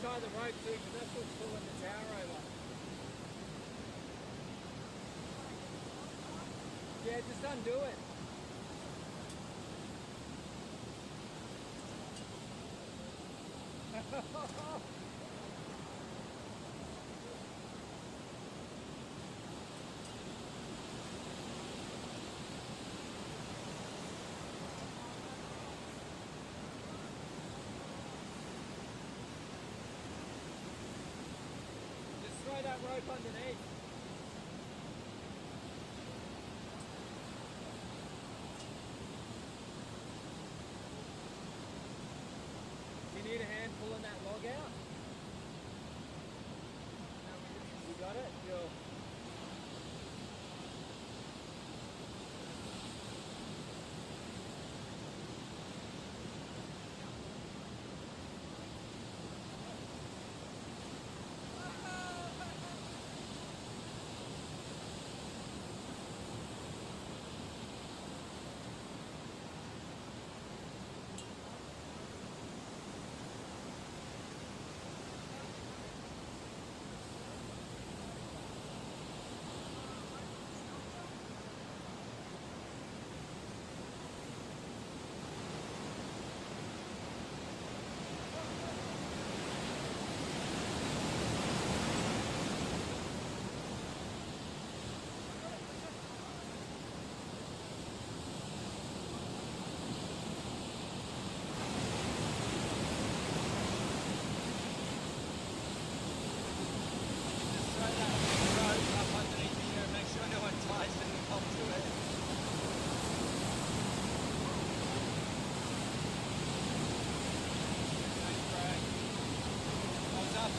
tie the rope too, because that's what's pulling the tower over. Yeah, just undo it. Just throw that rope underneath. You need a hand pulling that log out? You got it? Yo.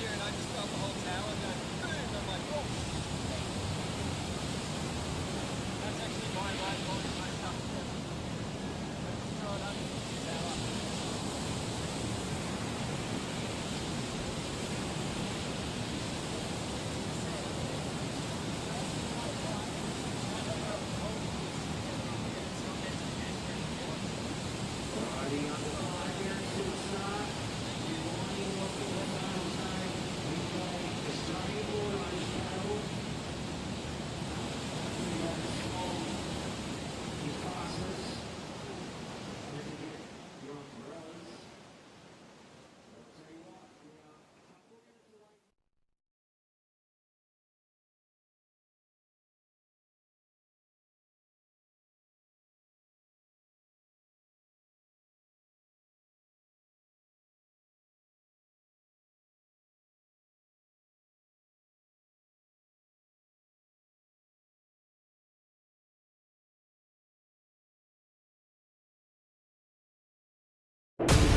And I just felt the whole tower going boom, and I'm like, oh. That's actually my right line, my stuff. Let's throw it under the tower.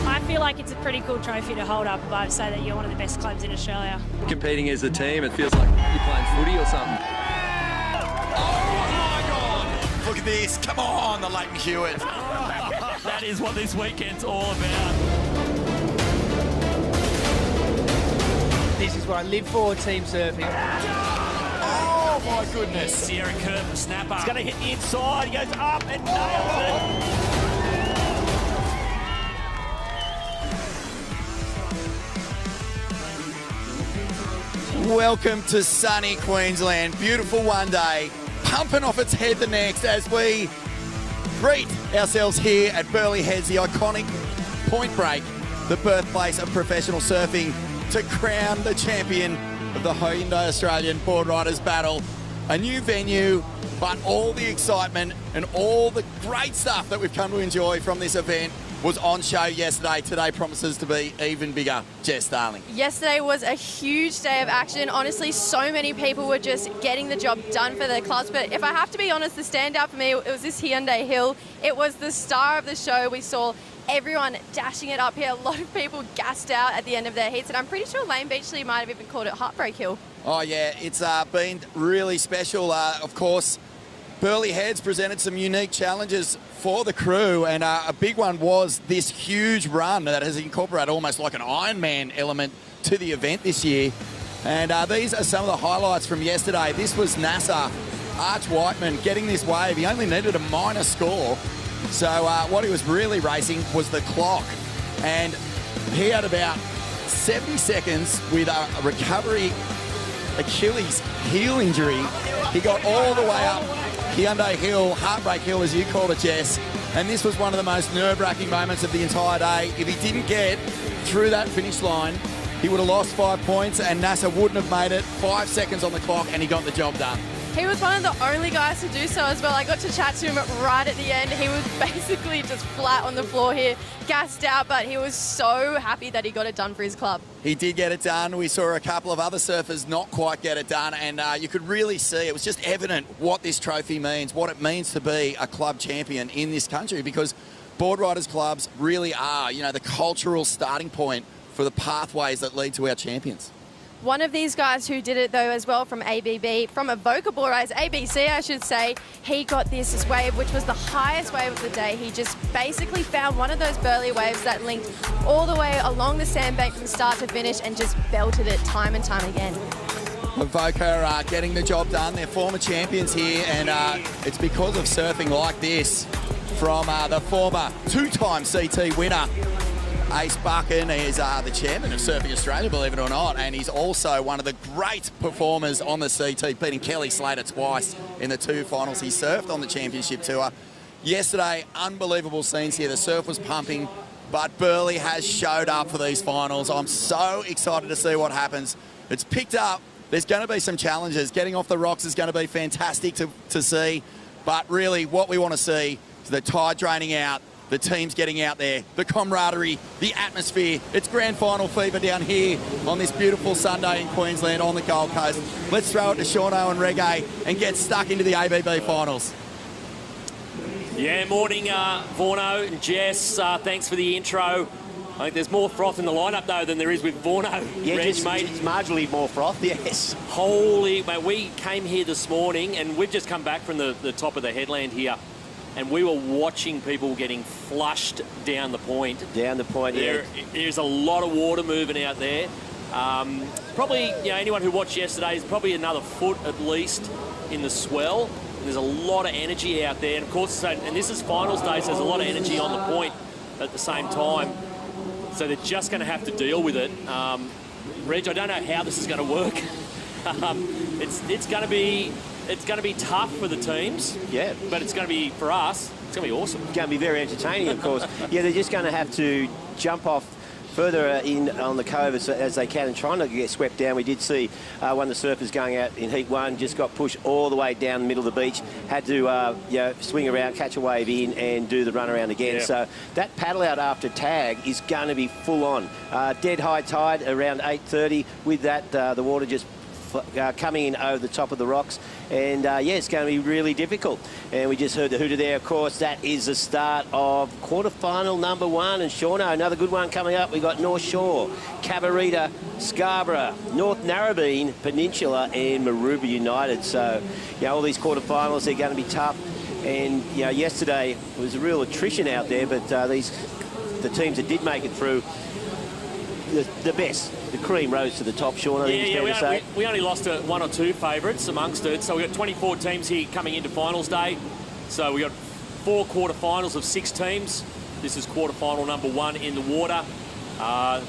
I feel like it's a pretty cool trophy to hold up above, so that you're one of the best clubs in Australia. Competing as a team, it feels like you're playing footy or something. Oh my God! Look at this! Come on, the Leighton Hewitt. That is what this weekend's all about. This is what I live for, team surfing. Oh my goodness! Sierra Curtin, the snapper. He's going to hit the inside. He goes up and nails it. Welcome to sunny Queensland. Beautiful one day, pumping off its head the next as we greet ourselves here at Burleigh Heads, the iconic Point Break, the birthplace of professional surfing, to crown the champion of the Hyundai Australian Boardriders Battle. A new venue, but all the excitement and all the great stuff that we've come to enjoy from this event was on show yesterday. Today promises to be even bigger. Jess Darling. Yesterday was a huge day of action. Honestly, so many people were just getting the job done for their clubs. But if I have to be honest, the standout for me, it was this Hyundai Hill. It was the star of the show. We saw everyone dashing it up here. A lot of people gassed out at the end of their heats. And I'm pretty sure Lane Beachley might have even called it Heartbreak Hill. Oh, yeah, it's been really special. Of course, Burleigh Heads presented some unique challenges for the crew, and a big one was this huge run that has incorporated almost like an Ironman element to the event this year. And these are some of the highlights from yesterday. This was NASA, Arch Whiteman, getting this wave. He only needed a minor score. So what he was really racing was the clock. And he had about 70 seconds with a recovery Achilles heel injury. He got all the way up Hyundai Hill, Heartbreak Hill as you called it, Jess. And this was one of the most nerve-wracking moments of the entire day. If he didn't get through that finish line, he would have lost 5 points and NASA wouldn't have made it. 5 seconds on the clock and he got the job done. He was one of the only guys to do so as well. I got to chat to him right at the end. He was basically just flat on the floor here, gassed out, but he was so happy that he got it done for his club. He did get it done. We saw a couple of other surfers not quite get it done, and you could really see, it was just evident what this trophy means, what it means to be a club champion in this country, because board riders clubs really are, you know, the cultural starting point for the pathways that lead to our champions. One of these guys who did it though as well from ABB, from Avoca Boardriders, ABC I should say, he got this wave which was the highest wave of the day. He just basically found one of those Burleigh waves that linked all the way along the sandbank from start to finish and just belted it time and time again. Avoca getting the job done. They're former champions here, and it's because of surfing like this from the former two-time CT winner, Ace Buchan. Is the chairman of Surfing Australia, believe it or not, and he's also one of the great performers on the CT, beating Kelly Slater twice in the 2 finals. He surfed on the championship tour. Yesterday, unbelievable scenes here. The surf was pumping, but Burleigh has showed up for these finals. I'm so excited to see what happens. It's picked up. There's going to be some challenges. Getting off the rocks is going to be fantastic to see, but really what we want to see is the tide draining out, the teams getting out there, the camaraderie, the atmosphere. It's grand final fever down here on this beautiful Sunday in Queensland on the Gold Coast. Let's throw it to Shauno and Reggae and get stuck into the ABB finals. Yeah, morning, Vorno and Jess. Thanks for the intro. I think there's more froth in the lineup though than there is with Vorno. Yeah, Reg, just mate. marginally more froth, yes. Holy, mate, we came here this morning and we've just come back from the top of the headland here, and we were watching people getting flushed down the point. Down the point, yeah. There's a lot of water moving out there. Probably, you know, anyone who watched yesterday is probably another foot at least in the swell. And there's a lot of energy out there. And of course, and this is finals day, so there's a lot of energy on the point at the same time. So they're just going to have to deal with it. Reg, I don't know how this is going to work. It's going to be tough for the teams. Yeah. But it's going to be, for us, it's going to be awesome. It's going to be very entertaining, of course. Yeah, they're just going to have to jump off further in on the cove as they can and trying not to get swept down. We did see one of the surfers going out in heat 1, just got pushed all the way down the middle of the beach, had to you know, swing around, catch a wave in and do the run around again. Yeah. So that paddle out after tag is going to be full on. Dead high tide around 8:30 with that, the water just coming in over the top of the rocks, and yeah, it's going to be really difficult. And we just heard the hooter there, of course. That is the start of quarterfinal number 1. And Shauno, another good one coming up. We got North Shore, Cabarita, Scarborough, North Narrabeen, Peninsula, and Maroubra United. So, you know, all these quarterfinals, they're going to be tough. And you know, yesterday was a real attrition out there, but the teams that did make it through, the best, the cream rose to the top, Sean, I think it's fair to say. We only lost to 1 or 2 favourites amongst it. So we've got 24 teams here coming into finals day. So we've got 4 quarterfinals of 6 teams. This is quarterfinal number 1 in the water.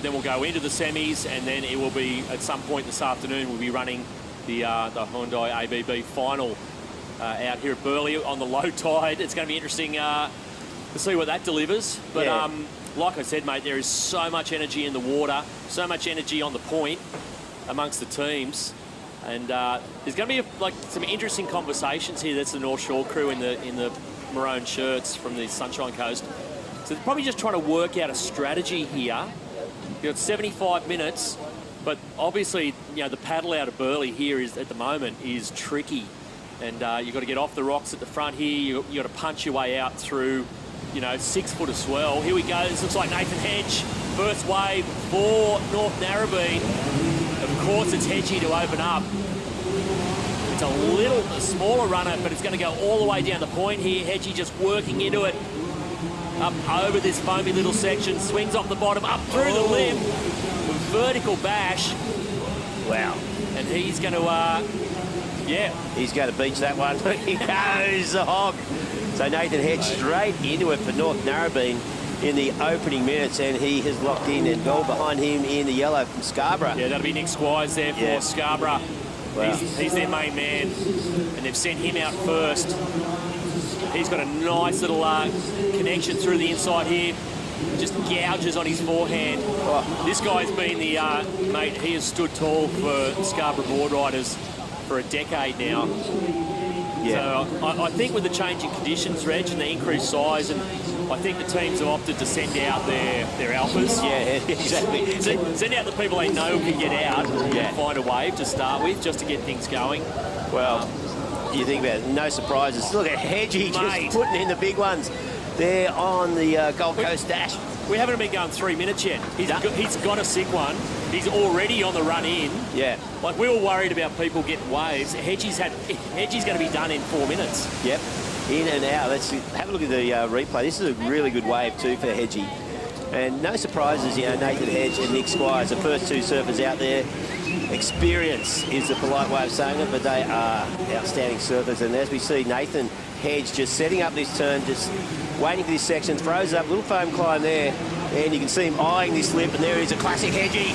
Then we'll go into the semis, and then it will be, at some point this afternoon, we'll be running the Hyundai ABB final out here at Burleigh on the low tide. It's going to be interesting to see what that delivers. But yeah. Like I said, mate, there is so much energy in the water, so much energy on the point amongst the teams, and there's going to be like some interesting conversations here. That's the North Shore crew in the maroon shirts from the Sunshine Coast. So they're probably just trying to work out a strategy here. You've got 75 minutes, but obviously, you know, the paddle out of Burleigh here is at the moment is tricky, and you've got to get off the rocks at the front here. You've got to punch your way out through, you know, 6 foot of swell. Here we go. This looks like Nathan Hedge. First wave for North Narrabeen. Of course, it's Hedgie to open up. It's a smaller runner, but it's going to go all the way down the point here. Hedgie just working into it. Up over this foamy little section. Swings off the bottom, up through the limb. Vertical bash. Wow. And he's going to, yeah. He's going to beach that one. He goes the hog. So Nathan Hedge straight into it for North Narrabeen. in the opening minutes, and he has locked in and goal behind him in the yellow from Scarborough. Yeah, that'll be Nick Squires there for Scarborough. Wow. He's their main man, and they've sent him out first. He's got a nice little connection through the inside here. Just gouges on his forehand. Oh. This guy's been the mate. He has stood tall for Scarborough Boardriders for a decade now. Yeah. So I think with the changing conditions, Reg, and the increased size, and I think the teams have opted to send out their alphas. Yeah, exactly. Send out the people they know can get out and find a wave to start with, just to get things going. Well, you think about it, no surprises. Look at Hedgie just putting in the big ones there on the Gold Coast Dash. We haven't been going 3 minutes yet. He's got a sick one. He's already on the run in. Yeah. Like, we were worried about people getting waves. Hedgie's going to be done in 4 minutes. Yep. In and out. Let's have a look at the replay. This is a really good wave too for Hedgie. And no surprises, you know, Nathan Hedge and Nick Squires, the first two surfers out there. Experience is the polite way of saying it, but they are outstanding surfers. And as we see, Nathan Hedge just setting up this turn, just waiting for this section, throws up, little foam climb there, and you can see him eyeing this lip, and there is a classic Hedgie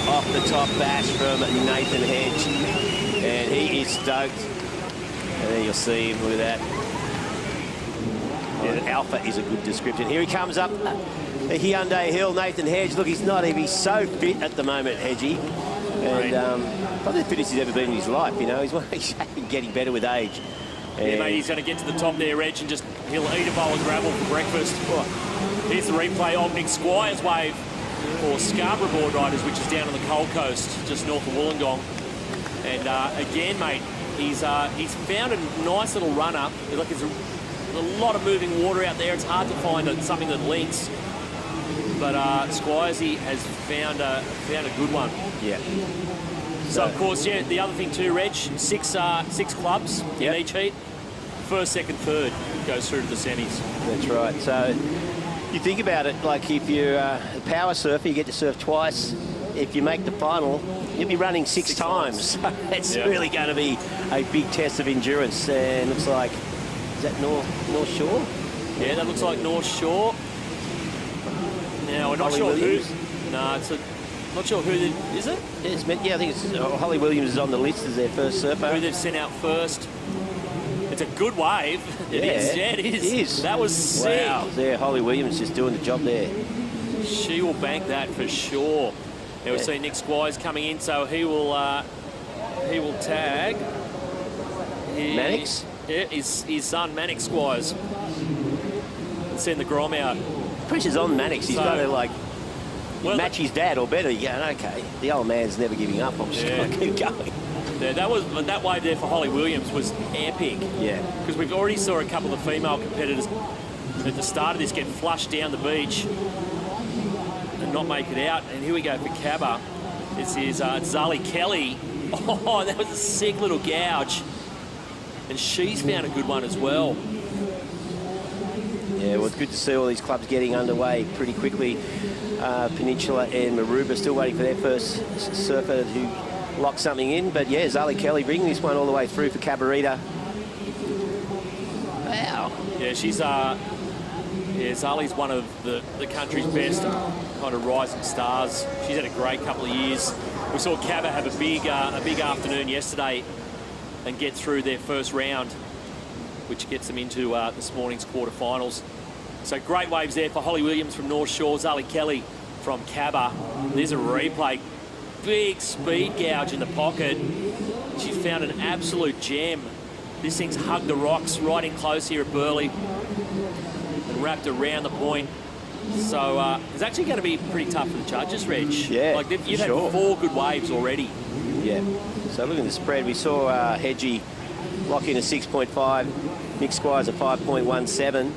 off the top bash from Nathan Hedge. And he is stoked. And then you'll see him, look at that. Yeah, alpha is a good description. Here he comes up the Hyundai Hill, Nathan Hedge. Look, he's so fit at the moment, Hedgie. And probably the fittest he's ever been in his life, you know. He's getting better with age. And yeah, mate, he's going to get to the top there, Reg, and he'll eat a bowl of gravel for breakfast. Oh. Here's the replay of Nick Squires' wave for Scarborough Boardriders, which is down on the Cold Coast, just north of Wollongong. And again, mate, he's found a nice little run-up. Like, there's a lot of moving water out there. It's hard to find something that links. But Squiresy has found a good one. Yeah. So of course, yeah, the other thing too, Reg, six clubs in each heat. First, second, third goes through to the semis. That's right. So you think about it, like if you're a power surfer, you get to surf twice. If you make the final, you'll be running six times. It's really going to be a big test of endurance. And looks like, is that North Shore? Yeah, that looks like North Shore. Now, we're not sure who. No, not sure who is it? Yeah, I think it's Holly Williams is on the list as their first surfer. Who they've sent out first. It's a good wave. It is. Yeah, it is. It is. That was sick. Wow. There, Holly Williams just doing the job there. She will bank that for sure. Now we see Nick Squires coming in, so he will tag. Mannix? Yeah, his son Mannix Squires. Send the Grom out. Pressure's on Mannix. He's got to like match his dad or better. You're going, okay, the old man's never giving up. I'm just going to keep going. Yeah, that wave there for Holly Williams was epic. Yeah. Because we've already saw a couple of the female competitors at the start of this get flushed down the beach and not make it out. And here we go for Cabba. This is Zali Kelly. Oh, that was a sick little gouge. And she's found a good one as well. Yeah, well, it's good to see all these clubs getting underway pretty quickly. Peninsula and Maroubra still waiting for their first surfer to lock something in. But yeah, Zali Kelly bringing this one all the way through for Cabarita. Wow. Yeah, she's Zali's one of the country's best kind of rising stars. She's had a great couple of years. We saw Cabba have a big afternoon yesterday and get through their first round, which gets them into this morning's quarterfinals. So great waves there for Holly Williams from North Shore, Zali Kelly from Cabba. There's a replay. Big speed gouge in the pocket. She found an absolute gem. This thing's hugged the rocks right in close here at Burleigh and wrapped around the point. So it's actually going to be pretty tough for the judges, Reg. Yeah, like you've had 4 good waves already. Yeah. So look at the spread. We saw Hedgie lock in a 6.5. Nick Squires a 5.17.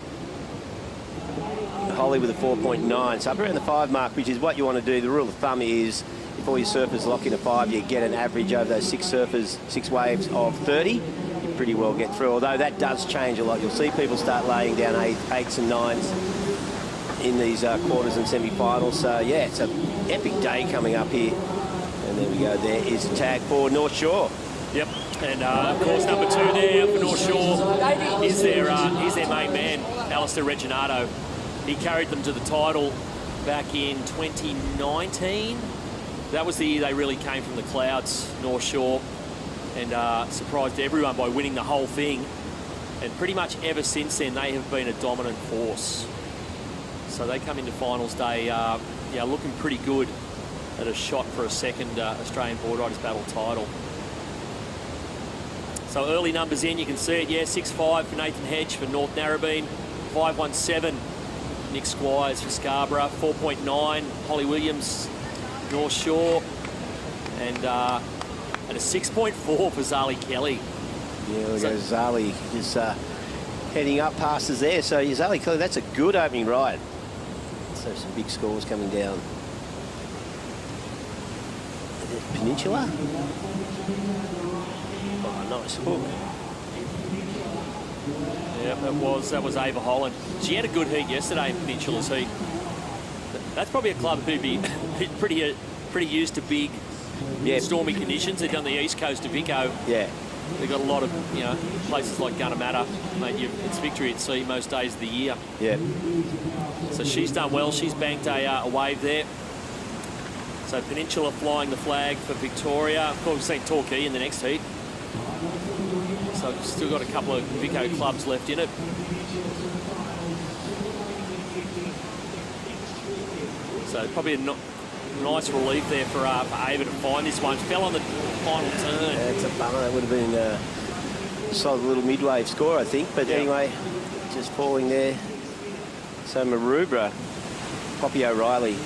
Holly with a 4.9. So up around the 5 mark, which is what you want to do. The rule of thumb is if all your surfers lock in a 5, you get an average over those 6 waves of 30. You pretty well get through. Although that does change a lot. You'll see people start laying down 8s and 9s in these quarters and semi-finals. So yeah, it's an epic day coming up here. And there we go. There is a tag for North Shore. Yep. And of course, number 2 there for North Shore is their main man, Alistair Reginato. He carried them to the title back in 2019. That was the year they really came from the clouds, North Shore, and surprised everyone by winning the whole thing. And pretty much ever since then, they have been a dominant force. So they come into finals day, yeah, looking pretty good at a shot for a second Australian Boardriders Battle title. So early numbers in, you can see it, yeah, 6'5" for Nathan Hedge for North Narrabeen, 5'17", Nick Squires for Scarborough, 4.9, Holly Williams, North Shore, and a 6.4 for Zali Kelly. Yeah, we go Zali just heading up past us there. So Zali Kelly, that's a good opening ride. So some big scores coming down. Peninsula. Oh, nice hook. Yeah, that was Ava Holland. She had a good heat yesterday in Peninsula's heat. That's probably a club who'd be pretty used to big, stormy conditions. They've done the east coast of Vico. Yeah. They've got a lot of, places like Gunnamatta. Mate, it's victory at sea most days of the year. Yeah. So she's done well. She's banked a wave there. So Peninsula flying the flag for Victoria. Of course, we've seen Torquay in the next heat. So we've still got a couple of Vico clubs left in it. So probably a nice relief there for Ava to find this one. Fell on the final turn. Yeah, it's a bummer. That would have been a solid little mid-wave score, I think. But anyway, just falling there. So Maroubra, Poppy O'Reilly.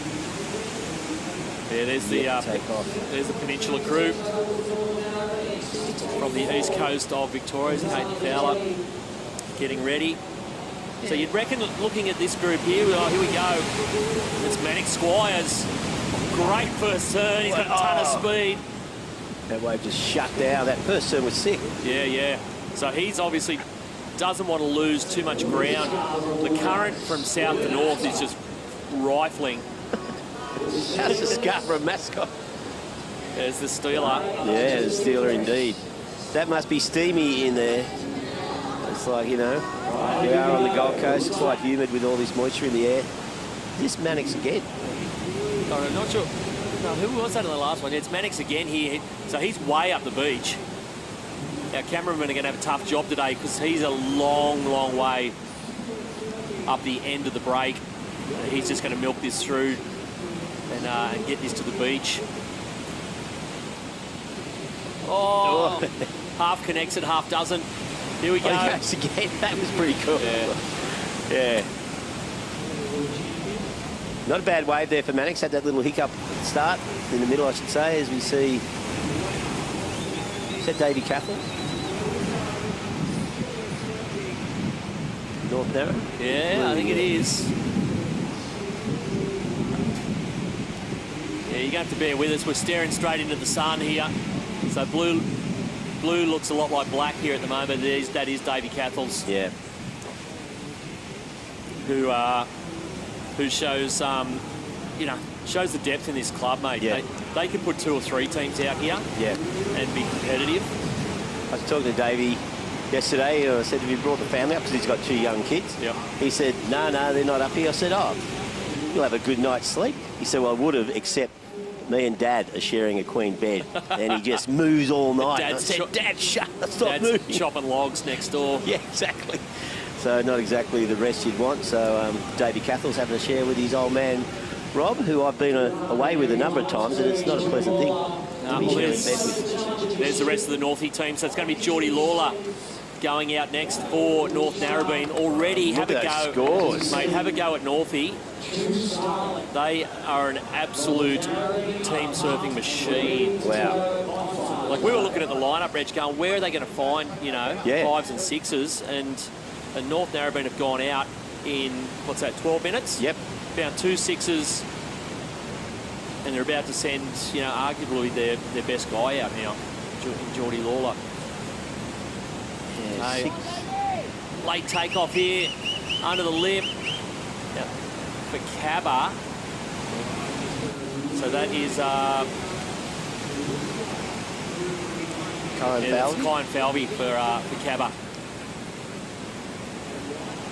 Yeah, there's the Peninsula crew from the east coast of Victoria. Kate Fowler getting ready. So you'd reckon, looking at this group here, here we go. It's Manic Squires. Great first turn. He's got a ton of speed. That wave just shut down. That first turn was sick. Yeah. So he's obviously doesn't want to lose too much ground. The current from south to north is just rifling. How's the Scarborough mascot? There's the Steeler. Yeah, the Steeler indeed. That must be steamy in there. It's like, we are on the Gold Coast, quite humid with all this moisture in the air. This Mannix again. Oh, I'm not sure. No, who was that in the last one? It's Mannix again here. So he's way up the beach. Our cameramen are going to have a tough job today because he's a long, long way up the end of the break. He's just going to milk this through and get this to the beach. Oh, half connects it, half doesn't. Here we go. Yes, again. That was pretty cool. Yeah. Not a bad wave there for Mannix. Had that little hiccup at the start, in the middle, I should say, as we see. Is that Davey Cathell? North Narrow? Yeah, I think it is. Yeah, you're going to have to bear with us. We're staring straight into the sun here. So blue looks a lot like black here at the moment. That is Davey Cathell's. Yeah. Who shows shows the depth in this club, mate. Yeah. They could put 2 or 3 teams out here. Yeah. And be competitive. I was talking to Davey yesterday, and I said, have you brought the family up? Because he's got 2 young kids. Yeah. He said, no, they're not up here. I said, oh, you'll have a good night's sleep. He said, well, I would have, except me and Dad are sharing a queen bed. And he just moves all night. I said, Dad, shut up, stop moving. Chopping logs next door. Yeah, exactly. So not exactly the rest you'd want. So Davey Cathell's having a share with his old man, Rob, who I've been away with a number of times, and it's not a pleasant thing to be sharing bed with. There's the rest of the Northie team. So it's going to be Geordie Lawler going out next for North Narrabeen. Already have a go. Scores. Mate, have a go at Northie. They are an absolute team surfing machine. Wow. Like, we were looking at the lineup, Reg, going, where are they going to find, 5s and 6s? And North Narrabeen have gone out in, 12 minutes? Yep. Found 2 6s, and they're about to send, arguably their best guy out now, Geordie Lawler. Yeah, late takeoff here, under the lip for Cabba. So that is Kyan Falvey. Kyan Falvey for Cabba.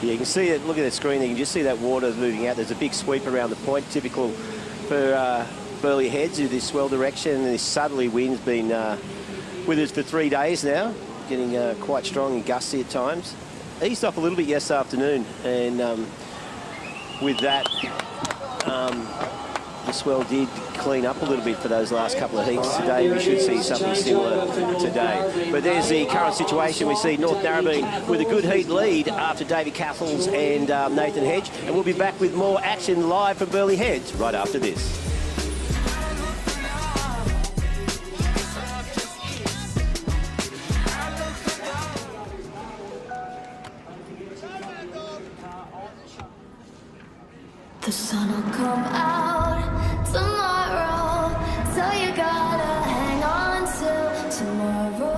Yeah, you can see it. Look at the screen there. You can just see that water moving out. There's a big sweep around the point, typical for Burleigh Heads with this swell direction. And this southerly wind's been with us for 3 days now, getting quite strong and gusty at times. Eased off a little bit yesterday afternoon, and with that, the swell did clean up a little bit for those last couple of heats today. We should see something similar today. But there's the current situation. We see North Narrabeen with a good heat lead after David Cathles and Nathan Hedge. And we'll be back with more action live from Burleigh Heads right after this. The sun will come out tomorrow, so you gotta hang on till tomorrow.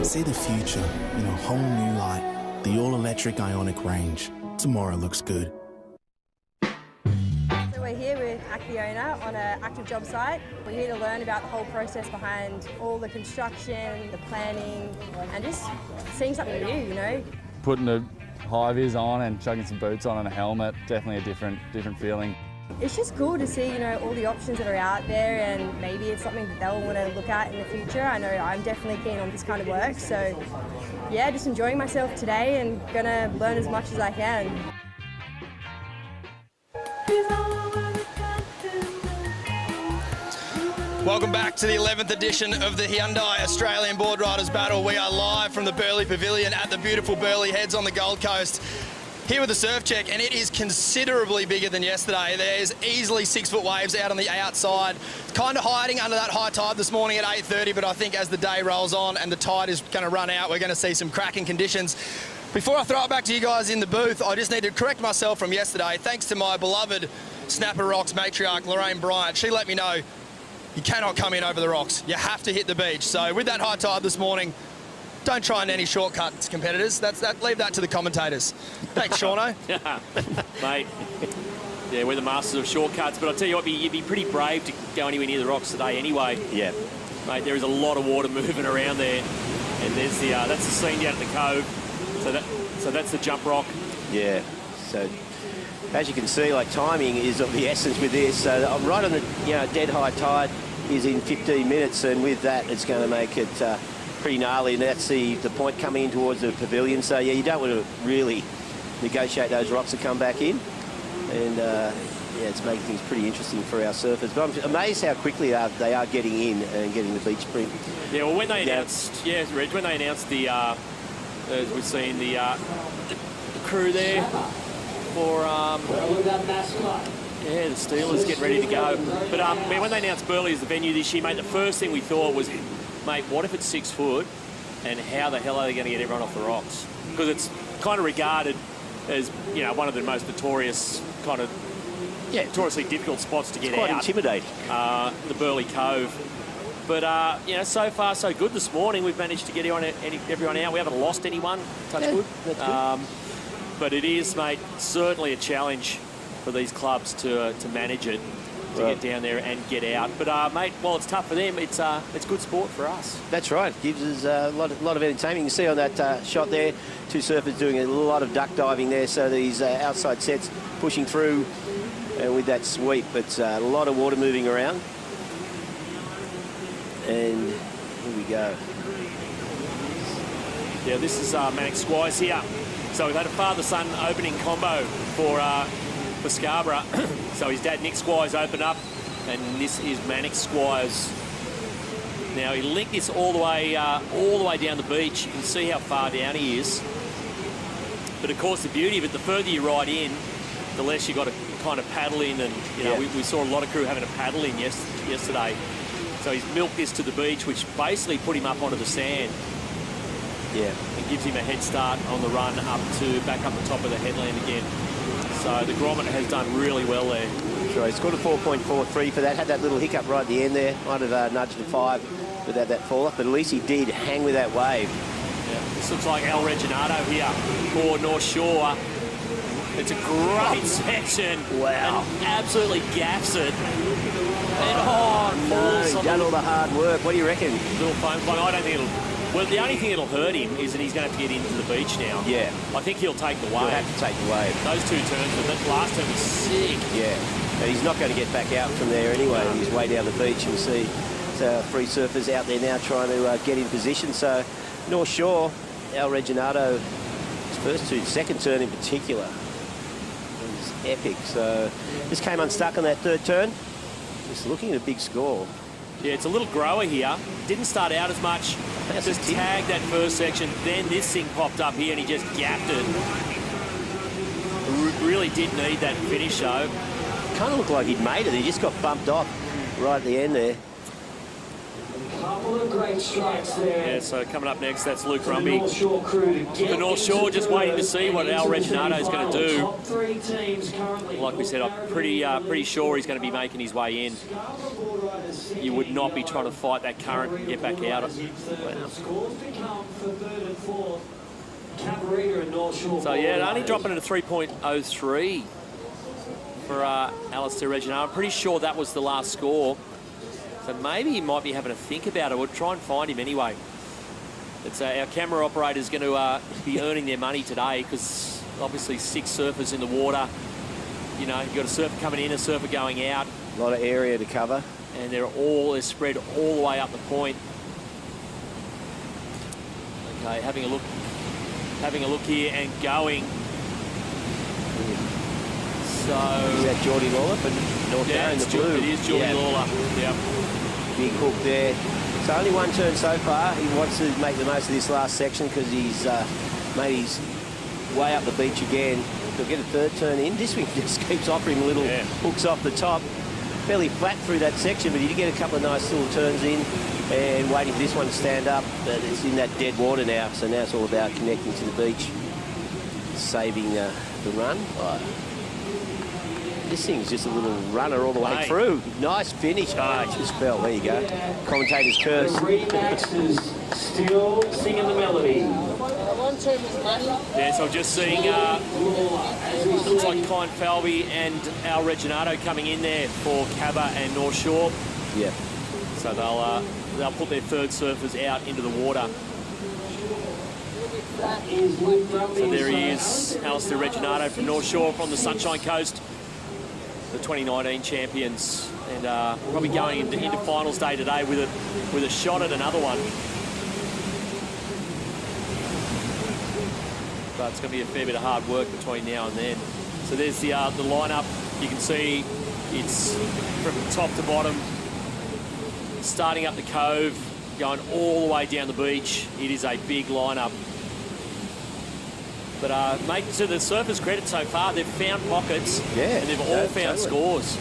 See the future in a whole new light. The all-electric Ioniq range. Tomorrow looks good. We're here with the owner on an active job site. We're here to learn about the whole process behind all the construction, the planning, and just seeing something new, you know. Putting the high vis on and chucking some boots on and a helmet, definitely a different feeling. It's just cool to see, you know, all the options that are out there, and maybe it's something that they'll want to look at in the future. I know I'm definitely keen on this kind of work, so yeah, just enjoying myself today and gonna learn as much as I can. Welcome back to the 11th edition of the Hyundai Australian Boardriders Battle. We are live from the Burleigh Pavilion at the beautiful Burleigh Heads on the Gold Coast. Here with the surf check, and it is considerably bigger than yesterday. There's easily 6-foot waves out on the outside. It's kind of hiding under that high tide this morning at 8:30, but I think as the day rolls on and the tide is going to run out, we're going to see some cracking conditions. Before I throw it back to you guys in the booth, I just need to correct myself from yesterday. Thanks to my beloved Snapper Rocks matriarch, Lorraine Bryant. She let me know you cannot come in over the rocks. You have to hit the beach. So with that high tide this morning, don't try any shortcuts, competitors. Leave that to the commentators. Thanks, Shauno. Mate, yeah, we're the masters of shortcuts, but I'll tell you what, you'd be pretty brave to go anywhere near the rocks today anyway. Yeah. Mate, there is a lot of water moving around there, and there's the that's the scene down at the cove. So that's the jump rock. Yeah. So as you can see, like, timing is of the essence with this. So I'm right on the dead high tide is in 15 minutes, and with that, it's going to make it pretty gnarly. And that's the point coming in towards the pavilion. So yeah, you don't want to really negotiate those rocks to come back in, and yeah, it's making things pretty interesting for our surfers. But I'm amazed how quickly they are getting in and getting the beach sprint. Yeah, well, when they announced, Reg, when they announced the, as we've seen the crew there for, yeah, the Steelers getting ready to go. But man, when they announced Burleigh as the venue this year, mate, the first thing we thought was, mate, what if it's 6 foot, and how the hell are they going to get everyone off the rocks? Because it's kind of regarded as, you know, one of the most notorious kind of, yeah, notoriously difficult spots to get out. Quite intimidating. The Burleigh Cove. But, you know, so far so good this morning. We've managed to get everyone out. We haven't lost anyone, touch wood. That's good. But it is, mate, certainly a challenge for these clubs to manage it, to get down there and get out. But, mate, while it's tough for them, it's good sport for us. That's right. Gives us a lot of entertainment. You can see on that shot there, two surfers doing a lot of duck diving there. So these outside sets pushing through with that sweep. But a lot of water moving around. And here we go. Yeah, this is Manic Squires here. So we've had a father-son opening combo for Scarborough. So his dad, Nick Squires, opened up, and this is Manic Squires. Now he linked this all the way down the beach. You can see how far down he is. But of course, the beauty of it, the further you ride in, the less you got to kind of paddle in, and you know, we saw a lot of crew having to paddle in yesterday. So he's milked this to the beach, which basically put him up onto the sand. Yeah. And gives him a head start on the run back up the top of the headland again. So the grommet has done really well there. Sure, he scored a 4.43 for that. Had that little hiccup right at the end there. Might have nudged to 5 without that fall off, but at least he did hang with that wave. Yeah. This looks like Al Reginato here for North Shore. It's a great section. Wow. And absolutely gaffs it. And falls He's done all the hard work. What do you reckon? Little foam flying. I don't think it'll... Well, the only thing that'll hurt him is that he's going to have to get into the beach now. Yeah. I think he'll take the wave. He'll have to take the wave. Those 2 turns, but that last turn was sick. Yeah. And he's not going to get back out from there anyway. He's way down the beach, and see free surfers out there now trying to get in position. So North Shore, Al Reginato, second turn in particular, was epic. So just came unstuck on that 3rd turn. Just looking at a big score. Yeah, it's a little grower here. Didn't start out as much. Just tagged that first section. Then this thing popped up here and he just gapped it. Really did need that finish, though. Kind of looked like he'd made it. He just got bumped off right at the end there. Couple of great strikes there. Yeah, so coming up next, that's Luke Rumby. The North Shore just waiting to see what Al Reginato is going to do. Like we said, I'm pretty sure he's going to be making his way in. You would not be trying to fight that current and get back out. So yeah, only dropping it to 3.03 for Alistair Reginato. I'm pretty sure that was the last score. So maybe he might be having a think about it. We'll try and find him anyway. It's our camera operator is going to be earning their money today, because obviously 6 surfers in the water. You know, you've got a surfer coming in, a surfer going out. A lot of area to cover. And they're spread all the way up the point. Okay, having a look here and going. So is that Geordie Lawler for North Yarra in the blue? It is Geordie Lawler. Yeah. Big hook there. It's only 1 turn so far. He wants to make the most of this last section because he's made his way up the beach again. He'll get a 3rd turn in. This one just keeps offering little hooks off the top. Fairly flat through that section, but he did get a couple of nice little turns in and waiting for this one to stand up. But it's in that dead water now, so now it's all about connecting to the beach, saving the run. This thing's just a little runner all the way through. Nice finish. Oh, it just fell. There you go. Commentator's curse. The Remaxers still singing the melody. Yeah, so just seeing looks like Kine Falvey and Al Reginato coming in there for Cabba and North Shore. Yeah. So they'll put their 3rd surfers out into the water. So there he is, Alistair Reginato from North Shore from the Sunshine Coast, the 2019 champions, and probably going into finals day today with a shot at another one. But it's going to be a fair bit of hard work between now and then. So there's the lineup. You can see it's from top to bottom, starting up the cove, going all the way down the beach. It is a big lineup. But mate, to the surfers' credit so far, they've found pockets, and they've all found scores.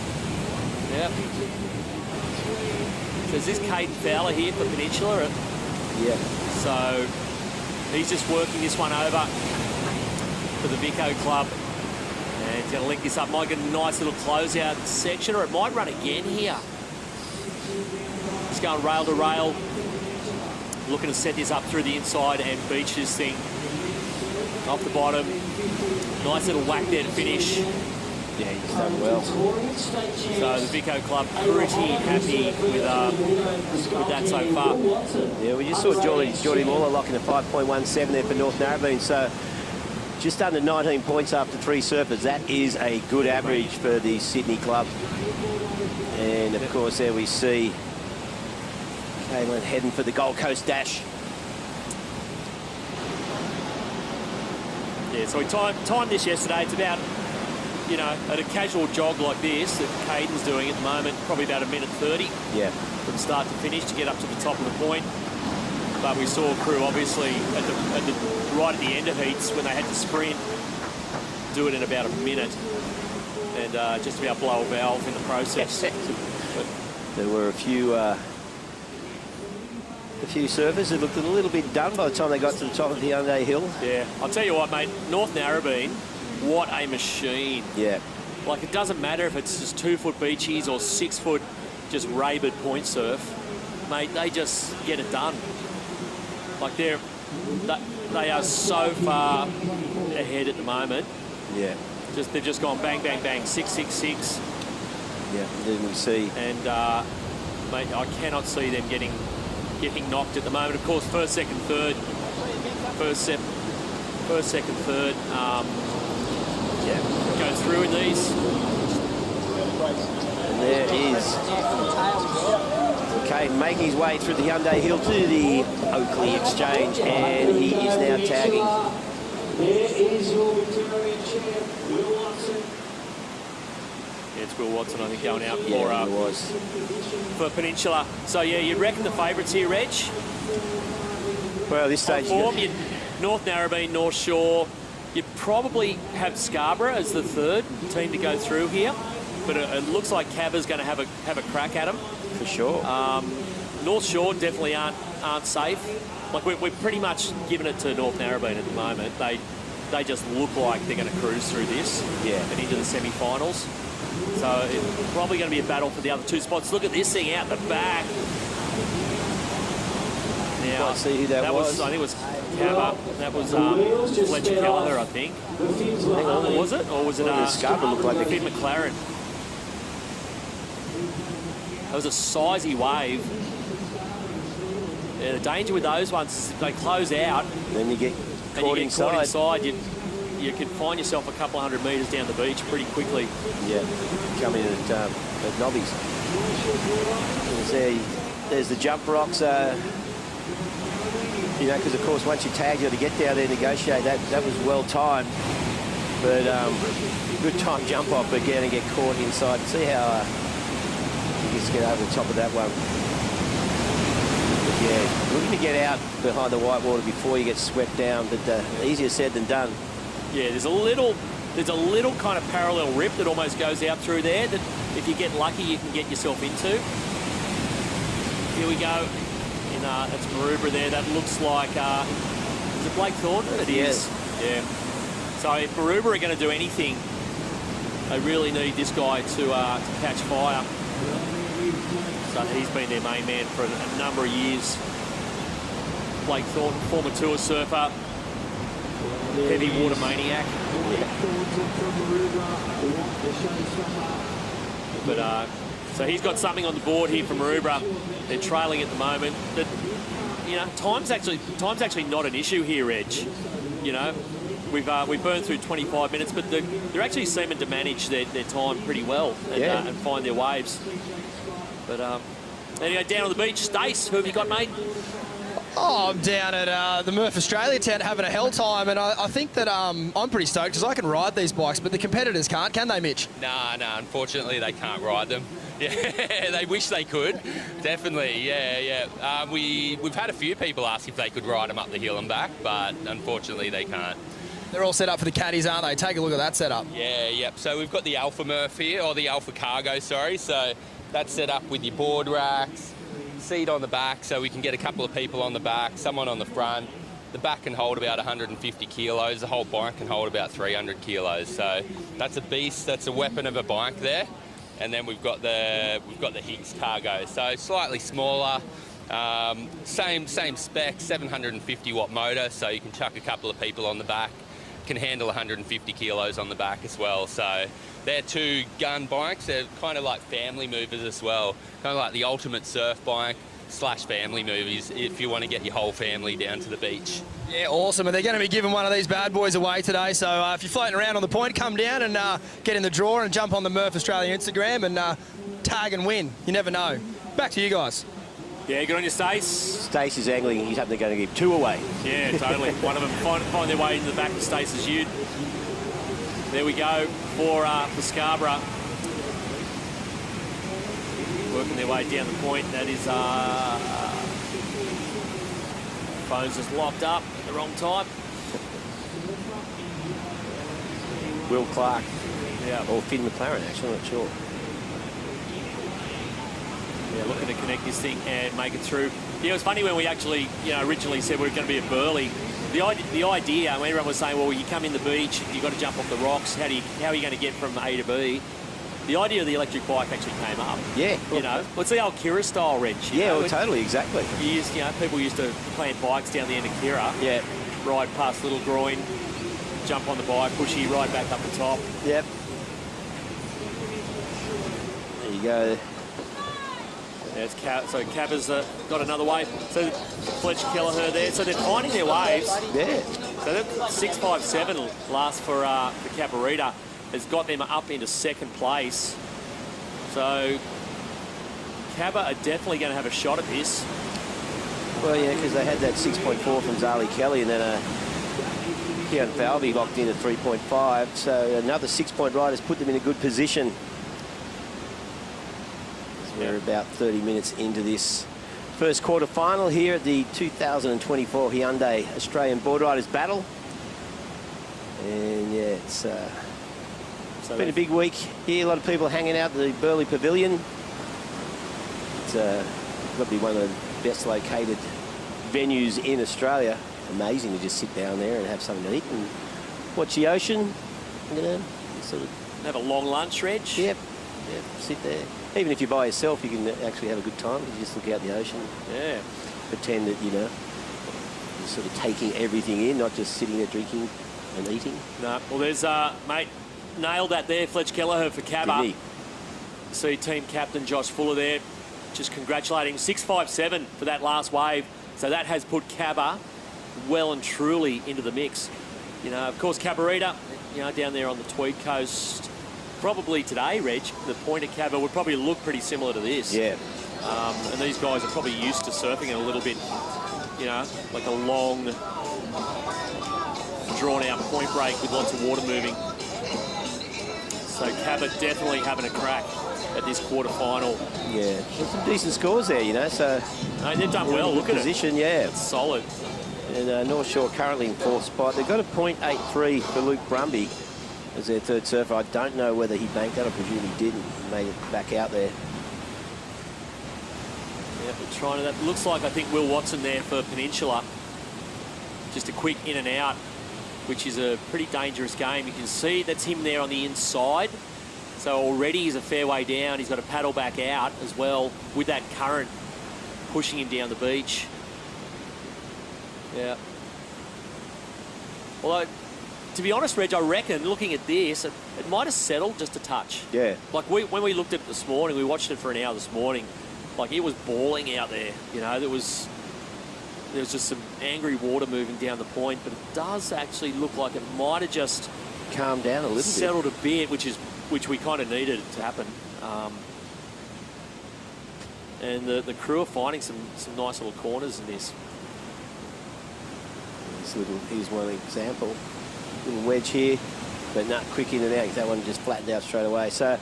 Yep. So is this Caden Fowler here for Peninsula? Yeah. So he's just working this one over for the Vico Club. And he's going to link this up. Might get a nice little closeout section, or it might run again here. Just going rail to rail. Looking to set this up through the inside and beach this thing off the bottom. Nice little whack there to finish. Yeah, he's done well. So the Vico Club pretty happy with that so far. Yeah, we just saw Geordie Lawler locking a 5.17 there for North Narrabeen. So just under 19 points after 3 surfers. That is a good average for the Sydney club. And of course, there we see Caitlin heading for the Gold Coast dash. Yeah, so we timed this yesterday. It's about, you know, at a casual jog like this that Caden's doing at the moment, probably about 1:30. Yeah. From start to finish to get up to the top of the point. But we saw crew obviously right at the end of heats when they had to sprint, do it in about 1 minute, and just about blow a valve in the process. There were a few surfers who looked a little bit done by the time they got to the top of the Hyundai Hill. Yeah, I'll tell you what, mate, North Narrabeen, what a machine. Yeah. Like, it doesn't matter if it's just 2-foot beachies or 6-foot just rabid point surf. Mate, they just get it done. Like, they are so far ahead at the moment. Yeah. They've just gone bang, bang, bang, 666. Yeah, then we see. And mate, I cannot see them getting knocked at the moment. Of course, first, second, third. First, second, third. Go through in these. And there is Kane making his way through the Hyundai Hill to the Oakley Exchange, and he is now tagging. There is your Victorian champ, Will Watson. Yeah, it's Will Watson, I think, going out for Peninsula. So, yeah, you reckon the favourites here, Reg? Well, this stage... You'd North Narrabeen, North Shore. You'd probably have Scarborough as the third team to go through here. But it looks like Cabba's going to have a crack at them. For sure. North Shore definitely aren't safe. Like, we're pretty much giving it to North Narrabeen at the moment. They just look like they're going to cruise through this and into the semi-finals. So it's probably going to be a battle for the other two spots. Look at this thing out the back. Now, Let's see who that was. I think it was Cabba. That was Fletcher Kelleher, I think. Hang on, was it? Or was it Scarborough looked like Finn McLaren? That was a sizey wave. Yeah, the danger with those ones is if they close out, then you get caught inside. You can find yourself a couple of 100 metres down the beach pretty quickly. Yeah, coming in at Nobbies. There's the jump rocks. You know, because of course once you tag, you got to get down there and negotiate. That was well timed, but good time jump off again and get caught inside. See how you just get over the top of that one. But yeah, looking to get out behind the white water before you get swept down, but easier said than done. Yeah, there's a little kind of parallel rip that almost goes out through there that if you get lucky you can get yourself into. Here we go. That's Maroubra there. That looks like, is it Blake Thornton? It is. Yeah. So if Maroubra are going to do anything, they really need this guy to catch fire. So he's been their main man for a number of years. Blake Thornton, former tour surfer, heavy water maniac. But so he's got something on the board here from Maroubra. They're trailing at the moment. But, you know, time's actually not an issue here, Reg. You know, we've burned through 25 minutes, but they're actually seeming to manage their time pretty well and find their waves. But anyway, down on the beach, Stace, who have you got, mate? Oh, I'm down at the Murph Australia tent having a hell time, and I think that I'm pretty stoked because I can ride these bikes, but the competitors can't, can they, Mitch? No, unfortunately they can't ride them. Yeah, they wish they could, definitely, yeah. We've had a few people ask if they could ride them up the hill and back, but unfortunately they can't. They're all set up for the caddies, aren't they? Take a look at that setup. Yeah, yep. So we've got the Alpha Murph here, or the Alpha Cargo, sorry. So that's set up with your board racks, seat on the back, so we can get a couple of people on the back, someone on the front. The back can hold about 150 kilos. The whole bike can hold about 300 kilos. So that's a beast. That's a weapon of a bike there. And then we've got the Higgs Cargo. So slightly smaller, same spec, 750 watt motor. So you can chuck a couple of people on the back. Can handle 150 kilos on the back as well. So they're two gun bikes. They're kind of like family movers as well. Kind of like the ultimate surf bike / family movies if you want to get your whole family down to the beach. Yeah, awesome. And they're going to be giving one of these bad boys away today. So if you're floating around on the point, come down and get in the draw and jump on the Murph Australia Instagram and tag and win. You never know. Back to you guys. Yeah, good on you, Stace. Stace is angling. He's going to give two away. Yeah, totally. One of them find their way into the back of Stace's ute. There we go for Scarborough. Working their way down the point. That is phone's just locked up at the wrong time. Will Clark. Yeah. Or Finn McLaren, actually, I'm not sure. Yeah, looking to connect this thing and make it through. Yeah, it was funny when we actually, originally said we were going to be at Burleigh. The idea, when everyone was saying, well, you come in the beach, you've got to jump off the rocks. How are you going to get from A to B? The idea of the electric bike actually came up. Yeah. What's the old Kira style, Reg? Totally, exactly. People used to plant bikes down the end of Kira. Yeah. Ride past Little Groin, jump on the bike, pushy right back up the top. Yep. There you go. Yeah, it's so Cabba's got another wave. So Fletcher Kelleher there. So they're finding their waves. Yeah. So that 6.57 last for Cabarita has got them up into second place. So Cabba are definitely going to have a shot at this. Well, yeah, because they had that 6.4 from Zali Kelly, and then Keon Falvey locked in at 3.5. So another 6-point ride has put them in a good position. So we're about 30 minutes into this first quarter-final here at the 2024 Hyundai Australian Boardriders Battle. And yeah, it's been a big week here. A lot of people hanging out at the Burleigh Pavilion. It's got to be one of the best located venues in Australia. Amazing to just sit down there and have something to eat and watch the ocean. You know, sort of have a long lunch, Reg. Yep. Yep. Sit there. Even if you're by yourself, you can actually have a good time. You just look out the ocean. Yeah. Pretend that, you know, you're sort of taking everything in, not just sitting there drinking and eating. No. Well, there's mate, nailed that there, Fletcher Kelleher for Cabba. See team captain Josh Fuller there, just congratulating 6.57 for that last wave. So that has put Cabba well and truly into the mix. You know, of course, Cabarita, you know, down there on the Tweed Coast, probably today, Reg, the point of Cabba would probably look pretty similar to this. Yeah. And these guys are probably used to surfing it a little bit, you know, like a long, drawn-out point break with lots of water moving. So Cabba definitely having a crack at this quarter-final. Yeah, there's some decent scores there, you know, so... No, they've done well, look at it. Position, yeah. It's solid. And North Shore currently in fourth spot. They've got a .83 for Luke Brumby as their third surfer. I don't know whether he banked that. I presume he didn't. Made it back out there. Yeah, we're trying to... That looks like, I think, Will Watson there for Peninsula. Just a quick in and out, which is a pretty dangerous game. You can see that's him there on the inside. So already he's a fair way down. He's got to paddle back out as well with that current pushing him down the beach. Yeah. Although, to be honest, Reg, I reckon, looking at this, it might have settled just a touch. Yeah. Like, when we looked at it this morning, we watched it for an hour this morning, like, it was bawling out there. You know, there was just some angry water moving down the point, but it does actually look like it might have just... calmed down a little bit. Settled a bit, which we kind of needed to happen. And the crew are finding some nice little corners in this. Here's one example. Little wedge here, but not quick in and out. That one just flattened out straight away. So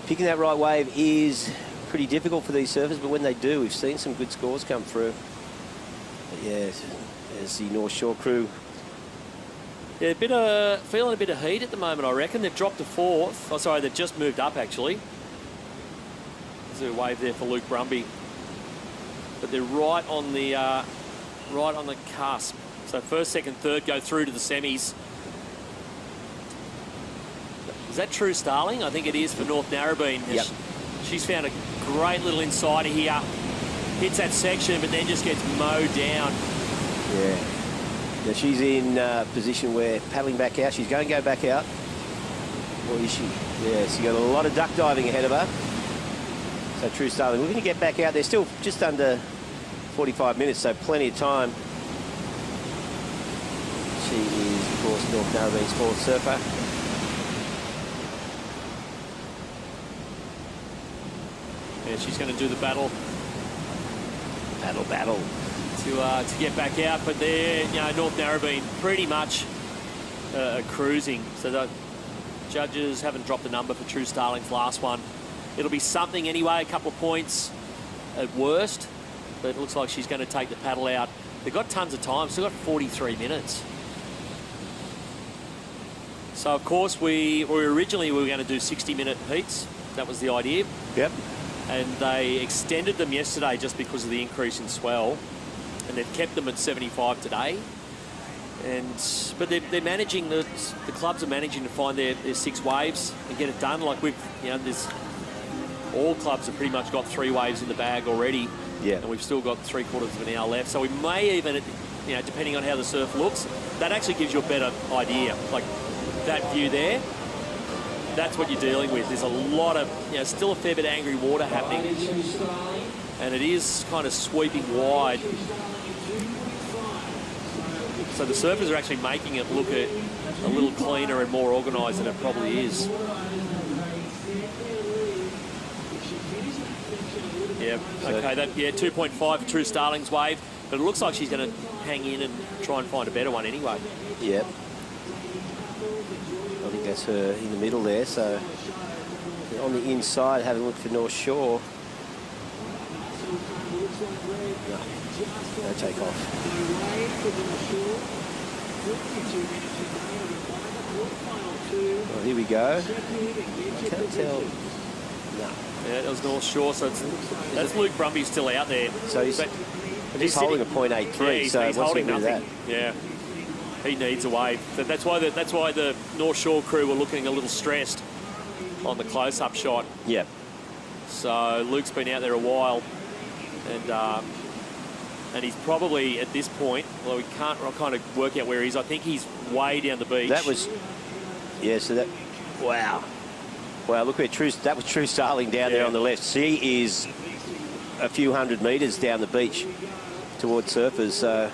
picking that right wave is pretty difficult for these surfers, but when they do, we've seen some good scores come through. But yeah, there's the North Shore crew. Yeah, feeling a bit of heat at the moment, I reckon. They've dropped to fourth. Oh, sorry, they've just moved up, actually. There's a wave there for Luke Brumby. But they're right on the cusp. So first, second, third go through to the semis. Is that True Starling? I think it is for North Narrabeen. Yep. She's found a great little insider here. Hits that section, but then just gets mowed down. Yeah. Now she's in position where paddling back out. She's going to go back out. Or is she? Yeah, she's got a lot of duck diving ahead of her. So True Starling, we're going to get back out there. Still just under 45 minutes, so plenty of time. She is, of course, North Narrabeen's fourth surfer. Yeah, she's going to do the battle. Battle. To get back out, but they're, you know, North Narrabeen pretty much cruising. So the judges haven't dropped the number for True Starling's last one. It'll be something anyway, a couple of points at worst, but it looks like she's going to take the paddle out. They've got tons of time, still got 43 minutes. So, of course, originally we were going to do 60-minute heats. That was the idea. Yep. And they extended them yesterday just because of the increase in swell. And they've kept them at 75 today. But they're managing, the clubs are managing to find their 6 waves and get it done. Like all clubs have pretty much got 3 waves in the bag already. Yeah. And we've still got 3/4 of an hour left. So we may even, you know, depending on how the surf looks, that actually gives you a better idea. Like that view there, that's what you're dealing with. There's a lot of, you know, still a fair bit of angry water happening, and it is kind of sweeping wide. So the surfers are actually making it look a little cleaner and more organised than it probably is. Yeah, okay, 2.5 for True Starling's wave, but it looks like she's going to hang in and try and find a better one anyway. Yeah. I think that's her in the middle there, so on the inside, having a look for North Shore. No take off. Well, here we go. I can't tell. No. Yeah, that was North Shore, so that's Luke Brumby still out there. So he's holding a .83, yeah, so he's what's holding he do nothing. that? Yeah, he needs a wave. That's why the North Shore crew were looking a little stressed on the close-up shot. Yeah. So Luke's been out there a while, and he's probably at this point, although we can't kind of work out where he is. I think he's way down the beach. That was, yeah. So that, wow. Wow, look where that was True Starling down there on the left. She is a few hundred metres down the beach towards surfers. So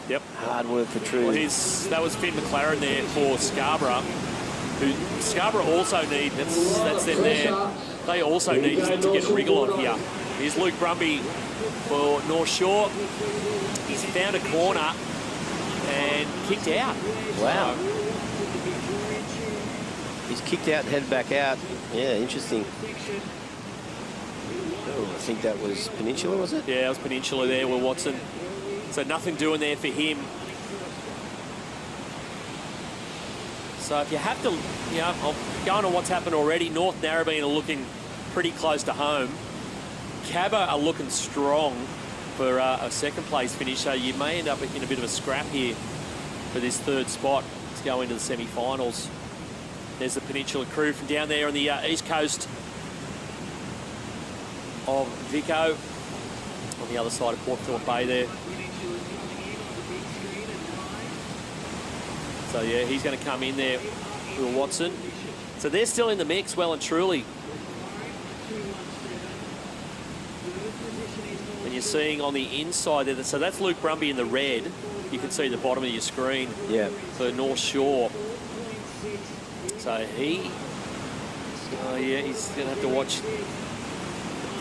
yep, hard work for True. Well, that was Finn McLaren there for Scarborough. Scarborough also need, that's them there. They also need to get a wriggle on here. Here's Luke Brumby for North Shore. He's found a corner and kicked out. Wow. He's kicked out and headed back out. Yeah, interesting. Oh, I think that was Peninsula, was it? Yeah, it was Peninsula there with Watson. So nothing doing there for him. So if you have to, you know, going on what's happened already, North Narrabeen are looking pretty close to home. Cabba are looking strong for a second place finish, so you may end up in a bit of a scrap here for this third spot to go into the semi-finals. There's the Peninsula crew from down there on the east coast of Vico, on the other side of Port Phillip Bay there. So yeah, he's going to come in there with Watson. So they're still in the mix, well and truly. And you're seeing on the inside there, so that's Luke Brumby in the red. You can see the bottom of your screen. Yeah. For North Shore. So he's going to have to watch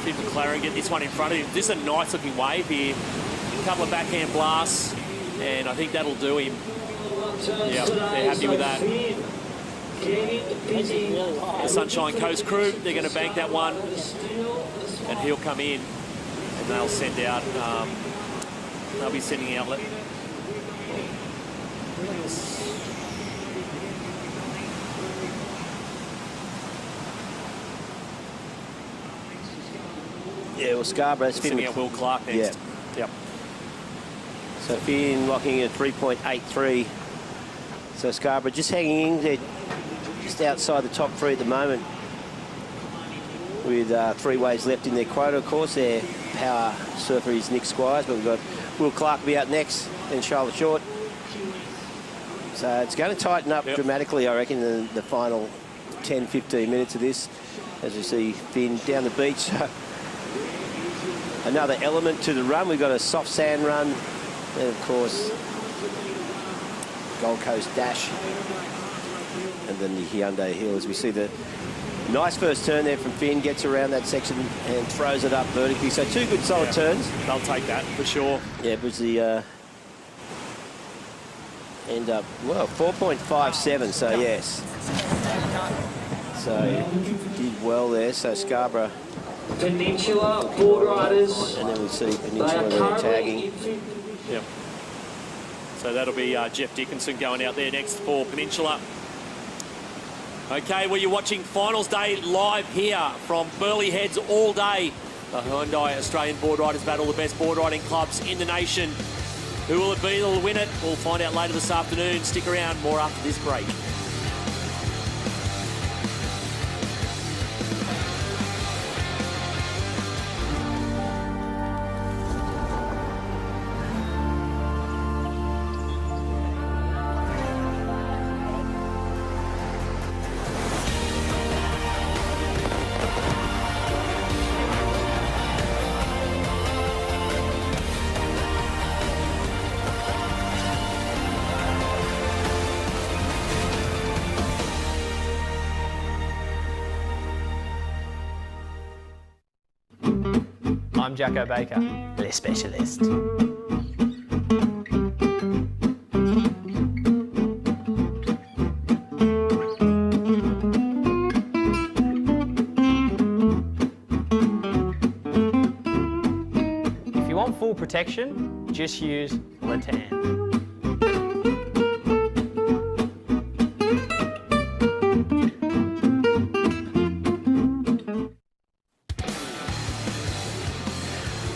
Finn McLaren get this one in front of him. This is a nice looking wave here. A couple of backhand blasts, and I think that'll do him. Yeah, they're happy with that. The Sunshine Coast crew, they're going to bank that one, and he'll come in, and they'll send out, they'll be sending out. Yeah, well, Scarborough's sending out Will Clark next. Yeah. Yep. So Finn locking in at 3.83. So Scarborough just hanging in. They're just outside the top three at the moment with 3 waves left in their quota. Of course, their power surfer is Nick Squires, but we've got Will Clark will be out next, then Charlotte Short. So it's going to tighten up dramatically, I reckon, in the final 10, 15 minutes of this, as we see Finn down the beach. Another element to the run. We've got a soft sand run, and of course Gold Coast Dash, and then the Hyundai Hill. As we see the nice first turn there from Finn, gets around that section and throws it up vertically. So 2 good solid turns. They'll take that for sure. Yeah, it was the end up, well, 4.57, so yes. So did well there. So Scarborough. Peninsula Boardriders. And then we see Peninsula there tagging. Yep. So that'll be Jeff Dickinson going out there next for Peninsula. Okay, well, you're watching Finals Day live here from Burleigh Heads all day. The Hyundai Australian Boardriders Battle, the best board riding clubs in the nation. Who will it be that will win it? We'll find out later this afternoon. Stick around, more after this break. I'm Jacko Baker, le specialist. If you want full protection, just use Latan.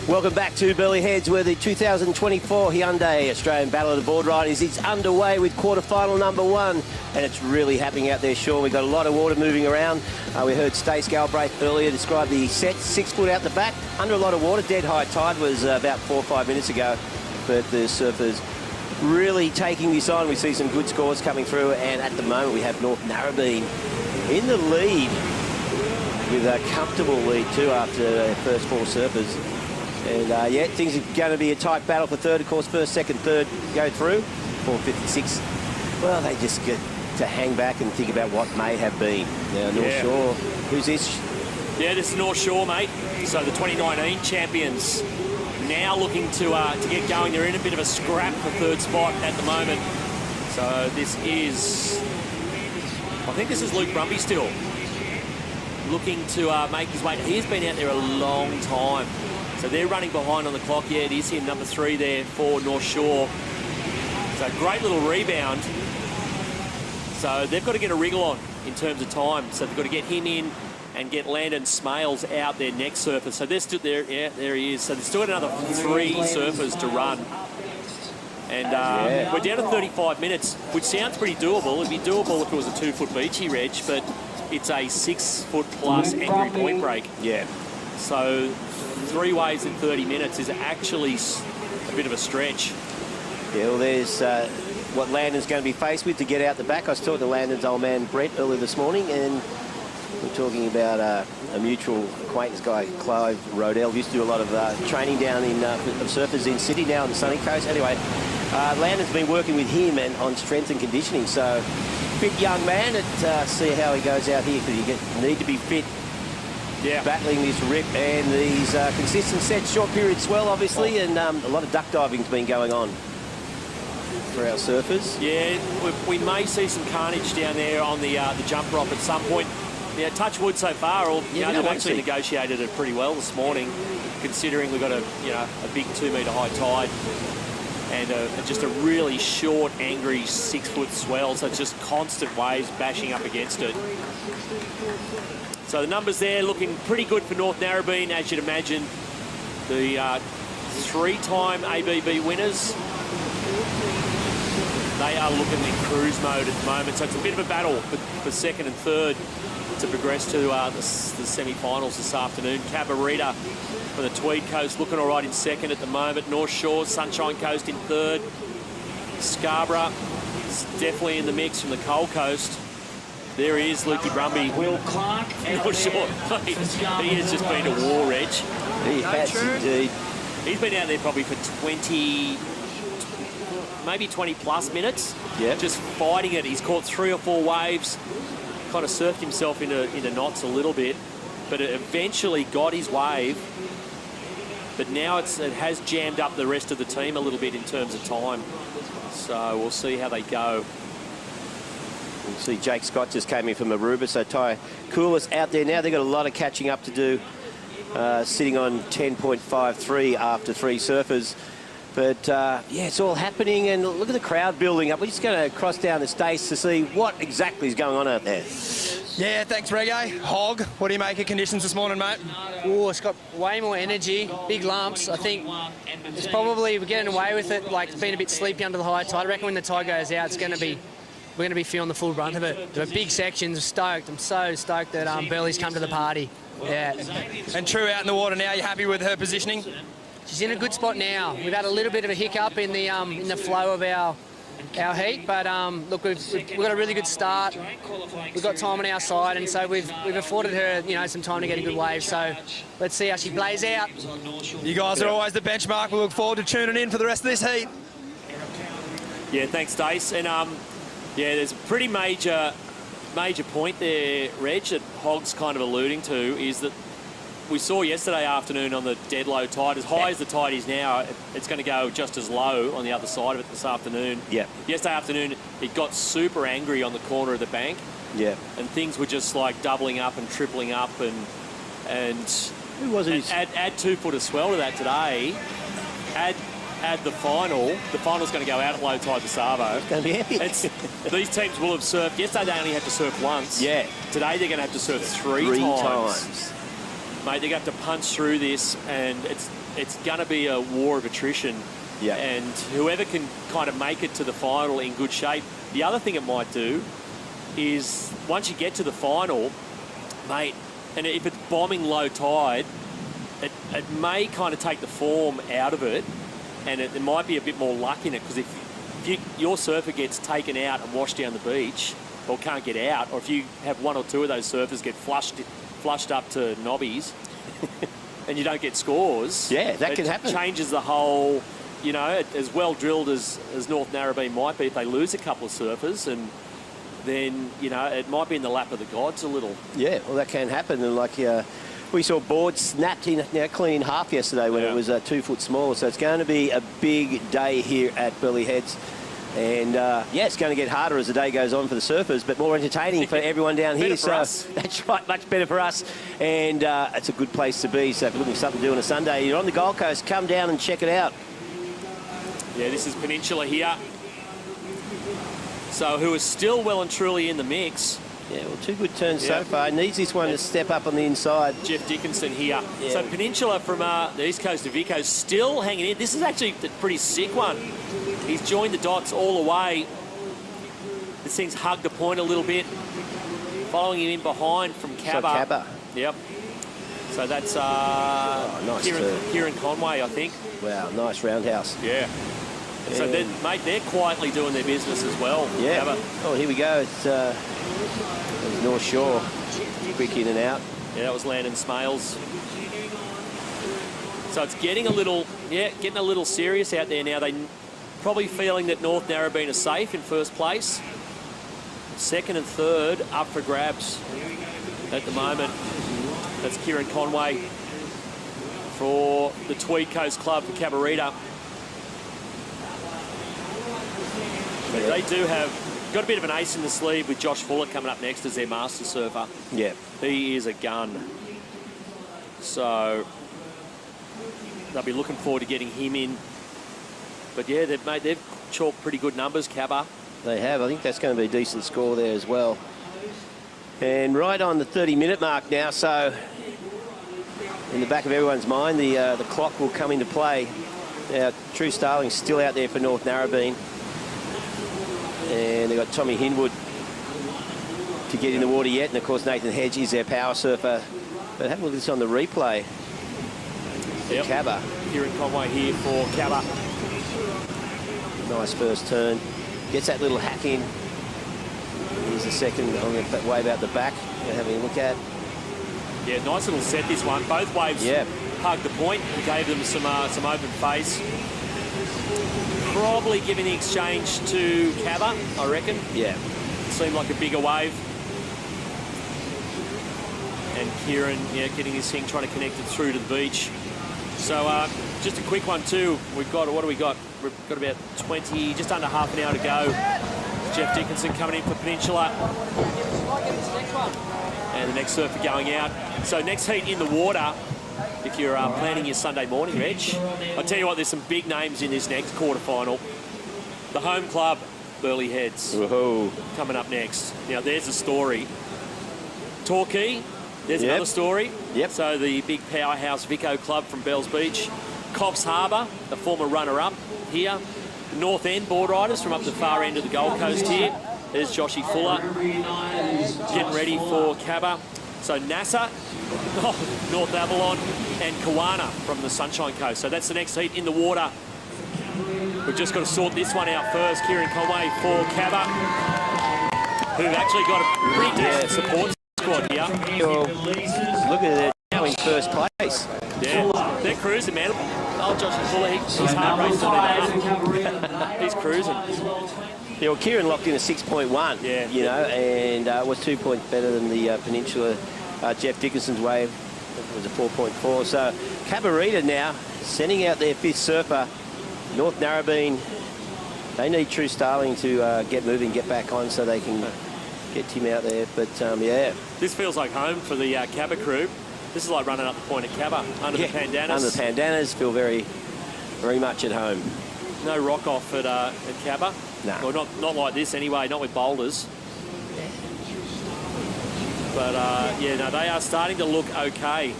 Welcome back to Burleigh Heads, where the 2024 Hyundai Australian Battle of the Boardriders is underway with quarterfinal number 1, and it's really happening out there, Sean. We've got a lot of water moving around. We heard Stace Galbraith earlier describe the set, 6 foot out the back, under a lot of water. Dead high tide was about 4 or 5 minutes ago, but the surfers really taking this on. We see some good scores coming through, and at the moment we have North Narrabeen in the lead with a comfortable lead too after their first 4 surfers. And yeah, things are going to be a tight battle for third. Of course, first, second, third go through. 4:56. Well, they just get to hang back and think about what may have been. Now, North Shore, who's this? Yeah, this is North Shore, mate. So the 2019 champions now looking to get going. They're in a bit of a scrap for third spot at the moment. So this is, I think this is Luke Brumby still looking to make his way. He's been out there a long time. So they're running behind on the clock. Yeah, it is him, number 3 there for North Shore. So great little rebound. So they've got to get a wriggle on in terms of time. So they've got to get him in and get Landon Smales out, their next surfer. So they're still there. Yeah, there he is. So they've still got another 3 surfers to run. And we're down to 35 minutes, which sounds pretty doable. It'd be doable if it was a 2-foot beachy, Reg, but it's a 6-foot plus angry point break. Yeah. So 3 waves in 30 minutes is actually a bit of a stretch. Yeah, well, there's what Landon's going to be faced with to get out the back. I was talking to Landon's old man, Brett, earlier this morning, and we're talking about a mutual acquaintance guy, Clive Rodell, used to do a lot of training down in of surfers in Sydney, now on the sunny coast. Anyway, Landon's been working with him and on strength and conditioning, so fit young man. See how he goes out here, because you need to be fit. Yeah. Battling this rip and these consistent sets, short period swell, obviously, and a lot of duck diving's been going on for our surfers. Yeah, we may see some carnage down there on the jump rock at some point. Yeah, touch wood so far. They've actually negotiated it pretty well this morning, considering we've got a big 2-metre high tide and just a really short, angry 6-foot swell. So it's just constant waves bashing up against it. So the numbers there looking pretty good for North Narrabeen, as you'd imagine. The 3-time ABB winners, they are looking in cruise mode at the moment. So it's a bit of a battle for second and third to progress to the semi-finals this afternoon. Cabarita from the Tweed Coast looking all right in second at the moment. North Shore, Sunshine Coast in third. Scarborough is definitely in the mix from the Coal Coast. There he is, Lukey Brumby. Will Clark. North Shore. He has just been a war, Reg. He has indeed. He's been out there probably for 20, maybe 20 plus minutes. Yeah. Just fighting it. He's caught 3 or 4 waves. Kind of surfed himself into knots a little bit, but it eventually got his wave. But now it has jammed up the rest of the team a little bit in terms of time. So we'll see how they go. You see Jake Scott just came in from Aruba, so Ty Coolis out there now. They've got a lot of catching up to do, sitting on 10.53 after 3 surfers. But, yeah, it's all happening, and look at the crowd building up. We're just going to cross down the Stace to see what exactly is going on out there. Yeah, thanks, Reggae. Hog, what do you make of conditions this morning, mate? Oh, it's got way more energy, big lumps. I think it's probably, we're getting away with it, like it's been a bit sleepy under the high tide. I reckon when the tide goes out, we're going to be feeling the full brunt of it. The big sections, stoked. I'm so stoked that Burleigh's come to the party. Yeah. And True out in the water now, you happy with her positioning? She's in a good spot now. We've had a little bit of a hiccup in the flow of our heat, but look, we've got a really good start. We've got time on our side, and so we've afforded her, some time to get a good wave. So let's see how she plays out. You guys are always the benchmark. We look forward to tuning in for the rest of this heat. Yeah, thanks, Dace. And yeah, there's a pretty major point there, Reg, that Hog's kind of alluding to, is that we saw yesterday afternoon on the dead low tide, as high as the tide is now, it's going to go just as low on the other side of it this afternoon. Yeah. Yesterday afternoon, it got super angry on the corner of the bank. Yeah. And things were just like doubling up and tripling up, and who was it? Add 2 foot of swell to that today. Add the final. The final's going to go out at low tide to Savo. It's going to be epic. These teams will have surfed. Yesterday they only had to surf once. Yeah. Today they're going to have to surf three times. Mate, they're going to have to punch through this, and it's going to be a war of attrition. Yeah. And whoever can kind of make it to the final in good shape. The other thing it might do is once you get to the final, mate, and if it's bombing low tide, it may kind of take the form out of it, and there might be a bit more luck in it, because if your surfer gets taken out and washed down the beach, or can't get out, or if you have 1 or 2 of those surfers get flushed up to knobbies and you don't get scores, yeah, that can happen. It changes the whole, you know, as well drilled as North Narrabeen might be, if they lose a couple of surfers, and then, you know, it might be in the lap of the gods a little. Yeah, well, that can happen. And like we saw boards snapped in, clean in half yesterday when it was 2 foot smaller. So it's going to be a big day here at Burleigh Heads. And, yeah, it's going to get harder as the day goes on for the surfers, but more entertaining for everyone down here. So that's right, much better for us. And it's a good place to be. So if you're looking for something to do on a Sunday, you're on the Gold Coast, come down and check it out. Yeah, this is Peninsula here. So who is still well and truly in the mix. Yeah, well, 2 good turns so far. Needs this one to step up on the inside. Jeff Dickinson here. Yeah. So Peninsula from the east coast of Vico still hanging in. This is actually a pretty sick one. He's joined the dots all the way. This thing's hugged the point a little bit. Following him in behind from Cabba. So Cabba. Yep. So that's nice Kieran Conway, I think. Wow, nice roundhouse. Yeah. So, they're quietly doing their business as well. Yeah. Cabba. Oh, here we go. It's North Shore. Quick in and out. Yeah, that was Landon Smales. So it's getting a little serious out there now. They probably feeling that North Narrabeen are safe in first place. Second and third up for grabs at the moment. That's Kieran Conway for the Tweed Coast Club for Cabarita. But they do have got a bit of an ace in the sleeve with Josh Fuller coming up next as their master surfer. Yeah. He is a gun. So they'll be looking forward to getting him in. But yeah, they've chalked pretty good numbers, Cabba. They have. I think that's going to be a decent score there as well. And right on the 30-minute mark now, so in the back of everyone's mind, the clock will come into play. Now, True Starling's still out there for North Narrabeen. And they've got Tommy Hinwood to get in the water yet. And, of course, Nathan Hedge is their power surfer. But have a look at this on the replay. Yep. Cabba. Kieran Conway here for Cabba. Nice first turn. Gets that little hack in. Here's the second on the wave out the back. We're having a look at. Yeah, nice little set this one. Both waves hugged the point and gave them some open face. Probably giving the exchange to Cabba, I reckon. Yeah. Seemed like a bigger wave. And Kieran, getting this thing, trying to connect it through to the beach. So just a quick one too. We've got, what do we got? We've got about 20, just under half an hour to go. Jeff Dickinson coming in for Peninsula. And the next surfer going out. So next heat in the water. If you're planning your Sunday morning, Reg, I'll tell you what, there's some big names in this next quarterfinal. The home club, Burleigh Heads, coming up next. Now, there's a story. Torquay, there's another story. Yep. So the big powerhouse Vico club from Bells Beach. Coffs Harbour, the former runner-up here. North End Boardriders from up the far end of the Gold Coast here. There's Joshy Fuller getting ready for Cabba. So NASA, North Avalon, and Kawana from the Sunshine Coast. So that's the next heat in the water. We've just got to sort this one out first. Kieran Conway for Cabba, who've actually got a pretty decent support squad here. Look at it now in first place. Yeah, they're cruising, man. Oh, Joshy Fuller, his heart rate's not He's cruising. Yeah, well, Kieran locked in a 6.1, you know, and was 2 points better than the Peninsula Jeff Dickinson's wave. It was a 4.4. So Cabarita now sending out their 5th surfer. North Narrabeen, they need True Starling to get moving, get back on so they can get Tim out there. But, yeah. This feels like home for the Cabba crew. This is like running up the point at Cabba under the Pandanas. Under the Pandanas, feel very, very much at home. No rock off at Cabba. No. Well, not like this anyway, not with boulders. But, yeah, no, they are starting to look okay.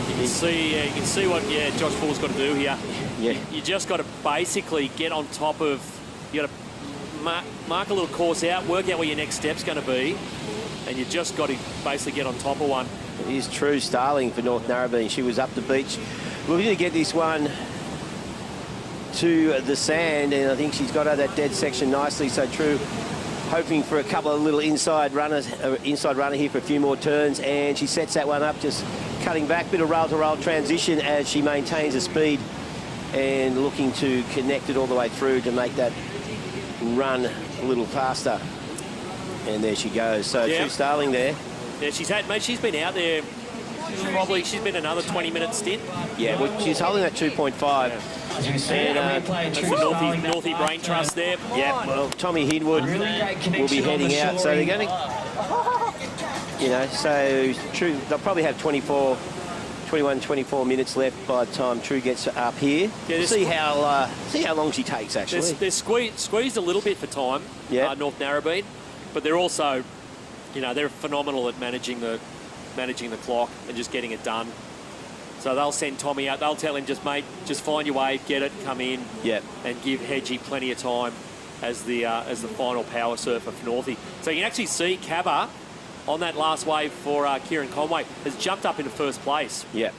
You can see what Josh Paul's got to do here. Yeah. You just got to basically get on top of. You got to mark a little course out, work out where your next step's going to be, and you just got to basically get on top of one. It is True Starling for North Narrabeen. She was up the beach looking to get this one to the sand, and I think she's got her that dead section nicely. So True hoping for a couple of little inside runner here for a few more turns, and she sets that one up, just cutting back, bit of rail-to-rail transition as she maintains the speed and looking to connect it all the way through to make that run a little faster. And there she goes. So True Starling there. Yeah, she's been out there. She's been another 20-minute stint. Yeah, well, she's holding that 2.5. And that's the Northie Brain Trust there. Yeah, well, Tommy Hidwood will be heading out, so they're going to, so True, they'll probably have 21, 24 minutes left by the time True gets up here. Yeah, see how long she takes, actually. They're squeezed a little bit for time, North Narrabeen, but they're also, they're phenomenal at managing the clock and just getting it done. So they'll send Tommy out. They'll tell him, just find your wave, get it, come in, and give Hedgie plenty of time as the final power surfer for Northie. So you can actually see Cabba on that last wave for Kieran Conway has jumped up into first place. Yeah.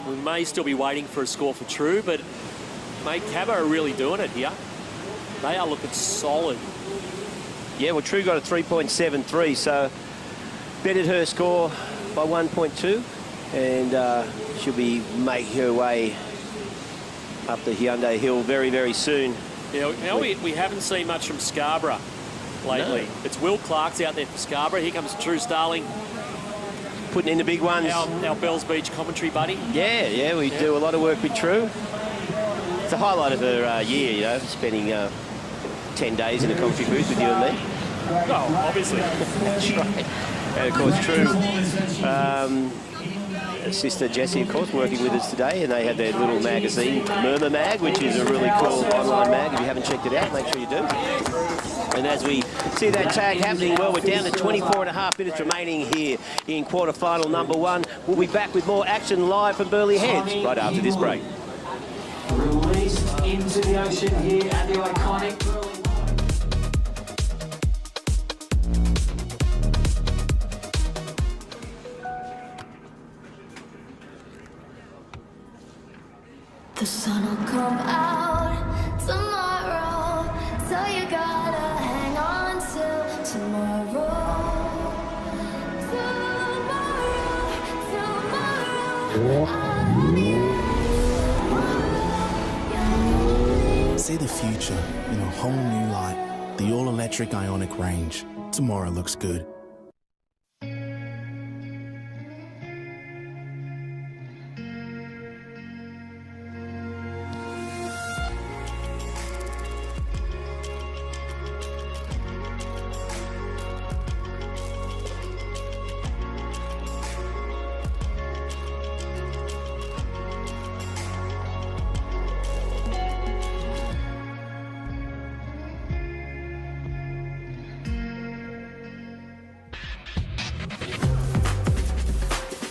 We may still be waiting for a score for True, but mate, Cabba are really doing it here. They are looking solid. Yeah, well, True got a 3.73, so bettered her score by 1.2. And she'll be making her way up the Hyundai Hill very, very soon. Yeah, we haven't seen much from Scarborough lately. No. It's Will Clark's out there for Scarborough. Here comes True Starling. Putting in the big ones. Our Bells Beach commentary buddy. Yeah, we do a lot of work with True. It's a highlight of her year, spending 10 days in a commentary booth with you and me. Oh, obviously. That's right. And of course, True. Sister Jessie, of course, working with us today, and they have their little magazine, Murmur Mag, which is a really cool online mag. If you haven't checked it out, make sure you do. And as we see that tag happening, well, we're down to 24.5 minutes remaining here in quarterfinal number 1. We'll be back with more action live from Burleigh Heads right after this break. Released into the ocean here at the iconic Burleigh. The sun will come out tomorrow, so you gotta hang on till tomorrow. See the future in a whole new light. The all-electric Ionic range. Tomorrow looks good.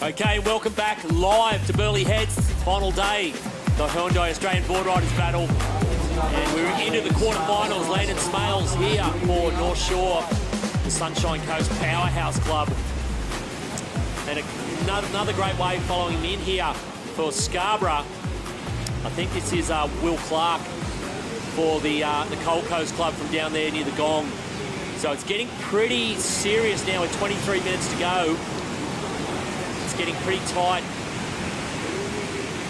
Okay, welcome back live to Burleigh Heads, final day, the Hyundai Australian Boardriders Battle. And we're into the quarterfinals, Landon Smales here for North Shore, the Sunshine Coast Powerhouse Club. And another great wave following him in here for Scarborough. I think this is Will Clark for the Cold Coast Club from down there near the Gong. So it's getting pretty serious now with 23 minutes to go. Getting pretty tight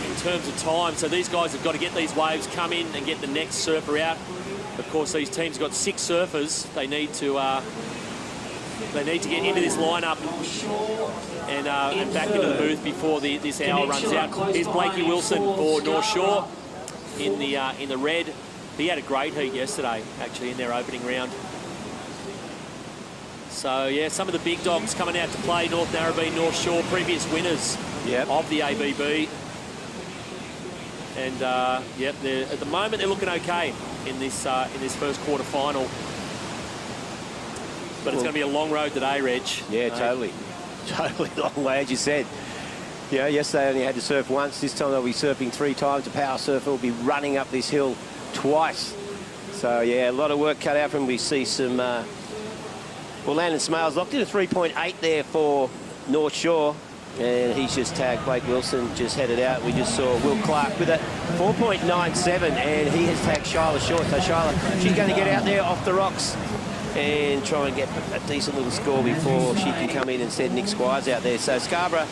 in terms of time, so these guys have got to get these waves come in and get the next surfer out. Of course, these teams have got 6 surfers. They need to They need to get into this lineup and back into the booth before this hour runs out. Here's Blakey Wilson for North Shore in the red. He had a great heat yesterday, actually, in their opening round. So, yeah, some of the big dogs coming out to play. North Narrabeen, North Shore, previous winners of the ABB. And, yep, at the moment they're looking okay in this first quarter final. But it's going to be a long road today, Reg. Yeah, totally. Totally long way, as you said. Yeah, yesterday only had to surf once. This time they'll be surfing 3 times. The power surfer will be running up this hill twice. So, yeah, a lot of work cut out from. We see some... well, Landon Smales locked in a 3.8 there for North Shore. And he's just tagged Blake Wilson, just headed out. We just saw Will Clark with a 4.97, and he has tagged Shyla short. So Shyla, she's going to get out there off the rocks and try and get a decent little score before she can come in and send Nick Squires out there. So Scarborough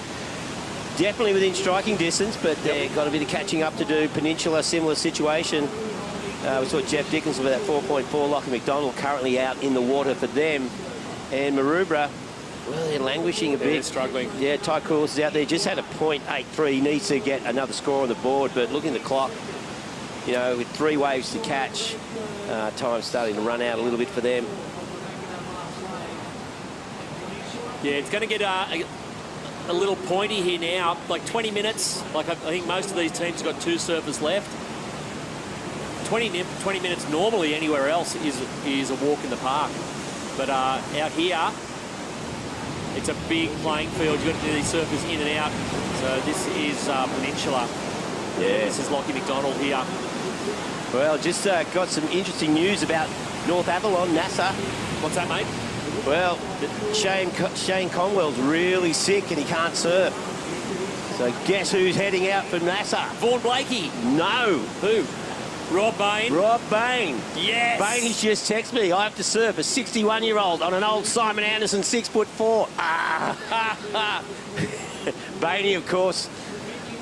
definitely within striking distance, but they've got a bit of catching up to do. Peninsula, similar situation. We saw Jeff Dickinson with that 4.4. Lockie McDonald currently out in the water for them. And Maroubra, well, they're languishing a bit. They're struggling. Yeah, Ty Course is out there. Just had a 0.83. He needs to get another score on the board, but looking at the clock, you know, with 3 waves to catch, time's starting to run out a little bit for them. Yeah, it's going to get a little pointy here now. Like 20 minutes. Like I think most of these teams have got 2 surfers left. 20 minutes normally anywhere else is a walk in the park. But out here, it's a big playing field. You've got to do these surfers in and out. So this is Peninsula. Yeah, this is Lockie McDonald here. Well, just got some interesting news about North Avalon, NASA. What's that, mate? Well, Shane Conwell's really sick and he can't surf. So guess who's heading out for NASA? Vaughan Blakey. No. Who? Rob Bain. Rob Bain. Yes. Bainey's just texted me. I have to surf a 61-year-old on an old Simon Anderson 6'4". Bainey, of course,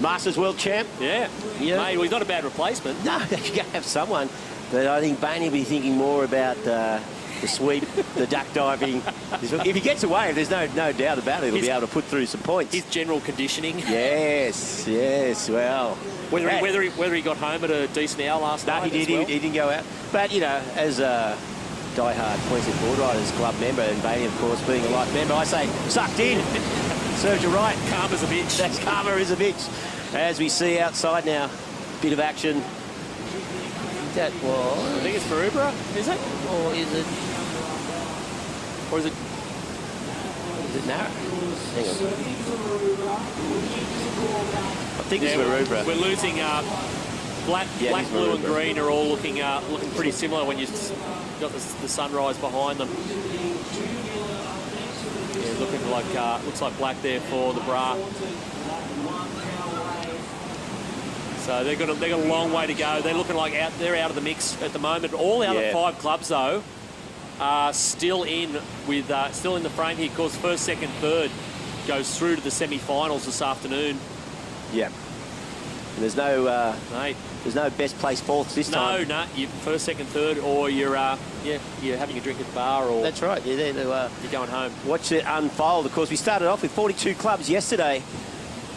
Masters World Champ. Yeah. Mate, well, he's not a bad replacement. No, you got to have someone. But I think Bainey will be thinking more about the sweep, the duck diving. If he gets away, there's no doubt about it, he'll be able to put through some points. His general conditioning. Yes, well. Whether he got home at a decent hour last night. No, he did. Well. He didn't go out. But, you know, as a die-hard Queensland Boardriders Club member, and Bainey, of course, being a life member, I say, sucked in. Serves you right. Calm as a bitch. That's calmer as a bitch. As we see outside now, bit of action. That was... I think it's Maroubra, is it? Or is it... Or is it... Is it Narra? Hang on. I think it's Maroubra. We're losing... black, blue and green are all looking pretty similar when you've got the sunrise behind them. Yeah, looking like... looks like black there for the bra. So they've got a long way to go. They're looking like they're out of the mix at the moment. All the other 5 clubs though are still in the frame here. Of course, first, second, third goes through to the semi-finals this afternoon. Yeah. And there's no there's no best place fourths this time. No, you're first, second, third, or you're having a drink at the bar, or that's right. You're there to you're going home. Watch it unfold. Of course, we started off with 42 clubs yesterday,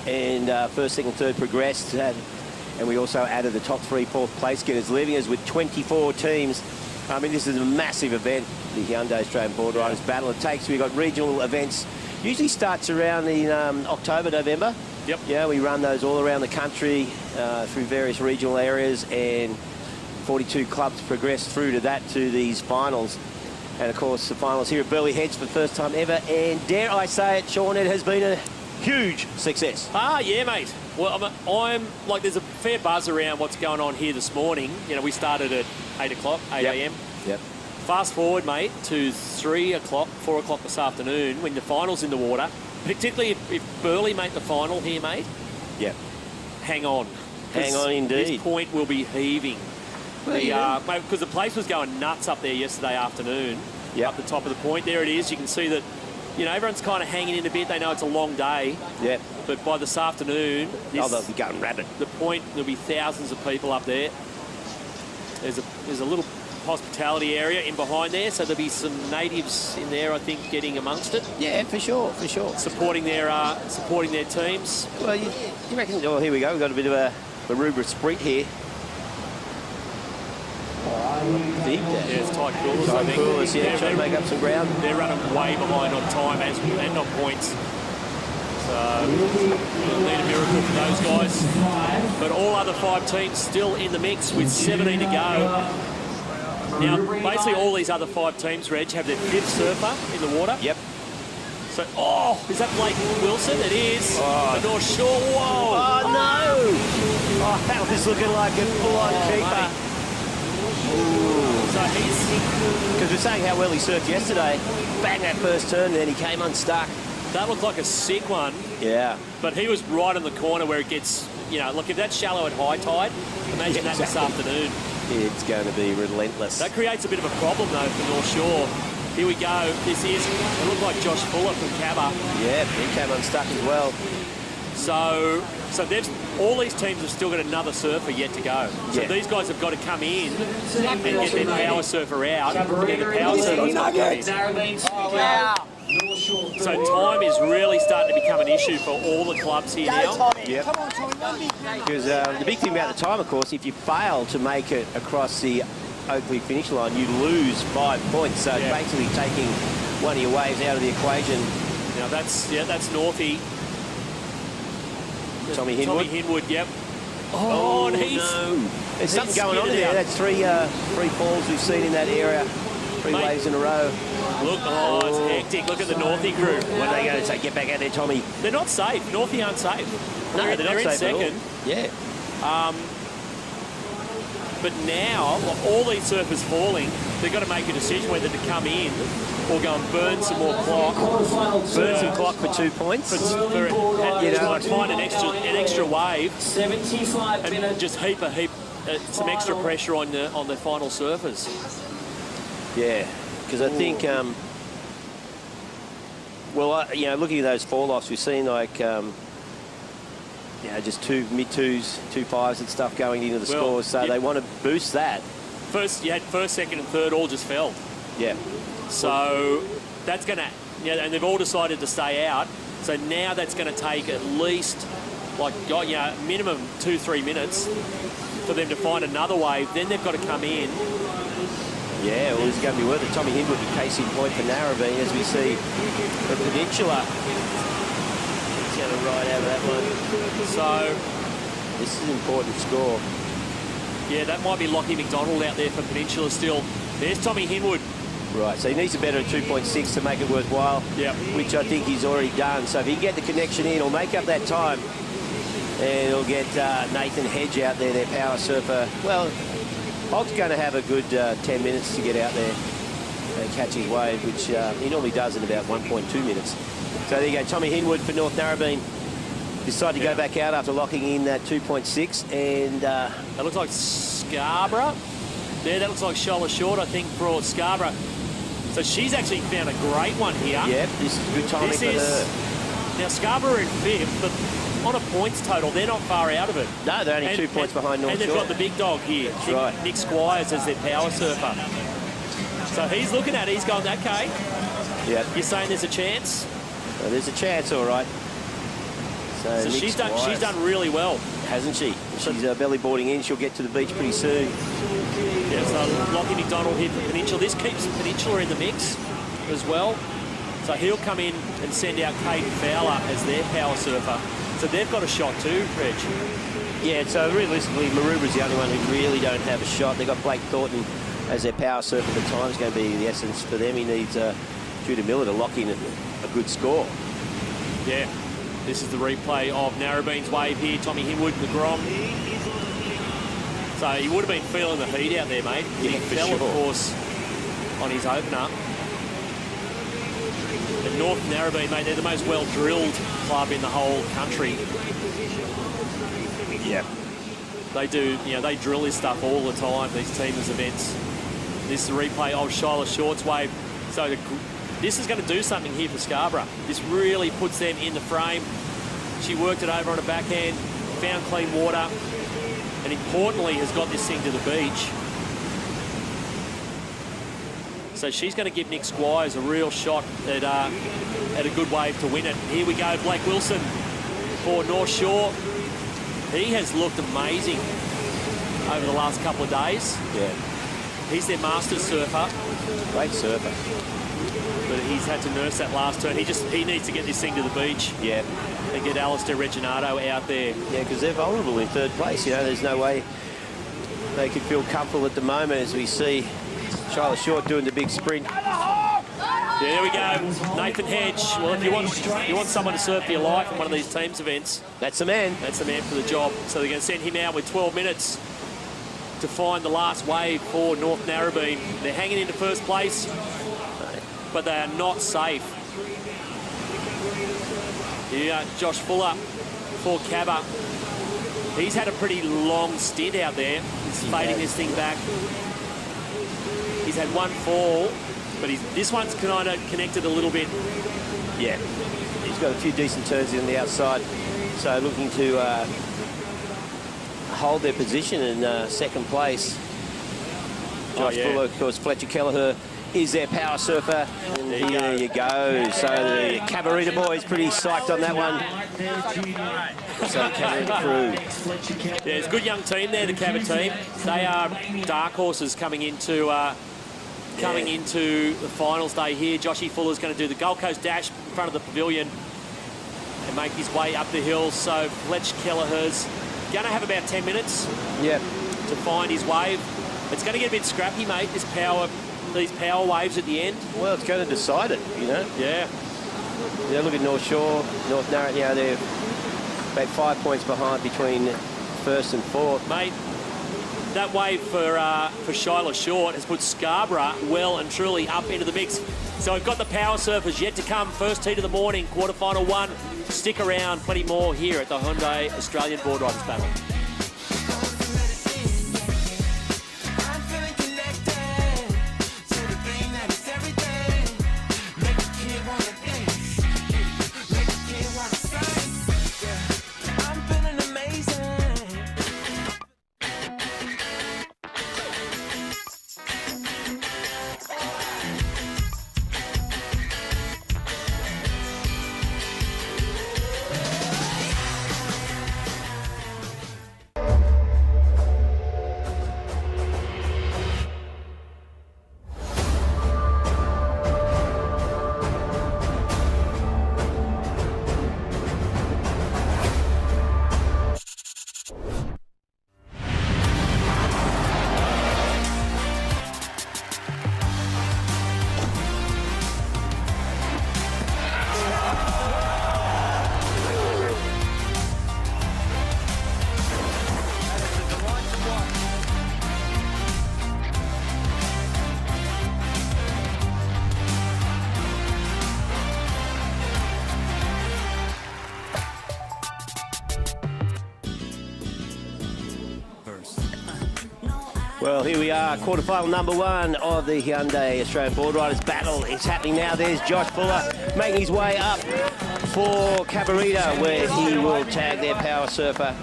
and first, second, third progressed. And we also added the top 3 fourth place getters, leaving us with 24 teams. I mean, this is a massive event, the Hyundai Australian Boardriders Battle. We've got regional events. Usually starts around in October, November. Yep. Yeah, we run those all around the country through various regional areas, and 42 clubs progress through to these finals. And of course, the finals here at Burleigh Heads for the first time ever. And dare I say it, Sean, it has been a huge success. Yeah, mate. Well, I'm like, there's a fair buzz around what's going on here this morning. You know, we started at 8 a.m. Yep. Fast forward, mate, to 3 o'clock, 4 o'clock this afternoon when the final's in the water. Particularly if Burleigh make the final here, mate. Yep. Hang on. Hang on, indeed. This point will be heaving. Well, mate, because the place was going nuts up there yesterday afternoon. Yep. Up the top of the point. There it is. You can see that, you know, everyone's kind of hanging in a bit. They know it's a long day. Yep. But by this afternoon... they'll be going rabid. The point, there'll be thousands of people up there. There's a little hospitality area in behind there, so there'll be some natives in there, I think, getting amongst it. Yeah, for sure, for sure. Supporting their teams. Well, you reckon? Oh, here we go. We've got a bit of a Maroubra sprint here. Big there. Yeah, it's tight coolers, I think. Coolers, yeah, trying to make up some ground. They're running way behind on time and on points. So, need a miracle for those guys. But all other 5 teams still in the mix with 17 to go. Now, basically all these other 5 teams, Reg, have their 5th surfer in the water. Yep. So, oh, is that Blake Wilson? It is. Oh. The North Shore. Whoa. Oh, no. Oh, that was looking like a full-on keeper. So he's... Because we're saying how well he surfed yesterday. Bang, that first turn, then he came unstuck. That looked like a sick one. Yeah. But he was right in the corner where it gets, you know, look, if that's shallow at high tide, imagine that this afternoon. It's going to be relentless. That creates a bit of a problem, though, for North Shore. Here we go. This is, it looked like Josh Fuller from Cabba. Yeah, he came unstuck as well. So all these teams have still got another surfer yet to go. So these guys have got to come in and get their power surfer out. And then the power surfer's got to come in. Oh, wow. So time is really starting to become an issue for all the clubs here now. Yep. Because the big thing about the time, of course, if you fail to make it across the Oakley finish line, you lose 5 points. So basically taking one of your waves out of the equation. Now that's Northie. Tommy Hinwood. Tommy Hinwood, yep. Oh, and he's... No. There's something going on in there. That's three falls we've seen in that area. 3 waves in a row. Look, it's hectic. Look at the Northie crew. What are they going to say? Get back out there, Tommy. They're not safe. Northie aren't safe. No, they're not in safe second. at all. Yeah. But now, all these surfers falling, they've got to make a decision whether to come in or go and burn some more clock. Burn some clock for 2 points. And find an extra wave. 75 and minutes. Just heap some extra pressure on the final surfers. Yeah, because I think, looking at those fall-offs, we've seen like, just 2 mid-2s, 2 5s and stuff going into the scores, so they want to boost that. You had first, second and third all just fell. Yeah. So that's going to, and they've all decided to stay out. So now that's going to take at least, minimum 2-3 minutes for them to find another wave. Then they've got to come in. Yeah, well, it's going to be worth it. Tommy Hinwood and case in point for Narrabeen, as we see the Peninsula. He's going to ride out of that one. So this is an important score. Yeah, that might be Lockie McDonald out there for Peninsula still. There's Tommy Hinwood. Right, so he needs a better 2.6 to make it worthwhile, which I think he's already done. So if he can get the connection in, he'll make up that time. And he'll get Nathan Hedge out there, their power surfer. Well, Hogg's going to have a good 10 minutes to get out there and catch his wave, which he normally does in about 1.2 minutes. So there you go, Tommy Hinwood for North Narrabeen. Decided to go back out after locking in that 2.6, and that looks like Scarborough. There, that looks like Shola Short, I think, for Scarborough. So she's actually found a great one here. Yep, this is good timing for her. Now, Scarborough are in 5th, but on a points total, they're not far out of it. No, they're only 2 points behind North Shore. And they've got the big dog here, Nick Squires, as their power surfer. So he's looking at it, he's going, okay. Yep. You're saying there's a chance? Well, there's a chance, all right. So she's done really well. Hasn't she? She's belly boarding in. She'll get to the beach pretty soon. Yeah, so Lockie McDonald here for Peninsula. This keeps Peninsula in the mix as well. So he'll come in and send out Caden Fowler as their power surfer. So they've got a shot too, Reg. Yeah, so realistically, Maroubra's the only one who really don't have a shot. They've got Blake Thornton as their power surfer. The time's going to be the essence for them. He needs Judah Miller to lock in a good score. Yeah. This is the replay of Narrabeen's wave here. Tommy Hinwood, the Grom. So he would have been feeling the heat out there, mate. He fell, of course, on his opener. But North Narrabeen, mate, they're the most well-drilled club in the whole country. Yeah. They do, they drill this stuff all the time, these teamers events. This is the replay of Shola Short's wave. So this is going to do something here for Scarborough. This really puts them in the frame. She worked it over on a backhand, found clean water, and importantly has got this thing to the beach. So she's going to give Nick Squires a real shot at a good wave to win it. Here we go, Blake Wilson for North Shore. He has looked amazing over the last couple of days. Yeah. He's their master surfer. Great surfer. But he's had to nurse that last turn. He needs to get this thing to the beach. Yeah. And get Alistair Reginato out there. Yeah, because they're vulnerable in third place. You know, there's no way they could feel comfortable at the moment as we see Shyla Short doing the big sprint. Yeah, there we go. Nathan Hedge. Well, if you want someone to surf for your life in one of these teams events, that's the man. That's the man for the job. So they're going to send him out with 12 minutes to find the last wave for North Narrabeen. They're hanging into first place, but they are not safe. Yeah, Josh Fuller for Cabba. He's had a pretty long stint out there. He's fading this thing back. He's had one fall, but this one's kind of connected a little bit. Yeah, he's got a few decent turns in the outside, so looking to hold their position in second place. Josh Fuller, of course, Fletcher Kelleher is their power surfer. And there you go. So the Cabarita boys pretty psyched on that one. So the Cabarita crew. Yeah, it's a good young team there, the Cabba team. They are dark horses coming into the finals day here. Joshy Fuller's going to do the Gold Coast Dash in front of the pavilion and make his way up the hill. So Fletch Kelleher's going to have about 10 minutes to find his wave. It's going to get a bit scrappy, mate, these power waves at the end. Well, it's going to decide it, you know. Yeah. Yeah, look at North Shore, North Narra, you know, they're about 5 points behind between first and fourth. Mate, that wave for Shyla Short has put Scarborough well and truly up into the mix. So we've got the power surfers yet to come. First heat of the morning, quarterfinal 1. Stick around, plenty more here at the Hyundai Australian Boardriders Battle. Well, here we are, quarterfinal number 1 of the Hyundai Australian Boardriders Battle. It's happening now. There's Josh Fuller making his way up for Cabarita, where he will tag their power surfer.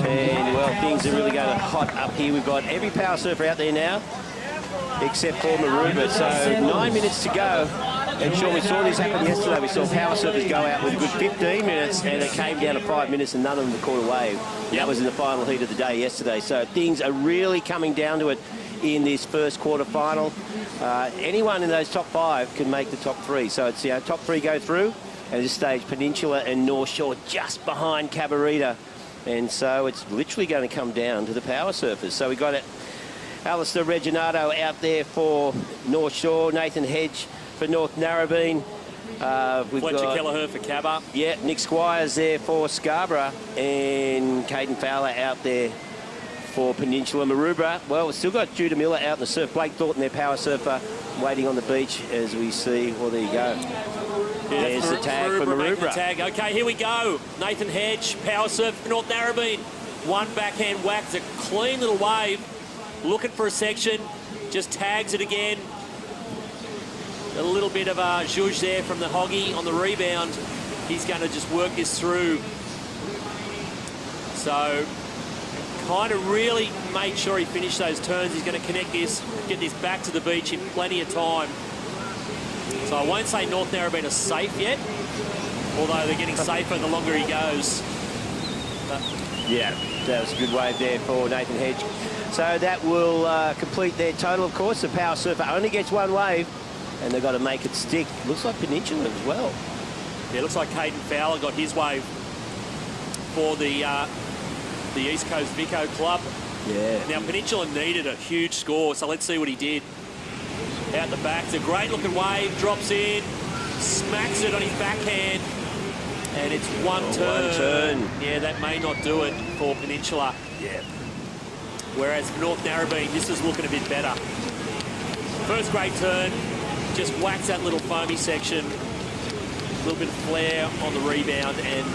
And, well, things are really going hot up here. We've got every power surfer out there now, except for Maroubra. So 9 minutes to go. And Sean, we saw this happen yesterday. We saw power surfers go out with a good 15 minutes, and it came down to 5 minutes, and none of them caught a wave. That was in the final heat of the day yesterday. So things are really coming down to it in this first quarterfinal. Anyone in those top 5 can make the top 3. So it's top 3 go through, and at this stage, Peninsula and North Shore just behind Cabarita. And so it's literally going to come down to the power surfers. So we got it. Alistair Reginato out there for North Shore, Nathan Hedge for North Narrabeen. Fletcher Kelleher for Cabba. Yeah, Nick Squires there for Scarborough, and Caden Fowler out there for Peninsula. Maroubra, well, we've still got Judah Miller out in the surf. Blake Thornton, their power surfer, waiting on the beach as we see. Well, there you go. There's the tag for Maroubra. Tag. Okay, here we go. Nathan Hedge, power surf for North Narrabeen. One backhand whack. It's a clean little wave. Looking for a section. Just tags it again. A little bit of a zhuzh there from the Hoggy on the rebound. He's going to just work this through. So kind of really made sure he finished those turns. He's going to connect this, get this back to the beach in plenty of time. So I won't say North Narrabeen are safe yet, although they're getting safer the longer he goes. But yeah, that was a good wave there for Nathan Hedge. So that will complete their total, of course. The power surfer only gets one wave, and they've got to make it stick. Looks like Peninsula as well. Yeah, looks like Caden Fowler got his wave for the East Coast Vico club. Yeah. Now, Peninsula needed a huge score, so let's see what he did. Out the back, it's a great-looking wave, drops in, smacks it on his backhand, and it's one turn. Yeah, that may not do it for Peninsula. Yeah. Whereas for North Narrabeen, this is looking a bit better. First great turn, just whacks that little foamy section. A little bit of flare on the rebound, and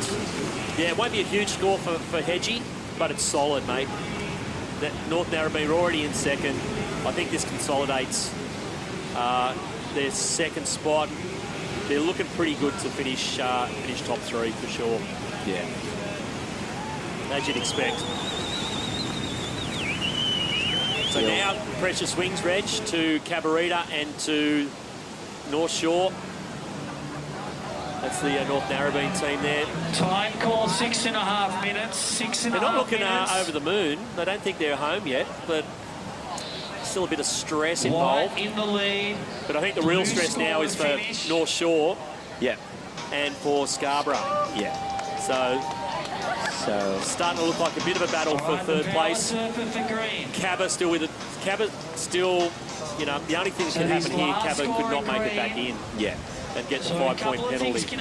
yeah, it won't be a huge score for Hedgie, but it's solid, mate. That North Narrabeen are already in second. I think this consolidates their second spot. They're looking pretty good to finish top three for sure. Yeah. As you'd expect. So now pressure swings, Reg, to Cabarita and to North Shore. That's the North Narrabeen team there. Time call 6.5 minutes. 6.5 They're not looking minutes. over the moon. They don't think they're home yet, but still a bit of stress involved. White in the lead. But I think the real stress now is for North Shore. Yeah. And for Scarborough. Yeah. So starting to look like a bit of a battle for third place. Cabba still with it. Cabba still, you know, the only thing that can happen here, Cabba could not make it back in. Yeah. And get the 5-point penalty.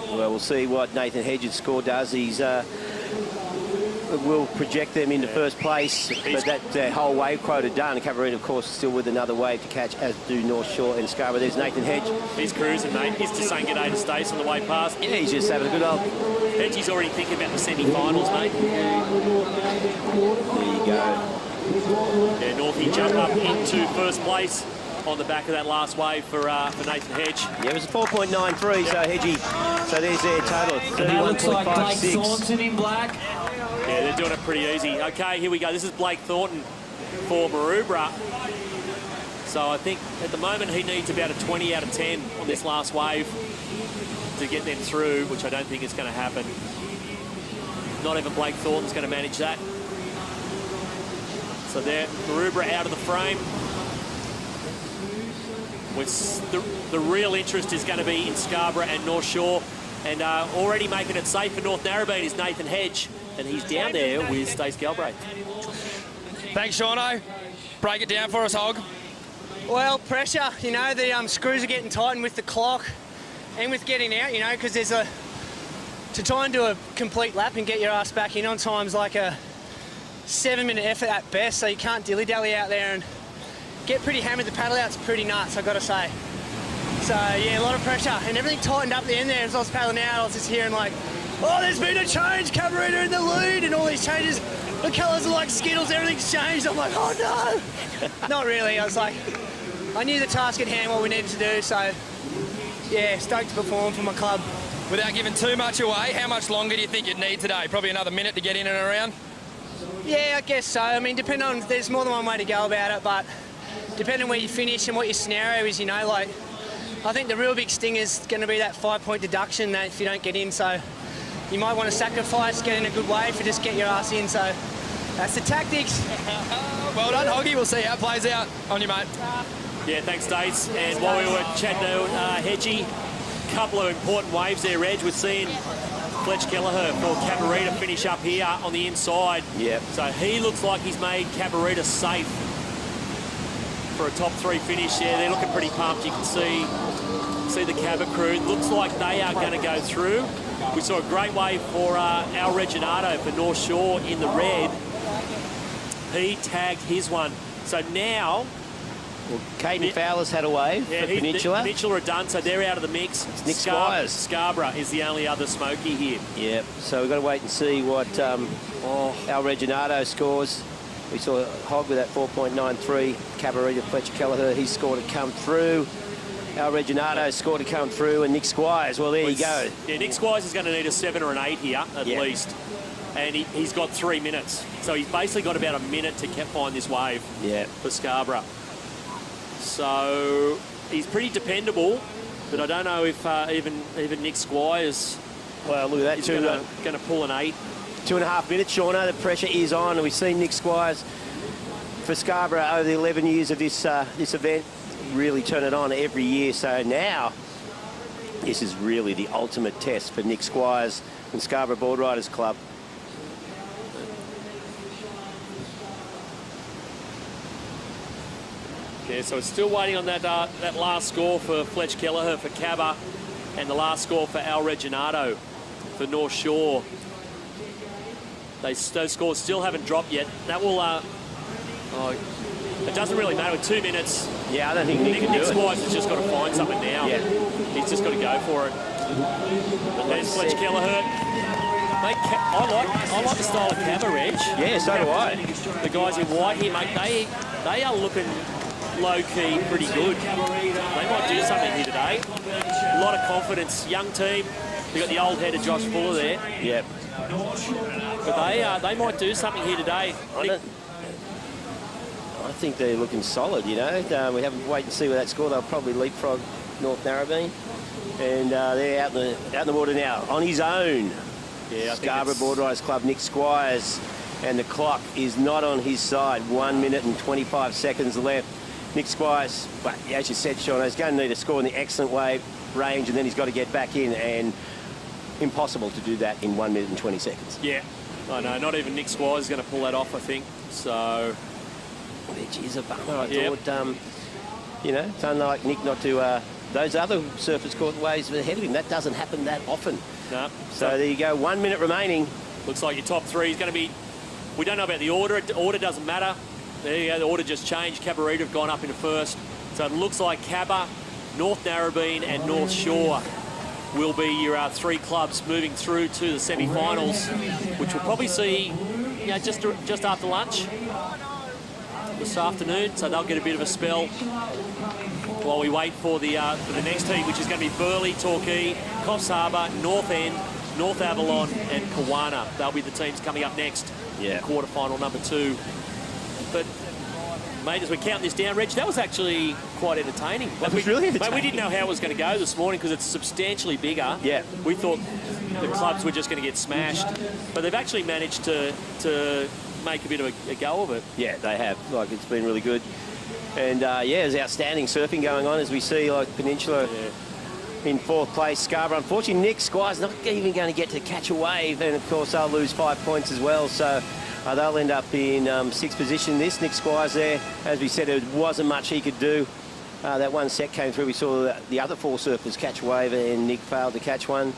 Well, we'll see what Nathan Hedges' score does. He's will project them into first place, but that whole wave quota done. Cabarita, of course, still with another wave to catch, as do North Shore and Scarborough. There's Nathan Hedge. He's cruising, mate. He's just saying g'day to Stace on the way past. Yeah, he's just having a good old... Hedgie's already thinking about the semi-finals, mate. There you go. Yeah, Northie jumped up into first place on the back of that last wave for Nathan Hedge. Yeah, it was a 4.93, so Hedgie. So there's their total, 31.56. Thornton in black. Yeah, they're doing it pretty easy. Okay, here we go. This is Blake Thornton for Maroubra. So I think at the moment he needs about a 20 out of 10 on this last wave to get them through, which I don't think is going to happen. Not even Blake Thornton's going to manage that. So there, Maroubra out of the frame. The real interest is going to be in Scarborough and North Shore. And already making it safe for North Narrabeen is Nathan Hedge. And he's down there with Stace Galbraith. Thanks, Shauno. Break it down for us, Hog. Well, pressure, you know, the screws are getting tightened with the clock and with getting out, you know, because there's to try and do a complete lap and get your ass back in on time's like a 7-minute effort at best, so you can't dilly-dally out there and get pretty hammered. The paddle out's pretty nuts, I've got to say. So, yeah, a lot of pressure, and everything tightened up at the end there. As I was paddling out, I was just hearing like, oh, there's been a change, Cabarita in the lead, and all these changes, the colours are like Skittles, everything's changed. I'm like, oh no! Not really, I was like, I knew the task at hand, what we needed to do, so yeah, stoked to perform for my club. Without giving too much away, how much longer do you think you'd need today? Probably another minute to get in and around? Yeah, I guess so. I mean, depending on, there's more than one way to go about it, but depending on where you finish and what your scenario is, you know, like, I think the real big sting is going to be that 5-point deduction that if you don't get in, so you might want to sacrifice getting a good wave for just get your ass in, so that's the tactics. Well done, Hoggy. We'll see how it plays out. On you, mate. Yeah, thanks, Stace. And while we were chatting to Hedgie, a couple of important waves there, Reg. We're seeing Fletch Kelleher for Cabarita finish up here on the inside. Yep. So he looks like he's made Cabarita safe for a top 3 finish there. They're looking pretty pumped. You can see the Cabba crew. Looks like they are going to go through. We saw a great wave for Al Reginato for North Shore in the red. He tagged his one. So now... Well, Caden Fowler's had a wave for Peninsula. Peninsula are done, so they're out of the mix. It's Nick Squires. Scarborough is the only other smoky here. Yep, so we've got to wait and see what Al Reginato scores. We saw Hog with that 4.93. Cabarita, Fletcher Kelleher, he scored to come through. Al Reginato scored to come through, and Nick Squires, well, there you go. Yeah, Nick Squires is going to need a 7 or an 8 here, at least. and he's got 3 minutes. So he's basically got about a minute to find this wave for Scarborough. So he's pretty dependable, but I don't know if even Nick Squires look at that, is going to pull an 8. 2.5 minutes, Shauna. The pressure is on, and we've seen Nick Squires for Scarborough over the 11 years of this event really turn it on every year. So now this is really the ultimate test for Nick Squires and Scarborough Boardriders Club. Yeah, so it's still waiting on that last score for Fletch Kelleher for Cabba, and the last score for Al Reginato for North Shore. Those scores still haven't dropped yet. That will... it doesn't really matter with 2 minutes. Yeah, I don't think Nick can do it. Squires has just got to find something now. Yeah. He's just got to go for it. And there's Fletch Kelleher. I like the style of Cabba, Reg. Yeah, so do I. The guys in white here, mate, they are looking low-key pretty good. They might do something here today. A lot of confidence. Young team. They've got the old head of Josh Fuller there. Yep. But they might do something here today. I think they're looking solid, you know. We have to wait and see where that score. They'll probably leapfrog North Narrabeen. And they're out in the water now on his own. Yeah, Scarborough Boardriders Club, Nick Squires. And the clock is not on his side. 1 minute and 25 seconds left. Nick Squires, but as you said, Sean, he's going to need a score in the excellent wave range, and then he's got to get back in, and impossible to do that in 1 minute and 20 seconds. Yeah, I know. Not even Nick Squires is going to pull that off, I think. So, which is a bummer. I thought, you know, it's unlike Nick not to those other surface court waves ahead of him. That doesn't happen that often. No. So there you go. 1 minute remaining. Looks like your top three is going to be. We don't know about the order. The order doesn't matter. There you go, the order just changed. Cabarita have gone up into first. So it looks like Cabba, North Narrabeen and North Shore will be your 3 clubs moving through to the semi-finals, which we'll probably see, you know, just after lunch this afternoon. So they'll get a bit of a spell while we wait for the next team, which is going to be Burleigh, Torquay, Coffs Harbour, North End, North Avalon and Kawana. They'll be the teams coming up next. Yeah. Quarterfinal number 2. But, mate, as we count this down, Reg, that was actually quite entertaining. That was really entertaining. Mate, we didn't know how it was going to go this morning because it's substantially bigger. Yeah. We thought the clubs were just going to get smashed. But they've actually managed to make a bit of a go of it. Yeah, they have. Like, it's been really good. And, yeah, there's outstanding surfing going on as we see, like, Peninsula in 4th place. Scarborough, unfortunately, Nick Squires not even going to get to catch a wave. And, of course, they'll lose 5 points as well. So... they'll end up in 6th position. This Nick Squires there, as we said, it wasn't much he could do. That one set came through. We saw the other 4 surfers catch a wave, and Nick failed to catch one.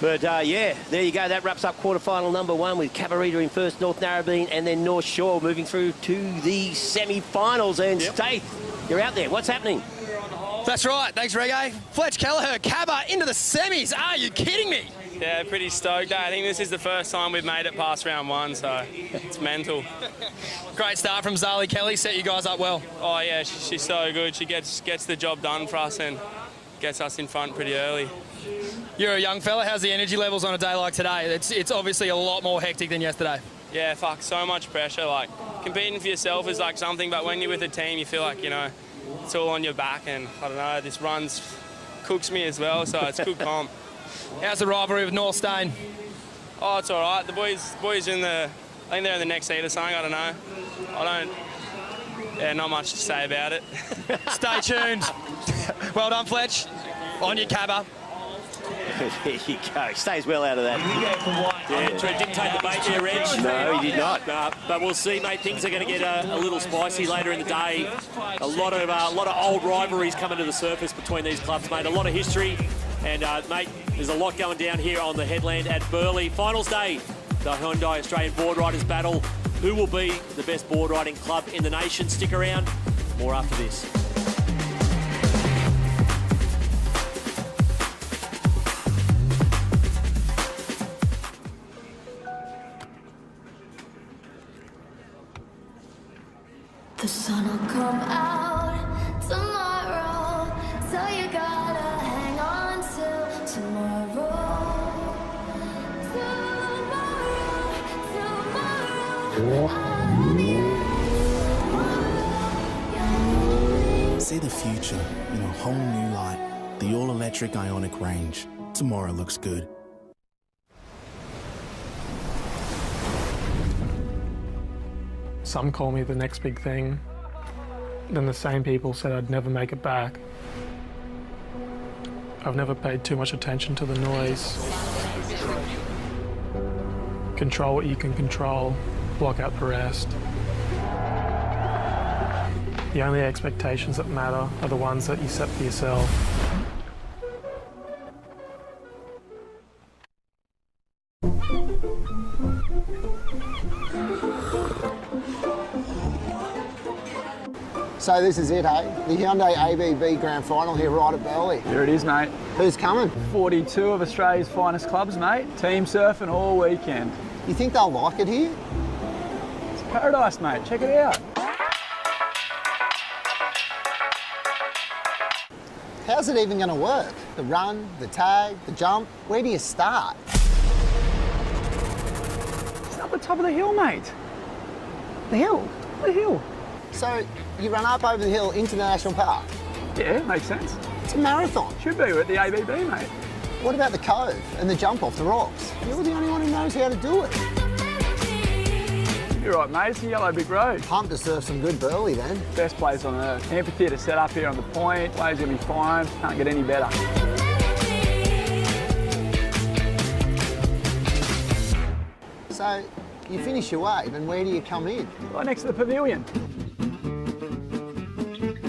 But yeah, there you go. That wraps up quarterfinal number 1 with Cabarita in first, North Narrabeen, and then North Shore moving through to the semi-finals. And Staith, you're out there. What's happening? That's right. Thanks, Reggae. Fletch Kelleher, Cabba into the semis. Are you kidding me? Yeah, pretty stoked. I think this is the first time we've made it past round 1, so it's mental. Great start from Zali Kelly. Set you guys up well. Oh, yeah, she's so good. She gets the job done for us and gets us in front pretty early. You're a young fella. How's the energy levels on a day like today? It's obviously a lot more hectic than yesterday. Yeah, fuck, so much pressure. Like, competing for yourself is like something, but when you're with a team, you feel like, you know, it's all on your back, and I don't know, this runs cooks me as well, so it's good comp. How's the rivalry with North Stain? Oh, it's all right. The boys in the, I think they're in the next seat or something. I don't know. Yeah, not much to say about it. Stay tuned. Well done, Fletch. On your Cabba. There you go. Stays well out of that. Yeah, didn't take the bait there, Reg. No, he did not. But we'll see, mate. Things are going to get a little spicy later in the day. A lot of old rivalries coming to the surface between these clubs, mate. A lot of history. And, mate, there's a lot going down here on the headland at Burleigh. Finals day, the Hyundai Australian Boardriders Battle. Who will be the best board riding club in the nation? Stick around. More after this. The sun will come out tomorrow, so you gotta hang on till tomorrow. Tomorrow. See the future in a whole new light. The all-electric Ionic range. Tomorrow looks good. Some call me the next big thing. Then the same people said I'd never make it back. I've never paid too much attention to the noise. Control what you can control, block out the rest. The only expectations that matter are the ones that you set for yourself. So this is it, hey? The Hyundai ABB Grand Final here right at Burleigh. Here it is, mate. Who's coming? 42 of Australia's finest clubs, mate. Team surfing all weekend. You think they'll like it here? It's paradise, mate. Check it out. How's it even going to work? The run, the tag, the jump? Where do you start? It's up the top of the hill, mate. The hill? The hill. So you run up over the hill into the national park? Yeah, makes sense. It's a marathon. Should be. We're at the ABB, mate. What about the cove and the jump off the rocks? You're the only one who knows how to do it. You're right, mate. It's a yellow brick road. Pumped to surf some good Burleigh then. Best place on earth. Amphitheatre set up here on the point. Waves gonna be fine. Can't get any better. So you finish your wave and where do you come in? Right next to the pavilion.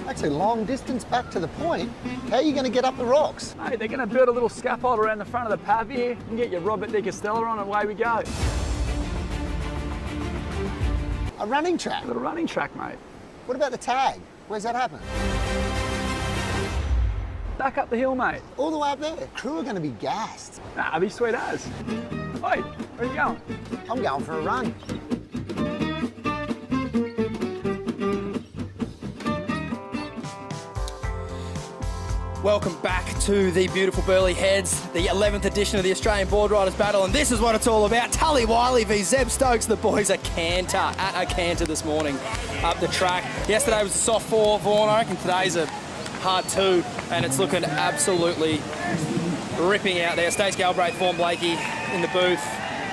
Actually, long distance back to the point. How are you going to get up the rocks? Mate, they're going to build a little scaffold around the front of the pav here. You can get your Robert De Castella on and away we go. A running track? A little running track, mate. What about the tag? Where's that happen? Back up the hill, mate. All the way up there? Crew are going to be gassed. Nah, it'll be sweet as. Oi, where are you going? I'm going for a run. Welcome back to the beautiful Burleigh Heads, the 11th edition of the Australian Boardriders Battle, and this is what it's all about. Tully Wiley v Zeb Stokes. The boys are at a canter this morning up the track. Yesterday was a soft 4, Vaughan, I reckon today's a hard 2, and it's looking absolutely ripping out there. Stace Galbraith, Vaughan Blakey in the booth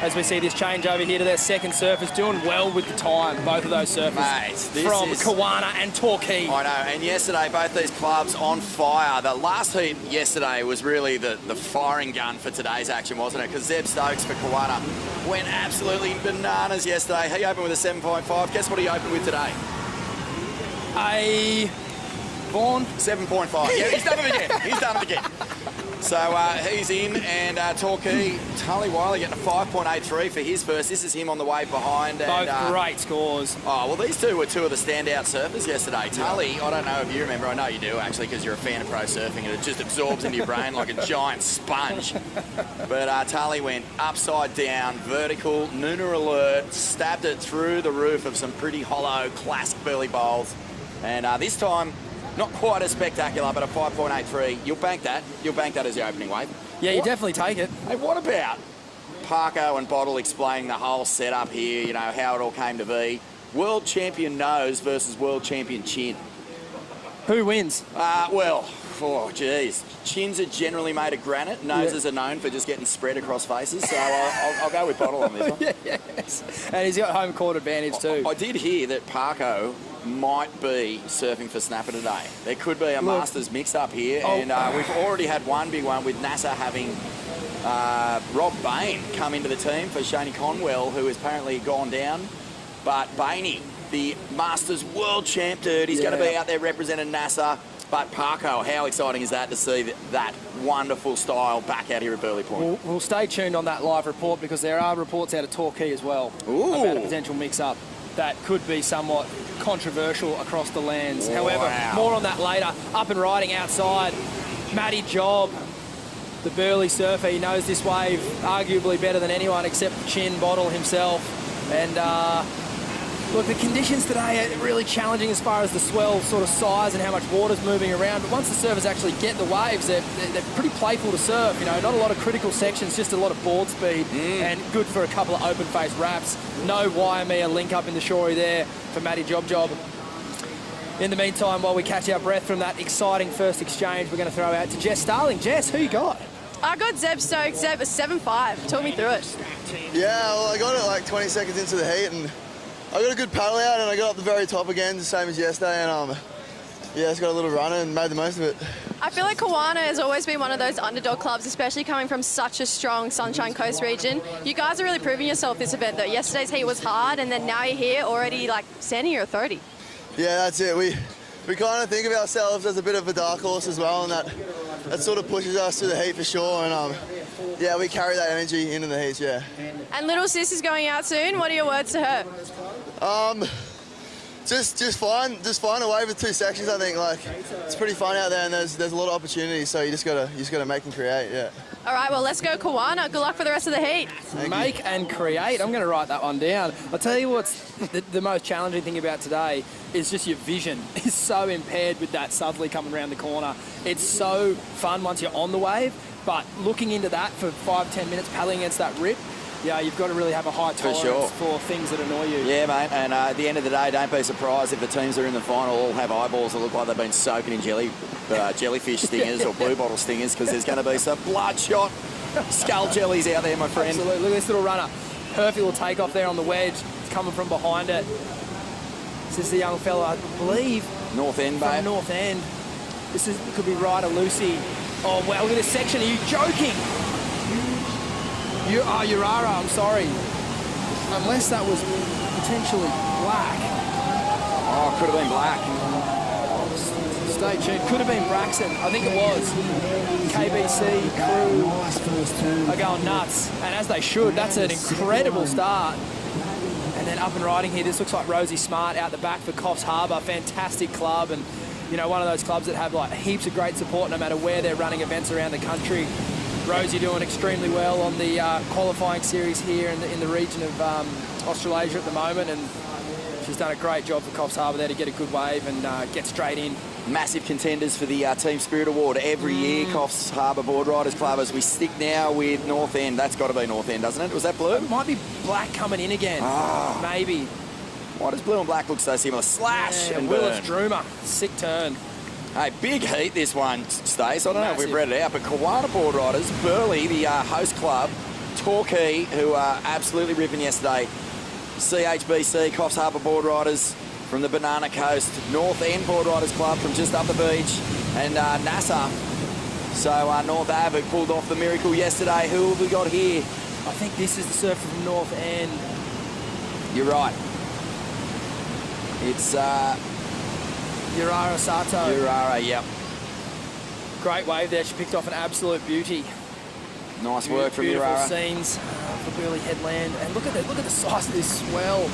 as we see this change over here to their second surfers, doing well with the time, both of those surfers. Mate, from Kawana and Torquay. I know, and yesterday both these clubs on fire. The last heat yesterday was really the firing gun for today's action, wasn't it? Because Zeb Stokes for Kawana went absolutely bananas yesterday. He opened with a 7.5. Guess what he opened with today? A Vaughan? 7.5. Yeah, he's done it again. He's done it again. So he's in, and Torquay, Tully Wiley getting a 5.83 for his first. This is him on the wave behind. Both great scores. Oh, well, these two were two of the standout surfers yesterday. Tully, I don't know if you remember. I know you do, actually, because you're a fan of pro surfing, and it just absorbs into your brain like a giant sponge. But Tully went upside down, vertical, Nooner alert, stabbed it through the roof of some pretty hollow, classic Burleigh bowls. And this time, not quite as spectacular, but a 5.83. You'll bank that. You'll bank that as your opening wave. Yeah, you definitely take it. Hey, what about Parko and Bottle explaining the whole setup here, you know, how it all came to be? World champion nose versus world champion chin. Who wins? Well, oh, geez. Chins are generally made of granite. Noses are known for just getting spread across faces, so I'll go with Bottle on this one. Yes. And he's got home court advantage too. I did hear that Parko might be surfing for snapper today. There could be a Masters mix-up here, and we've already had one big one with NASA having Rob Bain come into the team for Shaney Conwell, who has apparently gone down. But Bainey, the Masters world champ dude, he's going to be out there representing NASA. But Parko, how exciting is that to see that wonderful style back out here at Burleigh Point? We'll stay tuned on that live report, because there are reports out of Torquay as well about a potential mix-up that could be somewhat controversial across the lands. Wow. However, more on that later. Up and riding outside, Matty Job, the Burleigh surfer. He knows this wave arguably better than anyone except Chin Bottle himself. And Look, the conditions today are really challenging as far as the swell sort of size and how much water's moving around. But once the surfers actually get the waves, they're pretty playful to surf. You know, not a lot of critical sections, just a lot of board speed, and good for a couple of open-face wraps. No Waimea link up in the shorey there for Matty Job. In the meantime, while we catch our breath from that exciting first exchange, we're going to throw out to Jess Starling. Jess, who you got? I got Zeb Stokes. Zeb was 7.5. Talk me through it. Yeah, well, I got it like 20 seconds into the heat, and I got a good paddle out, and I got up the very top again, the same as yesterday, and yeah, just got a little runner and made the most of it. I feel like Kawana has always been one of those underdog clubs, especially coming from such a strong Sunshine Coast region. You guys are really proving yourself this event, though. Yesterday's heat was hard, and then now you're here already, like, standing your authority. Yeah, that's it. We kind of think of ourselves as a bit of a dark horse as well, and that sort of pushes us to the heat for sure. And yeah, we carry that energy into the heats. Yeah. And little sis is going out soon. What are your words to her? Just fine a wave with 2 sections. I think like it's pretty fun out there, and there's a lot of opportunities. So you just gotta make and create. Yeah. All right, well, let's go Kawana. Good luck for the rest of the heat. Make and create. I'm going to write that one down. I'll tell you what's the most challenging thing about today is just your vision is so impaired with that southerly coming around the corner. It's so fun once you're on the wave, but looking into that for 5-10 minutes, paddling against that rip, yeah, you've got to really have a high tolerance for things that annoy you. Yeah, mate, and at the end of the day, don't be surprised if the teams that are in the final all have eyeballs that look like they've been soaking in jellyfish stingers or blue bottle stingers, because there's going to be some bloodshot skull jellies out there, my friend. Absolutely. Look at this little runner. Perfect little take off there on the wedge. It's coming from behind it. This is the young fella, I believe. North End, mate. From North End. This could be Ryder Lucy. Oh, wow, look at this section. Are you joking? Urara, I'm sorry. Unless that was potentially black. Oh, could have been black. Stay tuned. Could have been Braxton. I think it was. KBC crew are going nuts, and as they should. That's an incredible start. And then up and riding here, this looks like Rosie Smart out the back for Coffs Harbour. Fantastic club, and you know, one of those clubs that have like heaps of great support no matter where they're running events around the country. Rosie doing extremely well on the qualifying series here in the region of Australasia at the moment, and she's done a great job for Coffs Harbour there to get a good wave and get straight in. Massive contenders for the Team Spirit Award every year, Coffs Harbour Boardriders Club, as we stick now with North End. That's got to be North End, doesn't it? Was that blue? It might be black coming in again. Oh. Maybe. Why does blue and black look so similar? Slash and Willis burn. Droomer. Sick turn. Hey, big heat this one, Stace. I don't know if we've read it out, but Kawana Boardriders, Burleigh, the host club, Torquay, who are absolutely ripping yesterday, CHBC, Coffs Harbour Boardriders from the Banana Coast, North End Boardriders Club from just up the beach, and NASA. So North Ave pulled off the miracle yesterday. Who have we got here? I think this is the surfer from North End. You're right. It's Urara Sato. Urara, yep. Great wave there. She picked off an absolute beauty. Nice work from Beautiful Urara. scenes for Burleigh Headland. And look at the size of this swell.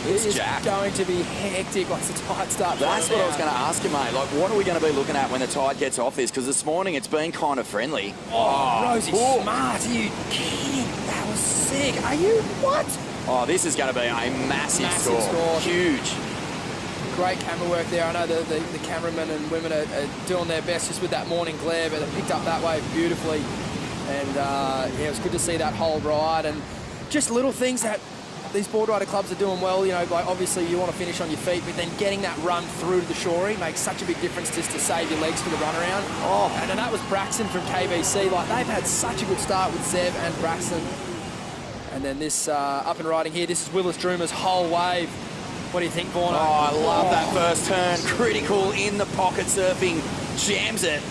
It's going to be hectic once the tide starts. That's what I was going to ask you, mate. Like, what are we going to be looking at when the tide gets off this? Because this morning it's been kind of friendly. Oh, Rosie Smart. Are you kidding? That was sick. Are you? What? Oh, this is going to be a massive score. Huge. Great camera work there. I know the cameramen and women are doing their best just with that morning glare, but they picked up that wave beautifully. And yeah, it was good to see that whole ride, and just little things that these board rider clubs are doing well. You know, like obviously you want to finish on your feet, but then getting that run through to the shorey makes such a big difference just to save your legs for the run around. Oh, and then that was Braxton from KBC. Like, they've had such a good start with Zeb and Braxton. And then this up and riding here, this is Willis Droomer's whole wave. What do you think, Vorno? Oh, I love that first turn. Critical in the pocket surfing. Jams it.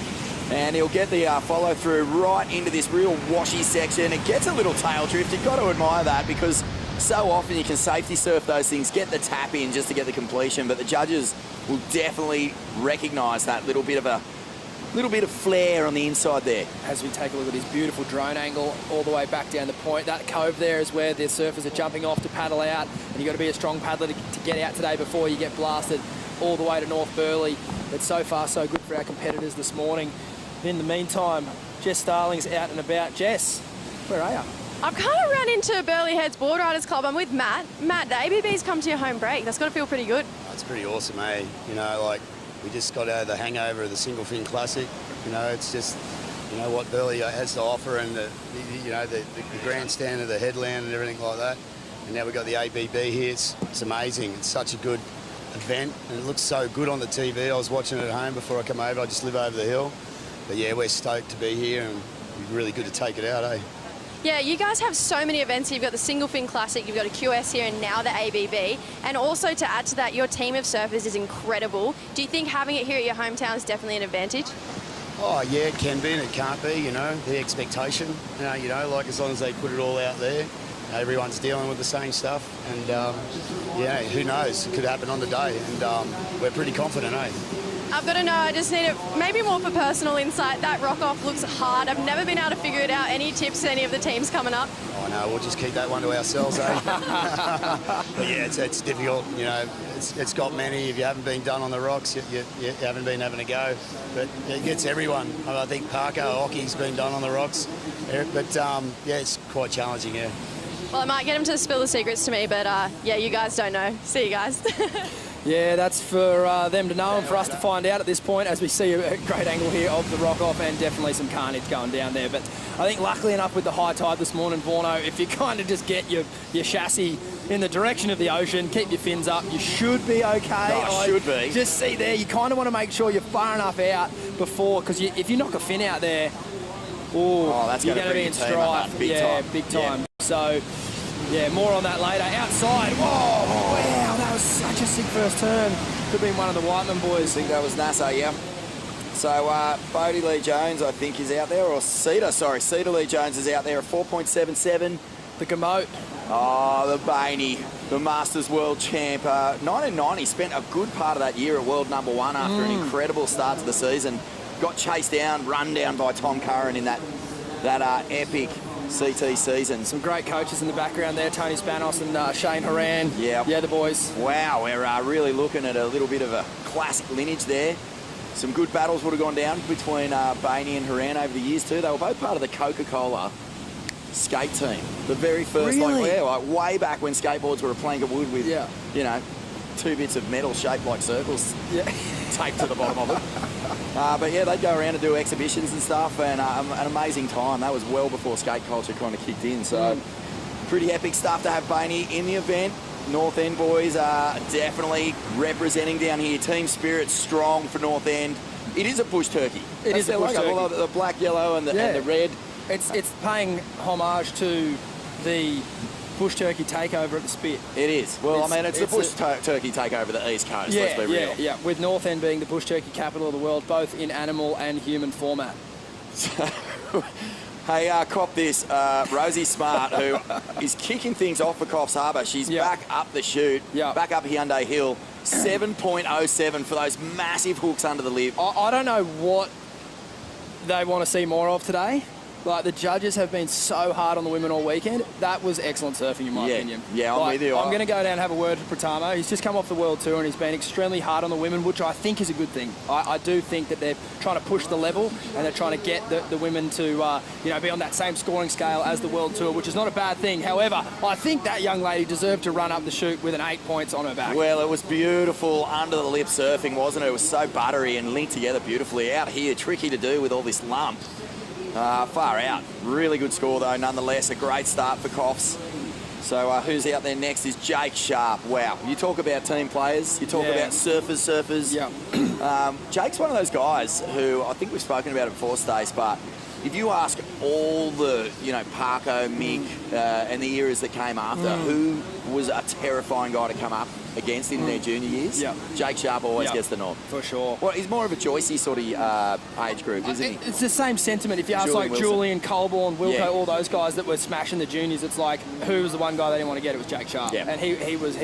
And he'll get the follow through right into this real washy section. It gets a little tail drift. You've got to admire that, because so often you can safety surf those things, get the tap in just to get the completion, but the judges will definitely recognise that little bit of flair on the inside there. As we take a look at this beautiful drone angle all the way back down the point, that cove there is where the surfers are jumping off to paddle out, and you've got to be a strong paddler to get out today before you get blasted all the way to North Burleigh. But so far so good for our competitors this morning. In the meantime, Jess Starling's out and about. Jess, where are you? I've kind of run into Burleigh Heads Boardriders Club. I'm with Matt. Matt, the ABB's come to your home break. That's got to feel pretty good. It's pretty awesome, eh? You know, like, we just got over the hangover of the Single Fin Classic. You know, it's just, you know, what Burleigh has to offer, and the grandstand of the headland and everything like that. And now we've got the ABB here. It's amazing. It's such a good event, and it looks so good on the TV. I was watching it at home before I come over. I just live over the hill. But yeah, we're stoked to be here, and it'd be really good to take it out, eh? Yeah, you guys have so many events. You've got the Single Fin Classic, you've got a QS here, and now the ABB. And also to add to that, your team of surfers is incredible. Do you think having it here at your hometown is definitely an advantage? Oh yeah, it can be and it can't be, you know, the expectation. You know, like as long as they put it all out there, everyone's dealing with the same stuff. And yeah, who knows, it could happen on the day. And we're pretty confident, eh? I've got to know, I just need it, maybe more for personal insight. That rock-off looks hard. I've never been able to figure it out. Any tips to any of the teams coming up? Oh no, we'll just keep that one to ourselves, eh? But yeah, it's difficult, you know. It's got many. If you haven't been done on the rocks, you haven't been having a go. But it gets everyone. I think Parker Hockey's been done on the rocks. But yeah, it's quite challenging, yeah. Well, I might get him to spill the secrets to me, but yeah, you guys don't know. See you guys. Yeah, that's for them to know and for us to find out at this point, as we see a great angle here of the rock-off and definitely some carnage going down there. But I think luckily enough with the high tide this morning, Vorno, if you kind of just get your chassis in the direction of the ocean, keep your fins up, you should be okay. Should be. Just see there, you kind of want to make sure you're far enough out before, because if you knock a fin out there, that's you're going to be in strife. Big time. Yeah. So, yeah, more on that later. Outside, wow, that was such a sick first turn. Could have been one of the Whiteman boys. I think that was NASA, yeah. So Bodie Lee Jones, I think, is out there, or Cedar Lee Jones is out there at 4.77. The Gamote. Oh, the Bainey, the Masters World Champ. 1990, spent a good part of that year at World #1 after an incredible start to the season. Got chased down, run down by Tom Curran in that epic CT season. Some great coaches in the background there, Tony Spanos and Shane Horan. Yeah, the boys. Wow, we're really looking at a little bit of a classic lineage there. Some good battles would have gone down between Bainey and Horan over the years too. They were both part of the Coca-Cola skate team. The very first, like way back when skateboards were a plank of wood with, you know, 2 bits of metal shaped like circles taped to the bottom of it. But yeah, they'd go around and do exhibitions and stuff, and an amazing time. That was well before skate culture kind of kicked in, so pretty epic stuff to have Bainey in the event. North End boys are definitely representing down here. Team spirit strong for North End. It is a bush turkey. It is a bush turkey. The black, yellow, and the red. It's paying homage to the bush turkey takeover at the Spit. It is. Well, I mean, it's the bush turkey takeover of the East Coast, let's be real. Yeah, with North End being the bush turkey capital of the world, both in animal and human format. Hey, cop this. Rosie Smart, who is kicking things off for Coffs Harbour. She's back up the chute, back up Hyundai Hill. 7.07 for those massive hooks under the lip. I don't know what they want to see more of today. Like, the judges have been so hard on the women all weekend. That was excellent surfing, in my opinion. Yeah, I'm with you. I'm going to go down and have a word with Pratamo. He's just come off the World Tour and he's been extremely hard on the women, which I think is a good thing. I do think that they're trying to push the level and they're trying to get the women to, be on that same scoring scale as the World Tour, which is not a bad thing. However, I think that young lady deserved to run up the chute with an 8 points on her back. Well, it was beautiful under the lip surfing, wasn't it? It was so buttery and linked together beautifully. Out here, tricky to do with all this lump. Far out. Really good score, though, nonetheless. A great start for Coffs. So who's out there next is Jake Sharp. Wow. You talk about team players. You talk about surfers. Yeah. Jake's one of those guys who, I think we've spoken about it before, Stace, but if you ask all the, Parko, Mick, and the eras that came after, who was a terrifying guy to come up against in their junior years, Jake Sharp always gets the nod. For sure. Well, he's more of a Joycey sort of age group, isn't he? It's the same sentiment. If you ask Julian, Colborne, Wilco, all those guys that were smashing the juniors, it's like, who was the one guy they didn't want to get? It was Jake Sharp. Yeah. And he was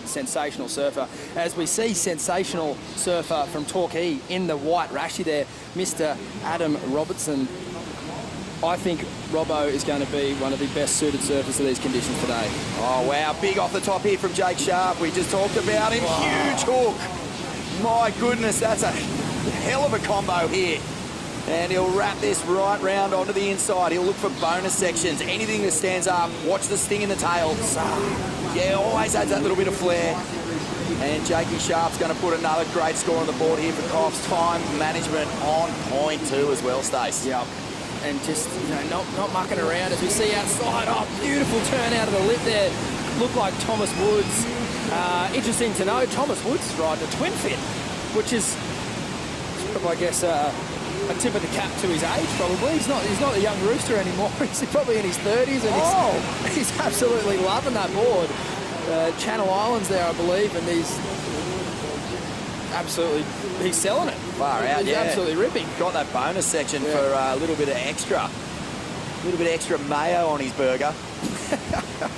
sensational surfer. As we see, sensational surfer from Torquay in the white rashy there, Mr. Adam Robertson. I think Robbo is going to be one of the best suited surfers to these conditions today. Oh, wow. Big off the top here from Jake Sharp. We just talked about him. Huge hook. My goodness, that's a hell of a combo here And he'll wrap this right round onto the inside. He'll look for bonus sections. Anything that stands up. Watch the sting in the tail. So, yeah, always adds that little bit of flair. And Jakey Sharp's going to put another great score on the board here for Coffs. Time management on point too as well, Stace. Yep. And just, you know, not mucking around as we see outside. Oh, beautiful turn out of the lip there. Looked like Thomas Woods. Interesting to know, Thomas Woods riding a twin fin, which is, I guess, a tip of the cap to his age, probably. He's not a young rooster anymore. He's probably in his 30s, and he's absolutely loving that board. Channel Islands there, I believe, and he's selling it. Far out, he's absolutely ripping. Got that bonus section for a little bit of extra mayo on his burger.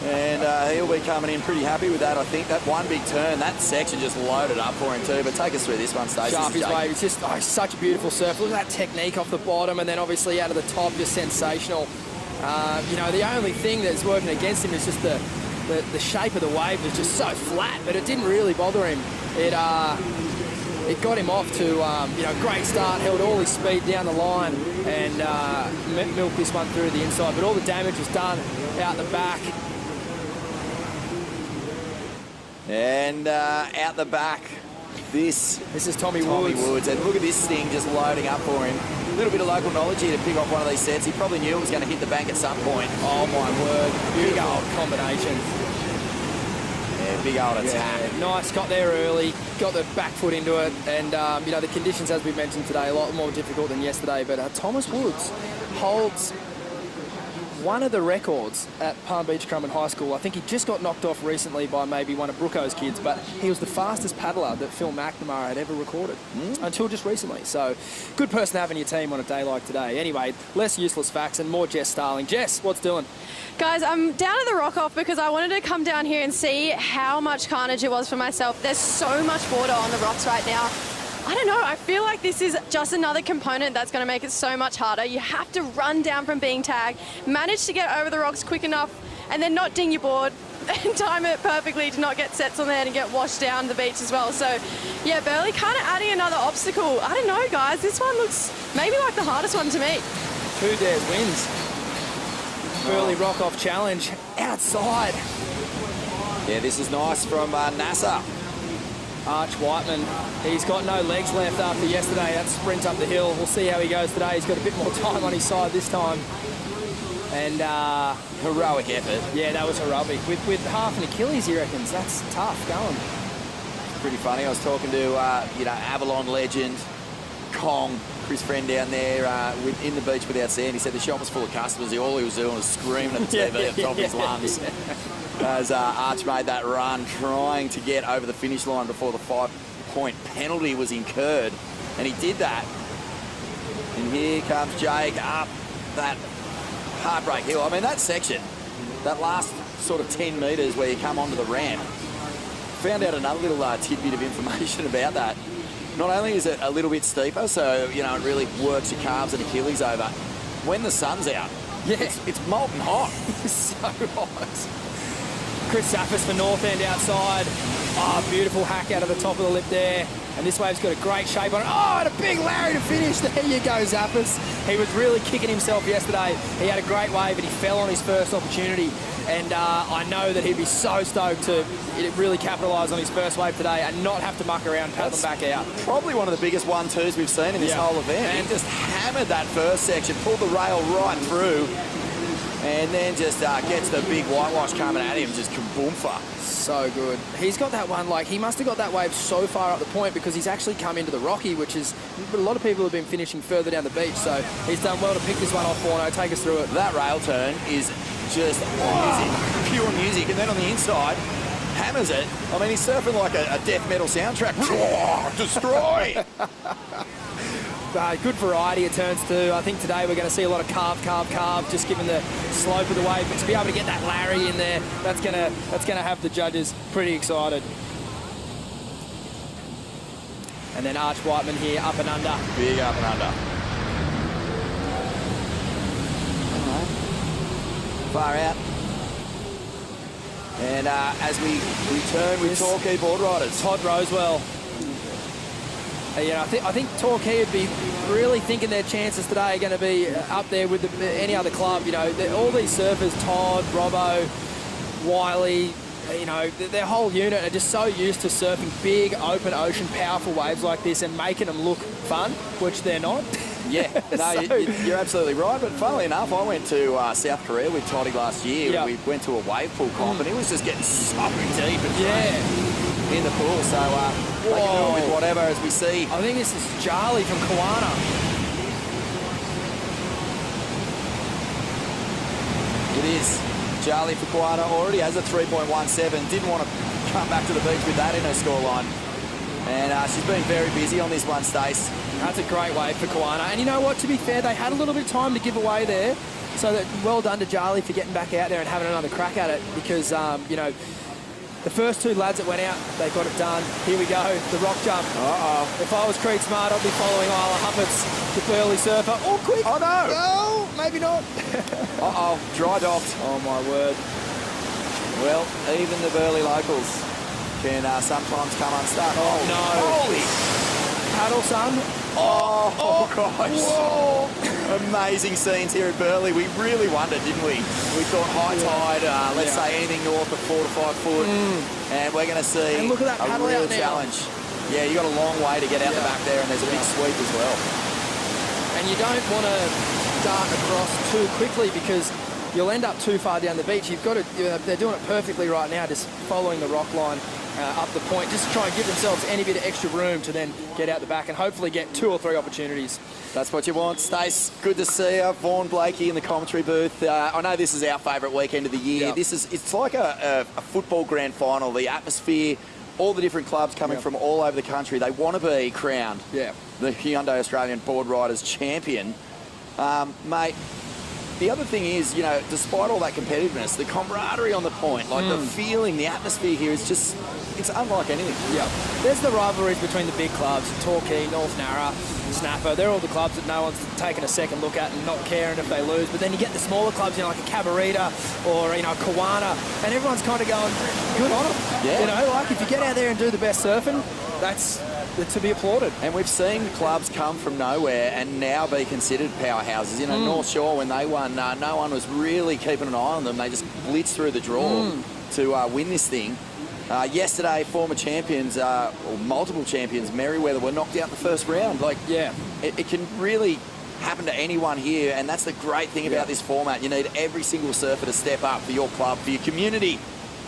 And he'll be coming in pretty happy with that. I think that one big turn, that section just loaded up for him too. But take us through this one, Stacey. Sharpie's wave. It's just such a beautiful surf. Look at that technique off the bottom, and then obviously out of the top, just sensational. You know, the only thing that's working against him is just the shape of the wave was just so flat, but it didn't really bother him. It got him off to, you know, great start, held all his speed down the line and milked this one through the inside, but all the damage was done out the back. And out the back, this is Tommy Woods. And look at this thing just loading up for him. A little bit of local knowledge here to pick off one of these sets. He probably knew it was going to hit the bank at some point. Oh, my word. Big old combination. Yeah, big old attack. Nice, got there early, got the back foot into it, and, you know, the conditions, as we mentioned today, a lot more difficult than yesterday, but Thomas Woods holds one of the records at Palm Beach Crumman High School. I think he just got knocked off recently by maybe one of Brooko's kids, but he was the fastest paddler that Phil McNamara had ever recorded until just recently. So good person to have in your team on a day like today. Anyway, less useless facts and more Jess Starling. Jess, what's doing? Guys, I'm down at the Rock-Off because I wanted to come down here and see how much carnage it was for myself. There's so much water on the rocks right now. I don't know, I feel like this is just another component that's going to make it so much harder. You have to run down from being tagged, manage to get over the rocks quick enough, and then not ding your board and time it perfectly to not get sets on there and get washed down the beach as well. So, yeah, Burleigh kind of adding another obstacle. I don't know, guys, this one looks maybe like the hardest one to me. Who dares wins? Burleigh Rock-Off Challenge outside. Yeah, this is nice from NASA. Arch Whiteman, he's got no legs left after yesterday. That sprint up the hill. We'll see how he goes today. He's got a bit more time on his side this time. And heroic effort. Yeah, that was heroic. With half an Achilles, he reckons. That's tough going. Pretty funny. I was talking to, you know, Avalon legend, Kong, Chris Friend down there in the beach without sand. He said the shop was full of customers. All he was doing was screaming at the TV at the top of his lungs. As Arch made that run, trying to get over the finish line before the 5-point penalty was incurred. And he did that. And here comes Jake up that heartbreak hill. I mean, that section, that last sort of 10 metres where you come onto the ramp, found out another little tidbit of information about that. Not only is it a little bit steeper, so, you know, it really works your calves and Achilles over, when the sun's out, it's molten hot. It's so hot. Chris Zaffis for North End outside. Oh, beautiful hack out of the top of the lip there. And this wave's got a great shape on it. Oh, and a big Larry to finish. There you go, Zaffis. He was really kicking himself yesterday. He had a great wave, but he fell on his first opportunity. And I know that he'd be so stoked to really capitalise on his first wave today and not have to muck around, paddling back out. Probably one of the biggest 1-2s we've seen in this whole event. And he just hammered that first section, pulled the rail right through, and then just gets the big whitewash coming at him, just kaboomfa. So good. He's got that one, like, he must have got that wave so far up the point because he's actually come into the Rocky, which is, a lot of people have been finishing further down the beach, so he's done well to pick this one off, Forno. Take us through it. That rail turn is just music, pure music, and then on the inside, hammers it. I mean, he's surfing like a death metal soundtrack. Destroy! Good variety of turns too. I think today we're going to see a lot of carve, just given the slope of the wave. But to be able to get that Larry in there, that's going to have the judges pretty excited. And then Arch Whiteman here, up and under. Big up and under. Far out. And as we return with Torquay Boardriders. Todd Rosewell. You know, I think Torquay would be really thinking their chances today are going to be up there with any other club. You know, all these surfers, Todd, Robbo, Wiley, you know, their whole unit are just so used to surfing big, open ocean, powerful waves like this and making them look fun, which they're not. Yeah, no, you're absolutely right. But funnily enough, I went to South Korea with Toddy last year. Yep. We went to a wave pool comp and he was just getting so deep and in the pool. So they can do it with whatever, as we see. I think this is Charlie from Kawana. It is. Charlie for Kawana already has a 3.17. Didn't want to come back to the beach with that in her scoreline. And she's been very busy on this one, Stace. That's a great wave for Kawana. And you know what, to be fair, they had a little bit of time to give away there. So that, well done to Charlie for getting back out there and having another crack at it because, you know, the first two lads that went out, they got it done. Here we go, the rock jump. If I was Creed Smart, I'd be following Isla Huppets, the Burleigh surfer. Oh, quick. Oh, no. No, maybe not. Dry docked. Oh, my word. Well, even the Burleigh locals can sometimes come unstuck. Oh, no. Holy. Paddle, son. Oh gosh. Whoa. Amazing scenes here at Burleigh. We really wondered, didn't we? We thought high tide, let's say anything north of 4 to 5 foot, and we're going to see and look at that paddle a real out now. challenge. Yeah, you got a long way to get out the back there, and there's a big sweep as well. And you don't want to dart across too quickly because you'll end up too far down the beach. You've got to, they're doing it perfectly right now, just following the rock line up the point, just to try and give themselves any bit of extra room to then get out the back and hopefully get 2 or 3 opportunities. That's what you want, Stace. Good to see you. Vaughan Blakey in the commentary booth. I know this is our favourite weekend of the year. Yep. It's like a football grand final. The atmosphere, all the different clubs coming from all over the country, they want to be crowned the Hyundai Australian Boardriders champion. Mate, the other thing is, you know, despite all that competitiveness, the camaraderie on the point, like the feeling, the atmosphere here is just, it's unlike anything. Yeah. There's the rivalries between the big clubs, Torquay, North Narra, Snapper. They're all the clubs that no one's taken a second look at and not caring if they lose. But then you get the smaller clubs, you know, like a Cabarita or, you know, Kawana, and everyone's kind of going, good on them. Yeah. You know, like if you get out there and do the best surfing, that's to be applauded. And we've seen clubs come from nowhere and now be considered powerhouses. You know, North Shore, when they won, no one was really keeping an eye on them. They just blitzed through the draw to win this thing. Yesterday, former champions, or multiple champions, Merriweather, were knocked out in the first round. Like, it can really happen to anyone here, and that's the great thing about this format. You need every single surfer to step up for your club, for your community,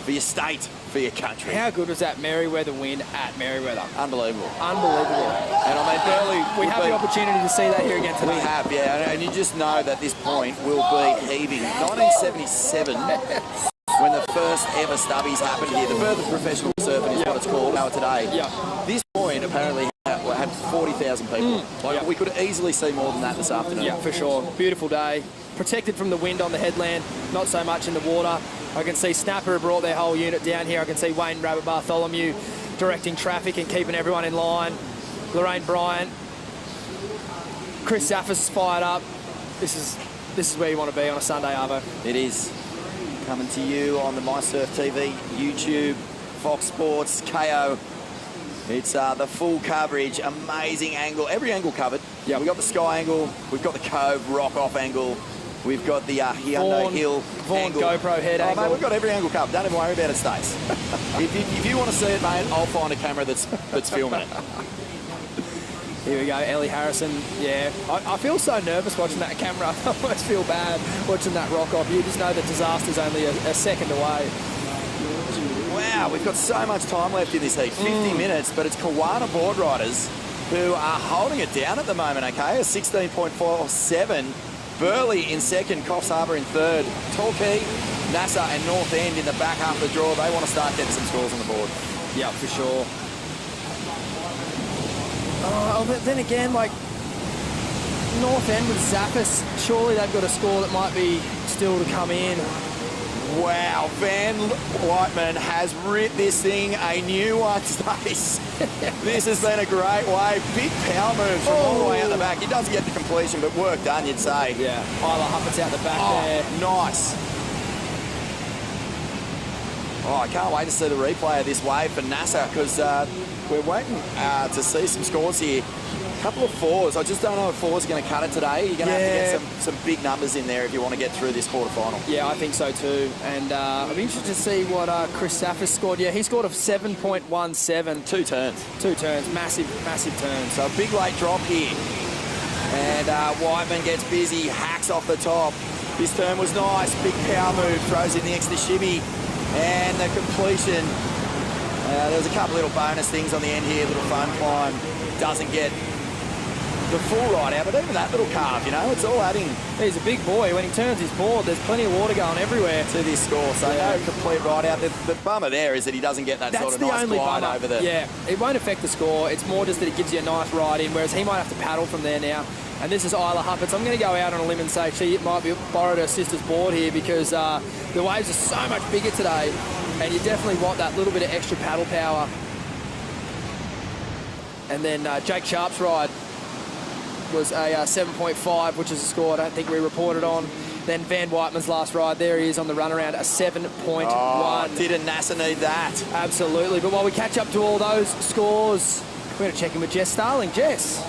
for your state, for your country. How good was that Merriweather win at Merriweather? Unbelievable. Unbelievable. And I mean, Burleigh... We have the opportunity to see that here again today. We have, yeah. And you just know that this point will be heaving. 1977, when the first ever stubbies happened here. The birth of professional surfing is what it's called now today. This point apparently had 40,000 people. Like, we could easily see more than that this afternoon. Yeah, for sure. Beautiful day. Protected from the wind on the headland, not so much in the water. I can see Snapper brought their whole unit down here. I can see Wayne Rabbit Bartholomew directing traffic and keeping everyone in line. Lorraine Bryant. Chris Zaffis fired up. This is where you want to be on a Sunday, Arvo. It is. Coming to you on the mySURFtv, YouTube, Fox Sports, KO. It's the full coverage, amazing angle, every angle covered. Yeah, we've got the sky angle, we've got the Cove rock off angle, we've got the Hyundai Hill Vaughan angle. GoPro head angle. Mate, we've got every angle covered. Don't even worry about it, Stace. if you want to see it, mate, I'll find a camera that's filming it. Here we go, Ellie Harrison. Yeah, I feel so nervous watching that camera. I almost feel bad watching that rock off. You just know that disaster's only a second away. Wow, we've got so much time left in this heat, 50 minutes, but it's Kawana Boardriders who are holding it down at the moment, okay? A 16.47. Burleigh in second, Coffs Harbour in third. Torquay, NASA and North End in the back half of the draw. They want to start getting some scores on the board. Yeah, for sure. But then again, like, North End with Zappis, surely they've got a score that might be still to come in. Wow, Van Whiteman has ripped this thing a new one, Stace. This has been a great wave. Big power move from all the way out the back. He doesn't get the completion, but work done, you'd say. Yeah, Isla Huppets out the back there. Nice. Oh, I can't wait to see the replay of this wave for NASA because we're waiting to see some scores here. A couple of fours. I just don't know if fours are going to cut it today. You're going to have to get some big numbers in there if you want to get through this quarterfinal. Yeah, I think so too. And I'm interested to see what Chris Saffis scored. Yeah, he scored a 7.17. 2 turns. 2 turns. Massive turns. So a big late drop here. And Whiteman gets busy, hacks off the top. This turn was nice. Big power move, throws in the extra shimmy. And the completion. There's a couple little bonus things on the end here. Little fun climb. Doesn't get the full ride out, but even that little carve, you know, it's all adding. He's a big boy. When he turns his board, there's plenty of water going everywhere to this score. So no complete ride out. The bummer there is that he doesn't get that sort of nice glide over the... Yeah, it won't affect the score. It's more just that it gives you a nice ride in, whereas he might have to paddle from there now. And this is Isla Huppert. I'm going to go out on a limb and say she might be borrowed her sister's board here because the waves are so much bigger today, and you definitely want that little bit of extra paddle power. And then Jake Sharp's ride was a 7.5, which is a score I don't think we reported on. Then Van Whiteman's last ride, there he is on the runaround, a 7.1. Oh, didn't NASA need that? Absolutely. But while we catch up to all those scores, we're going to check in with Jess Starling. Jess.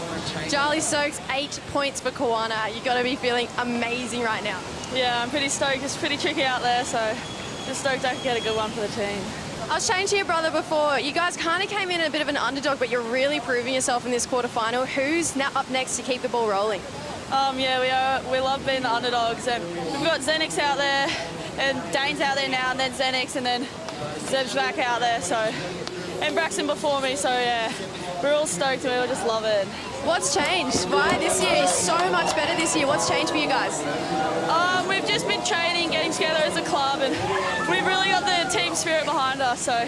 Charlie Stokes, 8 points for Kawana. You've got to be feeling amazing right now. Yeah, I'm pretty stoked. It's pretty tricky out there, so just stoked I could get a good one for the team. I was chatting to your brother before. You guys kind of came in a bit of an underdog, but you're really proving yourself in this quarterfinal. Who's now up next to keep the ball rolling? Yeah, we love being the underdogs, and we've got Zenix out there, and Dane's out there now, and then Zenix, and then Zeb's back out there, so, and Braxton before me, so yeah, we're all stoked and we all just love it. What's changed? Why this year is so much better this year? What's changed for you guys? We've just been training, getting together as a club, and we've really got the team spirit behind us, so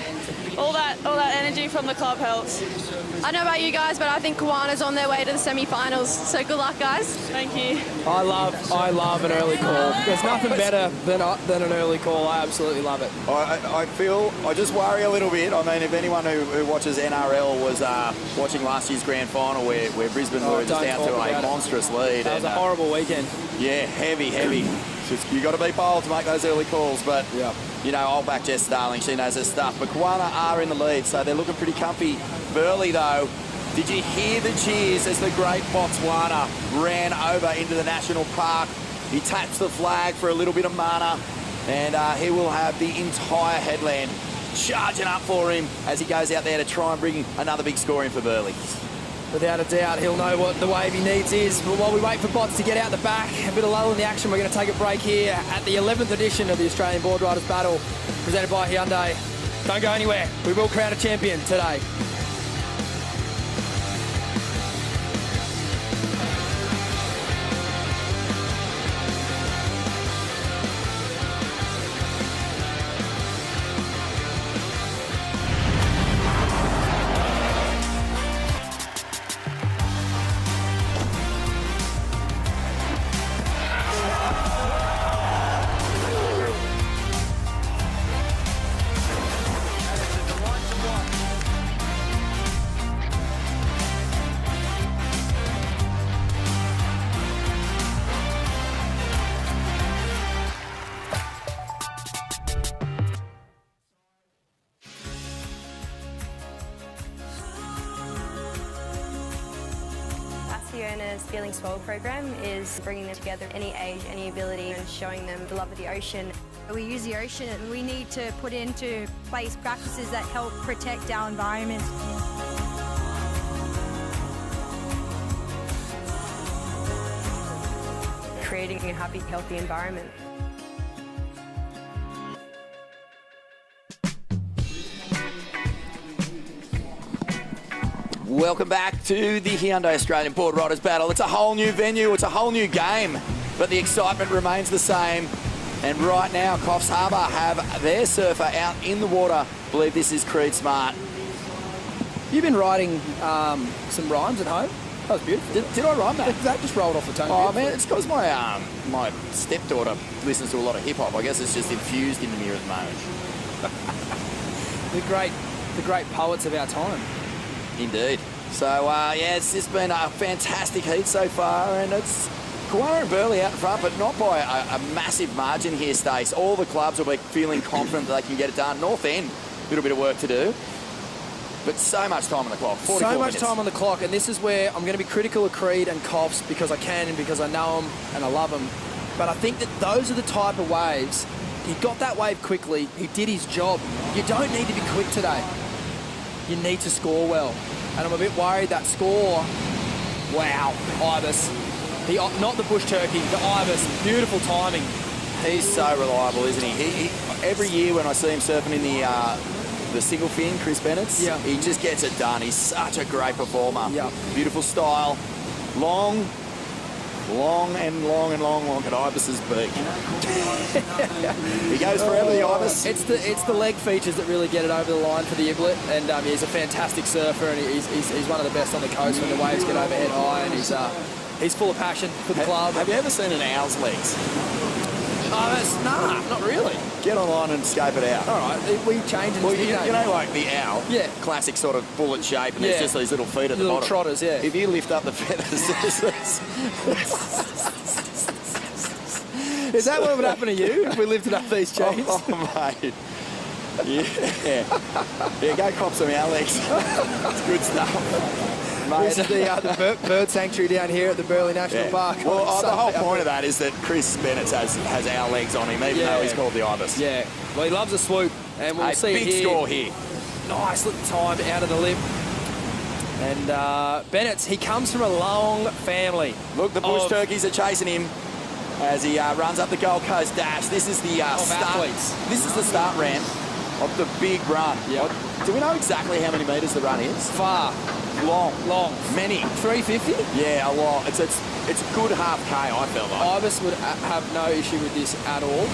all that energy from the club helps. I know about you guys, but I think Kawana's on their way to the semi-finals, so good luck, guys. Thank you. I love an early call. There's nothing better than an early call. I absolutely love it. I just worry a little bit. I mean, if anyone who watches NRL was watching last year's grand final where Brisbane were just out to a monstrous lead. That was a horrible weekend. Yeah, heavy. You got to be bold to make those early calls, but you know, I'll back Jess Starling. She knows her stuff. But Kawana are in the lead, so they're looking pretty comfy. Burleigh, though, did you hear the cheers as the great Botswana ran over into the national park? He taps the flag for a little bit of mana, and he will have the entire headland charging up for him as he goes out there to try and bring another big score in for Burleigh. Without a doubt, he'll know what the wave he needs is. But while we wait for Bots to get out the back, a bit of lull in the action, we're going to take a break here at the 11th edition of the Australian Boardriders Battle, presented by Hyundai. Don't go anywhere. We will crown a champion today. Feeling Swell program is bringing them together, any age, any ability, and showing them the love of the ocean. We use the ocean and we need to put into place practices that help protect our environment. Creating a happy, healthy environment. Welcome back to the Hyundai Australian Boardriders Battle. It's a whole new venue, it's a whole new game, but the excitement remains the same. And right now, Coffs Harbour have their surfer out in the water. I believe this is Creed Smart. You've been writing some rhymes at home? That was beautiful. Did I rhyme that? That just rolled off the tongue. Oh man, it's because my my stepdaughter listens to a lot of hip hop. I guess it's just infused into me at the moment. the great poets of our time. Indeed. So, yeah, it's just been a fantastic heat so far, and it's Kawana and Burleigh out in front, but not by a massive margin here, Stace. All the clubs will be feeling confident that they can get it done. North End, a little bit of work to do. But so much time on the clock, 44 So much minutes. time on the clock, and this is where I'm going to be critical of Creed and Cops because I can and because I know them and I love them. But I think that those are the type of waves. He got that wave quickly. He did his job. You don't need to be quick today. You need to score well. And I'm a bit worried that score, wow, Ibis. Not the bush turkey, the Ibis, beautiful timing. He's so reliable, isn't he? Every year when I see him surfing in the single fin, Chris Bennett's, he just gets it done. He's such a great performer. Beautiful style. Long at Ibis's beak. He goes forever, the Ibis. It's the leg features that really get it over the line for the Iblet, and he's a fantastic surfer, and he's one of the best on the coast when the waves get overhead high, and he's full of passion for the club. Have you ever seen an owl's legs? Nah, not really. Get online and scope it out. All right, we change it. Well, you know, like the owl, yeah, classic sort of bullet shape, and there's just these little feet at the bottom. Little trotters, yeah. If you lift up the feathers, is that what would happen to you if we lifted up these chains? Oh, mate. Yeah, go cop some owl legs. It's good stuff. Mate. This is the bird sanctuary down here at the Burleigh National Park. Well, the whole point of that is that Chris Bennett has our legs on him, even though he's called the Ibis. Yeah, well, he loves a swoop, and we'll see big it here. Score here. Nice little time out of the lip. And Bennett's, he comes from a long family. Look, the bush turkeys are chasing him as he runs up the Gold Coast Dash. This is the start. This is the start ramp of the big run. Yep. Do we know exactly how many metres the run is? Far. Long. Many. 350? Yeah, a lot. It's a good half K, I feel like. Ibis would have no issue with this at all.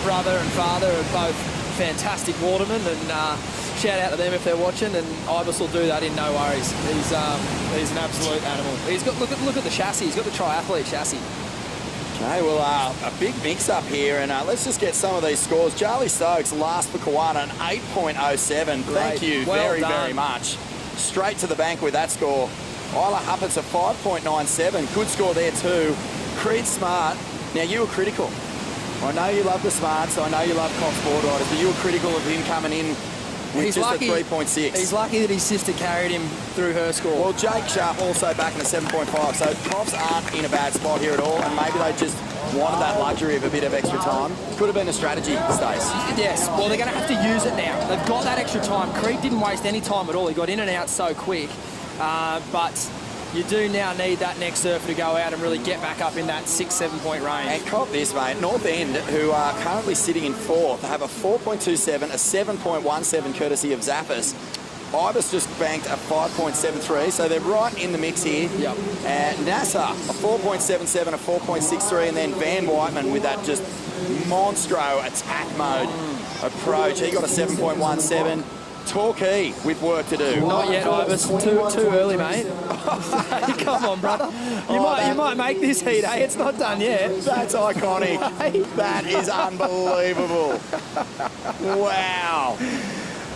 Brother and father are both fantastic watermen, and shout out to them if they're watching, and Ibis will do that in no worries. He's an absolute animal. He's got look at the chassis. He's got the triathlete chassis. Okay, well, a big mix-up here, and let's just get some of these scores. Charlie Stokes, last for Kawana, an 8.07. Thank you very much. Straight to the bank with that score. Isla Huppert's a 5.97. Good score there too. Creed Smart. Now, you were critical. I know you love the Smarts. I know you love Cops Boardriders, but you were critical of him coming in with just a 3.6. He's lucky that his sister carried him through her score. Well, Jake Sharp also back in a 7.5. So Cops aren't in a bad spot here at all, and maybe they just wanted that luxury of a bit of extra time. Could have been a strategy, Stace. Yes, well, they're going to have to use it now. They've got that extra time. Creed didn't waste any time at all. He got in and out so quick. But you do now need that next surfer to go out and really get back up in that 6-7 point range. And cop this, mate. North End, who are currently sitting in fourth, have a 4.27, a 7.17 courtesy of Zappis. Ibis just banked a 5.73, so they're right in the mix here. Yep. NASA, a 4.77, a 4.63, and then Van Whiteman with that just monstro attack mode approach. He got a 7.17. Torquay with work to do. Not yet, Ibis. Too early, mate. Come on, brother. You might make this heat, eh? It's not done yet. That's iconic. That is unbelievable. Wow.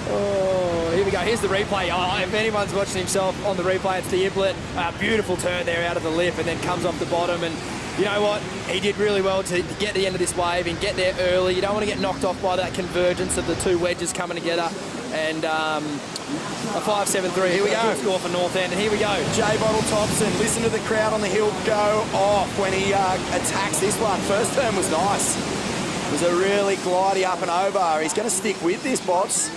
Oh, here we go. Here's the replay. If anyone's watching himself on the replay, it's the Iblet. Beautiful turn there out of the lip and then comes off the bottom. And you know what? He did really well to get to the end of this wave and get there early. You don't want to get knocked off by that convergence of the two wedges coming together. And a 5.73. Here we go. Score for North End. And here we go. Jay Bottle Thompson. Listen to the crowd on the hill go off when he attacks this one. First turn was nice. It was a really glidey up and over. He's going to stick with this, Bots.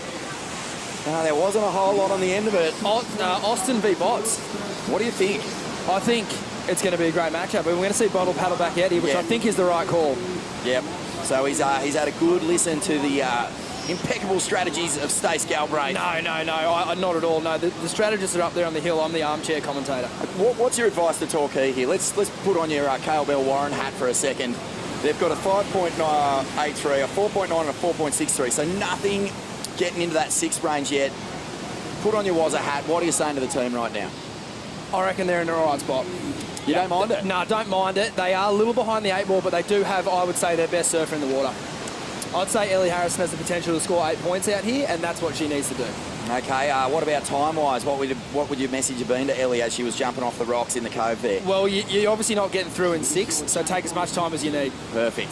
There wasn't a whole lot on the end of it. Austin v. Bots. What do you think? I think it's going to be a great matchup. We're going to see Bottle paddle back out here, which I think is the right call. Yep. So he's had a good listen to the impeccable strategies of Stace Galbraith. No, not at all. No, the strategists are up there on the hill. I'm the armchair commentator. What's your advice to Torquay here? Let's put on your Cale Bell Warren hat for a second. They've got a 5.83, a 4.9 and a 4.63, so nothing getting into that 6 range yet. Put on your Wazza hat. What are you saying to the team right now? I reckon they're in the right spot. You don't mind it? No, don't mind it. They are a little behind the 8 ball, but they do have, I would say, their best surfer in the water. I'd say Ellie Harrison has the potential to score 8 points out here, and that's what she needs to do. Okay, what about time-wise? What would your message have been to Ellie as she was jumping off the rocks in the cove there? Well, you're obviously not getting through in 6, so take as much time as you need. Perfect.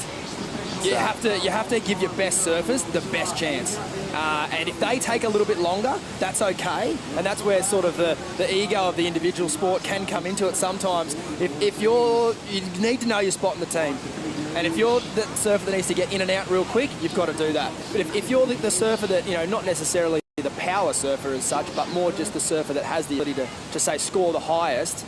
You have to give your best surfers the best chance, and if they take a little bit longer, that's okay, and that's where sort of the ego of the individual sport can come into it sometimes. If you need to know your spot in the team, and if you're the surfer that needs to get in and out real quick, you've got to do that. But if you're the surfer that, you know, not necessarily the power surfer as such, but more just the surfer that has the ability to say score the highest,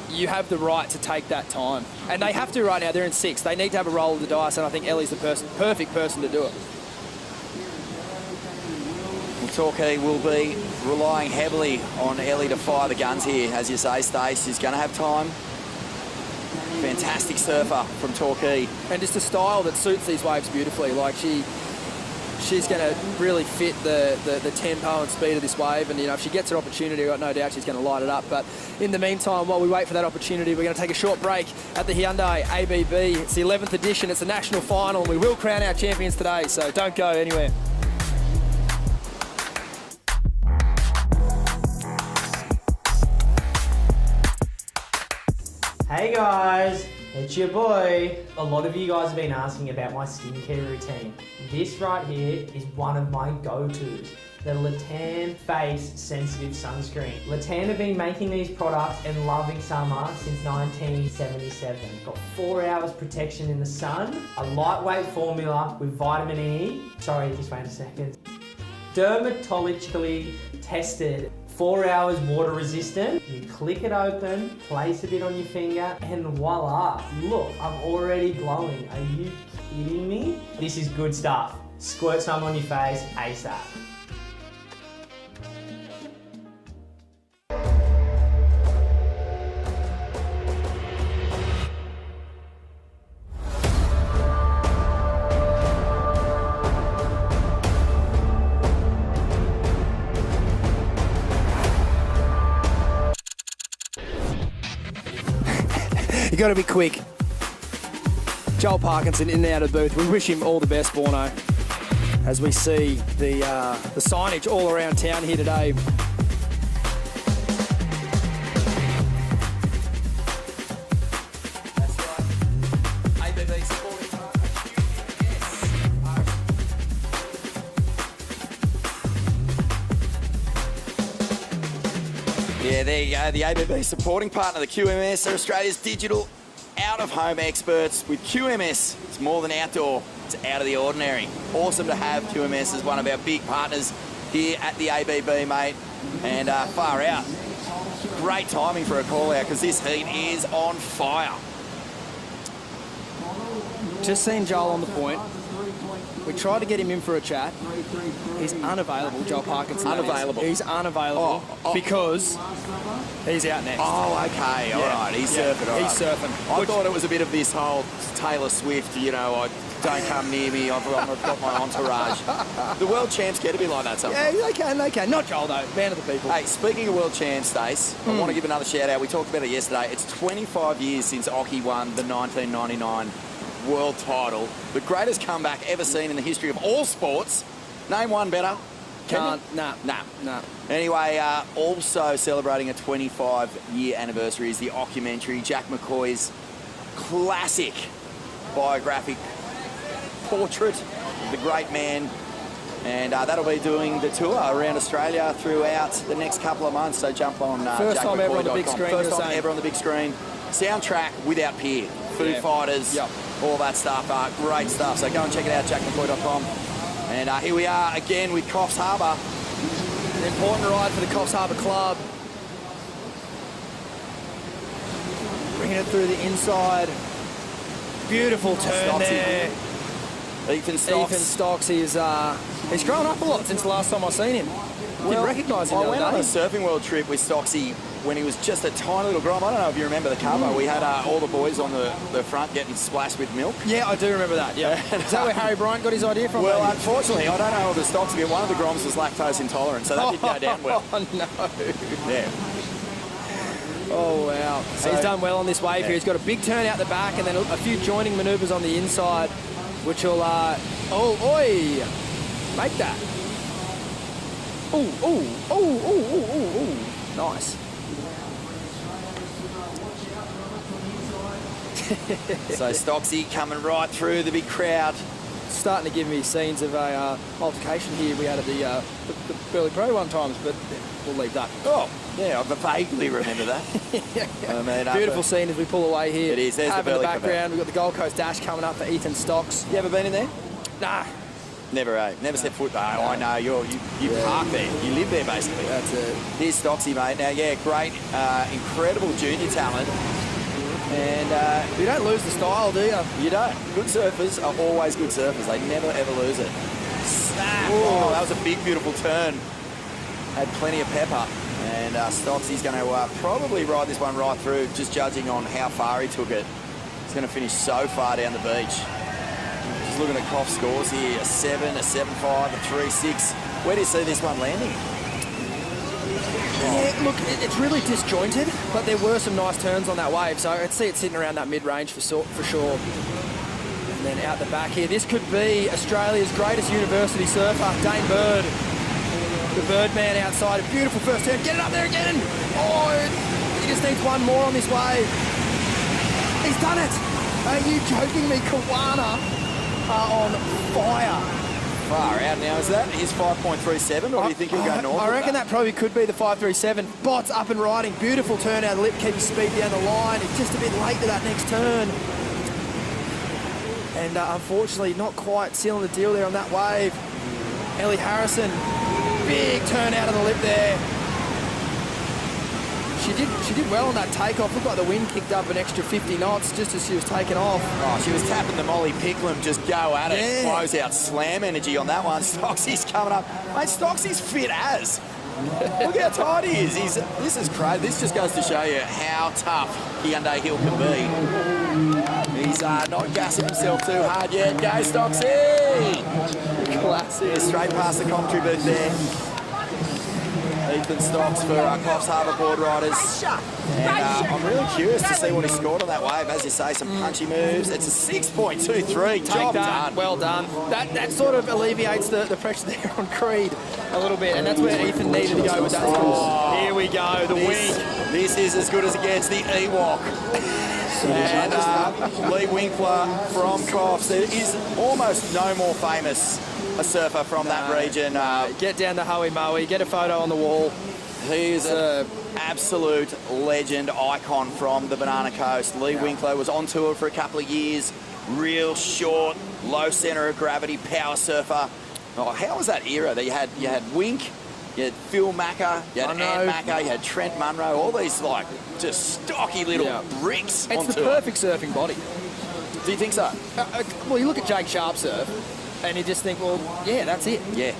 you have the right to take that time. And they have to right now. They're in 6. They need to have a roll of the dice, and I think Ellie's the perfect person to do it. Well, Torquay will be relying heavily on Ellie to fire the guns here. As you say, Stace, she's going to have time. Fantastic surfer from Torquay. And just a style that suits these waves beautifully. Like she's going to really fit the tempo and speed of this wave, and you know, if she gets her opportunity, I've got no doubt she's going to light it up. But in the meantime, while we wait for that opportunity, we're going to take a short break at the Hyundai ABB. It's the 11th edition, it's the national final, and we will crown our champions today, so don't go anywhere. Hey guys, it's your boy. A lot of you guys have been asking about my skincare routine. This right here is one of my go-tos, the Latan Face Sensitive Sunscreen. Latan have been making these products and loving summer since 1977. Got 4 hours protection in the sun, a lightweight formula with vitamin E. Sorry, just wait a second. Dermatologically tested. 4 hours water resistant. You click it open, place a bit on your finger, and voila. Look, I'm already glowing. Are you kidding me? This is good stuff. Squirt some on your face ASAP. You got to be quick. Joel Parkinson in and out of the booth. We wish him all the best, Borno, as we see the signage all around town here today. That's right. ABB supporting. Yeah, there you go. The ABB supporting partner, the QMS, are Australia's digital out-of-home experts. With QMS, it's more than outdoor, it's out of the ordinary. Awesome to have QMS as one of our big partners here at the ABB, mate. And far out. Great timing for a call-out, because this heat is on fire. Just seen Joel on the point. We tried to get him in for a chat. He's unavailable, Joel Parkinson. Unavailable? He's unavailable because he's out next. Oh, okay, all right. He's surfing, all right. He's surfing. I thought it was a bit of this whole Taylor Swift, you know, don't come near me, I've got my entourage. The world champs get a bit like that sometimes. Yeah, they can. Not Joel, though. Man of the people. Hey, speaking of world champs, Stace, I want to give another shout-out. We talked about it yesterday. It's 25 years since Occy won the 1999 world title. The greatest comeback ever seen in the history of all sports. Name one better. Nah. Anyway, also celebrating a 25-year anniversary is the documentary, Jack McCoy's classic biographic portrait of the great man. And that'll be doing the tour around Australia throughout the next couple of months. So jump on First time ever on the big screen. First time ever on the big screen. Soundtrack without peer. Foo Fighters, all that stuff. Great stuff. So go and check it out, jackmccoy.com. And here we are again with Coffs Harbour. An important ride for the Coffs Harbour Club. Bringing it through the inside. Beautiful turn there. Ethan Stocks. He's grown up a lot since the last time I seen him. Didn't recognise him. I went on a surfing world trip with Stocksy when he was just a tiny little grom. I don't know if you remember the cover. We had all the boys on the front getting splashed with milk. Yeah, I do remember that, yeah. Is that where Harry Bryant got his idea from? Well, unfortunately, I don't know all the Stocksy, but one of the groms was lactose intolerant, so that didn't go down well. Oh, no. Yeah. Oh, wow. So he's done well on this wave here. He's got a big turn out the back and then a few joining manoeuvres on the inside. which will, make that. Ooh. Nice. So Stocksy coming right through the big crowd. Starting to give me scenes of a altercation here we had at the Burleigh Pro one times, but we'll leave that. Oh, yeah, I vaguely remember that. I mean, beautiful scene as we pull away here. It is. There's Have the in the Burleigh background. We've got the Gold Coast Dash coming up for Ethan Stocks. You ever been in there? Nah. Never, Never set foot. Oh, I know. You park there. You live there, basically. That's it. Here's Stocksy, mate. Now, yeah, great, incredible junior talent. And you don't lose the style, do you? You don't. Good surfers are always good surfers. They never, ever lose it. Snap! Oh, that was a big, beautiful turn. Had plenty of pepper. And Stocksy's going to probably ride this one right through, just judging on how far he took it. He's going to finish so far down the beach. Just looking at Koff's scores here, a 7, a 7.5, a 3.6. Where do you see this one landing? Yeah, look, it's really disjointed, but there were some nice turns on that wave, so I'd see it sitting around that mid-range for sure. And then out the back here, this could be Australia's greatest university surfer, Dane Bird. The Birdman outside, a beautiful first turn. Get it up there again! Oh, he just needs one more on this wave. He's done it! Are you joking me? Kawana are on fire. Far out now, is that his 5.37, or do you think he'll go north? I reckon that probably could be the 5.37. Bots up and riding, beautiful turn out of the lip, keep his speed down the line. It's just a bit late to that next turn. And unfortunately, not quite sealing the deal there on that wave. Ellie Harrison, big turn out of the lip there. She did well on that takeoff. Looked like the wind kicked up an extra 50 knots just as she was taking off. Oh, she was tapping the Molly Picklum, just go at it. Close out slam energy on that one. Stocksy's coming up. Mate, Stocksy's fit as. Look how tight he is. This is crazy. This just goes to show you how tough Hyundai Hill can be. He's not gassing himself too hard yet. Go, Stocksy! Classic. Straight past the commentary booth there. Ethan Stocks for Coffs Harbour Boardriders. And I'm really curious to see what he scored on that wave. As you say, some punchy moves. It's a 6.23. Job done. Well done. That sort of alleviates the pressure there on Creed a little bit, and that's where Ethan needed to go with that score. Here we go, the wink. This is as good as it gets, the Ewok. And Lee Winkler from Coffs. There is almost no more famous a surfer from that region. Get down to Hoey Moe, get a photo on the wall. He's an absolute legend, icon from the Banana Coast. Lee Winkler was on tour for a couple of years. Real short, low centre of gravity power surfer. Oh, how was that era? That you had Wink, you had Phil Macker, you had Ann Macker, you had Trent Munro, all these like just stocky little bricks. It's the perfect surfing body. Do you think so? Well, you look at Jake Sharp surf, and you just think, well, yeah, that's it. Yeah.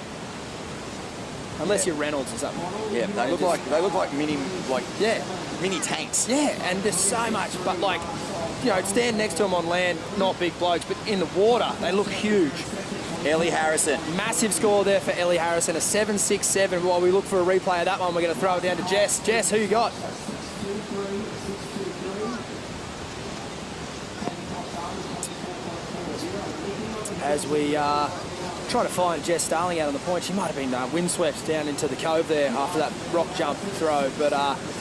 Unless you're Reynolds or something. Yeah, they look like mini tanks. Yeah, and there's so much, but like, you know, stand next to them on land, not big blokes, but in the water, they look huge. Ellie Harrison. Massive score there for Ellie Harrison, a 7.67. While we look for a replay of that one, we're going to throw it down to Jess. Jess, who you got? As we try to find Jess Starling out on the point, she might have been windswept down into the cove there after that rock jump throw. But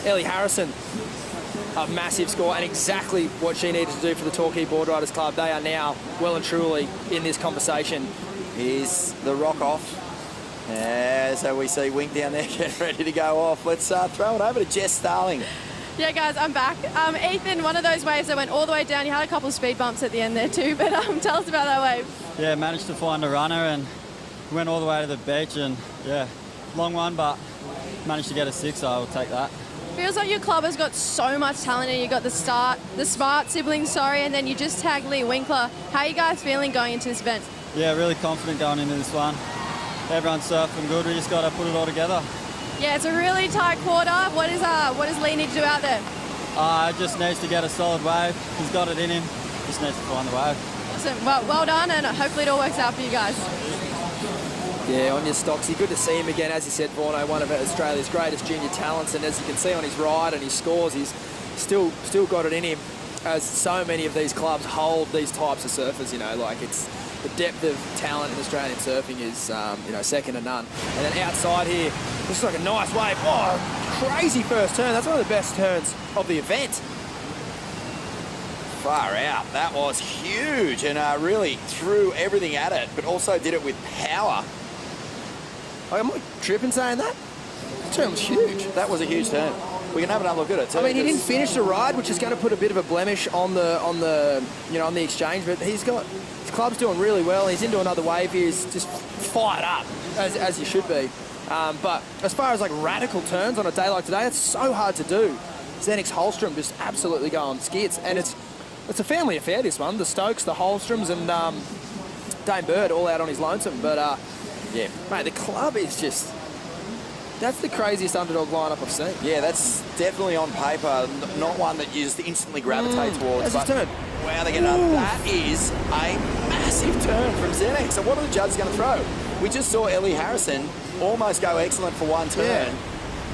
Ellie Harrison, a massive score, and exactly what she needed to do for the Torquay Boardriders Club. They are now well and truly in this conversation. Here's the rock off. So we see Wink down there getting ready to go off. Let's throw it over to Jess Starling. Yeah, guys, I'm back. Ethan, one of those waves that went all the way down. You had a couple of speed bumps at the end there too, but tell us about that wave. Yeah, managed to find a runner and went all the way to the beach, and yeah, long one, but managed to get a 6, so I'll take that. Feels like your club has got so much talent, and you got the Smart siblings, and then you just tagged Lee Winkler. How are you guys feeling going into this event? Yeah, really confident going into this one. Everyone's surfing good. We just got to put it all together. Yeah, it's a really tight quarter. What does Lee need to do out there? Just needs to get a solid wave. He's got it in him. Just needs to find the wave. Awesome. Well done, and hopefully it all works out for you guys. Yeah, on your Stocksy. Good to see him again. As you said, Vorno, one of Australia's greatest junior talents, and as you can see on his ride and his scores, he's still got it in him, as so many of these clubs hold these types of surfers, you know, like it's the depth of talent in Australian surfing is, second to none. And then outside here, this is like a nice wave. Oh, crazy first turn. That's one of the best turns of the event. Far out. That was huge and really threw everything at it, but also did it with power. Am I tripping saying that? The turn was huge. That was a huge turn. We can have another look at it too. I mean, he didn't finish the ride, which is going to put a bit of a blemish on the exchange. But his club's doing really well. He's into another wave. He's just fired up as he should be. But as far as like radical turns on a day like today, it's so hard to do. Zenix Holstrom just absolutely going skids, and it's a family affair. This one, the Stokes, the Holstroms, and Dane Bird all out on his lonesome. But yeah, mate, the club is just. That's the craziest underdog lineup I've seen. Yeah, that's definitely on paper not one that you just instantly gravitate towards. That's his turn. Wow, they're going that is a massive turn from Zenix. So what are the judges going to throw? We just saw Ellie Harrison almost go excellent for one turn. Yeah.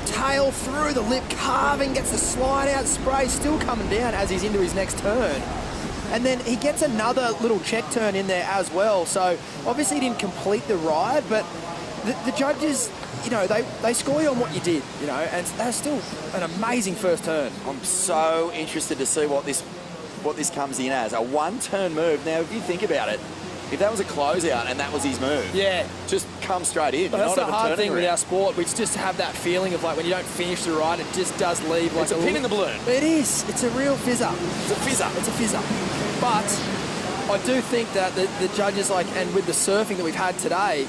Tail through the lip, carving, gets the slide out, spray still coming down as he's into his next turn. And then he gets another little check turn in there as well. So obviously he didn't complete the ride, but the judges, they score you on what you did, and that's still an amazing first turn. I'm so interested to see what this comes in as. A one-turn move. Now, if you think about it, if that was a closeout and that was his move, just come straight in. But that's the hard thing with our sport. We just have that feeling of like when you don't finish the ride, it just does leave like it's a pin in the balloon. It is. It's a real fizzer. It's a fizzer. It's a fizzer. But I do think that the judges, and with the surfing that we've had today,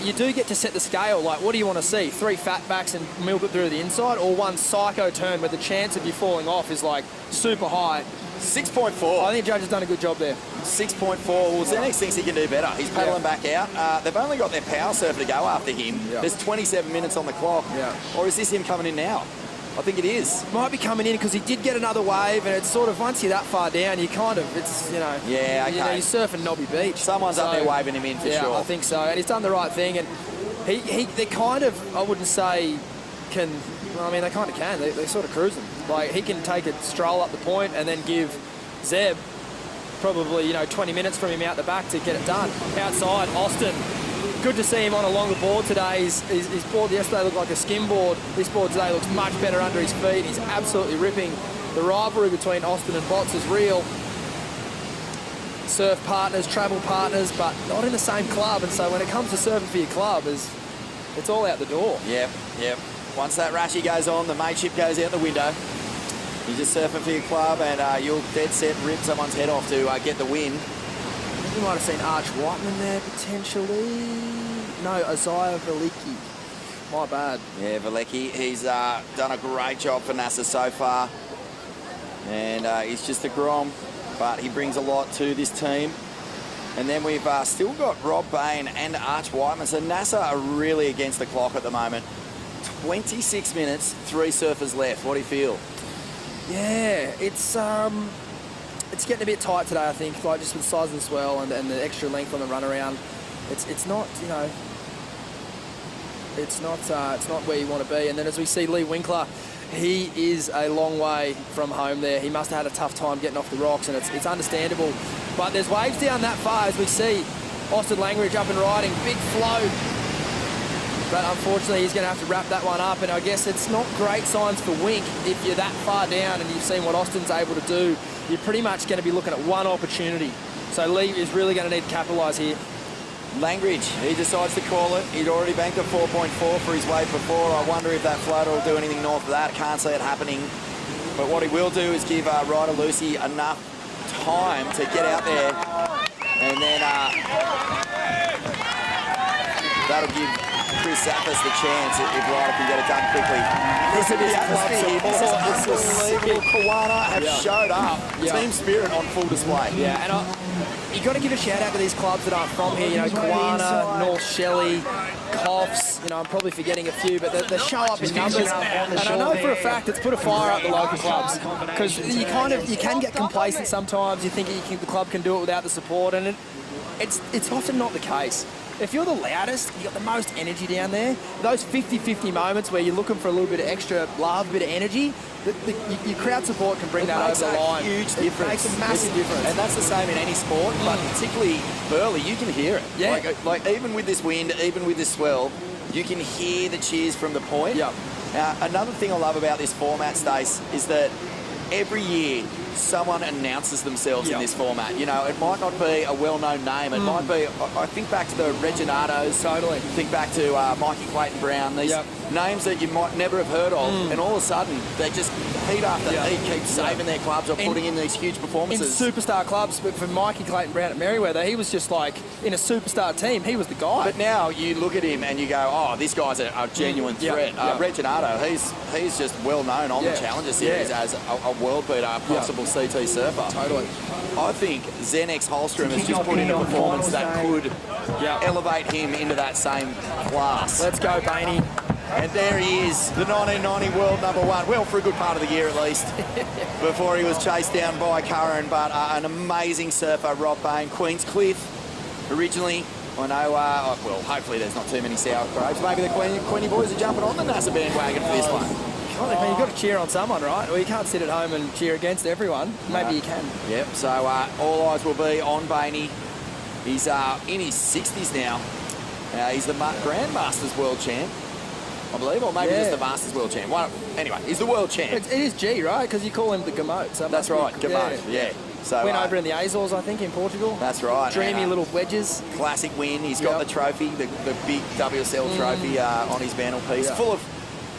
you do get to set the scale. Like, what do you want to see? 3 fat backs and milk it through the inside, or one psycho turn where the chance of you falling off is like super high. 6.4. I think the judge has done a good job there. 6.4. Well, Zenix thinks he can do better. He's paddling back out. They've only got their power surfer to go after him. Yeah. There's 27 minutes on the clock. Yeah. Or is this him coming in now? I think it is. Might be coming in because he did get another wave, and it's sort of, once you're that far down, you kind of, it's, Yeah, okay. You're surfing Nobby Beach. Someone's up there waving him in for sure. Yeah, I think so. And he's done the right thing. And they kind of, I wouldn't say can, well, I mean, they kind of can. They're sort of cruising. Like, he can take a stroll up the point and then give Zeb probably, 20 minutes from him out the back to get it done. Outside, Austin. Good to see him on a longer board today. His board yesterday looked like a skim board. This board today looks much better under his feet. He's absolutely ripping. The rivalry between Austin and Botts is real. Surf partners, travel partners, but not in the same club. And so when it comes to surfing for your club, it's all out the door. Yep. Once that Rashi goes on, the mateship goes out the window. You're just surfing for your club, and you'll dead set rip someone's head off to get the win. You might have seen Arch Whiteman there, potentially. No, Isaiah Velicki. My bad. Yeah, Velicki. He's done a great job for NASA so far. And he's just a grom, but he brings a lot to this team. And then we've still got Rob Bain and Arch Whiteman. So NASA are really against the clock at the moment. 26 minutes, 3 surfers left. What do you feel? Yeah, it's getting a bit tight today, I think, like just with the size of the swell and the extra length on the runaround. It's not, it's not where you want to be. And then as we see Lee Winkler, he is a long way from home there. He must have had a tough time getting off the rocks, and it's understandable. But there's waves down that far as we see Austin Langridge up and riding, big flow. But unfortunately, he's going to have to wrap that one up. And I guess it's not great signs for Wink if you're that far down and you've seen what Austin's able to do. You're pretty much going to be looking at one opportunity. So Lee is really going to need to capitalise here. Langridge, he decides to call it. He'd already banked a 4.4 for his wave before. I wonder if that floater will do anything north of that. I can't see it happening. But what he will do is give Ryder Lucy enough time to get out there. And then that'll give Chris Zappis the chance if Ryder can get it done quickly. Listen to the atmosphere here. This is unbelievable. Kawana have showed up. Team spirit on full display. Yeah, and you've got to give a shout out to these clubs that aren't from here. Kawana, North Shelley, Coffs. I'm probably forgetting a few, but they show up in numbers. And I know for a fact it's put a fire up the local clubs, because you can get complacent sometimes. You think the club can do it without the support, and it's often not the case. if you're the loudest, you got the most energy down there. Those 50-50 moments where you're looking for a little bit of extra love, bit of energy, your crowd support can bring that over the line. Huge difference. It makes a massive difference. And that's the same in any sport, but particularly Burleigh, you can hear it. Yeah. Like even with this wind, even with this swell, you can hear the cheers from the point. Yep. Now, another thing I love about this format, Stace, is that every year someone announces themselves in this format. You know, it might not be a well-known name. It might be, I think back to the Reginatos. Totally. Think back to Mikey Clayton-Brown. These names that you might never have heard of. And all of a sudden, they just heat after heat keep saving their clubs or putting in these huge performances. In superstar clubs, but for Mikey Clayton-Brown at Merriweather, he was just like, in a superstar team, he was the guy. But now you look at him and you go, oh, this guy's a genuine threat. Reginato, he's just well-known on the Challenger Series as a world beater, a possible CT surfer. Totally. I think Zenex Holstrom has just put in a performance that could elevate him into that same class. Let's go, Bainey. And there he is, the 1990 world #1. Well, for a good part of the year at least, before he was chased down by Curran. But an amazing surfer, Rob Bain, Queen's Cliff, originally. I know, well, hopefully there's not too many sour grapes. Maybe the Queenie boys are jumping on the NASA bandwagon for this one. You've got to cheer on someone, right? Well, you can't sit at home and cheer against everyone. Maybe you can. Yep, so all eyes will be on Bainey. He's in his 60s now. He's the Grandmasters world champ, I believe, or maybe just the Masters world champ. Anyway, he's the world champ. It is G, right? Because you call him the Gamote. So that's right, Gamote, yeah. So, went over in the Azores, I think, in Portugal. That's right. Dreamy little wedges. Classic win. He's got the trophy, the big WSL trophy on his mantelpiece, full of,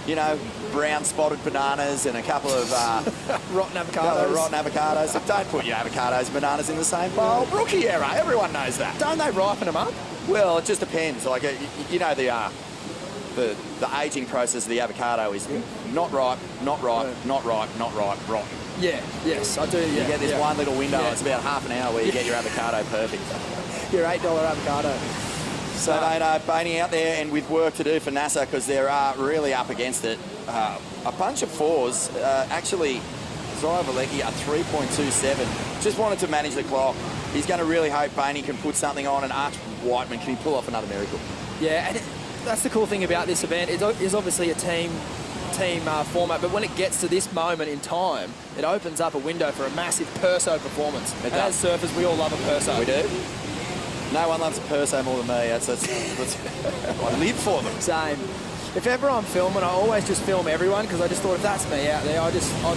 you know, brown spotted bananas and a couple of rotten avocados. So don't put your avocados and bananas in the same bowl. Rookie error. Everyone knows that. Don't they ripen them up? Well, it just depends. Like, you know, the aging process of the avocado is not ripe, not ripe, not ripe, not ripe, rotten. Yeah, yes, I do. Yeah. You get this one little window, it's about half an hour where you get your avocado perfect. Your $8 avocado. So, Bainey out there and with work to do for NASA because they're really up against it. A bunch of fours, actually, Zaya Valecki a 3.27. Just wanted to manage the clock. He's going to really hope Bainey can put something on, and Arch Whiteman, can he pull off another miracle? Yeah, and that's the cool thing about this event. It is obviously a team format, but when it gets to this moment in time, it opens up a window for a massive Perso performance. And as surfers, we all love a Perso. We do. No one loves a Perso more than me. That's I live for them. Same. If ever I'm filming, I always just film everyone because I just thought if that's me out there, I'd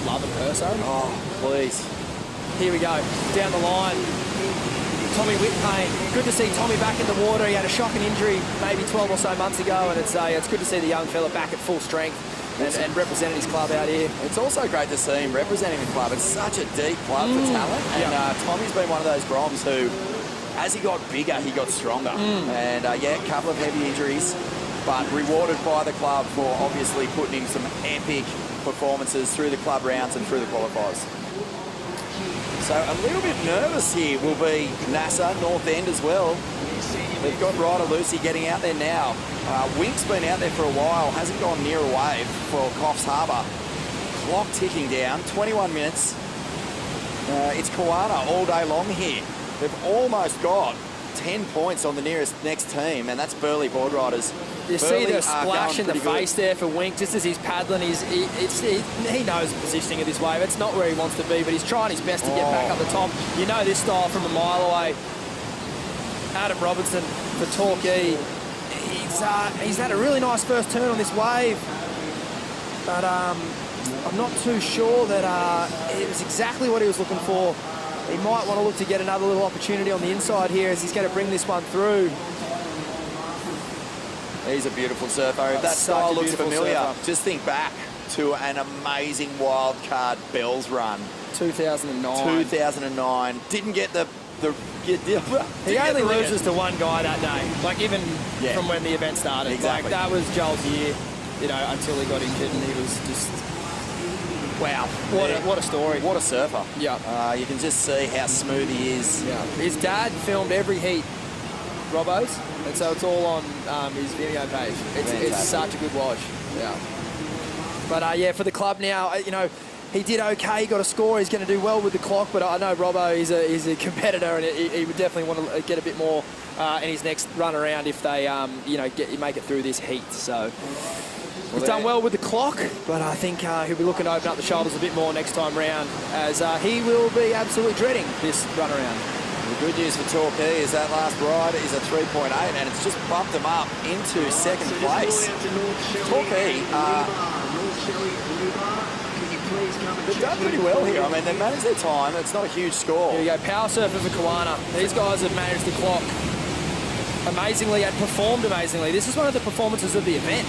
love a Perso. Oh, please. Here we go. Down the line. Tommy Whitpain. Good to see Tommy back in the water. He had a shocking injury maybe 12 or so months ago, and it's good to see the young fella back at full strength and representing his club out here. It's also great to see him representing the club. It's such a deep club for talent, and Tommy's been one of those Broms who, as he got bigger, he got stronger. And a couple of heavy injuries, but rewarded by the club for obviously putting in some epic performances through the club rounds and through the qualifiers. So a little bit nervous here will be NASA, North End as well. They've got Ryder Lucy getting out there now. Wink's been out there for a while, hasn't gone near a wave for Coffs Harbour. Clock ticking down, 21 minutes. It's Koana all day long here. They've almost got 10 points on the next team, and that's Burleigh Boardriders. You see the splash in the face there for Wink, just as he's paddling. He knows the positioning of this wave. It's not where he wants to be, but he's trying his best to get back up the top. You know this style from a mile away. Adam Robertson for Torquay. He's had a really nice first turn on this wave, but I'm not too sure that it was exactly what he was looking for. He might want to look to get another little opportunity on the inside here as he's going to bring this one through. He's a beautiful surfer. If that style looks familiar, just think back to an amazing wildcard Bells run. 2009. Didn't get the he only loses to one guy that day, like even from when the event started. Exactly. Like, that was Joel's year, you know, until he got injured, and he was just, wow, what a story. What a surfer. Yeah. You can just see how smooth he is. Yeah. His dad filmed every heat, Robbo's, and so it's all on his video page. It's such a good watch. Yeah. But for the club now, you know, He did okay, got a score. He's going to do well with the clock, but I know Robbo is a competitor, and he would definitely want to get a bit more in his next run around if they, make it through this heat. So he's done well with the clock, but I think he'll be looking to open up the shoulders a bit more next time round, as he will be absolutely dreading this run around. The good news for Torquay is that last ride is a 3.8, and it's just bumped them up into second place. Torquay, they've done pretty well here. I mean, they've managed their time. It's not a huge score. Here you go, power surfer for Kawana. These guys have managed the clock amazingly and performed amazingly. This is one of the performances of the event.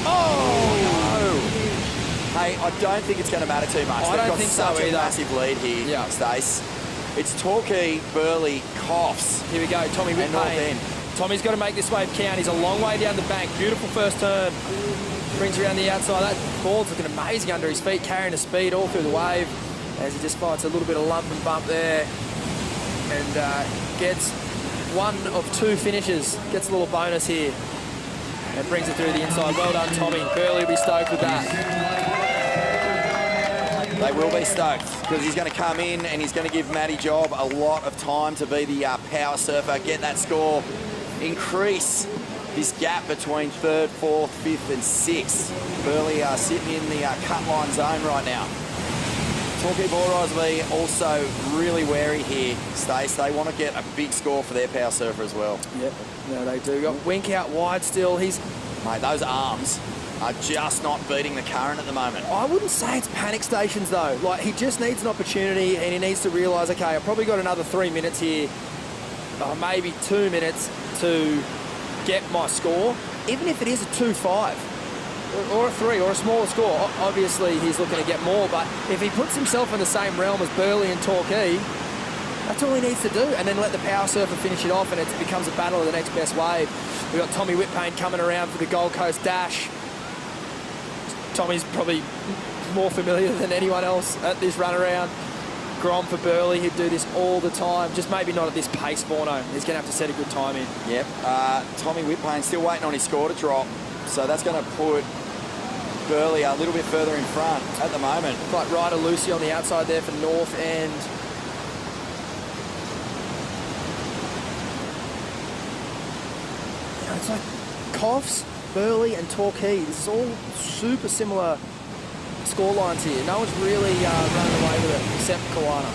Oh, no. Hey, I don't think it's going to matter too much. I don't think so either. They've got such a massive lead here, Stace. It's Torquay, Burleigh, Coffs. Here we go, Tommy Whitpayne. Tommy's got to make this wave count. He's a long way down the bank. Beautiful first turn. Brings around the outside. That ball's looking amazing under his feet, carrying the speed all through the wave as he just finds a little bit of lump and bump there, and gets one of two finishes. Gets a little bonus here and brings it through the inside. Well done, Tommy. Burleigh will be stoked with that. They will be stoked because he's going to come in and he's going to give Matty Job a lot of time to be the power surfer, get that score, increase this gap between third, fourth, fifth and sixth. Burleigh are sitting in the cut line zone right now. Torquay Boardriders will be also really wary here, Stace. They want to get a big score for their power surfer as well. Yep, no, they do. Got Wink out wide still. Mate, those arms are just not beating the current at the moment. I wouldn't say it's panic stations though. Like, he just needs an opportunity and he needs to realise, okay, I've probably got another 3 minutes here, maybe 2 minutes to get my score, even if it is a 2-5 or a 3 or a smaller score. Obviously he's looking to get more, but if he puts himself in the same realm as Burleigh and Torquay, that's all he needs to do, and then let the power surfer finish it off and it becomes a battle of the next best wave. We've got Tommy Whitpayne coming around for the Gold Coast Dash. Tommy's probably more familiar than anyone else at this run around. Grom for Burleigh, he'd do this all the time, just maybe not at this pace, Borno. He's going to have to set a good time in. Yep. Tommy Whitpayne still waiting on his score to drop, so that's going to put Burleigh a little bit further in front at the moment. Like Ryder Lucy on the outside there for North End. You know, it's like Coffs, Burleigh and Torquay. This is all super similar score lines here. No one's really running away with it except Kawana.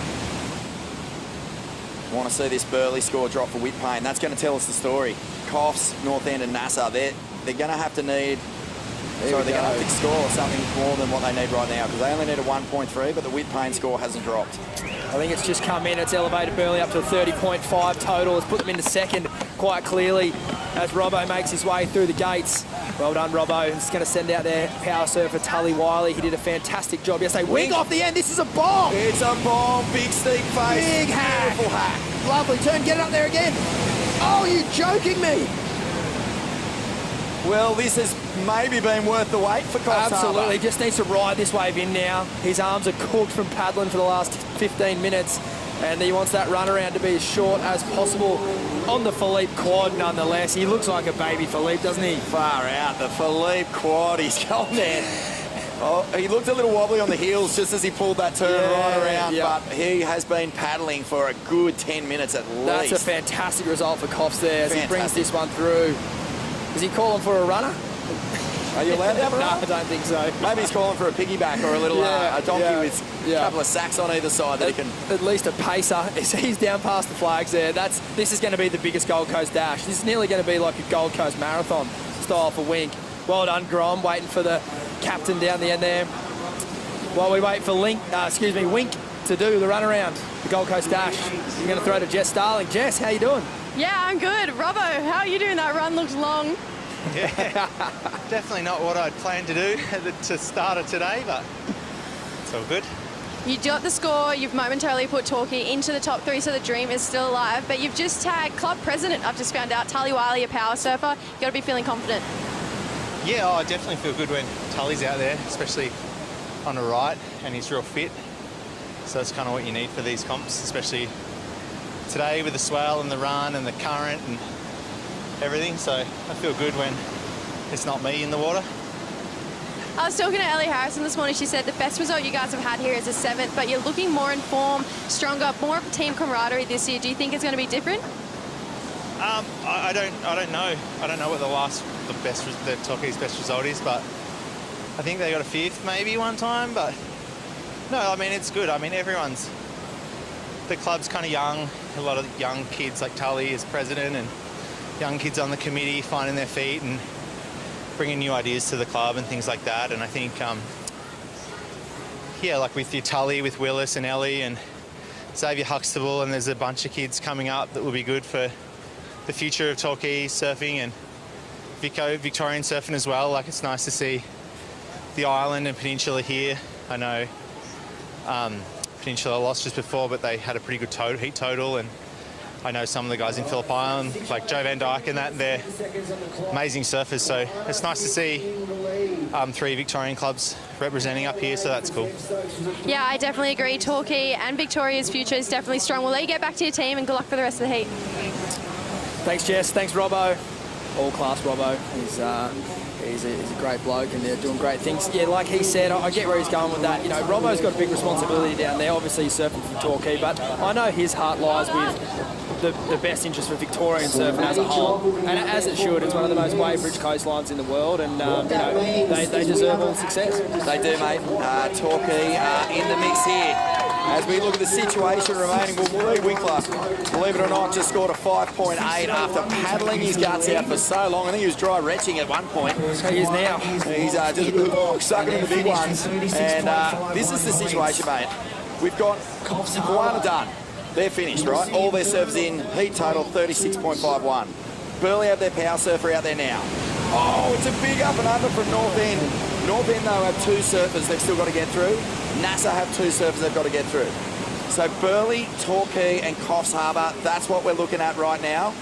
Want to see this Burleigh score drop for Whitpayne. That's going to tell us the story. Coffs, North End and Nassau, they're going to have to need... they're going to have to score something more than what they need right now, because they only need a 1.3, but the Whitpayne score hasn't dropped. I think it's just come in. It's elevated Burleigh up to a 30.5 total. It's put them into second quite clearly as Robbo makes his way through the gates. Well done, Robbo. He's going to send out their power surfer, Tully Wiley. He did a fantastic job yesterday. Wing off the end. This is a bomb. It's a bomb. Big steep face. Big hack. Beautiful hack. Lovely turn. Get it up there again. Oh, you joking me? Well, this has maybe been worth the wait for Coffs. Absolutely. He just needs to ride this wave in now. His arms are cooked from paddling for the last 15 minutes, and he wants that run around to be as short as possible on the Philippe quad nonetheless. He looks like a baby Philippe, doesn't he? Far out. The Philippe quad. He's gone there. Oh, he looked a little wobbly on the heels just as he pulled that turn right around, but he has been paddling for a good 10 minutes at least. That's a fantastic result for Coffs there as he brings this one through. Is he calling for a runner? Are you allowed to have a runner? No, I don't think so. Maybe he's calling for a piggyback or a little a donkey with a couple of sacks on either side that he can... At least a pacer. He's down past the flags there. This is going to be the biggest Gold Coast Dash. This is nearly going to be like a Gold Coast Marathon style for Wink. Well done, Grom, waiting for the captain down the end there. While we wait for Wink to do the run around, the Gold Coast Dash. You're going to throw to Jess Starling. Jess, how you doing? Yeah, I'm good. Robbo, how are you doing? That run looks long. Yeah, definitely not what I'd planned to do to start it today, but it's all good. You got the score, you've momentarily put Torquay into the top 3, so the dream is still alive, but you've just tagged club president, I've just found out, Tully Wiley, a power surfer. You've got to be feeling confident. Yeah, I definitely feel good when Tully's out there, especially on the right, and he's real fit. So that's kind of what you need for these comps, especially today with the swell and the run and the current and everything. So I feel good when it's not me in the water. I was talking to Ellie Harrison this morning. She said the best result you guys have had here is a 7th, but you're looking more in form, stronger, more of a team camaraderie this year. Do you think it's going to be different? I don't know. I don't know what the Torquay's best result is, but I think they got a 5th maybe one time. But no, I mean, it's good. I mean, the club's kind of young. A lot of young kids like Tully is president, and young kids on the committee finding their feet and bringing new ideas to the club and things like that. And I think, yeah, like with your Tully, with Willis and Ellie and Xavier Huxtable, and there's a bunch of kids coming up that will be good for the future of Torquay surfing and Victorian surfing as well. Like, it's nice to see the island and Peninsula here. I know Peninsula lost just before, but they had a pretty good heat total, and I know some of the guys in Phillip Island, like Joe Van Dyke and that, they're amazing surfers. So it's nice to see 3 Victorian clubs representing up here, so that's cool. Yeah, I definitely agree. Torquay and Victoria's future is definitely strong. We'll let you get back to your team, and good luck for the rest of the heat. Thanks, Jess. Thanks, Robbo. All class, Robbo. He's a great bloke, and they're doing great things. Yeah, like he said, I get where he's going with that. You know, Robbo's got a big responsibility down there. Obviously, he's surfing for Torquay, but I know his heart lies with the best interest for Victorian surfing as a whole, and as it should. It's one of the most wave-rich coastlines in the world, and you know, they deserve all the success. They do, mate. Torquay in the mix here. As we look at the situation remaining, well, Lee Winkler, believe it or not, just scored a 5.8 after paddling his guts out for so long. I think he was dry retching at one point. He is now. He's just sucking in the big ones. And this is the situation, mate. We've got one done. They're finished, right? All their surfers in. Heat total 36.51. Burleigh have their power surfer out there now. Oh, it's a big up and under from North End. North End, though, have 2 surfers they've still got to get through. NASA have 2 surfers they've got to get through. So Burleigh, Torquay and Coffs Harbour, that's what we're looking at right now.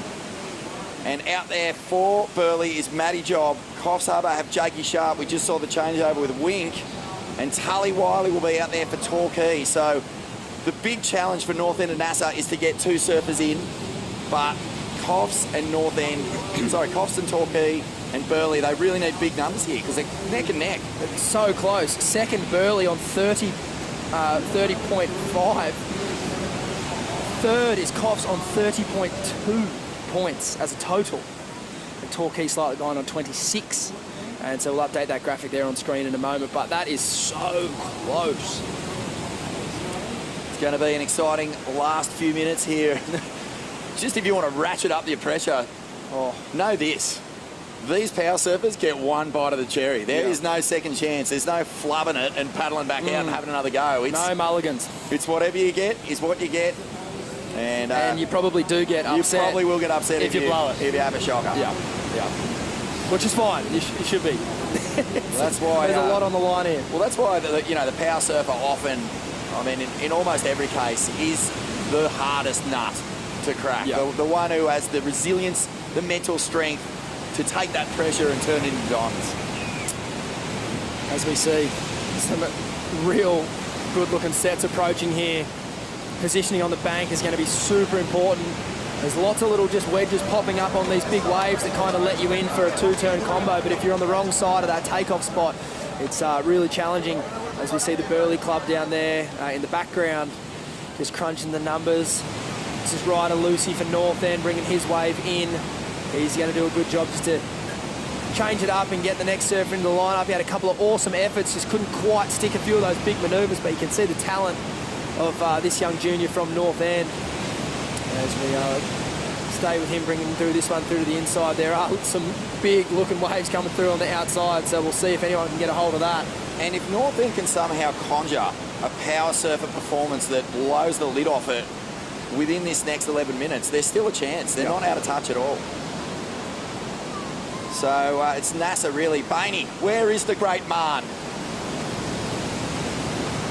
And out there for Burleigh is Matty Job. Coffs Harbour have Jakey Sharp. We just saw the changeover with Wink. And Tully Wiley will be out there for Torquay. So the big challenge for North End and NASA is to get 2 surfers in. But Coffs and North End, Coffs and Torquay and Burleigh, they really need big numbers here because they're neck and neck. It's so close. Second, Burleigh on 30.5. Third is Coffs on 30.2 points as a total. And Torquay slightly behind on 26. And so we'll update that graphic there on screen in a moment. But that is so close. It's going to be an exciting last few minutes here. Just if you want to ratchet up your pressure, know this. These power surfers get one bite of the cherry. There is no second chance. There's no flubbing it and paddling back out and having another go. No mulligans. It's whatever you get is what you get. And you probably do get upset. You probably will get upset if you blow it. If you have a shocker. Yeah. Which is fine. You should be. That's why there's a lot on the line here. Well, that's why the power surfer often, I mean, in almost every case, is the hardest nut to crack. Yep. The one who has the resilience, the mental strength to take that pressure and turn it into diamonds. As we see some real good-looking sets approaching here. Positioning on the bank is going to be super important. There's lots of little just wedges popping up on these big waves that kind of let you in for a 2-turn combo, but if you're on the wrong side of that takeoff spot, it's really challenging. As we see the Burleigh club down there in the background, just crunching the numbers. This is Ryder Lucy for North End, bringing his wave in. He's going to do a good job just to change it up and get the next surfer into the lineup. He had a couple of awesome efforts, just couldn't quite stick a few of those big manoeuvres, but you can see the talent of this young junior from North End. As we stay with him, bringing him through this one through to the inside. There are some big looking waves coming through on the outside, so we'll see if anyone can get a hold of that. And if North End can somehow conjure a power surfer performance that blows the lid off it within this next 11 minutes, there's still a chance. They're not out of touch at all. So it's NASA really. Bainey, where is the great man?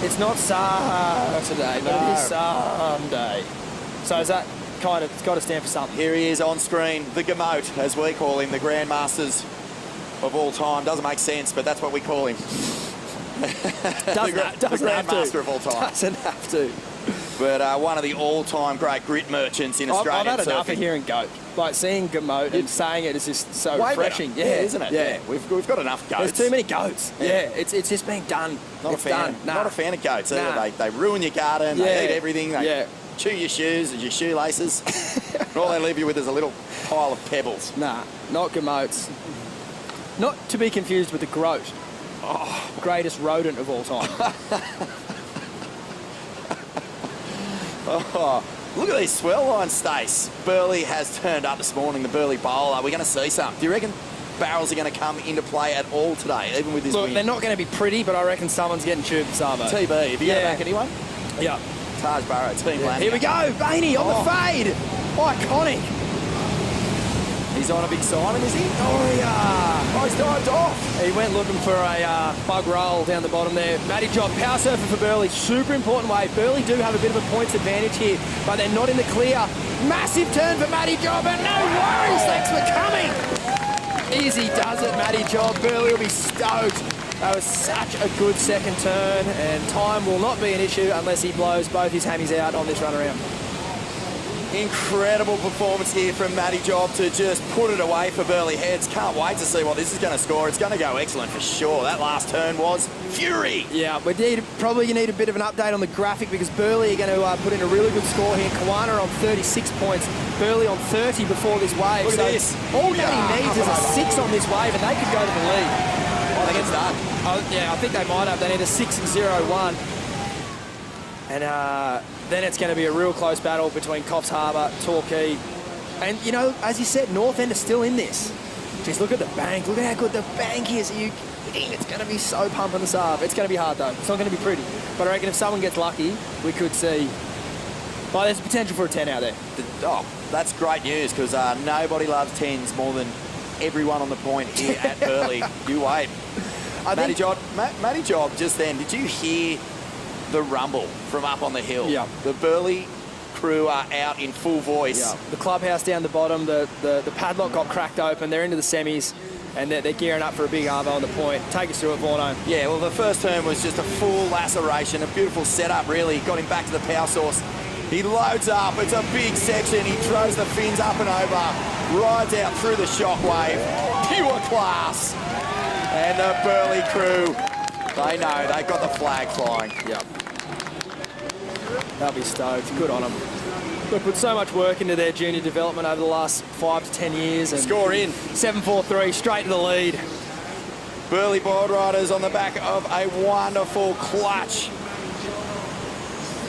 It's not Saturday, but it is Sunday. So is that kind of, it's got to stand for something. Here he is on screen, the Gamote, as we call him, the Grandmasters of all time. Doesn't make sense, but that's what we call him. Doesn't have to. Grandmaster of all time. Doesn't have to. But one of the all-time great grit merchants in Australia. I've had enough of hearing goat. like seeing Gamote and saying it is just so Way refreshing. better. Yeah, isn't it? Yeah. We've got enough goats. There's too many goats. Yeah, it's just being done. Not it's a fan. done. Nah. Not a fan of goats either. Nah. They ruin your garden. Yeah. They eat everything. They Yeah. chew your shoes and your shoelaces. And all they leave you with is a little pile of pebbles. Nah, not Gamotes. Not to be confused with the groat. Oh, greatest rodent of all time. Oh, look at these swell lines, Stace. Burleigh has turned up this morning, the Burleigh Bowl. Are we going to see some? Do you reckon barrels are going to come into play at all today, even with this Look, win? they're not going to be pretty, but I reckon someone's getting tubed, Savo. TB, have you got back anyone? Yeah. Taj Barrow, Team Landing. Here we go, Bainey on the fade. Iconic. He's on a big Simon, is he? Oh, yeah. Oh, he's dived off. He went looking for a bug roll down the bottom there. Matty Job, power surfer for Burleigh. Super important wave. Burleigh do have a bit of a points advantage here, but they're not in the clear. Massive turn for Matty Job, and no worries, thanks for coming. Easy does it, Matty Job. Burleigh will be stoked. That was such a good second turn, and time will not be an issue unless he blows both his hammies out on this run around. Incredible performance here from Matty Job to just put it away for Burleigh Heads. Can't wait to see what this is going to score. It's going to go excellent for sure. That last turn was fury. Yeah, we probably need a bit of an update on the graphic because Burleigh are going to put in a really good score here. Kawana on 36 points, Burleigh on 30 before this wave. Look at this. All Matty needs is a 6 on this wave and they could go to the lead. I think it's done. Yeah, I think they might have. They need a 6-0-1. And then it's going to be a real close battle between Coffs Harbour, Torquay. And, you know, as you said, North End is still in this. Just look at the bank. Look at how good the bank is. Are you kidding? It's going to be so pumping the sub. It's going to be hard, though. It's not going to be pretty. But I reckon if someone gets lucky, we could see... Well, there's potential for a 10 out there. Oh, that's great news because nobody loves 10s more than everyone on the point here at Burleigh. You wait. Matty Job, just then, did you hear the rumble from up on the hill? Yeah. The Burleigh crew are out in full voice. Yeah. The clubhouse down the bottom, the padlock got cracked open. They're into the semis, and they're gearing up for a big arvo on the point. Take us through it, Vorno. Yeah, well, the first turn was just a full laceration, a beautiful setup, really. Got him back to the power source. He loads up. It's a big section. He throws the fins up and over, rides out through the shockwave. Pure class. And the Burleigh crew, they know. They got the flag flying. Yep. They'll be stoked. Good on them. They put so much work into their junior development over the last 5 to 10 years. And score in. 7-4-3, straight to the lead. Burleigh Boardriders on the back of a wonderful clutch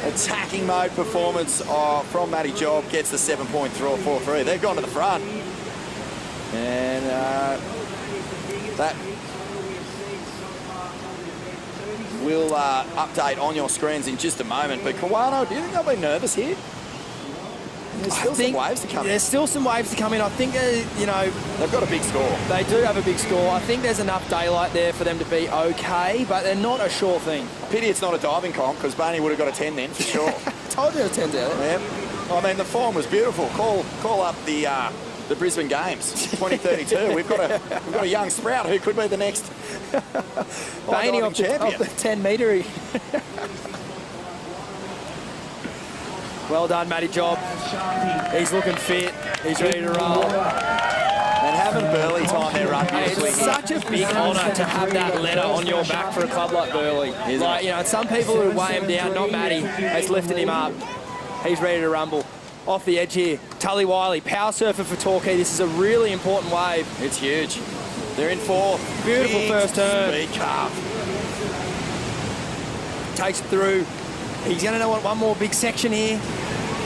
attacking mode performance from Matty Job. Gets the 7.43. They've gone to the front. And that will update on your screens in just a moment. But Kawano, do you think they'll be nervous here? There's still some waves to come in. There's still some waves to come in. I think, you know... They've got a big score. They do have a big score. I think there's enough daylight there for them to be okay, but they're not a sure thing. Pity it's not a diving comp, because Barney would have got a 10 then, for sure. Told you a 10 there. Yeah. I mean, the form was beautiful. Call up the Brisbane Games 2032. We've got a young sprout who could be the next Bainey off champion. The 10-metre. Well done, Matty Job. He's looking fit. He's ready to roll. And having Burleigh time their run. It's such a big honour to have that letter on your back for a club like Burleigh. Like, you know, some people who weigh him down, not Matty, has lifted him up. He's ready to rumble. Off the edge here, Tully Wiley, power surfer for Torquay. This is a really important wave. It's huge. They're in fourth. Beautiful big first turn. Big calf. Takes it through. He's going to want one more big section here.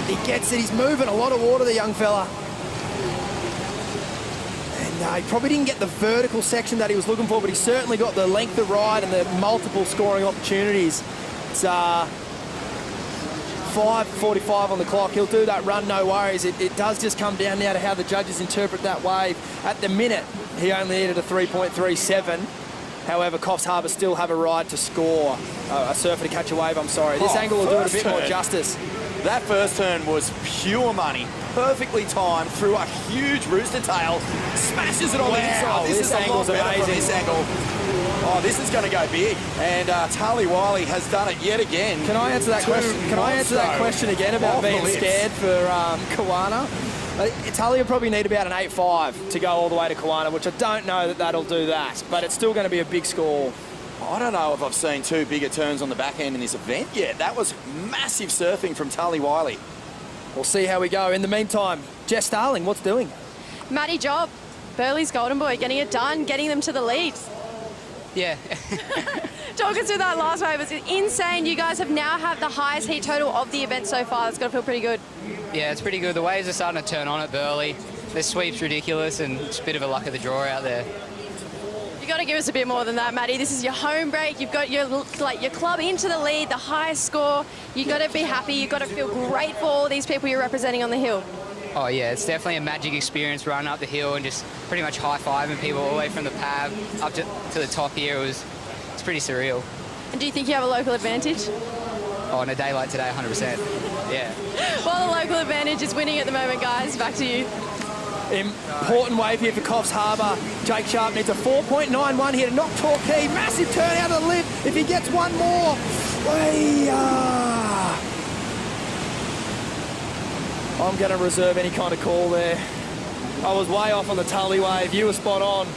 He gets it. He's moving a lot of water, the young fella. And he probably didn't get the vertical section that he was looking for, but he certainly got the length of ride and the multiple scoring opportunities. It's 5:45 on the clock. He'll do that run, no worries. It does just come down now to how the judges interpret that wave. At the minute, he only needed a 3.37. However, Coffs Harbour still have a right to score. A surfer to catch a wave, I'm sorry. This angle will do it a bit more justice. That first turn was pure money. Perfectly timed through a huge rooster tail. Smashes it on the inside. This angle's amazing. From this angle. Oh, this is going to go big. And Tully Wiley has done it yet again. Can I answer that question? Can I answer that question again about being scared for Kawana? Tully will probably need about an 8-5 to go all the way to Kiwana, which I don't know that that'll do that, but it's still going to be a big score. I don't know if I've seen two bigger turns on the back end in this event yet. That was massive surfing from Tully Wiley. We'll see how we go. In the meantime, Jess Starling, what's doing? Matty job. Burleigh's golden boy, getting it done, getting them to the lead. Yeah. Talk us through that last wave. It was insane. You guys have now had the highest heat total of the event so far. It's got to feel pretty good. Yeah, it's pretty good. The waves are starting to turn on at Burleigh. The sweep's ridiculous and it's a bit of a luck of the draw out there. You got to give us a bit more than that, Matty. This is your home break. You've got your club into the lead, the highest score. You got to be happy. You got to feel great for all these people you're representing on the hill. Oh yeah, it's definitely a magic experience running up the hill and just pretty much high-fiving people all the way from the pad up to the top here. It's pretty surreal. And do you think you have a local advantage? Oh, on a day like today, 100%. Yeah. Well, the local advantage is winning at the moment, guys. Back to you. Important wave here for Coffs Harbour. Jake Sharp needs a 4.91 here to knock Torquay. Massive turn out of the lip. If he gets one more. I'm going to reserve any kind of call there. I was way off on the Tully wave. You were spot on.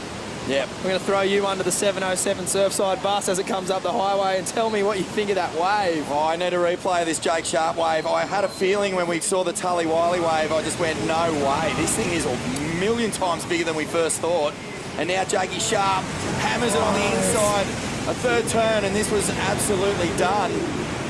Yep. We're going to throw you under the 707 Surfside bus as it comes up the highway and tell me what you think of that wave. Oh, I need a replay of this Jake Sharp wave. I had a feeling when we saw the Tully Wiley wave, I just went, no way. This thing is a million times bigger than we first thought. And now Jakey Sharp hammers it on the inside. A third turn, and this was absolutely done.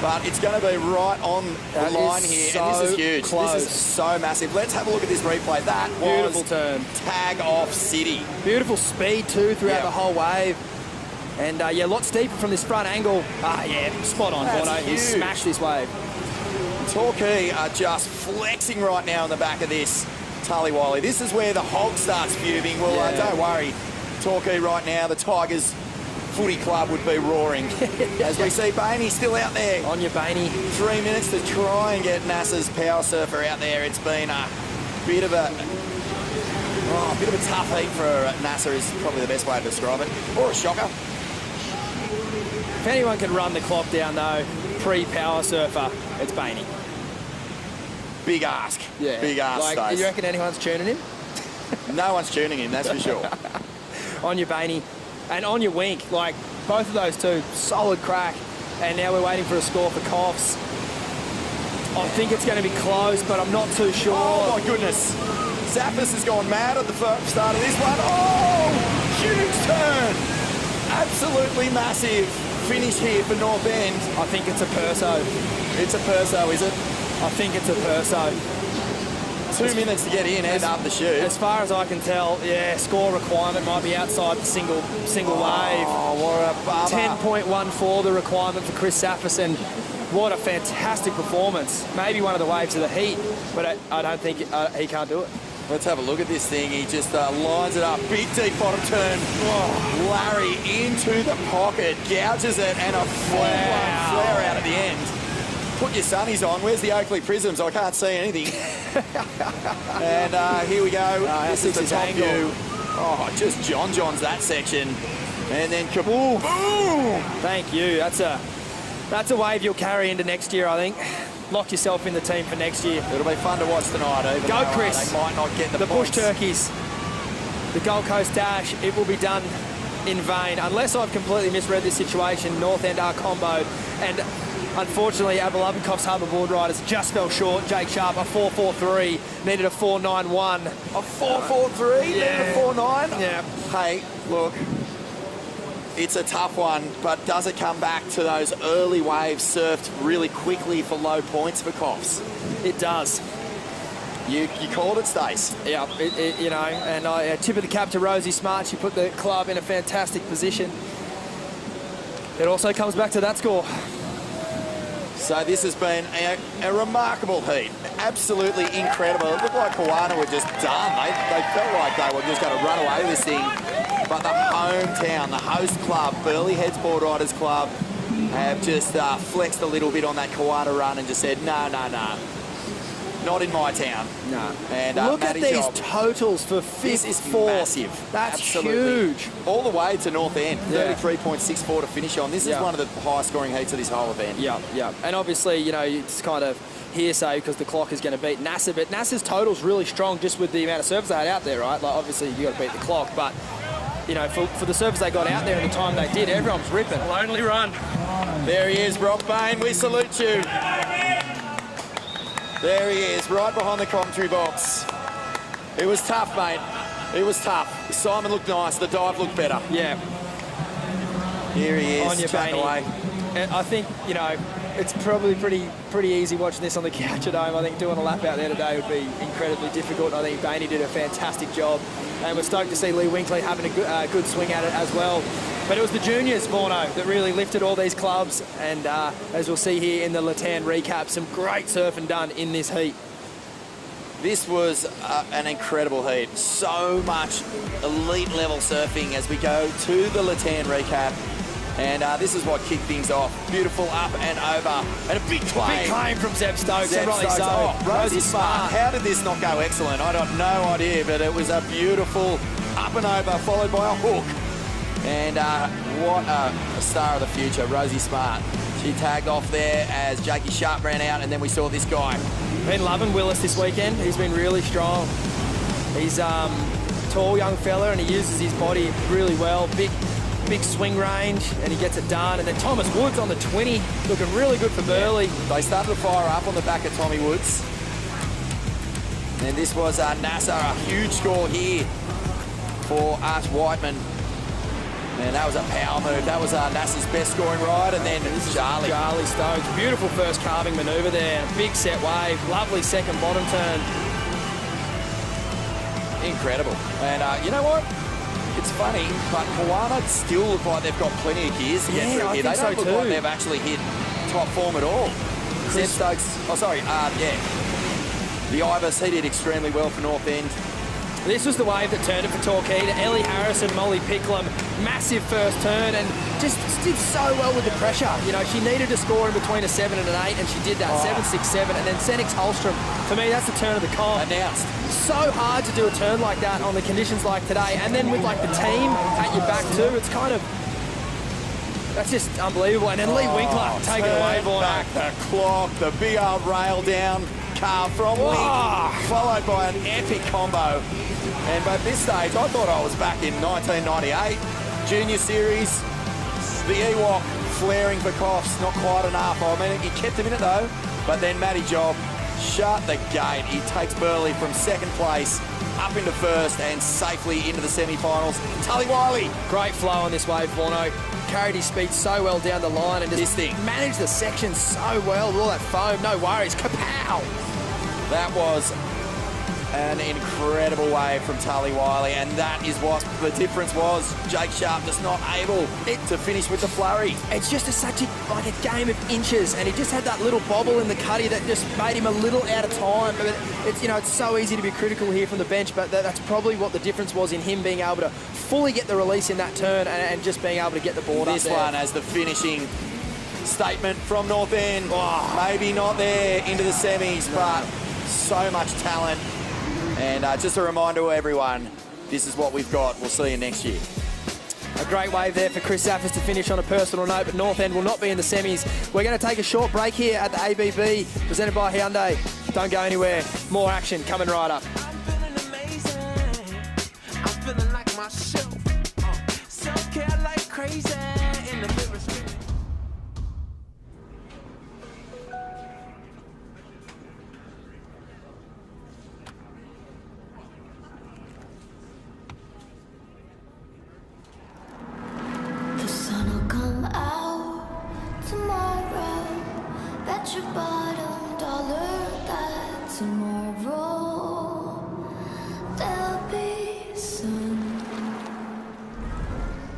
But it's going to be right on the line here, and this is huge. Close. This is so massive. Let's have a look at this replay. That Beautiful was turn. Tag off City. Beautiful speed too throughout the whole wave. And yeah, a lot steeper from this front angle. Yeah, spot on, Bono. He smashed this wave. Torquay are just flexing right now in the back of this Tully Wiley. This is where the hog starts fuming. Well, don't worry. Torquay right now, the Tigers footy club would be roaring. As we see Bainey still out there. On your Bainey. 3 minutes to try and get NASA's power surfer out there. It's been a bit of a tough heat for NASA is probably the best way to describe it. Or a shocker. If anyone can run the clock down though, pre-power surfer, it's Bainey. Big ask. Yeah. Big ask, Stace. You reckon anyone's tuning him? No one's tuning him, that's for sure. On your Bainey. And on your Wink, like both of those two, solid crack. And now we're waiting for a score for Coffs. I think it's going to be close, but I'm not too sure. Oh my goodness. Zappis has gone mad at the start of this one. Oh, huge turn. Absolutely massive finish here for North End. I think it's a Perso. It's a Perso, is it? I think it's a Perso. 2 minutes to get in and up the chute. As far as I can tell, yeah, score requirement might be outside the single wave. Oh, what a bummer. 10.14 the requirement for Chris Saffison. What a fantastic performance. Maybe one of the waves of the heat, but I don't think he can't do it. Let's have a look at this thing. He just lines it up. Big deep bottom turn. Oh, Larry into the pocket, gouges it, and a flare out at the end. Put your sunnies on. Where's the Oakley Prisms? I can't see anything. And here we go. This is the top view. Oh, just John's that section. And then kaboom. Boom! Thank you. That's a wave you'll carry into next year, I think. Lock yourself in the team for next year. It'll be fun to watch tonight. Go, Chris. They might not get the Bush Turkeys. The Gold Coast Dash. It will be done in vain. Unless I've completely misread this situation, North End are comboed. And unfortunately, our beloved Coffs Harbour Boardriders just fell short. Jake Sharp, a 4.43, needed a 4.91. A 4.43? Needed a 4.9? Yeah. Hey, look, it's a tough one, but does it come back to those early waves surfed really quickly for low points for Coffs? It does. You called it, Stace. Yeah, you know, and I tip of the cap to Rosie Smart. She put the club in a fantastic position. It also comes back to that score. So this has been a remarkable heat. Absolutely incredible. It looked like Kiwana were just done. They felt like they were just going to run away with this thing. But the hometown, the host club, Burleigh Heads Boardriders Club, have just flexed a little bit on that Kiwana run and just said, no. not in my town. No. And Look at Matty these Job. totals for fifth, This is fourth. massive. That's Absolutely. huge. All the way to North End, Yeah. 33.64 to finish on. This is Yeah. one of the highest scoring heats of this whole event. Yeah, yeah. And obviously, you know, it's kind of hearsay because the clock is going to beat NASA, but NASA's total's really strong just with the amount of servers they had out there, right? Like, obviously, you got to beat the clock, but, you know, for the servers they got out there and the time they did, everyone was ripping. Lonely run. There he is, Brock Bain. We salute you. There he is, right behind the commentary box. It was tough, mate. It was tough. Simon looked nice. The dive looked better. Yeah. Here he is, On your chatting away. And I think, you know, it's probably pretty easy watching this on the couch at home. I think doing a lap out there today would be incredibly difficult. I think Bainey did a fantastic job. And we're stoked to see Lee Winkley having a good swing at it as well. But it was the juniors, Vorno, that really lifted all these clubs. And as we'll see here in the Latan recap, some great surfing done in this heat. This was an incredible heat. So much elite level surfing as we go to the Latan recap. And this is what kicked things off. Beautiful up and over. And a big claim. Big claim from Zeb Stokes. Zeb Rightly Stokes. so. Oh, Rosie Smart. How did this not go excellent? I got no idea, but it was a beautiful up and over followed by a hook. And what a star of the future, Rosie Smart. She tagged off there as Jakey Sharp ran out, and then we saw this guy. Been loving Willis this weekend. He's been really strong. He's tall young fella and he uses his body really well. Big swing range and he gets it done. And then Thomas Woods on the 20, looking really good for Burleigh. Yeah. They started to fire up on the back of Tommy Woods. And this was NASA, a huge score here for Arch Whiteman. And that was a power move. That was NASA's best scoring ride. And then Charlie Stokes. Beautiful first carving manoeuvre there. Big set wave. Lovely second bottom turn. Incredible. And you know what? It's funny, but Moana still look like they've got plenty of gears to get through here. They don't look like they've actually hit top form at all. Zeb Stokes, the Ibis, he did extremely well for North End. This was the wave that turned it for Torquay. Ellie Harrison, Molly Picklum, massive first turn and just did so well with the pressure. You know, she needed to score in between a 7 and an 8 and she did that, 7-6-7. And then Senix Holstrom, for me, that's the turn of the comp. Announced. So hard to do a turn like that on the conditions like today. And then with like the team at your back too, it's kind of, that's just unbelievable. And then Lee Winkler taking away, back the clock, the big old rail down. From Wink, followed by an epic combo. And at this stage, I thought I was back in 1998. Junior Series, the Ewok flaring for coughs, not quite enough. I mean, he kept him in it though. But then Matty Job shut the gate. He takes Burleigh from second place up into first and safely into the semi-finals. Tully Wiley. Great flow on this wave, Vorno. Carried his speed so well down the line and just managed the section so well with all that foam. No worries. Kapow! That was an incredible wave from Tully Wiley, and that is what the difference was. Jake Sharp just not able to finish with the flurry. It's just such a game of inches, and he just had that little bobble in the cutty that just made him a little out of time. But it's, you know, it's so easy to be critical here from the bench, but that's probably what the difference was in him being able to fully get the release in that turn and just being able to get the board up this there. one as the finishing statement from North End. Maybe not there into the semis, but so much talent. And just a reminder to everyone, this is what we've got. We'll see you next year. A great wave there for Chris Zaffis to finish on a personal note, but North End will not be in the semis. We're going to take a short break here at the ABB, presented by Hyundai. Don't go anywhere. More action coming right up. Your bottom dollar that tomorrow there'll be sun.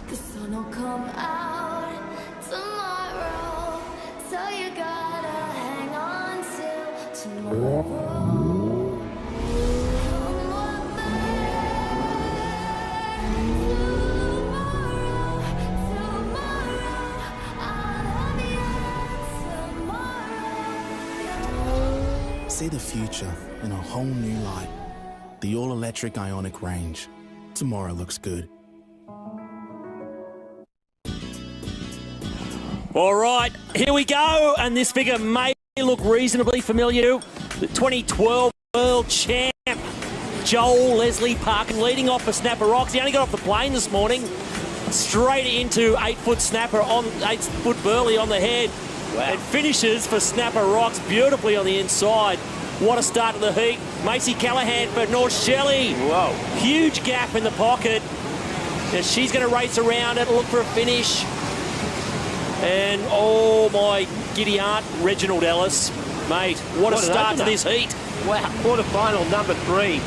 The sun will come out tomorrow, so you gotta hang on till tomorrow. See the future in a whole new light. The all-electric Ioniq range. Tomorrow looks good. All right, here we go, and this figure may look reasonably familiar to the 2012 World Champ, Joel Leslie Parkin, leading off for Snapper Rocks. He only got off the plane this morning, straight into 8-foot Snapper on 8-foot Burleigh on the head. Wow. And finishes for Snapper Rocks beautifully on the inside. What a start to the heat. Macy Callahan for North Shelley. Whoa. Huge gap in the pocket. Now she's going to race around it, look for a finish. And, oh, my giddy aunt, Reginald Ellis. Mate, what a start to this heat. Wow, quarterfinal number 3.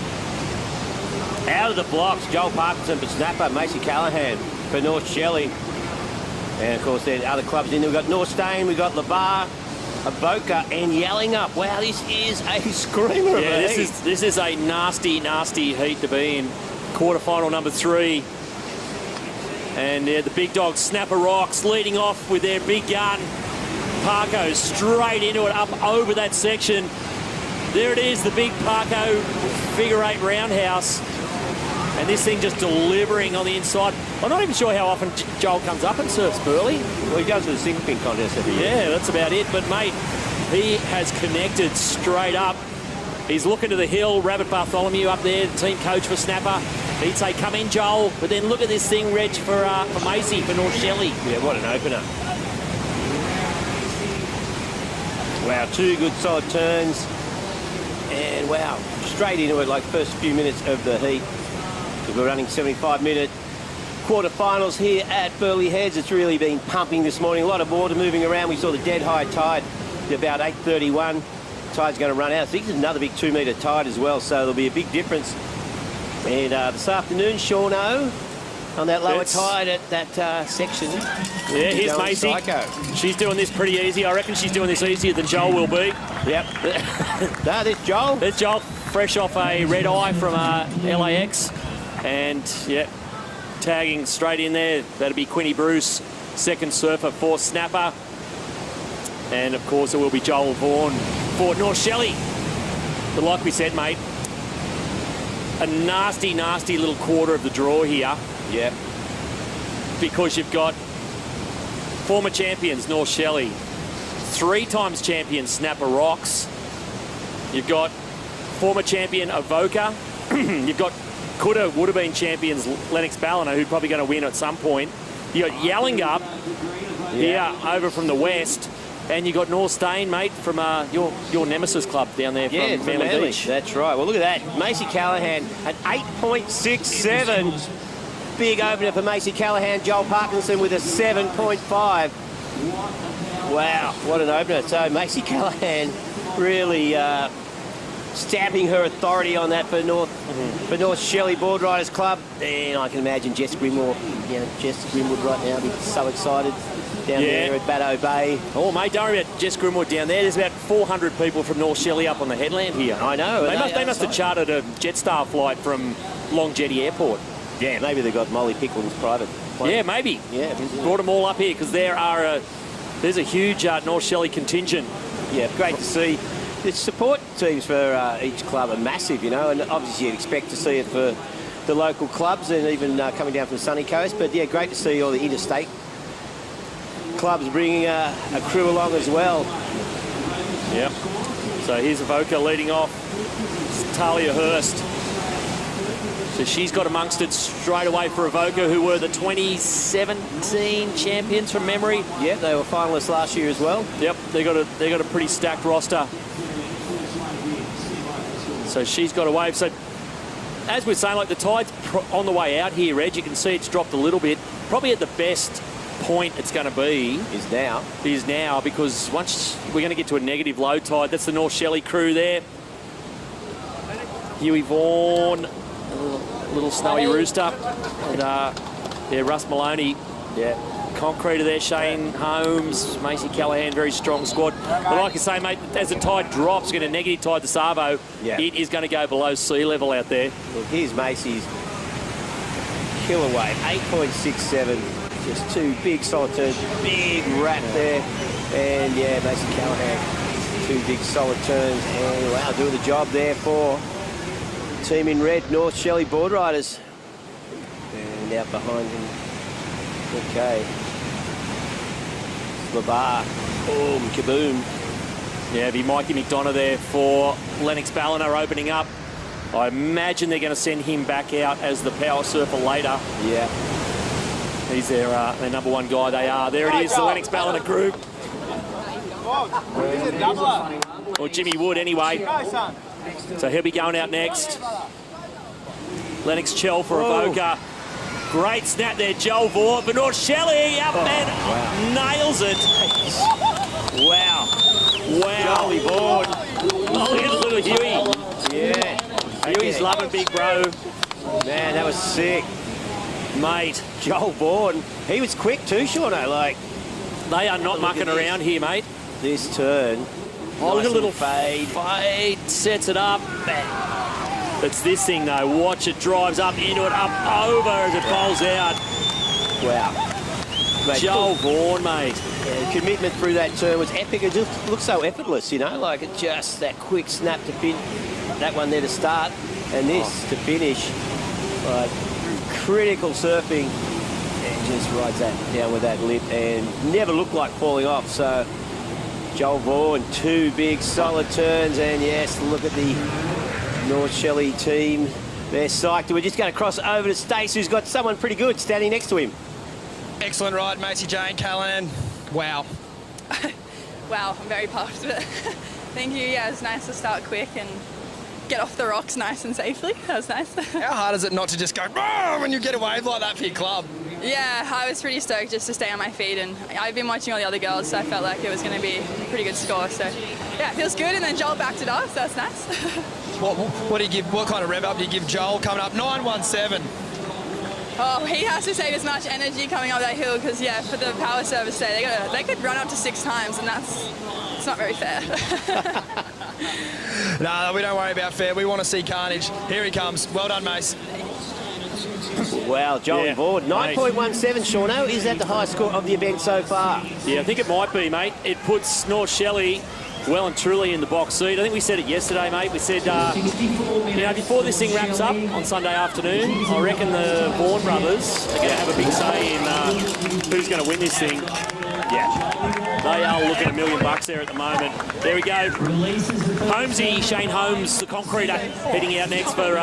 Out of the blocks, Joel Parkinson for Snapper, Macy Callahan for North Shelley. And, of course, there are other clubs in there. We've got North Stain, we've got Labar, Avoca, and Yellingup. Wow, this is a screamer of a heat. This is a nasty, nasty heat to be in. Quarterfinal number 3. And the big dog Snapper Rocks leading off with their big gun. Parko straight into it, up over that section. There it is, the big Parko figure 8 roundhouse. And this thing just delivering on the inside. I'm not even sure how often Joel comes up and surfs Burleigh. Well, he goes to the single pin contest every year. Yeah, that's about it. But, mate, he has connected straight up. He's looking to the hill. Rabbit Bartholomew up there, the team coach for Snapper. He'd say, come in, Joel. But then look at this thing, Reg, for Macy, for North Shelley. Yeah, what an opener. Wow, 2 good solid turns. And, wow, straight into it like first few minutes of the heat. We're running 75-minute quarterfinals here at Burleigh Heads. It's really been pumping this morning. A lot of water moving around. We saw the dead high tide at about 8:31. Tide's going to run out. I think there's another big 2-metre tide as well, so there'll be a big difference. And this afternoon, Sean O, on that lower tide at that section. Yeah, here's Macy. She's doing this pretty easy. I reckon she's doing this easier than Joel will be. Yep. No, there's Joel. There's Joel, fresh off a red eye from LAX. And, yeah, tagging straight in there. That'll be Quinny Bruce, second surfer for Snapper. And, of course, it will be Joel Vaughan for North Shelley. But like we said, mate, a nasty, nasty little quarter of the draw here. Yeah. Because you've got former champions, North Shelley, 3 times champion, Snapper Rocks. You've got former champion, Avoca. You've got would have been champions, Lennox Ballina, who's probably going to win at some point. You got Yellingup here over from the west. And you got North Stain, mate, from your nemesis club down there from Manly Beach. That's right. Well, look at that. Macy Callahan at 8.67. Big opener for Macy Callahan. Joel Parkinson with a 7.5. Wow, what an opener. So Macy Callahan really stamping her authority on that for North Shelley Boardriders Club. And I can imagine Jess Grimwood right now be so excited. Down there at Batto Bay. Oh, mate, don't worry about Jess Grimwood down there. There's about 400 people from North Shelley up on the headland here. I know. They must have chartered a Jetstar flight from Long Jetty Airport. Yeah, maybe they got Molly Pickland's private plane. Yeah, maybe. Yeah. Brought them all up here because there's a huge North Shelley contingent. Yeah, great to see. The support teams for each club are massive, you know, and obviously you'd expect to see it for the local clubs and even coming down from the sunny coast. But, yeah, great to see all the interstate clubs bringing a crew along as well. Yep. So here's Avoca leading off. It's Talia Hurst. So she's got amongst it straight away for Avoca, who were the 2017 champions from memory. Yep, they were finalists last year as well. Yep, they got a pretty stacked roster. So she's got a wave. So as we're saying, like the tide's on the way out here, Reg. You can see it's dropped a little bit. Probably at the best point it's going to be is now because once we're going to get to a negative low tide. That's the North Shelley crew there. Huey Vaughan, a little snowy rooster, and Russ Maloney, Concreter there, Shane Holmes, Macy Callahan, very strong squad. But like I say, mate, as the tide drops, we're going to negative tide the Savo. It is going to go below sea level out there. Look, here's Macy's killer wave, 8.67. Just 2 big solid turns, big wrap there. And, yeah, Macy Callahan 2 big solid turns, and wow, doing the job there for team in red, North Shelley Boardriders. And out behind him, okay. Labar, boom, kaboom. Yeah, it'd be Mikey McDonough there for Lennox Ballina opening up. I imagine they're going to send him back out as the power surfer later. Yeah. He's their number 1 guy. They are. There it is, the Lennox Ballina group. Or Jimmy Wood, anyway. So he'll be going out next. Lennox Chell for Avoca. Great snap there, Joel Vaughan for North Shelley. Up and nails it. Wow. Jolie Vaughan. Look at little Huey. Yeah. Huey's loving big bro. Man, that was sick. Mate. Joel Vaughan. He was quick too, Shauno. Like, they are not mucking around here, mate. This turn. Oh, look at a little fade. Fade, sets it up. It's this thing, though. Watch it, drives up into it, up over as it bowls out. Wow. Mate, Joel Vaughan, mate. Yeah, commitment through that turn was epic. It just looked so effortless, you know, like it just that quick snap to fin. That one there to start, and this to finish. Like, critical surfing, and just rides that down with that lip and never looked like falling off. So Joel Vaughan, 2 big solid turns, and yes, look at the North Shelley team. They're psyched. We're just going to cross over to Stace, who's got someone pretty good standing next to him. Excellent ride, Macy Jane, Callanan. Wow. Wow, I'm very puffed. But thank you. Yeah, it was nice to start quick and get off the rocks nice and safely. That was nice. How hard is it not to just go when you get a wave like that for your club? Yeah, I was pretty stoked just to stay on my feet, and I've been watching all the other girls, so I felt like it was going to be a pretty good score. So yeah, it feels good, and then Joel backed it up, so that's nice. What do you give? What kind of rev up do you give Joel coming up? 9.17. Oh, he has to save as much energy coming up that hill because, yeah, for the power service day, they could run up to 6 times, and it's not very fair. No, we don't worry about fair. We want to see carnage. Here he comes. Well done, Mace. Wow, Joel Vaughan. 9.17, Shauno. Is that the highest score of the event so far? Yeah, I think it might be, mate. It puts North Shelley well and truly in the box seat. I think we said it yesterday, mate. We said, you know, before this thing wraps up on Sunday afternoon, I reckon the Vaughan brothers are going to have a big say in who's going to win this thing. Yeah, they are looking $1 million there at the moment. There we go. Holmesy, Shane Holmes, the concreter, heading out next for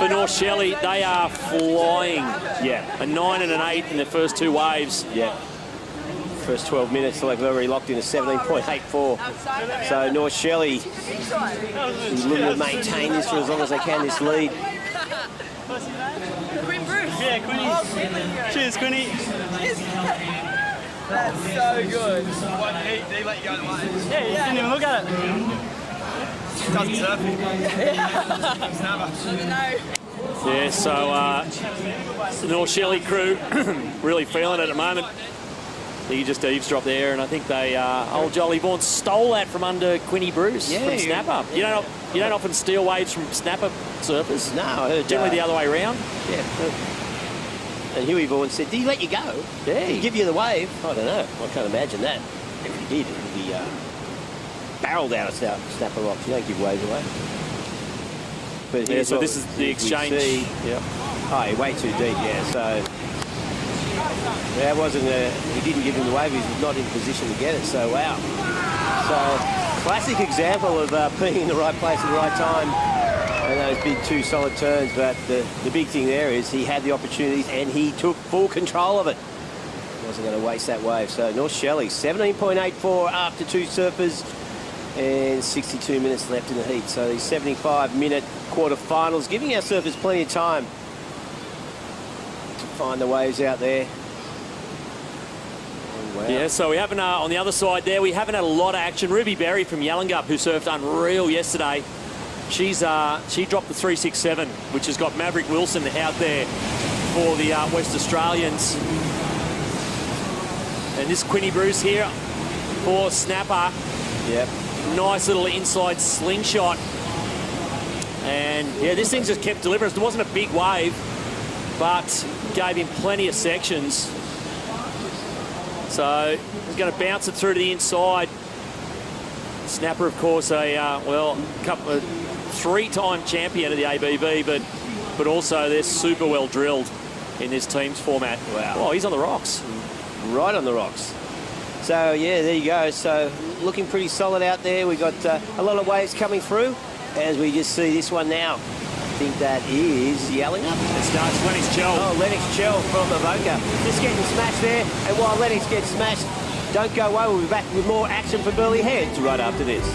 North Shelley. They are flying. Yeah, a 9 and an 8 in the first 2 waves. Yeah. First 12 minutes, they've already locked in a 17.84. So North Shelley is looking to maintain this for as long as they can, this lead. Quinn Bruce. Yeah, Quinny. Cheers, Quinny. That's so good. He let you go the way. Yeah, he didn't even look at it. Doesn't surf it. No. Yeah, so the North Shelley crew really feeling it at the moment. He just eavesdropped there, and I think they old Jolie Vaughan stole that from under Quinny Bruce from Snapper. You don't often steal waves from Snapper surfers. No, I heard generally the other way around. Yeah. And Huey Vaughan said, "Did he let you go? Yeah, did he give you the wave?" I don't know. I can't imagine that. If he did, it would be barreled out of Snapper rocks. You don't give waves away. But yeah, so this is the exchange. Yep. Oh, way too deep. Yeah, so. Yeah, it wasn't. He didn't give him the wave. He was not in position to get it. So wow. So classic example of being in the right place at the right time. And those big 2 solid turns. But the big thing there is he had the opportunities and he took full control of it. Wasn't going to waste that wave. So North Shelley 17.84 after 2 surfers and 62 minutes left in the heat. So these 75-minute quarterfinals, giving our surfers plenty of time to find the waves out there. Oh, wow. Yeah, so we haven't, on the other side there, we haven't had a lot of action. Ruby Berry from Yallingup, who surfed unreal yesterday. She dropped the 367, which has got Maverick Wilson out there for the West Australians. And this Quinny Bruce here for Snapper. Yep. Nice little inside slingshot. And yeah, this thing's just kept delivering. There wasn't a big wave, but gave him plenty of sections. So he's going to bounce it through to the inside. Snapper, of course, three-time champion of the ABB, but also they're super well drilled in this team's format. Wow. Oh, he's on the rocks. Right on the rocks. So, yeah, there you go. So, looking pretty solid out there. We've got a lot of waves coming through as we just see this one now. I think that is yelling up. It starts Lennox Chell. Oh, Lennox Chell from Avoca. Just getting smashed there. And while Lennox gets smashed, don't go away. We'll be back with more action for Burleigh Heads right after this.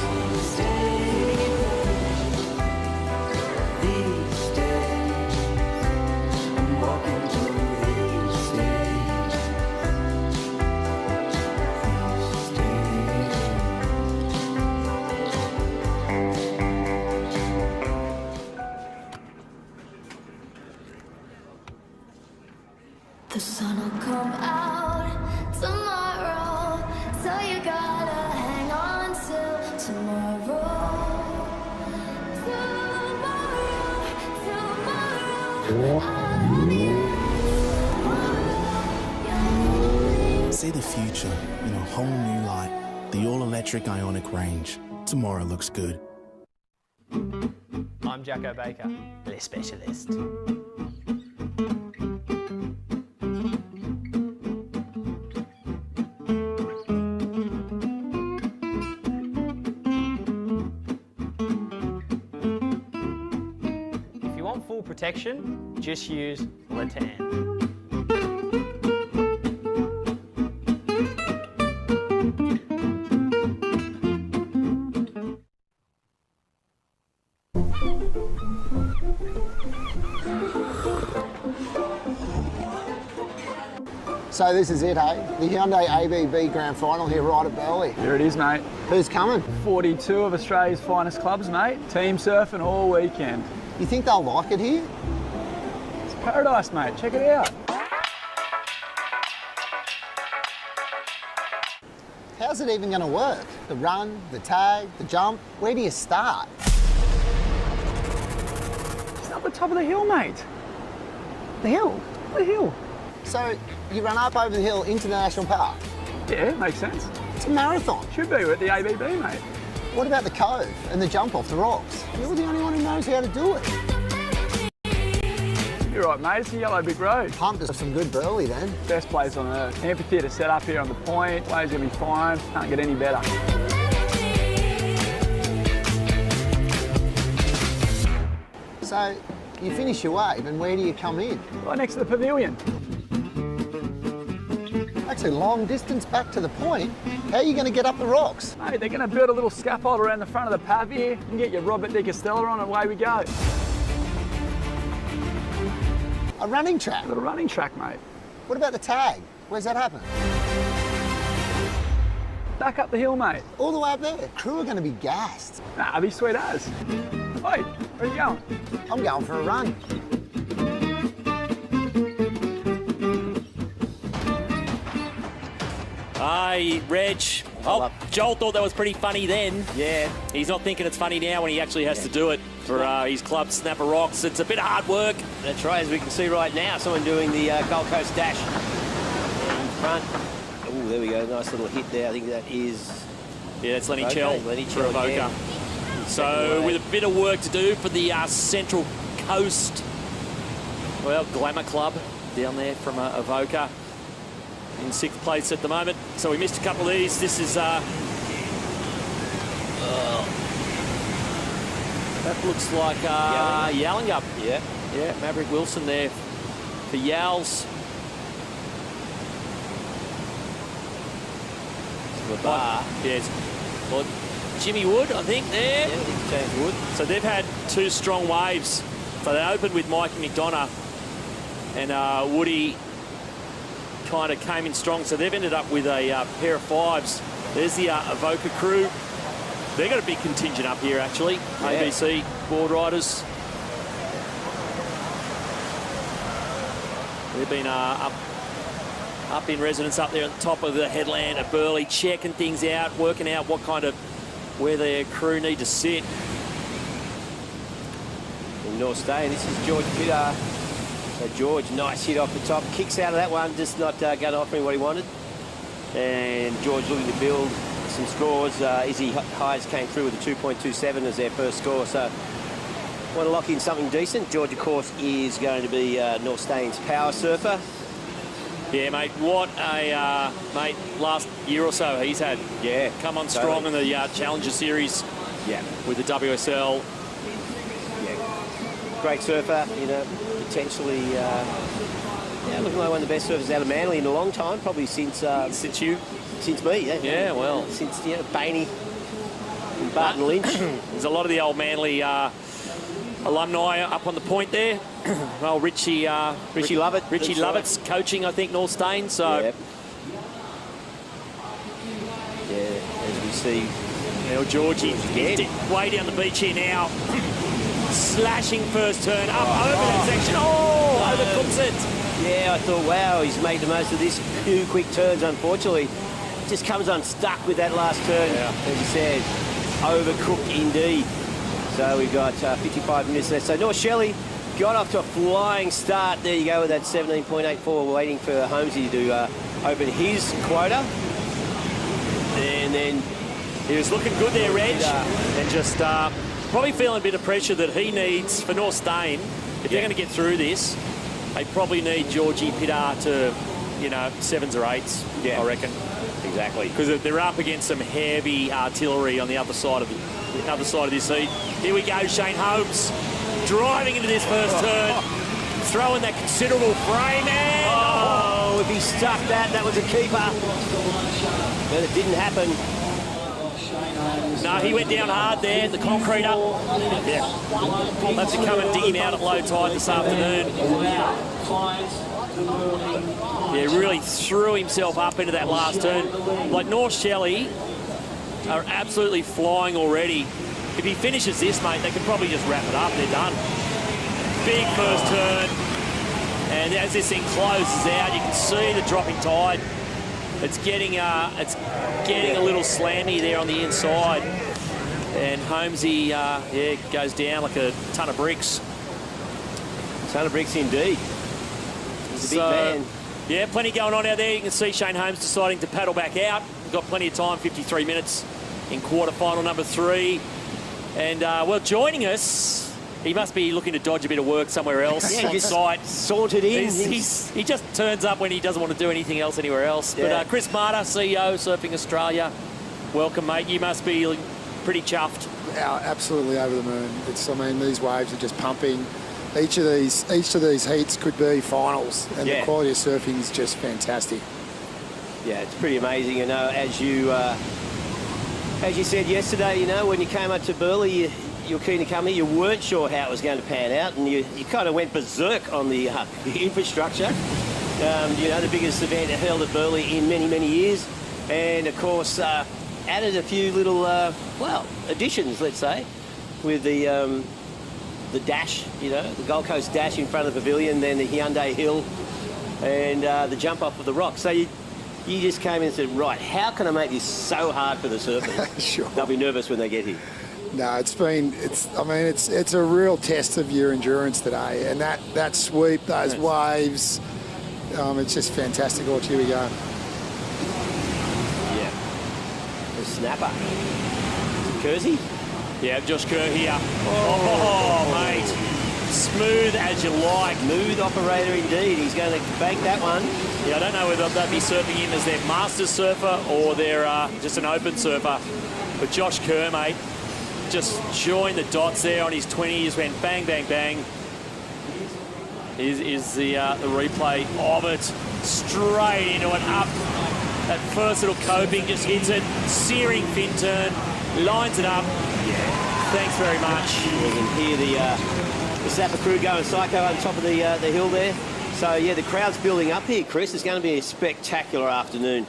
The sun will come out tomorrow, so you gotta hang on till tomorrow. See the future in a whole new light. The all-electric Ionic range. Tomorrow looks good. I'm Jacko Baker, the specialist. If you want full protection, just use Latan. So this is it, eh? The Hyundai ABB Grand Final here right at Burleigh. Here it is, mate. Who's coming? 42 of Australia's finest clubs, mate. Team surfing all weekend. You think they'll like it here? It's paradise, mate. Check it out. How's it even going to work? The run, the tag, the jump, where do you start? It's up the top of the hill, mate. The hill? The hill. So you run up over the hill into the national park? Yeah, makes sense. It's a marathon. Should be with the ABB, mate. What about the cove and the jump off the rocks? You're the only one who knows how to do it. You're right, mate. It's a yellow brick road. Pumped for some good Burleigh then. Best place on earth. Amphitheatre set up here on the point. Waves gonna be fine. Can't get any better. So you finish your wave and where do you come in? Right next to the pavilion. Actually, long distance back to the point. How are you going to get up the rocks? Mate, they're going to build a little scaffold around the front of the pav here. You can get your Robert De Castella on and away we go. A running track? A little running track, mate. What about the tag? Where's that happen? Back up the hill, mate. All the way up there? Crew are going to be gassed. Nah, it'll be sweet as. Wait, where are you going? I'm going for a run. Hey, Reg. Oh, Joel thought that was pretty funny then. Yeah. He's not thinking it's funny now when he actually has to do it for his club, Snapper Rocks. It's a bit of hard work. That's right, as we can see right now, someone doing the Gold Coast Dash in front. Oh, there we go, nice little hit there. I think that is... Yeah, that's Lenny Chell for Avoca. Yeah. So with a bit of work to do for the Central Coast, well, Glamour Club down there from Avoca. In 6th place at the moment. So we missed a couple of these. This is... that looks like Yallingup. Yeah. Yeah, Maverick Wilson there for Yals. The bar. Yes. Well, Jimmy Wood, I think, there. Yeah, I think James Wood. So they've had 2 strong waves. So they opened with Mike McDonough and Woody kind of came in strong, so they've ended up with a pair of 5s. There's the Avoca crew. They've got a big contingent up here, actually. Yeah. ABC Boardriders. They've been up in residence up there at the top of the headland at Burleigh, checking things out, working out where their crew need to sit. In North Stay, this is George Pittard. So George, nice hit off the top, kicks out of that one, just not going to offer him what he wanted. And George looking to build some scores. Izzy Hydes came through with a 2.27 as their first score, so want to lock in something decent. George, of course, is going to be North Staines power surfer. Yeah, mate, what a, mate, last year or so he's had. Yeah. Come on strong in the Challenger Series. Yeah. With the WSL. Yeah. Great surfer, you know, potentially, looking like one of the best surfers out of Manly in a long time, probably since you? Since me, yeah. Yeah, well. Since, Bainey and Barton Lynch. There's a lot of the old Manly alumni up on the point there. Well, Richie Lovett. Richie Lovett's coaching, I think, North Staines. So, yep. Yeah, as we see. Now Georgie, he's way down the beach here now. Slashing first turn up over that section. Oh, overcooks it. Yeah, I thought, wow, he's made the most of this. 2 quick turns, unfortunately. Just comes unstuck with that last turn. Yeah. As you said, overcooked indeed. So we've got 55 minutes left. So North Shelley got off to a flying start. There you go with that 17.84, waiting for Holmesy to open his quota. And then he was looking good there, Reg, and just probably feeling a bit of pressure that he needs for North Stain. If they're going to get through this, they probably need Georgie Pitar to, 7s or 8s, I reckon. Exactly. Because they're up against some heavy artillery on the other side of this heat. Here we go, Shane Holmes driving into this first turn, throwing that considerable frame, and if he stuck that was a keeper. But it didn't happen. No, he went down hard there, the concrete up. Yeah. I'll have to come and dig him out at low tide this afternoon. Yeah, really threw himself up into that last turn. Like North Shelley are absolutely flying already. If he finishes this, mate, they could probably just wrap it up. They're done. Big first turn. And as this thing closes out, you can see the dropping tide. It's getting a little slammy there on the inside. And Holmesy, goes down like a ton of bricks. Ton of bricks indeed. He's a big man. Yeah, plenty going on out there. You can see Shane Holmes deciding to paddle back out. We've got plenty of time, 53 minutes in quarterfinal number 3. And, joining us, he must be looking to dodge a bit of work somewhere else on site. Sauntered in. He just turns up when he doesn't want to do anything else anywhere else. Yeah. But Chris Marta, CEO, Surfing Australia, welcome, mate. You must be pretty chuffed. Absolutely over the moon. These waves are just pumping. Each of these heats could be finals, and the quality of surfing is just fantastic. Yeah, it's pretty amazing. As you said yesterday, when you came up to Burleigh, you were keen to come here. You weren't sure how it was going to pan out, and you kind of went berserk on the infrastructure. The biggest event held at Burleigh in many, many years, and of course added a few little additions, let's say, with the dash, the Gold Coast dash in front of the pavilion, then the Hyundai Hill, and the jump off of the rock. So you just came in and said, right, how can I make this so hard for the surfers? Sure. They'll be nervous when they get here. No, it's a real test of your endurance today, and that sweep, those waves, it's just fantastic. Here we go. Yeah. The snapper. Kersey? Yeah, Josh Kerr here. Oh, mate. Smooth as you like. Smooth operator indeed. He's going to bank that one. Yeah, I don't know whether they'd be surfing him as their master surfer or they're just an open surfer. But Josh Kerr, mate, just joined the dots there on his 20. Just went bang, bang, bang. Is the replay of it. Straight into it, up. That first little coping just hits it. Searing fin turn. Lines it up. Yeah. Thanks very much. You can hear the Snapper crew going psycho on top of the hill there. So, yeah, the crowd's building up here, Chris. It's going to be a spectacular afternoon.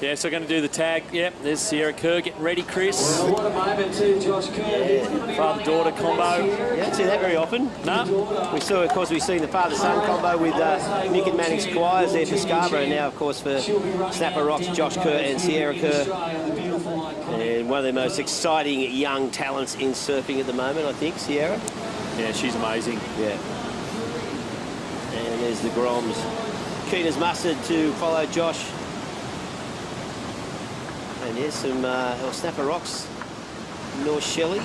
Yeah, so we're going to do the tag. Yep, there's Sierra Kerr getting ready, Chris. Well, what a moment to Josh Kerr. Yeah. Father-daughter combo. You don't see that very often. No. We've seen the father-son combo with Nick and Manning Squires there for Scarborough, and now, of course, for Snapper Rocks, Josh Kerr and Sierra Kerr. And one of the most exciting young talents in surfing at the moment, I think, Sierra. Yeah, she's amazing. Yeah. And there's the Groms. Keen as mustard to follow Josh. And there's some Snapper Rocks. North Shelley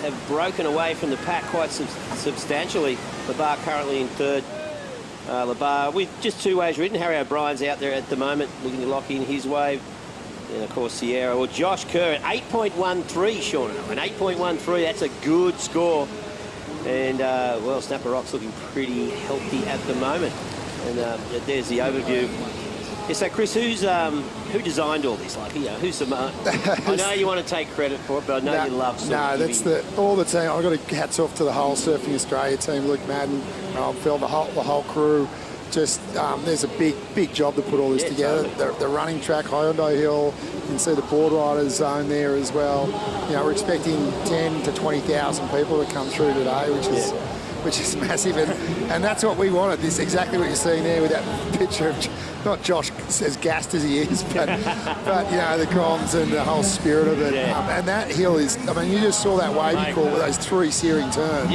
have broken away from the pack quite substantially. Labar currently in third. Labar with just 2 waves ridden. Harry O'Brien's out there at the moment looking to lock in his wave. And of course Sierra or Josh Kerr at 8.13, Sean. An 8.13, that's a good score. And well, Snapper Rock's looking pretty healthy at the moment. And there's the overview. Yeah, so Chris, who designed all this? Like, you know, who's the? I know you want to take credit for it, but I know you love. That's all the team. I've got to hats off to the whole Surfing Australia team. Luke Madden, Phil, the whole crew. Just there's a big job to put all this together. Totally. The running track, Hyundai Hill. You can see the board riders zone there as well. You know, we're expecting 10 to 20,000 people to come through today, which is massive, and that's what we wanted. This exactly what you're seeing there with that picture of not Josh as gassed as he is, but you know, the comms and the whole spirit of it. And that hill is, I mean, you just saw that wavy call with those 3 searing turns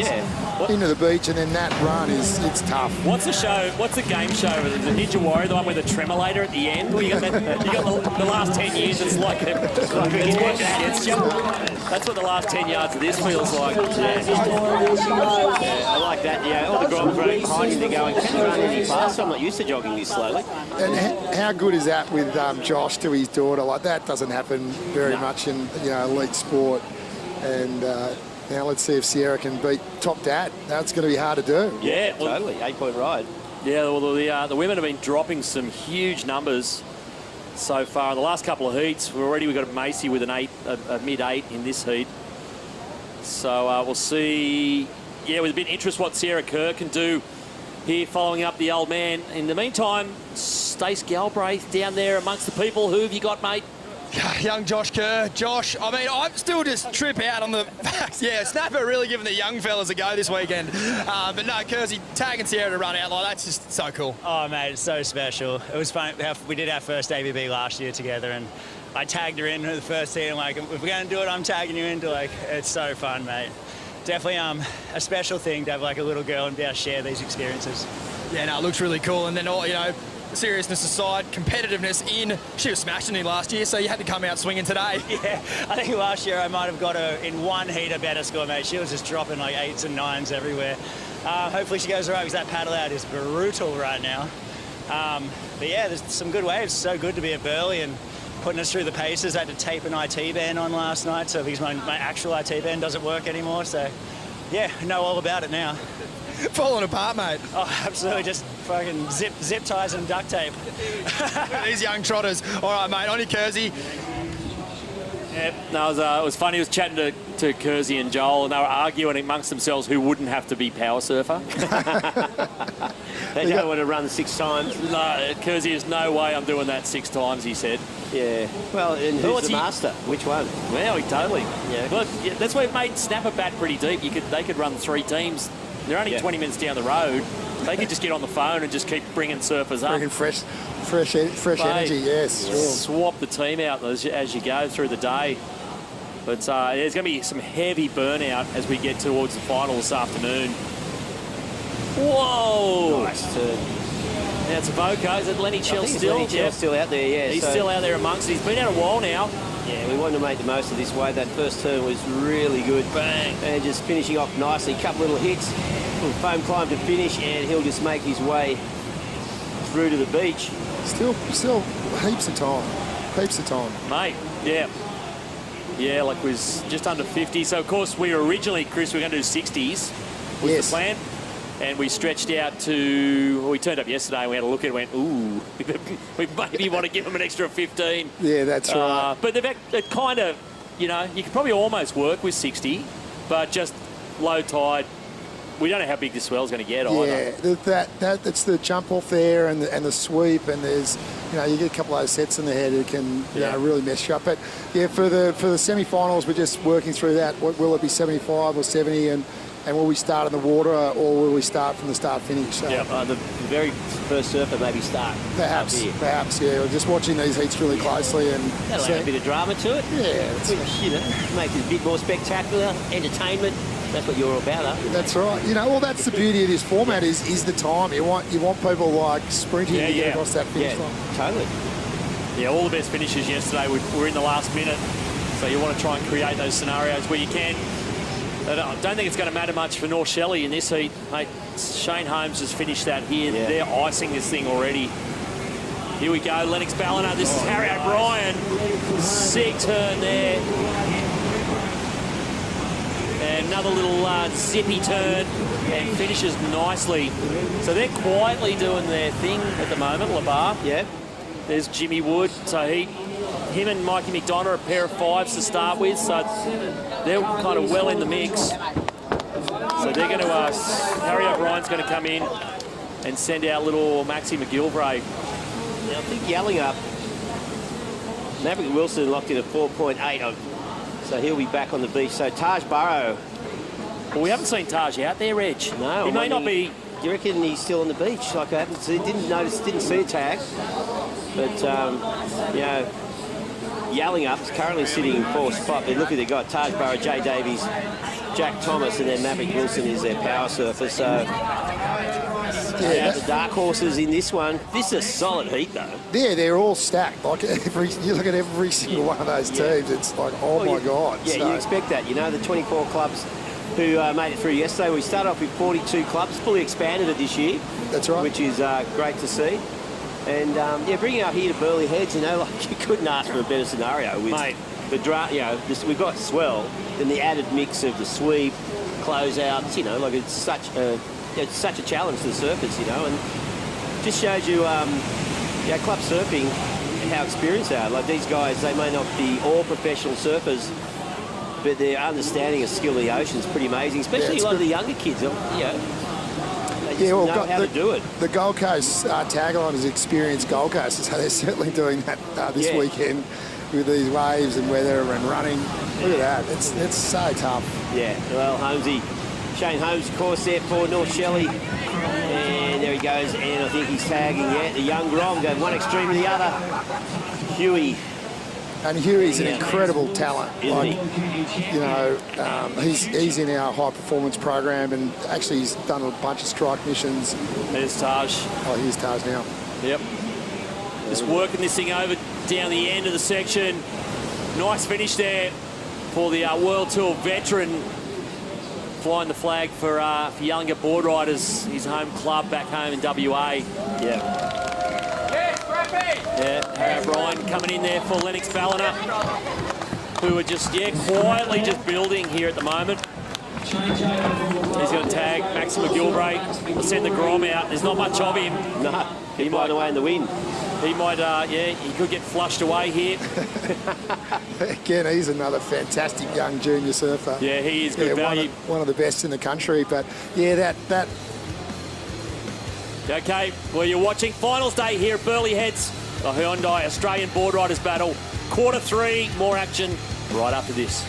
into the beach, and then that run it's tough. What's the show? What's the game show? The Ninja Warrior, the one with the tremolator at the end? Well, you got the last 10 years. It's like it's working against you. That's what the last 10 yards of this feels like. I like that. Yeah, all the Grom running behind him. They're going, can you run any faster? I'm not used to jogging this slowly. And how good is that with Josh to his daughter? Like, that doesn't happen very much in, you know, elite sport. And now let's see if Sierra can beat Top Dad. That's going to be hard to do. Yeah, well, totally. 8-point ride. Yeah, well, the women have been dropping some huge numbers so far in the last couple of heats. We've got Macy with a mid-8 in this heat. So we'll see. Yeah, with a bit of interest what Sierra Kerr can do here following up the old man. In the meantime, Stace Galbraith down there amongst the people. Who have you got, mate? Young Josh Kerr. Josh, I mean, I'm still just trip out on the facts. Yeah, Snapper really giving the young fellas a go this weekend. But no, Kersey tagging Sierra to run out, like, that's just so cool. Oh, mate, it's so special. It was fun. We did our first ABB last year together, and I tagged her in the first heat. I'm like, if we're going to do it, I'm tagging you into, like, it's so fun, mate. Definitely a special thing to have, like, a little girl and be able to share these experiences. Yeah, no, it looks really cool. And then, all, you know, seriousness aside, competitiveness in, she was smashing you last year, so you had to come out swinging today. Yeah, I think last year I might have got her in one heat a better score, mate. She was just dropping like 8s and 9s everywhere. Hopefully she goes all right, because that paddle out is brutal right now. But yeah, there's some good waves. So good to be at Burleigh and putting us through the paces. I had to tape an IT band on last night, so because my actual IT band doesn't work anymore. So yeah, know all about it now. Falling apart, mate. Oh, absolutely. Just fucking zip ties and duct tape. These young trotters. All right, mate, on your Kersey. Yeah, no, it was funny. I was chatting to Kersey and Joel, and they were arguing amongst themselves who wouldn't have to be power surfer. They don't want to run 6 times. No, Kersey, there's no way I'm doing that 6 times, he said. Yeah. Well, and who's the master? Which one? Well, totally. Yeah. But yeah, that's why it made Snapper bat pretty deep. They could run 3 teams. They're only 20 minutes down the road. They could just get on the phone and just keep bringing surfers up. Bringing fresh energy, yes. Sure. Swap the team out as you go through the day. But there's going to be some heavy burnout as we get towards the final this afternoon. Whoa! Nice turn. Now it's a Voco. Is it Lenny Chell still? Lenny Chell still out there, yeah. He's still out there amongst it. He's been out a while now. Yeah, we wanted to make the most of this wave. That first turn was really good. Bang! And just finishing off nicely. Couple little hits. Little foam climb to finish, and he'll just make his way through to the beach. Still heaps of time. Mate, yeah. Yeah, like it was just under 50. So, of course, we were originally, Chris, we were going to do 60s was the plan. And we stretched out to, well, we turned up yesterday and we had a look at it and went, ooh, we maybe want to give them an extra 15. Yeah, that's right. But it kind of, you know, you could probably almost work with 60, but just low tide. We don't know how big the swell's going to get either. Yeah, that's the jump off there and the sweep, and there's, you know, you get a couple of those sets in the head that can, you know, really mess you up. But yeah, for the semi-finals, we're just working through that. Will it be 75 or 70, and will we start in the water, or will we start from the start-finish? So the very first surfer maybe start. Perhaps, yeah. We're just watching these heats really closely, and that'll add a bit of drama to it. Yeah, which, you know, makes it a bit more spectacular, entertainment. That's what you're about, huh? That's right. You know, well, that's the beauty of this format is the time. You want people like sprinting to get across that finish line. Totally. Yeah, all the best finishes yesterday were in the last minute. So you want to try and create those scenarios where you can. I don't think it's going to matter much for North Shelley in this heat. Mate, Shane Holmes has finished that here. Yeah. They're icing this thing already. Here we go, Lennox Ballina. This is Harry O'Brien. Sick turn there. And another little zippy turn and finishes nicely. So they're quietly doing their thing at the moment, LeBar. Yeah. There's Jimmy Wood. So him and Mikey McDonough are a pair of 5s to start with. So they're kind of well in the mix. So they're going to, Harry O'Brien's going to come in and send out little Maxie McGilvray. Now, I think yelling up, Maverick Wilson locked in a 4.8, so he'll be back on the beach. So Taj Burrow. Well, we haven't seen Taj out there, Reg. No. He may not be. Do you reckon he's still on the beach? Like I haven't seen, didn't see a tag. But, you know, yelling up is currently sitting in 4th spot. But look at they got Taj Burrow, Jay Davies, Jack Thomas, and then Maverick Wilson is their power surfer. So the dark horses in this one. This is a solid heat, though. Yeah, they're all stacked. Like you look at every single one of those teams, it's like, oh my God. Yeah, so. You expect that. You know, the 24 clubs who made it through yesterday. We started off with 42 clubs, fully expanded it this year. That's right. Which is great to see. And yeah, bringing it up here to Burleigh Heads, you know, like you couldn't ask for a better scenario with the you know, we've got swell, then the added mix of the sweep, closeouts. You know, like it's such a challenge to the surfers, you know, and just shows you, yeah, club surfing and how experienced they are. Like these guys, they may not be all professional surfers, but their understanding of skill of the ocean is pretty amazing, especially a lot of the younger kids. You know, they just know how to do it. The Gold Coast tagline is experienced Gold Coast, so they're certainly doing that this weekend with these waves and weather and running. Look at that, it's so tough. Yeah, well, Holmesy, Shane Holmes, of course, there for North Shelley. And there he goes, and I think he's tagging, the young Grom going one extreme to the other. Huey. And Huey's an incredible talent. Isn't he? You know, he's in our high performance program, and actually he's done a bunch of strike missions. There's Taj. Oh, here's Taj now. Yep. Just working this thing over down the end of the section. Nice finish there for the World Tour veteran, flying the flag for younger board riders, his home club back home in WA. Yeah, Harry O'Brien coming in there for Lennox Ballina, who are just, quietly just building here at the moment. He's going to tag Max McGilvray. He'll send the Grom out. There's not much of him. No, he might away in the wind. He might, he could get flushed away here. Again, he's another fantastic young junior surfer. Yeah, he is good value. One of the best in the country, but yeah, that. Okay, well, you're watching finals day here at Burleigh Heads, the Hyundai Australian Boardriders Battle. Quarter 3, more action right after this.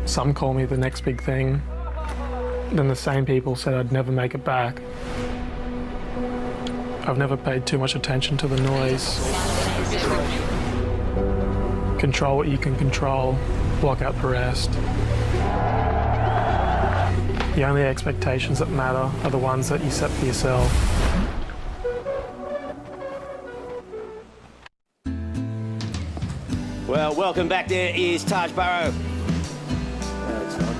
Some call me the next big thing. Then the same people said I'd never make it back. I've never paid too much attention to the noise. Control what you can control, block out the rest. The only expectations that matter are the ones that you set for yourself. Well, welcome back. There is Taj Burrow.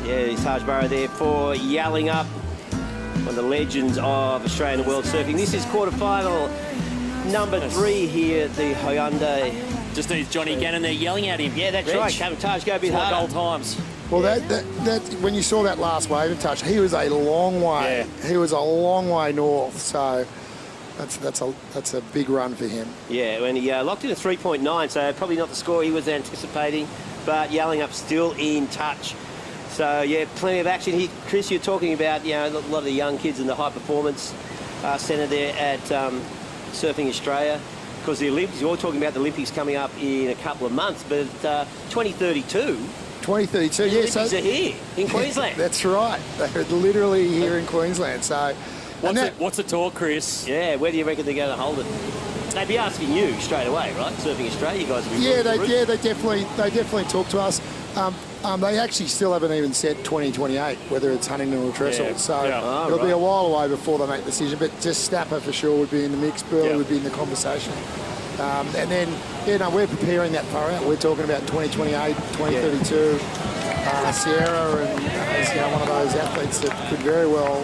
Yeah, it's Taj Burrow there for Yelling Up, one of the legends of Australian and world surfing. This is quarterfinal number 3 here at the Hyundai. Just needs Johnny Gannon there yelling at him. Yeah, that's right. Having Taj go a bit harder. Old times. Well, that when you saw that last wave of Touch, he was a long way. Yeah. He was a long way north, so that's a big run for him. Yeah, when he locked in a 3.9, so probably not the score he was anticipating. but Yelling Up still in touch. So, yeah, plenty of action here. Chris, you're talking about, you know, a lot of the young kids in the high performance centre there at Surfing Australia. Because the Olympics, you're all talking about the Olympics coming up in a couple of months, but 2032... 2032, the yeah. Olympics are here in Queensland. That's right. They're literally here in Queensland. So, what's the talk, Chris? Yeah, where do you reckon they're going to hold it? They'd be asking you straight away, right? Surfing Australia, you guys would be. Yeah, they definitely talk to us. They actually still haven't even set 2028, whether it's Huntington or Trestle. Yeah. So Yeah. it'll be a while away before they make the decision. But just Snapper for sure would be in the mix. Burleigh would be in the conversation. And then, we're preparing that far out. We're talking about 2028, 2032. Sierra and one of those athletes that could very well,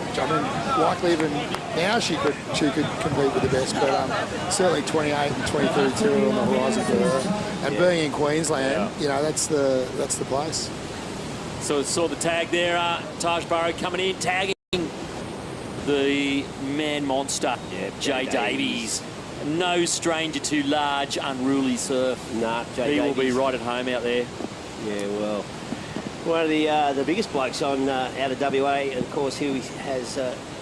likely even now she could compete with the best, but certainly 28 and 2032 are on the horizon for her. And being in Queensland, that's the place. So saw the tag there, Taj Burrow coming in, tagging the man monster, Jay Davies. No stranger to large, unruly surf. Nah, He will be right at home out there. Yeah, well, one of the biggest blokes on out of WA, and of course he has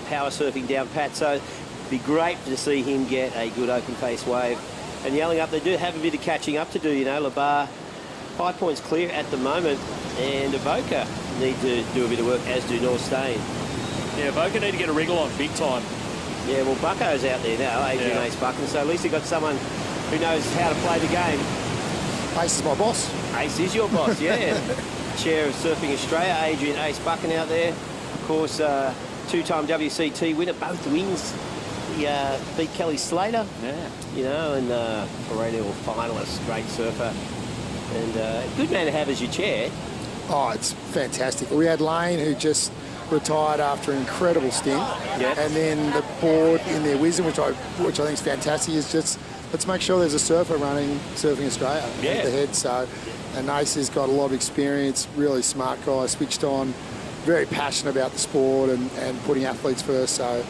power surfing down pat, so it'd be great to see him get a good open face wave. And Yelling Up, they do have a bit of catching up to do, Labar 5 points clear at the moment, and Avoca need to do a bit of work, as do North Stain. Yeah, Avoca need to get a wriggle on big time. Yeah, well, Bucko's out there now, Adrian Ace Buchan, so at least you've got someone who knows how to play the game. Ace is my boss. Ace is your boss, yeah. Chair of Surfing Australia, Adrian Ace Buchan out there. Of course, two-time WCT winner, both wins. He beat Kelly Slater, and perennial finalist, great surfer. And a good man to have as your chair. Oh, it's fantastic. We had Lane, who just retired after an incredible stint. Yep. And then the board, in their wisdom, which I think is fantastic, is just let's make sure there's a surfer running Surfing Australia at the head. So, and Ace has got a lot of experience, really smart guy, switched on, very passionate about the sport and putting athletes first. So,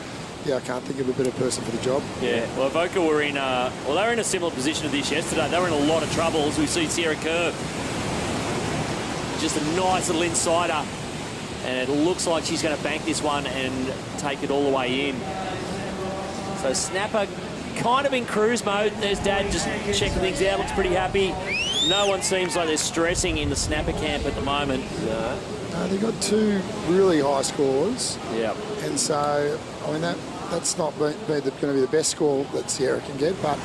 I can't think of a better person for the job. Yeah, well, Avoca were in they were in a similar position to this yesterday. They were in a lot of trouble, as we see Sierra Kerr. Just a nice little insider. And it looks like she's going to bank this one and take it all the way in. So Snapper kind of in cruise mode. There's Dad just checking things out, looks pretty happy. No one seems like they're stressing in the Snapper camp at the moment. No, they've got two really high scores. Yeah. And so, that's not going to be the best score that Sierra can get, but,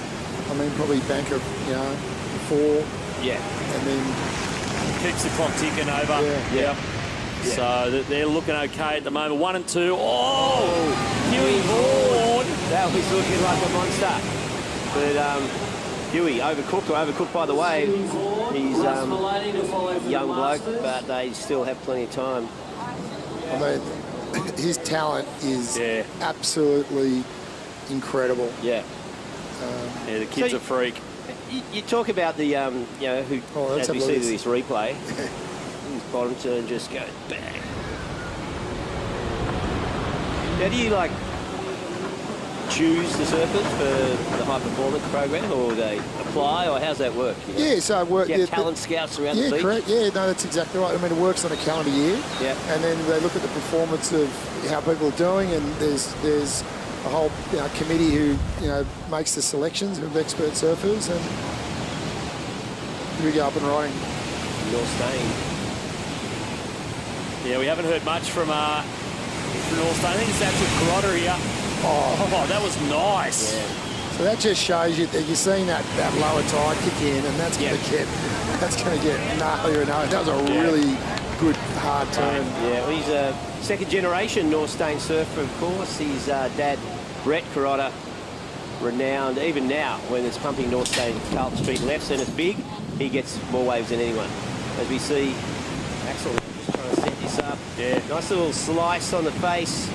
probably bank of, 4. Yeah. And then... Keeps the clock ticking over. Yeah. So they're looking okay at the moment. 1 and 2. Oh! Huey Vaughan. That was looking like a monster. But Huey overcooked by the wave. He's a young bloke, but they still have plenty of time. His talent is absolutely incredible. Yeah. The kid's a freak. You talk about the, who, as we see this replay, his bottom turn just goes bang. Now, do you, choose the surfers for the high performance program, or they apply, or how's that work? Yeah, so it works. You have talent scouts around the beach? Yeah, correct. Yeah, no, that's exactly right. It works on a calendar year. Yeah. And then they look at the performance of how people are doing, and there's a whole committee who makes the selections of expert surfers, and we go up and riding. You're staying. Yeah, we haven't heard much from North Stain. I think it's actually Carrotta here. Oh, that was nice. Yeah. So that just shows you that you're seeing that lower tide kick in, and that's going to get gnarlier and gnarlier. That was a really good hard turn. Yeah, well, he's a second generation North Stain surfer, of course. His dad, Brett Carrotta, renowned even now when it's pumping North Stain Carlton Street lefts and it's big, he gets more waves than anyone. As we see Axel just trying to set this up. Yeah. Nice little slice on the face,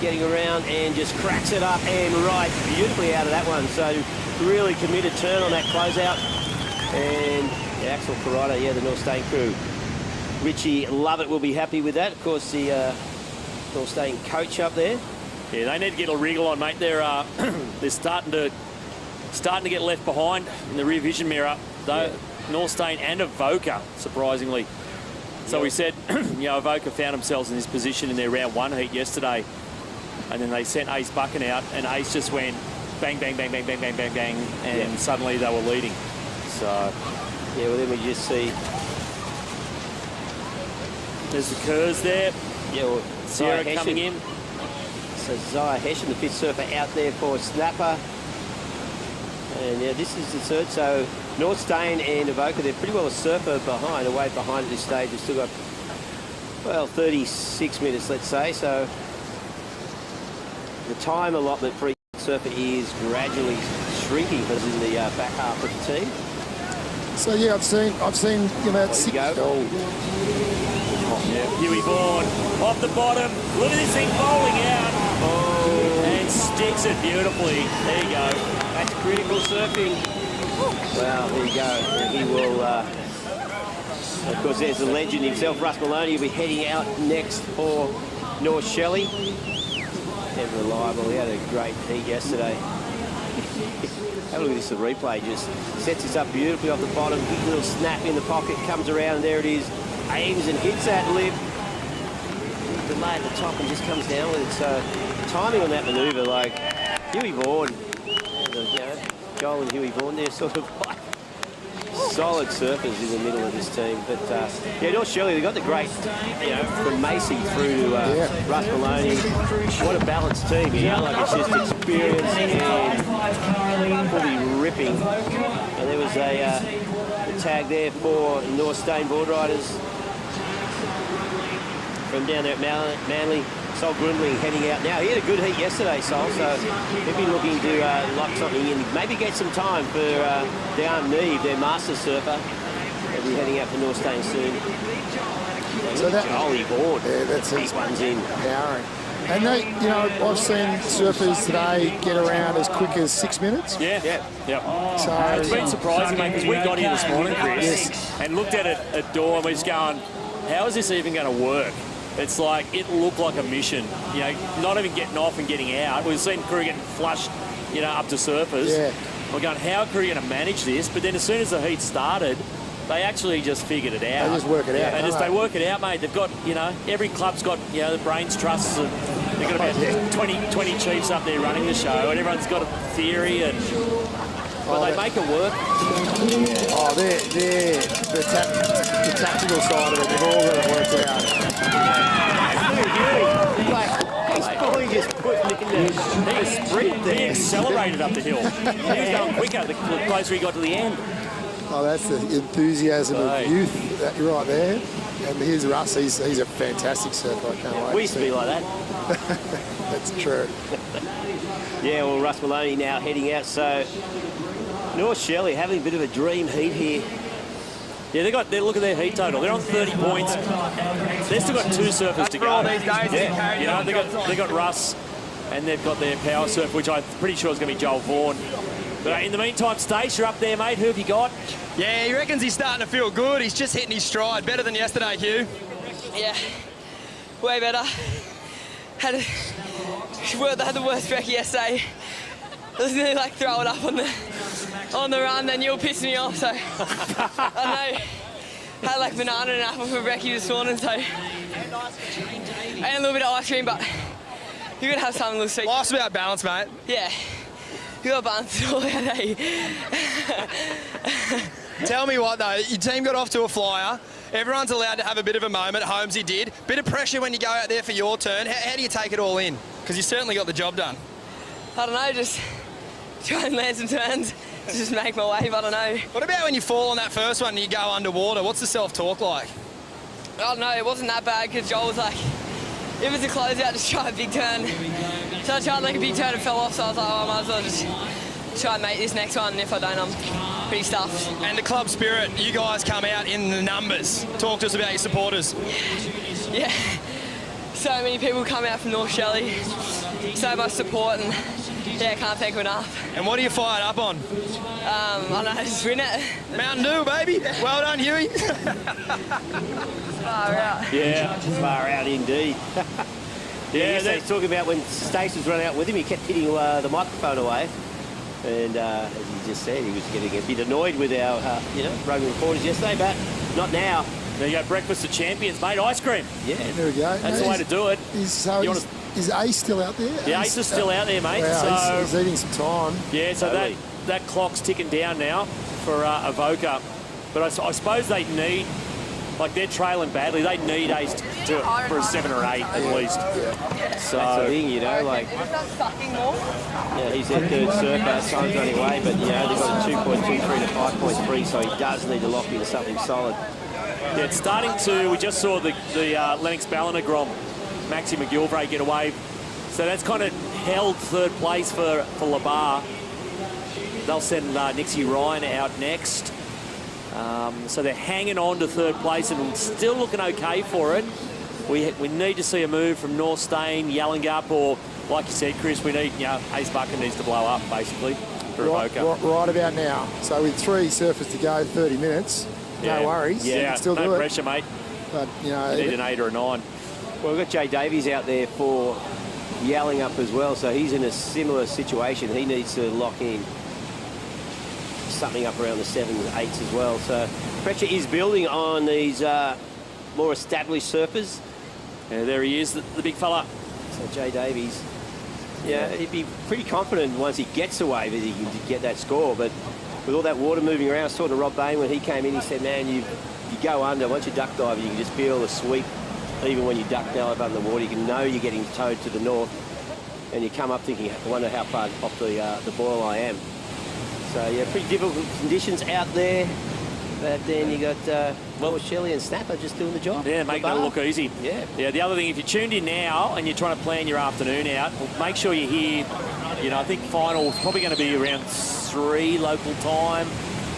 getting around and just cracks it up and right beautifully out of that one. So really committed turn on that closeout. And Axel Carrotta, the North Stain crew. Richie Lovett will be happy with that. Of course, the North Stain coach up there. Yeah, they need to get a wriggle on, mate. They're starting to get left behind in the rear vision mirror. Norstein and Avoca, surprisingly. So we said, Avoca found themselves in this position in their round 1 heat yesterday, and then they sent Ace Buchan out, and Ace just went bang, bang, bang, bang, bang, bang, bang, bang, and suddenly they were leading. So, yeah, well, then we just see... There's the Kerrs there. Yeah, well, Sierra coming in. So Zaya Hessian, the 5th surfer, out there for Snapper. And yeah, this is the third. So Norstein and Avoca, they're pretty well a surfer behind, away behind at this stage. They've still got, well, 36 minutes, let's say. So the time allotment for each surfer is gradually shrinking because in the back half of the team. So yeah, I've seen about 6. Huey Vaughan off the bottom. Look at this thing bowling out. And sticks it beautifully. There you go. That's critical surfing. Well, there you go. And he will, of course, there's the legend himself, Russ Maloney, will be heading out next for North Shelley. Ever reliable. He had a great heat yesterday. Have a look at this, the replay. Just sets this up beautifully off the bottom. Big little snap in the pocket, comes around, and there it is. Aims and hits that lip. Delay at the top and just comes down with it. So timing on that manoeuvre, like Huey Vaughan, Joel and Huey Vaughan, they're sort of like solid surfers in the middle of this team. But yeah, North Shelley, they've got the great, from Macy through to Russ Maloney. What a balanced team, like it's just experience and fully ripping. And there was a tag there for Norstein Boardriders from down there at Manly. Sol Grundling heading out now. He had a good heat yesterday, Sol, so he'll be looking to lock something in. Maybe get some time for Darren Neve, their master surfer. They'll be heading out for Norstein soon. So that Jolly board. Yeah, that's these ones in. Powering. And they, I've seen surfers today get around as quick as 6 minutes. Yeah. So it's been surprising, mate, because we got here this morning, Chris, and looked at it at dawn. We're just going, how is this even going to work? It's like, it looked like a mission. Not even getting off and getting out. We've seen crew getting flushed, up to surfers. Yeah. We're going, how are crew going to manage this? But then as soon as the heat started, they actually just figured it out. They just work it out. They work it out, mate. They've got, every club's got, the brains trusts. And they've got about 20 chiefs up there running the show, and everyone's got a theory, but they make it work. Oh, they're the tactical side of it. They've all got it worked out. He's probably just putting it in there. He accelerated up the hill. He was going quicker the closer he got to the end. Oh, that's the enthusiasm of youth right there. And here's Russ. He's a fantastic surfer. I can't wait. We used to be like that. That's true. Yeah, well, Russ Maloney now heading out. So North Shelley having a bit of a dream heat here. Yeah, look at their heat total. They're on 30 points. They've still got 2 surfers to go. These days, they got Russ, and they've got their power surf, which I'm pretty sure is going to be Joel Vaughan. But in the meantime, Stace, you're up there, mate. Who have you got? Yeah, he reckons he's starting to feel good. He's just hitting his stride. Better than yesterday, Hugh. Yeah, way better. Had the worst wreck yesterday. I was nearly like throwing up on the run, then you'll piss me off, so I know. Had like banana and apple for brekkie this morning, so and a little bit of ice cream, but you're gonna have something a little sweet. Life's about balance, mate. Yeah, you got balance all out, eh? Tell me what though, your team got off to a flyer. Everyone's allowed to have a bit of a moment. Holmesy did. Bit of pressure when you go out there for your turn. How do you take it all in? Because you certainly got the job done. I don't know, just try and land some turns to just make my wave, I don't know. What about when you fall on that first one and you go underwater? What's the self-talk like? I don't know, it wasn't that bad because Joel was like, if it's a closeout, just try a big turn. So I tried to make a big turn and fell off, so I was like, I might as well just try and make this next one, and if I don't, I'm pretty stuffed. And the club spirit, you guys come out in the numbers. Talk to us about your supporters. Yeah, so many people come out from North Shelley, so much support, and yeah, can't thank them enough. And what are you fired up on? I don't know, just win it. Mountain Dew, baby. Well done, Huey. Far out. Yeah, far out indeed. Yeah, he's talking about when Stace was running out with him, he kept hitting the microphone away. And as he just said, he was getting a bit annoyed with our, roving reporters yesterday, but not now. There you go, breakfast of champions, mate, ice cream. Yeah. There we go. That's the way to do it. Is Ace still out there? The Ace is still out there, mate. Wow, he's eating some time. Yeah, so that clock's ticking down now for Avoca. But I suppose they need, like they're trailing badly, they need Ace for a 7 or 8 at least. So that's the thing, Yeah, he's their third surfer, time's running away, but they've got a 2.23 to 5.3, so he does need to lock into something solid. Yeah, it's starting to. We just saw the Lennox Ballina Grom, Maxi McGilvray get away, so that's kind of held third place for Labar. They'll send Nixie Ryan out next, so they're hanging on to third place and still looking okay for it. We need to see a move from North Stain, Yallingup, or like you said, Chris, we need Ace Bucken needs to blow up basically for Avoca. Right about now. So with 3 surfers to go, 30 minutes. No worries. Yeah, you can still do pressure, mate. But, you need an 8 or a 9. Well, we've got Jay Davies out there for Yallingup as well, so he's in a similar situation. He needs to lock in something up around the 7s, 8s as well. So pressure is building on these more established surfers. Yeah, there he is, the big fella. So Jay Davies, he'd be pretty confident once he gets away that he can get that score, but with all that water moving around, I was talking to Rob Bain when he came in, he said, man, you go under, once you duck dive, you can just feel the sweep. Even when you duck dive under the water, you can know you're getting towed to the north, and you come up thinking, I wonder how far off the boil I am. So, yeah, pretty difficult conditions out there, but then you got Shelley and Snapper just doing the job. Yeah, making it look easy. Yeah. Yeah, the other thing, if you're tuned in now and you're trying to plan your afternoon out, make sure you're here. I think final is probably going to be around 3 local time.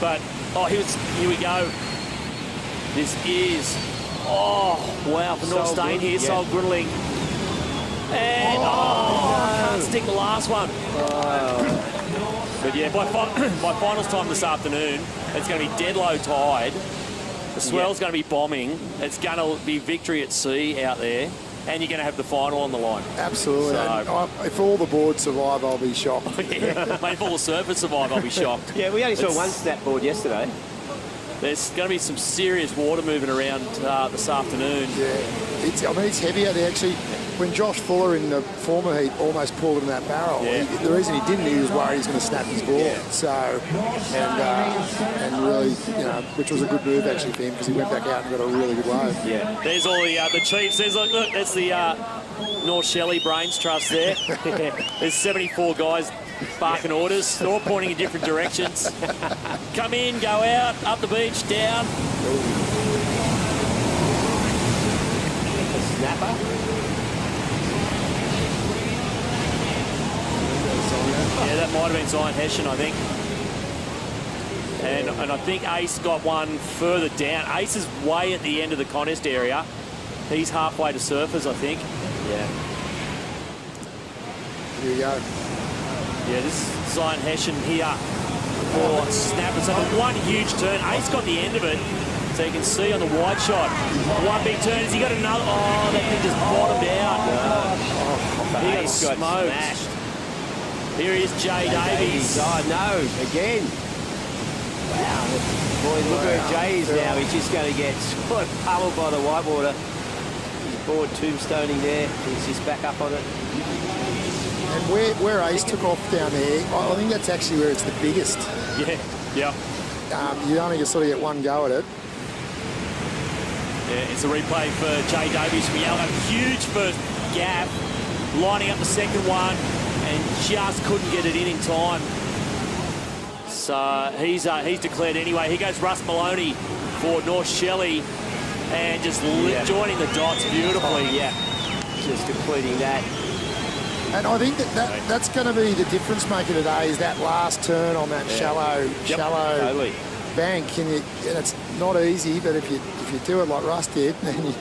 But, here we go. This is, wow, for North Stain here, Sol Grinling. And, can't stick the last one. But yeah, by finals time this afternoon, it's going to be dead low tide. The swell's going to be bombing. It's going to be victory at sea out there. And you're going to have the final on the line. Absolutely. So, if all the boards survive, I'll be shocked. Yeah, mate, if all the surfers survive, I'll be shocked. Yeah, we only saw one snap board yesterday. There's going to be some serious water moving around this afternoon. Yeah, it's heavy out there. Actually, when Josh Fuller in the former heat almost pulled him in that barrel, the reason he didn't, he was worried he was going to snap his board. Yeah. So, and really, which was a good move actually for him because he went back out and got a really good wave. Yeah. There's all the chiefs. Look, that's the North Shelley Brains Trust there. There's 74 guys barking orders. They're all pointing in different directions. Come in, go out, up the beach, down. A snapper. Yeah, that might have been Zion Hessian, I think. And I think Ace got one further down. Ace is way at the end of the contest area. He's halfway to surfers, I think. Yeah. Here we go. Yeah, this is Zion Hessian here for snapper. So one huge turn. Ace got the end of it, so you can see on the wide shot. One big turn. Has he got another? Oh, that thing just bottomed out. He got smoked. Smashed. Here is Jay Davies. Oh, no, again. Wow. Boy, look where Jay is now. He's just going to get pummeled by the whitewater. He's board tombstoning there. He's just back up on it. And where Ace took off down there, I think that's actually where it's the biggest. Yeah. You only sort of get one go at it. Yeah, it's a replay for Jay Davies from Yallingup. Huge first gap, lining up the second one, and just couldn't get it in time. So he's declared anyway. Here goes Russ Maloney for North Shelley, and just joining the dots beautifully. Just completing that. And I think that's going to be the difference maker today is that last turn on that shallow bank. And it's not easy, but if you do it like Russ did, then you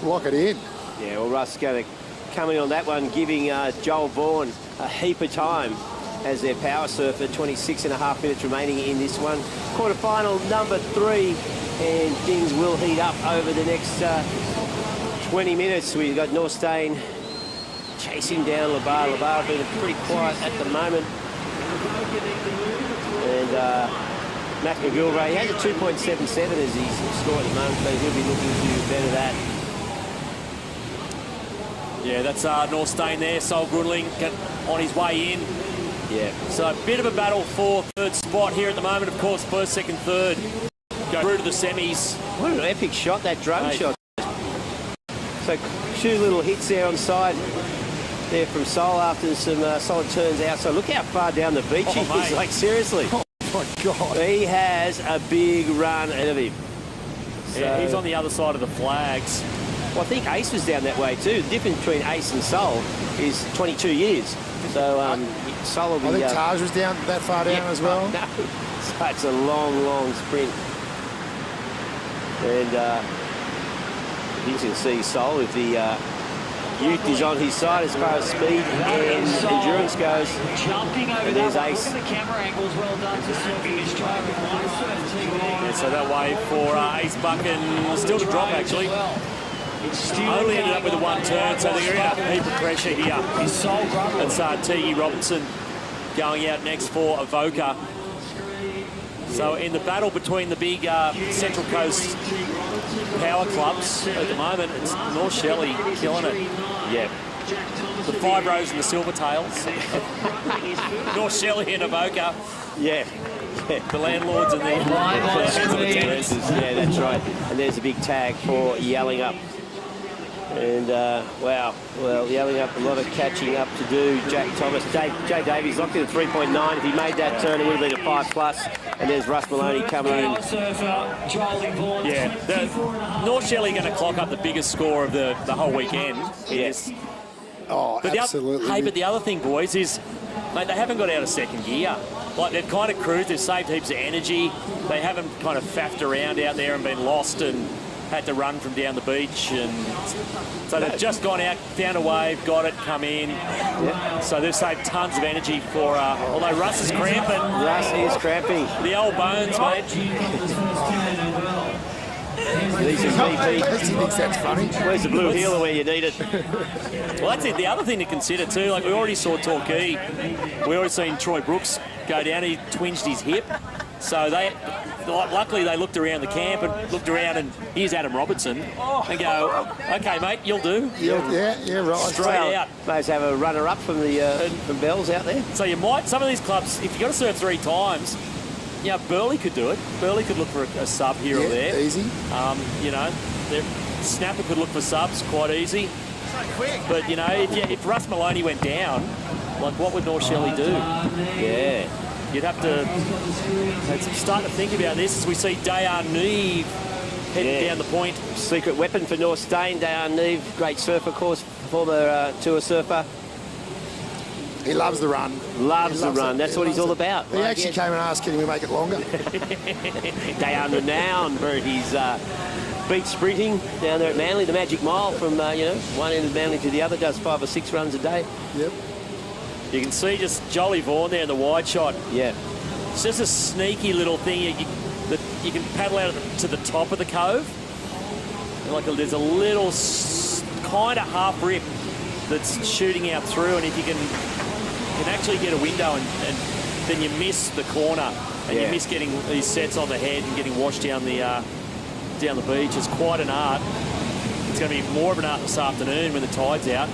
lock it in. Yeah, well, Russ is going to come in on that one, giving Joel Vaughan a heap of time as their power surfer. 26.5 minutes remaining in this one. Quarterfinal number 3, and things will heat up over the next 20 minutes. We've got North Stain chasing down Labar. Labar being pretty quiet at the moment. And Matt McGilvray, he has a 2.77 as he's scored at the moment, so he'll be looking to better that. Yeah, that's Norstein there. Sol Grundling on his way in. Yeah. So a bit of a battle for third spot here at the moment. Of course, first, second, third go through to the semis. What an epic shot, that drone shot. So 2 little hits there on side there from Sol after some solid turns out. So look how far down the beach he is. Like, seriously. Oh, my God. He has a big run ahead of him. So, yeah, he's on the other side of the flags. Well, I think Ace was down that way too. The difference between Ace and Sol is 22 years. So Sol will be... I think Taj was down that far down as well. No. So it's a long, long sprint. And you can see Sol with the youth is on his side as far as speed and endurance goes. And there's Ace. Yeah, so that way for Ace Buchan still to drop, actually. Only ended up with a 1 turn, so they're going to heap of pressure here. And Tigi Robinson going out next for Avoca. So in the battle between the big Central Coast power clubs at the moment, it's North Shelley killing it. Yeah. The Fibros and the Silvertails. North Shelley and Avoca. Yeah. The landlords and the tenants. Yeah, that's right. And there's a big tag for Yelling Up. And, wow, well, Yelling Up, a lot of catching up to do. Jack Thomas, Jay Davies locked in at 3.9. If he made that turn, it would have been a 5+. And there's Russ Maloney coming in. Yeah, North Shelley going to clock up the biggest score of the whole weekend. Yes. Oh, but absolutely. But the other thing, boys, is mate, they haven't got out of second gear. Like, they've kind of cruised, they've saved heaps of energy. They haven't kind of faffed around out there and been lost and had to run from down the beach. And so they've just gone out, found a wave, got it, come in. Yep. So they've saved tons of energy for, although Russ is cramping. Russ is cramping. The old bones, mate. He thinks that's funny. Where's the blue healer where you need it? Well, that's it. The other thing to consider too, like we already saw Torquay, we already seen Troy Brooks go down. He twinged his hip, so luckily they looked around the camp and looked around, and here's Adam Robertson, and go, okay, mate, you'll do. Yeah, right. Straight out. Those have a runner-up from the from Bells out there. So you might, some of these clubs, if you've got to serve 3 times. Yeah, Burleigh could do it. Burleigh could look for a sub here or there. Easy. You know, Snapper could look for subs quite easy. So quick. But, you know, if Russ Maloney went down, like, what would North Shelley do? Yeah. You'd have to start to think about this as we see Dayan Neve heading down the point. Secret weapon for North Stain, Dayan Neve, great surfer, of course, former tour surfer. He loves the run. Loves the run. That's what he's all about. He actually came and asked, can we make it longer? Dayan renowned for his beach sprinting down there at Manly, the Magic Mile from, one end of Manly to the other, does 5 or 6 runs a day. Yep. You can see just Jolly Vaughan there in the wide shot. Yeah. It's just a sneaky little thing that you can paddle out to the top of the cove. Like there's a little kind of half rip that's shooting out through, and if you can actually get a window and then you miss the corner and you miss getting these sets on the head and getting washed down the beach. It's quite an art. It's going to be more of an art this afternoon when the tide's out.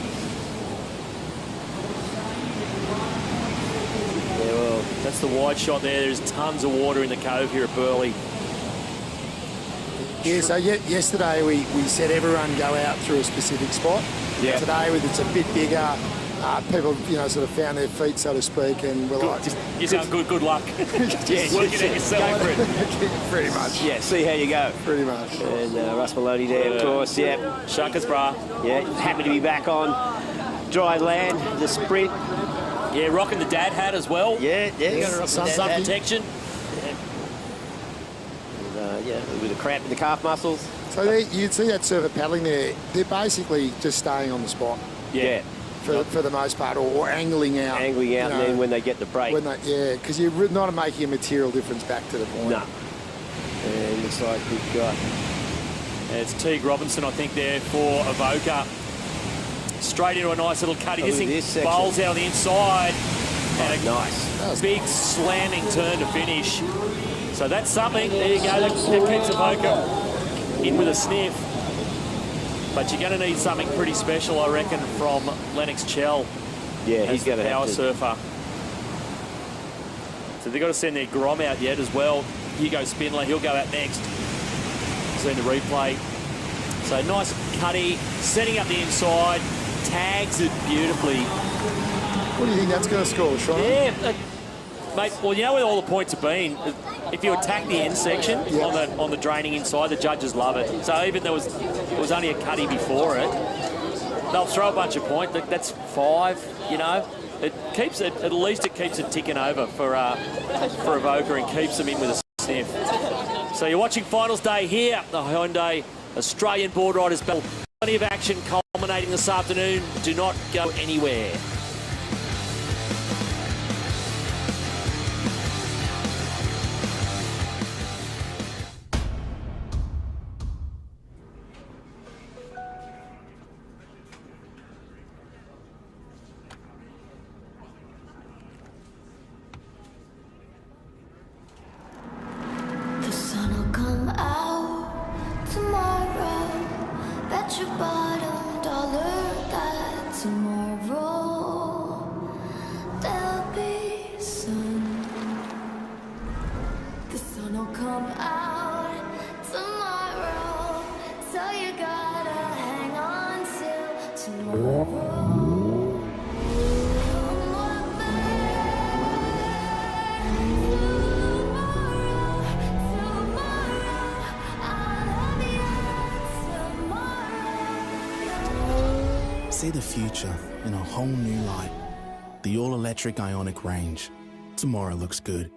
Yeah, well, that's the wide shot there. There's tons of water in the cove here at Burleigh. Yeah, so yesterday we said everyone go out through a specific spot. Yeah. Today, it's a bit bigger, people, sort of found their feet, so to speak, and we're like... You sound good luck. Yeah, work it out yourself. Go for it. Pretty much. Yeah, see how you go. Pretty much. And Russ Maloney there, of course, yeah. Shuckers bra. Yeah, happy to be back on dry land, the sprint. Yeah, rocking the dad hat as well. Yeah, got to rock sun protection. With a cramp in the calf muscles. So you'd see that surfer paddling there. They're basically just staying on the spot. Yeah. For the most part, or angling out. Angling out, and then when they get the break. Because you're not making a material difference back to the point. No. And looks like we've got... It's Teague Robinson, I think, there for Avoca. Straight into a nice little cutty. This thing bowls out on the inside. And nice. Big slamming turn to finish. So that's something. There you go. That keeps Avoca in with a sniff. But you're going to need something pretty special, I reckon, from Lennox Chell. Yeah, he's going to have power to. surfer. So they've got to send their Grom out yet as well. Hugo Spindler, he'll go out next. Seen the replay. So nice cutty, setting up the inside, tags it beautifully. What do you think that's going to score, Sean? Yeah, mate. Well, you know where all the points have been. If you attack the end section on the draining inside, the judges love it. So even there was only a cutty before it, they'll throw a bunch of points. That's 5. You know, it keeps it. At least it keeps it ticking over for Avoca and keeps them in with a sniff. So you're watching finals day here at the Hyundai Australian Boardriders Battle. Plenty of action culminating this afternoon. Do not go anywhere. The sun will come out tomorrow. Bet your bottom dollar that tomorrow there'll be sun. The sun will come out tomorrow, so you gotta hang on till tomorrow. See the future in a whole new light. The all-electric Ioniq range. Tomorrow looks good.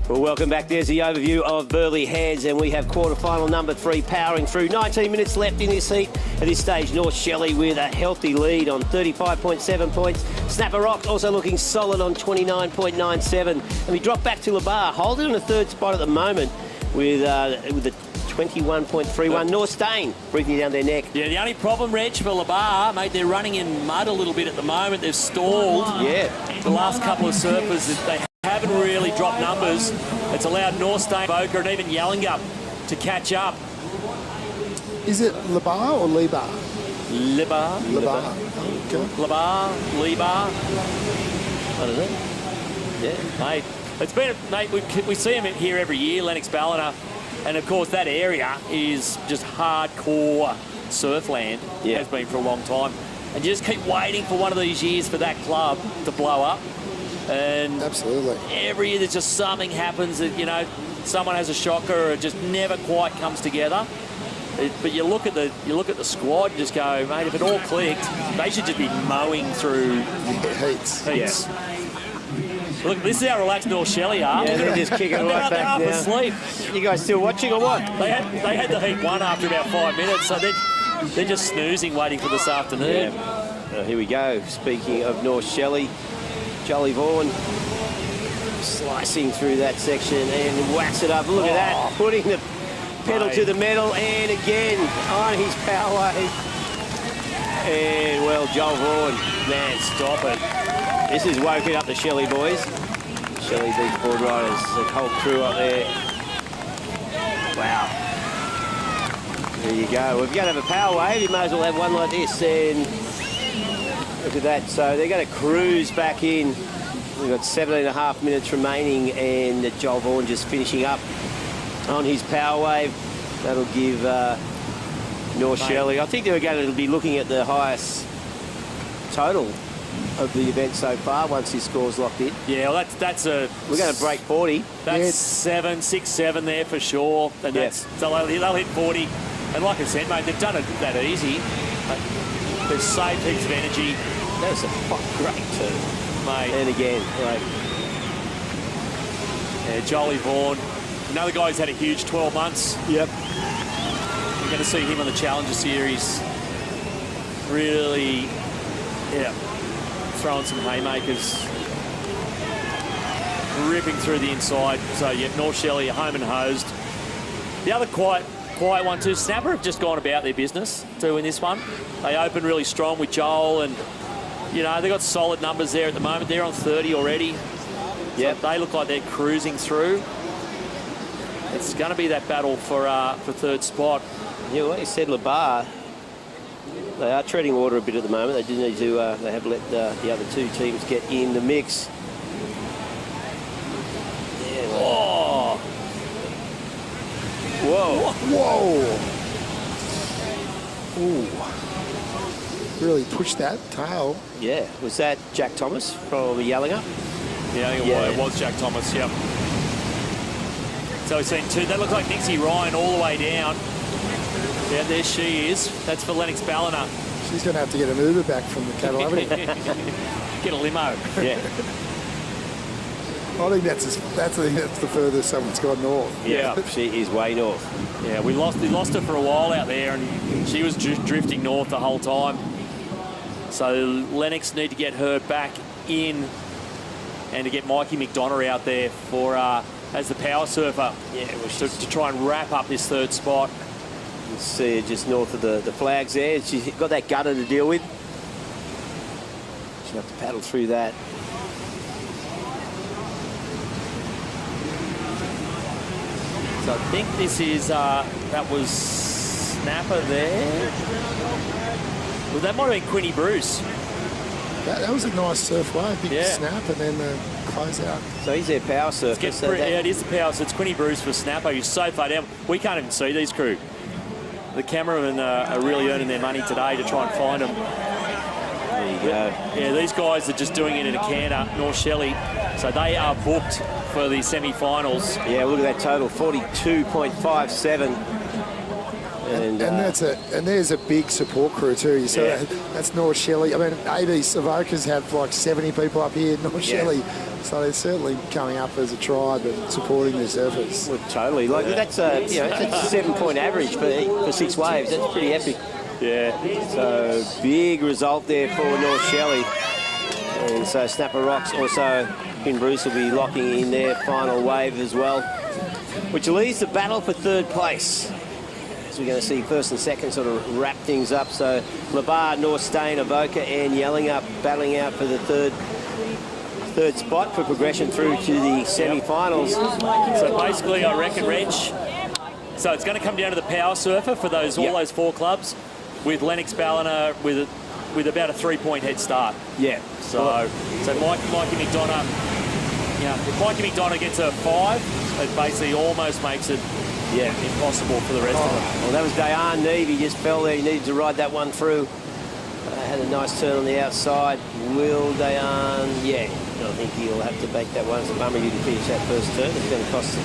Well, welcome back. There's the overview of Burleigh Heads, and we have quarterfinal number 3 powering through. 19 minutes left in this heat. At this stage, North Shelley with a healthy lead on 35.7 points. Snapper Rock also looking solid on 29.97. And we drop back to Labar, holding on the 3rd spot at the moment with the 21.31. North Stain breathing down their neck. Yeah, the only problem, Reg, for Labar, mate, they're running in mud a little bit at the moment. They've stalled. Yeah. The last couple of surfers, they haven't really dropped numbers. It's allowed North Stain, Boca, and even Yallingup to catch up. Is it Labar or Lebar? Lebar. Labar. Okay. Labar, Lebar. I don't know. Yeah, mate. It's been, mate, we see them here every year, Lennox Ballina. And of course, that area is just hardcore surfland. Yeah. Has been for a long time. And you just keep waiting for one of these years for that club to blow up. And absolutely, every year there's just something happens that, you know, someone has a shocker or it just never quite comes together. But you look at the squad and just go, mate, if it all clicked, they should just be mowing through heats. Yeah. Look, this is how relaxed North Shelley are. Yeah, they're just kicking right back now. They're up asleep. You guys still watching or what? They had the heat 1 after about 5 minutes, so they're just snoozing, waiting for this afternoon. Yeah. Here we go. Speaking of North Shelley, Jolly Vaughan slicing through that section and whacks it up. Look at that, putting the pedal to the metal, and again on his power wave. And well, Joel Vaughan, man, stop it. This is woken up the Shelley boys. Shelley Beach Boardriders, the whole crew up there. Wow. There you go. If you're going to have a power wave, you may as well have one like this. And look at that. So they're going to cruise back in. We've got 17.5 minutes remaining, and Joel Vaughan just finishing up on his power wave. That'll give North Shelley. I think they were going to be looking at the highest total of the event so far once his score's locked in. Yeah, well, that's a... We're going to break 40. That's 6-7 there for sure. And that's so they'll hit 40. And like I said, mate, they've done it that easy. They've saved heaps of energy. That was a great turn, mate. And again, yeah, Jolly Vaughan. Another guy who's had a huge 12 months. Yep. We're going to see him on the Challenger Series. Really, throwing some haymakers. Ripping through the inside. So, yeah, North Shelley home and hosed. The other quite quiet one too. Snapper have just gone about their business too in this one. They opened really strong with Joel, and you know, they've got solid numbers there at the moment. They're on 30 already. Yeah, so they look like they're cruising through. It's going to be that battle for third spot. Yeah, like you said, Labar, they are treading water a bit at the moment. They do need to. They have let the other two teams get in the mix. Yeah. Oh. Whoa. Whoa. Ooh. Really pushed that tail. Yeah. Was that Jack Thomas from Yallingup? Yeah, I think it was Jack Thomas, yep. So we've seen two. That looks like Nixie Ryan all the way down. Yeah, there she is. That's for Lennox Ballina. She's going to have to get an Uber back from the cattle, haven't you? Get a limo. Yeah. I think that's the furthest someone's gone north. Yeah, she is way north. Yeah, we lost her for a while out there, and she was drifting north the whole time. So Lennox need to get her back in, and to get Mikey McDonough out there for as the power surfer. Yeah, well, to try and wrap up this third spot. You can see her just north of the flags there. She's got that gutter to deal with. She'll have to paddle through that. So I think this is, that was Snapper there. Well, that might have been Quinny Bruce. That was a nice surf wave, big snap, and then the close out. So he's their power surfer. Yeah, it is the power. So it's Quinny Bruce for Snapper. He's so far down. We can't even see these crew. The cameramen are really earning their money today to try and find them. There you go. Yeah, these guys are just doing it in a canter, North Shelley. So they are booked for the semi-finals. Yeah, look at that total, 42.57. And there's a big support crew too. You see that's North Shelley. I mean, AB Savoca's have like 70 people up here, North Shelley. So they're certainly coming up as a tribe and supporting their surfers. Well, totally. Like that's a that's a 7-point average for 6 waves. That's pretty epic. Yeah. So big result there for North Shelley. And so Snapper Rocks, also Quinn Bruce will be locking in their final wave as well, which leaves the battle for third place. So we're going to see first and second sort of wrap things up. So Labar, North Stain, Avoca and Yallingup battling out for the third spot for progression through to the semi-finals. So basically, I reckon, Reg, so it's going to come down to the power surfer for all those 4 clubs, with Lennox Ballina with about a 3-point head start. Yeah. So Mikey McDonough, if Mikey McDonough gets a 5, it basically almost makes it impossible for the rest of them. Well, that was Dayan Neve. He just fell there. He needed to ride that one through. Had a nice turn on the outside. Will Dayan? Yeah. I think he'll have to make that one. It's a bummer you didn't finish that first turn. It's going to cost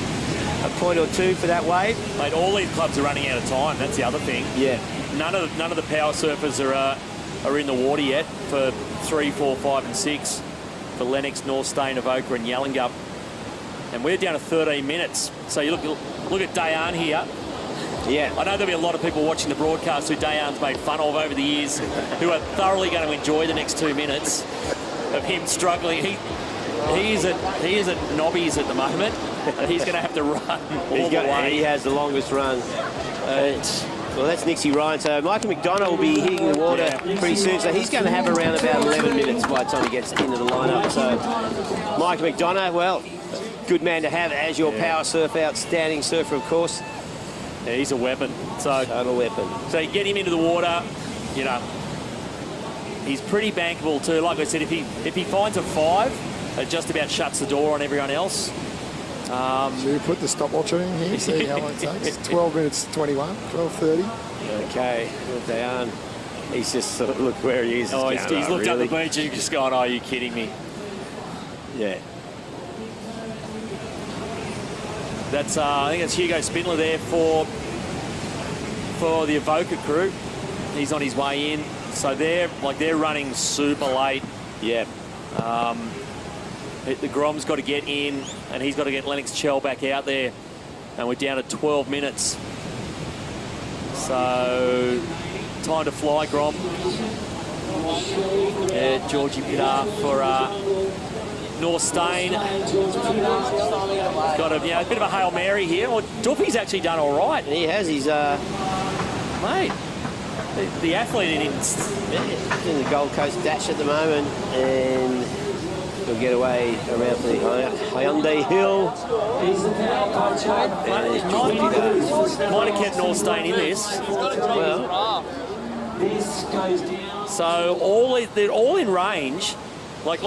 a point or 2 for that wave. Mate, all these clubs are running out of time. That's the other thing. Yeah. None of the power surfers are in the water yet for 3, 4, 5 and 6 for Lennox, North Stain, Avoca and Yallingup. And we're down to 13 minutes. So you look at Dayan here. Yeah. I know there'll be a lot of people watching the broadcast who Dayan's made fun of over the years, who are thoroughly going to enjoy the next 2 minutes of him struggling. He is at Nobbies at the moment, and he's going to have to run all the way. He has the longest run. Well, that's Nixie Ryan. So Michael McDonough will be hitting the water pretty soon. So he's going to have around about 11 minutes by the time he gets into the lineup. So Michael McDonough, well, good man to have as your power surfer, outstanding surfer, of course. Yeah, he's a weapon. So total weapon. So you get him into the water, he's pretty bankable too. Like I said, if he finds a 5, it just about shuts the door on everyone else. Should we put the stopwatch in here, see how long it takes? 12 minutes 21, 12:30. Okay, well, Dayan, he's just look where he is. Oh, he's looked at the beach and he's just gone, oh, are you kidding me? Yeah. That's I think that's Hugo Spindler there for the Avoca crew. He's on his way in, so they're running super late. Yeah. The Grom's got to get in, and he's got to get Lennox Chell back out there, and we're down to 12 minutes. So time to fly, Grom. Yeah, Georgie Pitar North Stain got a bit of a Hail Mary here. Well, Duffy's actually done all right. He has. He's mate. The athlete in the Gold Coast Dash at the moment, and he'll get away around the Hyundai Hill. Might have kept North Stain in this. Well, so they're all in range. Like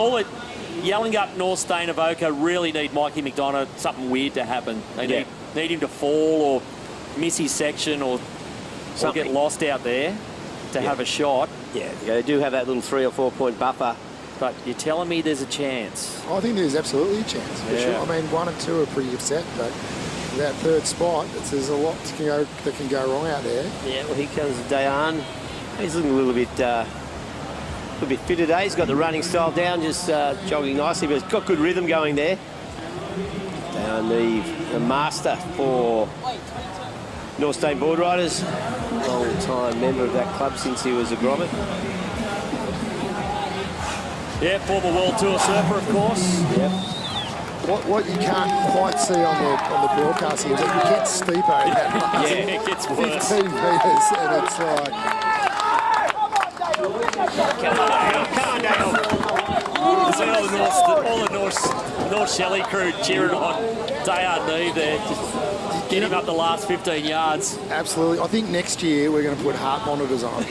yelling up North Stain Avoca really need Mikey McDonough something weird to happen. They need him to fall or miss his section or get lost out there to have a shot. Yeah, they do have that little 3 or 4 point buffer. But you're telling me there's a chance? I think there's absolutely a chance, for sure. I mean, 1 and 2 are pretty upset, but that third spot, there's a lot that can go wrong out there. Yeah, well, here comes Dayan. He's looking a little bit fit today. He's got the running style down, just jogging nicely, but he's got good rhythm going there. Dayan, the master for North Stain Boardriders, long-time member of that club since he was a grommet. Yeah, former World Tour surfer, of course. Yep. What you can't quite see on the broadcast here is that it gets steeper. Yeah, it gets worse. 15 metres, and it's like... Come on, Dale. See all the North Shelley crew cheering on Dayan Neve there. Just get him up the last 15 yards. Absolutely. I think next year we're going to put heart monitors on.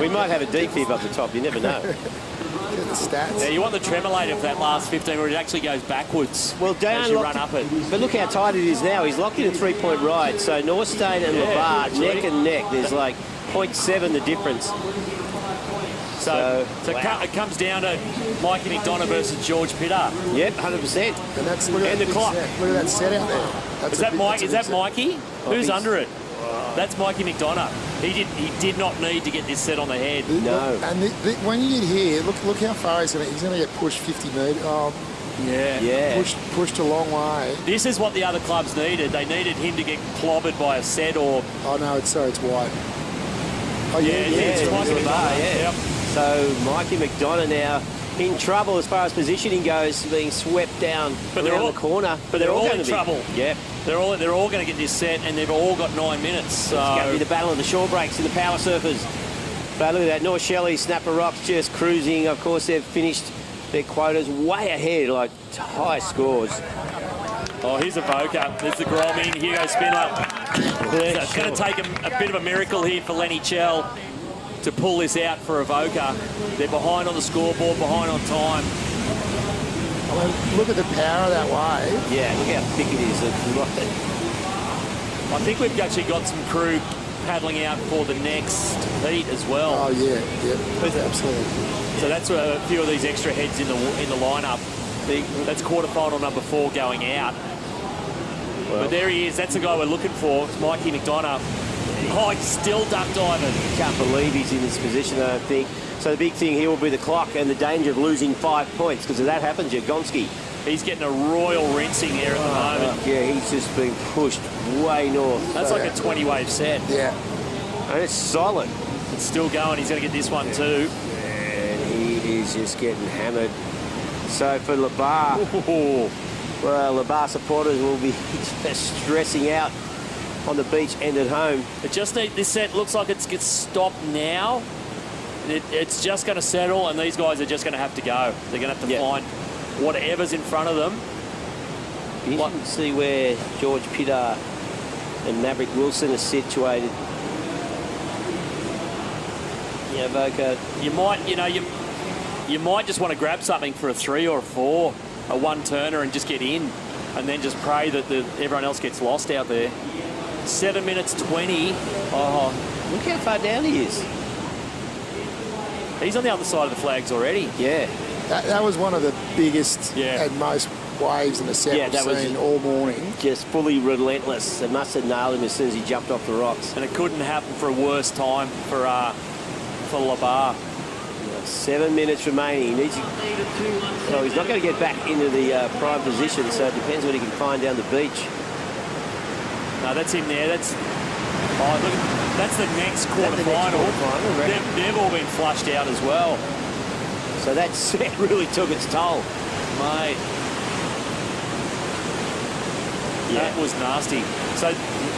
We might have a defib up the top. You never know. Get the stats. Yeah, you want the tremolate of that last 15 where it actually goes backwards. Well, Dayan as you run up it. But look how tight it is now. He's locked in a 3-point ride. So North Stain and Labar, neck and neck. There's like 0.7 the difference. So it comes down to Mikey McDonough versus George Pittard. Yep, 100%. And that's look at the clock. Look at that set out there. Is that Mikey? Who's under it? That's Mikey McDonough. He did not need to get this set on the head. No. And when you get here, look how far he's going to get pushed 50 metres. Yeah. Pushed a long way. This is what the other clubs needed. They needed him to get clobbered by a set or... Oh, no, it's wide. Oh, it's Mikey McDonough. Yep. So Mikey McDonough now in trouble as far as positioning goes, being swept down around the corner. But they're all in trouble. Yep. They're all going to get this set, and they've all got 9 minutes. So it's going to be the battle of the shore breaks and the power surfers. But look at that, North Shelley, Snapper Rocks just cruising. Of course, they've finished their quotas way ahead, like high scores. Oh, here's Avoca. There's the Grom in. Here goes Spinner. It's going to take a bit of a miracle here for Lenny Chell to pull this out for Avoca. They're behind on the scoreboard, behind on time. I mean, look at the power of that wave. Yeah, look how thick it is. I think we've actually got some crew paddling out for the next heat as well. Oh, yeah, absolutely. So that's a few of these extra heads in the lineup. That's quarterfinal number 4 going out. Well, but there he is. That's the guy we're looking for. It's Mikey McDonough. Oh, he's still duck diving. Can't believe he's in this position, I don't think. So the big thing here will be the clock and the danger of losing 5 points, because if that happens, Jagonski. He's getting a royal rinsing here at the moment. Yeah, he's just being pushed way north. That's like a 20-wave set. Yeah. And it's solid. It's still going. He's going to get this one too. And he is just getting hammered. So for Labar, well, Labar supporters will be just stressing out on the beach and at home. It just this set looks like it gets stopped now. It's just going to settle, and these guys are just going to have to go. They're going to have to find whatever's in front of them. You can see where George Pittard and Maverick Wilson are situated. Yeah, Avoca. You might just want to grab something for a 3 or a 4, a 1-turner, and just get in, and then just pray that everyone else gets lost out there. 7 minutes 20. Oh, look how far down he is. He's on the other side of the flags already. Yeah. That was one of the biggest and most waves in the set we've seen all morning. Just fully relentless. It must have nailed him as soon as he jumped off the rocks. And it couldn't happen for a worse time for Labar. 7 minutes remaining. He needs to, well, he's not going to get back into the prime position, so it depends what he can find down the beach. No, that's him there. That's the next quarterfinal. They've all been flushed out as well. So that set really took its toll. Mate. That was nasty. So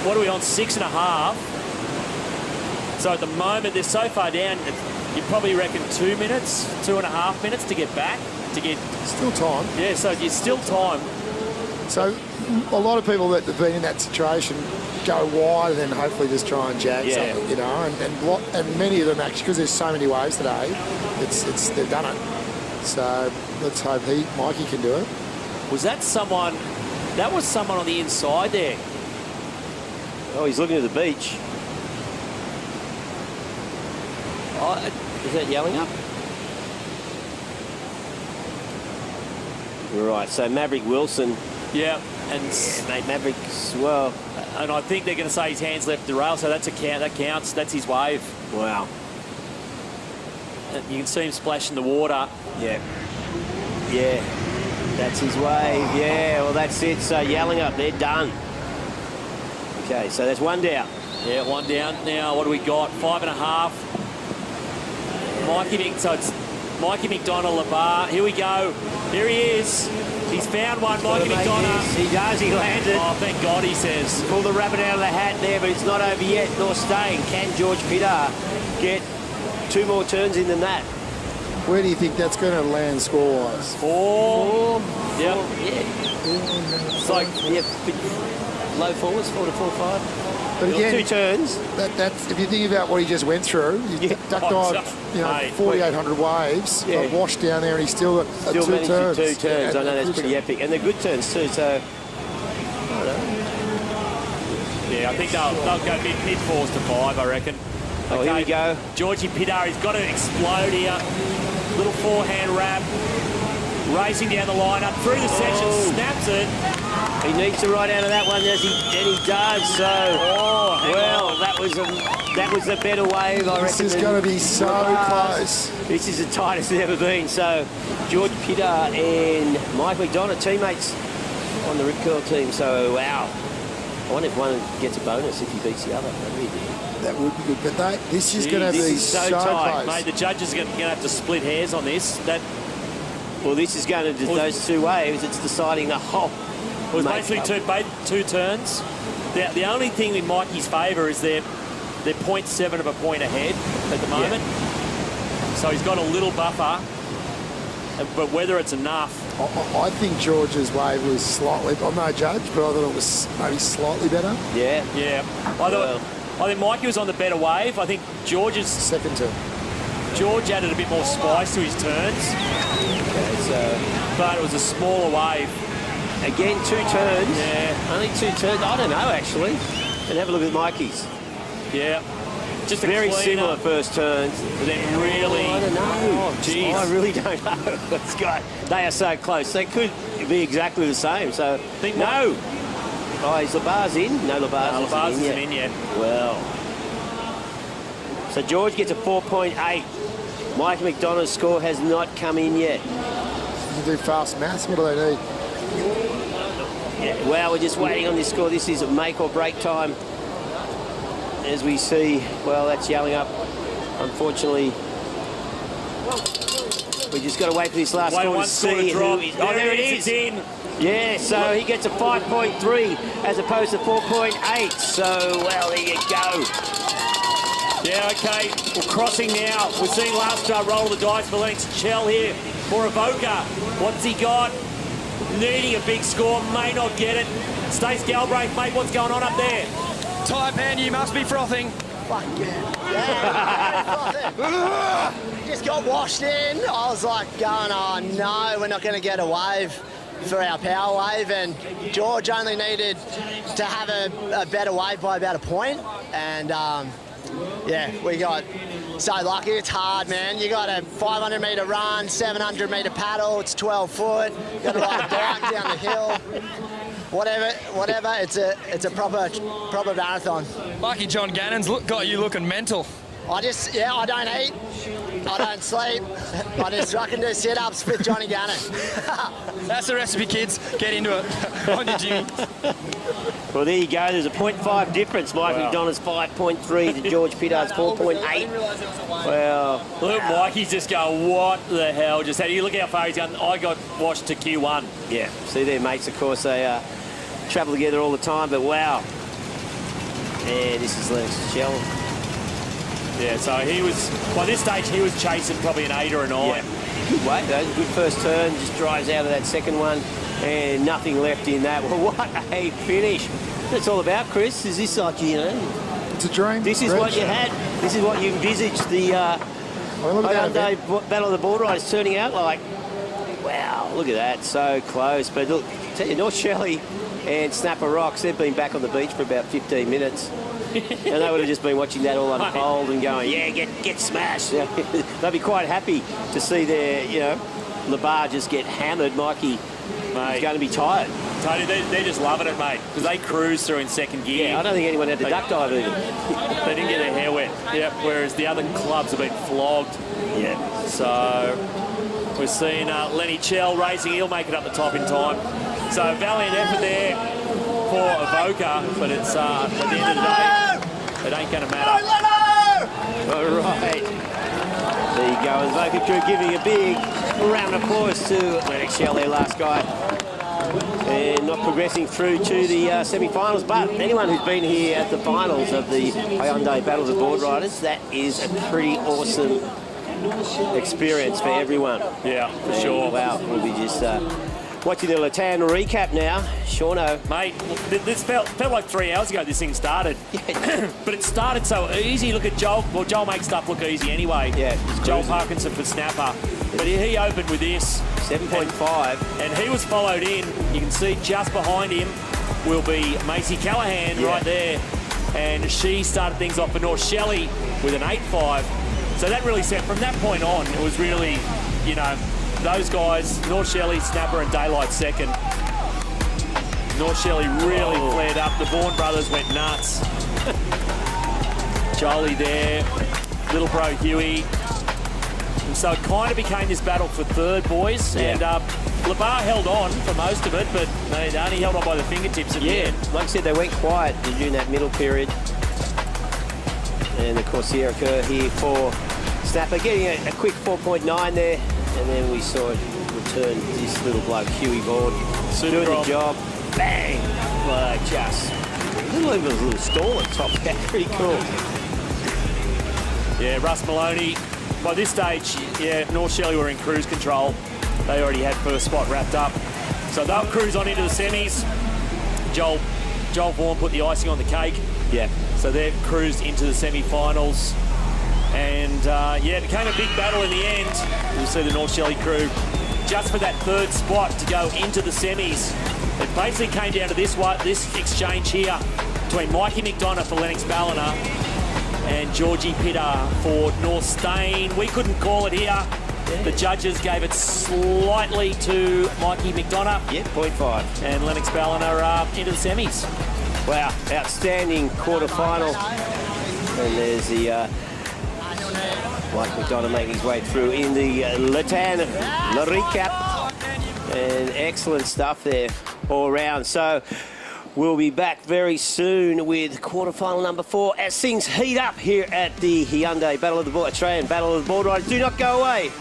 what are we on? 6.5. So at the moment, they're so far down, you probably reckon 2 minutes, 2.5 minutes to get back, to get... Still time. Yeah, so it's still time. So a lot of people that have been in that situation go wide and then hopefully just try and jag something, you know, and many of them actually, because there's so many waves today, they've done it. So let's hope Mikey can do it. Was that someone... That was someone on the inside there. Oh, he's looking at the beach. Oh, is that yelling up? Right, so Maverick Wilson. Yeah, and mate, Maverick as well. And I think they're going to say his hands left the rail, so that's a count. That counts. That's his wave. Wow. And you can see him splash in the water. Yeah. Yeah. That's his wave. Yeah, well, that's it. So yelling up, they're done. Okay, so that's one down. Yeah, one down. Now, what do we got? 5.5. So it's Mikey McDonald, LeBar. Here we go. Here he is. He's found one, Mikey McDonald. He does, he landed. Oh, thank God, he says. Pull the rabbit out of the hat there, but it's not over yet, nor staying. Can George Pittard get 2 more turns in than that? Where do you think that's going to land score-wise? 4. Yep. Yeah. It's like, low fours, 4 to 4-5. But again, 2 turns. That's if you think about what he just went through, you duck dived, 4,800 waves, got washed down there, and he still got 2 turns. 2 turns. I know that's pretty epic, and they're good turns too. So, yeah, I think they'll go mid 4s to 5. I reckon. Oh, here we go. Georgie Pittard, he's got to explode here. Little forehand wrap. Racing down the line, up through the section, snaps it. He needs to ride out of that one, and he does. So, well, that was a better wave, I reckon. This is going to be so close. This is the tightest it's ever been. So, George Pittard and Mike McDonald, teammates on the Rip Curl team. So, wow. I wonder if one gets a bonus if he beats the other. That would be good, but this is going to be so tight. close. Mate, the judges are going to have to split hairs on this. Well, this is going to do those 2 waves. It's deciding the whole. It was basically two turns. The only thing in Mikey's favour is they're 0.7 of a point ahead at the moment. Yeah. So he's got a little buffer, but whether it's enough. I think George's wave was slightly, I'm no judge, but I thought it was maybe slightly better. Yeah. Yeah. I think Mikey was on the better wave. I think George's... Second turn. George added a bit more spice to his turns. Okay, but it was a smaller wave. Again, 2 turns. Yeah. Only 2 turns. I don't know, actually. And have a look at Mikey's. Yeah. Just a very cleaner. similar first turns. But then really... I don't know. Oh, jeez. I really don't know. They are so close. They could be exactly the same. So, no. Oh, is LeBar's in? No, LeBar's isn't in yet. Well. So George gets a 4.8. Mike McDonald's score has not come in yet. You do fast maths. What do they need? Yeah, well, we're just waiting on this score. This is a make or break time. As we see, well, that's yelling up. Unfortunately, we just got to wait for this last score to see who is. Oh, there it is. In. Yeah, so he gets a 5.3 as opposed to 4.8. So, well, there you go. Yeah, okay. We're crossing now. We're seeing last roll of the dice for Lennox Chell here for Avoca. What's he got? Needing a big score. May not get it. Stace Galbraith, mate, what's going on up there? Taipan, you must be frothing. Fuck yeah. Just got washed in. I was like going, oh no, we're not going to get a wave for our power wave, and George only needed to have a better wave by about a point, and yeah, we got so lucky. It's hard, man. You got a 500 metre run, 700 metre paddle, it's 12 foot, you got to ride a bike down the hill. Whatever, it's a proper marathon. Lucky John Gannon's got you looking mental. I don't eat. I don't sleep. I can do sit-ups with Johnny Gannon. That's the recipe, kids. Get into it. On your Jimmy. Well, there you go. There's a 0.5 difference. Mike McDonough's 5.3 to George Pittard's 4.8. Well, look, Mikey's just going, what the hell just happened? You look how far he's gone. I got washed to Q1. Yeah, see their mates, of course, they travel together all the time, but wow. And this is Lennox Shell. Yeah, so he was, by this stage, he was chasing probably an 8 or a 9. Yeah. Good weight, though. Good first turn, just drives out of that second one, and nothing left in that. Well, what a finish. That's all about, Chris. Is this like, you know... It's a dream. This is what you had. This is what you envisaged the Hyundai Battle of the Boardriders turning out like. Wow, look at that. So close. But look, I tell you, North Shelley and Snapper Rocks, they've been back on the beach for about 15 minutes. And they would have just been watching that all unfold and going, yeah, get smashed. They'd be quite happy to see their, you know, LeBar just get hammered. Mikey is going to be tired. Tony, they're just loving it, mate, because they cruised through in second gear. Yeah, I don't think anyone had to duck dive even. They didn't get their hair wet. Yep, whereas the other clubs have been flogged. Yeah. So we're seeing Lenny Chell racing. He'll make it up the top in time. So valiant effort there for Avoca, but it's at the end of the day, it ain't going to matter. All right. There you go. Avoca crew giving a big round of applause to Lennox Shell, their last guy. And not progressing through to the semi-finals, but anyone who's been here at the finals of the Hyundai Battles of Boardriders, that is a pretty awesome experience for everyone. Yeah, for sure. Wow, we'll be just watching the Latan recap now. Shauno. Mate, this felt like 3 hours ago this thing started. But it started so easy. Look at Joel. Well, Joel makes stuff look easy anyway. Yeah. Joel Parkinson for Snapper. But he opened with this. 7.5. And he was followed in. You can see just behind him will be Macy Callahan right there. And she started things off for North Shelley with an 8.5. So that really set, from that point on, it was really, you know, those guys, North Shelley, Snapper and Daylight second. North Shelley really flared up. The Vaughan brothers went nuts. Jolie there, little bro Huey. And so it kind of became this battle for third, boys. Yeah. And LeBar held on for most of it, but they only held on by the fingertips at the end. Like I said, they went quiet during that middle period. And of course, Sierra Kerr here for Snapper, getting a quick 4.9 there. And then we saw it return this little bloke, Huey Vaughan, doing the job. Bang! Like just a little stall at top. That's pretty cool. Yeah, Russ Maloney. By this stage, North Shelley were in cruise control. They already had first spot wrapped up. So they'll cruise on into the semis. Joel Vaughan put the icing on the cake. Yeah. So they've cruised into the semi-finals. And, it became a big battle in the end. You'll see the North Shelley crew just for that third spot to go into the semis. It basically came down to this exchange here between Mikey McDonough for Lennox Ballina and Georgie Pittard for North Stain. We couldn't call it here. The judges gave it slightly to Mikey McDonough. Yeah, 0.5. And Lennox Ballina into the semis. Wow, outstanding quarterfinal. And there's the Mike McDonough making his way through in the Latan recap. And excellent stuff there all around. So we'll be back very soon with quarterfinal number 4 as things heat up here at the Hyundai Battle of the Australian Battle of the Boardriders. Do not go away.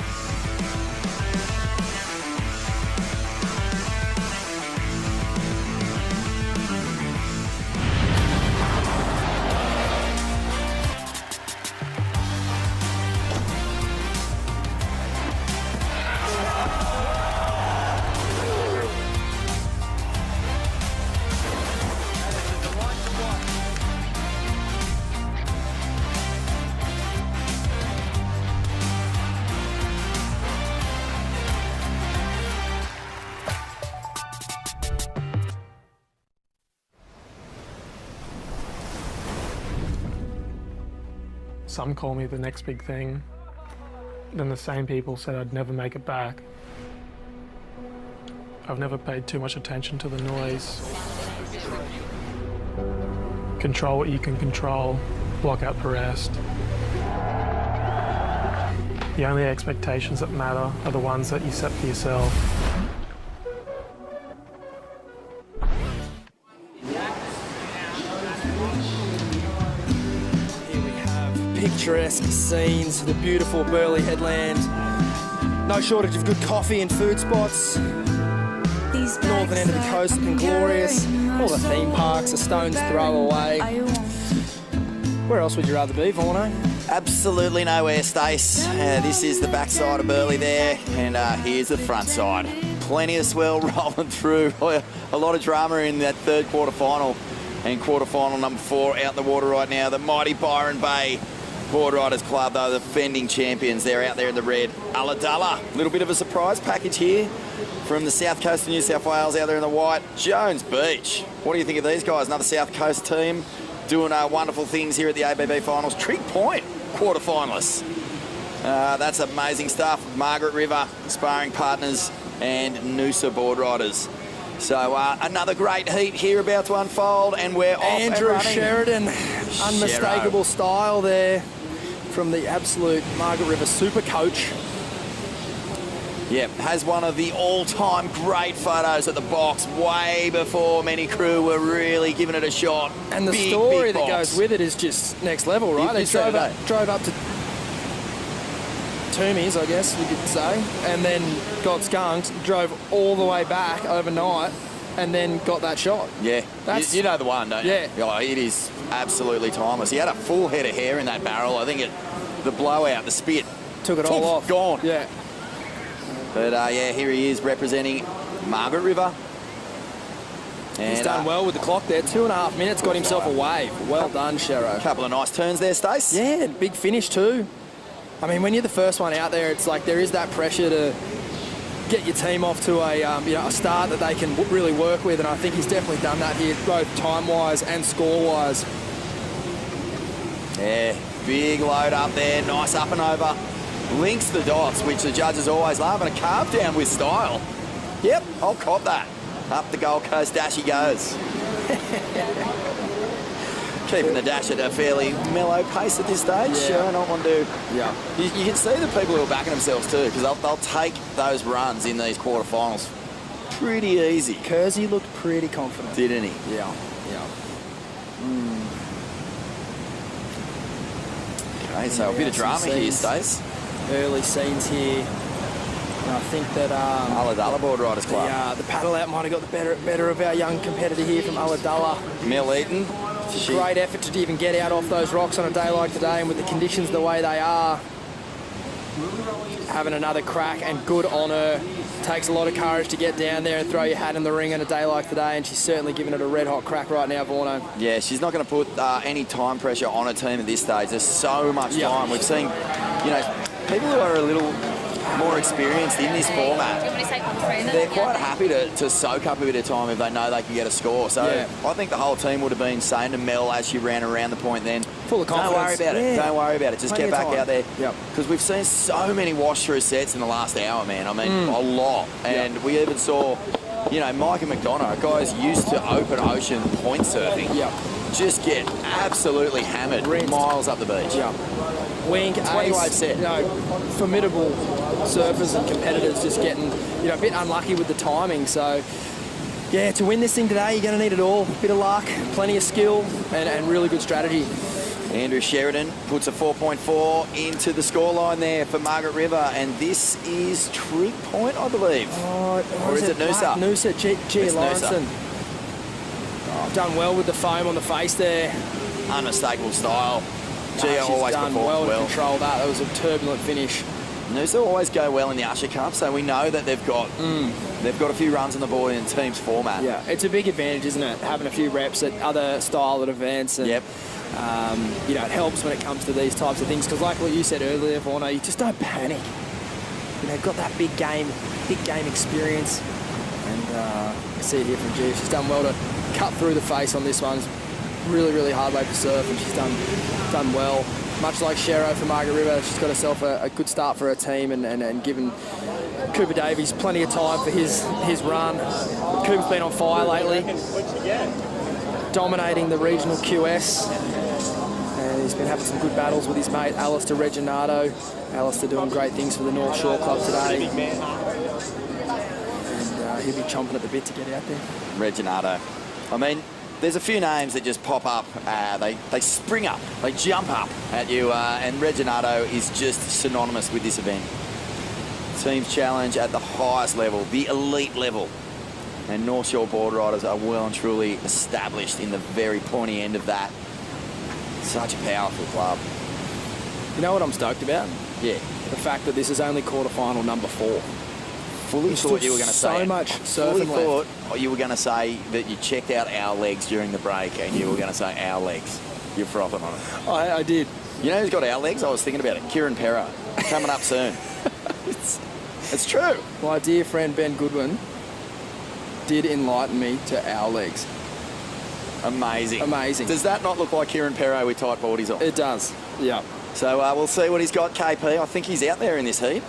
Some call me the next big thing. Then the same people said I'd never make it back. I've never paid too much attention to the noise. Control what you can control, block out the rest. The only expectations that matter are the ones that you set for yourself. Here we have picturesque scenes, the beautiful Burleigh headland. No shortage of good coffee and food spots. Northern end of the coast looking glorious. All the theme parks, a stone's throw away. Where else would you rather be, Vorno? Absolutely nowhere, Stace. This is the backside of Burleigh there, and here's the front side. Plenty of swell rolling through. A lot of drama in that third quarterfinal, and quarterfinal number 4 out in the water right now. The mighty Byron Bay Boardriders Club, though, the defending champions. They're out there in the red. Ulladulla, a little bit of a surprise package here from the south coast of New South Wales, out there in the white. Jones Beach. What do you think of these guys? Another South Coast team doing wonderful things here at the ABB Finals. Trig Point quarterfinalists. That's amazing stuff. Margaret River, sparring partners, and Noosa Boardriders. So another great heat here about to unfold, and we're off Andrew and running. Sheridan, unmistakable style there from the absolute Margaret River super coach. Yep, has one of the all-time great photos at the box way before many crew were really giving it a shot. And the big story that box. goes with it is just next level, right? They drove up to Toomey's, I guess you could say, and then got skunked, drove all the way back overnight, and then got that shot. Yeah, you know the one, don't you? Yeah. Oh, it is absolutely timeless. He had a full head of hair in that barrel. I think the blowout, the spit. Took it all off. Gone. Yeah. But yeah, here he is representing Margaret River. And, he's done well with the clock there. 2.5 minutes, got himself a wave. Well done, Shero. A couple of nice turns there, Stace. Yeah, big finish too. I mean, when you're the first one out there, it's like there is that pressure to get your team off to a start that they can really work with, and I think he's definitely done that here, both time-wise and score-wise. Yeah, big load up there, nice up and over. Links the dots, which the judges always love, and a carve down with style. Yep, I'll cop that. Up the Gold Coast dash he goes. Keeping the dash at a fairly mellow pace at this stage. Yeah. Sure, not want to. Yeah. You can see the people who are backing themselves too, because they'll take those runs in these quarterfinals pretty easy. Kersey looked pretty confident. Didn't he? Yeah. Yeah. Okay, so a bit of drama here, Stace. Early scenes here. And I think that Ulladulla Boardriders Club. The paddle out might have got the better of our young competitor here from Ulladulla. Mel Eaton. Great effort to even get out off those rocks on a day like today, and with the conditions the way they are, having another crack, and good on her. Takes a lot of courage to get down there and throw your hat in the ring on a day like today, and she's certainly giving it a red-hot crack right now, Vorno. Yeah, she's not going to put any time pressure on her team at this stage. There's so much time. We've seen, people who are a little more experienced in this format, they're quite happy to soak up a bit of time if they know they can get a score. So I think the whole team would have been saying to Mel as she ran around the point then, full of confidence. Don't worry about it. Don't worry about it. Just Plenty get back of time. out there. Because we've seen so many wash-through sets in the last hour, man. I mean, a lot. And we even saw, Mike and McDonough, a guy who's used to open ocean point surfing, just get absolutely hammered miles up the beach. Wink, 20-wave set. Formidable surfers and competitors just getting, a bit unlucky with the timing. So, yeah, to win this thing today, you're going to need it all. A bit of luck, plenty of skill, and really good strategy. Andrew Sheridan puts a 4.4 into the scoreline there for Margaret River, and this is Trig Point, I believe. Or is it Noosa? Noosa, G. It's Lawrenson. Done well with the foam on the face there. Unmistakable style. She's always done performed well to control that. That was a turbulent finish. Noosa always go well in the Usher Cup, so we know that they've got a few runs on the board in teams format. Yeah, it's a big advantage, isn't it? Having a few reps at other style of events. And, it helps when it comes to these types of things, because like what you said earlier, Vorno, you just don't panic. Got that big game experience. And you see it here from G. She's done well to cut through the face on this one. It's really, really hard wave to surf, and she's done well. Much like Shero for Margaret River, she's got herself a good start for her team, and given Cooper Davies plenty of time for his run. Cooper's been on fire lately, dominating the regional QS, and and he's been having some good battles with his mate Alistair Reginato. Alistair doing great things for the North Shore Club today. And he'll be chomping at the bit to get out there. Reginato. I mean, there's a few names that just pop up. They spring up, they jump up at you, and Reginato is just synonymous with this event. Teams challenge at the highest level, the elite level. And North Shore Boardriders are well and truly established in the very pointy end of that. Such a powerful club. You know what I'm stoked about? Yeah. The fact that this is only quarterfinal number 4. Fully thought you were going to say so much fully surfing thought you were going to say that you checked out our legs during the break, and you were going to say our legs. You're frothing on it. I did. You know who's got our legs? I was thinking about it. Kieran Perro. Coming up soon. It's true. My dear friend Ben Goodwin did enlighten me to our legs. Amazing. Amazing. Does that not look like Kieran Perro with tight boardies on? It does, yeah. So we'll see what he's got, KP. I think he's out there in this heat.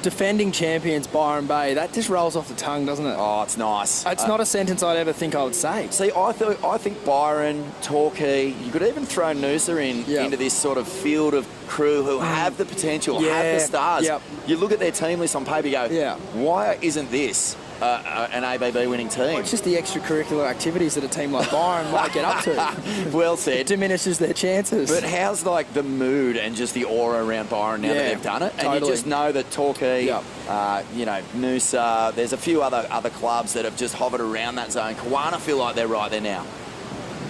Defending champions Byron Bay, that just rolls off the tongue, doesn't it? Oh, it's nice. It's not a sentence I'd ever think I would say. See, I think Byron, Torquay, you could even throw Noosa into this sort of field of crew who have the potential, have the stars. Yep. You look at their team list on paper, you go, why isn't this an ABB winning team? Well, it's just the extracurricular activities that a team like Byron might get up to. Well said. It diminishes their chances. But how's like the mood and just the aura around Byron now that they've done it? And you just know that Torquay, you know, Noosa, there's a few other clubs that have just hovered around that zone. Kawana feel like they're right there now.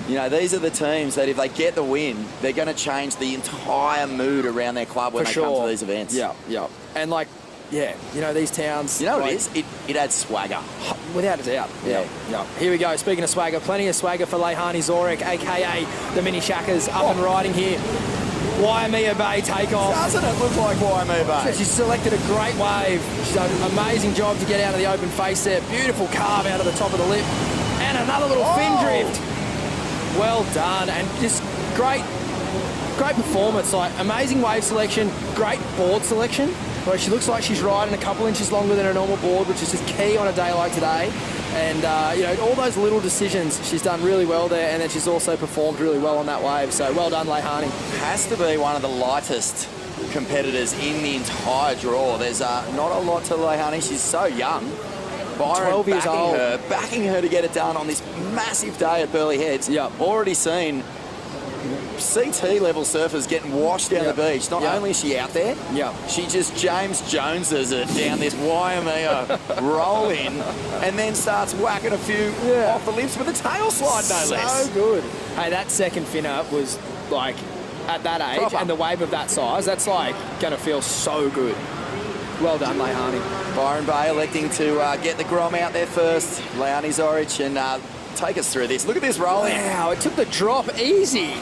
You know, these are the teams that if they get the win, they're going to change the entire mood around their club when they come to these events. Yeah, yeah. And like, you know, these towns... You know what it is? It adds swagger. Without a doubt. Yeah. Here we go. Speaking of swagger, plenty of swagger for Leilani Zorek, a.k.a. the Mini Shackers, up and riding here. Waimea Bay takeoff. Doesn't it look like Waimea Bay? She's selected a great wave. She's done an amazing job to get out of the open face there. Beautiful carve out of the top of the lip. And another little fin drift. Well done. And just great performance. Like, amazing wave selection, great board selection. Well, she looks like she's riding a couple inches longer than a normal board, which is just key on a day like today. And, you know, all those little decisions, she's done really well there, and then she's also performed really well on that wave. So well done, Leilani. Has to be one of the lightest competitors in the entire draw. There's not a lot to Leilani. She's so young. Byron 12 years old. Backing her to get it done on this massive day at Burleigh Heads. Yep. Already seen CT level surfers getting washed down the beach. Not only is she out there, she just James Joneses it down this Waimea roll in, and then starts whacking a few off the lips with a tail slide, no less. So good. Hey, that second finner was like at that age and the wave of that size. That's like going to feel so good. Well done, Leilani. Byron Bay electing to get the Grom out there first. Leilani Zorich and take us through this. Look at this rolling. Wow, it took the drop easy.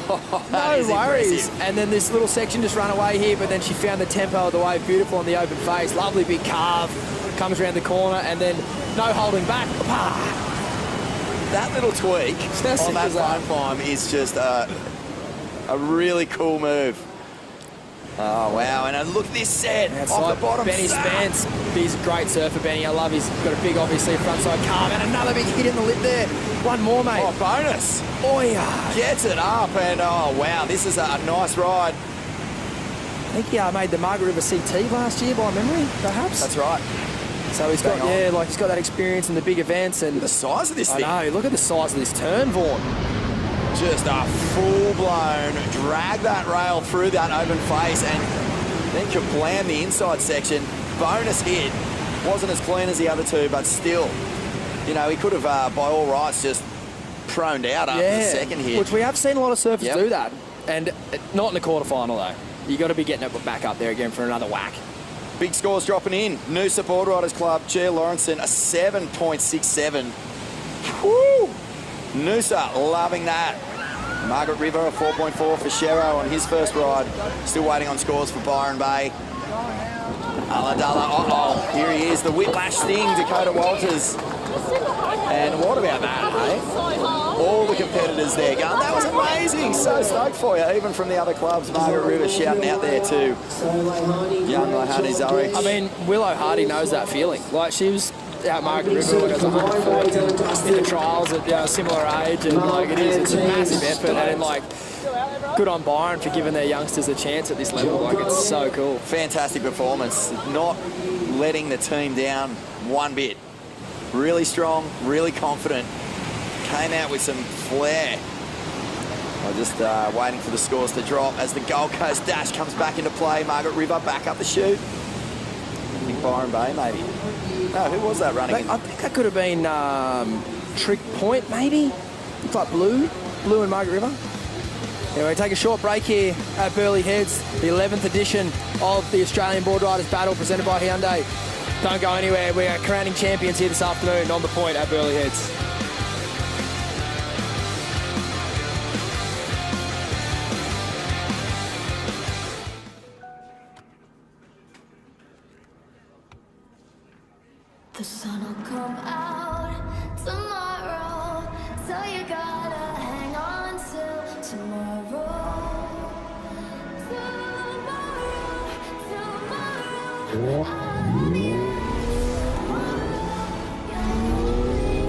No worries. Impressive. And then this little section just ran away here, but then she found the tempo of the wave beautiful on the open face. Lovely big carve. Comes around the corner and then no holding back. That little tweak on that foam climb is just a really cool move. Oh, wow. And look at this set off the bottom. Benny Spence. He's a great surfer, Benny. I love he's got a big, obviously, frontside carve. And another big hit in the lip there. One more, mate. Oh, bonus. Oh, yeah. Gets it up. And, oh, wow, this is a nice ride. I think he made the Margaret River CT last year, by memory, perhaps. That's right. So he's got, he's got that experience in the big events. And the size of this thing. I know. Look at the size of this turn, Vaughan. Just a full-blown drag that rail through that open face and then kablam the inside section. Bonus hit. Wasn't as clean as the other two, but still, you know, he could have, by all rights, just proned out after the second hit. Which we have seen a lot of surfers do that. And not in the quarterfinal, though. You got to be getting it back up there again for another whack. Big scores dropping in. Noosa Boardriders Club, Gia Lawrenson, a 7.67. Woo! Noosa loving that. Margaret River, a 4.4 for Shero on his first ride. Still waiting on scores for Byron Bay. Aladala, here he is, the whiplash sting, Dakota Walters. And what about that, hey? All the competitors there going, that was amazing, so stoked for you. Even from the other clubs, Margaret River shouting out there too. Young Leilani Zorich. I mean, Willow Hardy knows that feeling. Like, she was out Margaret River when it was 140 in the trials at a similar age, and like it's a massive effort, and like good on Byron for giving their youngsters a chance at this level. Like, it's so cool. Fantastic performance, not letting the team down one bit. Really strong, really confident. Came out with some flair. I'm just waiting for the scores to drop as the Gold Coast Dash comes back into play. Margaret River back up the chute. I think Byron Bay, maybe. No, who was that running? I think that could have been Trick Point, maybe. Looks like Blue and Margaret River. Anyway, take a short break here at Burleigh Heads, the 11th edition of the Australian Boardriders Battle presented by Hyundai. Don't go anywhere. We are crowning champions here this afternoon on the point at Burleigh Heads. The sun will come out tomorrow, so you gotta hang on till tomorrow.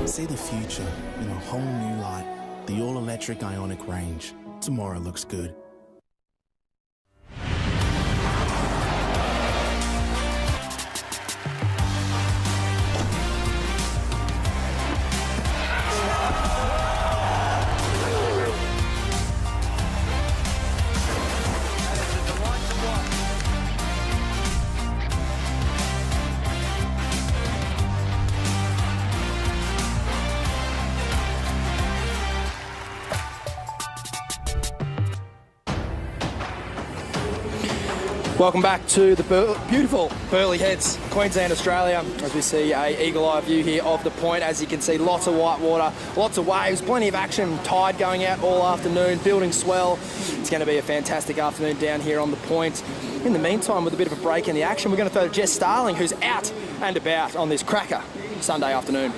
See the future in a whole new light. The all-electric Ioniq range. Tomorrow looks good. Welcome back to the beautiful Burleigh Heads, Queensland, Australia, as we see a eagle-eye view here of the point. As you can see, lots of white water, lots of waves, plenty of action, tide going out all afternoon, building swell. It's going to be a fantastic afternoon down here on the point. In the meantime, with a bit of a break in the action, we're going to throw to Jess Starling, who's out and about on this cracker Sunday afternoon.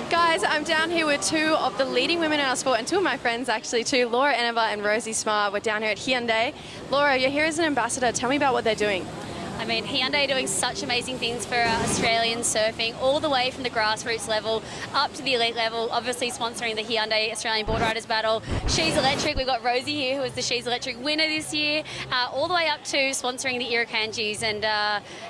Guys, I'm down here with two of the leading women in our sport, and two of my friends actually too, Laura Eneva and Rosie Smart. We're down here at Hyundai. Laura, you're here as an ambassador. Tell me about what they're doing. I mean, Hyundai are doing such amazing things for Australian surfing, all the way from the grassroots level up to the elite level, obviously sponsoring the Hyundai Australian Boardriders Battle. She's Electric, we've got Rosie here, who was the She's Electric winner this year, all the way up to sponsoring the Irukandjis and,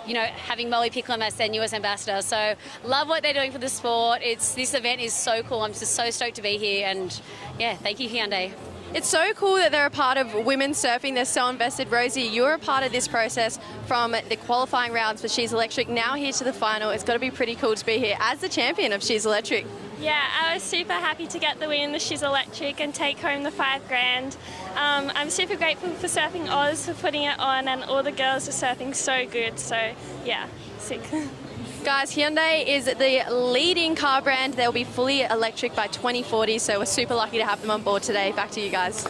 you know, having Molly Picklum as their newest ambassador. So love what they're doing for the sport. This event is so cool. I'm just so stoked to be here, and yeah, thank you, Hyundai. It's so cool that they're a part of women surfing. They're so invested. Rosie, you're a part of this process from the qualifying rounds for She's Electric, now here to the final. It's got to be pretty cool to be here as the champion of She's Electric. Yeah, I was super happy to get the win in the She's Electric and take home the $5 grand. I'm super grateful for Surfing Oz for putting it on, and all the girls are surfing so good. So yeah, sick. Guys, Hyundai is the leading car brand. They'll be fully electric by 2040, so we're super lucky to have them on board today. Back to you guys.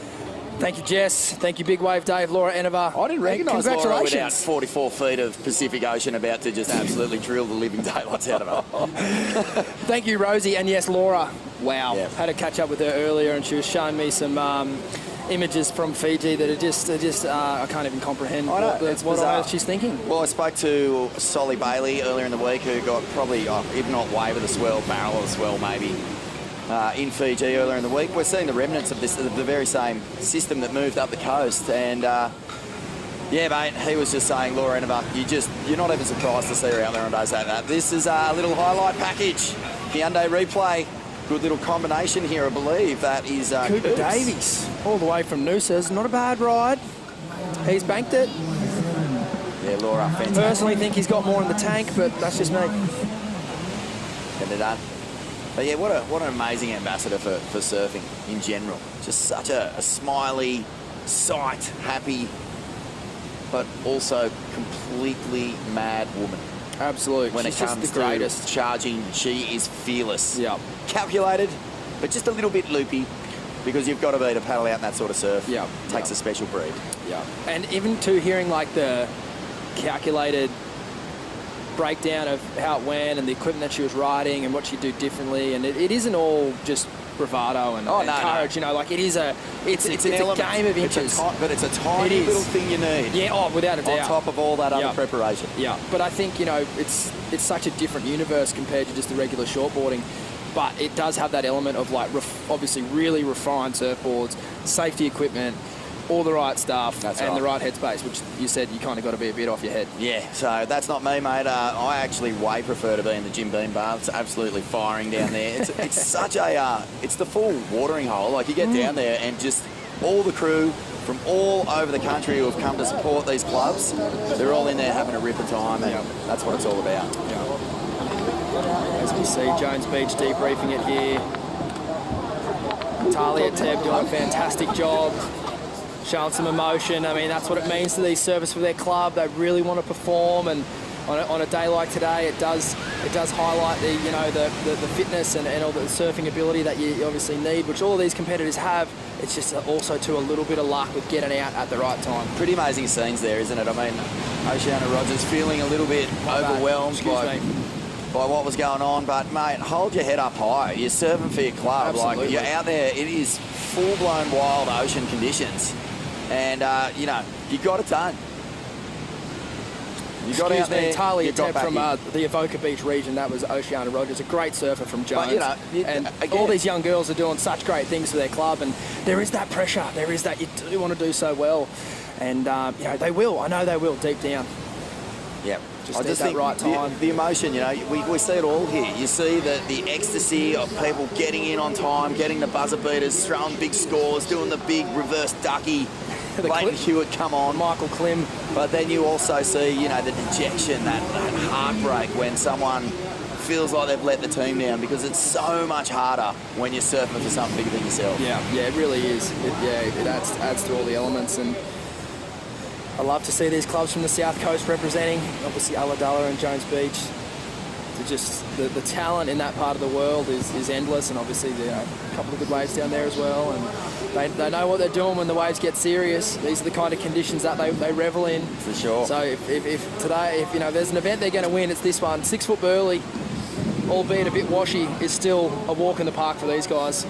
Thank you, Jess. Thank you, Big Wave Dave, Laura Eneva. I didn't recognise Laura without Congratulations. 44 feet of Pacific Ocean about to just absolutely drill the living daylights out of her. Thank you, Rosie. And yes, Laura. Wow. Yeah. Had a catch up with her earlier, and she was showing me some images from Fiji that are just I can't even comprehend what she's thinking. Well, I spoke to Solly Bailey earlier in the week, who got probably, if not wave of the swell, barrel of the swell maybe, in Fiji earlier in the week. We're seeing the remnants of the very same system that moved up the coast, and yeah, mate, he was just saying, Laura Eneva, you're not even surprised to see her out there on days like that. This is a little highlight package. Hyundai replay. Good little combination here, I believe. That is Cooper Davies, all the way from Noosa's. Not a bad ride. He's banked it. Yeah, Laura, fantastic. Personally think he's got more in the tank, but that's just me. Getting it done. But yeah, what an amazing ambassador for surfing in general. Just such a smiley, sight, happy, but also completely mad woman. Absolutely. When She's it comes just the greatest. to charging, she is fearless. Yeah. Calculated, but just a little bit loopy, because you've got to be to paddle out in that sort of surf. Yeah. Takes a special breed. Yeah. And even to hearing like the calculated breakdown of how it went and the equipment that she was riding and what she'd do differently, and it isn't all just bravado and no, courage. You know, like it is it's a game of inches. But it's a tiny little thing you need. Yeah, oh, without a doubt. On top of all that other preparation. Yeah, but I think, you know, it's such a different universe compared to just the regular shortboarding. But it does have that element of, like, obviously really refined surfboards, safety equipment, all the right stuff, the right headspace, which you said you kind of got to be a bit off your head. Yeah, so that's not me, mate. I actually way prefer to be in the Jim Beam bar. It's absolutely firing down there. It's such a, it's the full watering hole. Like, you get down there and just all the crew from all over the country who have come to support these clubs, they're all in there having a ripper time, and that's what it's all about. As we see Jones Beach debriefing it here. Talia Teb doing a fantastic job, showing some emotion. I mean, that's what it means to these surfers for their club. They really want to perform, and on a day like today, it does highlight the, you know, the fitness and all the surfing ability that you obviously need, which all of these competitors have. It's just also to a little bit of luck with getting out at the right time. Pretty amazing scenes there, isn't it? I mean, Oceana Rogers feeling a little bit overwhelmed by what was going on, but mate, hold your head up high. You're surfing for your club. Absolutely. Like, you're out there. It is full-blown wild ocean conditions, and you know, you got it done. You got out there. Talia Teb from the Avoca Beach region. That was Oceana Rogers, a great surfer from Jones. But, you know, and all these young girls are doing such great things for their club, and there is that pressure. There is that you do want to do so well, and you know, they will. I know they will deep down. Yeah. I just think right time. The emotion, you know, we see it all here. You see the ecstasy of people getting in on time, getting the buzzer beaters, throwing big scores, doing the big reverse ducky. Clayton Hewitt come on. Michael Klim. But then you also see, you know, the dejection, that heartbreak when someone feels like they've let the team down, because it's so much harder when you're surfing for something bigger than yourself. Yeah, it really is. It adds to all the elements, and I love to see these clubs from the South Coast representing, obviously Ulladulla and Jones Beach. Just the talent in that part of the world is endless, and obviously there are a couple of good waves down there as well, and they know what they're doing when the waves get serious. These are the kind of conditions that they revel in. For sure. So if today, you know, there's an event they're going to win, it's this one. 6 foot Burleigh, albeit a bit washy, is still a walk in the park for these guys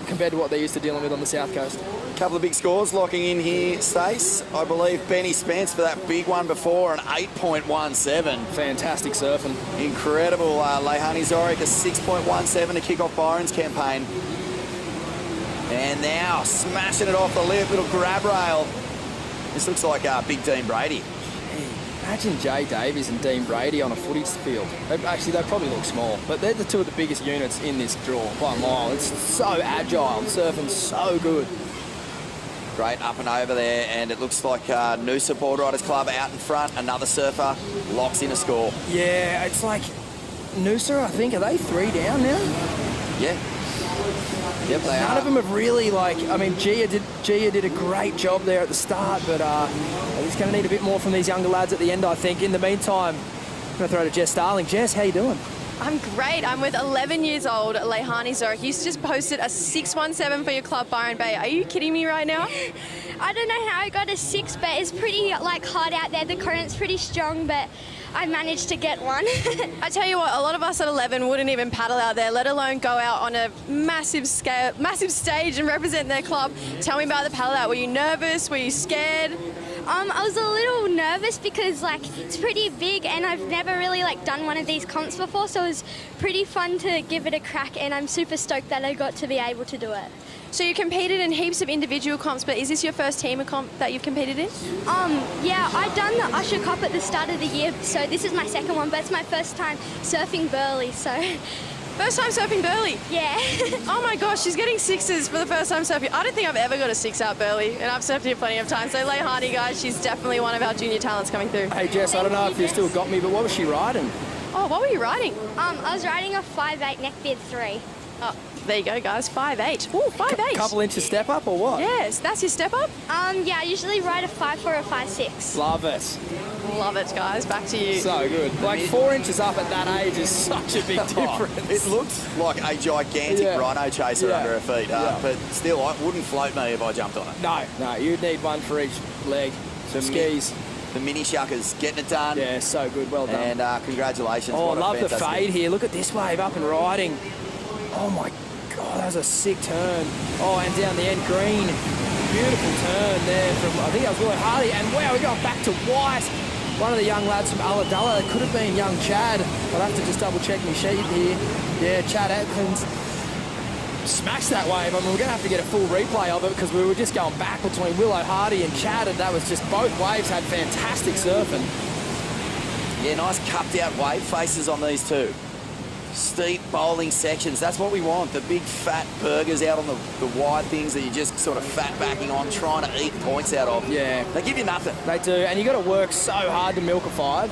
compared to what they're used to dealing with on the South Coast. Couple of big scores locking in here, Stace. I believe Benny Spence for that big one before, an 8.17. Fantastic surfing. Incredible. Leihani Zorik, a 6.17 to kick off Byron's campaign. And now smashing it off the lip, little grab rail. This looks like Big Dean Brady. Imagine Jay Davies and Dean Brady on a footy field. Actually, they probably look small, but they're the two of the biggest units in this draw by a mile. It's so agile, surfing so good. Great up and over there, and it looks like Noosa Boardriders Club out in front. Another surfer locks in a score. Yeah, it's like Noosa, I think, are they 3 down now? Yeah. Yep, they None are. of them have really, like, I mean, Gia did a great job there at the start, but he's going to need a bit more from these younger lads at the end, I think. In the meantime, I'm going to throw to Jess Starling. Jess, how you doing? I'm great. I'm with 11 years old Leihani Zorik. You just posted a 6.17 for your club, Byron Bay. Are you kidding me right now? I don't know how I got a 6, but it's pretty like hot out there. The current's pretty strong, but I managed to get one. I tell you what, a lot of us at 11 wouldn't even paddle out there, let alone go out on a massive stage and represent their club. Tell me about the paddle out. Were you nervous? Were you scared? I was a little nervous because like it's pretty big and I've never really like done one of these comps before, so it was pretty fun to give it a crack, and I'm super stoked that I got to be able to do it. So you competed in heaps of individual comps, but is this your first team comp that you've competed in? Yeah, I'd done the Usher Cup at the start of the year, so this is my second one, but it's my first time surfing Burleigh, so... First time surfing Burleigh? Yeah. Oh my gosh, she's getting 6s for the first time surfing. I don't think I've ever got a 6 out Burleigh, and I've surfed here plenty of times. So Leihani, guys, she's definitely one of our junior talents coming through. Hey Jess, I don't know if you still got me, but what was she riding? Oh, what were you riding? I was riding a 5'8 neckbeard 3. Oh, there you go, guys, 5'8. Ooh, 5'8. Couple inches step up or what? Yes, that's your step up? Yeah, I usually ride a 5'4 or a 5'6. Love it. Love it, guys. Back to you. So good. Like 4 inches up at that age is such a big difference. It looks like a gigantic rhino chaser under her feet, but still, it wouldn't float me if I jumped on it. No, you'd need one for each leg. Skis. The mini shuckers getting it done. Yeah, so good. Well done. And congratulations. Oh, I what love the fantastic... fade here. Look at this wave up and riding. Oh my God, that was a sick turn. Oh, and down the end, green. Beautiful turn there from, I think that was Willow Hardy. And wow, we got back to white. One of the young lads from Ulladulla. It could have been young Chad. I'll have to just double check my sheet here. Yeah, Chad Atkins smashed that wave. I mean, we're going to have to get a full replay of it because we were just going back between Willow Hardy and Chad, and that was just, both waves had fantastic surfing. Yeah, nice cupped out wave faces on these two. Steep bowling sections, that's what we want. The big fat burgers out on the wide things that you're just sort of fat backing on, trying to eat points out of. Yeah. They give you nothing. They do, and you got to work so hard to milk a 5.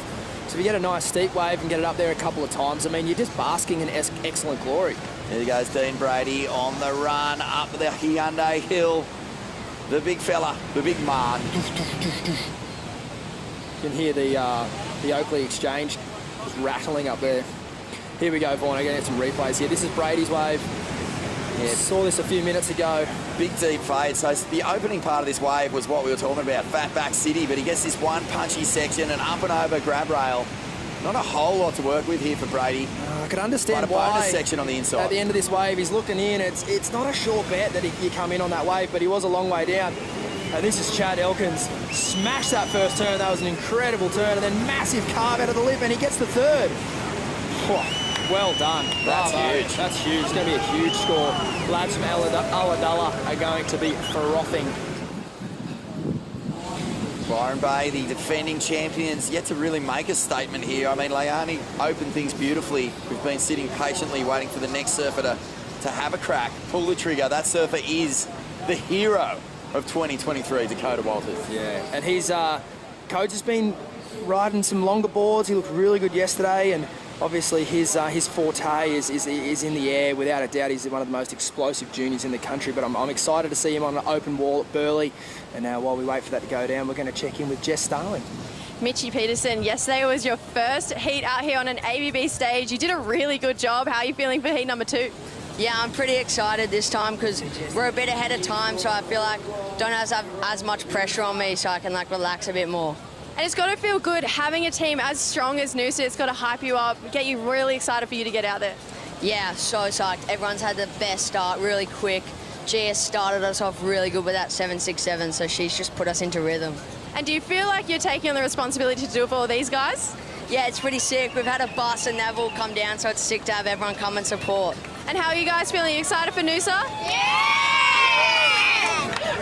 So if you get a nice steep wave and get it up there a couple of times, I mean, you're just basking in excellent glory. There goes Dean Brady on the run up the Hyundai Hill. The big fella, the big man. You can hear the Oakley Exchange just rattling up there. Here we go, Vaughan. I'm going to get some replays here. This is Brady's wave. Yeah, saw this a few minutes ago. Big deep fade. So the opening part of this wave was what we were talking about, Fatback City, but he gets this one punchy section and up and over grab rail. Not a whole lot to work with here for Brady. I can understand but a why. bonus section on the inside. At the end of this wave, he's looking in. It's not a sure bet that you come in on that wave, but he was a long way down. And this is Chad Elkins. Smashed that first turn. That was an incredible turn. And then massive carve out of the lip, and he gets the third. Well done. That's Bravo. huge. That's huge. It's going to be a huge score. Lads from Ulladulla are going to be frothing. Byron Bay, the defending champions, yet to really make a statement here. I mean, Leone opened things beautifully. We've been sitting patiently waiting for the next surfer to have a crack, pull the trigger. That surfer is the hero of 2023, Dakota Walters. Yeah, and his coach has been riding some longer boards. He looked really good yesterday, and obviously his forte is in the air. Without a doubt, he's one of the most explosive juniors in the country, but I'm excited to see him on an open wall at Burleigh. And now while we wait for that to go down, we're going to check in with Jess Starling. Mitchie Peterson, yesterday was your first heat out here on an ABB stage. You did a really good job. How are you feeling for heat number 2? Yeah, I'm pretty excited this time because we're a bit ahead of time, so I feel like don't have as much pressure on me, so I can like relax a bit more. And it's got to feel good having a team as strong as Noosa. It's got to hype you up, get you really excited for you to get out there. Yeah, so psyched. Everyone's had the best start, really quick. GS started us off really good with that 767, so she's just put us into rhythm. And do you feel like you're taking on the responsibility to do it for all these guys? Yeah, it's pretty sick. We've had a bus and they've all come down, so it's sick to have everyone come and support. And how are you guys feeling? Are you excited for Noosa? Yeah!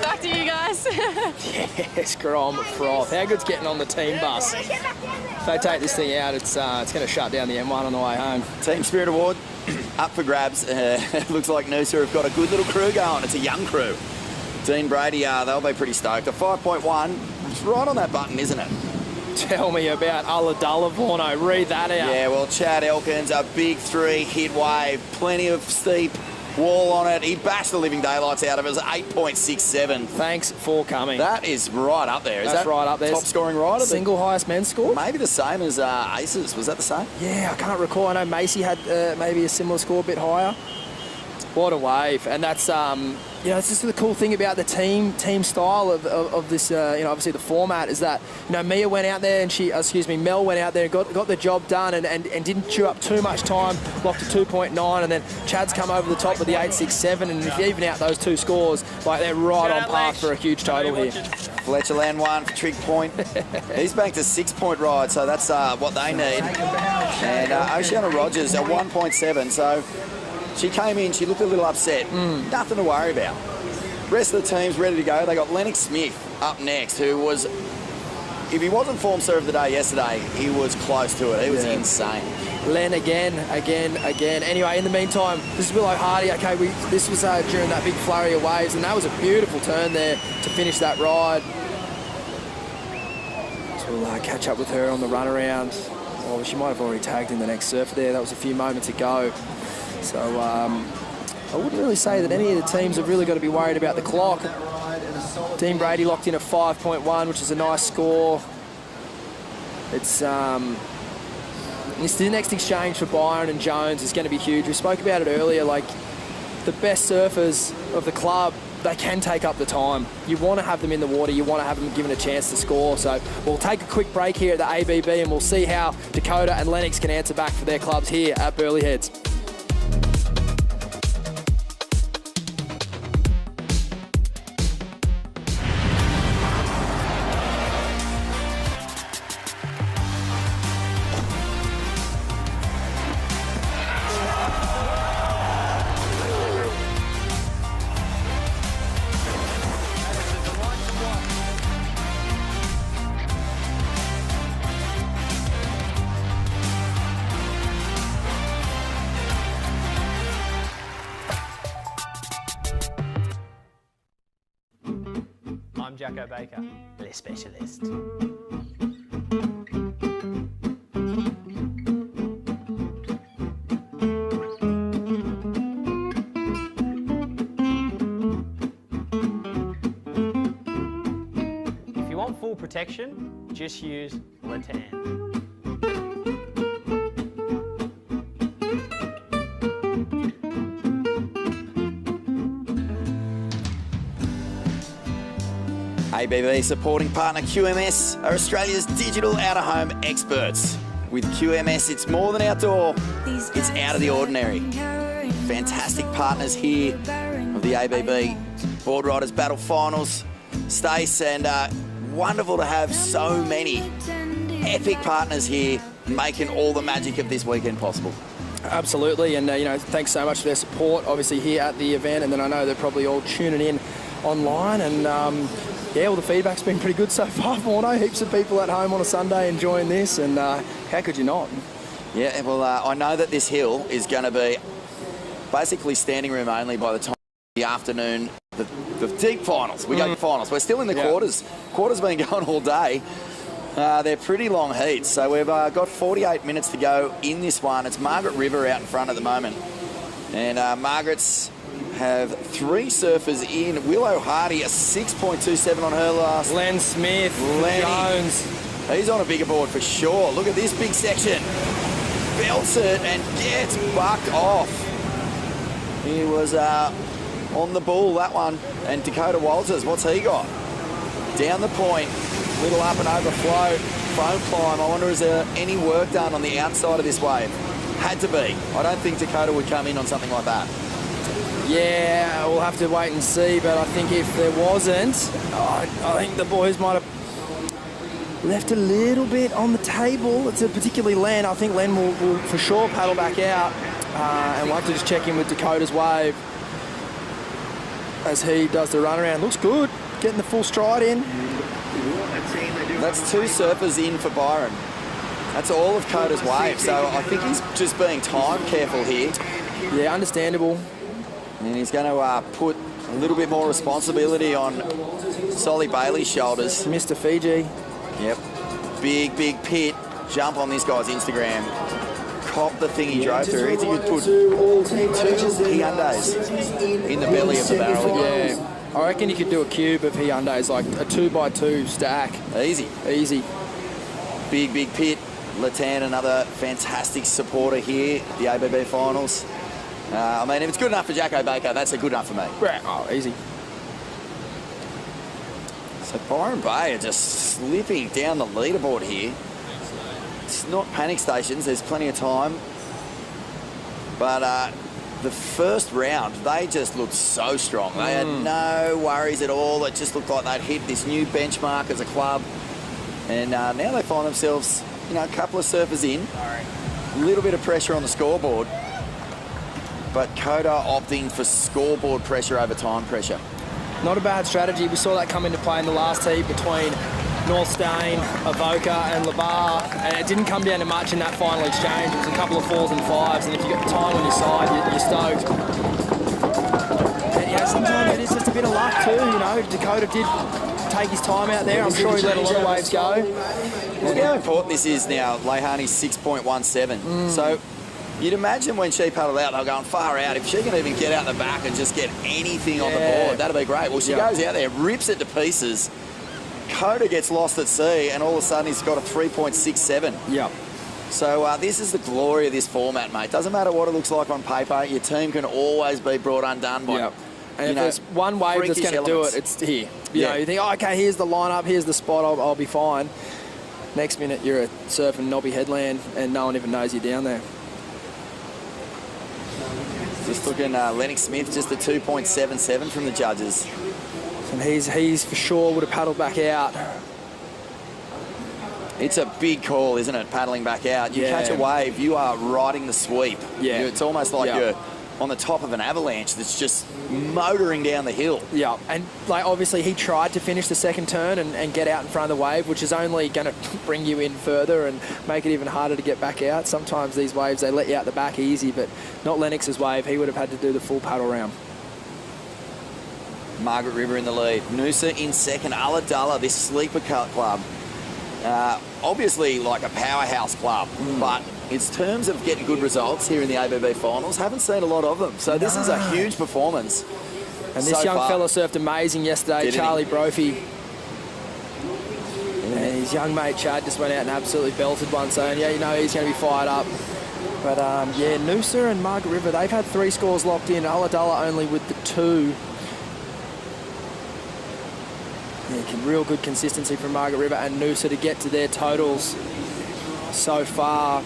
Back to you guys. Yes, Grom froth. How good's getting on the team bus? If they take this thing out, it's going to shut down the M1 on the way home. Team Spirit Award up for grabs. It looks like Noosa have got a good little crew going. It's a young crew. Dean Brady, they'll be pretty stoked. A 5.1, it's right on that button, isn't it? Tell me about Ulladulla, Vorno. Read that out. Yeah, well, Chad Elkins, a big 3 hit wave, plenty of steep wall on it. He bashed the living daylights out of it. It was 8.67. Thanks for coming. That is right up there. Is That's that right up there. Top scoring rider? Single highest men's score? Maybe the same as Aces. Was that the same? Yeah, I can't recall. I know Macy had maybe a similar score, a bit higher. What a wave. And that's, it's just the cool thing about the team style of this, obviously the format is that, Mia went out there and Mel went out there and got the job done and didn't chew up too much time, locked a 2.9, and then Chad's come over the top with the 8.67, and if you even out those two scores, like they're right on path for a huge total here. Fletcher Land 1 for Trig Point. He's banked a 6-point ride, so that's what they need. And Oceana Rogers, a 1.7, so she came in, she looked a little upset. Nothing to worry about. Rest of the team's ready to go. They got Lennox Smith up next, who was, if he wasn't form serve of the day yesterday, he was close to it. He was insane. Len again. Anyway, in the meantime, this is Willow Hardy. Okay, this was during that big flurry of waves, and that was a beautiful turn there to finish that ride. So we'll catch up with her on the runaround. Well, she might have already tagged in the next surfer there. That was a few moments ago. So I wouldn't really say that any of the teams have really got to be worried about the clock. Dean Brady locked in at 5.1, which is a nice score. It's the next exchange for Byron and Jones is going to be huge. We spoke about it earlier, like the best surfers of the club, they can take up the time. You want to have them in the water, you want to have them given a chance to score. So we'll take a quick break here at the ABB and we'll see how Dakota and Lennox can answer back for their clubs here at Burleigh Heads. Jacko Baker, le specialist. If you want full protection, just use Latan. ABB supporting partner QMS are Australia's digital out-of-home experts. With QMS, it's more than outdoor, it's out of the ordinary. Fantastic partners here of the ABB Boardriders Battle Finals. Stace, and wonderful to have so many epic partners here making all the magic of this weekend possible. Absolutely, and you know, thanks so much for their support, obviously here at the event, and then I know they're probably all tuning in online, and yeah, all the feedback's been pretty good so far, Morno. Heaps of people at home on a Sunday enjoying this, and how could you not? Yeah, well, I know that this hill is going to be basically standing room only by the time the afternoon, the deep finals. We go to finals. We're still in the quarters. Quarters been going all day. They're pretty long heats, so we've got 48 minutes to go in this one. It's Margaret River out in front at the moment, and Margaret's have 3 surfers in. Willow Hardy, a 6.27 on her last. Len Smith, Jones. He's on a bigger board for sure. Look at this big section. Belts it and gets bucked off. He was on the bull, that one. And Dakota Walters, what's he got? Down the point, little up and over float, foam climb. I wonder, is there any work done on the outside of this wave? Had to be. I don't think Dakota would come in on something like that. Yeah, we'll have to wait and see, but I think if there wasn't, I think the boys might have left a little bit on the table. It's particularly Len. I think Len will for sure paddle back out, and we'll have to just check in with Dakota's wave as he does the runaround. Looks good, getting the full stride in. That's 2 surfers in for Byron. That's all of Coda's wave, so I think he's just being time careful here. Yeah, understandable. And he's going to put a little bit more responsibility on Solly Bailey's shoulders. Mr. Fiji. Yep. Big pit. Jump on this guy's Instagram. Cop the thing he drove through. He could put 2 Hyundais in the belly of the barrel. Yeah. I reckon you could do a cube of Hyundais, like a 2x2 stack. Easy. Easy. Big pit. Latan, another fantastic supporter here at the ABB Finals. I mean, if it's good enough for Jacko Baker, that's good enough for me. Right. Oh, easy. So Byron Bay are just slipping down the leaderboard here. It's not panic stations. There's plenty of time. But the first round, they just looked so strong. They had no worries at all. It just looked like they'd hit this new benchmark as a club. And now they find themselves, you know, a couple of surfers in. A little bit of pressure on the scoreboard. But Coda opting for scoreboard pressure over time pressure. Not a bad strategy. We saw that come into play in the last heat between North Stain, Avoca and Labar, and it didn't come down to much in that final exchange. It was a couple of 4s and 5s, and if you got the time on your side, you're stoked. And, you know, sometimes it is just a bit of luck too, you know. Dakota did take his time out there. I'm sure he let a lot of waves go. Look how important this is now. Leihani's 6.17. So you'd imagine when she paddled out, they were going far out. If she can even get out the back and just get anything on the board, that'd be great. Well, she goes out there, rips it to pieces. Coda gets lost at sea, and all of a sudden he's got a 3.67. Yeah. So this is the glory of this format, mate. Doesn't matter what it looks like on paper. Your team can always be brought undone by, and if there's one wave that's going to do it, it's here. You know, you think, oh, okay, here's the lineup, here's the spot, I'll be fine. Next minute, you're at surfing Nobby Headland, and no one even knows you're down there. Just looking, Lennox Smith, just a 2.77 from the judges. And he's for sure would have paddled back out. It's a big call, isn't it, paddling back out? You catch a wave, you are riding the sweep. Yeah. It's almost like you're on the top of an avalanche that's just motoring down the hill. Yeah, and like obviously he tried to finish the second turn and get out in front of the wave, which is only going to bring you in further and make it even harder to get back out. Sometimes these waves, they let you out the back easy, but not Lennox's wave. He would have had to do the full paddle round. Margaret River in the lead. Noosa in second. Ulladulla, this sleeper club. Obviously like a powerhouse club, but in terms of getting good results here in the ABB finals, haven't seen a lot of them. So this is a huge performance. And this young fella surfed amazing yesterday, Charlie Brophy. And his young mate Chad just went out and absolutely belted one. So yeah, you know he's going to be fired up. But yeah, Noosa and Margaret River, they've had 3 scores locked in. Ulladulla only with the 2. Yeah, real good consistency from Margaret River and Noosa to get to their totals so far.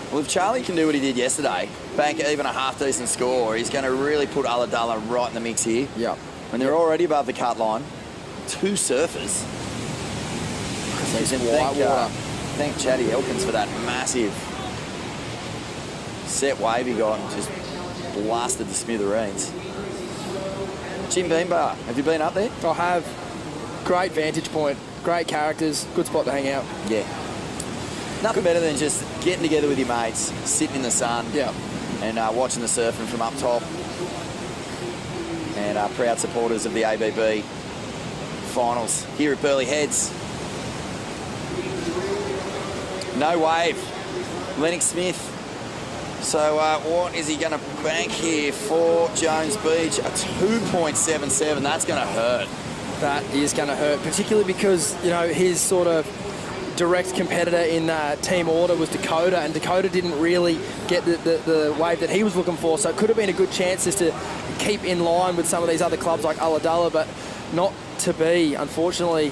Well, if Charlie can do what he did yesterday, bank even a half-decent score, he's going to really put Ulladulla right in the mix here. Yep. And they're already above the cut line. 2 surfers. Thank Chatty Elkins for that massive set wave he got and just blasted the smithereens. Jim Beanbar, have you been up there? I have. Great vantage point, great characters, good spot to hang out. Yeah. Nothing better than just getting together with your mates, sitting in the sun, and watching the surfing from up top. And proud supporters of the ABB finals here at Burleigh Heads. No wave. Lennox Smith. So what is he going to bank here for Jones Beach? A 2.77. That's going to hurt. That is going to hurt, particularly because, you know, his sort of direct competitor in team order was Dakota, and Dakota didn't really get the wave that he was looking for, so it could have been a good chance just to keep in line with some of these other clubs like Ulladulla, but not to be. Unfortunately,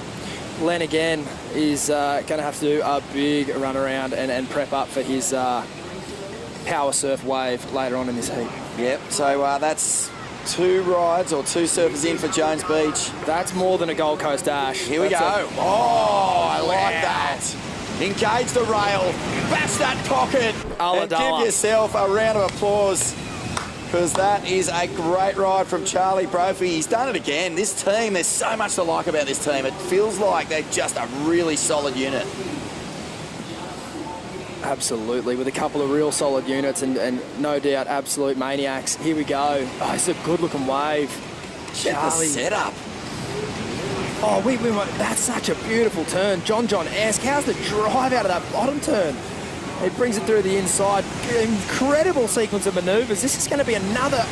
Len again is going to have to do a big run around and prep up for his power surf wave later on in this heat. Yep, so that's 2 rides or 2 surfers in for Jones Beach. That's more than a Gold Coast dash. Here we go. I like that. Engage the rail, bash that pocket, and give yourself a round of applause, because that is a great ride from Charlie Brophy. He's done it again. This team, there's so much to like about this team. It feels like they're just a really solid unit. Absolutely, with a couple of real solid units and no doubt absolute maniacs. Here we go. Oh, it's a good-looking wave. Check the setup. Oh, that's such a beautiful turn. John Esk, how's the drive out of that bottom turn? It brings it through the inside. Incredible sequence of manoeuvres. This is going to be another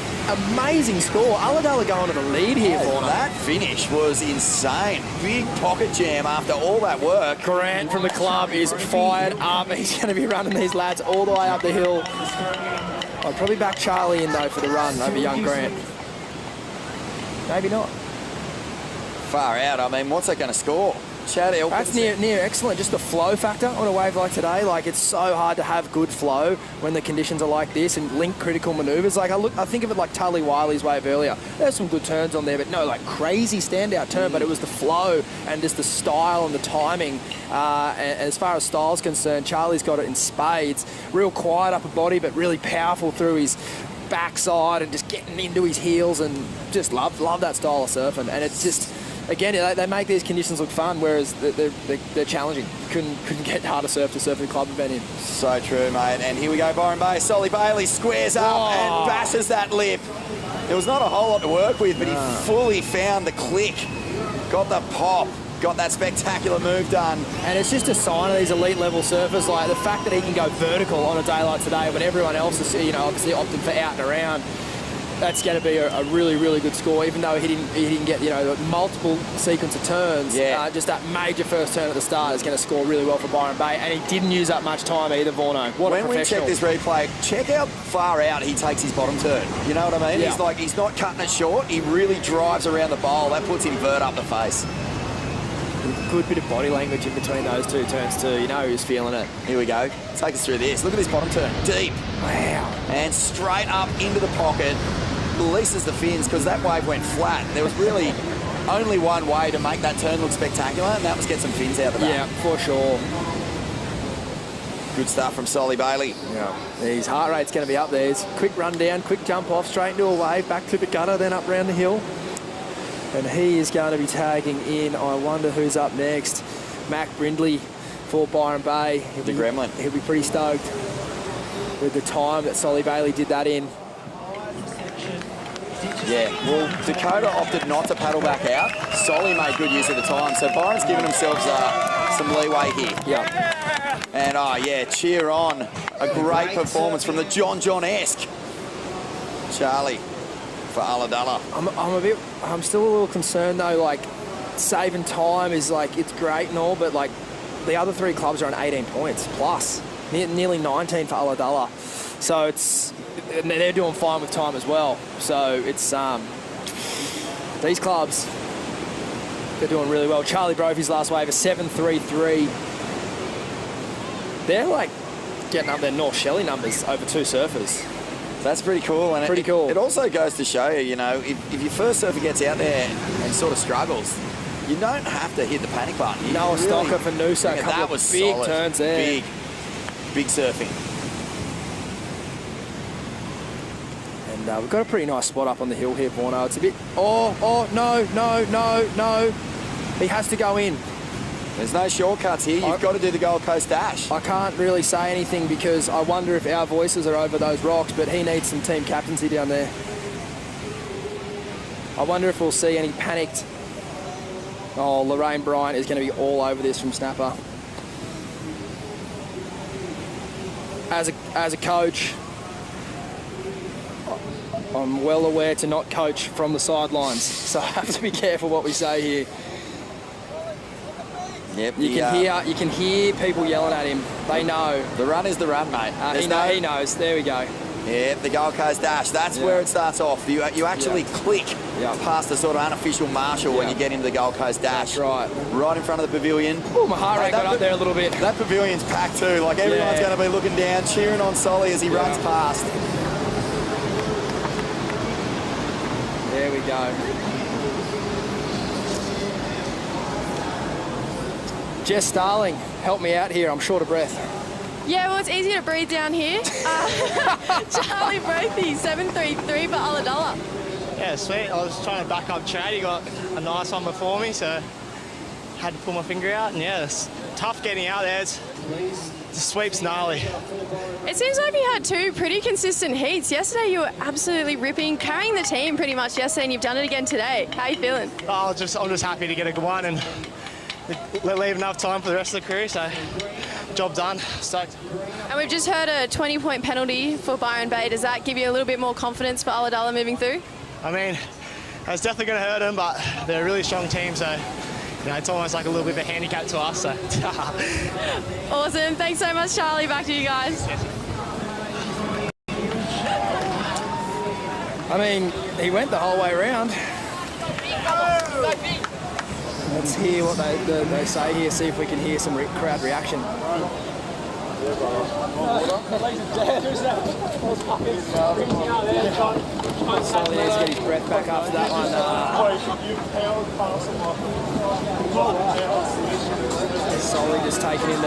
amazing score. Ulladulla going to the lead here, Vorno. That finish was insane. Big pocket jam after all that work. Grant from the club is fired up. He's going to be running these lads all the way up the hill. I'd probably back Charlie in, though, for the run over young Grant. Maybe not. Far out. I mean, what's that going to score? Chad Elkins. That's near excellent. Just the flow factor on a wave like today. Like, it's so hard to have good flow when the conditions are like this and link critical manoeuvres. Like, I think of it like Tully Wiley's wave earlier. There's some good turns on there, but no, like, crazy standout turn, but it was the flow and just the style and the timing. And as far as style's concerned, Charlie's got it in spades. Real quiet upper body, but really powerful through his backside and just getting into his heels, and just love that style of surfing. And it's just... Again, they make these conditions look fun, whereas they're challenging. Couldn't get harder surf to surf the club event in. So true, mate. And here we go, Byron Bay. Solly Bailey squares up and bashes that lip. There was not a whole lot to work with, but he fully found the click. Got the pop. Got that spectacular move done. And it's just a sign of these elite level surfers, like the fact that he can go vertical on a day like today when everyone else is, you know, obviously opting for out and around. That's going to be a really, really good score, even though he didn't get, you know, multiple sequence of turns. Yeah. Just that major first turn at the start is going to score really well for Byron Bay, and he didn't use up much time either, Vorno. What a professional. When we check this replay, check how far out he takes his bottom turn. You know what I mean? Yeah. He's not cutting it short. He really drives around the bowl. That puts him vert up the face. Good bit of body language in between those 2 turns too. You know who's feeling it. Here we go. Take us through this. Look at this bottom turn. Deep. Wow. And straight up into the pocket. Releases the fins because that wave went flat. There was really only one way to make that turn look spectacular, and that was get some fins out of that. Yeah, for sure. Good stuff from Solly Bailey. Yeah. His heart rate's going to be up there. It's quick run down, quick jump off, straight into a wave, back to the gutter, then up round the hill. And he is going to be tagging in. I wonder who's up next. Mac Brindley for Byron Bay. The Gremlin. He'll be pretty stoked with the time that Solly Bailey did that in. Yeah, well, Dakota opted not to paddle back out. Solly made good use of the time, so Byron's given themselves some leeway here. Yeah. And, oh, yeah, cheer on. A great performance from the John-esque Charlie for Ulladulla. I'm still a little concerned, though, like, saving time is, like, it's great and all, but, like, the other three clubs are on 18 points plus. Nearly 19 for Ulladulla. So they're doing fine with time as well. So it's these clubs, they're doing really well. Charlie Brophy's last wave, a 7.33. They're like getting up their North Shelley numbers over 2 surfers. That's pretty cool. And pretty cool. It also goes to show you, you know, if your first surfer gets out there and sort of struggles, you don't have to hit the panic button. Noah Stocker for Noosa, a couple that of was big solid. turns there. Big surfing. And we've got a pretty nice spot up on the hill here, Borno. It's a bit... No. He has to go in. There's no shortcuts here. You've got to do the Gold Coast Dash. I can't really say anything because I wonder if our voices are over those rocks, but he needs some team captaincy down there. I wonder if we'll see any panicked... Oh, Lorraine Bryant is going to be all over this from Snapper. As a coach, I'm well aware to not coach from the sidelines, so I have to be careful what we say here. Yep, you can hear people yelling at him. They know. The run is the run, mate. He knows. There we go. Yeah, the Gold Coast Dash. That's where it starts off. You actually click past the sort of unofficial marshal when you get into the Gold Coast Dash. That's right. Right in front of the pavilion. Oh, my heart rate got up there a little bit. That pavilion's packed too. Like everyone's going to be looking down, cheering on Solly as he runs past. There we go. Jess Starling, help me out here. I'm short of breath. Yeah, well, it's easier to breathe down here. Charlie Brophy, 7.33 for Ulladulla. Yeah, sweet. I was trying to back up Chad. He got a nice one before me, so had to pull my finger out. And yeah, it's tough getting out there. The sweep's gnarly. It seems like you had 2 pretty consistent heats. Yesterday you were absolutely ripping, carrying the team pretty much yesterday, and you've done it again today. How are you feeling? I'm just happy to get a good one and leave enough time for the rest of the crew, so job done. Stoked. And we've just heard a 20-point penalty for Byron Bay. Does that give you a little bit more confidence for Ulladulla moving through? I mean, it's definitely going to hurt them, but they're a really strong team, so you know, it's almost like a little bit of a handicap to us. So. Awesome. Thanks so much, Charlie. Back to you guys. I mean, he went the whole way around. Let's hear what they say here, see if we can hear some crowd reaction. Solly needs to get his breath back after that one. Solly just taking in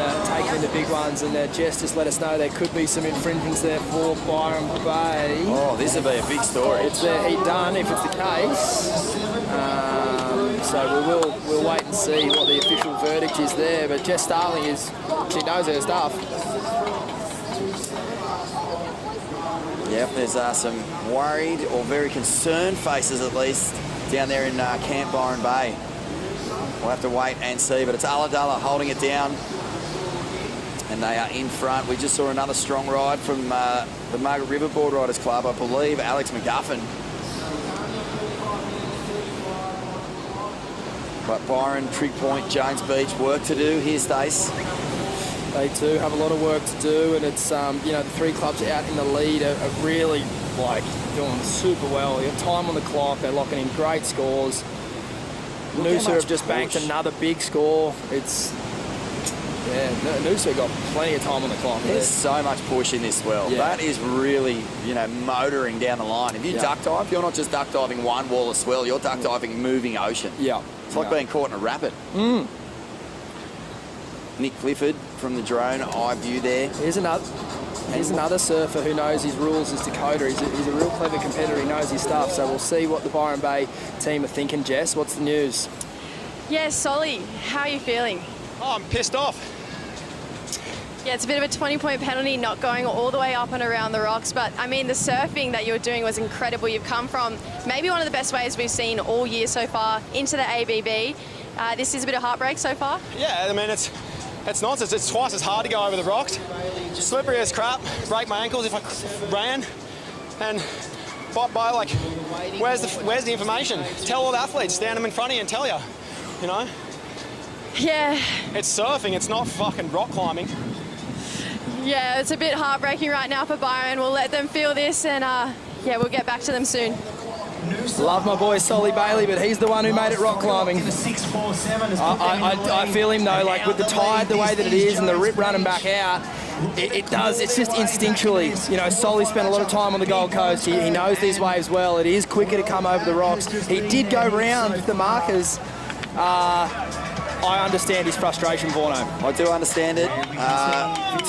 the big ones, and Jess just let us know there could be some infringements there for Byron Bay. Oh, this would be a big story. It's their heat done if it's the case. So we'll wait and see what the official verdict is there. But Jess Starling she knows her stuff. Yep, there's some worried or very concerned faces at least down there in Camp Byron Bay. We'll have to wait and see, but it's Ulladulla holding it down. And they are in front. We just saw another strong ride from the Margaret River Boardriders Club, I believe, Alex McGuffin. But Byron, Trig Point, Jones Beach, work to do. Here's Stace. They too have a lot of work to do, and it's you know, the 3 clubs out in the lead are really like doing super well. They got time on the clock. They're locking in great scores. Noosa have just banked another big score. Noosa got plenty of time on the clock. There's so much push in this swell. Yeah. That is really, you know, motoring down the line. If you duck dive, you're not just duck diving one wall of swell. You're duck diving moving ocean. Yeah. It's like being caught in a rapid. Nick Clifford from the drone eye view there. Here's another surfer who knows his rules, is Dakota. He's a real clever competitor. He knows his stuff. So we'll see what the Byron Bay team are thinking. Jess, what's the news? Yeah, Solly, how are you feeling? Oh, I'm pissed off. Yeah, it's a bit of a 20-point penalty not going all the way up and around the rocks, but I mean the surfing that you were doing was incredible. You've come from maybe one of the best waves we've seen all year so far into the ABB. This is a bit of heartbreak so far. Yeah, I mean it's nonsense. It's twice as hard to go over the rocks. Slippery as crap. Break my ankles if I ran. And by like, where's the information? Tell all the athletes, stand them in front of you and tell you, you know? Yeah. It's surfing, it's not fucking rock climbing. Yeah, it's a bit heartbreaking right now for Byron. We'll let them feel this and yeah, we'll get back to them soon. Love my boy Solly Bailey, but he's the one who made it rock climbing. I feel him though, like with the tide, the way that it is, and the rip running back out, it's just instinctually. You know, Solly spent a lot of time on the Gold Coast. He knows these waves well. It is quicker to come over the rocks. He did go round with the markers. I understand his frustration, Vorno. I do understand it.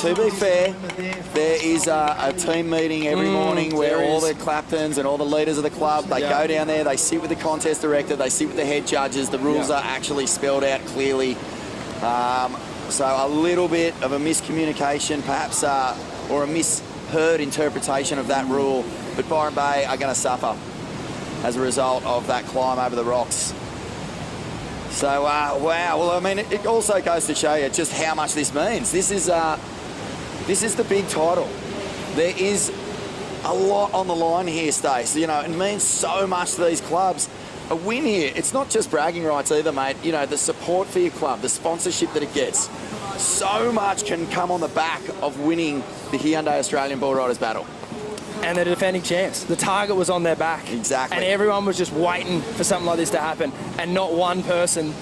To be fair, there is a team meeting every morning where all the captains and all the leaders of the club, they go down there, they sit with the contest director, they sit with the head judges. The rules are actually spelled out clearly. So a little bit of a miscommunication, perhaps, or a misheard interpretation of that rule. But Byron Bay are going to suffer as a result of that climb over the rocks. So, wow. Well, I mean, it also goes to show you just how much this means. This is the big title. There is a lot on the line here, Stace. You know, it means so much to these clubs. A win here, it's not just bragging rights either, mate. You know, the support for your club, the sponsorship that it gets. So much can come on the back of winning the Hyundai Australian Boardriders Battle. And they're the defending champs. The target was on their back. Exactly. And everyone was just waiting for something like this to happen. And not one person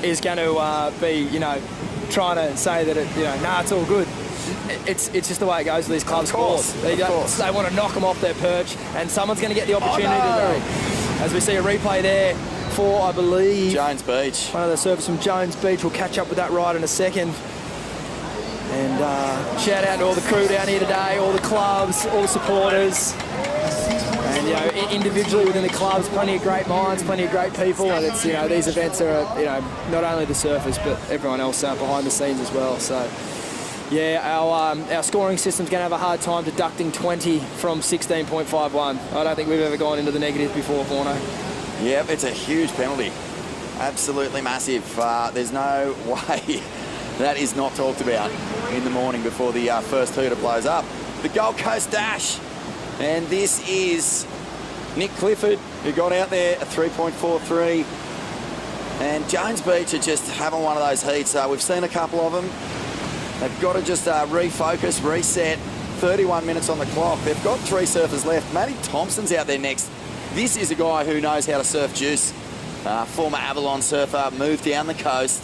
is going to be, you know, trying to say that, nah, it's all good. It's just the way it goes with these clubs. Of course. They want to knock them off their perch, and someone's going to get the opportunity today. As we see a replay there for, I believe, Jones Beach. One of the surfers from Jones Beach. We'll catch up with that ride in a second. And shout out to all the crew down here today, all the clubs, all the supporters. And, you know, individually within the clubs, plenty of great minds, plenty of great people. And it's, you know, these events are, you know, not only the surfers, but everyone else behind the scenes as well. So, yeah, our scoring system's going to have a hard time deducting 20 from 16.51. I don't think we've ever gone into the negative before, Vorno. Yep, it's a huge penalty. Absolutely massive. There's no way that is not talked about in the morning before the first hooter blows up. The Gold Coast Dash. And this is Nick Clifford, who got out there a 3.43. And Jones Beach are just having one of those heats. We've seen a couple of them. They've got to just refocus, reset. 31 minutes on the clock. They've got 3 surfers left. Matty Thompson's out there next. This is a guy who knows how to surf juice. Former Avalon surfer, moved down the coast,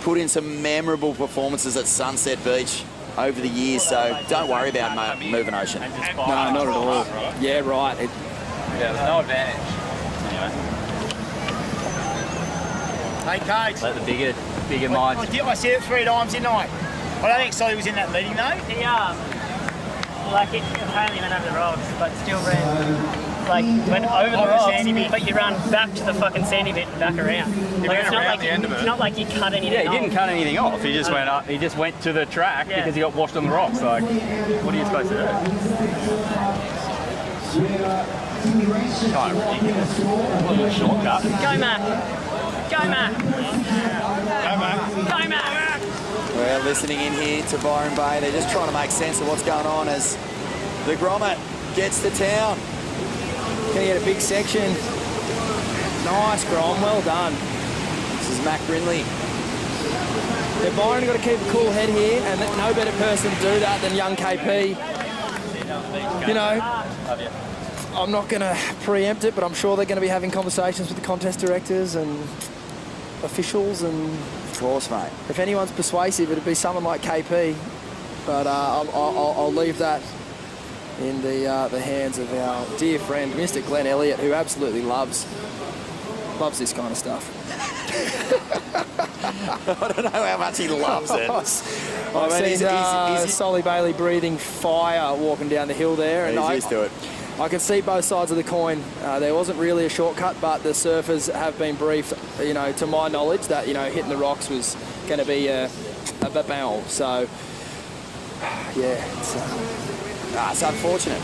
put in some memorable performances at Sunset Beach over the years, so don't worry about moving ocean. No, not at all. Yeah, right. Yeah, there's no advantage. Anyway. Hey, Kate. Let the bigger minds. I said it 3 times, didn't I? I don't think Solly was in that meeting, though. He, like, it apparently went over the rocks, but still ran. Like, went over the rocks, but you run back to the fucking sandy bit and back around. He like, ran around the end of it. It's not like you cut anything off. Yeah, he didn't cut anything off. He just went up. He just went to the track because he got washed on the rocks. Like, what are you supposed to do? Kind of ridiculous. A little shortcut. Go, Matt. Go, Matt. Go, Matt. Go, Matt. We're listening in here to Byron Bay. They're just trying to make sense of what's going on as the Grommet gets to town. Going to get a big section. Nice, Grom. Well done. This is Mac Brindley. Yeah, Byron got to keep a cool head here, and no better person to do that than young KP. You know, I'm not going to preempt it, but I'm sure they're going to be having conversations with the contest directors and officials. And of course, mate. If anyone's persuasive, it'd be someone like KP. But I'll leave that in the hands of our dear friend, Mr. Glenn Elliott, who absolutely loves this kind of stuff. I don't know how much he loves it. I mean, Solly Bailey breathing fire walking down the hill there. And he's used to it. I can see both sides of the coin. There wasn't really a shortcut, but the surfers have been briefed, you know, to my knowledge, that, you know, hitting the rocks was going to be a babble. So, Yeah, it's unfortunate.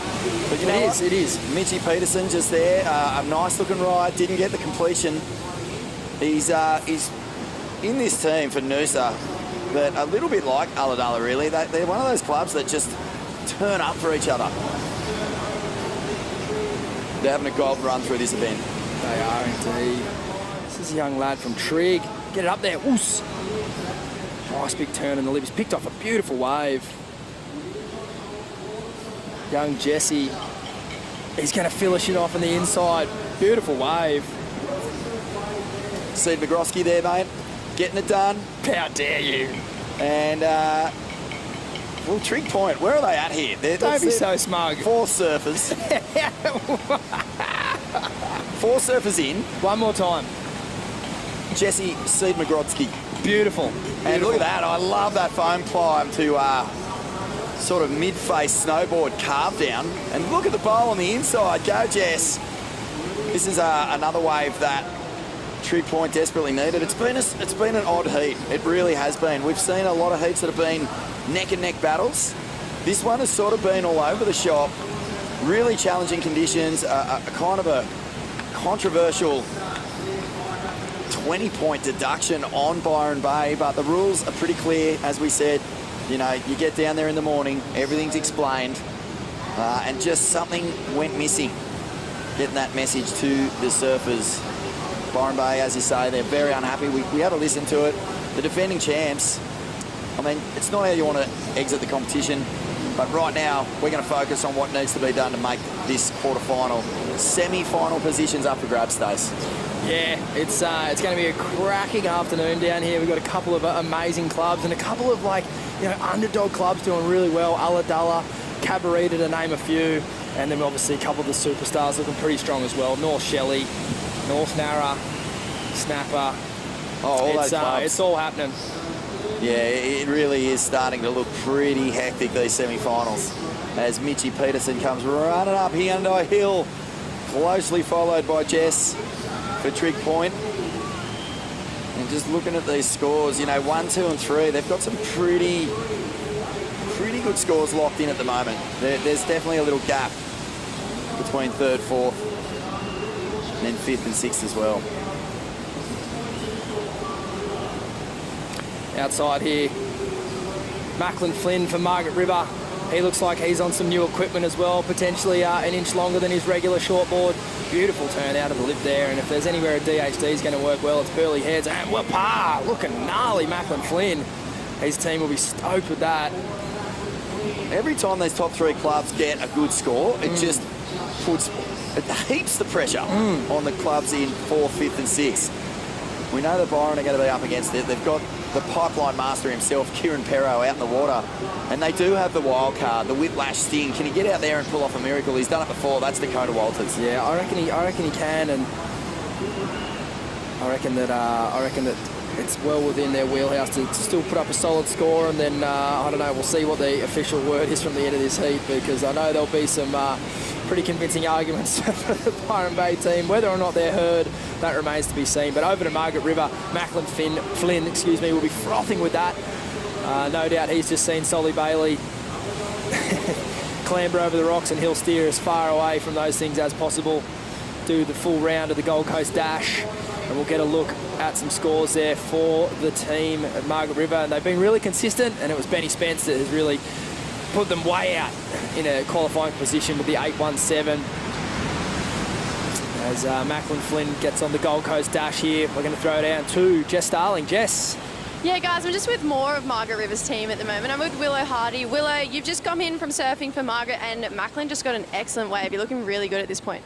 But you know what? It is. Mitchie Peterson just there, a nice looking ride, didn't get the completion. He's in this team for Noosa, but a little bit like Ulladulla really. They're one of those clubs that just turn up for each other. They're having a gold run through this event. They are indeed. This is a young lad from Trigg. Get it up there. Oos. Nice big turn in the lip. He's picked off a beautiful wave. Young Jesse. He's going to finish it off on the inside. Beautiful wave. Steve McGrosky there, mate. Getting it done. How dare you? And, well, Trigg Point, where are they at here? Don't be so smug. 4 surfers. 4 surfers in. One more time. Jesse Seed McGrodsky. Beautiful. And look at that. I love that foam climb to sort of mid-face snowboard carve down. And look at the bowl on the inside. Go, Jess. This is another wave that Trigg Point desperately needed. It's been an odd heat. It really has been. We've seen a lot of heats that have been neck and neck battles. This one has sort of been all over the shop. Really challenging conditions. A kind of a controversial 20-point deduction on Byron Bay, but the rules are pretty clear. As we said, you know, you get down there in the morning, everything's explained, and just something went missing. Getting that message to the surfers. Byron Bay, as you say, they're very unhappy. We had a listen to it. The defending champs, I mean, it's not how you want to exit the competition, but right now we're going to focus on what needs to be done to make this quarterfinal, semi-final positions up for grabs, Stace. Yeah, it's going to be a cracking afternoon down here. We've got a couple of amazing clubs and a couple of, like, you know, underdog clubs doing really well. Ulladulla, Cabarita, to name a few, and then obviously a couple of the superstars looking pretty strong as well. North Shelley, North Narra, Snapper. All those clubs. It's all happening. Yeah, it really is starting to look pretty hectic, these semi-finals, as Mitchie Peterson comes running up Hyundai Hill, closely followed by Jess for Trigg Point. And just looking at these scores, you know, 1, 2 and 3, they've got some pretty good scores locked in at the moment. There's definitely a little gap between 3rd, 4th, and then 5th and 6th as well. Outside here, Macklin Flynn for Margaret River. He looks like he's on some new equipment as well, potentially an inch longer than his regular shortboard. Beautiful turn out of the lip there, and if there's anywhere a DHD is going to work well, it's Burleigh Heads. And whoopah, looking gnarly, Macklin Flynn. His team will be stoked with that. Every time these top 3 clubs get a good score, it just puts heaps the pressure on the clubs in 4th, 5th and 6th. We know that Byron are going to be up against it. They've got the pipeline master himself, Kieran Perro, out in the water. And they do have the wild card, the Whiplash Sting. Can he get out there and pull off a miracle? He's done it before. That's Dakota Walters. Yeah, I reckon he can, and I reckon that it's well within their wheelhouse to still put up a solid score. And then I don't know, we'll see what the official word is from the end of this heat, because I know there'll be some pretty convincing arguments for the Byron Bay team. Whether or not they're heard, that remains to be seen. But over to Margaret River, Macklin Flynn, will be frothing with that. No doubt he's just seen Solly Bailey clamber over the rocks, and he'll steer as far away from those things as possible. Do the full round of the Gold Coast Dash, and we'll get a look at some scores there for the team at Margaret River. And they've been really consistent, and it was Benny Spence that has really put them way out in a qualifying position with the 817. As Macklin Flynn gets on the Gold Coast Dash here, we're going to throw down to Jess Starling. Jess. Yeah, guys, I'm just with more of Margaret River's team at the moment. I'm with Willow Hardy. Willow, you've just come in from surfing for Margaret, and Macklin just got an excellent wave. You're looking really good at this point.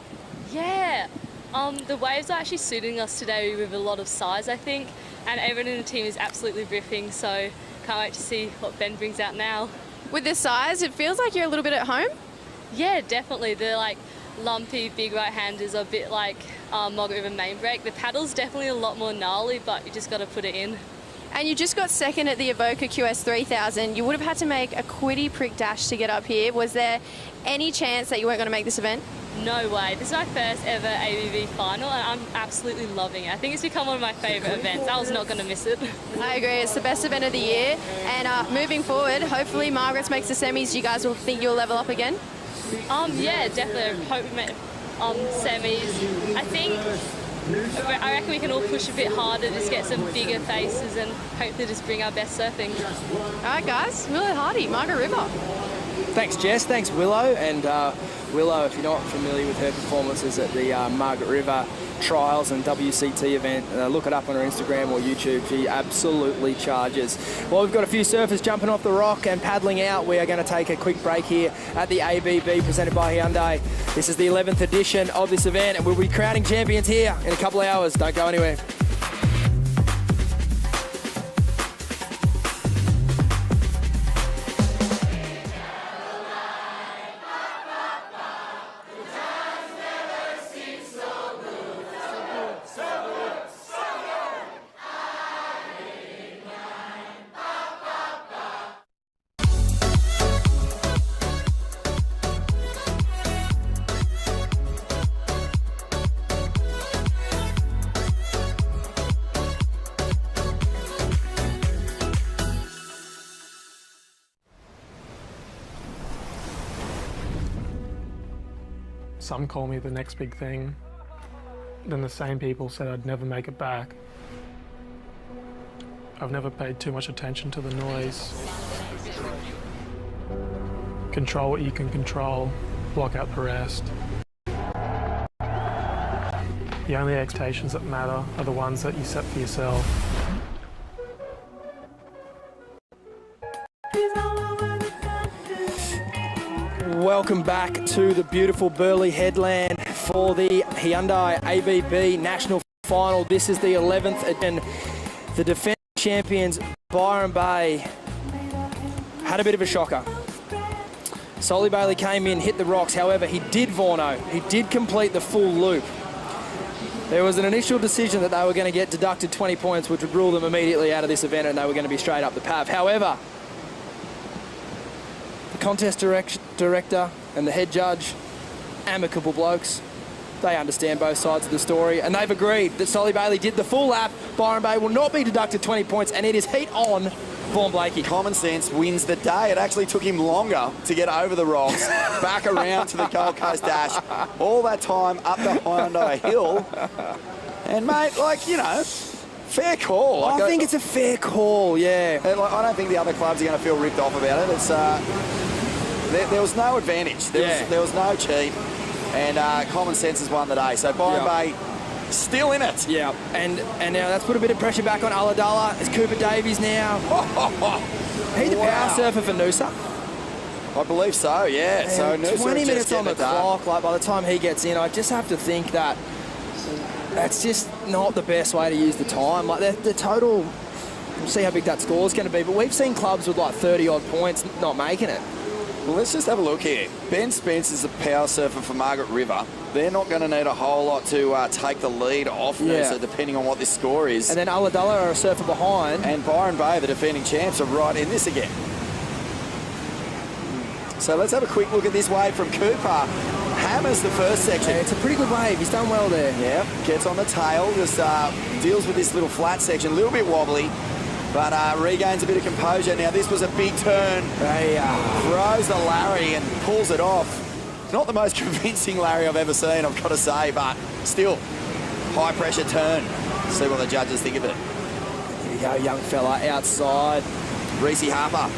Yeah, the waves are actually suiting us today with a lot of size, I think, and everyone in the team is absolutely ripping, so can't wait to see what Ben brings out now. With this size, it feels like you're a little bit at home? Yeah, definitely. They're like lumpy, big right-handers, a bit like Margaret River main break. The paddle's definitely a lot more gnarly, but you just got to put it in. And you just got second at the Evoca QS 3000. You would have had to make a quitty prick dash to get up here. Was there any chance that you weren't going to make this event? No way. This is my first ever ABB final and I'm absolutely loving it. I think it's become one of my favourite events. I was not going to miss it. I agree. It's the best event of the year. And moving forward, hopefully Margaret's makes the semis. You guys will think you'll level up again? Yeah, definitely. I hope we make semis. I reckon we can all push a bit harder, just get some bigger faces and hopefully just bring our best surfing. All right, guys. Willow Hardy, Margaret River. Thanks, Jess. Thanks, Willow. And Willow, if you're not familiar with her performances at the Margaret River Trials and WCT event, look it up on her Instagram or YouTube. She absolutely charges. Well, we've got a few surfers jumping off the rock and paddling out. We are going to take a quick break here at the ABB presented by Hyundai. This is the 11th edition of this event and we'll be crowning champions here in a couple of hours. Don't go anywhere. Some call me the next big thing. Then the same people said I'd never make it back. I've never paid too much attention to the noise. Control what you can control, block out the rest. The only expectations that matter are the ones that you set for yourself. Welcome back to the beautiful Burleigh headland for the Hyundai ABB National Final. This is the 11th edition. The defending champions, Byron Bay, had a bit of a shocker. Solly Bailey came in, hit the rocks. However, he did complete the full loop. There was an initial decision that they were going to get deducted 20 points, which would rule them immediately out of this event and they were going to be straight up the pav. However, the contest director and the head judge, amicable blokes, they understand both sides of the story and they've agreed that Solly Bailey did the full lap. Byron Bay will not be deducted 20 points and it is heat on Vaughan Blakey. Common sense wins the day. It actually took him longer to get over the rocks, back around to the Gold Coast Dash, all that time up the Hyundai Hill. And mate, like, you know, fair call. I think it's a fair call, yeah. I don't think the other clubs are going to feel ripped off about it. It's there was no advantage. There was no cheat. And common sense has won the day. So Byron Bay still in it. Yeah, and now that's put a bit of pressure back on Ulladulla. It's Cooper Davies now. He's the power surfer for Noosa. I believe so, yeah. Man, so Noosa 20 minutes on the clock. Like, by the time he gets in, I just have to think that that's just not the best way to use the time. Like the total, we'll see how big that score is going to be, but we've seen clubs with like 30-odd points not making it. Well, let's just have a look here. Ben Spence is the power surfer for Margaret River. They're not going to need a whole lot to take the lead off Noosa, depending on what this score is. And then Ulladulla are a surfer behind. And Byron Bay, the defending champs, are right in this again. So let's have a quick look at this wave from Cooper. Hammers the first section. Yeah, it's a pretty good wave. He's done well there. Yeah, gets on the tail, just deals with this little flat section, a little bit wobbly, but regains a bit of composure. Now, this was a big turn. He throws the Larry and pulls it off. Not the most convincing Larry I've ever seen, I've got to say, but still, high-pressure turn. See what the judges think of it. Here we go, young fella outside. Reese Harper.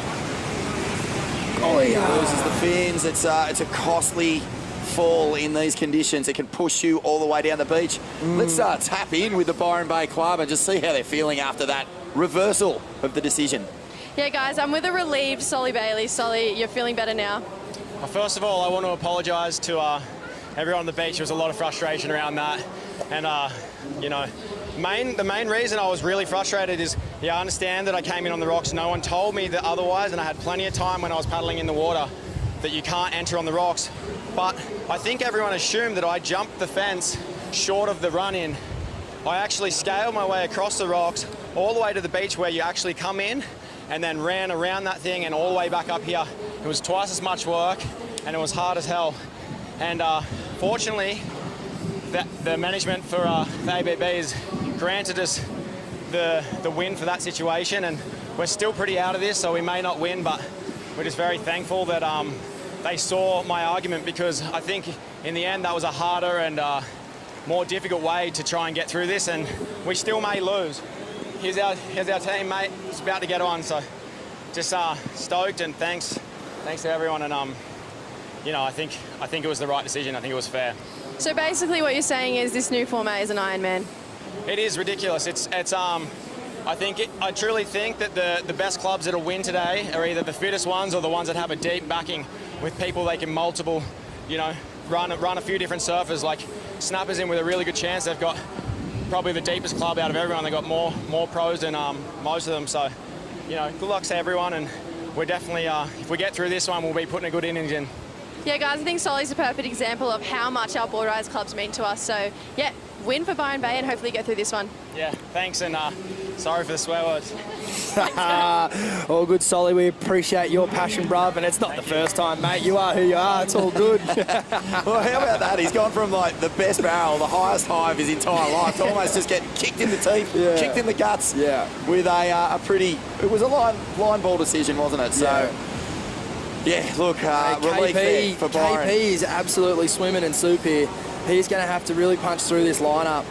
Oh, he loses the fins. It's a costly fall in these conditions. It can push you all the way down the beach. Let's tap in with the Byron Bay Club and just see how they're feeling after that reversal of the decision. Yeah, guys, I'm with a relieved Solly Bailey. Solly, you're feeling better now? Well, first of all, I want to apologise to everyone on the beach. There was a lot of frustration around that. And, you know, the main reason I was really frustrated is, I understand that I came in on the rocks. No one told me that otherwise, and I had plenty of time when I was paddling in the water that you can't enter on the rocks. But I think everyone assumed that I jumped the fence short of the run-in. I actually scaled my way across the rocks all the way to the beach where you actually come in and then ran around that thing and all the way back up here. It was twice as much work and it was hard as hell. And fortunately, the management for the ABB has granted us the win for that situation, and we're still pretty out of this, so we may not win, but we're just very thankful that they saw my argument, because I think in the end that was a harder and more difficult way to try and get through this, and we still may lose. Here's our team, mate. It's about to get on, so just stoked, and thanks to everyone, and you know, I think it was the right decision. I think it was fair. So basically what you're saying is this new format is an Ironman. It is ridiculous. I truly think that the best clubs that'll win today are either the fittest ones or the ones that have a deep backing with people they can multiple, you know, run a few different surfers. Like Snapper's in with a really good chance. They've got probably the deepest club out of everyone. They've got more pros than most of them. So, you know, good luck to everyone, and we're definitely, if we get through this one, we'll be putting a good innings in. Yeah, guys, I think Solly's a perfect example of how much our board riders clubs mean to us. So, yeah, win for Byron Bay and hopefully get through this one. Yeah, thanks, and sorry for the swear words. All good, Solly. We appreciate your passion, bruv, and it's not the first time, mate. You are who you are. It's all good. Well, how about that? He's gone from, like, the best barrel, the highest high of his entire life, to almost just getting kicked in the teeth, kicked in the guts with a pretty... It was a line ball decision, wasn't it? So... Yeah, look, relief there for Byron. KP is absolutely swimming in soup here. He's going to have to really punch through this lineup.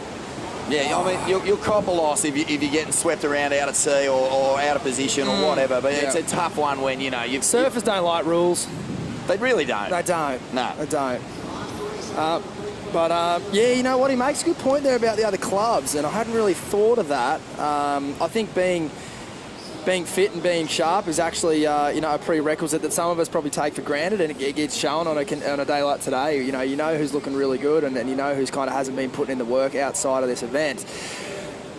Yeah, I mean, you'll cop a loss if you're getting swept around out at sea or out of position or whatever, but it's a tough one when, you know... Surfers don't like rules. They really don't. They don't. No. They don't. Yeah, you know what? He makes a good point there about the other clubs, and I hadn't really thought of that. I think being fit and being sharp is actually, you know, a prerequisite that some of us probably take for granted, and it gets shown on a day like today. You know who's looking really good, and you know who's kind of hasn't been putting in the work outside of this event.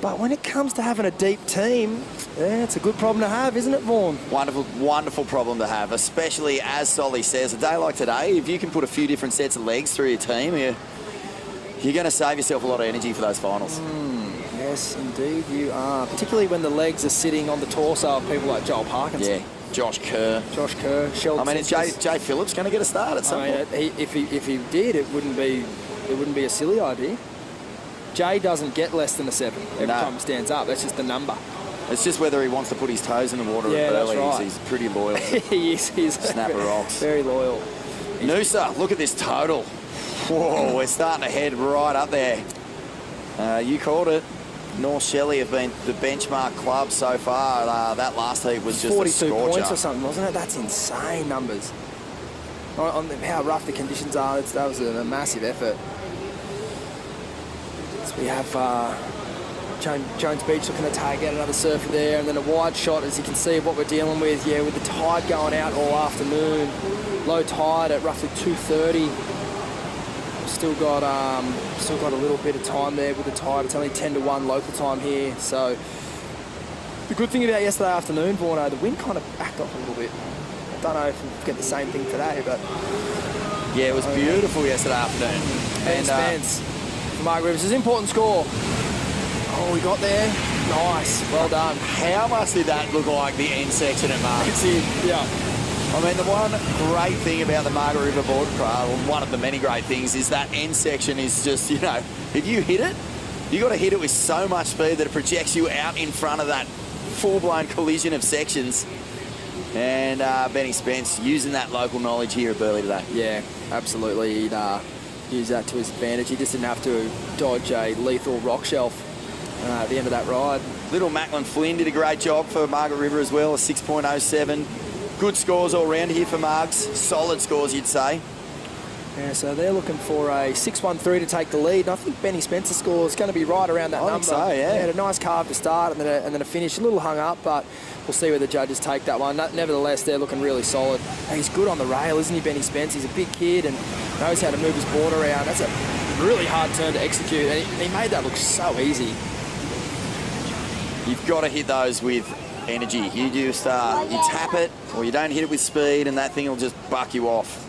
But when it comes to having a deep team, yeah, it's a good problem to have, isn't it, Vaughan? Wonderful, wonderful problem to have, especially, as Solly says, a day like today, if you can put a few different sets of legs through your team, you're going to save yourself a lot of energy for those finals. Yes, indeed you are. Particularly when the legs are sitting on the torso of people like Joel Parkinson. Yeah, Josh Kerr. Sheldon. I mean, is Jay Phillips going to get a start at some point? If he did, it wouldn't be a silly idea. Jay doesn't get less than a 7 every time he stands up. That's just the number. It's just whether he wants to put his toes in the water at Burleigh. Right. He's pretty loyal. He is. He's Snapper rocks. Very loyal. Noosa, look at this total. Whoa, we're starting to head right up there. You called it. North Shelley have been the benchmark club so far. That last heat was just 42 a scorcher. points or something, wasn't it? That's insane numbers. On how rough the conditions are, that was a massive effort. So we have Jones Beach looking to tag out another surfer there, and then a wide shot, as you can see, of what we're dealing with. Yeah, with the tide going out all afternoon. Low tide at roughly 2:30. Still got a little bit of time there with the tide. It's only 10 to 1 local time here. So the good thing about yesterday afternoon, Vorno, the wind kind of backed off a little bit. I don't know if we'll get the same thing today, but yeah, it was beautiful yesterday afternoon. And Spence for Mark Rivers, is an important score. Oh, we got there. Nice, well done. How much did that look like the end section at Marks? Yeah. I mean, the one great thing about the Margaret River board, one of the many great things, is that end section is just, you know, if you hit it, you got to hit it with so much speed that it projects you out in front of that full-blown collision of sections. And Benny Spence using that local knowledge here at Burleigh today. Yeah, absolutely. He'd use that to his advantage. He just didn't have to dodge a lethal rock shelf at the end of that ride. Little Macklin Flynn did a great job for Margaret River as well, a 6.07. Good scores all round here for Margs. Solid scores, you'd say. Yeah, so they're looking for a 6.13 to take the lead. And I think Benny Spencer's score is going to be right around that number. I think so, yeah. He had a nice carve to start and then a finish. A little hung up, but we'll see where the judges take that one. Nevertheless, they're looking really solid. And he's good on the rail, isn't he, Benny Spence? He's a big kid and knows how to move his board around. That's a really hard turn to execute. And he made that look so easy. You've got to hit those with energy. You just you tap it or you don't hit it with speed and that thing will just buck you off.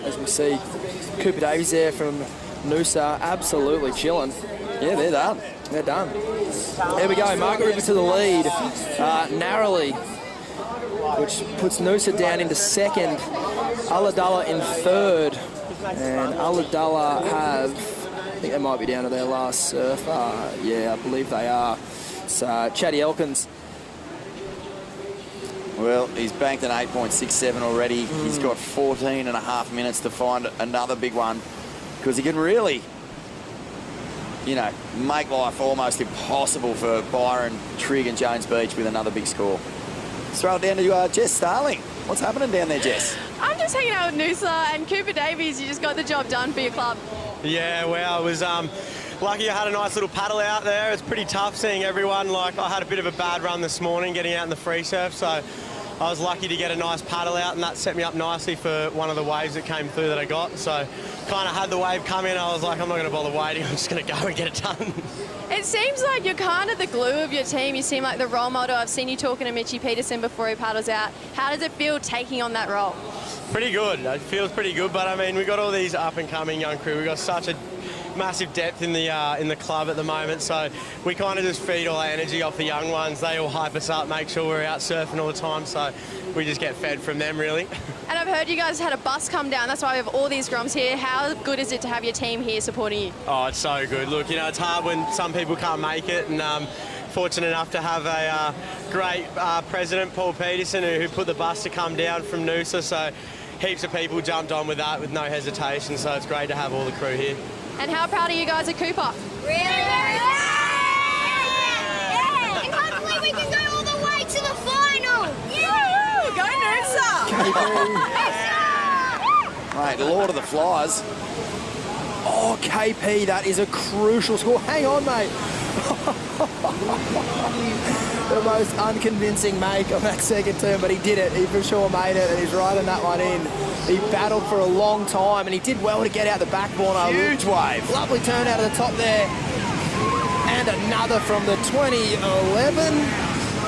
As we see Cooper Davies there from Noosa absolutely chilling. Yeah, they're done. They're done. There we go, Margaret River to the lead narrowly, which puts Noosa down into second, Ulladulla in third. And Ulladulla have, I think they might be down to their last surfer. Yeah, I believe they are. So Chatty Elkins. Well, he's banked an 8.67 already. He's got 14 and a half minutes to find another big one, because he can really, you know, make life almost impossible for Byron, Trigg and Jones Beach with another big score. Let's throw it down to Jess Starling. What's happening down there, Jess? I'm just hanging out with Noosa and Cooper Davies. You just got the job done for your club. Yeah, well, it was lucky I had a nice little paddle out there. It's pretty tough seeing everyone. Like, I had a bit of a bad run this morning getting out in the free surf, so I was lucky to get a nice paddle out, and that set me up nicely for one of the waves that came through that I got. So kind of had the wave come in. I was like, I'm not going to bother waiting. I'm just going to go and get it done. It seems like you're kind of the glue of your team. You seem like the role model. I've seen you talking to Mitchie Peterson before he paddles out. How does it feel taking on that role? Pretty good. It feels pretty good, but I mean, we've got all these up-and-coming young crew. We've got such a massive depth in the club at the moment, so we kind of just feed all our energy off the young ones. They all hype us up, make sure we're out surfing all the time, so we just get fed from them, really. And I've heard you guys had a bus come down. That's why we have all these groms here. How good is it to have your team here supporting you? Oh, it's so good. Look, you know, it's hard when some people can't make it, and fortunate enough to have a great president, Paul Peterson, who put the bus to come down from Noosa, so heaps of people jumped on with that with no hesitation, so it's great to have all the crew here. And how proud are you guys of Cooper? Really, very yeah. And hopefully we can go all the way to the final. Yeah. Go Noosa! Mate, Lord of the Flies. Oh, KP, that is a crucial score. Hang on, mate. The most unconvincing make on that second turn, but he did it. He for sure made it, and he's riding that one in. He battled for a long time, and he did well to get out the backboard. Huge wave. Lovely turn out of the top there. And another from the 2011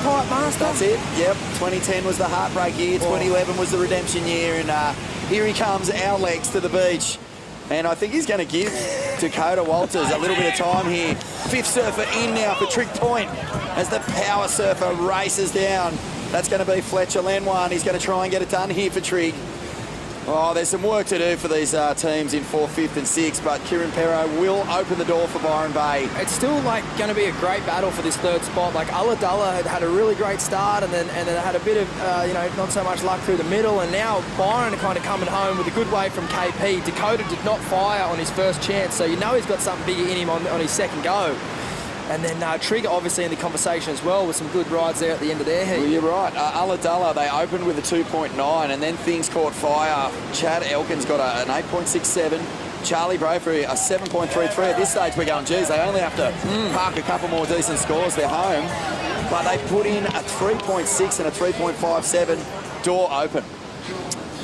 Pipe Master. That's it. Yep. 2010 was the heartbreak year. 2011 was the redemption year, and here he comes, our legs to the beach. And I think he's going to give Dakota Walters a little bit of time here. Fifth surfer in now for Trigg Point as the power surfer races down. That's going to be Fletcher Lenoir. He's going to try and get it done here for Trigg. Oh, there's some work to do for these teams in 4th, 5th and 6th, but Kieran Perro will open the door for Byron Bay. It's still like going to be a great battle for this third spot. Like Ulladulla had a really great start, and then had a bit of not so much luck through the middle, and now Byron kind of coming home with a good wave from KP. Dakota did not fire on his first chance, so you know he's got something bigger in him on his second go. And then Trigger obviously in the conversation as well with some good rides there at the end of their heat. Well, you're right. Ulladulla, they opened with a 2.9 and then things caught fire. Chad Elkins got an 8.67. Charlie Bravery a 7.33. At this stage we're going, geez, they only have to park a couple more decent scores. They're home. But they put in a 3.6 and a 3.57. Door open.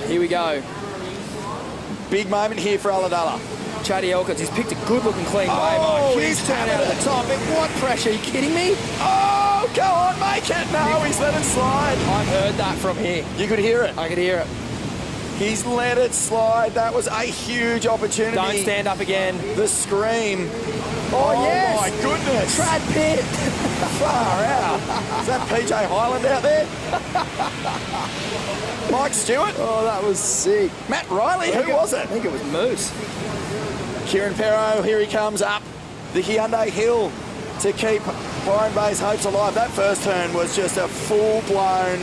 Here we go. Big moment here for Ulladulla. Chatty Elkins, he's picked a good-looking clean wave. Oh, huge turn out of the top. What pressure? Are you kidding me? Oh, go on, make it. No, he's let it slide. I heard that from here. You could hear it. I could hear it. He's let it slide. That was a huge opportunity. Don't stand up again. The scream. Oh, yes. My goodness. Trad Pitt. Far out. Is that PJ Highland out there? Mike Stewart? Oh, that was sick. Matt Riley? Who was it? I think it was Moose. Kieran Perro, here he comes up the Hyundai Hill to keep Byron Bay's hopes alive. That first turn was just a full-blown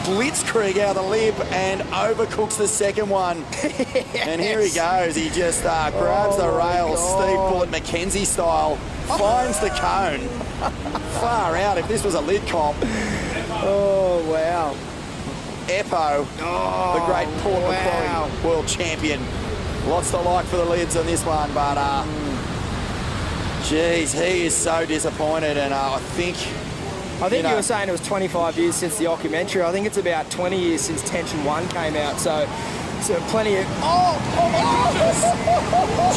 blitzkrieg out of the lip and overcooks the second one. Yes. And here he goes. He just grabs the rails, Steve Bullitt McKenzie style, finds the cone. Far out if this was a lid comp. Oh, wow. Eppo, the great Port Macquarie world champion. Lots to like for the lids on this one, but geez, he is so disappointed, and I think you were saying it was 25 years since the documentary. I think it's about 20 years since Tension 1 came out, so plenty of... Oh my goodness!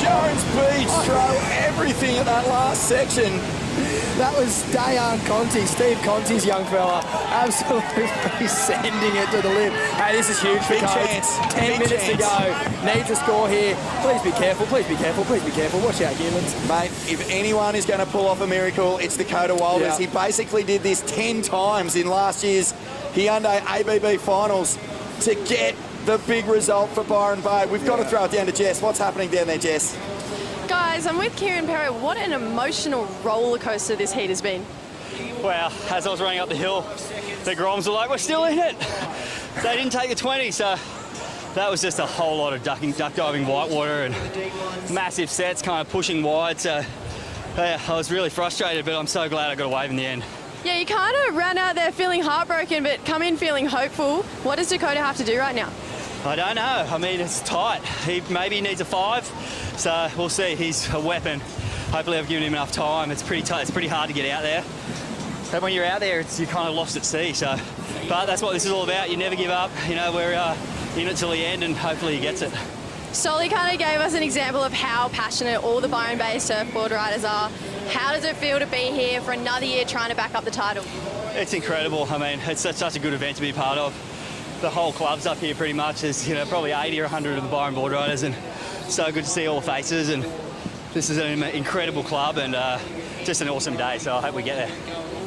Jones Beach throw everything at that last section. That was Dayan Conti, Steve Conti's young fella, absolutely sending it to the lip. Hey, this is huge for Coates. 10 minutes to go. Needs a score here. Please be careful, please be careful, please be careful. Watch out, humans. Mate, if anyone is going to pull off a miracle, it's Dakota Walters. Yeah. He basically did this 10 times in last year's Hyundai ABB finals to get the big result for Byron Bay. We've got to throw it down to Jess. What's happening down there, Jess? Guys, I'm with Kieran Perry. What an emotional roller coaster this heat has been. Wow, as I was running up the hill, the Groms were like, we're still in it. They didn't take the 20, so that was just a whole lot of duck diving whitewater and massive sets kind of pushing wide. So yeah, I was really frustrated, but I'm so glad I got a wave in the end. Yeah, you kind of ran out there feeling heartbroken, but come in feeling hopeful. What does Dakota have to do right now? I don't know. I mean, it's tight. Maybe needs a 5, so we'll see. He's a weapon. Hopefully I've given him enough time. It's pretty tight. It's pretty hard to get out there. And when you're out there, you're kind of lost at sea. So, but that's what this is all about. You never give up. You know, we're in it till the end, and hopefully he gets it. Solly kind of gave us an example of how passionate all the Byron Bay surfboard riders are. How does it feel to be here for another year trying to back up the title? It's incredible. I mean, it's such a good event to be part of. The whole club's up here pretty much. There's, you know, probably 80 or 100 of the Byron board riders, and so good to see all the faces. And this is an incredible club and just an awesome day. So I hope we get there.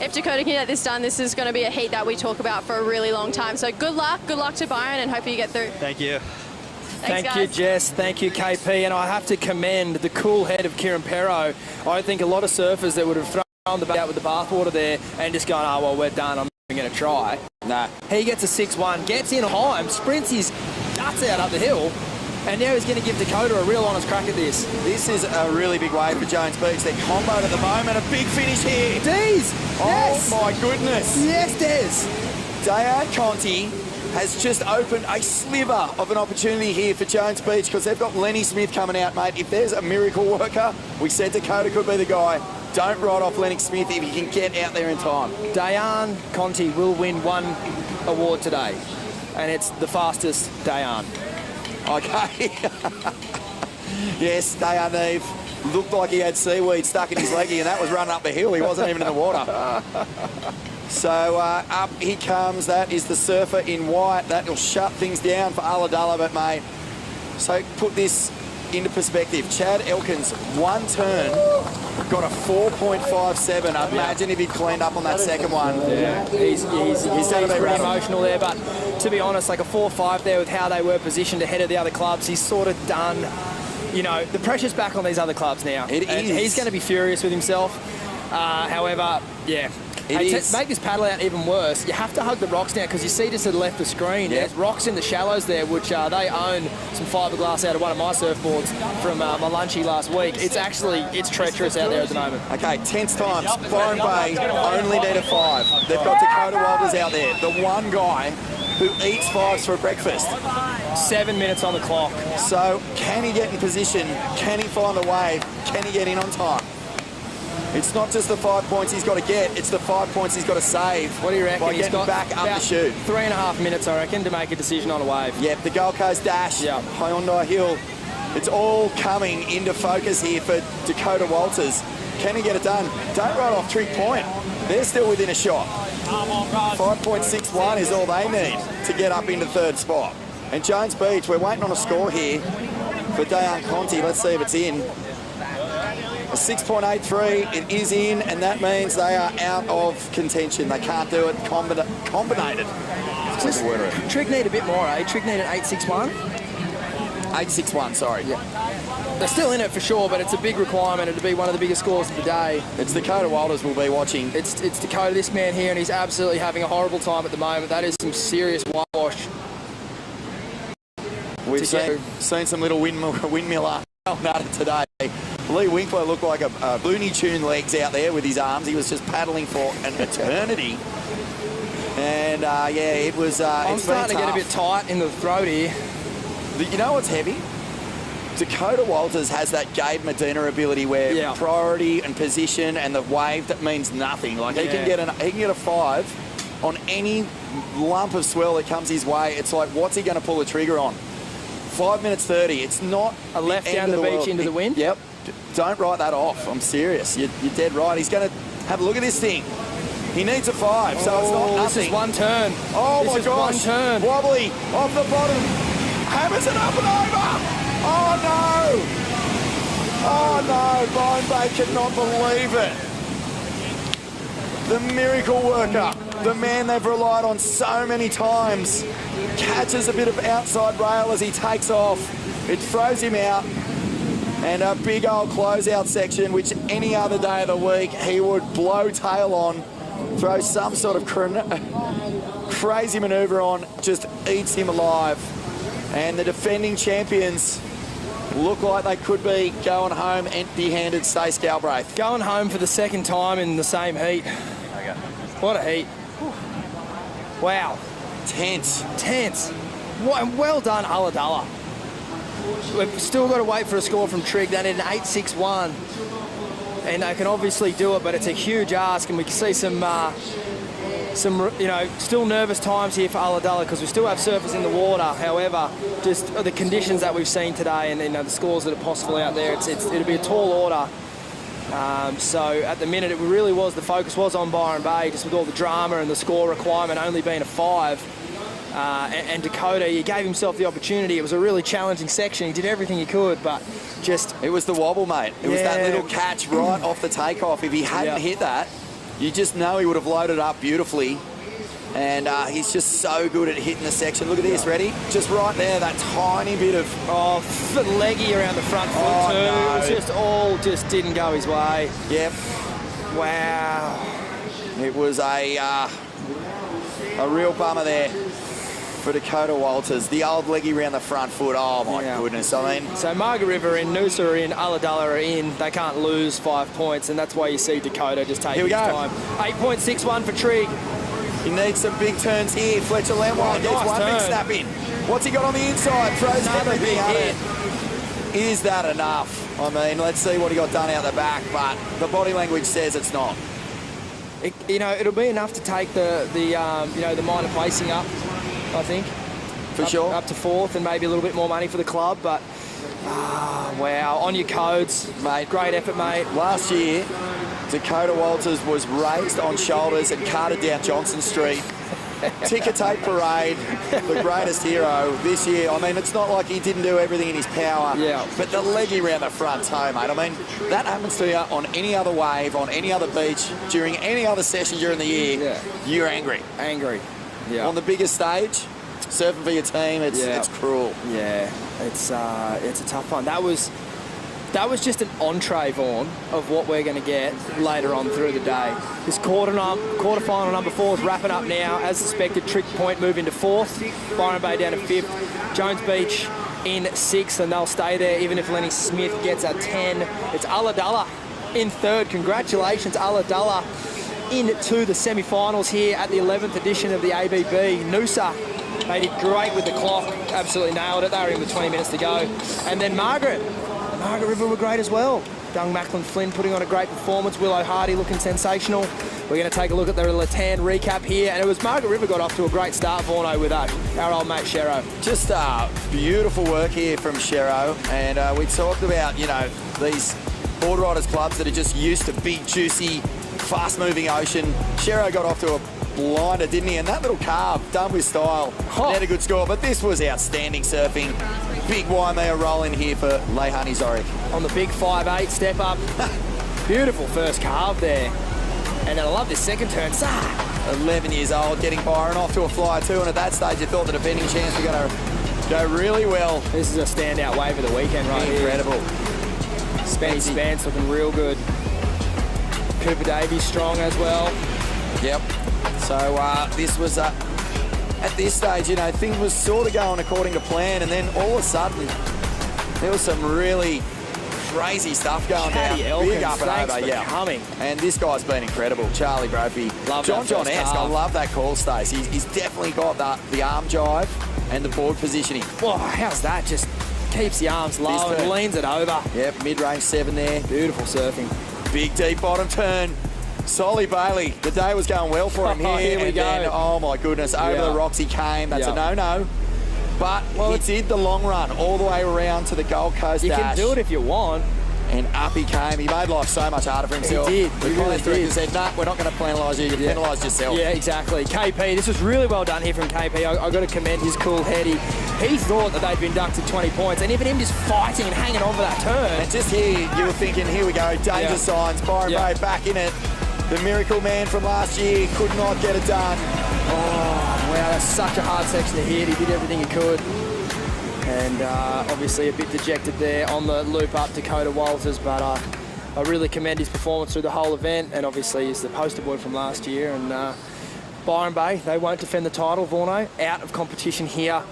If Dakota can get this done, this is going to be a heat that we talk about for a really long time. So good luck to Byron, and hope you get through. Thank you. Thank you, Jess. Thank you, KP. And I have to commend the cool head of Kieran Perro. I think a lot of surfers that would have thrown the out with the bathwater there and just gone, oh, well, we're done. I'm not going to try. Nah. He gets a 6-1, gets in time, sprints his guts out up the hill, and now he's going to give Dakota a real honest crack at this. This is a really big wave for Jones Beach. They're comboed at the moment. A big finish here. Dees! Yes! Oh, my goodness. Yes, Des. Diane Conti has just opened a sliver of an opportunity here for Jones Beach because they've got Lenny Smith coming out, mate. If there's a miracle worker, we said Dakota could be the guy. Don't write off Lenny Smith if he can get out there in time. Diane Conti will win one award today, and it's the fastest Diane. Okay. Yes, Diane Eve looked like he had seaweed stuck in his leggy, and that was running up the hill. He wasn't even in the water. So up he comes. That is the surfer in white. That will shut things down for Ulladulla, but mate. So put this into perspective. Chad Elkins, one turn, got a 4.57. I'd imagine if he'd cleaned up on that second one. Yeah, he's pretty emotional there, but to be honest, like a 4.5 there with how they were positioned ahead of the other clubs, he's sort of done, you know, the pressure's back on these other clubs now. It is. He's going to be furious with himself. However, yeah. To make this paddle out even worse, you have to hug the rocks now because you see just to the left of the screen, there's rocks in the shallows there, which they own some fiberglass out of one of my surfboards from my lunchy last week. It's treacherous out there at the moment. Okay, tense times. Byron Bay only need a 5. They've got Dakota Walters out there, the one guy who eats 5s for breakfast. 7 minutes on the clock. So can he get in position? Can he find the wave? Can he get in on time? It's not just the 5 points he's got to get, it's the 5 points he's got to save. What do you reckon? By getting back up the chute. 3.5 minutes, I reckon, to make a decision on a wave. Yep, the Gold Coast Dash, Hyundai Hill. It's all coming into focus here for Dakota Walters. Can he get it done? Don't write off Trig Point. They're still within a shot. 5.61 is all they need to get up into third spot. And Jones Beach, we're waiting on a score here for Diane Conti. Let's see if it's in. A 6.83, it is in, and that means they are out of contention. They can't do it combinated. Trig need a bit more, eh? Trig need an 8.61? 8.61, sorry. Yeah. They're still in it for sure, but it's a big requirement and to be one of the biggest scores of the day. It's Dakota Walters we'll be watching. It's Dakota, this man here, and he's absolutely having a horrible time at the moment. That is some serious whitewash. We've seen some little windmill art today. Lee Winkler looked like a Looney Tune legs out there with his arms. He was just paddling for an eternity. And, yeah, it was... I'm starting to get a bit tight in the throat here. You know what's heavy? Dakota Walters has that Gabe Medina ability where priority and position and the wave, that means nothing. Like, he can get a 5 on any lump of swell that comes his way. It's like, what's he going to pull the trigger on? 5 minutes 30. It's not a left down the beach into the wind. Yep. Don't write that off. I'm serious. You're dead right. He's going to have a look at this thing. He needs a 5, so it's not nothing. This is one turn. Oh my gosh! One turn. Wobbly off the bottom. Hammers it up and over. Oh no! Oh no! Byron Bay cannot believe it. The miracle worker the man they've relied on so many times, catches a bit of outside rail as he takes off. It throws him out. And a big old closeout section, which any other day of the week he would blow tail on, throw some sort of crazy manoeuvre on, just eats him alive. And the defending champions look like they could be going home empty-handed. Stace Galbraith. Going home for the second time in the same heat. Okay. What a heat. Wow. Tense. Tense. Well done, Ulladulla. We've still got to wait for a score from Trigg. They need an 8-6-1. And they can obviously do it, but it's a huge ask, and we can see some still nervous times here for Ulladulla because we still have surfers in the water. However, just the conditions that we've seen today and the scores that are possible out there, it'll be a tall order. So at the minute, it really was, the focus was on Byron Bay, just with all the drama and the score requirement only being a 5. And Dakota, he gave himself the opportunity. It was a really challenging section. He did everything he could, but just... It was the wobble, mate. It was that little catch right off the takeoff. If he hadn't hit that, you just know he would have loaded up beautifully. And he's just so good at hitting the section. Look at this, ready? Just right there, that tiny bit of... leggy around the front foot too. No. It was just all didn't go his way. Yep. Wow. It was a real bummer there for Dakota Walters. The old leggy around the front foot. Oh, my goodness. I mean... So Margaret River in, Noosa are in, Ulladulla are in. They can't lose 5 points, and that's why you see Dakota just taking his time. 8.61 for Trigg. He needs some big turns here. Fletcher Lemwine gets one big snap in. What's he got on the inside? Throws everything at it. Is that enough? I mean, let's see what he got done out the back, but the body language says it's not. It'll be enough to take the minor placing up, I think. For sure. Up to 4th and maybe a little bit more money for the club, but wow, on your codes, mate. Great effort, mate. Last year, Dakota Walters was raised on shoulders and carted down Johnson Street. Ticker tape parade, the greatest hero this year. I mean, it's not like he didn't do everything in his power. Yeah. But the leggy around the front toe, mate. I mean, that happens to you on any other wave, on any other beach, during any other session during the year. Yeah. You're angry. Angry. Yeah. On the biggest stage, surfing for your team, it's cruel. Yeah, it's a tough one. That was just an entree, Vaughan, of what we're going to get later on through the day. This quarterfinal number 4 is wrapping up now. As expected, Trigg Point move into 4th, Byron Bay down to 5th, Jones Beach in 6th, and they'll stay there even if Lenny Smith gets a 10. It's Ulladulla in 3rd. Congratulations, Ulladulla, into the semi-finals here at the 11th edition of the ABB. Noosa, they did great with the clock, absolutely nailed it. They were in with 20 minutes to go. And then Margaret River were great as well. Young Macklin Flynn putting on a great performance. Willow Hardy looking sensational. We're going to take a look at the Latan recap here. And it was Margaret River got off to a great start, Vorno, with our old mate Shero. Just beautiful work here from Shero. And we talked about, these board riders clubs that are just used to big, juicy, fast-moving ocean. Shero got off to a blinder, didn't he? And that little carve, done with style, had a good score. But this was outstanding surfing. Big Waimea roll in here for Leihani Zorik. On the big 5'8" step up. Beautiful first carve there. And then I love this second turn. 11 years old, getting Byron off to a flyer too. And at that stage, you thought the defending champs were going to go really well. This is a standout wave of the weekend right here. Incredible. Spence looking real good. Cooper Davies strong as well. Yep. So this was, at this stage, things was sort of going according to plan, and then all of a sudden, there was some really crazy stuff going down. Big up and over, coming. And this guy's been incredible. Charlie Brophy. John Esk, I love that call, Stace. He's definitely got the arm jive and the board positioning. Whoa, how's that? Just keeps the arms low and leans it over. Yep, mid-range 7 there. Beautiful surfing. Big deep bottom turn. Solly Bailey, the day was going well for him here. Here we go. Then, oh my goodness, over the rocks he came. That's a no-no. But he did the long run all the way around to the Gold Coast dash. You can do it if you want. And up he came. He made life so much harder for himself. He did. He really did. He said, no, we're not going to penalise you. You penalise yourself. Yeah, exactly. KP, this was really well done here from KP. I've got to commend his cool head. He thought that they'd been ducked to 20 points. And even him just fighting and hanging on for that turn. And just here, you were thinking, here we go, danger signs. Byron Bay back in it. The miracle man from last year could not get it done. Oh, wow, that's such a hard section to hit. He did everything he could. And obviously a bit dejected there on the loop up Dakota Walters, but I really commend his performance through the whole event, and obviously he's the poster boy from last year. And Byron Bay, they won't defend the title. Vorno out of competition here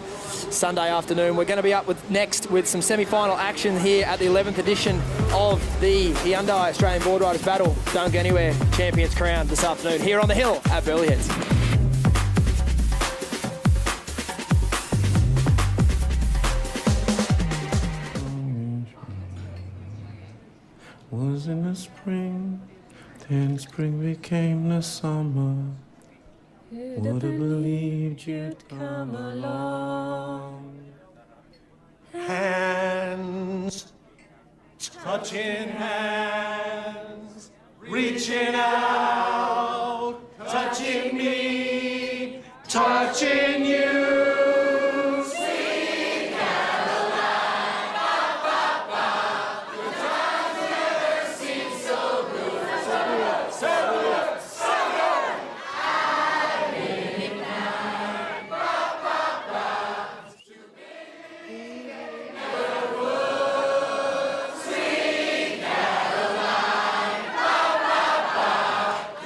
Sunday afternoon. We're going to be up next with some semi-final action here at the 11th edition of the Hyundai Australian Boardriders Battle. Don't go anywhere. Champions crowned this afternoon here on the hill at Burleigh Heads. Was in the spring, then spring became the summer. Would have believed you'd come along. Hands, touching hands, reaching out, touching me, touching you. Sweet Caroline, ba, ba, ba. The times never seem so good, so good, so good, so good. I midnight, ba, ba, ba. To baby never would. Sweet Caroline, ba, ba, ba.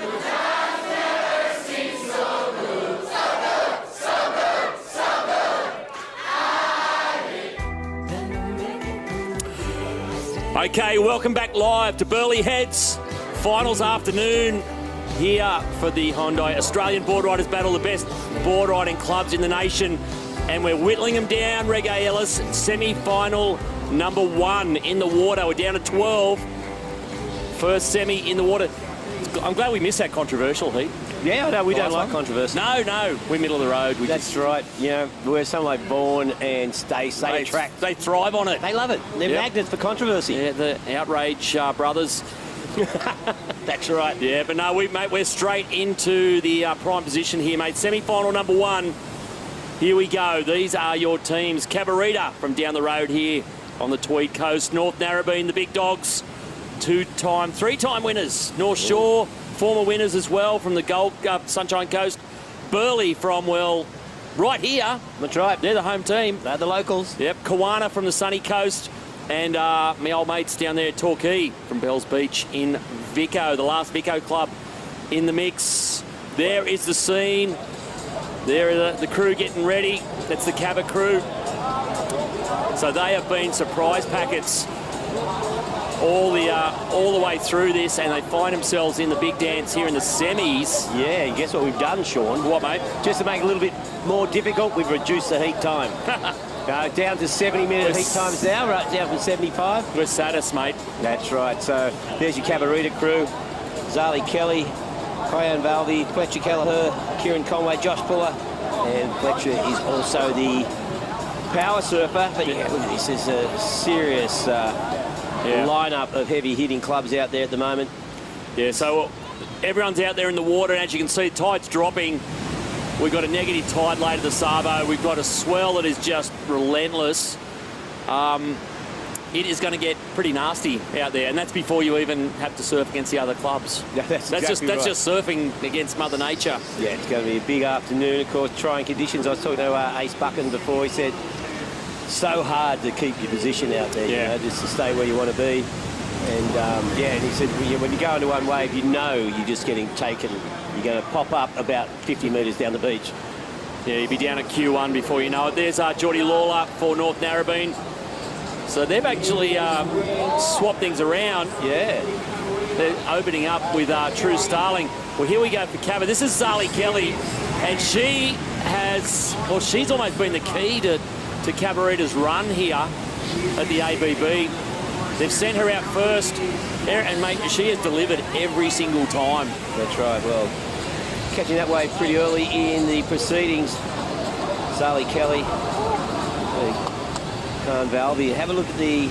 The times never seem so good, so good, so good, so good. Okay, welcome back live to Burleigh Heads. Finals afternoon here for the Hyundai Australian Boardriders Battle, the best board riding clubs in the nation. And we're whittling them down. Reggae Ellis, semi-final number 1 in the water. We're down to 12. First semi in the water. I'm glad we missed that controversial heat. Yeah, I know, we don't like controversy. No, we're middle of the road. That's right. You know, where someone like Vaughan and Stace, they attract. They thrive on it. They love it. They're magnets for controversy. Yeah, the Outrage brothers. That's right. Yeah, but no, mate, we're straight into the prime position here, mate. Semi-final number 1. Here we go. These are your teams. Cabarita from down the road here on the Tweed Coast. North Narrabeen, the big dogs. 3-time winners. North Shore, former winners as well from the Sunshine Coast. Burleigh from, well, right here. That's right. They're the home team. They're the locals. Yep. Kawana from the sunny coast. And my old mates down there at Torquay from Bells Beach in Vico, the last Vico club in the mix. There is the scene. There are the crew getting ready. That's the Cabba crew. So they have been surprise packets all the way through this, and they find themselves in the big dance here in the semis. Yeah, guess what we've done, Sean? What, mate? Just to make it a little bit more difficult, we've reduced the heat time. Down to 70-minute heat times now, right down from 75. We're sadists, mate. That's right. So there's your Cabarita crew. Zali Kelly, Kyan Valvey, Fletcher Kelleher, Kieran Conway, Josh Puller, and Fletcher is also the power surfer. But yeah, look at this. There's a serious lineup of heavy-hitting clubs out there at the moment. Yeah, so everyone's out there in the water, and as you can see, tide's dropping. We've got a negative tide later to Sabo. We've got a swell that is just relentless. It is going to get pretty nasty out there, and that's before you even have to surf against the other clubs. Yeah, that's just surfing against Mother Nature. Yeah, it's going to be a big afternoon, of course. Trying conditions. I was talking to Ace Buchan before. He said so hard to keep your position out there, you know, just to stay where you want to be. And and he said when you go into one wave, you know you're just getting taken. You're going to pop up about 50 metres down the beach. Yeah, you'll be down at Q1 before you know it. There's Geordie Lawler for North Narrabeen. So they've actually swapped things around. Yeah. They're opening up with True Starling. Well, here we go for Cabba. This is Zali Kelly, and she has, well, she's almost been the key to Cabarita's run here at the ABB. They've sent her out first, and mate, she has delivered every single time. That's right. Well, catching that wave pretty early in the proceedings. Zali Kelly, Khan Valvey. Have a look at the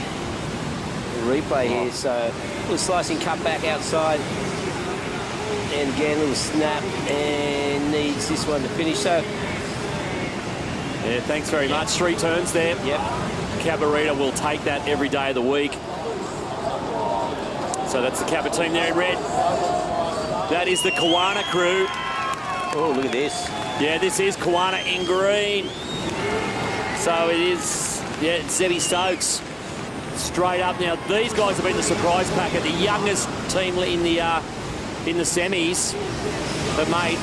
replay here. So, a little slicing cut back outside. And again, a little snap, and needs this one to finish. So, yeah, thanks very much. 3 turns there. Yep. Cabarita will take that every day of the week. So that's the Cabba team there in red. That is the Kawana crew. Oh, look at this. Yeah, this is Kawana in green. So it is, yeah, Zebby Stokes. Straight up now. These guys have been the surprise packet, the youngest team in the semis. But mate,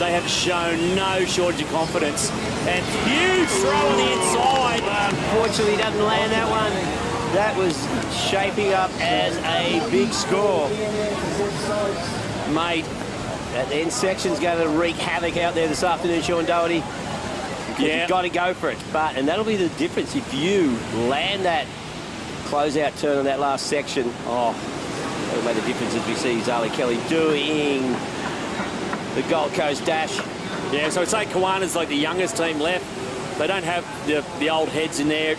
they have shown no shortage of confidence. And huge throw on the inside. Unfortunately, doesn't land that one. That was shaping up as a big score. Mate, that end section's going to wreak havoc out there this afternoon, Sean Doherty. Yeah. You've got to go for it. And that'll be the difference if you land that closeout turn on that last section. Oh, that'll make the difference as we see Zali Kelly doing the Gold Coast dash. Yeah, so I'd say Kawana's like the youngest team left. They don't have the old heads in there,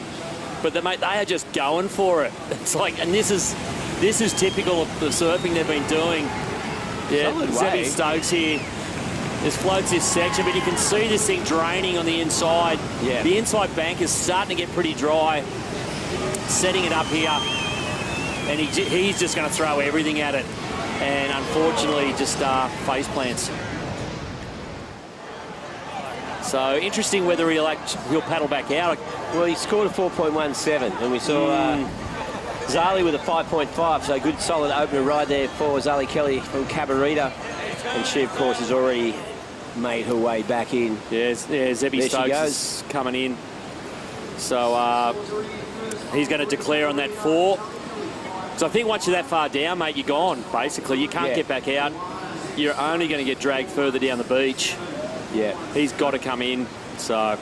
but they are just going for it. It's like, and this is typical of the surfing they've been doing. Yeah, Zebby Stokes here just floats this section, but you can see this thing draining on the inside. Yeah. The inside bank is starting to get pretty dry. Setting it up here, and he's just going to throw everything at it, and unfortunately just face plants. So interesting whether he'll paddle back out. Well, he scored a 4.17, and we saw Zali with a 5.5, so a good solid opener ride there for Zali Kelly from Cabarita, and she of course has already made her way back in. Yeah, Zebby Stokes is coming in. So he's going to declare on that 4. So I think once you're that far down, mate, you're gone, basically. You can't get back out. You're only going to get dragged further down the beach. Yeah. He's got to come in. So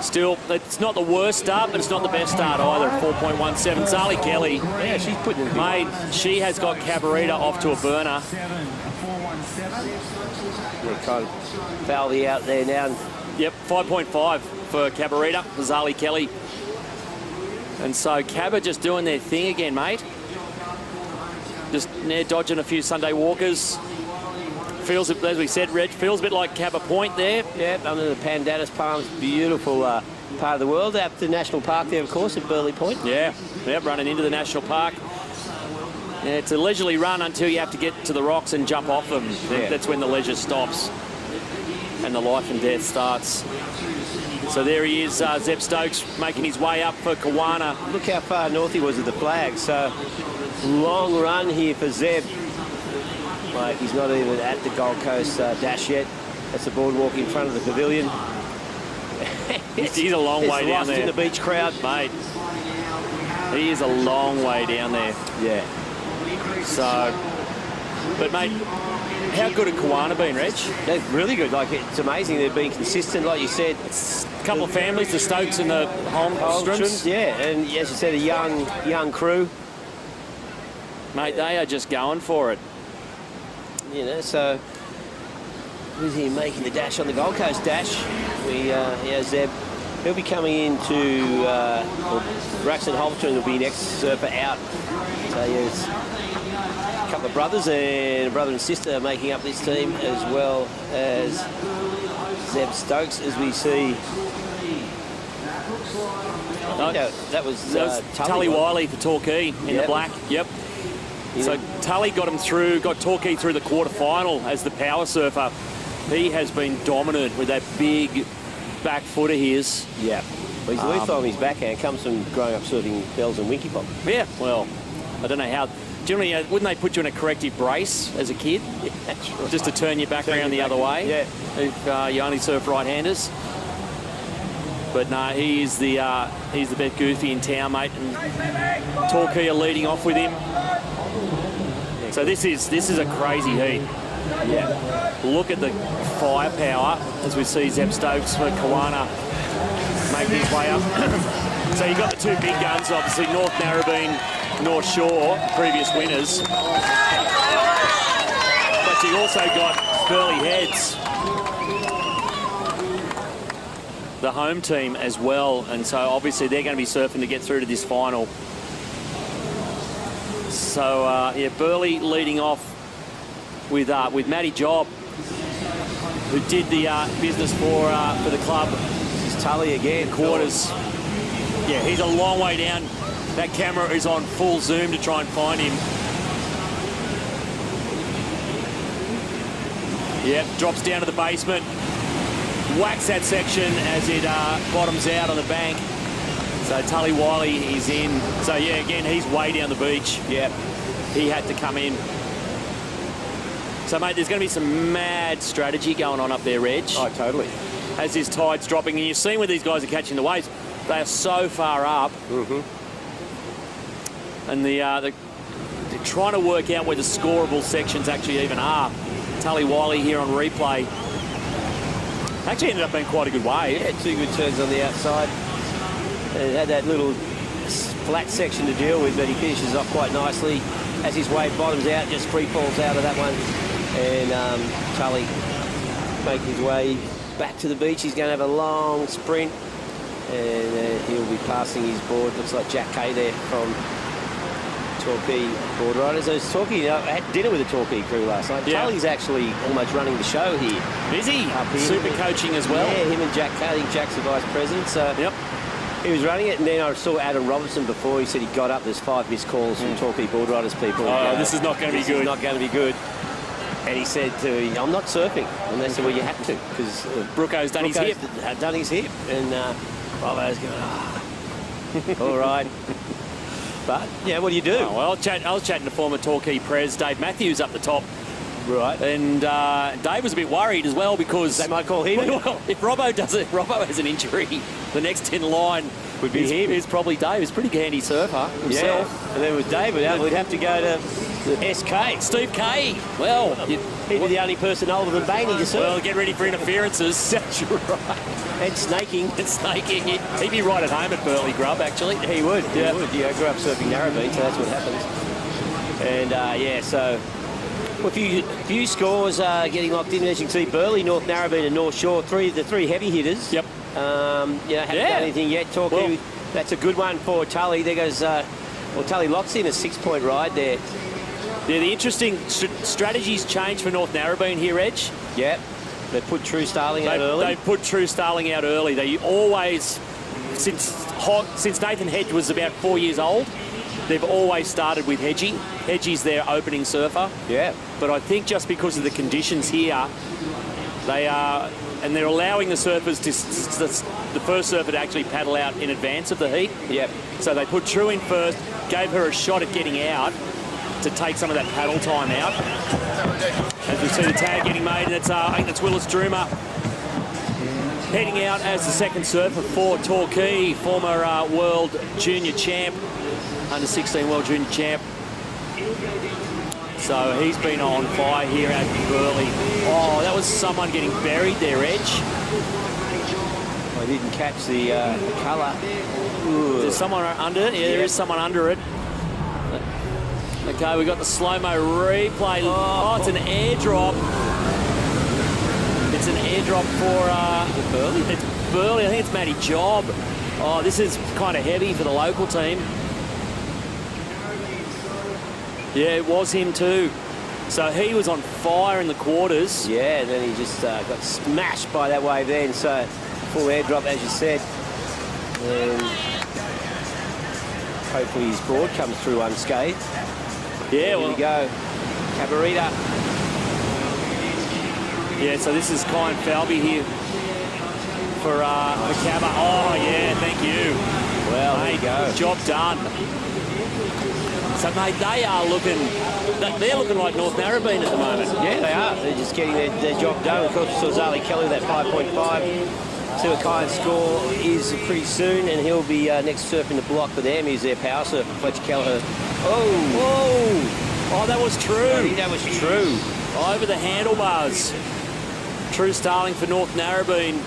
still, it's not the worst start, but it's not the best start either. 4.17. Zali Kelly. Yeah, she's putting it in. Mate, she has got Cabarita off to a burner. Yeah, kind of Falvey out there now. Yep, 5.5 for Cabarita, for Zali Kelly. And so Cabba just doing their thing again, mate. Just near dodging a few Sunday walkers. Feels, as we said, Reg, feels a bit like Cabba Point there. Yeah, under the Pandanus Palms, beautiful part of the world. Out the National Park there, of course, at Burleigh Point. Yeah, running into the National Park. Yeah, it's a leisurely run until you have to get to the rocks and jump off them. Yeah. That's when the leisure stops and the life and death starts. So there he is, Zeb Stokes, making his way up for Kawana. Look how far north he was of the flag. So long run here for Zeb. Like, he's not even at the Gold Coast dash yet. That's the boardwalk in front of the pavilion. He's a long way down there. In the beach crowd, mate. He is a long way down there. Yeah. So, but mate, how good have Kawana been, Reg? They're really good. Like, it's amazing. They've been consistent, like you said. A couple of families, the Stokes and the Holmstroms. Yeah, and as you said, a young crew. Mate, they are just going for it. You know, so who's he making the dash on the Gold Coast dash? Zeb. He'll be coming into Braxton Holmstrom will be next surfer out. So yes, a couple of brothers and a brother and sister making up this team, as well as Zeb Stokes, as we see. That was Tully Wiley for Torquay in the black. Yep. Yeah. So Tully got Torquay through the quarterfinal as the power surfer. He has been dominant with that big back foot of his. Yeah. Well, he's always on his backhand. Comes from growing up surfing bells and winky pop. Yeah. Well, I don't know how. Generally, wouldn't they put you in a corrective brace as a kid? Yeah, that's right. Just to turn you back around the other way? Yeah. If you only surf right-handers. But no, he's the best goofy in town, mate. And Torquay are leading off with him. So this is a crazy heat. Yeah. Look at the firepower as we see Zeb Stokes for Kawana making his way up. So you've got the two big guns, obviously, North Narrabeen, North Shore, previous winners. But you've also got Burleigh Heads, the home team as well. And so obviously they're going to be surfing to get through to this final. So, yeah, Burleigh leading off with Matty Job, who did the business for the club. This is Tully again. Quarters. Yeah, he's a long way down. That camera is on full zoom to try and find him. Yep, drops down to the basement. Whacks that section as it bottoms out on the bank. So Tully Wiley is in. So yeah, again, he's way down the beach. Yep, he had to come in. So mate, there's going to be some mad strategy going on up there, Reg. Oh, totally. As this tide's dropping, and you've seen where these guys are catching the waves. They are so far up. And they're trying to work out where the scoreable sections actually even are. Tully Wiley here on replay. Actually ended up being quite a good wave. Yeah, 2 good turns on the outside. And it had that little flat section to deal with, but he finishes off quite nicely. As his wave bottoms out, just free falls out of that one. And Tully making his way back to the beach. He's going to have a long sprint. And he'll be passing his board. Looks like Jack Kay there from Torquay Boardriders. I was talking, I had dinner with the Torquay crew last night. Yeah. Tully's actually almost running the show here. Is he? Up here. Super coaching as well. Yeah, him and Jack Kay. I think Jack's the vice president. So yep. He was running it, and then I saw Adam Robertson before. He said he got up. There's 5 missed calls from Torquay Boardriders people. Oh, this is not going to be good. This is not going to be good. And he said to me, I'm not surfing. And they said, well, you have to, because Brooko's done his hip. Done his hip. And Robbo's going, all right. But, yeah, what do you do? Oh, well, I was chatting to former Torquay Prez, Dave Matthews, up the top. Right. And Dave was a bit worried as well because... They might call him. Well, if Robbo has an injury, the next in line would be him. Is probably Dave. He's a pretty handy surfer himself. Yeah. And then with David out, we'd have to go to SK. Steve Kay. Well, he'd be the only person older than Bainey to surf. Well, get ready for interferences. That's right. And snaking. And snaking. He'd be right at home at Burleigh Grub, actually. He would. Yeah. He would. Yeah, I grew up surfing Narrabeen, so that's what happens. And, yeah, so... Well, a few scores getting locked in. As you can see, Burleigh, North Narrabeen and North Shore, the three heavy hitters. Yep. Haven't done anything yet. Torquay, that's a good one for Tully. There goes, Tully locks in a 6-point ride there. Yeah, the interesting strategies change for North Narrabeen here, Reg. Yep. They put True Starling out early. They put True Starling out early. They always, since Nathan Hedge was about 4 years old, they've always started with Hedgie. Hedgie's their opening surfer. Yeah. But I think just because of the conditions here, they are, and they're allowing the surfers to, the first surfer to actually paddle out in advance of the heat. Yep. So they put True in first, gave her a shot at getting out to take some of that paddle time out. As we see the tag getting made, and it's, I think that's Willis Droomer heading out as the second surfer for Torquay, former world junior champ, under 16 world junior champ. So he's been on fire here at Burleigh. Oh, that was someone getting buried there, Edge. I didn't catch the colour. Is there someone under it? Yeah, there is someone under it. Okay, we got the slow-mo replay. Oh, it's an airdrop. It's an airdrop for... Burleigh? It's Burleigh. I think it's Matty Job. Oh, this is kind of heavy for the local team. Yeah, it was him too. So he was on fire in the quarters. Yeah, and then he just got smashed by that wave then. So full airdrop, as you said. And hopefully his board comes through unscathed. Yeah, Here we go. Cabarita. Yeah, so this is Kyan Falby here for Cabba. Oh, yeah, thank you. Well, there you go. Job done. So, mate, they're looking like North Narrabeen at the moment. Yeah, they are. They're just getting their job done. Of course, we saw Zali Kelly with that 5.5. See what Kyan's score is pretty soon, and he'll be next surfing the block for them. He's their power surfer, Fletcher Kelleher. Oh, that was True. I think that was True. Over the handlebars. True Starling for North Narrabeen.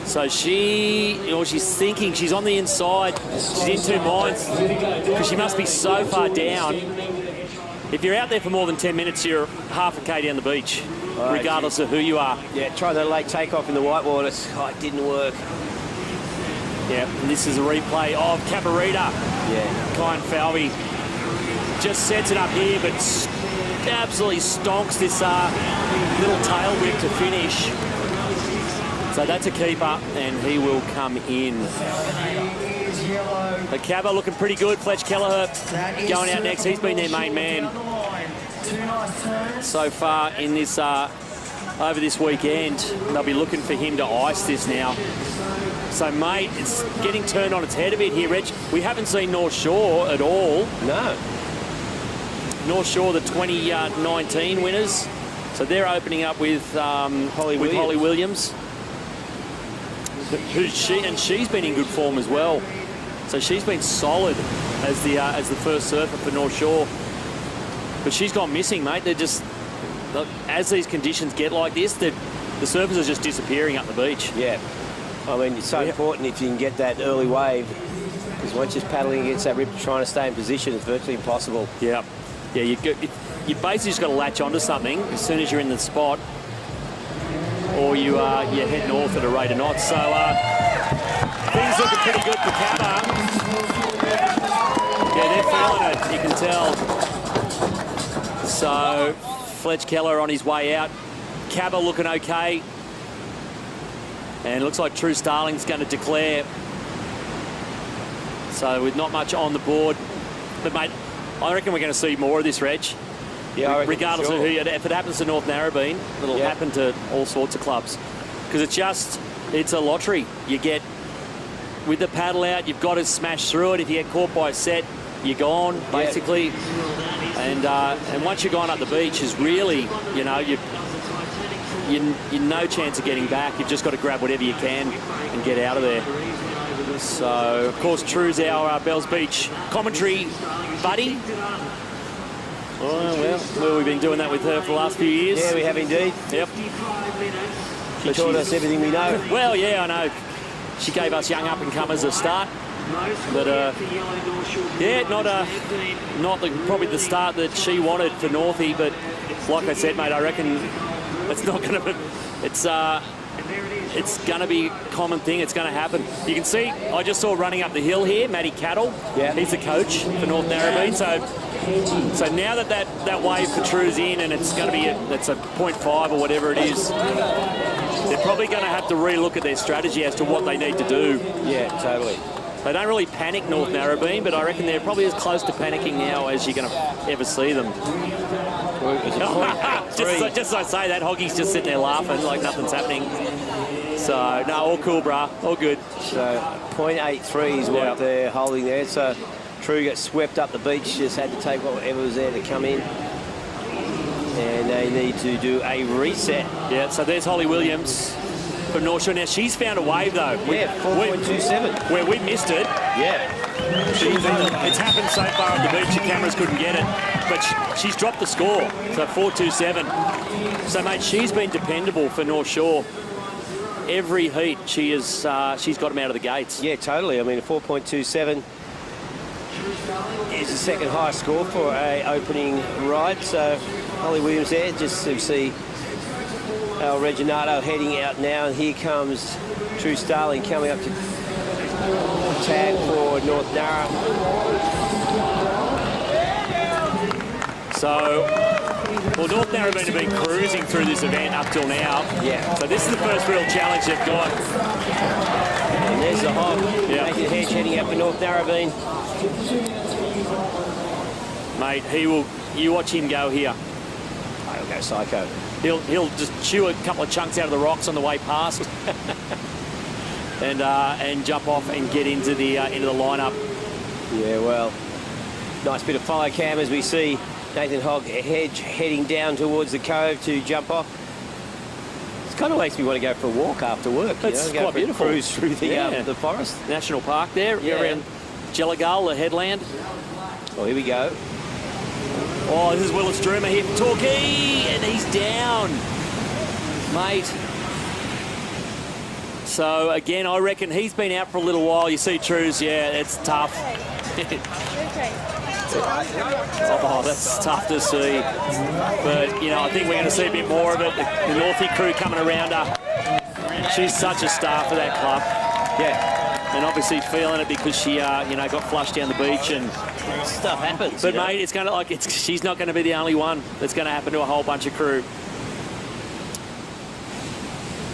So she's thinking, she's on the inside, she's in two minds, because she must be so far down. If you're out there for more than 10 minutes, you're half a K down the beach, regardless of who you are. Yeah, try the late takeoff in the white waters. Oh, it didn't work. Yeah, and this is a replay of Cabarita. Yeah. Kyan Falby just sets it up here, but absolutely stonks this little tail whip to finish. So that's a keeper, and he will come in. The Cabba looking pretty good. Fletch Kelleher going out next. He's been their main man. so far in this over this weekend. They'll be looking for him to ice this now. So, mate, it's getting turned on its head a bit here, Reg. We haven't seen North Shore at all. No. North Shore, the 2019 winners. So they're opening up with Holly Williams. She's been in good form as well. So she's been solid as the first surfer for North Shore. But she's gone missing, mate. They're just, as these conditions get like this, the surfers are just disappearing up the beach. Yeah. I mean, it's so important if you can get that early wave, because once you're paddling against that rip, trying to stay in position, it's virtually impossible. Yeah. Yeah, you basically just got to latch onto something as soon as you're in the spot, or you head north at a rate of knots. So things looking pretty good for Cabba. Yeah, they're feeling it, you can tell. So Fletch Keller on his way out. Cabba looking okay. And it looks like True Starling's going to declare. So with not much on the board. But, mate, I reckon we're going to see more of this, Reg. Yeah, regardless of who, if it happens to North Narrabeen, it'll happen to all sorts of clubs. Because it's a lottery. You get, with the paddle out, you've got to smash through it. If you get caught by a set, you're gone, basically. And once you're gone up the beach is really, you know, you're no chance of getting back. You've just got to grab whatever you can and get out of there. So, of course, True's our Bells Beach commentary buddy. Oh, well, we've been doing that with her for the last few years. Yeah, we have indeed. Yep. She taught us everything we know. Well, yeah, I know. She gave us young up-and-comers a start. But, yeah, not probably the start that she wanted for Northie. But, like I said, mate, I reckon it's not going to be... It's going to be a common thing. It's going to happen. You can see, I just saw running up the hill here, Matty Cattle. Yeah. He's the coach for North Narrabeen. So now that wave for True's in, and it's going to be it's a 0.5 or whatever it is, they're probably going to have to relook at their strategy as to what they need to do. Yeah, totally. They don't really panic North Narrabeen, but I reckon they're probably as close to panicking now as you're going to ever see them. Just as I say that, Hoggy's just sitting there laughing like nothing's happening. So, no, all cool, brah. All good. So, 0.83 is what they're holding there. So, True got swept up the beach, just had to take whatever was there to come in. And they need to do a reset. Yeah, so there's Holly Williams from North Shore. Now, she's found a wave, though. Yeah, 4.27. Where we missed it. Yeah. It's happened so far on the beach, the cameras couldn't get it. But she's dropped the score, so 4.27. So, mate, she's been dependable for North Shore. Every heat, she's got them out of the gates. Yeah, totally. I mean, a 4.27 is the second highest score for a opening ride. So Holly Williams there, just to see El Reginato heading out now. And here comes True Starling coming up to tag for North Narra. So, well, North Narrabeen have been cruising through this event up till now. Yeah. So this is the first real challenge they've got. And there's the Hog. Yeah. Nathan Hedge heading up for North Narrabeen. Mate, you watch him go here. He'll go psycho. He'll just chew a couple of chunks out of the rocks on the way past. and jump off and get into the lineup. Yeah, well, nice bit of follow cam as we see Nathan Hogg Hedge heading down towards the cove to jump off. It kind of makes me want to go for a walk after work. It's quite beautiful. Cruise through the forest. National Park there, around Jelligal, the headland. Oh, here we go. Oh, this is Willis Droomer here for Torquay, and he's down, mate. So, again, I reckon he's been out for a little while. You see True's, it's tough. Oh, that's tough to see. But, you know, I think we're going to see a bit more of it. The Northie crew coming around her. She's such a star for that club. Yeah. And obviously feeling it because she, got flushed down the beach and stuff happens. But, mate, it's going to she's not going to be the only one that's going to happen to a whole bunch of crew.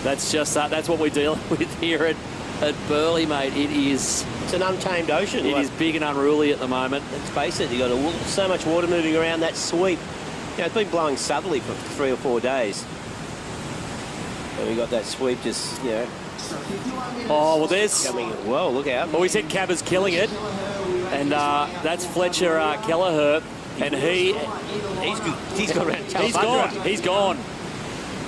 That's just that's what we're dealing with here at Burleigh, mate. It's an untamed ocean. It is big and unruly at the moment. Let's face it, you've got so much water moving around that sweep. Yeah, it's been blowing southerly for 3 or 4 days. And we got that sweep just, you know. Oh, well, there's... Coming, whoa, look out. Well, we said Cabba's killing it. And that's Fletcher Kelleher. And he's got around. He's gone. He's gone.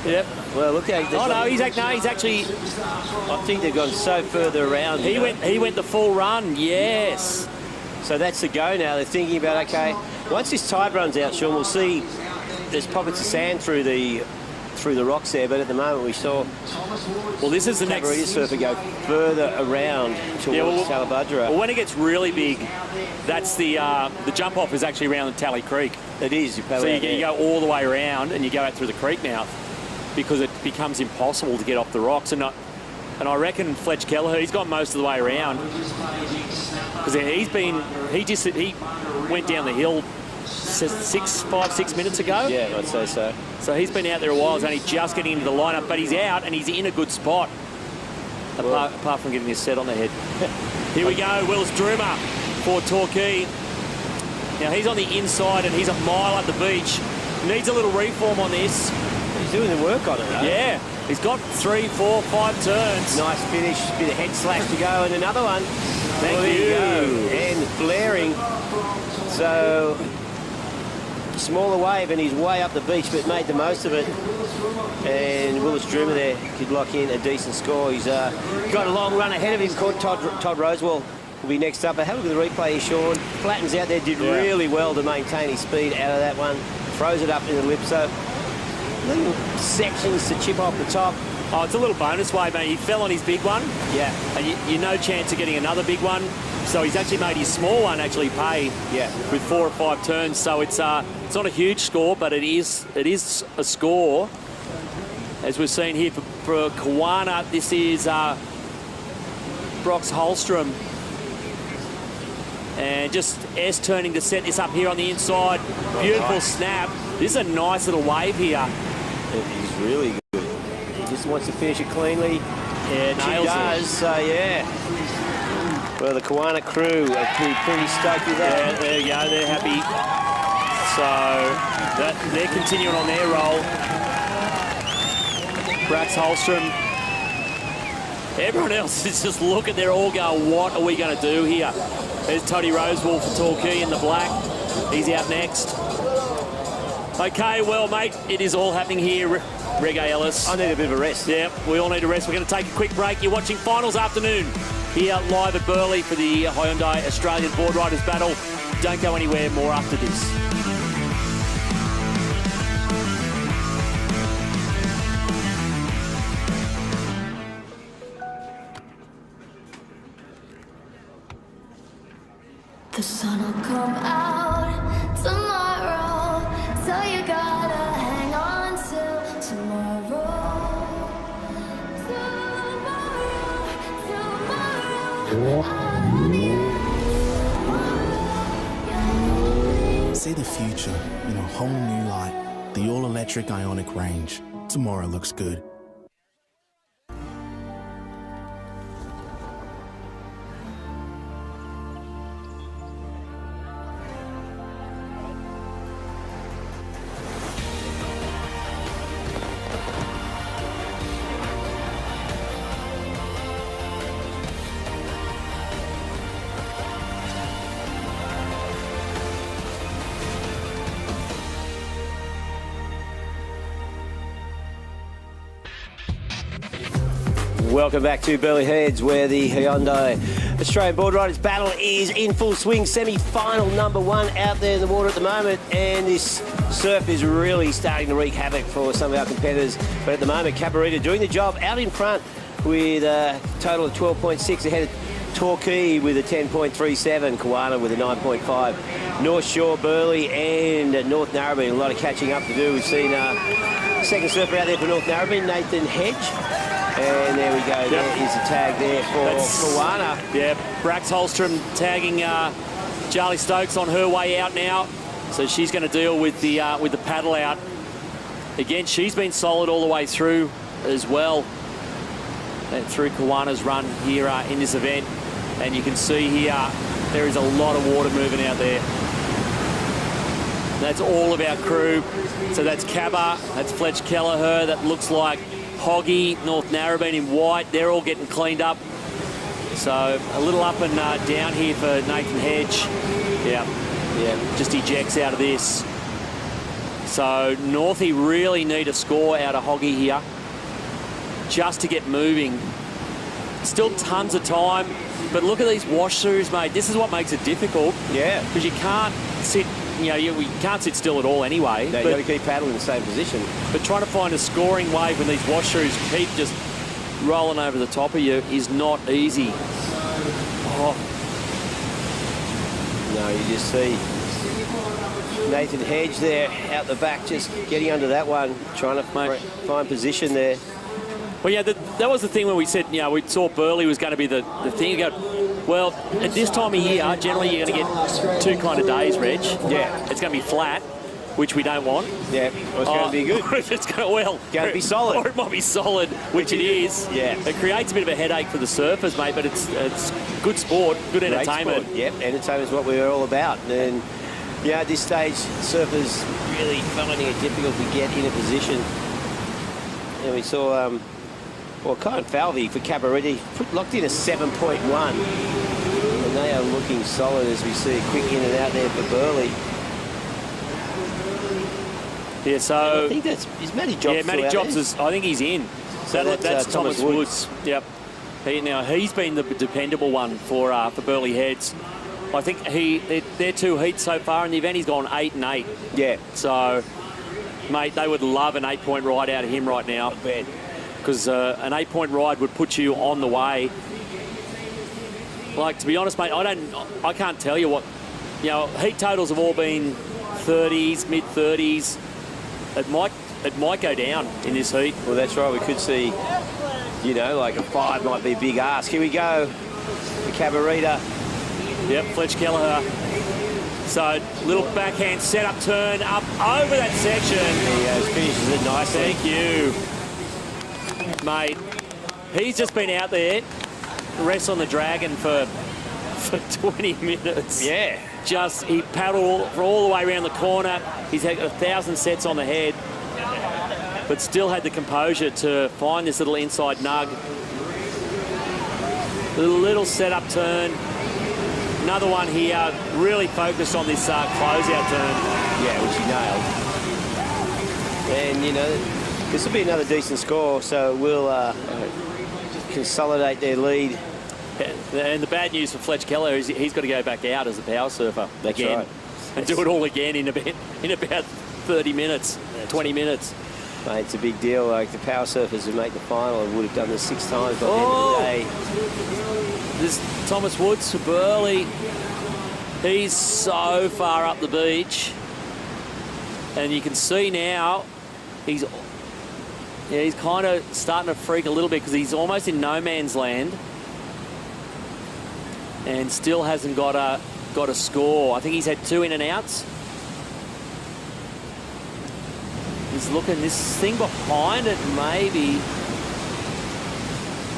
Yep. Well, look how. Oh no, he's actually. I think they've gone so further around. He went the full run. Yes. So that's the go now. They're thinking about, okay, once this tide runs out, Sean, we'll see. There's pockets of sand through the rocks there, but at the moment we saw. Well, this is the next surfer go further around towards Talabudra. Well, when it gets really big, that's the jump off is actually around the Tally Creek. It is. You go all the way around and you go out through the creek mouth because it becomes impossible to get off the rocks. And I reckon Fletch Kelleher, he's gone most of the way around because he went down the hill 5-6 minutes ago. Yeah, I'd say so. So he's been out there a while. He's only just getting into the lineup, but he's out and he's in a good spot. Apart from getting his set on the head. Here we go, Willis Droomer for Torquay. Now he's on the inside and he's a mile up the beach. Needs a little reform on this. He's doing the work on it, though. Yeah, he's got 3, 4, 5 turns. Nice finish, bit of head slash to go, and another one. Thank you. And flaring. So, smaller wave, and he's way up the beach, but made the most of it. And Willis Droomer there could lock in a decent score. He's got a long run ahead of him, called Todd Rosewell. Will be next up. But have a look at the replay here, Sean. Flattens out there, did really well to maintain his speed out of that one. Throws it up in the lip, so little sections to chip off the top. Oh, it's a little bonus wave, mate. He fell on his big one. Yeah. And you no chance of getting another big one. So he's actually made his small one actually pay. Yeah. With 4 or 5 turns. So it's not a huge score, but it is a score. As we've seen here for Kawana, this is Brox Holstrom. And just S-turning to set this up here on the inside. Beautiful snap. This is a nice little wave here. It is really good. He just wants to finish it cleanly. Yeah, she does. So, yeah. Well, the Kawana crew are pretty stoked with that. Yeah, there you go. They're happy. So they're continuing on their roll. Brax Holstrom. Everyone else is just looking. They're all going, what are we going to do here? There's Toddy Rosewall for Torquay in the black. He's out next. Okay, well, mate, it is all happening here. Reggae Ellis. I need a bit of a rest. Yeah, we all need a rest. We're going to take a quick break. You're watching Finals Afternoon here live at Burleigh for the Hyundai Australian Boardriders Battle. Don't go anywhere. More after this. The sun will come out tomorrow, so you gotta hang on till tomorrow. See the future in a whole new light. The all-electric Ionic range. Tomorrow looks good. Welcome back to Burleigh Heads, where the Hyundai Australian Boardriders Battle is in full swing. Semi-final #1 out there in the water at the moment, and this surf is really starting to wreak havoc for some of our competitors. But at the moment, Cabarita doing the job out in front with a total of 12.6 ahead of Torquay with a 10.37, Kawana with a 9.5. North Shore, Burleigh and North Narrabeen, a lot of catching up to do. We've seen second surfer out there for North Narrabeen, Nathan Hedge. And there we go. There is a tag there for Kawana. Yeah, Brax Holstrom tagging Charlie Stokes on her way out now. So she's going to deal with the paddle out. Again, she's been solid all the way through as well. And through Kawana's run here in this event. And you can see here, there is a lot of water moving out there. That's all of our crew. So that's Cabba, that's Fletch Kelleher, that looks like Hoggy, North Narrabeen in white. They're all getting cleaned up. So a little up and down here for Nathan Hedge. Yeah, just ejects out of this. So Northie really need a score out of Hoggy here just to get moving. Still tons of time, but look at these wash-throughs, mate. This is what makes it difficult. Yeah. Because you can't sit, you can't sit still at all anyway. No, you've got to keep paddling in the same position. But trying to find a scoring wave when these wash-throughs keep just rolling over the top of you is not easy. Oh. No, you just see Nathan Hedge there out the back, just getting under that one, trying to find position there. Well, yeah, that was the thing when we said, we saw Burleigh was going to be the thing. You go, well, at this time of year, generally you're going to get two kind of days, Reg. Yeah. It's going to be flat, which we don't want. Yeah, well, it's going to be good. It's going to be solid. Or it might be solid, which it is. Yeah. It creates a bit of a headache for the surfers, mate, but it's good sport, good entertainment. Sport. Yep, entertainment is what we're all about. And, at this stage, surfers really finding it difficult to get in a position. And we saw... Kyle Falvey for Cabarete locked in a 7.1. And they are looking solid as we see a quick in and out there for Burleigh. Yeah, so... I think is Matty Jobs. Yeah, Matty Jobs is, I think he's in. So that's Thomas Woods. Yep. He's been the dependable one for Burleigh Heads. I think they're 2 heats so far in the event. He's gone 8 and 8. Yeah. So, mate, they would love an 8-point ride out of him right now. I bet. Because an 8-point ride would put you on the way. Like, to be honest, mate, I can't tell you what, heat totals have all been 30s, mid-30s. It might go down in this heat. Well, that's right. We could see, like a 5 might be a big ask. Here we go. The Cabarita. Yep, Fletch Kelleher. So, little backhand setup turn up over that section. There he goes, finishes it nicely. Thank you. Mate, he's just been out there, rests on the dragon for 20 minutes. Yeah. He paddled for all the way around the corner. He's had 1,000 sets on the head, but still had the composure to find this little inside nug. A little setup turn. Another one here, really focused on this closeout turn. Yeah, which he nailed. And, this will be another decent score, so we'll consolidate their lead. And the bad news for Fletch Keller is he's got to go back out as a power surfer again. Right. And do it all again in about 30 minutes, 20 minutes. Mate, it's a big deal. Like the power surfers who make the final and would have done this 6 times by the end of the day. This Thomas Woods for Burleigh. He's so far up the beach. And you can see now he's kind of starting to freak a little bit because he's almost in no man's land and still hasn't got a score. I think he's had 2 in and outs. He's looking, this thing behind it maybe.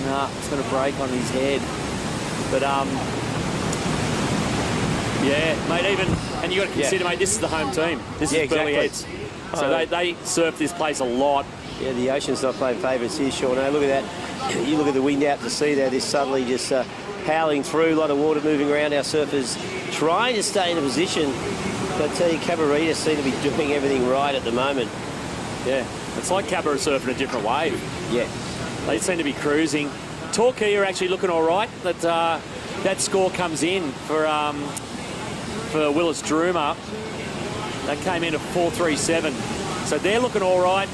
Nah, it's going to break on his head. But yeah, mate, and you've got to consider, mate, this is the home team. This is Burleigh Heads. So they surf this place a lot. Yeah, the ocean's not playing favourites here, Sean. Hey, look at that. You look at the wind out to sea there. This suddenly just howling through, a lot of water moving around. Our surfers trying to stay in a position. But I tell you, Cabarita seem to be doing everything right at the moment. Yeah, it's like Cabra surfing a different wave. Yeah. They seem to be cruising. Torquay are actually looking all right. That score comes in for Willis Droomer. That came in at 4.37. So they're looking all right.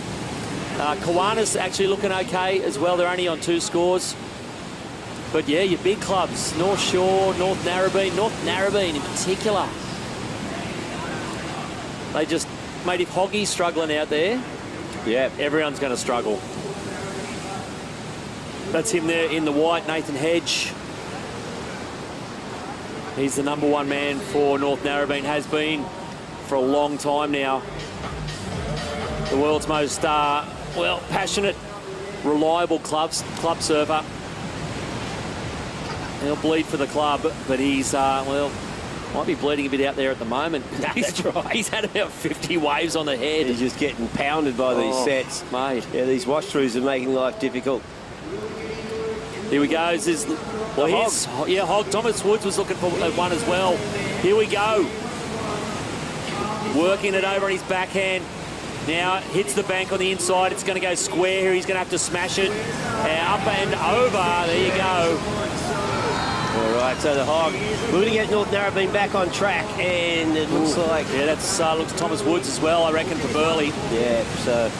Kiwana's actually looking okay as well. They're only on 2 scores. But yeah, your big clubs, North Shore, North Narrabeen in particular. They just, mate, if Hoggy's struggling out there, yeah, everyone's going to struggle. That's him there in the white, Nathan Hedge. He's the #1 man for North Narrabeen, has been for a long time now. The world's most, passionate, reliable club surfer. He'll bleed for the club, but he's, Might be bleeding a bit out there at the moment. That's right. He's had about 50 waves on the head. He's just getting pounded by these sets. Mate. Yeah, these wash-throughs are making life difficult. Here we go. Hog. Thomas Woods was looking for one as well. Here we go. Working it over on his backhand. Now hits the bank on the inside. It's going to go square here. He's going to have to smash it. Up and over. There you go. All right, so the Hog looking at North Narrabeen back on track, and it looks like... Yeah, that's looks Thomas Woods as well, I reckon, for Burleigh. Yeah, so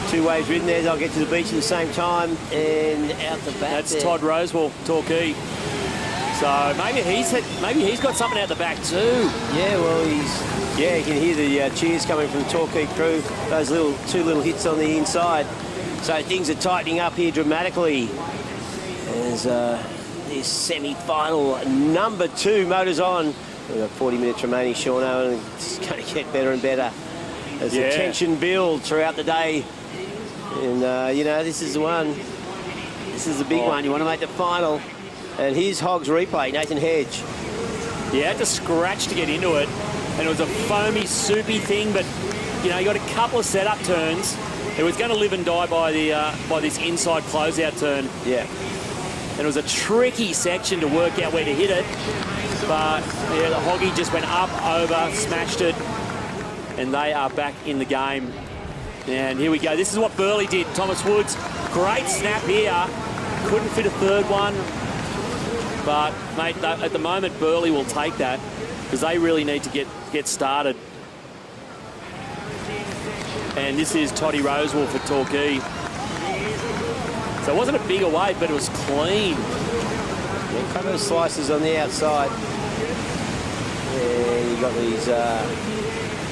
2 waves ridden there. They'll get to the beach at the same time, and out the back That's there. Todd Rosewell, Torquay. So maybe he's got something out the back too. Yeah, well, you can hear the cheers coming from the Torquay crew. Those two little hits on the inside. So things are tightening up here dramatically. As this semi-final number 2 motors on. We've got 40 minutes remaining, Shauno, and it's going to get better and better as the tension builds throughout the day. And this is the one. This is the big one. You want to make the final. And here's Hog's replay, Nathan Hedge. He had to scratch to get into it, and it was a foamy, soupy thing, but, you got a couple of setup turns. It was going to live and die by this inside closeout turn. Yeah. And it was a tricky section to work out where to hit it. But, the Hoggy just went up, over, smashed it, and they are back in the game. And here we go. This is what Burleigh did. Thomas Woods, great snap here. Couldn't fit a third one. But, mate, at the moment, Burleigh will take that because they really need to get started. And this is Toddy Rosewell for Torquay. So it wasn't a bigger wave, but it was clean. Yeah, a couple of slices on the outside. And you got these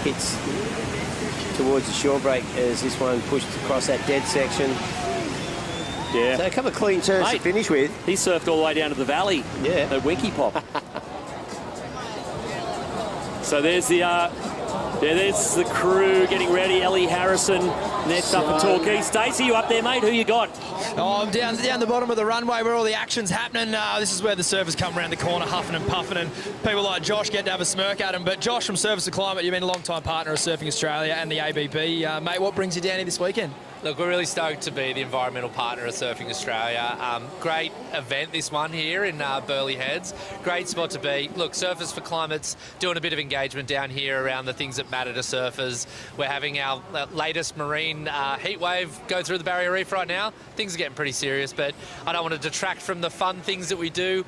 hits towards the shore break as this one pushed across that dead section. Yeah. So a couple of clean turns to finish with. He surfed all the way down to the valley. Yeah. At Winky Pop. So there's the crew getting ready. Ellie Harrison next up for Torquay. Stacey, you up there, mate? Who you got? Oh, I'm down the bottom of the runway where all the action's happening. This is where the surfers come around the corner huffing and puffing, and people like Josh get to have a smirk at them. But Josh from Service to Climate, you've been a long-time partner of Surfing Australia and the ABB. Mate, what brings you down here this weekend? Look, we're really stoked to be the environmental partner of Surfing Australia. Great event, this one here in Burleigh Heads. Great spot to be. Look, Surfers for Climate's doing a bit of engagement down here around the things that matter to surfers. We're having our latest marine heat wave go through the Barrier Reef right now. Things are getting pretty serious, but I don't want to detract from the fun things that we do.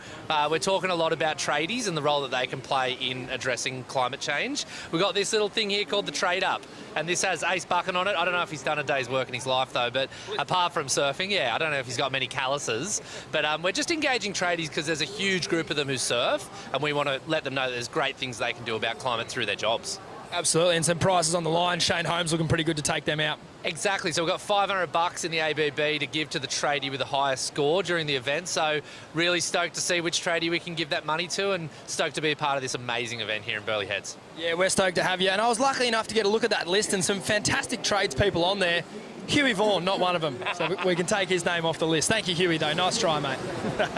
We're talking a lot about tradies and the role that they can play in addressing climate change. We've got this little thing here called the Trade Up, and this has Ace Bucken on it. I don't know if he's done a day's work in his life though, but apart from surfing, I don't know if he's got many calluses, but we're just engaging tradies because there's a huge group of them who surf, and we want to let them know that there's great things they can do about climate through their jobs. Absolutely, and some prizes on the line. Shane Holmes looking pretty good to take them out. Exactly, so we've got $500 in the ABB to give to the tradie with the highest score during the event, so really stoked to see which tradie we can give that money to, and stoked to be a part of this amazing event here in Burleigh Heads. Yeah, we're stoked to have you, and I was lucky enough to get a look at that list and some fantastic tradespeople on there. Huey Vaughan, not one of them, so we can take his name off the list. Thank you, Huey, though. Nice try, mate.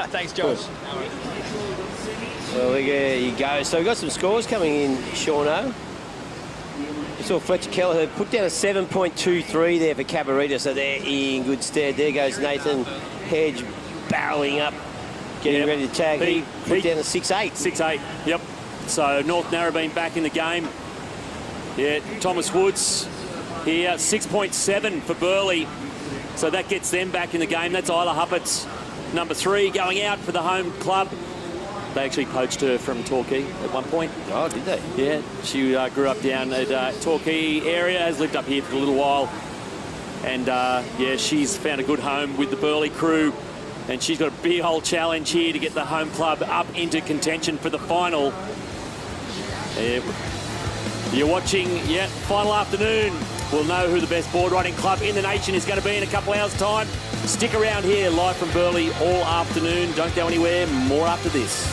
Thanks, Josh. Well, there you go. So we've got some scores coming in, Shauno. We saw Fletcher Kelleher put down a 7.23 there for Cabarita, so they're in good stead. There goes Nathan Hedge barreling up, getting ready to tag. He put down a 6.8. 6.8, yep. So North Narrabeen back in the game. Yeah, Thomas Woods here, 6.7 for Burleigh. So that gets them back in the game. That's Isla Huppert's number 3 going out for the home club. They actually poached her from Torquay at one point. Oh, did they? Yeah, she grew up down at Torquay area, has lived up here for a little while. And she's found a good home with the Burleigh crew. And she's got a big old challenge here to get the home club up into contention for the final. You're watching, final afternoon. We'll know who the best board riding club in the nation is going to be in a couple hours' time. Stick around here, live from Burleigh all afternoon. Don't go anywhere. More after this.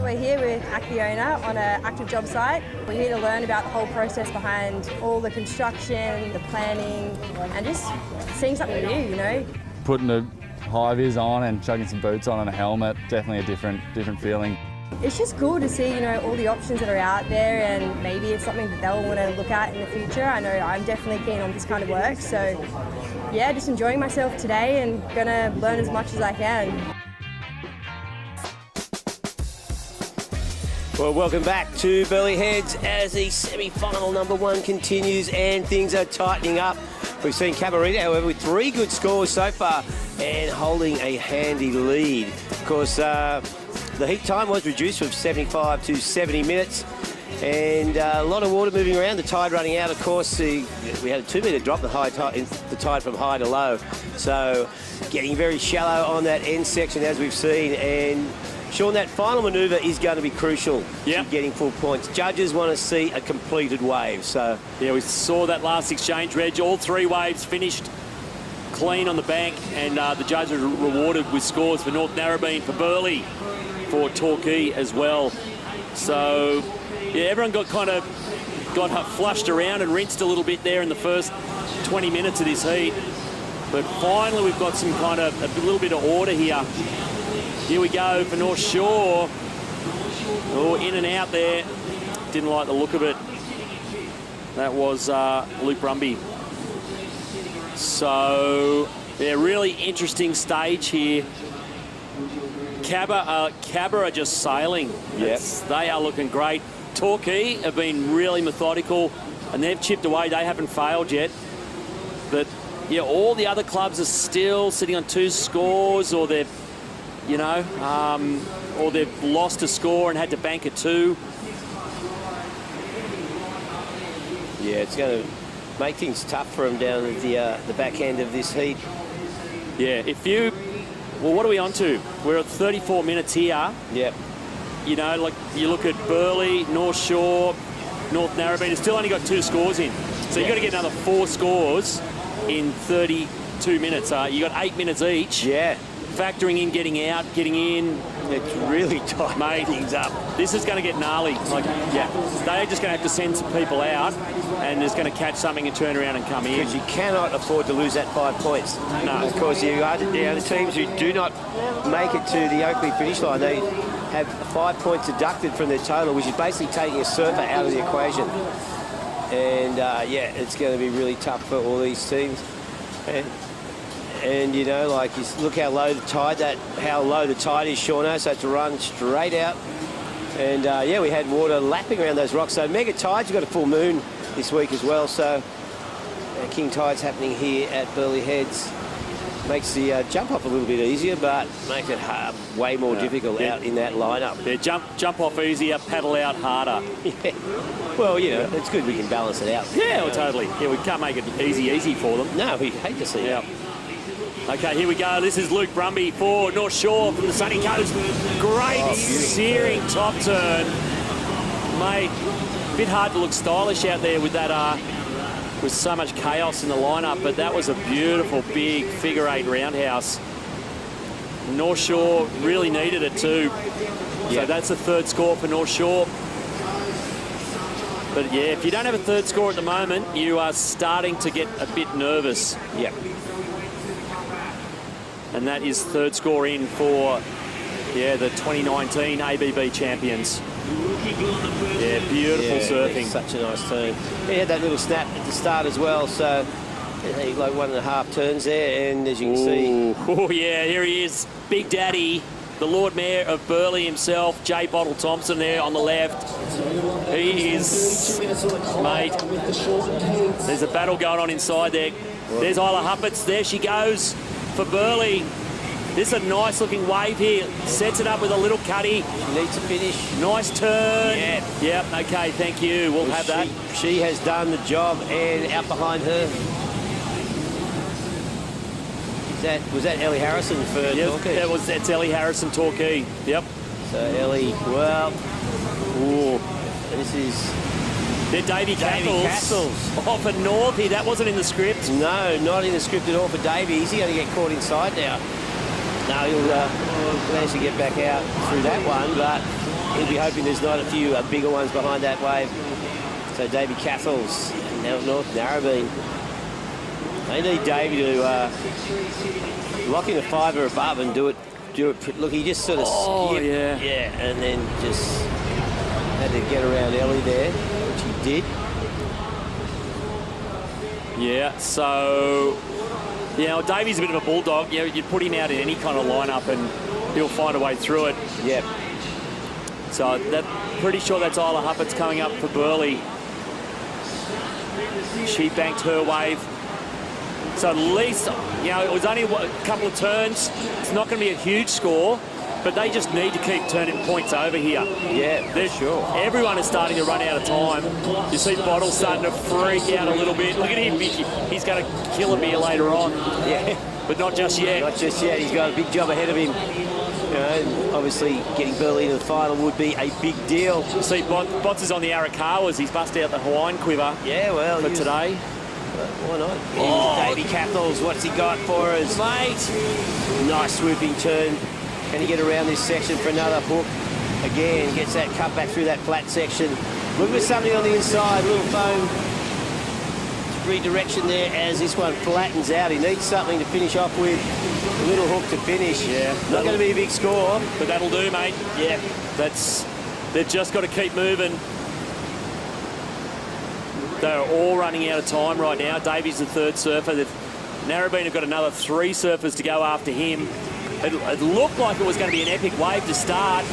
We're here with Acciona on an active job site. We're here to learn about the whole process behind all the construction, the planning, and just seeing something new, you know. Putting the high vis on and chucking some boots on and a helmet, definitely a different feeling. It's just cool to see, you know, all the options that are out there, and maybe it's something that they'll want to look at in the future. I know I'm definitely keen on this kind of work, so yeah, just enjoying myself today and gonna learn as much as I can. Well, welcome back to Burleigh Heads as the semi-final number 1 continues and things are tightening up. We've seen Cabarita, however, with 3 good scores so far and holding a handy lead. Of course, the heat time was reduced from 75 to 70 minutes and a lot of water moving around, the tide running out. Of course, we had a 2 metre drop, the tide from high to low. So getting very shallow on that end section as we've seen, and Sean, that final manoeuvre is going to be crucial to getting full points. Judges want to see a completed wave. So yeah, we saw that last exchange, Reg. All 3 waves finished clean on the bank, and the judges were rewarded with scores for North Narrabeen, for Burleigh, for Torquay as well. So yeah, everyone got flushed around and rinsed a little bit there in the first 20 minutes of this heat. But finally, we've got some kind of a little bit of order here. Here we go for North Shore. Oh, in and out there. Didn't like the look of it. That was Luke Brumby. So, yeah, really interesting stage here. Cabba are just sailing. Yes, they are looking great. Torquay have been really methodical and they've chipped away. They haven't failed yet. But, yeah, all the other clubs are still sitting on 2 scores, or they're or they've lost a score and had to bank at 2. Yeah, it's going to make things tough for them down at the back end of this heat. Yeah, well, what are we on to? We're at 34 minutes here. Yep. You know, like you look at Burleigh, North Shore, North Narrabeen, it's still only got 2 scores in. So you've got to get another 4 scores in 32 minutes. You got 8 minutes each. Yeah. Factoring in getting out, getting in. It's really tight things up. This is going to get gnarly. They're just going to have to send some people out and it's going to catch something and turn around and come in. Because you cannot afford to lose that 5 points. No. Of course, you are the teams who do not make it to the opening finish line. They have 5 points deducted from their total, which is basically taking a surfer out of the equation. And yeah, it's going to be really tough for all these teams. And you know, like, you look how low the tide is, Shauno, so to run straight out. And yeah, we had water lapping around those rocks. So mega tides, you've got a full moon this week as well. So king tide's happening here at Burleigh Heads. Makes the jump off a little bit easier, but make it way more difficult out in that lineup. Yeah, jump off easier, paddle out harder. Yeah. Well, you know, it's good we can balance it out. Yeah, well, totally. Yeah, we can't make it easy for them. No, we hate to see it. Okay, here we go. This is Luke Brumby for North Shore from the sunny coast. Great searing top turn. Mate, a bit hard to look stylish out there with that, with so much chaos in the lineup, but that was a beautiful big figure 8 roundhouse. North Shore really needed it too. So that's the 3rd score for North Shore. But yeah, if you don't have a 3rd score at the moment, you are starting to get a bit nervous. Yep. And that is 3rd score in for, the 2019 ABB champions. Yeah, beautiful surfing. Such a nice turn. He had that little snap at the start as well, so like 1.5 turns there, and as you can see. Oh yeah, here he is, Big Daddy, the Lord Mayor of Burleigh himself, J. Bottle Thompson there on the left. He is, mate, there's a battle going on inside there. There's Isla Huppets, there she goes for Burleigh. This is a nice looking wave here. Sets it up with a little cutty. She needs to finish. Nice turn. Yeah. Yep, okay, thank you. We'll have that. She has done the job, and out behind her. Was that Ellie Harrison for Torquay? That's Ellie Harrison, Torquay. Yep. So Ellie, well, this is... They're Davey Castles. Off at North here. That wasn't in the script. No, not in the script at all for Davey. Is he going to get caught inside now? No, he'll manage to get back out through that one, but he'll be hoping there's not a few bigger ones behind that wave. So Davey Cathles and now North Narrabeen. They need Davey to lock in a 5 or above and do it. Look, he just sort of skipped, and then just had to get around Ellie there, which he did. Yeah, so, Davey's a bit of a bulldog. You'd put him out in any kind of lineup and he'll find a way through it. Yep. So pretty sure that's Isla Huppert's coming up for Burleigh. She banked her wave. So at least, it was only a couple of turns. It's not going to be a huge score, but they just need to keep turning points over here. Yeah, for sure. Everyone is starting to run out of time. You see Bottle starting to freak out a little bit. Look at him, he's going to kill a beer later on. Yeah. But not just yet. Not just yet. He's got a big job ahead of him. And obviously getting Burleigh into the final would be a big deal. You see Bots is on the Arakawas. He's busted out the Hawaiian quiver. Yeah, well, for today. Why not? Davey Capitals, what's he got for us? Mate! Nice swooping turn. Can he get around this section for another hook? Again, gets that cut back through that flat section. Looking for something on the inside, little foam. Redirection there as this one flattens out. He needs something to finish off with. A little hook to finish. Yeah. Not going to be a big score. But that'll do, mate. Yeah. They've just got to keep moving. They're all running out of time right now. Davey's the third surfer. Narrabeen have got another 3 surfers to go after him. It looked like it was going to be an epic wave to start.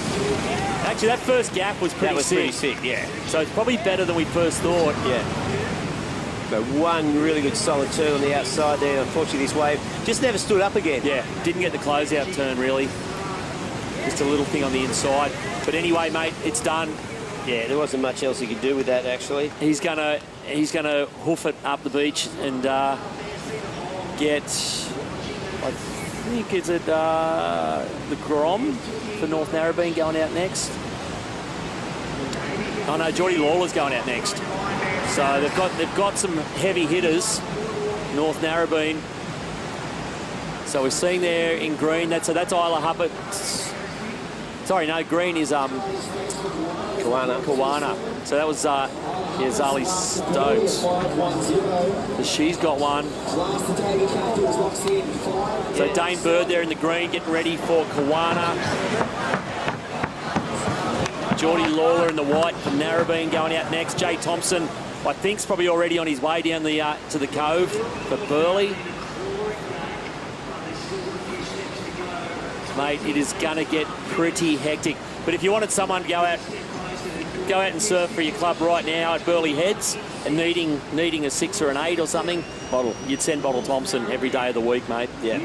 Actually, that first gap was pretty sick. Pretty sick, yeah. So it's probably better than we first thought. Yeah. But one really good solid turn on the outside there. Unfortunately, this wave just never stood up again. Yeah, didn't get the closeout turn, really. Just a little thing on the inside. But anyway, mate, it's done. Yeah, there wasn't much else he could do with that, actually. He's gonna hoof it up the beach and get, I think, is it the Grom for North Narrabeen going out next? Oh no, Geordie Lawler's going out next. So they've got some heavy hitters, North Narrabeen. So we're seeing there in green. That's Isla Huppert. Sorry, no, green is Kawana. So that was Zali Stokes. So she's got one. So Dane Bird there in the green, getting ready for Kawana. Geordie Lawler in the white for Narrabeen going out next. Jay Thompson, I think, is probably already on his way down the to the cove for Burleigh. Mate, it is going to get pretty hectic. But if you wanted someone to go out and surf for your club right now at Burleigh Heads and needing a 6 or an 8 or something, you'd send Bottle Thompson every day of the week, mate. Yeah.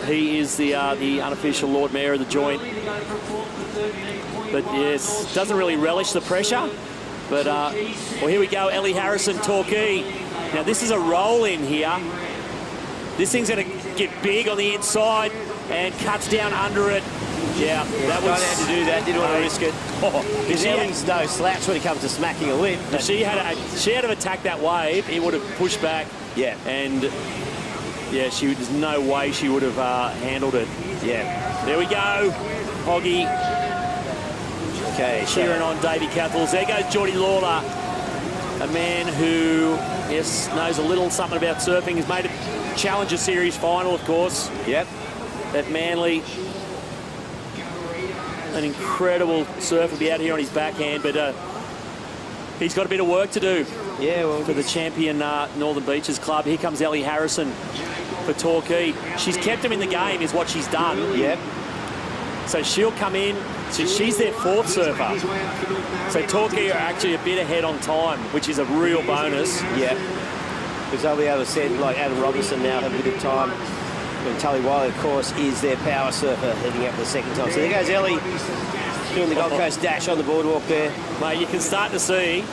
He is the unofficial Lord Mayor of the joint. But yes, doesn't really relish the pressure. But well, here we go, Ellie Harrison, Torquay. Now this is a roll in here. This thing's going to get big on the inside and cuts down under it. Yeah, that was... had to do that, didn't want to risk it. Because Ellie's no slouch when it comes to smacking a lip. If she had to attack that wave, it would have pushed back. Yeah. And yeah, there's no way she would have handled it. Yeah. There we go. Hoggy. Okay. Cheering on Davey Cathles. There goes Geordie Lawler, a man who, yes, knows a little something about surfing. He's made a Challenger Series final, of course. Yep. At Manly. An incredible surfer, be out here on his backhand, but he's got a bit of work to do. Yeah, well, for the champion Northern Beaches club. Here comes Ellie Harrison for Torquay. She's kept him in the game, is what she's done. Yep. So she'll come in. So she's their 4th surfer. So Torquay are actually a bit ahead on time, which is a real bonus. Yeah. Because they'll be able to send, like Adam Robinson now, have a bit of time. And Tully Wiley, of course, is their power surfer heading up the second time. So there goes Ellie doing the Gold Coast dash on the boardwalk there. Mate, you can start to see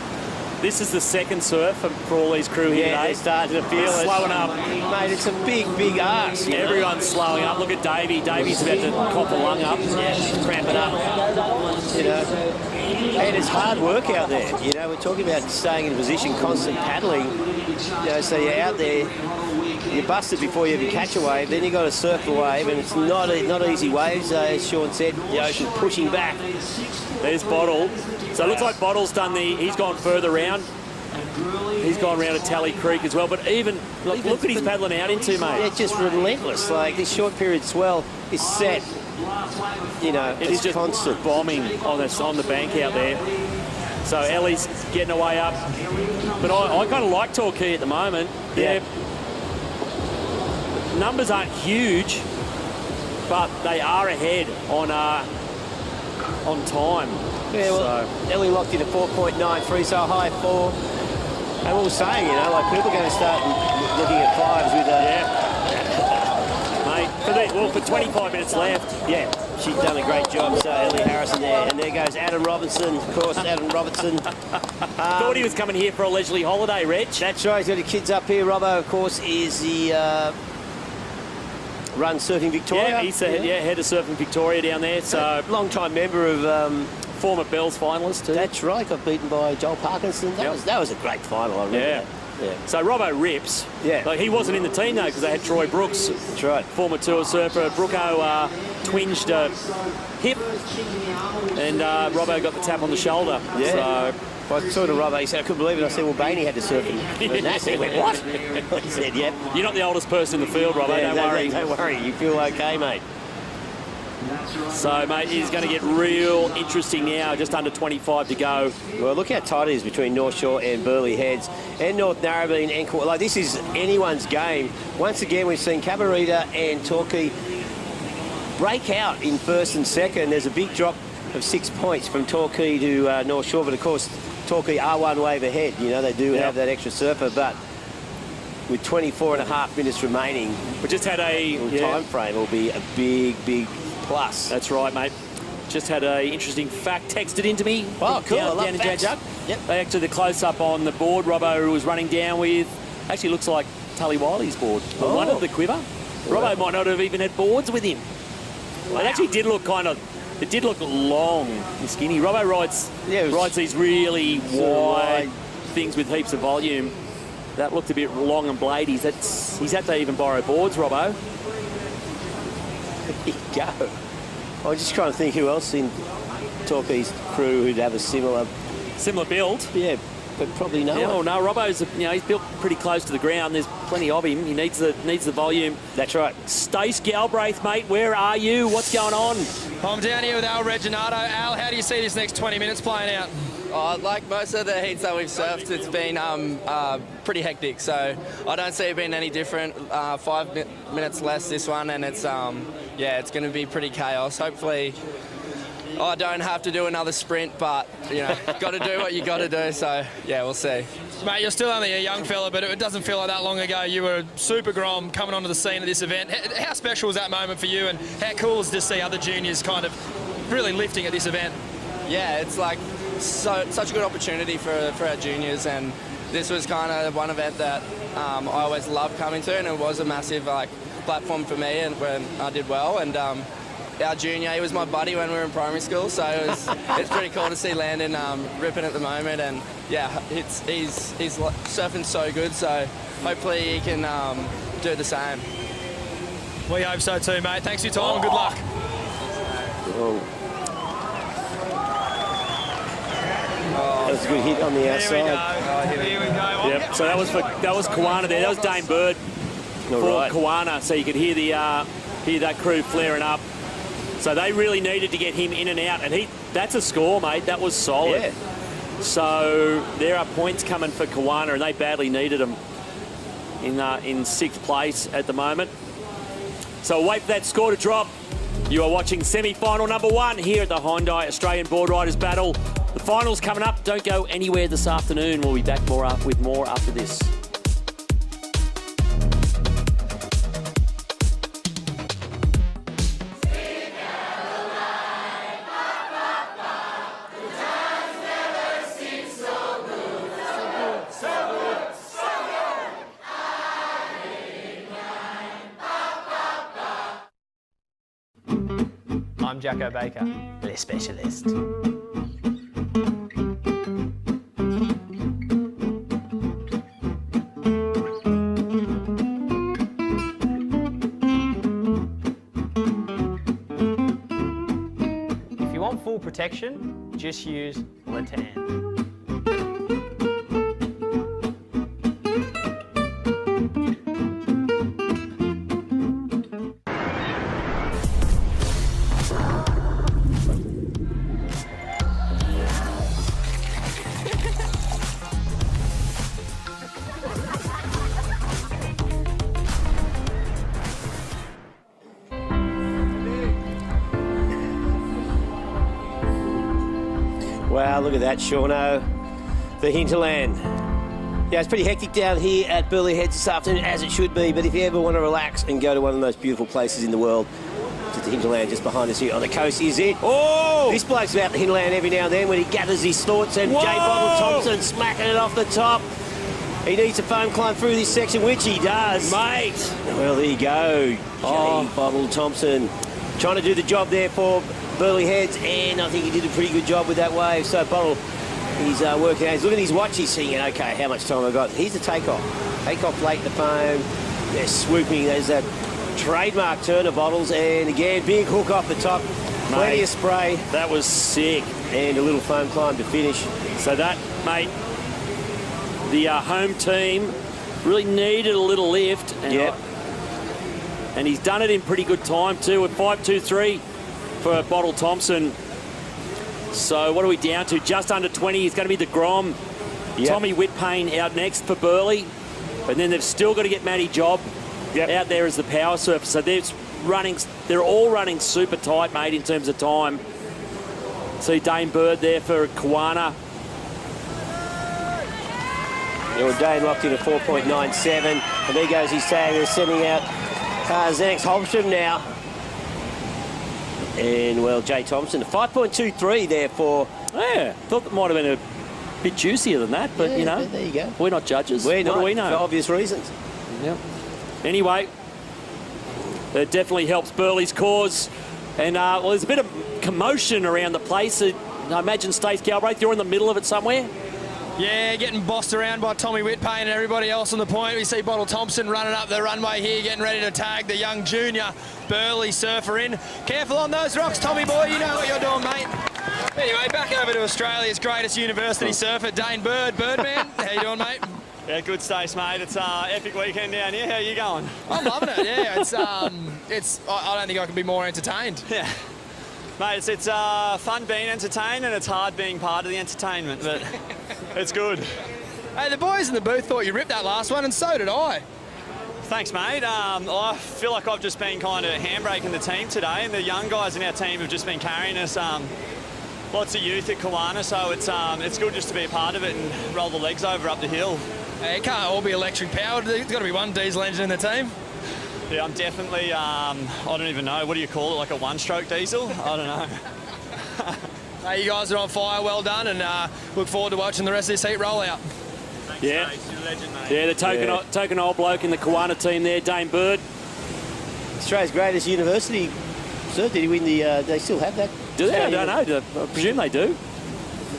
this is the 2nd surf for all these crew here today. They're starting to feel it. Slowing up. Mate, it's a big, big ask. Everyone's slowing up. Look at Davey. Davey's about to cough a lung up. Yeah, she's cramping up. You know, and it's hard work out there. You know, we're talking about staying in position, constant paddling. You know, so you're out there you bust it before you even catch a wave, then you got to surf a wave, and it's not easy waves, as Sean said. The ocean pushing back. There's Bottle. So it looks like Bottle's done he's gone further round. He's gone round to Tally Creek as well, but even look at his paddling out into, mate. Yeah, just relentless. Like, this short period swell is set. You know, it's just constant bombing on the bank out there. So Ellie's getting away up. But I kind of like Torquay at the moment. Yeah. Numbers aren't huge, but they are ahead on time. Yeah, well, Ellie locked in at 4.93, so a high 4. And we were saying, you know, like, people are going to start looking at 5s with Mate, for 25 minutes left. Yeah, she's done a great job, so Ellie Harrison there. And there goes Adam Robinson, of course, Adam Robertson. Thought he was coming here for a leisurely holiday, Reg. That's right, he's got his kids up here. Robbo, of course, is the runs Surfing Victoria. Yeah, he's head of Surfing Victoria down there. So long-time member of... former Bells finalist too. That's right, got beaten by Joel Parkinson. That was a great final, I remember. Yeah. So Robbo rips. Yeah. Like, he wasn't in the team though because they had Troy Brooks. That's right. Former tour surfer. Brooko twinged a hip, and Robbo got the tap on the shoulder. Yeah. So I saw the Robbo, he said, I couldn't believe it. I said, well, Bainey had to surf him. And that's it. He went, what? He said, yep. You're not the oldest person in the field, Robbo. Yeah, don't worry. Don't worry. You feel okay, mate. So, mate, it's going to get real interesting now. Just under 25 to go. Well, look how tight it is between North Shore and Burleigh Heads and North Narrabeen and like, this is anyone's game. Once again, we've seen Cabarita and Torquay break out in first and second. There's a big drop of 6 points from Torquay to North Shore, but of course, Torquay are one wave ahead. You know, they do have that extra surfer, but with 24.5 minutes remaining, we just had a time frame will be a big plus. That's right, mate. Just had a interesting fact texted into me. Oh, cool. Down in facts. Jug. Yep. They actually the close up on the board. Robbo was running down with. Actually, looks like Tully Wiley's board. Oh. One of the quiver. Robbo might not have even had boards with him. Wow. It actually did look It did look long and skinny. Robbo rides these really wide things with heaps of volume. That looked a bit long and bladey. He's had to even borrow boards, Robbo. There you go. I was just trying to think who else in Torquay's crew who'd have a similar build. Yeah, but probably no. Yeah, well, no, Robbo's he's built pretty close to the ground. There's plenty of him. He needs the volume. That's right. Stace Galbraith, mate, where are you? What's going on? I'm down here with Al Reginato. Al, how do you see this next 20 minutes playing out? Like most of the heats that we've surfed, it's been pretty hectic. So I don't see it being any different. 5 minutes less this one, and it's it's going to be pretty chaos. Hopefully, I don't have to do another sprint, but got to do what you got to do. So yeah, we'll see. Mate, you're still only a young fella, but it doesn't feel like that long ago. You were super grom coming onto the scene of this event. How special was that moment for you, and how cool is to see other juniors kind of really lifting at this event? Yeah, it's like such a good opportunity for our juniors, and this was kind of one event that I always loved coming to, and it was a massive platform for me, and when I did well. And our junior, he was my buddy when we were in primary school, so it's pretty cool to see Landon ripping at the moment, and yeah, he's surfing so good, so hopefully he can do the same. We hope so too, mate. Thanks for your time and good luck. That was a good hit on the outside. Here we go. Yep. So that was Kawana there. That was Dame Bird for Kawana. So you could hear that crew flaring up. So they really needed to get him in and out, and that's a score, mate. That was solid. Yeah. So there are points coming for Kawana, and they badly needed them in sixth place at the moment. So wait for that score to drop. You are watching semi-final number 1 here at the Hyundai Australian Boardriders Battle. The final's coming up. Don't go anywhere this afternoon. We'll be back with more after this. I'm Jacko Baker, le specialist. full protection, just use Latan. Wow, look at that, Shauno. The hinterland. Yeah, it's pretty hectic down here at Burleigh Heads this afternoon, as it should be, but if you ever want to relax and go to one of the most beautiful places in the world, just the hinterland just behind us here on the coast is it. Oh! This bloke's about the hinterland every now and then when he gathers his thoughts, and Whoa! J. Bottle Thompson smacking it off the top. He needs to foam climb through this section, which he does. Mate! Well, there you go. J. Bottle Thompson trying to do the job there for Burleigh Heads, and I think he did a pretty good job with that wave. So Bottle, he's working out. He's looking at his watch. He's thinking, okay, how much time have I got? Here's the takeoff. Takeoff late in the foam. They're swooping. There's that trademark turn of Bottles, and again, big hook off the top. Plenty of spray. That was sick. And a little foam climb to finish. So that, mate, the home team really needed a little lift. And and he's done it in pretty good time too, with 5.23 for Bottle Thompson. So what are we down to? Just under 20. He's going to be the Grom. Tommy Whitpain out next for Burleigh. And then they've still got to get Matty Job out there as the power surfer. So they're all running super tight, mate, in terms of time. See Dane Bird there for Kawana. Dane locked in at 4.97. And there goes his tag. They're sending out Xanax Holmstrom now. And, well, Jay Thompson, 5.23 there for... Yeah, thought that might have been a bit juicier than that, but, you know, there you go. We're not judges. We're what not, do we know? for obvious reasons. Yep. Anyway, it definitely helps Burleigh's cause. And, well, there's a bit of commotion around the place. I imagine Stace Galbraith, you're in the middle of it somewhere? Yeah, getting bossed around by Tommy Whitpain and everybody else on the point. We see Bottle Thompson running up the runway here, getting ready to tag the young junior Burleigh surfer in. Careful on those rocks, Tommy boy. You know what you're doing, mate. Anyway, back over to Australia's greatest university surfer, Dane Bird. Birdman, how you doing, mate? Yeah, good, Stace, mate. It's an epic weekend down here. How are you going? I'm loving it, yeah. I don't think I can be more entertained. Yeah. Mate, it's fun being entertained, and it's hard being part of the entertainment, but it's good. Hey, the boys in the booth thought you ripped that last one, and so did I. Thanks, mate. I feel like I've just been kind of handbraking the team today, and the young guys in our team have just been carrying us. Lots of youth at Kawana, so it's good just to be a part of it and roll the legs over up the hill. Hey, it can't all be electric powered. There's got to be one diesel engine in the team. Yeah, I'm definitely, I don't even know, what do you call it, like a one-stroke diesel? I don't know. Hey, you guys are on fire, well done, and look forward to watching the rest of this heat roll out. Thanks, Yeah. Stace, you're a legend, mate. Yeah, the token old bloke in the Kawana team there, Dane Bird. Australia's greatest university. Sir, did he win the... they still have that? Do they? I don't know. I presume they do.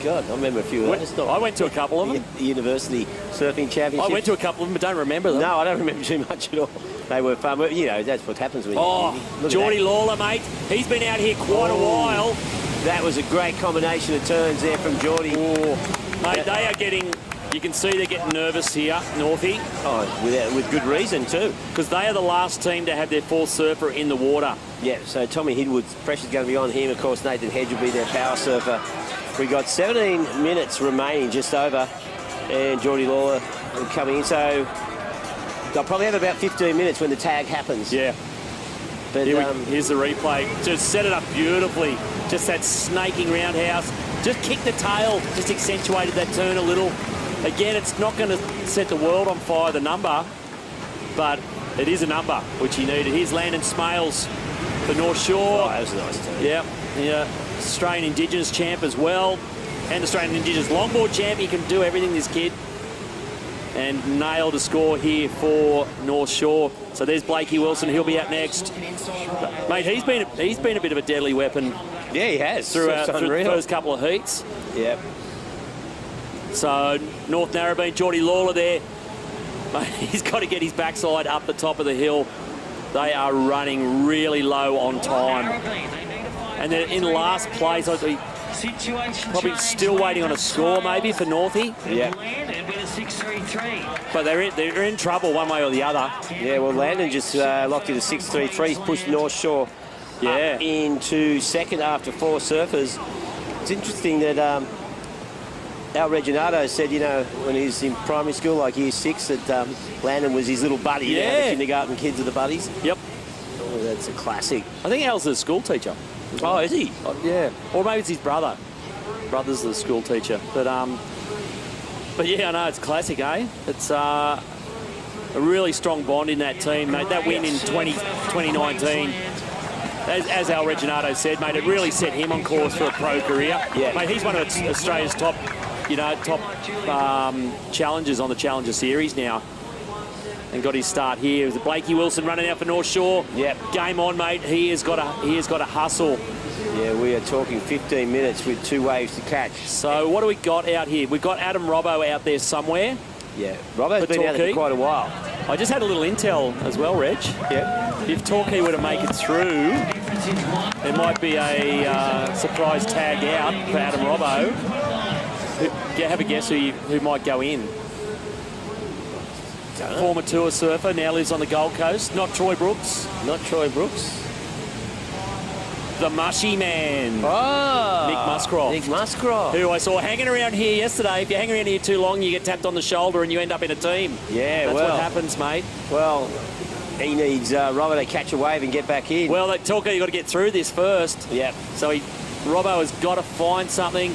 God, I remember a few of those. I went to a couple of them. The University Surfing Championship. I went to a couple of them, but don't remember them. No, I don't remember too much at all. They were fun. You know, that's what happens when you... Geordie Lawler, mate. He's been out here quite a while. That was a great combination of turns there from Geordie. Mate, they are getting... You can see they're getting nervous here, Northie. Oh, with good reason too. Because they are the last team to have their fourth surfer in the water. Yeah, so Tommy Hidwood's pressure's going to be on him. Of course, Nathan Hedge will be their power surfer. We got 17 minutes remaining, just over, and Geordie Lawler coming in. So they'll probably have about 15 minutes when the tag happens. Yeah. But here's the replay. Just set it up beautifully. Just that snaking roundhouse. Just kicked the tail. Just accentuated that turn a little. Again, it's not going to set the world on fire, the number, but it is a number which he needed. Here's Landon Smales for North Shore. Oh, that was a nice turn. Yeah. Australian Indigenous champ as well, and Australian Indigenous longboard champ. He can do everything, this kid. And nailed a score here for North Shore. So there's Blakey Wilson. He'll be out next. Mate, he's been a bit of a deadly weapon. Yeah, he has. Through the first couple of heats. Yeah. So North Narrabeen, Geordie Lawler there. Mate, he's got to get his backside up the top of the hill. They are running really low on time. And then in last place, I'd be probably still waiting on a score maybe for Northie. Yeah. But they're in trouble one way or the other. Yeah, well, Landon just locked into 6.33. He's pushed North Shore up into second after 4 surfers. It's interesting that Al Reginato said, you know, when he was in primary school, like year 6, that Landon was his little buddy. Yeah. You know, the kindergarten kids are the buddies. Yep. Oh, that's a classic. I think Al's a school teacher. Oh, is he? Yeah. Or maybe it's his brother. Brother's the school teacher. But yeah, I know, it's classic, eh? It's a really strong bond in that team, mate. That win in 2019, as Al Reginato said, mate, it really set him on course for a pro career. Yeah. Mate, he's one of Australia's top challengers on the Challenger Series now. And got his start here with Blakey Wilson running out for North Shore. Yep. Game on, mate. He has got a hustle. Yeah, we are talking 15 minutes with 2 waves to catch. So what do we got out here? We've got Adam Robbo out there somewhere. Yeah, Robbo's been out there for quite a while. I just had a little intel as well, Reg. Yeah. If Torquay were to make it through, there might be a surprise tag out for Adam Robbo. Have a guess who might go in. Former tour surfer, now lives on the Gold Coast. Not Troy Brooks. Not Troy Brooks. The Mushy Man. Oh, Nick Muscroft. Nick Muscroft. Who I saw hanging around here yesterday. If you hang around here too long, you get tapped on the shoulder and you end up in a team. Yeah, That's what happens, mate. Well, he needs Robbo to catch a wave and get back in. Well, Torquay, you've got to get through this first. Yep. So Robbo has got to find something.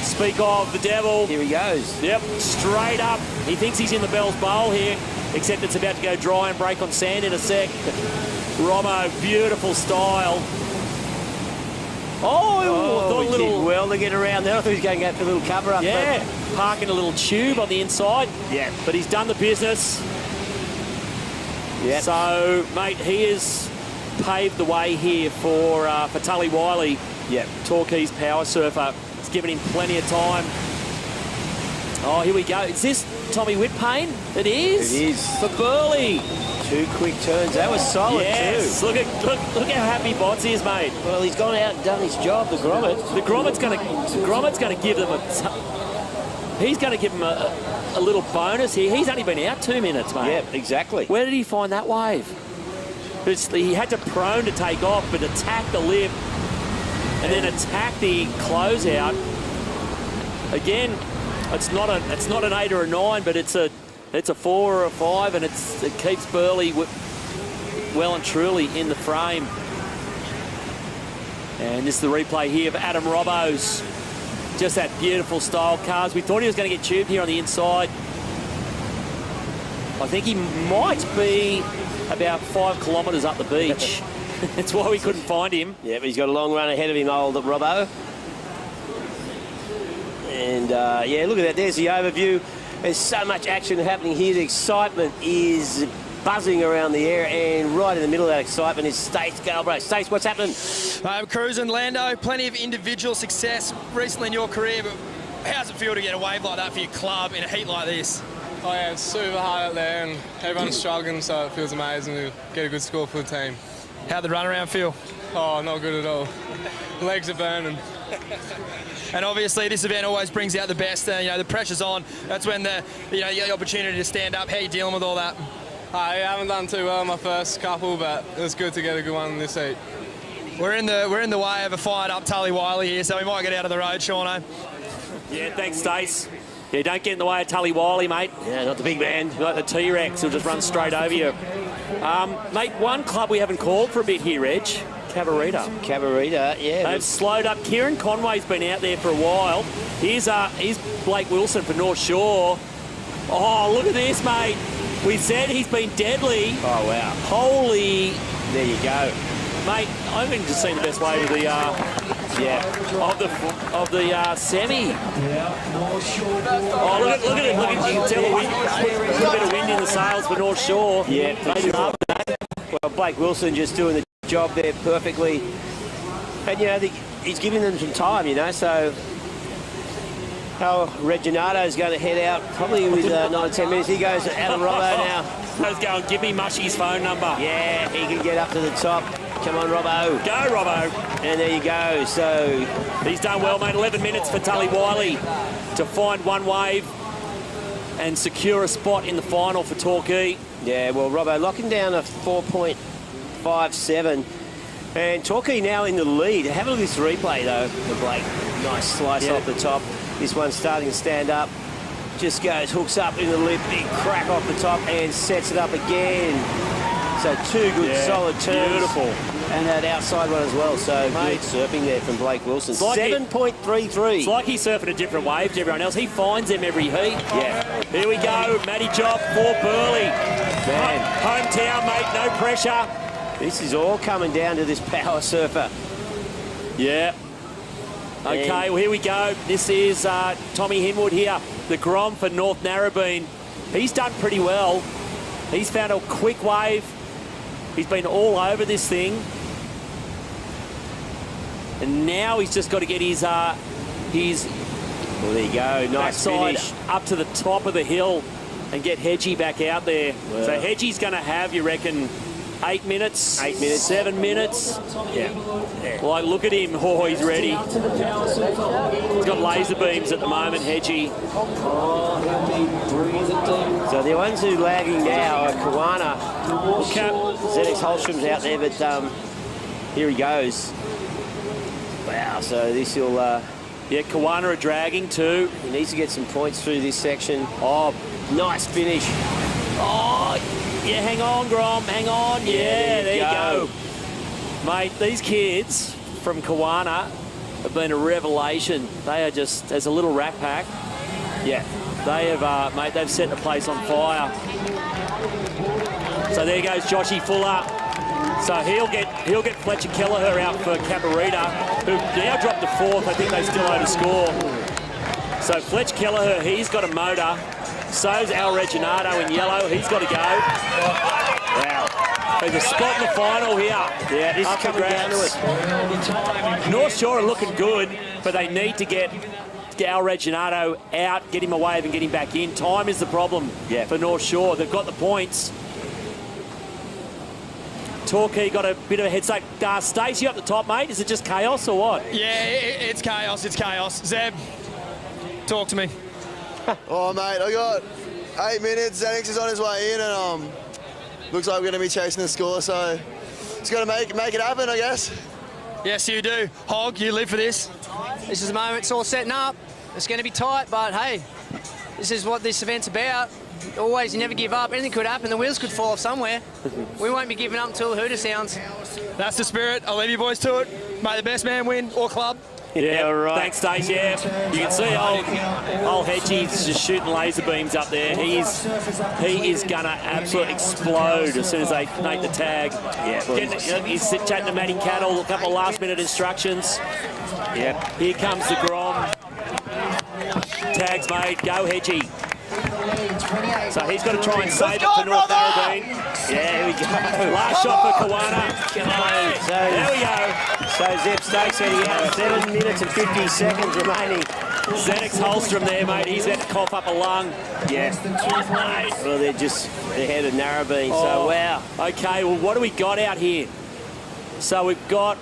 Speak of the devil. Here he goes. Yep, straight up. He thinks he's in the Bell's Bowl here, except it's about to go dry and break on sand in a sec. Robbo, beautiful style. Oh, he did well to get around there. I thought he was going to go for a little cover up. Yeah, parking a little tube on the inside. Yeah. But he's done the business. Yeah. So, mate, he has paved the way here for Tully Wiley. Yeah. Torquay's power surfer. It's given him plenty of time. Oh, here we go. Is this Tommy Whitpain? It is. It is. For Burleigh. 2 quick turns. That was solid yes. too. Look how happy Bots is, mate. Well, he's gone out and done his job, the Grommet. The Grommet's going to give them he's going to give them a little bonus here. He's only been out 2 minutes, mate. Yeah, exactly. Where did he find that wave? He had to prone to take off, but attack the lip and then attack the closeout. Again, it's not an 8 or a 9, but it's a 4 or a 5, and it keeps Burleigh well and truly in the frame. And this is the replay here of Adam Robbo's. Just that beautiful style cars. We thought he was going to get tubed here on the inside. I think he might be about 5 kilometres up the beach. That's why we couldn't find him. Yeah, but he's got a long run ahead of him, old Robbo. And yeah, look at that. There's the overview. There's so much action happening here. The excitement is buzzing around the air, and right in the middle of that excitement is Stace Galbraith. Stace, what's happening? I'm cruising, Lando. Plenty of individual success recently in your career, but how's it feel to get a wave like that for your club in a heat like this? Oh yeah, it's super hard out there and everyone's struggling, so it feels amazing to get a good score for the team. How'd the runaround feel? Oh, not good at all. Legs are burning. And obviously this event always brings out the best. You know, the pressure's on. That's when you get the opportunity to stand up. How are you dealing with all that? I haven't done too well in my first couple, but it was good to get a good one in this heat. We're in the way of a fired up Tully Wiley here, so we might get out of the road, Shauno. Yeah, thanks, Stace. Yeah, don't get in the way of Tully Wiley, mate. Yeah, not the big man. Like the T-Rex, he'll just run straight over you. Mate, one club we haven't called for a bit here, Reg. Cabarita. Cabarita, yeah. They've slowed up. Kieran Conway's been out there for a while. Here's Blake Wilson for North Shore. Oh, look at this, mate. We said he's been deadly. Oh, wow. Holy. There you go. Mate, I haven't just seen the best wave of the semi. Oh, look at it. You can tell a little bit of wind in the sails for North Shore. Yeah, for sure. Well, Blake Wilson just doing the job there perfectly. And, you know, he's giving them some time, you know, so how Reginato's going to head out probably with 9 or 10 minutes. He goes to Adam Robbo now. Let's go and give me Mushy's phone number. Yeah, he can get up to the top. Come on, Robbo. Go, Robbo. And there you go. So he's done well, mate. 11 minutes for Tully Wiley to find one wave and secure a spot in the final for Torquay. Yeah, well, Robbo locking down a 4.57. And Torquay now in the lead. Have a look at this replay, though, for Blake. Nice slice off the top. This one's starting to stand up. Just goes, hooks up in the lip, big crack off the top, and sets it up again. So 2 good, solid turns. Beautiful. And that outside one as well. So good surfing there from Blake Wilson. Like 7.33. It's like he's surfing a different wave to everyone else. He finds them every heat. Yeah. Here we go. Matty Job for Burleigh. Man. Hometown, mate. No pressure. This is all coming down to this power surfer. Yeah. Okay, well, here we go. This is Tommy Hinwood here, the Grom for North Narrabeen. He's done pretty well. He's found a quick wave. He's been all over this thing. And now he's just got to get his well, there you go. Nice finish. Up to the top of the hill and get Hedgie back out there. Well. So Hedgie's going to have, you reckon, 8 minutes? 8 minutes. 7 minutes? Yeah. Like, look at him. Oh, he's ready. He's got laser beams at the moment, Hedgie. So the ones who lagging now are Kawana. ZX Holstrom's out there, but here he goes. Wow, so this will... yeah, Kawana are dragging too. He needs to get some points through this section. Oh, nice finish. Oh, yeah, hang on, Grom, hang on. Yeah, there you go. Mate, these kids from Kawana have been a revelation. They are just, as a little rack pack, yeah, they have, mate, they've set the place on fire. So there goes Joshy Fuller. So he'll get Fletcher Kelleher out for Cabarita, who now dropped to 4th. I think they still owe to score. So Fletcher Kelleher, he's got a motor. So's Al Reginato in yellow. He's got to go. Wow. There's a spot in the final here. Yeah, this is coming down to it. North Shore are looking good, but they need to get Al Reginato out, get him a wave and get him back in. Time is the problem for North Shore. They've got the points. Torquay got a bit of a head start. Stacey up the top, mate. Is it just chaos or what? Yeah, it's chaos. It's chaos. Zeb, talk to me. Oh, mate, I got 8 minutes. Xanax is on his way in, and looks like we're going to be chasing the score, so just got to make it happen, I guess. Yes, you do. Hog, you live for this. This is the moment. It's all setting up. It's going to be tight, but hey, this is what this event's about. Always, you never give up. Anything could happen. The wheels could fall off somewhere. We won't be giving up until the hooter sounds. That's the spirit. I'll leave you boys to it. May the best man win, or club. Yeah, right. Thanks, Stace. Yeah, you can see old Hedgie's just shooting laser beams up there. He is gonna absolutely explode as soon as they make the tag. Yeah, he's chatting to Matty Cattle. A couple of last-minute instructions. Yeah. Here comes the Grom. Tags made. Go, Hedgie. So he's got to try and save it for North Narrabeen. Yeah, here we go. Last shot for Kawana. Come on. So, there we go. So Zeb Stokes heading out. 7 minutes and 50 seconds remaining. ZX Holstrom there, mate. He's had to cough up a lung. Yeah. Well, they're just ahead of Narrabeen, so wow. Okay, well, what do we got out here? So we've got...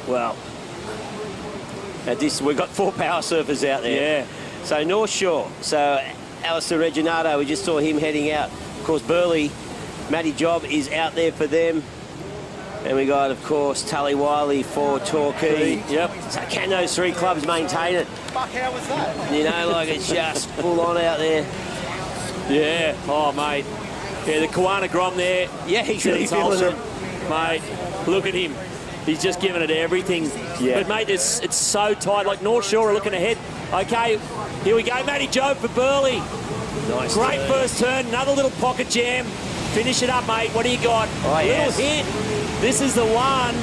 Well, we've got 4 power surfers out there. Yeah. So North Shore, so Alistair Reginato, we just saw him heading out. Of course, Burleigh, Matty Job is out there for them. And we got, of course, Tully Wiley for Torquay. Yep. So can those 3 clubs maintain it? Fuck, how was that? You know, like it's just full on out there. Yeah. Oh, mate. Yeah, the Kawana Grom there. Yeah, he's really feeling it. Mate, look at him. He's just giving it everything. Yeah. But, mate, it's so tight. Like, North Shore are looking ahead. Okay, here we go. Matty Job for Burleigh. Nice. Great first turn. Another little pocket jam. Finish it up, mate. What do you got? Oh, yes. Little hit. This is the one.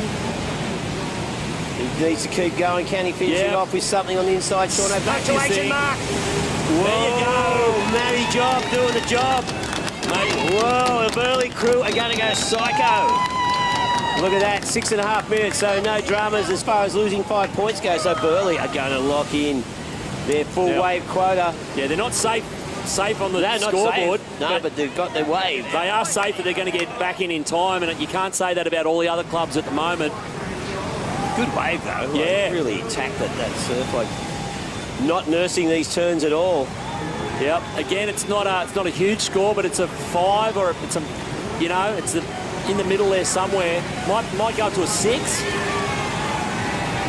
He needs to keep going. Can he finish it off with something on the inside? Sean, punctuation mark. Whoa, there you go. Matty Job doing the job. Mate. Whoa, the Burleigh crew are going to go psycho. Look at that, 6.5 minutes, so no dramas as far as losing 5 points go. So Burleigh are going to lock in their full wave quota. Yeah, they're not safe safe on the No, not scoreboard. safe. No, but they've got their wave. They are safe, but they're going to get back in time, and you can't say that about all the other clubs at the moment. Good wave, though. Yeah. Like, really attacked that surf. Like, not nursing these turns at all. Yep. Again, it's not a huge score, but it's a 5 or it's a, you know, it's in the middle there somewhere. Might go up to a 6.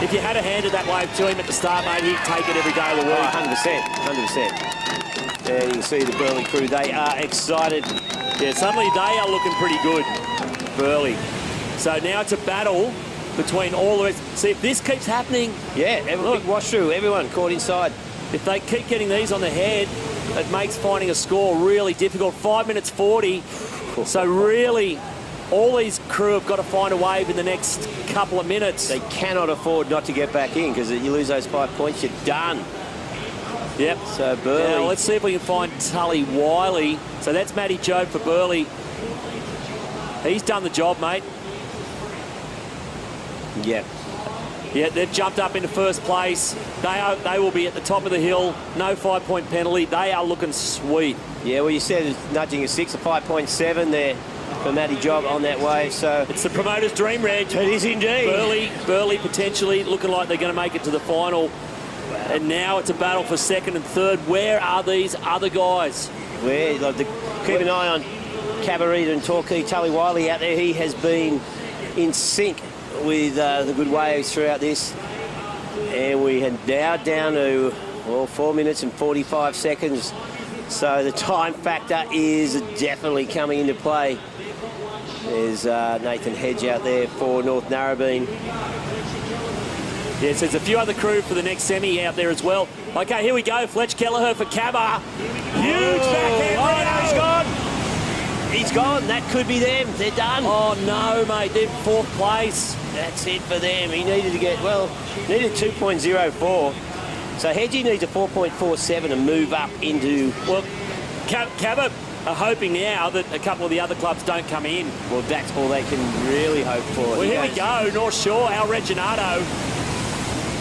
If you had a handed that wave to him at the start, mate, he'd take it every day of the week. 100%, 100%. And you can see the Burleigh crew, they are excited. Yeah, suddenly they are looking pretty good, Burleigh. So now it's a battle between all the rest. See, if this keeps happening... Yeah, big wash through, everyone caught inside. If they keep getting these on the head, it makes finding a score really difficult. 5 minutes 40. So really, all these crew have got to find a wave in the next couple of minutes. They cannot afford not to get back in, because you lose those 5 points, you're done. Yep. So Burleigh. Now let's see if we can find Tully Wiley. So that's Matty Jobe for Burleigh. He's done the job, mate. Yep. Yeah, they've jumped up into first place. They will be at the top of the hill. No 5-point penalty. They are looking sweet. Yeah, well, you said it's nudging a 6, a 5.7 there for Matty Jobe on that wave. So it's the promoter's dream, Reg. It is indeed. Burleigh potentially looking like they're going to make it to the final. And now it's a battle for second and third. Where are these other guys? Keep an eye on Cabarita and Torquay. Tully Wiley out there. He has been in sync with the good waves throughout this. And we are now down to, 4 minutes and 45 seconds. So the time factor is definitely coming into play. There's Nathan Hedge out there for North Narrabeen. Yes, there's a few other crew for the next semi out there as well. Okay, here we go. Fletch Kelleher for Cabba. Huge backhand. He's gone. He's gone. That could be them. They're done. Oh, no, mate. They're 4th place. That's it for them. He needed to get, needed 2.04. So Hedgie needs a 4.47 to move up into... Well, Cabba are hoping now that a couple of the other clubs don't come in. Well, that's all they can really hope for. Well, here we go. North Shore, Al Reginato.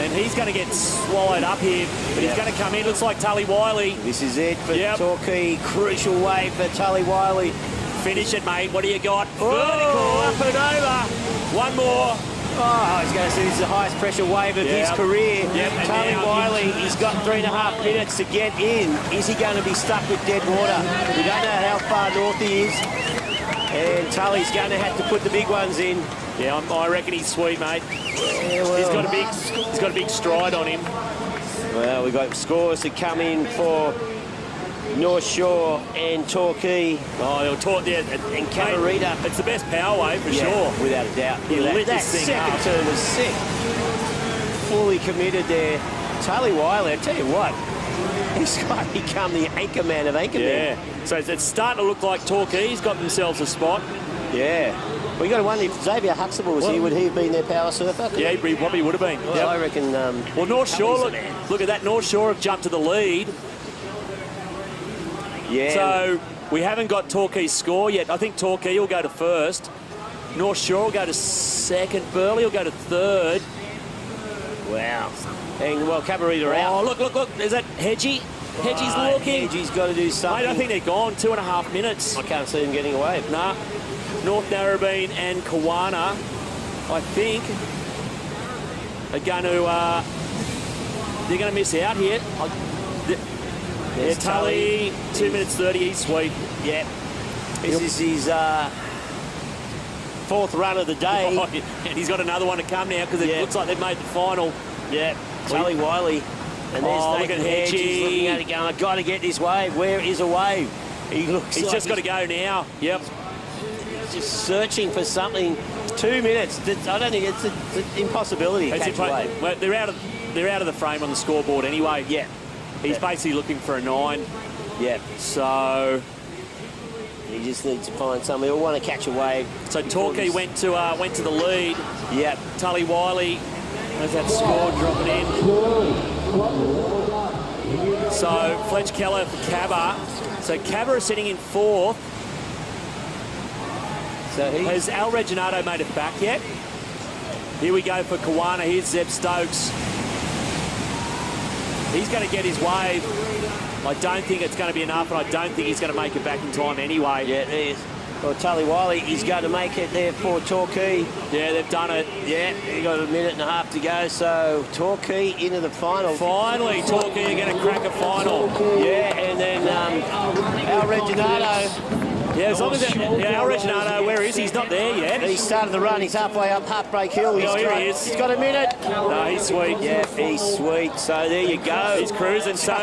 And he's going to get swallowed up here, but he's going to come in. Looks like Tully Wiley. This is it for Torquay. Crucial wave for Tully Wiley. Finish it, mate. What do you got? Vertical, up and over. One more. Oh, he's going to see this is the highest pressure wave of his career. Tully Wiley, he's got 3.5 minutes to get in. Is he going to be stuck with dead water? We don't know how far north he is. And Tully's going to have to put the big ones in. Yeah, I reckon he's sweet, mate. Yeah, well, he's got a big stride on him. Well, we've got scores to come in for North Shore and Torquay. And Cabarita. It's the best power wave for sure. Without a doubt. He lit that this thing second up. turn was sick. Fully committed there. Tully Wiley, I tell you what, he's got to become the anchor man of anchor men. Yeah. So it's starting to look like Torquay's got themselves a spot. Yeah. Well, you got to wonder if Xavier Huxtable was here, would he have been their power surfer? Yeah, he probably would have been. Well, I reckon... well, North Shore, look at that. North Shore have jumped to the lead. Yeah. So we haven't got Torquay's score yet. I think Torquay will go to first. North Shore will go to second. Burleigh will go to third. Wow. And, Cabarita out. Oh, look. There's that Hedgie. Hedgie's looking. Hedgie's got to do something. Mate, I think they're gone. 2.5 minutes. I can't see them getting away. Nah. North Narrabeen and Kawana, I think, are going to... they're going to miss out here. Tully, 2 minutes 30, he's sweet. Yeah. This is his 4th run of the day. Oh, and he's got another one to come now because it looks like they've made the final. Yeah. Tully Wiley. And there's look at Hedge. He's looking at it going, I've got to get this wave. Where is a wave? He's just got to go now. Yep. He's just searching for something. 2 minutes. I don't think it's an impossibility to catch a wave. Well, they're out of the frame on the scoreboard anyway. Yeah. He's basically looking for a 9. Yeah. So he just needs to find something. He'll want to catch a wave. So Torquay went to the lead. Yeah. Tully Wiley. There's that score dropping in. So Fletch Keller for Cabba. So Cabba is sitting in 4th. So has Al Reginato made it back yet? Here we go for Kawana. Here's Zeb Stokes. He's going to get his wave. I don't think it's going to be enough, and I don't think he's going to make it back in time anyway. Yeah, there's. Well, Tully Wiley, he's going to make it there for Torquay. Yeah, they've done it. Yeah, he got a minute and a half to go, so Torquay into the final. Finally, Torquay are going to crack a final. Yeah, and then Al Reginato. Yeah, as long as Al Reginato, where is he? He's not there yet. He started the run. He's halfway up Heartbreak Hill. Here he is. He's got a minute. No, he's sweet. Yeah, he's sweet. So there you go. He's cruising. So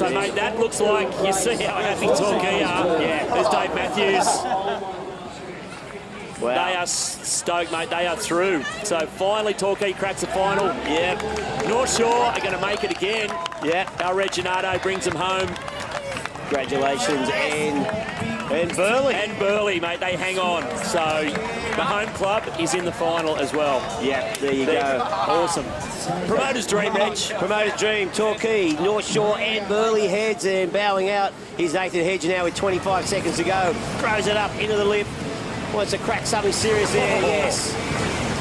mate, that looks like, you see how happy Torquay are. Yeah. There's Dave Matthews. Wow. They are stoked, mate. They are through. So finally, Torquay cracks the final. Yep. North Shore are going to make it again. Yeah. Al Reginato brings them home. Congratulations, and Burleigh. And Burleigh, mate, they hang on. So the home club is in the final as well. Yeah, there you go. Awesome. Promoter's dream, Reg. Promoter's dream, Torquay, North Shore and Burleigh heads, and bowing out. Here's Nathan Hedge now with 25 seconds to go. Throws it up into the lip. Wants to crack something serious there, yes.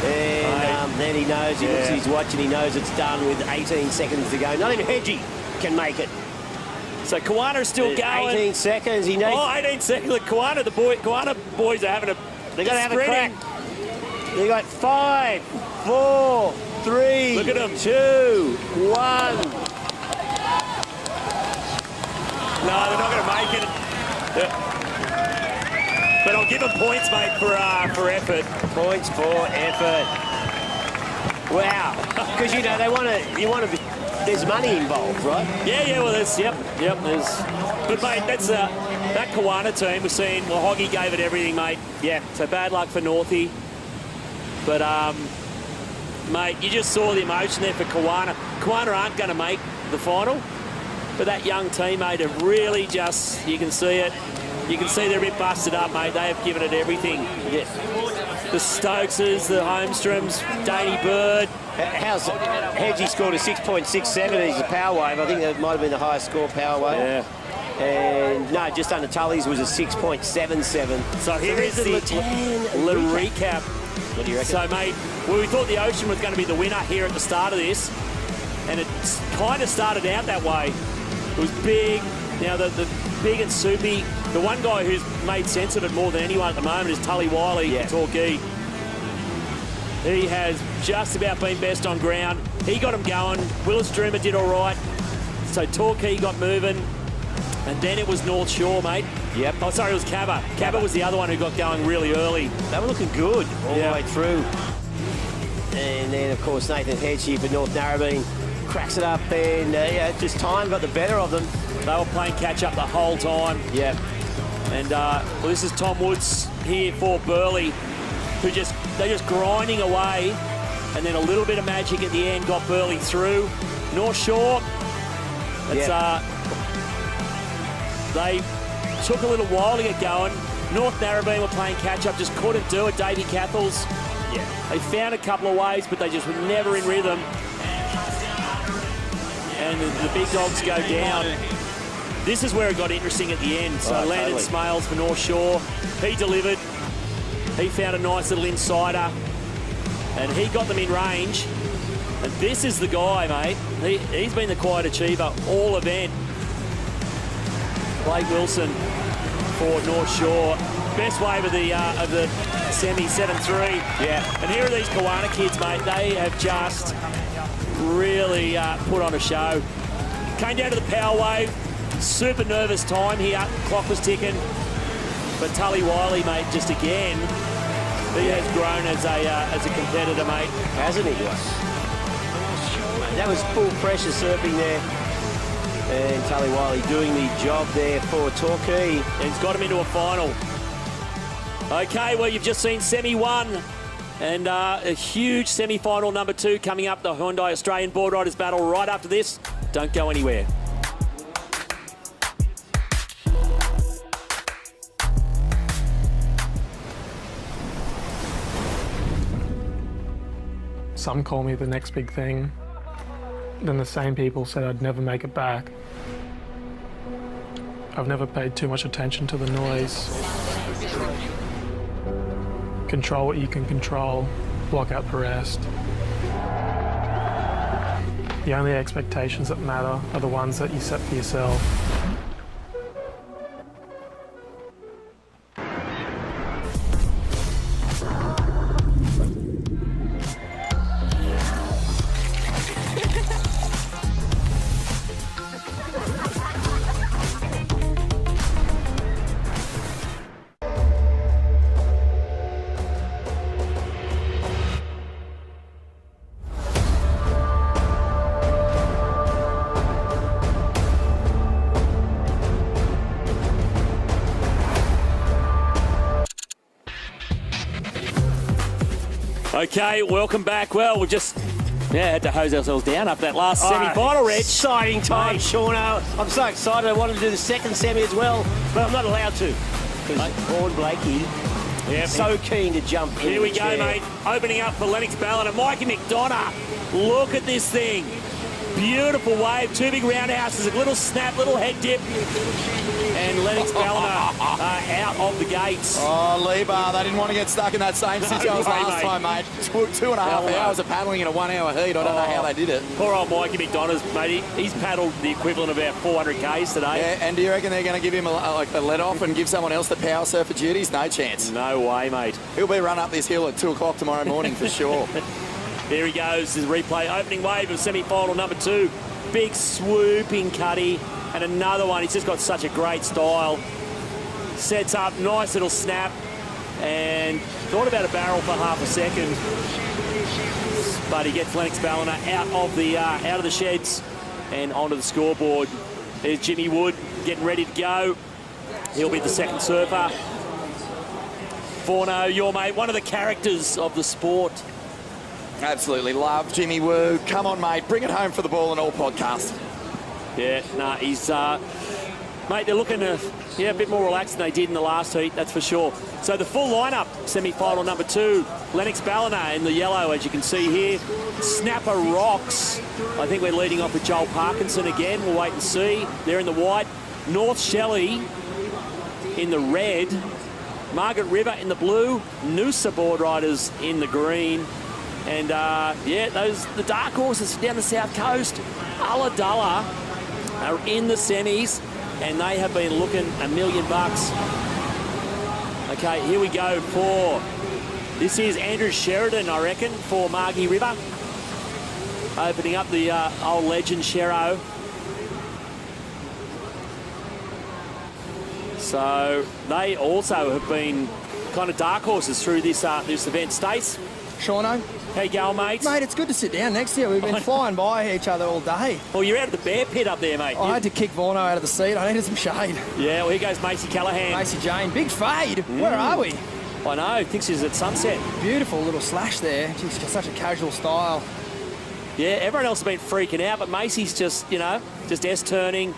And then he knows, he looks at his watch and he knows it's done with 18 seconds to go. Not even Hedgie can make it. So Kiwana is still going. 18 seconds. He needs. 18 seconds. The Kiwana boys are having a. They're going to have a crack. They got 5, 4, 3, Look at them. 2, 1. No, they're not going to make it. But I'll give them points, mate, for effort. Points for effort. Wow. Because you know they want to. There's money involved, right? Yeah. Well, there's there's. But mate, that's that Kiwana team. We're seeing. Well, Hoggy gave it everything, mate. Yeah. So bad luck for Northie. But mate, you just saw the emotion there for Kiwana. Kiwana aren't going to make the final, but that young teammate have really just. You can see it. You can see they're a bit busted up, mate. They have given it everything. Yeah. The Stokeses, the Holmstroms, Danny Bird. How's Hedgie scored a 6.67. He's a power wave. I think that might have been the highest score power wave. Yeah. And no, just under Tully's was a 6.77. So here is the little recap. What do you reckon? So, mate, we thought the Ocean was going to be the winner here at the start of this, and it kind of started out that way. It was big. Now the big and soupy. The one guy who's made sense of it more than anyone at the moment is Tully Wiley for Torquay. He has just about been best on ground. He got him going. Willis Droomer did all right. So Torquay got moving. And then it was North Shore, mate. Yep. Oh, sorry, it was Cabba. Cabba was the other one who got going really early. They were looking good all the way through. And then, of course, Nathan Hedge here for North Narrabeen cracks it up, and just time got the better of them. They were playing catch-up the whole time. Yep. And well, this is Tom Woods here for Burleigh, who they're just grinding away, and then a little bit of magic at the end got Burleigh through. North Shore, they took a little while to get going. North Narrabeen were playing catch-up, just couldn't do it. Davey Cathels, they found a couple of ways, but they just were never in rhythm. And the big dogs go down. This is where it got interesting at the end. So Landon Smales for North Shore, he delivered. He found a nice little insider, and he got them in range. And this is the guy, mate. He's been the quiet achiever all event. Blake Wilson for North Shore. Best wave of the semi, 7-3. Yeah. And here are these Kiwana kids, mate. They have just really put on a show. Came down to the power wave. Super nervous time here. Clock was ticking. But Tully Wiley, mate, just again, he has grown as a competitor, mate. Hasn't he? That was full pressure surfing there. And Tully Wiley doing the job there for Torquay. And he's got him into a final. Okay, well, you've just seen Semi 1. And a huge semi-final number 2 coming up, the Hyundai Australian Boardriders Battle right after this. Don't go anywhere. Some call me the next big thing. Then the same people said I'd never make it back. I've never paid too much attention to the noise. Control what you can control, block out the rest. The only expectations that matter are the ones that you set for yourself. Okay, welcome back. Well, we've just had to hose ourselves down up that last semi-final, Reg. Exciting time, Shauno. I'm so excited. I wanted to do the second semi as well, but I'm not allowed to. Because Vaughan Blakey so keen to jump in. Here we go, mate. Opening up for Lennox Ballon and Mikey McDonough. Look at this thing. Beautiful wave, two big roundhouses, a little snap, little head dip. And Lennox Ballina out of the gates. Oh, Liebherr, they didn't want to get stuck in that same situation as last time, mate. 2.5 hours of paddling in a 1 hour heat. I don't know how they did it. Poor old Mikey McDonough's, mate. He's paddled the equivalent of about 400 Ks today. Yeah, and do you reckon they're going to give him a let off and give someone else the power surfer duties? No chance. No way, mate. He'll be run up this hill at 2 o'clock tomorrow morning for sure. There he goes, his replay. Opening wave of semi-final number 2. Big swooping cutty. And another one. He's just got such a great style. Sets up, nice little snap. And thought about a barrel for half a second. But he gets Lennox Ballina out of the sheds and onto the scoreboard. There's Jimmy Wood getting ready to go. He'll be the second surfer. Forno, your mate, one of the characters of the sport. Absolutely love Jimmy Woo. Come on, mate. Bring it home for the Ball and All podcast. Yeah, he's... mate, they're looking a bit more relaxed than they did in the last heat, that's for sure. So the full lineup, semi-final number 2. Lennox Ballina in the yellow, as you can see here. Snapper Rocks. I think we're leading off with Joel Parkinson again. We'll wait and see. They're in the white. North Shelley in the red. Margaret River in the blue. Noosa Boardriders in the green. And, the dark horses down the south coast, Ulladulla, are in the semis, and they have been looking $1 million. Okay, here we go for... This is Andrew Sheridan, I reckon, for Margie River. Opening up the old legend, Shero. So they also have been kind of dark horses through this event. Stace? Shauno? How you going, mate? Mate, it's good to sit down next to you. We've been flying by each other all day. Well, you're out of the bear pit up there, mate. I had to kick Vorno out of the seat. I needed some shade. Yeah, well, here goes Macy Callahan. Macy Jane. Big fade. Where are we? I know. Thinks she's at sunset. Beautiful little slash there. She's got such a casual style. Yeah, everyone else has been freaking out, but Macy's just S-turning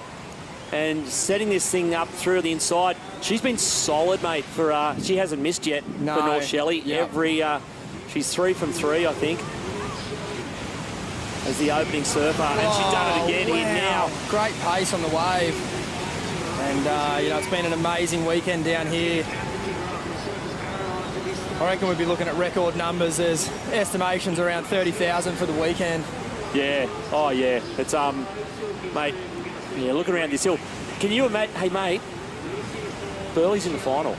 and setting this thing up through the inside. She's been solid, mate, for... she hasn't missed yet for North Shelley. Yep. She's 3 from 3, I think, as the opening surfer. And she's done it again here now. Great pace on the wave. And, it's been an amazing weekend down here. I reckon we'd be looking at record numbers. There's estimations around 30,000 for the weekend. Yeah. Oh, yeah. It's, mate, look around this hill. Can you imagine... Hey, mate, Burleigh's in the final.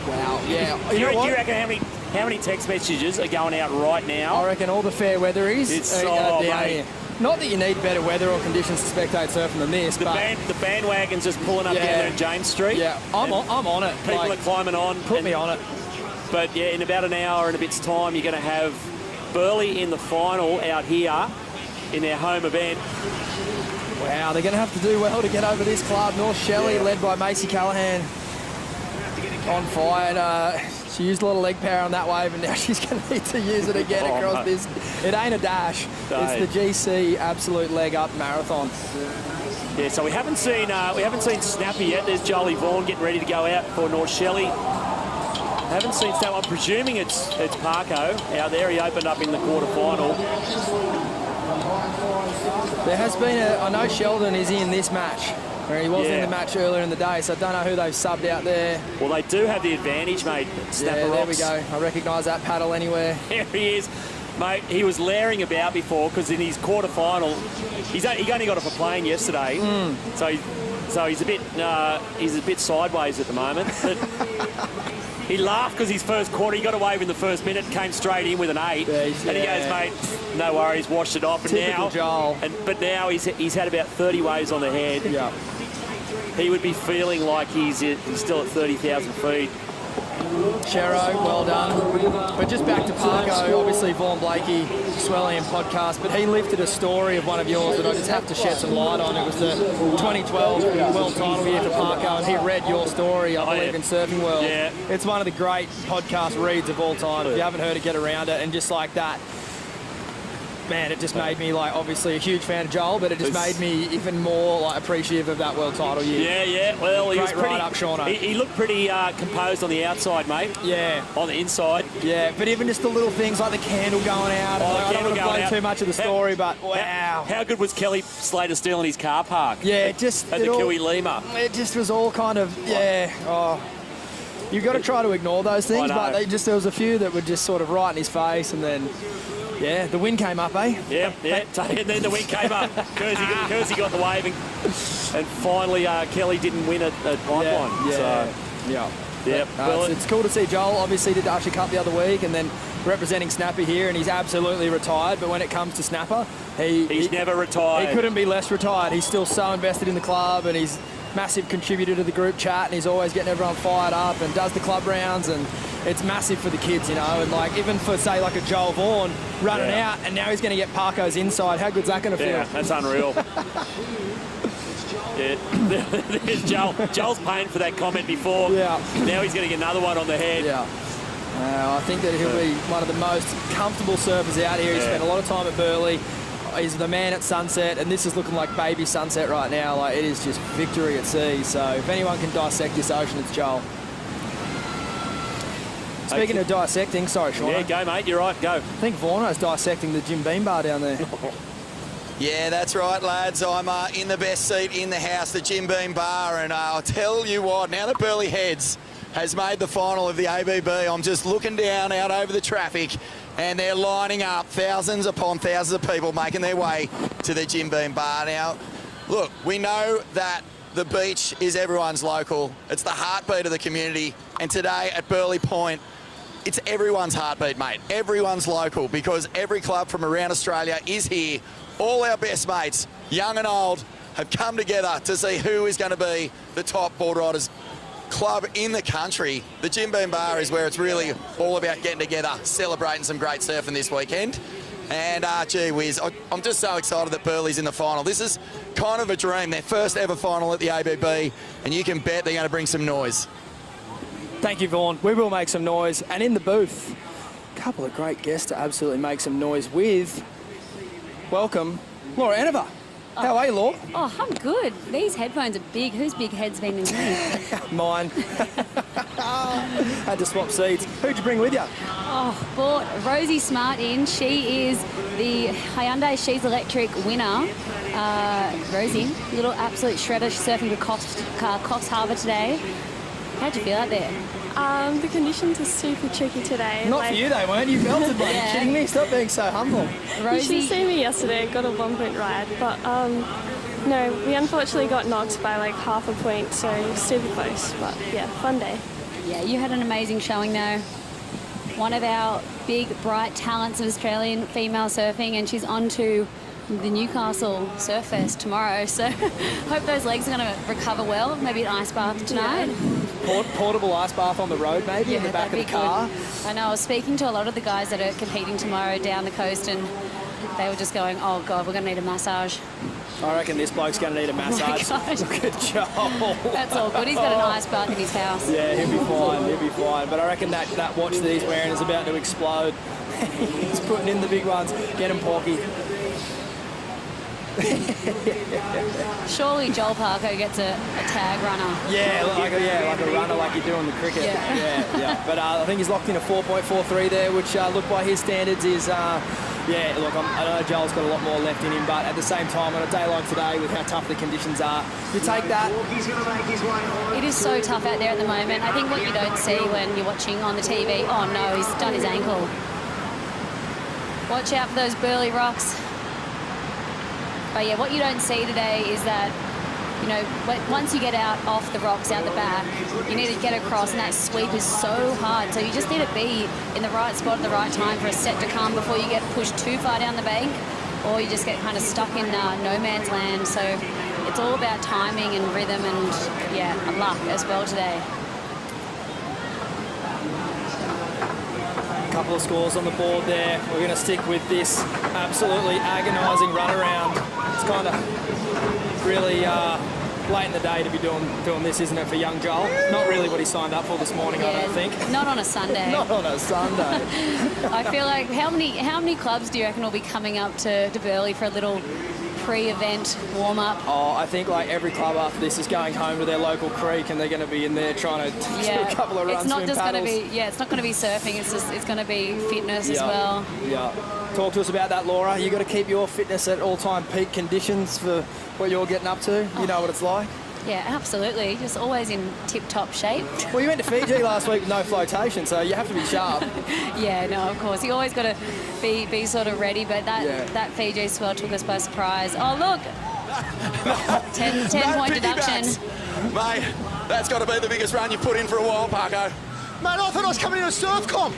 Wow, yeah. Do you reckon how many text messages are going out right now? I reckon all the fair weatheries are down mate. here. Not that you need better weather or conditions to spectate surfing than this, the bandwagon's just pulling up down there in James Street. Yeah, I'm on it. People are climbing on. Put me on it. But, yeah, in about an hour and a bit's time, you're going to have Burleigh in the final out here in their home event. Wow, they're going to have to do well to get over this club. North Shelley, led by Macy Callahan, on fire. She used a lot of leg power on that wave, and now she's going to need to use it again across this. It ain't a dash. No. It's the GC absolute leg up marathon. Yeah, so we haven't seen Snappy yet. There's Jolie Vaughan getting ready to go out for North Shelley. Haven't seen Snap. I'm presuming it's Parko out there. He opened up in the quarterfinal. There has been I know Sheldon is in this match. He was in the match earlier in the day, so I don't know who they've subbed out there. Well, they do have the advantage, mate. Snapper there we go. I recognise that paddle anywhere. There he is. Mate, he was layering about before because in his quarterfinal, he only got off a plane yesterday, so he's a bit sideways at the moment. But he laughed because his first quarter, he got away with the first minute, came straight in with an 8, and he goes, mate, no worries, washed it off. And Typical Joel. But now he's had about 30 waves on the head. Yeah. He would be feeling like he's still at 30,000 feet. Shero, well done. But just back to Parko, obviously Vaughan Blakey, Swellian podcast, but he lifted a story of one of yours that I just have to shed some light on. It was the 2012 world title year for Parko, and he read your story, I believe, in Surfing World. Yeah. It's one of the great podcast reads of all time. If you haven't heard it, get around it. And just like that, man, it just made me, like, obviously a huge fan of Joel, but it just made me even more, like, appreciative of that world title year. Yeah. Well, he was pretty right up, Shauno. He looked pretty composed on the outside, mate. Yeah. On the inside. Yeah, but even just the little things like the candle going out. I don't want to blow too much of the story, but wow. How good was Kelly Slater stealing his car park? Yeah, just at the Kiwi Lima. It just was all kind of you've got to try to ignore those things, but there was a few that were just sort of right in his face, and then. Yeah, the wind came up, eh? Yeah. And then the wind came up. Kersey got the wave, and finally Kelly didn't win at Pipeline. It's cool to see Joel. Obviously did the Usher Cup the other week, and then representing Snapper here, and he's absolutely retired. But when it comes to Snapper, he's never retired. He couldn't be less retired. He's still so invested in the club, and he's massive contributor to the group chat, and he's always getting everyone fired up and does the club rounds, and it's massive for the kids, you know. And like even for say like a Joel Vaughan running out, and now he's going to get Parko's inside. How good's that going to feel? Yeah, that's unreal. There's Joel. Joel's paying for that comment before. Yeah. Now he's going to get another one on the head. Yeah. I think that he'll be one of the most comfortable surfers out here. He spent a lot of time at Burleigh. He's the man at Sunset, and this is looking like baby Sunset right now. Like, it is just victory at sea. So if anyone can dissect this ocean, it's Joel. Speaking of dissecting, sorry, Sean. Yeah, go, mate. You're right. Go. I think Vaughano's dissecting the Jim Beam bar down there. Yeah, that's right, lads. I'm in the best seat in the house, the Jim Beam bar, and I'll tell you what, now that Burleigh Heads has made the final of the ABB, I'm just looking down out over the traffic, and they're lining up, thousands upon thousands of people making their way to the Jim Beam bar. Now, look, we know that the beach is everyone's local. It's the heartbeat of the community, and today at Burleigh Point, it's everyone's heartbeat, mate. Everyone's local, because every club from around Australia is here. All our best mates, young and old, have come together to see who is going to be the top board riders club in the country. The Jim Beam bar is where it's really all about getting together, celebrating some great surfing this weekend. And gee whiz, I'm just so excited that Burleigh's in the final. This is kind of a dream, their first ever final at the ABB, and you can bet they're going to bring some noise. Thank you, Vaughan. We will make some noise. And in the booth, a couple of great guests to absolutely make some noise with. Welcome, Laura Enever. How are you, Laura? Oh, I'm good. These headphones are big. Whose big head's been in here? Mine. Had to swap seats. Who'd you bring with you? Oh, brought Rosie Smart in. She is the Hyundai She's Electric winner. Rosie, little absolute shredder. She's surfing to Coffs Harbour today. How'd you feel out there? The conditions are super tricky today. Not for you, they weren't. You belted, mate. Are you kidding me? Stop being so humble. You should have seen me yesterday. I got a 1 point ride, but no, we unfortunately got knocked by like half a point, so super close. But yeah, fun day. Yeah, you had an amazing showing though. One of our big, bright talents of Australian female surfing, and she's on to the Newcastle Surf Fest tomorrow, so hope those legs are going to recover well. Maybe an ice bath tonight. Portable ice bath on the road, maybe, in the back of the car. I know, I was speaking to a lot of the guys that are competing tomorrow down the coast, and they were just going, oh God, we're going to need a massage. I reckon this bloke's going to need a massage. Look at Joel. That's all good. He's got an ice bath in his house. Yeah, he'll be fine. He'll be fine. But I reckon that watch that he's wearing is about to explode. He's putting in the big ones. Get him, Porky. Surely Joel Parko gets a tag runner. Yeah, like a runner like you do in the cricket. Yeah. But I think he's locked in a 4.43 there, which look by his standards is, look, I know Joel's got a lot more left in him, but at the same time, on a day like today, with how tough the conditions are, you take that. It is so tough out there at the moment. I think what you don't see when you're watching on the TV, oh no, he's done his ankle. Watch out for those Burleigh rocks. But yeah, what you don't see today is that, you know, once you get out off the rocks out the back, you need to get across, and that sweep is so hard. So you just need to be in the right spot at the right time for a set to come before you get pushed too far down the bank, or you just get kind of stuck in no man's land. So it's all about timing and rhythm and, yeah, luck as well today. A couple of scores on the board there. We're going to stick with this absolutely agonising runaround. It's kind of really late in the day to be doing this, isn't it, for young Joel? Not really what he signed up for this morning, I don't think. Not on a Sunday. Not on a Sunday. I feel like how many clubs do you reckon will be coming up to Burleigh for a little pre-event warm-up? Oh, I think like every club after this is going home to their local creek, and they're going to be in there trying to do a couple of runs. It's not just going to paddles. be it's not going to be surfing. It's going to be fitness as well. Yeah. Talk to us about that, Laura. You got to keep your fitness at all-time peak conditions for what you're getting up to. You know what it's like. Yeah, absolutely. Just always in tip-top shape. Well, you went to Fiji last week with no flotation, so you have to be sharp. Yeah, no, of course. You always got to be sort of ready, but that Fiji swell took us by surprise. Oh, look! 10-point deduction. Mate, that's got to be the biggest run you've put in for a while, Parko. Mate, I thought I was coming in a surf comp.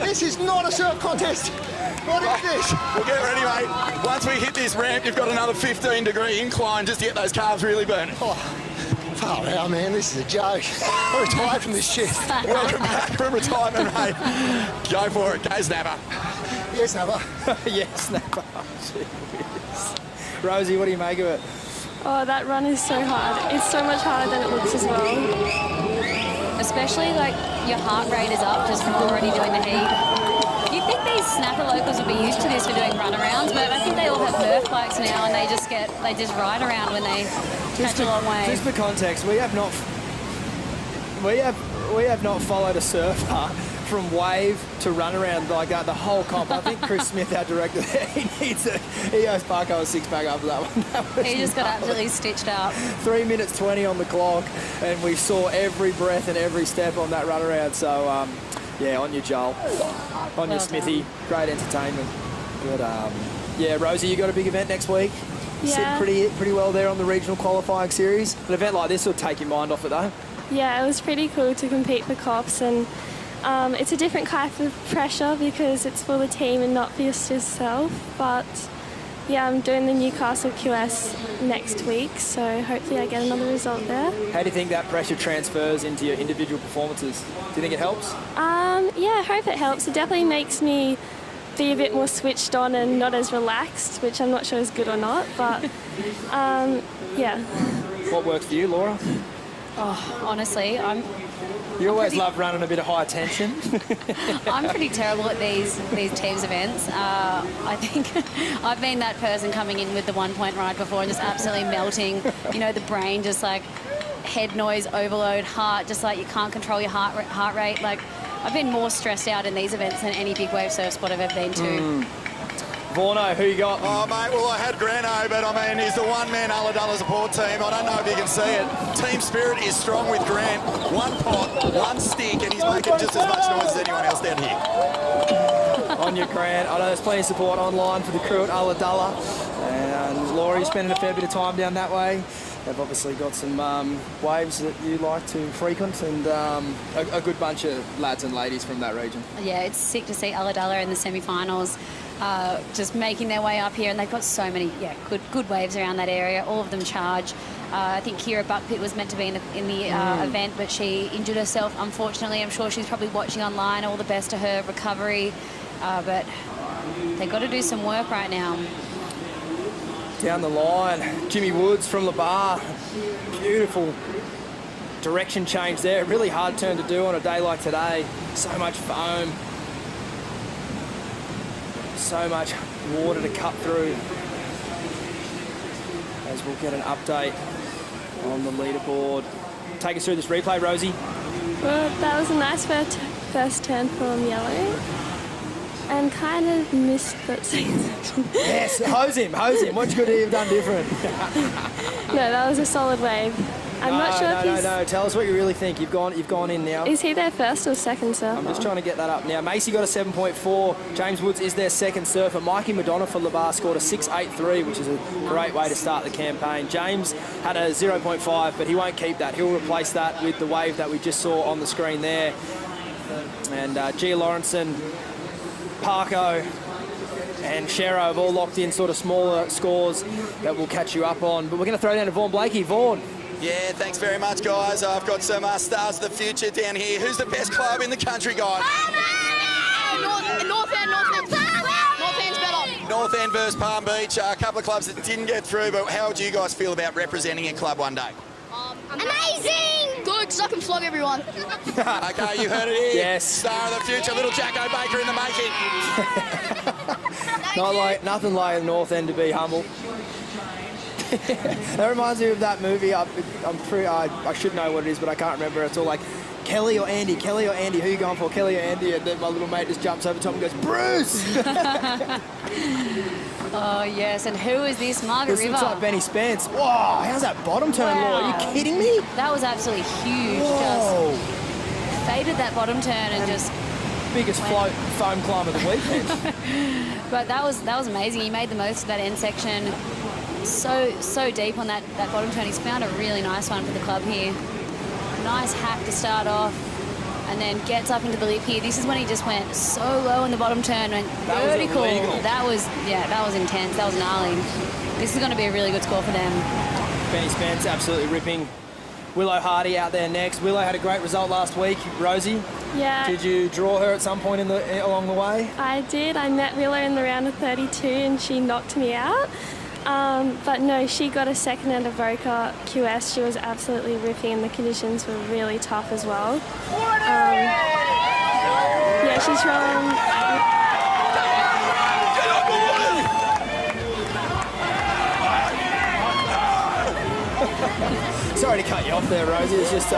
This is not a surf contest. What is this? Well, get ready, mate. Once we hit this ramp, you've got another 15-degree incline just to get those calves really burning. Oh, wow, man, this is a joke. I'm retired from this shit. Welcome back from retirement, mate. Go for it. Go, Snapper. Yes, Snapper. Yes, Snapper. Jeez. Rosie, what do you make of it? Oh, that run is so hard. It's so much harder than it looks as well. Especially, like, your heart rate is up just from already doing the heat. You'd think these snapper locals would be used to this for doing runarounds, but I think they all have Nerf bikes now, and they just ride around when they catch a long wave. Just for context, we have not followed a surfer from wave to runaround like that the whole comp. I think Chris Smith, our director, he owes Parko a six-pack after that one. He just got absolutely stitched up. 3 minutes 20 on the clock, and we saw every breath and every step on that runaround. So, yeah, on you, Joel. On you, Smithy. Great entertainment. But, yeah, Rosie, you got a big event next week. Yeah. Sitting pretty well there on the regional qualifying series. An event like this will take your mind off it, though. Yeah, it was pretty cool to compete for cops, and it's a different kind of pressure because it's for the team and not for yourself. But yeah, I'm doing the Newcastle QS next week, so hopefully I get another result there. How do you think that pressure transfers into your individual performances? Do you think it helps? Yeah, I hope it helps. It definitely makes me be a bit more switched on and not as relaxed, which I'm not sure is good or not, but yeah. What works for you, Laura? Oh, honestly, You always love running a bit of high tension. I'm pretty terrible at these teams events. I think I've been that person coming in with the 1 point ride before and just absolutely melting. You know, the brain just like head noise overload, heart just like you can't control your heart rate. Like I've been more stressed out in these events than any big wave surf spot I've ever been to. Vorno, who you got? Oh, mate, well, I had Grano, but, I mean, he's the one-man Ulladulla support team. I don't know if you can see it. Team spirit is strong with Grant. One pot, one stick, and he's making just as much noise as anyone else down here. On your Grant. I know there's plenty of support online for the crew at Ulladulla. And Laura, you're spending a fair bit of time down that way. They've obviously got some waves that you like to frequent, and a good bunch of lads and ladies from that region. Yeah, it's sick to see Ulladulla in the semi-finals. Just making their way up here, and they've got so many good waves around that area. All of them charge. I think Kira Buckpit was meant to be in the event, but she injured herself, unfortunately. I'm sure she's probably watching online. All the best to her recovery, but they've got to do some work right now. Down the line, Jimmy Woods from La Bar. Beautiful direction change there. Really hard turn to do on a day like today. So much foam. So much water to cut through. As we'll get an update on the leaderboard. Take us through this replay, Rosie. Well, that was a nice first turn from Yellow. And kind of missed that second section. Yes, hose him. What could he have done different? No, that was a solid wave. I'm not sure if he's... No. Tell us what you really think. You've gone in now. Is he their first or second surfer? I'm just trying to get that up now. Macy got a 7.4. James Woods is their second surfer. Mikey Madonna for Labar scored a 6.83, which is a great way to start the campaign. James had a 0.5, but he won't keep that. He'll replace that with the wave that we just saw on the screen there. And Gia Lawrenson, Parko and Shero have all locked in sort of smaller scores that we'll catch you up on. But we're going to throw down to Vaughan Blakey. Vaughan. Yeah, thanks very much, guys. I've got some stars of the future down here. Who's the best club in the country, guys? North End's better. North End versus Palm Beach. A couple of clubs that didn't get through, but how do you guys feel about representing a club one day? Amazing! Good, because I can flog everyone. Okay, you heard it here. Yes. Star of the future, little Jacko Baker in the making. Nothing like the North End to be humble. That reminds me of that movie. I should know what it is, but I can't remember. It's all like Kelly or Andy, who are you going for, Kelly or Andy? And then my little mate just jumps over top and goes, Bruce! Oh, yes, and who is this? Margaret This River. looks like Benny Spence. Wow, how's that bottom turn, Laura? Are you kidding me? That was absolutely huge. Whoa. Just faded that bottom turn and just... Biggest foam climb of the weekend. But that was amazing. He made the most of that end section. So deep on that bottom turn. He's found a really nice one for the club here. Nice hack to start off, and then gets up into the lip here. This is when he just went so low in the bottom turn, went vertical. That was intense. That was gnarly. This is going to be a really good score for them. Benny Spence absolutely ripping. Willow Hardy out there next. Willow had a great result last week. Rosie, Yeah. did you draw her at some point along the way? I did. I met Willow in the round of 32 and she knocked me out. But no, she got a second at Avoca QS. She was absolutely ripping and the conditions were really tough as well. Yeah, she's from... Sorry to cut you off there, Rosie. It's just...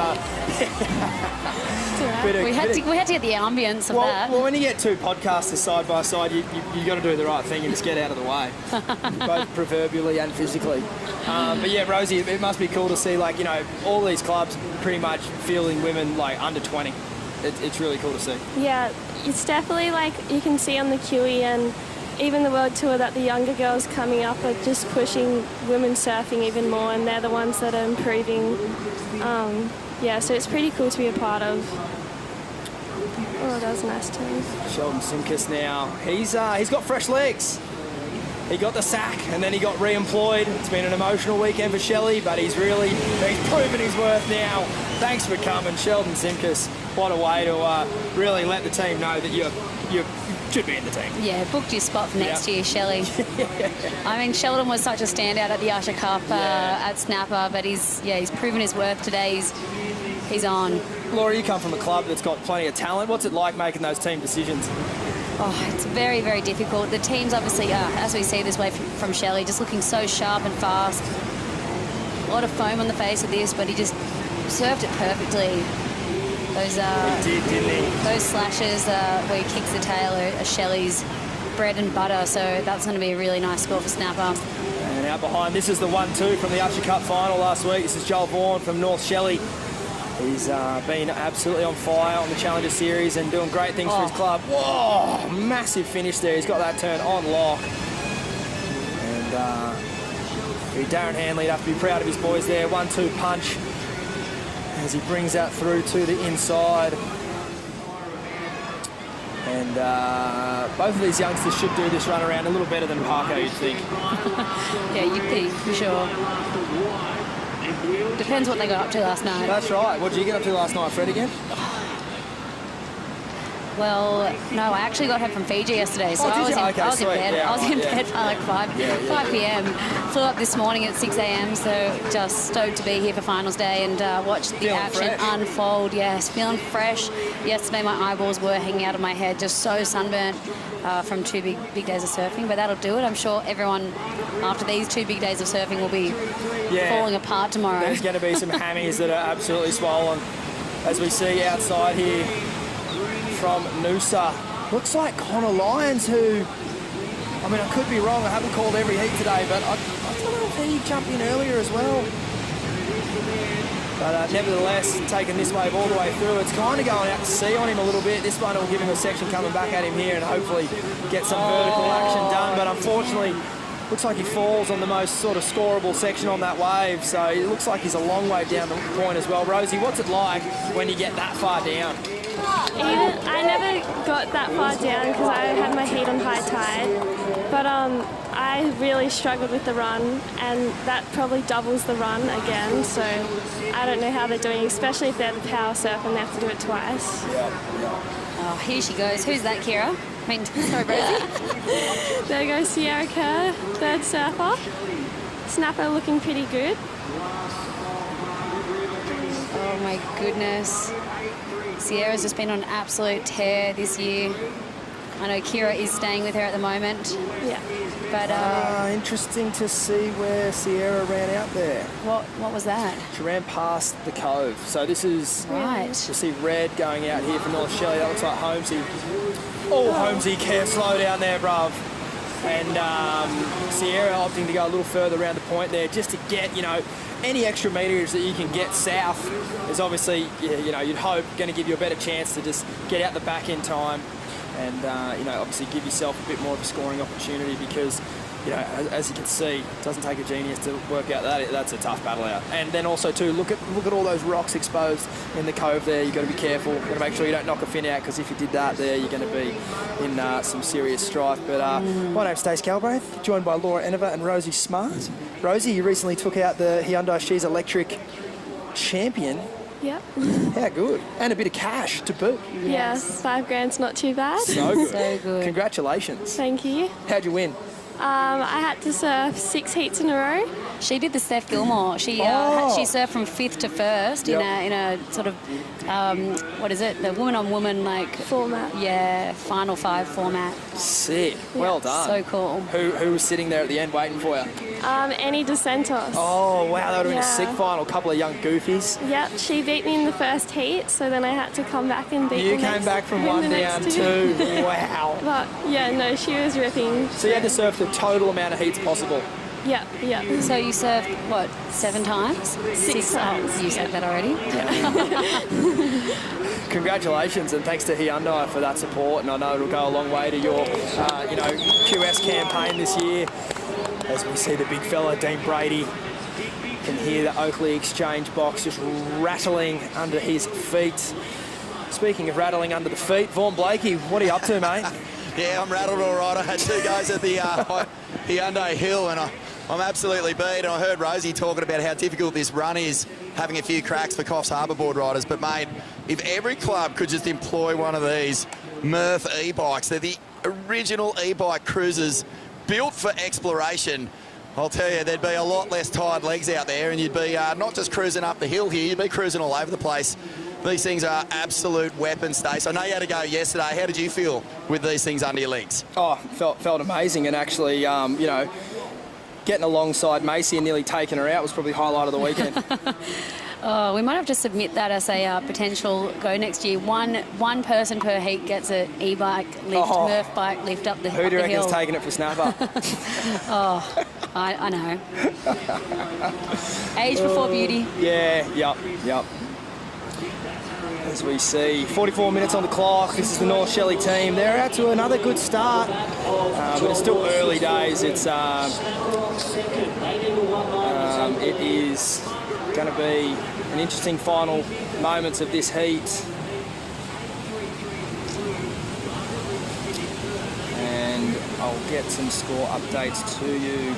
We had to get the ambience of that. Well, when you get two podcasters side by side, you got to do the right thing and just get out of the way, both proverbially and physically. But yeah, Rosie, it must be cool to see, like, you know, all these clubs pretty much fielding women like under 20. It's really cool to see. Yeah, it's definitely like you can see on the QE and even the World Tour that the younger girls coming up are just pushing women surfing even more, and they're the ones that are improving. Yeah, so it's pretty cool to be a part of. Oh, that was a nice turn. Sheldon Simkus now. He's got fresh legs. He got the sack and then he got re-employed. It's been an emotional weekend for Shelley, but he's proven his worth now. Thanks for coming, Sheldon Simkus. What a way to really let the team know that you should be in the team. Yeah, booked your spot for next year, Shelley. I mean, Sheldon was such a standout at the Usher Cup at Snapper, but he's proven his worth today. He's on. Laura, you come from a club that's got plenty of talent. What's it like making those team decisions? Oh, it's very, very difficult. The team's obviously, as we see this way from Shelley, just looking so sharp and fast. A lot of foam on the face of this, but he just surfed it perfectly. Those those slashes where he kicks the tail are Shelley's bread and butter, so that's going to be a really nice score for Snapper. And out behind, this is the 1-2 from the Usher Cup final last week. This is Joel Vaughan from North Shelley. He's been absolutely on fire on the Challenger Series and doing great things for his club. Whoa, massive finish there. He's got that turn on lock. And Darren Hanley'd have to be proud of his boys there. 1-2 punch as he brings that through to the inside. And both of these youngsters should do this run around a little better than Parko, you'd think. Yeah, you'd think, for sure. Depends what they got up to last night. That's right. What did you get up to last night, Fred, again? Well, no, I actually got home from Fiji yesterday, so I was in bed. Yeah, I was in bed by like 5 p.m. Flew up this morning at 6 a.m, so just stoked to be here for finals day and watch the action unfold. Yes, feeling fresh. Yesterday my eyeballs were hanging out of my head, just so sunburnt from 2 big days of surfing, but that'll do it. I'm sure everyone after these 2 big days of surfing will be falling apart tomorrow. There's going to be some hammies that are absolutely swollen, as we see outside here from Noosa. Looks like Connor Lyons, who, I mean, I could be wrong, I haven't called every heat today, but I don't know if he jumped in earlier as well. But nevertheless, taking this wave all the way through, it's kind of going out to sea on him a little bit. This one will give him a section coming back at him here and hopefully get some vertical action done. But unfortunately, looks like he falls on the most sort of scoreable section on that wave. So it looks like he's a long way down the point as well. Rosie, what's it like when you get that far down? I never got that far down because I had my heat on high tide. But I really struggled with the run, and that probably doubles the run again. So I don't know how they're doing, especially if they're the power surf and they have to do it twice. Oh, here she goes. Who's that, Kira? I mean, sorry, Rosie. There goes Sierra Kerr, third surfer. Snapper looking pretty good. Oh my goodness. Sierra's just been on an absolute tear this year. I know Kira is staying with her at the moment. Yeah. But interesting to see where Sierra ran out there. What was that? She ran past the cove. So this is right. You see red going out here for North Shelley. That looks like Holmesy. Oh, Holmesy, care slow down there, bruv. And Sierra opting to go a little further around the point there just to get, you know, any extra metres that you can get south is obviously, you know, you'd hope going to give you a better chance to just get out the back in time and, you know, obviously give yourself a bit more of a scoring opportunity because, you know, as you can see, it doesn't take a genius to work out that. That's a tough battle out. And then also, too, look at all those rocks exposed in the cove there. You've got to be careful. You've got to make sure you don't knock a fin out because if you did that there, you're going to be in some serious strife. But my name's Stace Galbraith, joined by Laura Enever and Rosie Smart. Rosie, you recently took out the Hyundai She's Electric champion. Yep. How good. And a bit of cash to boot. Yes, $5,000's not too bad. So good. So good. Congratulations. Thank you. How'd you win? I had to surf 6 heats in a row. She did the Steph Gilmore. She surfed from 5th to 1st in a sort of what is it? The woman on woman like format. Yeah, final 5 format. Sick. Well done. So cool. Who was sitting there at the end waiting for you? Annie DeSantos. Oh wow, that would have been a sick final. A couple of young goofies. Yep, she beat me in the first heat, so then I had to come back and beat You came back from 1 down 2. Wow. But yeah, no, she was ripping. So you had to surf the total amount of heats possible. Yeah, yeah. So you surfed, what, 7 times? 6 times. Oh, you said that already? Congratulations and thanks to Hyundai for that support, and I know it'll go a long way to your, you know, QS campaign this year. As we see the big fella, Dean Brady, you can hear the Oakley Exchange box just rattling under his feet. Speaking of rattling under the feet, Vaughan Blakey, what are you up to, mate? Yeah, I'm rattled all right. I had 2 goes at the Hyundai Hill and I'm absolutely beat. And I heard Rosie talking about how difficult this run is, having a few cracks for Coffs Harbour board riders. But, mate, if every club could just employ one of these Murph e-bikes, they're the original e-bike cruisers built for exploration. I'll tell you, there'd be a lot less tired legs out there and you'd be not just cruising up the hill here, you'd be cruising all over the place. These things are absolute weapons, Stace. I know you had to go yesterday. How did you feel with these things under your legs? Oh, felt amazing, and actually, you know, getting alongside Macy and nearly taking her out was probably the highlight of the weekend. Oh, we might have to submit that as a potential go next year. One person per heat gets an e-bike lift, Murph bike lift up the hill. Who do you reckon's taking it for Snapper? Oh, I know. Age before beauty. Yeah, yep. As we see, 44 minutes on the clock. This is the North Shelley team. They're out to another good start, but it's still early days. It's it is going to be an interesting final moments of this heat. And I'll get some score updates to you.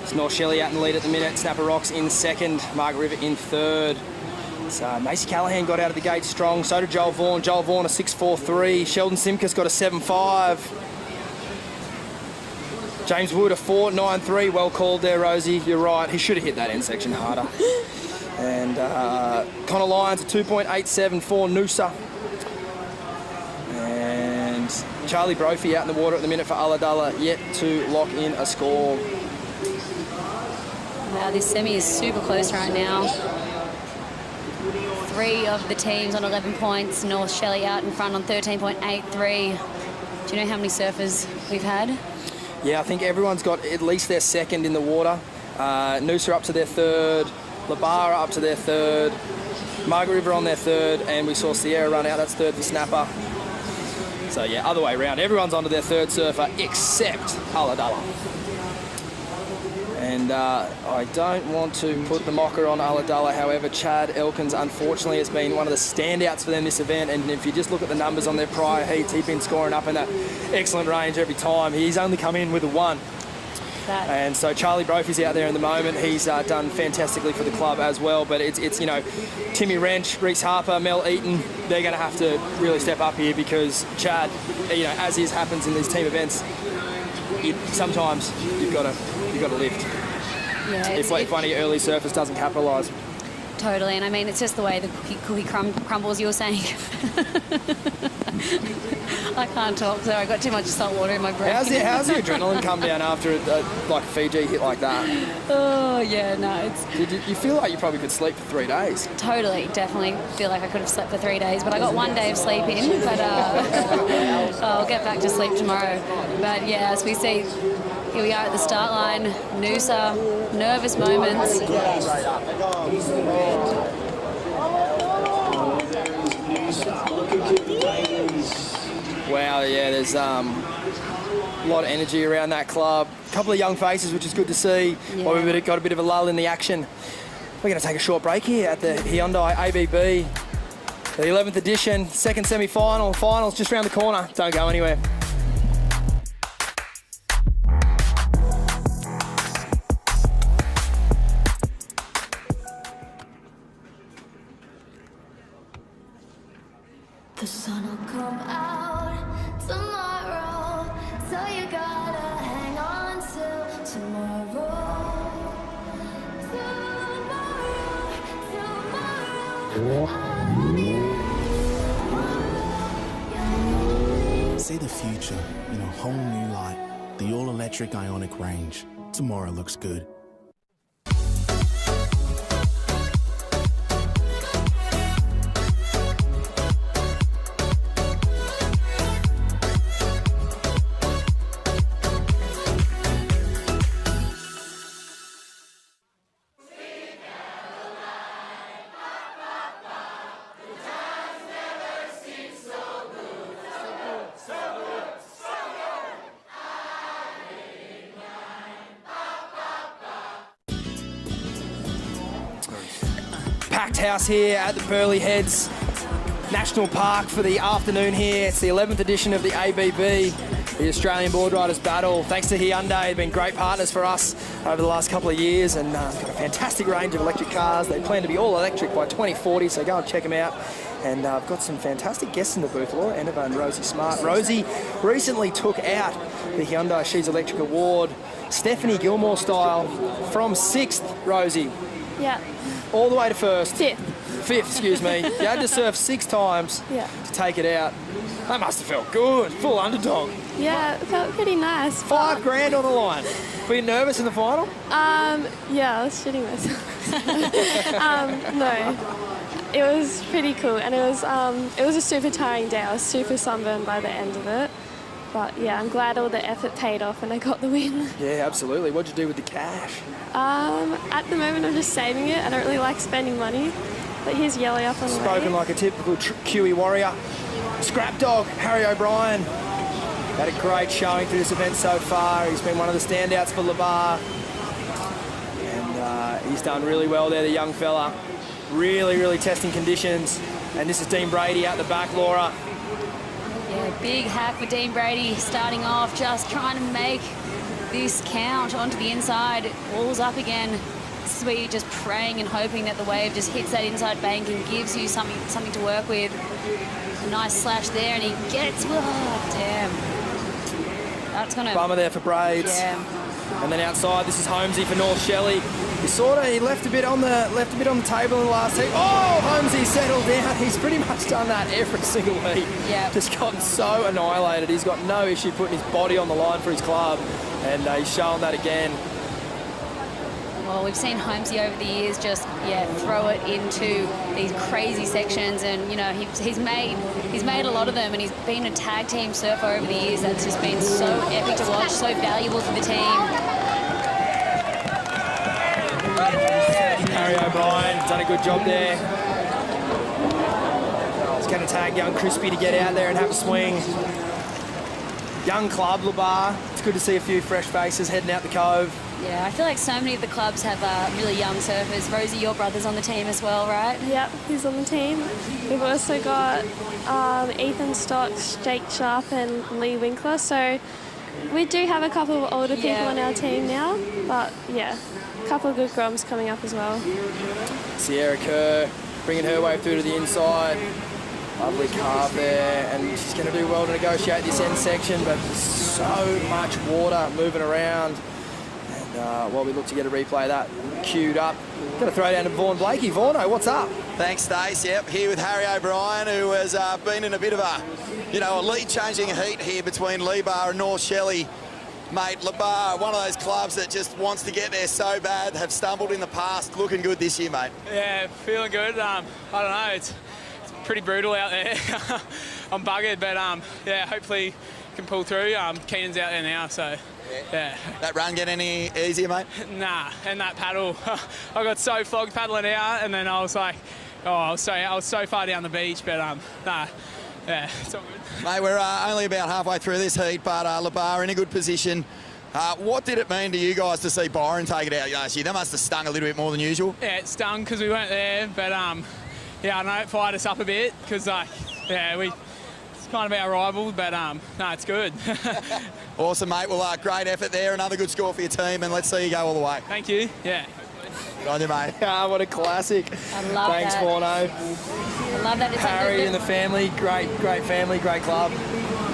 It's North Shelley out in the lead at the minute. Snapper Rocks in second. Margaret River in third. So Macy Callahan got out of the gate strong. So did Joel Vaughan. Joel Vaughan a 6.43. Sheldon Simkus got a 7.5. James Wood a 4.93. Well called there, Rosie. You're right. He should have hit that end section harder. And Connor Lyons a 2.87 for Noosa. And Charlie Brophy out in the water at the minute for Ulladulla, yet to lock in a score. Wow, this semi is super close right now. 3 of the teams on 11 points. North Shelley out in front on 13.83. Do you know how many surfers we've had? Yeah, I think everyone's got at least their second in the water. Noosa up to their third, Labara up to their third, Margaret River on their third, and we saw Sierra run out. That's third for Snapper. So yeah, other way around. Everyone's onto their third surfer except Ulladulla. And I don't want to put the mocker on Ulladulla. However, Chad Elkins, unfortunately, has been one of the standouts for them this event. And if you just look at the numbers on their prior heats, he's been scoring up in that excellent range every time. He's only come in with a 1. And so Charlie Brophy's out there in the moment. He's done fantastically for the club as well. But it's you know, Timmy Wrench, Reese Harper, Mel Eaton, they're going to have to really step up here because Chad, you know, as happens in these team events, sometimes you've got to lift. Yeah, if one of your early surfers doesn't capitalise. Totally, and I mean, it's just the way the cookie crumbles, you were saying. I can't talk, so I got too much salt water in my brain. How's your adrenaline come down after like a Fiji hit like that? Oh, yeah, no. It's... Did you feel like you probably could sleep for 3 days? Totally, definitely feel like I could have slept for 3 days, but I got 1 day of sleep in, but I'll get back to sleep tomorrow. But yeah, as we see, here we are at the start line. Noosa, nervous moments. Wow, yeah, there's a lot of energy around that club. A couple of young faces, which is good to see. Yeah. Well, we've got a bit of a lull in the action. We're going to take a short break here at the Hyundai ABB. The 11th edition, second semi-final. Finals just around the corner. Don't go anywhere. The sun will come out tomorrow, so you gotta hang on till tomorrow. See the future in a whole new light. The all-electric Ionic range. Tomorrow looks good. Packed house here at the Burleigh Heads National Park for the afternoon here. It's the 11th edition of the ABB, the Australian Boardriders Battle. Thanks to Hyundai, they've been great partners for us over the last couple of years and got a fantastic range of electric cars. They plan to be all electric by 2040, so go and check them out. And I've got some fantastic guests in the booth, Laura Enova and Rosie Smart. Rosie recently took out the Hyundai She's Electric Award, Stephanie Gilmore style, from 6th, Rosie. Yeah. All the way to 1st. 5th, excuse me. You had to surf 6 times to take it out. That must have felt good. Full underdog. Yeah, it felt pretty nice. $5 grand on the line. Were you nervous in the final? Yeah, I was shitting myself. No. It was pretty cool, and it was a super tiring day. I was super sunburned by the end of it. But yeah, I'm glad all the effort paid off and I got the win. Yeah, absolutely. What'd you do with the cash? At the moment, I'm just saving it. I don't really like spending money. But here's Yelly up on the way. Spoken like a typical Kiwi warrior. Scrap dog, Harry O'Brien. Had a great showing through this event so far. He's been one of the standouts for Labar. And he's done really well there, the young fella. Really, really testing conditions. And this is Dean Brady out the back, Laura. Yeah, big hack for Dean Brady, starting off, just trying to make this count onto the inside. Walls up again. This is where you're just praying and hoping that the wave just hits that inside bank and gives you something to work with. A nice slash there, and he gets, oh, damn. That's gonna... Bummer there for Braids. Yeah. And then outside, this is Holmesy for North Shelley. He left a bit on the table in the last heat. Oh, Holmesy settled down. He's pretty much done that every single week. Yeah. Just gotten so annihilated. He's got no issue putting his body on the line for his club, and he's shown that again. well, we've seen Holmesy over the years just, throw it into these crazy sections, and, you know, he's made a lot of them, and he's been a tag team surfer over the years. That's just been so epic to watch, so valuable for the team. Harry O'Brien done a good job there. He's going to tag young Crispy to get out there and have a swing. Young club, Labar. It's good to see a few fresh faces heading out the cove. Yeah, I feel like so many of the clubs have really young surfers. Rosie, your brother's on the team as well, right? Yep, he's on the team. We've also got Ethan Stocks, Jake Sharp and Lee Winkler. So we do have a couple of older people on our team now. But, yeah, a couple of good groms coming up as well. Sierra Kerr bringing her way through to the inside. Lovely carve there, and she's going to do well to negotiate this end section, but there's so much water moving around. And while we look to get a replay of that queued up, going to throw down to Vaughan Blakey. Vaughno, what's up? Thanks, Stace. Yep, here with Harry O'Brien, who has been in a bit of a lead-changing heat here between Lebar and North Shelley. Mate, Lebar, one of those clubs that just wants to get there so bad, have stumbled in the past, looking good this year, mate. Yeah, feeling good. I don't know, it's pretty brutal out there. I'm buggered, but hopefully can pull through. Keenan's out there now, so yeah. That run get any easier, mate? Nah, and that paddle, I got so flogged paddling out, and then I was like, I was so far down the beach, but nah, yeah, it's all good. Mate, we're only about halfway through this heat, but Lebar in a good position. What did it mean to you guys to see Byron take it out last year? That must have stung a little bit more than usual. Yeah, it stung because we weren't there, but yeah, I know it fired us up a bit because, it's kind of our rival, but no, it's good. Awesome, mate. Well, great effort there. Another good score for your team, and let's see you go all the way. Thank you. Yeah. Good on you, mate. What a classic. I love Thanks, that. Vaughno. I love that. It's Harry like and the family, great family, great club.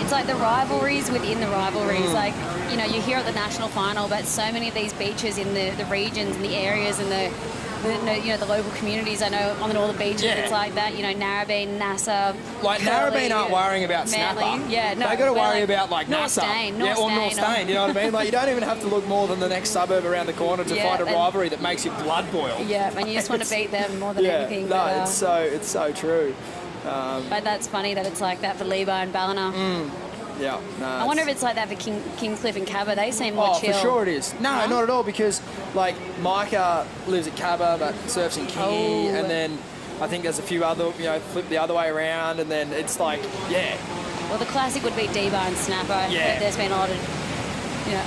It's like the rivalries within the rivalries. Like, you know, you hear at the national final, but so many of these beaches in the regions and the areas and the local communities. I know on all the beaches it's like that. You know, Narrabeen, Nassau. Like Narrabeen aren't worrying about Manly. snapper. Yeah, no. They got to worry like about like North Nassau. Stain, North Stain. You know what I mean? Like you don't even have to look more than the next suburb around the corner to find a rivalry that makes your blood boil. Yeah, and you just want to beat them more than anything. No, but, it's so true. But that's funny that it's like that for Lebar and Ballina. Yeah, no. I wonder if it's like that for Kingscliff and Cabba. They seem more chill. For sure it is. No, not at all, because like Micah lives at Cabba but surfs in Kingy, and then I think there's a few other, flip the other way around, and then it's like, Well, the classic would be D-bar and Snapper. Yeah. There's been a lot of,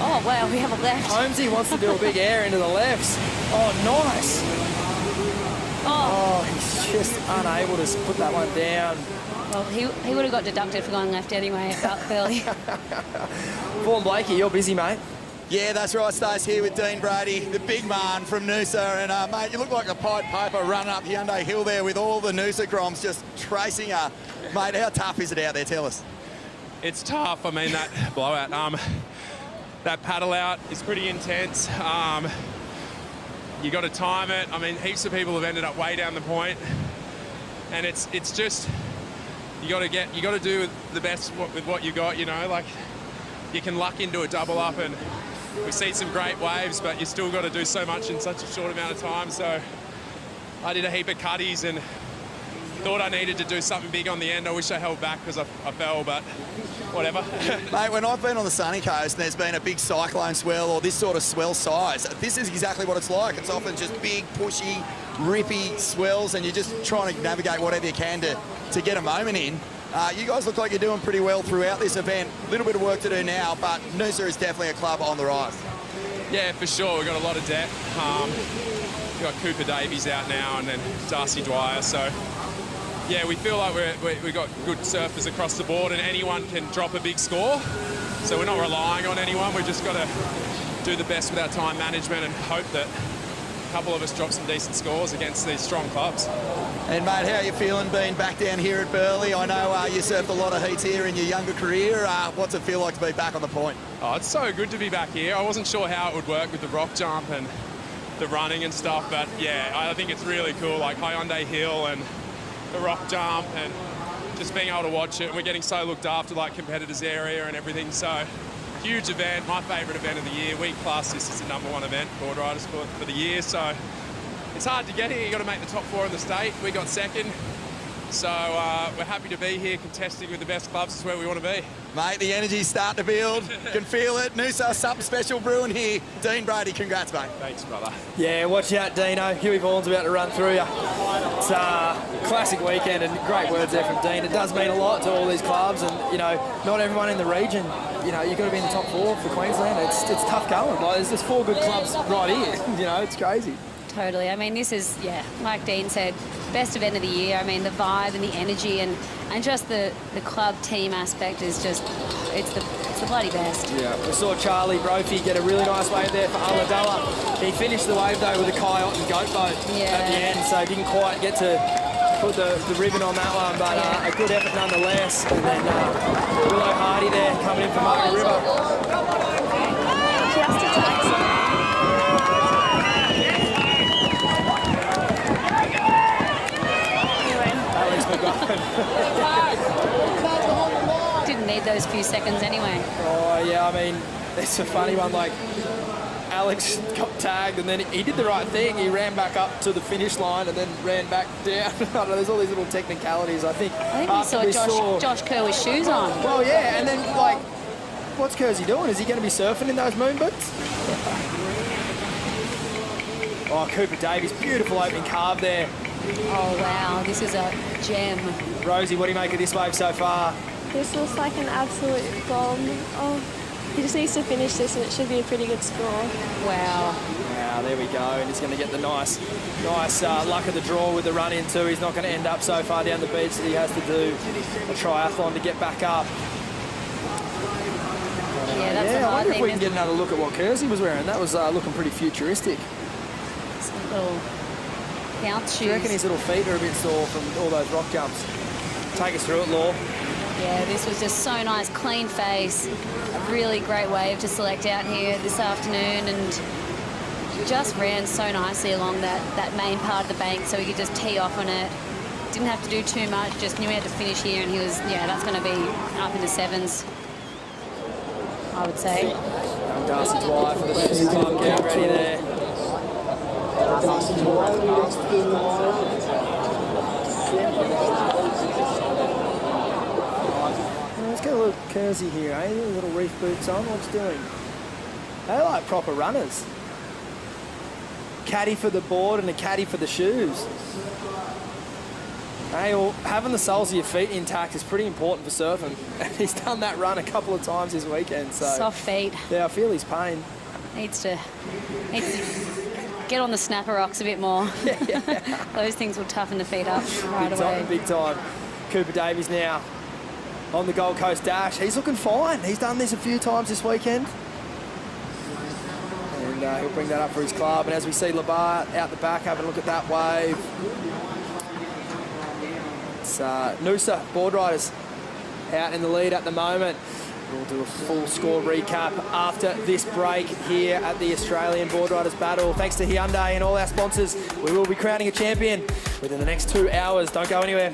oh wow, we have a left. Holmesy wants to do a big air into the lefts. Oh, nice. Oh, he's just unable to put that one down. Well, he would have got deducted for going left anyway at Burleigh. Vaughan Blakey, you're busy, mate. Yeah, that's right, Stace, here with Dean Brady, the big man from Noosa. And, mate, you look like a Pied Piper running up Hyundai Hill there with all the Noosa Groms just tracing her. Mate, how tough is it out there? Tell us. It's tough. I mean, that blowout, that paddle out is pretty intense. You got to time it. I mean, heaps of people have ended up way down the point. And it's just... You got to do the best with what you got, like you can luck into a double up, and we've seen some great waves, but you still got to do so much in such a short amount of time. So I did a heap of cutties and thought I needed to do something big on the end. I wish I held back because I fell, but whatever. Mate, when I've been on the sunny coast and there's been a big cyclone swell or this sort of swell size, this is exactly what it's like. It's often just big, pushy, rippy swells, and you're just trying to navigate whatever you can to get a moment in. You guys look like you're doing pretty well throughout this event. A little bit of work to do now, but Noosa is definitely a club on the rise. Yeah, for sure. We've got a lot of depth. We've got Cooper Davies out now, and then Darcy Dwyer. So, yeah, we feel like we've got good surfers across the board, and anyone can drop a big score. So we're not relying on anyone. We've just got to do the best with our time management and hope that a couple of us drop some decent scores against these strong clubs. And, mate, how are you feeling being back down here at Burleigh? I know you surfed a lot of heats here in your younger career. What's it feel like to be back on the point? Oh, it's so good to be back here. I wasn't sure how it would work with the rock jump and the running and stuff, but, yeah, I think it's really cool, like Hyundai Hill and the rock jump and just being able to watch it. We're getting so looked after, like competitors area and everything, so Huge event, my favourite event of the year. We class this as the #1 event, board riders for the year. So it's hard to get here. You've got to make the top 4 in the state. We got second. So we're happy to be here contesting with the best clubs. Is where we want to be. Mate, the energy's starting to build. Can feel it. Noosa, something special brewing here. Dean Brady, congrats, mate. Thanks, brother. Yeah, watch out, Dino. Huey Vaughan's about to run through you. It's a classic weekend, and great words there from Dean. It does mean a lot to all these clubs, and, you know, not everyone in the region. You know, you've got to be in the top 4 for Queensland. It's tough going. Like, there's 4 good clubs right here. You know, it's crazy. Totally. I mean, this is, yeah, like Dean said, best event of the year. I mean, the vibe and the energy and just the club team aspect is just, it's the bloody best. Yeah, we saw Charlie Brophy get a really nice wave there for Ulladulla. He finished the wave, though, with a kayak and goat boat at the end, so didn't quite get to put the ribbon on that one, but a good effort nonetheless. And then Willow Hardy there coming in from Murray River. Didn't need those few seconds anyway. Oh, yeah, I mean, it's a funny one. Like, Alex got tagged and then he did the right thing. He ran back up to the finish line and then ran back down. I don't know, there's all these little technicalities. I think we saw Josh Kerr with shoes on. Well, yeah, and then, like, what's Kersey doing? Is he going to be surfing in those moon boots? Oh, Cooper Davies, beautiful opening carve there. Oh, wow, this is a gem. Rosie, what do you make of this wave so far? This looks like an absolute bomb. Oh, he just needs to finish this and it should be a pretty good score. Wow. Wow, there we go. And he's going to get the nice luck of the draw with the run in too. He's not going to end up so far down the beach that he has to do a triathlon to get back up. Yeah, that's I wonder if we can get another look at what Kersey was wearing. That was looking pretty futuristic. Some little bounce shoes. Do you reckon his little feet are a bit sore from all those rock jumps? Take us through it, Law. Yeah, this was just so nice, clean face. A really great wave to select out here this afternoon, and just ran so nicely along that main part of the bank so he could just tee off on it. Didn't have to do too much, just knew he had to finish here, and he was, yeah, that's going to be up in the 7s, I would say. Young Darcy Dwyer for the first time getting ready there. Let's get a little Kersey here, eh? Little reef boots on, what's doing? They're like proper runners. Caddy for the board and a caddy for the shoes. Hey, well, having the soles of your feet intact is pretty important for surfing. And he's done that run a couple of times this weekend. So soft feet. Yeah, I feel his pain. Needs to get on the snapper rocks a bit more. Those things will toughen the feet up right away. Big time. Cooper Davies now on the Gold Coast Dash. He's looking fine. He's done this a few times this weekend. And he'll bring that up for his club. And as we see Labar out the back having a look at that wave. It's Noosa Boardriders out in the lead at the moment. We'll do a full score recap after this break here at the Australian Boardriders Battle. Thanks to Hyundai and all our sponsors. We will be crowning a champion within the next 2 hours. Don't go anywhere.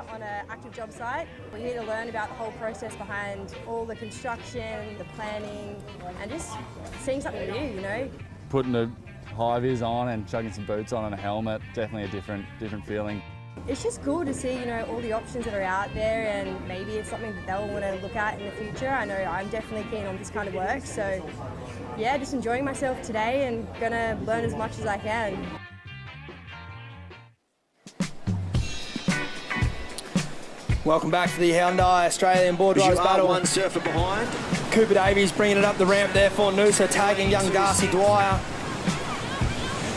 On an active job site. We're here to learn about the whole process behind all the construction, the planning, and just seeing something new, you know. Putting the high vis on and chucking some boots on and a helmet, definitely a different feeling. It's just cool to see, you know, all the options that are out there, and maybe it's something that they'll want to look at in the future. I know I'm definitely keen on this kind of work, so yeah, just enjoying myself today and gonna learn as much as I can. Welcome back to the Hyundai Australian Boardriders Battle. One surfer behind. Cooper Davies bringing it up the ramp there for Noosa, tagging young Darcy Dwyer.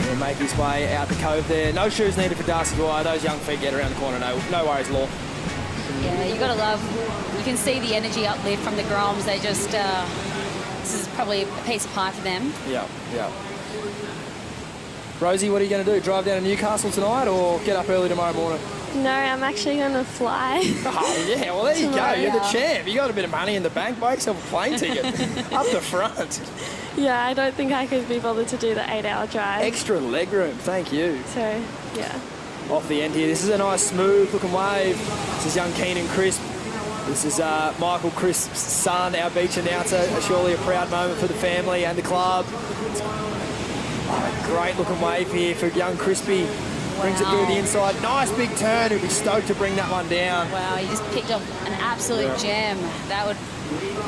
He'll make his way out the cove there. No shoes needed for Darcy Dwyer. Those young feet get around the corner. No worries, Law. Yeah, you got to love. You can see the energy uplift from the Groms. They just. This is probably a piece of pie for them. Yeah. Rosie, what are you going to do? Drive down to Newcastle tonight or get up early tomorrow morning? No, I'm actually going to fly. Oh, yeah, well, there you go. You're the champ. You got a bit of money in the bank. Buy yourself a plane ticket up the front. Yeah, I don't think I could be bothered to do the 8-hour drive. Extra leg room, thank you. So, yeah. Off the end here. This is a nice, smooth-looking wave. This is young Keenan Crisp. This is Michael Crisp's son, our beach announcer. Surely a proud moment for the family and the club. Great-looking wave here for young Crispy. Brings it through the inside. Nice big turn. He'll be stoked to bring that one down. Wow, he just picked up an absolute gem. That would...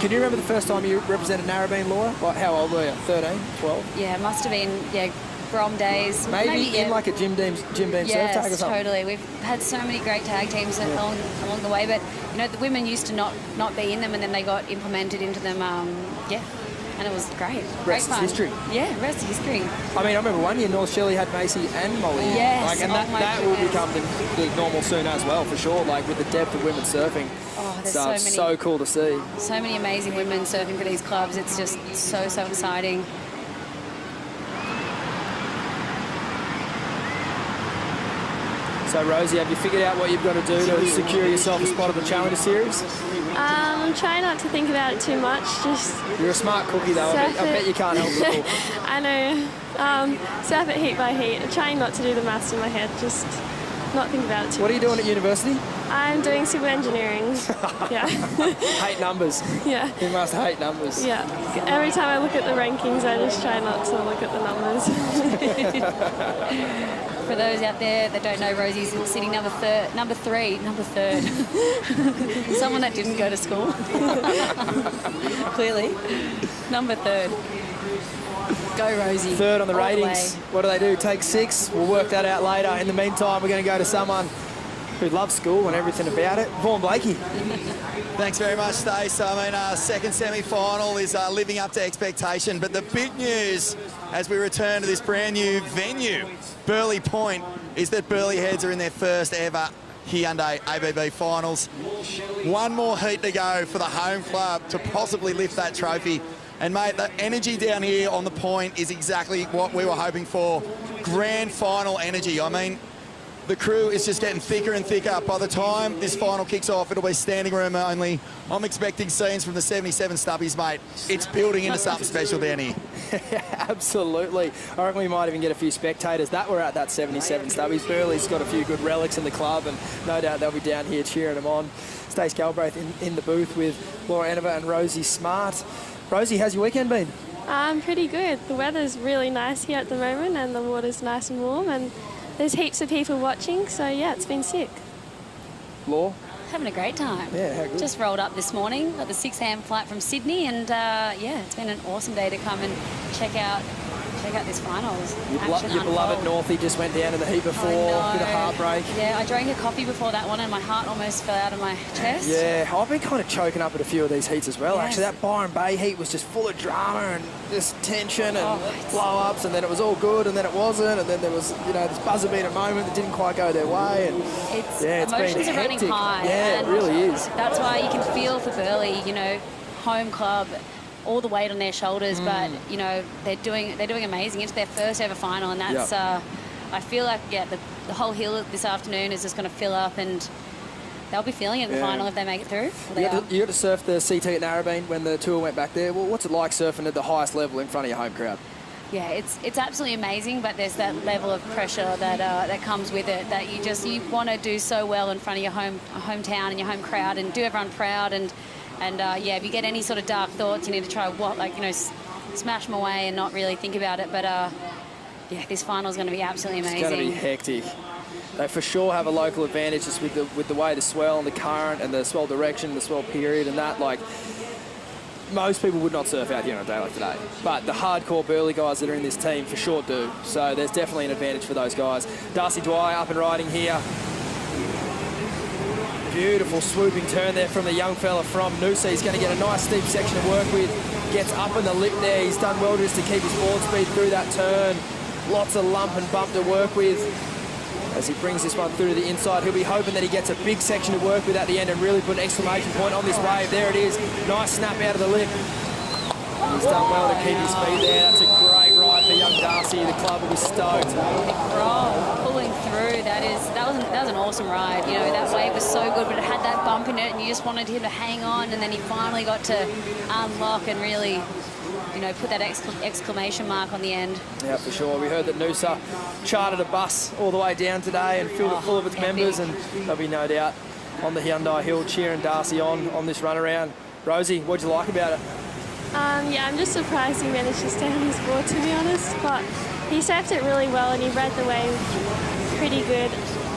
Can you remember the first time you represented Narrabeen, Laura? Like, how old were you? 13, 12? Yeah, it must have been, Grom days. Maybe in like a Jim Beam surf tag or something? Totally. We've had so many great tag teams along the way, but, the women used to not be in them, and then they got implemented into them, and it was great. Rest is history. Yeah, rest is history. I mean, I remember one year North Shirley had Macy and Molly. Yes. And that will become the normal soon as well, for sure, like with the depth of women surfing. Oh, there's so it's so cool to see. So many amazing women surfing for these clubs. It's just so exciting. So, Rosie, have you figured out what you've got to do to secure yourself a spot at the Challenger Series? I'm trying not to think about it too much. Just You're a smart cookie, though. I bet you can't help it all. I know. Surf it heat by heat. I'm trying not to do the maths in my head. Just not think about it too much. What are you doing at university? I'm doing civil engineering. Yeah. Hate numbers. Yeah. You must hate numbers. Yeah. Every time I look at the rankings, I just try not to look at the numbers. For those out there that don't know, Rosie's sitting number third. Someone that didn't go to school. Clearly. Number third. Go, Rosie. Third on the all ratings. What do? Take 6. We'll work that out later. In the meantime, we're going to go to someone who loves school and everything about it. Vaughan Blakey. Thanks very much, Stace. I mean, second semi-final is living up to expectation, but the big news as we return to this brand new venue, Burleigh Point, is that Burleigh Heads are in their first ever Hyundai ABB Finals. One more heat to go for the home club to possibly lift that trophy. And, mate, the energy down here on the point is exactly what we were hoping for. Grand final energy. I mean, the crew is just getting thicker and thicker. By the time this final kicks off, it'll be standing room only. I'm expecting scenes from the 77 stubbies, mate. It's building into something special down here. Absolutely. I reckon we might even get a few spectators that were at that 77 stubbies. Burleigh's got a few good relics in the club, and no doubt they'll be down here cheering them on. Stace Galbraith in the booth with Laura Enova and Rosie Smart. Rosie, how's your weekend been? Pretty good. The weather's really nice here at the moment, and the water's nice and warm, and there's heaps of people watching, so yeah, it's been sick. Law? Having a great time. Yeah, how good. Just rolled up this morning, got the 6 a.m. flight from Sydney, and it's been an awesome day to come and check out this finals. Your beloved Northie just went down to the heat before, bit of heartbreak. Yeah, I drank a coffee before that one and my heart almost fell out of my chest. Yeah, I've been kind of choking up at a few of these heats as well. Yes. Actually, that Byron Bay heat was just full of drama and just tension and blow-ups, and then it was all good, and then it wasn't, and then there was, this buzzer beater moment that didn't quite go their way. And emotions are running high. Yeah, it really is. That's why you can feel for Burleigh, home club, all the weight on their shoulders, but they're doing amazing. It's their first ever final, and that's I feel like the whole hill this afternoon is just going to fill up, and they'll be feeling it in the final if they make it through. You got to surf the CT at Narrabeen when the tour went back there. Well, what's it like surfing at the highest level in front of your home crowd? Yeah, it's absolutely amazing, but there's that level of pressure that comes with it, that you want to do so well in front of your hometown and your home crowd and do everyone proud, and if you get any sort of dark thoughts, you need to try smash them away and not really think about it. But this final is going to be absolutely amazing. It's going to be hectic. They for sure have a local advantage just with the way the swell and the current and the swell direction, the swell period, and that. Like, most people would not surf out here on a day like today, but the hardcore Burleigh guys that are in this team for sure do. So there's definitely an advantage for those guys. Darcy Dwyer up and riding here. Beautiful swooping turn there from the young fella from Noosa. He's going to get a nice steep section to work with. Gets up in the lip there. He's done well just to keep his board speed through that turn. Lots of lump and bump to work with. As he brings this one through to the inside, he'll be hoping that he gets a big section to work with at the end and really put an exclamation point on this wave. There it is. Nice snap out of the lip. He's done well to keep his speed there. That's a great ride for young Darcy. The club will be stoked. Pulling through, that was an awesome ride. You know, that wave was so good, but it had that bump in it, and you just wanted him to hang on, and then he finally got to unlock and really, you know, put that exclamation mark on the end. Yeah, for sure. We heard that Noosa chartered a bus all the way down today and filled it full of its members, and there'll be no doubt on the Hyundai Hill cheering Darcy on this run around. Rosie, what'd you like about it? Yeah, I'm just surprised he managed to stay on his board, to be honest, but he surfed it really well and he read the wave pretty good.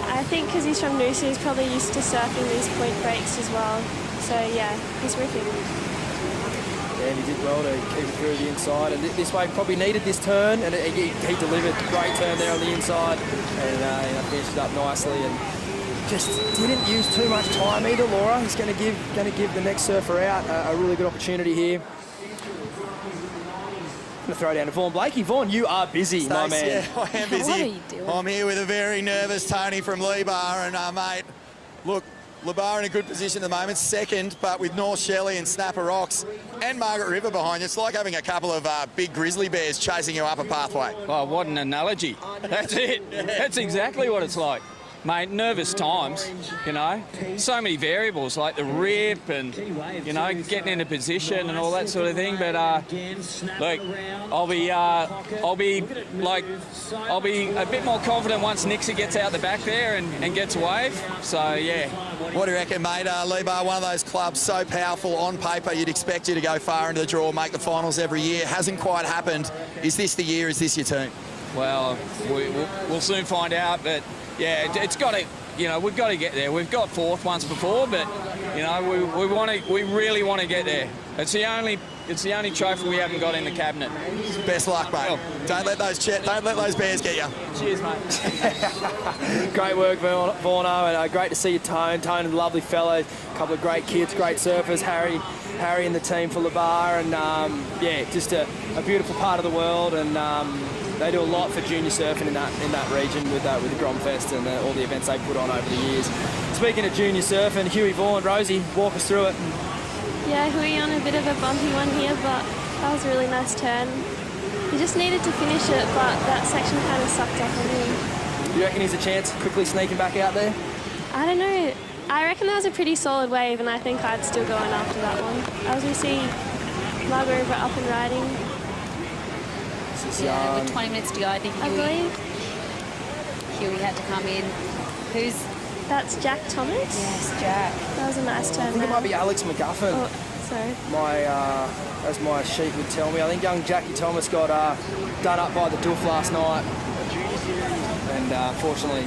I think because he's from Noosa, he's probably used to surfing these point breaks as well. So yeah, he's ripping. Yeah, and he did well to keep it through the inside, and this wave probably needed this turn, and he delivered. Great turn there on the inside, and finished it up nicely, and just didn't use too much time either, Laura. He's going to give the next surfer out a really good opportunity here. Going to throw down to Vaughan Blakey. Vaughan, you are busy, my man. Yeah, I am busy. What are you doing? I'm here with a very nervous Tony from Lebar, and mate, look, Lebar in a good position at the moment, second, but with North Shelley and Snapper Rocks and Margaret River behind you, it's like having a couple of big grizzly bears chasing you up a pathway. Oh, what an analogy. That's it. That's exactly what it's like. Mate, nervous times, you know. So many variables, like the rip and, you know, getting into position and all that sort of thing. But, look, I'll be a bit more confident once Nixie gets out the back there and gets a wave. So, yeah. What do you reckon, mate? Lebar, one of those clubs so powerful on paper, you'd expect you to go far into the draw, make the finals every year. Hasn't quite happened. Is this the year? Is this your team? Well, we'll soon find out, but... yeah, it's got to, you know, we've got to get there. We've got fourth once before, but, you know, we really want to get there. It's the only trophy we haven't got in the cabinet. Best luck, mate. Oh. Don't let those bears get you. Cheers, mate. Great work, Vaughno, and great to see you, Tone. Tone, a lovely fellow. A couple of great kids, great surfers. Harry and the team for Lebar, and yeah, just a beautiful part of the world, and they do a lot for junior surfing in that region with the Gromfest and all the events they put on over the years. Speaking of junior surfing, Huey Vaughan, Rosie, walk us through it. Yeah, Huey on a bit of a bumpy one here, but that was a really nice turn. He just needed to finish it, but that section kind of sucked up on him. You reckon he's a chance quickly sneaking back out there? I don't know. I reckon that was a pretty solid wave, and I think I'd still go in after that one. As we see Margaret River up and riding. Yeah, with 20 minutes to go, I think Huey had to come in. That's Jack Thomas? Yes, Jack. That was a nice turn. I think it might be Alex McGuffin. Oh, sorry. As my sheet would tell me, I think young Jackie Thomas got done up by the doof last night, and unfortunately,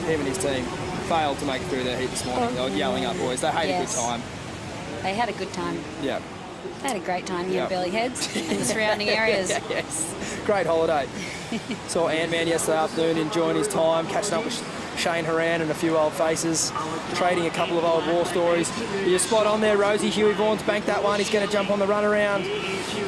him and his team failed to make it through their heat this morning. They were yelling up, boys. They had a good time. They had a good time. Yeah. They had a great time here in Burleigh Heads and the surrounding areas. Yes, great holiday. Saw Ant-Man yesterday afternoon enjoying his time, catching up with Shane Horan and a few old faces, trading a couple of old war stories. You're spot on there, Rosie. Huey Vaughan's banked that one. He's going to jump on the run around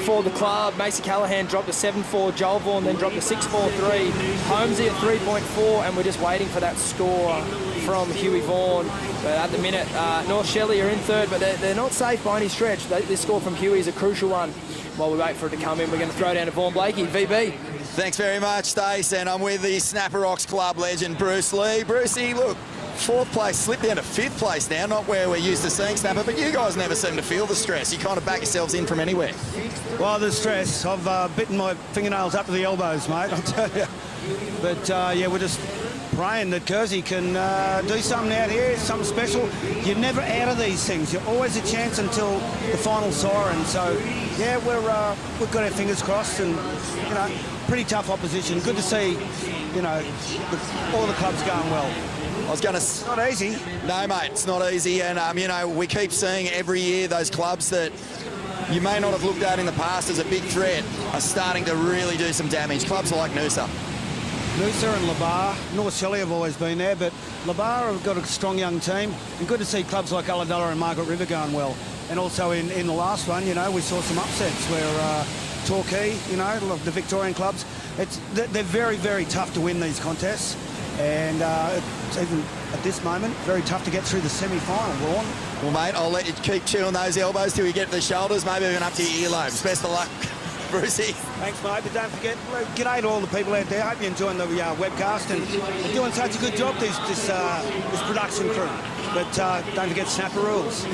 for the club. Macy Callahan dropped a 7.4. Joel Vaughan then dropped a 6.43. Holmesy at 3.4, and we're just waiting for that score from Huey Vaughan. But at the minute, North Shelley are in third, but they're not safe by any stretch. This score from Huey is a crucial one. While we wait for it to come in, we're going to throw down to Vaughan Blakey. VB. Thanks very much, Stace, and I'm with the Snapper Rocks Club legend, Bruce Lee. Brucey, look, fourth place, slipped down to fifth place now, not where we're used to seeing Snapper, but you guys never seem to feel the stress. You kind of back yourselves in from anywhere. Well, the stress, I've bitten my fingernails up to the elbows, mate, I'll tell you. But, yeah, we're just praying that Kersey can do something out here, something special. You're never out of these things. You're always a chance until the final siren. So, yeah, we've got our fingers crossed, and, you know, pretty tough opposition. Good to see, you know, all the clubs going well. I was going to... It's not easy. No, mate, it's not easy. And, you know, we keep seeing every year those clubs that you may not have looked at in the past as a big threat are starting to really do some damage. Clubs like Noosa. Noosa and Lebar. North Shelley have always been there, but Lebar have got a strong young team. And good to see clubs like Ulladulla and Margaret River going well. And also in the last one, you know, we saw some upsets where Torquay, you know, the Victorian clubs, they're very, very tough to win these contests. And it's even at this moment, very tough to get through the semi-final, Vaughan. Well, mate, I'll let you keep chewing those elbows till you get to the shoulders, maybe even up to your earlobes. Best of luck, Brucey. Thanks, mate, but don't forget, g'day to all the people out there. Hope you're enjoying the webcast and they're doing such a good job, this production crew. But don't forget Snapper rules.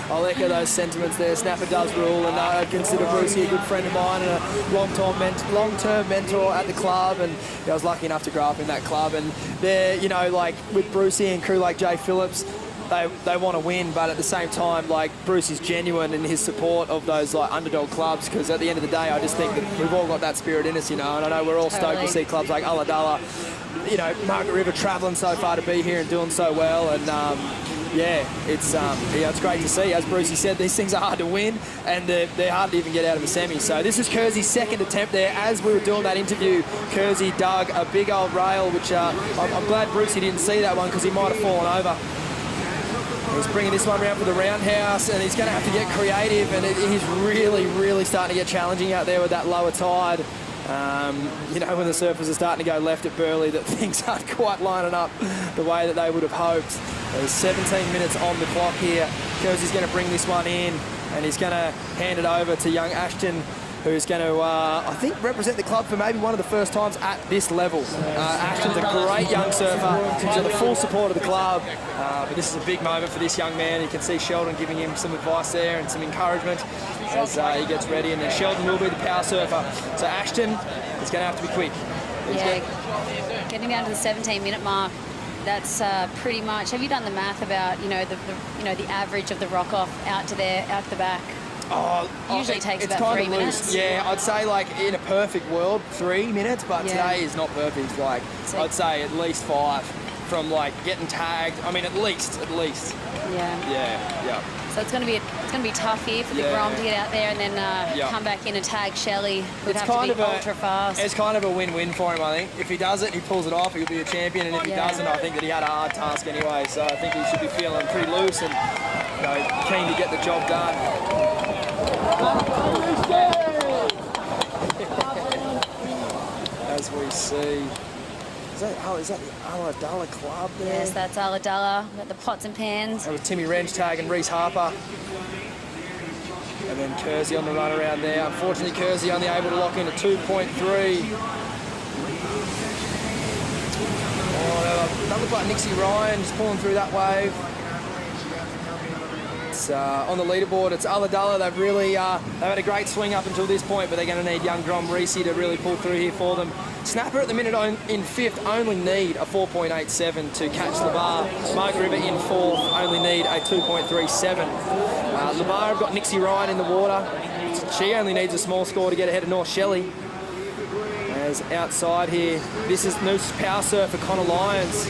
I'll echo those sentiments there. Snapper does rule, and I consider Brucey a good friend of mine and a long-term mentor at the club. And I was lucky enough to grow up in that club. And they're, you know, like with Brucey and crew like Jay Phillips, they want to win, but at the same time, like, Bruce is genuine in his support of those like underdog clubs, because at the end of the day, I just think that we've all got that spirit in us, you know. And I know we're all stoked to see clubs like Ulladulla, you know, Margaret River travelling so far to be here and doing so well. And yeah, it's great to see. As Brucey said, these things are hard to win, and they're hard to even get out of a semi. So this is Kersey's second attempt there. As we were doing that interview, Kersey dug a big old rail, which I'm glad Brucey didn't see that one, because he might have fallen over. He's bringing this one around for the roundhouse, and he's going to have to get creative, and he's really, really starting to get challenging out there with that lower tide. You know, when the surfers are starting to go left at Burleigh, that things aren't quite lining up the way that they would have hoped. There's 17 minutes on the clock here. Kersey's going to bring this one in, and he's going to hand it over to young Ashton, who's going to, I think, represent the club for maybe one of the first times at this level. Ashton's a great young surfer. He's got the full support of the club, but this is a big moment for this young man. You can see Sheldon giving him some advice there and some encouragement as he gets ready, and then Sheldon will be the power surfer. So Ashton is going to have to be quick. Getting down to the 17-minute mark. That's pretty much. Have you done the math about the average of the rock off out to the back? Usually takes about 3 minutes. Yeah, I'd say like in a perfect world 3 minutes, but today is not perfect. Like I'd say at least 5 from like getting tagged. I mean, at least. Yeah. So it's going to be tough here for the Grom to get out there and then come back in and tag Shelley, who'd have to be ultra fast. It's kind of a win-win for him, I think. If he does it, he pulls it off, he'll be a champion, and if he doesn't, I think that he had a hard task anyway. So I think he should be feeling pretty loose and keen to get the job done. As we see. Is that the Ulladulla club there? Yes, that's Ulladulla. We've got the pots and pans. That was Timmy Wrench tagging Reese Harper. And then Kersey on the run around there. Unfortunately, Kersey only able to lock in a 2.3. That looked like Nixie Ryan just pulling through that wave. It's on the leaderboard. It's Ulladulla. They've really they've had a great swing up until this point, but they're going to need young Grom Reese to really pull through here for them. Snapper at the minute in 5th only need a 4.87 to catch LeBar. Margaret River in 4th only need a 2.37. LeBar have got Nixie Ryan in the water. She only needs a small score to get ahead of North Shelley. As outside here, this is Noosa's power surfer Connor Lyons.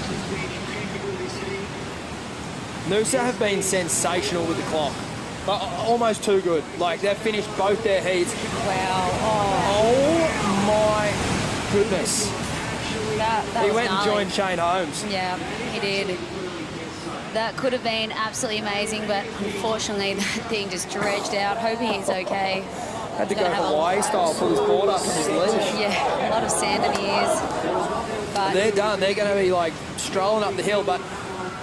Noosa have been sensational with the clock. Almost too good. Like, they've finished both their heats. Wow. Oh my goodness. He went and joined Shane Holmes. Yeah, he did. That could have been absolutely amazing, but unfortunately that thing just dredged out. Hoping he's okay. Had to go Hawaii style, pull his board up in his leash. Yeah, a lot of sand in the ears. But they're done. They're going to be like strolling up the hill, but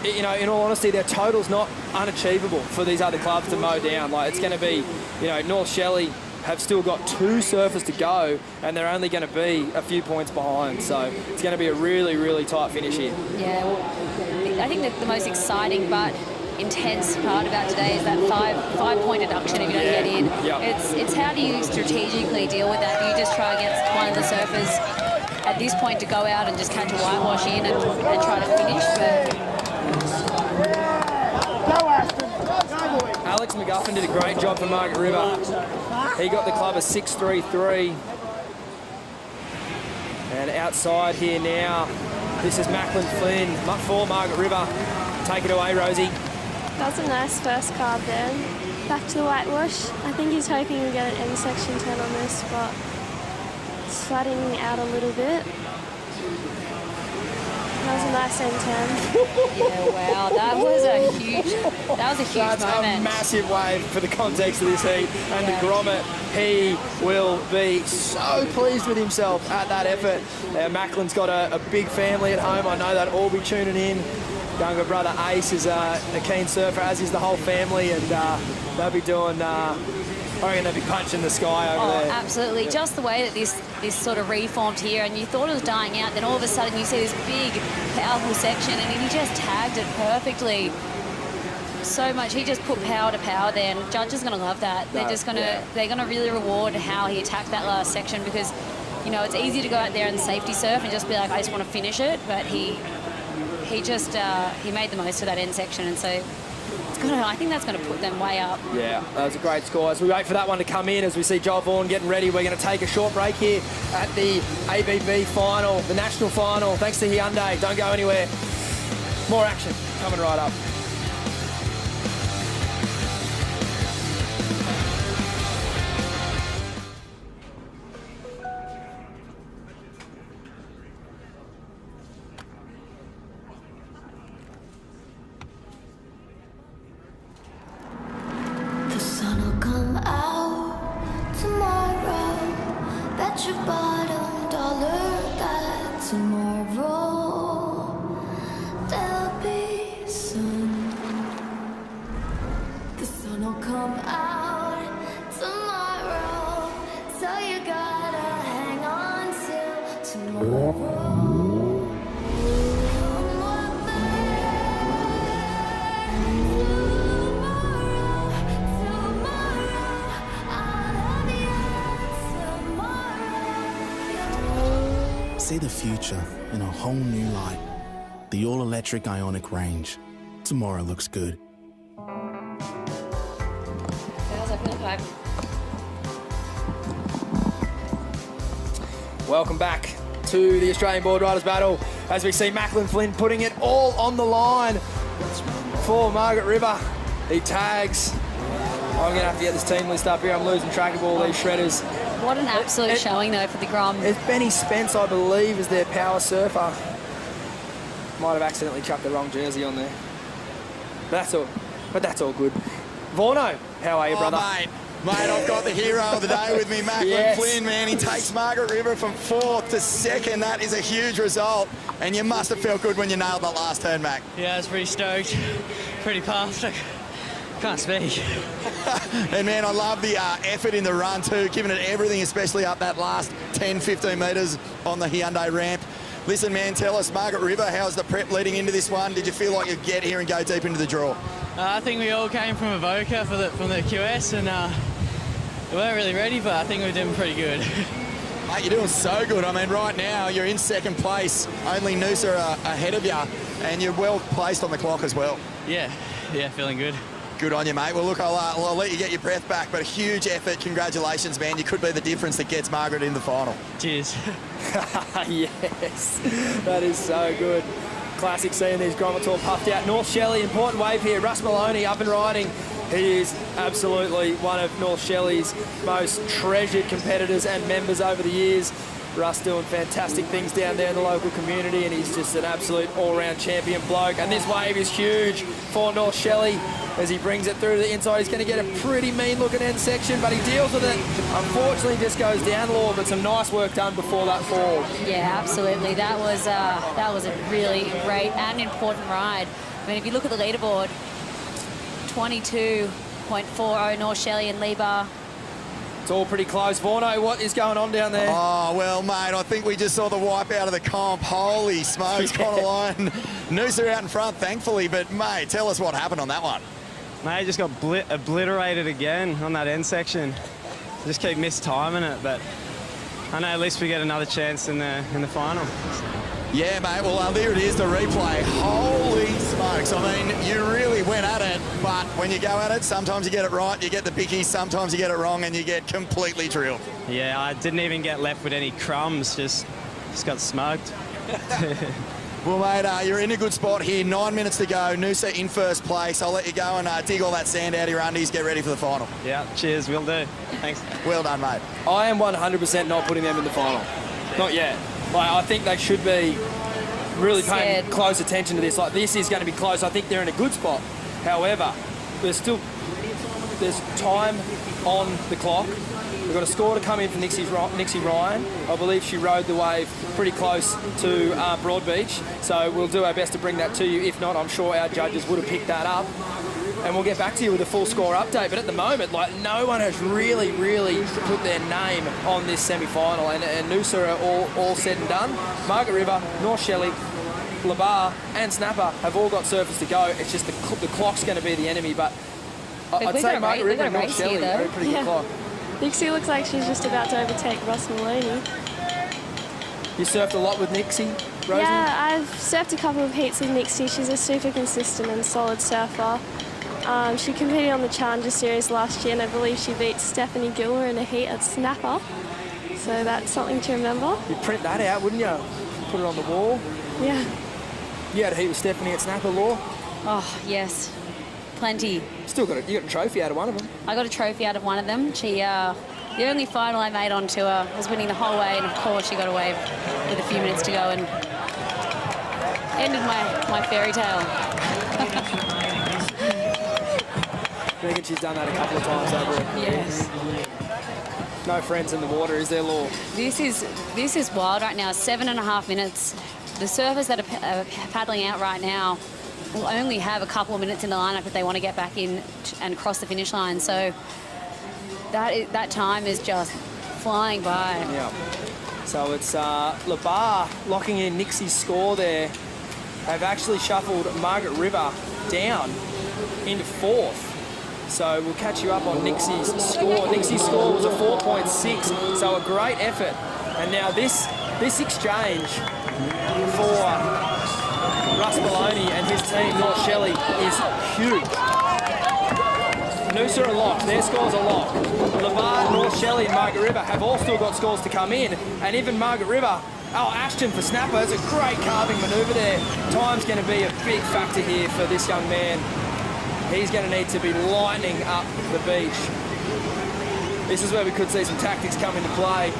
you know, in all honesty, their total's not unachievable for these other clubs to mow down. Like, it's going to be, you know, North Shelley have still got 2 surfers to go, and they're only going to be a few points behind. So it's going to be a really, really tight finish here. Yeah, well, I think that the most exciting but intense part about today is that five-point deduction if you don't get in. It's how do you strategically deal with that? Do you just try against one of the surfers at this point to go out and just catch a whitewash in and try to finish? Alex McGuffin did a great job for Margaret River. He got the club a 6.33. And outside here now, this is Macklin Flynn for Margaret River. Take it away, Rosie. That was a nice first carb there. Back to the whitewash. I think he's hoping he'll get an end section turn on this, but it's flattening out a little bit. That was a last end turn. Yeah, wow, that was a huge That's moment. a massive wave for the context of this heat. And to Gromit, he will be so pleased with himself at that effort. Macklin's got a big family at home. I know they'll all be tuning in. Younger brother Ace is a keen surfer, as is the whole family, and they'll be doing, I reckon they'll be punching the sky over there. Absolutely. Yep. Just the way that this sort of reformed here, and you thought it was dying out, then all of a sudden you see this big, powerful section, and he just tagged it perfectly. So much. He just put power to power there, and judges are going to love that. They're just going to, they're going to really reward how he attacked that last section, because, you know, it's easy to go out there and safety surf and just be like, I just want to finish it, but he made the most of that end section, and so I think that's going to put them way up. Yeah, that was a great score. As we wait for that one to come in, as we see Joel Vaughan getting ready, we're going to take a short break here at the ABB final, the national final. Thanks to Hyundai. Don't go anywhere. More action coming right up. The sun will come out tomorrow. Bet your bottom dollar that tomorrow there'll be sun. The sun will come out tomorrow, so you gotta hang on till tomorrow. See the future in a whole new light. The all-electric Ionic range. Tomorrow looks good. Welcome back to the Australian Boardriders Battle, as we see Macklin Flynn putting it all on the line for Margaret River. He tags. I'm going to have to get this team list up here. I'm losing track of all these shredders. What an absolute showing, though, for the Grom. It's Benny Spence, I believe, is their power surfer. Might have accidentally chucked the wrong jersey on there. But that's all good. Vorno, how are you, brother? Mate, I've got the hero of the day with me, Macklin Flynn, man. He takes Margaret River from 4th to 2nd. That is a huge result. And you must have felt good when you nailed that last turn, Mac. Yeah, I was pretty stoked. Pretty pumped. Can't speak. And man, I love the effort in the run too, giving it everything, especially up that last 10, 15 metres on the Hyundai ramp. Listen, man, tell us, Margaret River, how's the prep leading into this one? Did you feel like you'd get here and go deep into the draw? I think we all came from Avoca from the QS, and we weren't really ready, but I think we're doing pretty good. Mate, you're doing so good. I mean, right now, you're in 2nd place. Only Noosa ahead of you, and you're well placed on the clock as well. Yeah, feeling good. Good on you, mate. Well, look, I'll let you get your breath back, but a huge effort. Congratulations, man. You could be the difference that gets Margaret in the final. Cheers. Yes, that is so good. Classic seeing these grommets all puffed out. North Shelley, important wave here. Russ Maloney up and riding. He is absolutely one of North Shelley's most treasured competitors and members over the years. Russ doing fantastic things down there in the local community, and he's just an absolute all-round champion bloke. And this wave is huge for North Shelley as he brings it through to the inside. He's going to get a pretty mean-looking end section, but he deals with it. Unfortunately, just goes down low, but some nice work done before that fall. Yeah, absolutely. That was a really great and important ride. I mean, if you look at the leaderboard, 22.40 North Shelley and Lebar. It's all pretty close. Vorno, what is going on down there? Oh, well, mate, I think we just saw the wipe out of the comp. Holy smokes, Connor Lyon. Noosa out in front, thankfully, but, mate, tell us what happened on that one. Mate, just got obliterated again on that end section. Just keep mistiming it, but I know at least we get another chance in the final. Yeah, mate, well, there it is, the replay. Holy smokes. I mean, you really went at it, but when you go at it, sometimes you get it right, you get the bickies, sometimes you get it wrong, and you get completely drilled. Yeah, I didn't even get left with any crumbs, just got smoked. Well, mate, you're in a good spot here. 9 minutes to go. Noosa in 1st place. I'll let you go and dig all that sand out of your undies. Get ready for the final. Yeah, cheers. Will do. Thanks. Well done, mate. I am 100% not putting them in the final. Not yet. Like, I think they should be really paying Scared. close attention to this. Like, this is going to be close. I think they're in a good spot. However, there's time on the clock. We've got a score to come in for Nixie Ryan. I believe she rode the wave pretty close to Broadbeach, so we'll do our best to bring that to you. If not, I'm sure our judges would have picked that up. And we'll get back to you with a full score update. But at the moment, like, no one has really put their name on this semi-final. And Noosa are all said and done. Margaret River, North Shelley, Labar and Snapper have all got surfers to go. It's just the clock's going to be the enemy. But I'd say Margaret River and North Shelley are a pretty good clock. Nixie looks like she's just about to overtake Ross Maloney. You surfed a lot with Nixie, Rosie? Yeah, I've surfed a couple of heats with Nixie. She's a super consistent and solid surfer. She competed on the Challenger Series last year, and I believe she beat Stephanie Gilmer in a heat at Snapper. So that's something to remember. You'd print that out, wouldn't you? Put it on the wall. Yeah. You had a heat with Stephanie at Snapper, Law? Oh, yes. Plenty. You got a trophy out of one of them. I got a trophy out of one of them. She, the only final I made on tour, was winning the whole way, and of course she got away with a few minutes to go and ended my fairy tale. I reckon she's done that a couple of times over. Yes. No friends in the water, is there, Law? This is wild right now. 7.5 minutes. The surfers that are paddling out right now will only have a couple of minutes in the lineup if they want to get back in and cross the finish line. So that time is just flying by. Yeah. So it's Labar locking in Nixie's score there. They've actually shuffled Margaret River down into 4th. So we'll catch you up on Nixie's score. Nixie's score was a 4.6, so a great effort. And now this exchange for Russ Maloney and his team, North Shelley, is huge. Noosa are locked, their scores are locked. Labar, North Shelley and Margaret River have all still got scores to come in. And even Margaret River, Ashton for Snapper, it's a great carving manoeuvre there. Time's going to be a big factor here for this young man. He's going to need to be lightening up the beach. This is where we could see some tactics come into play.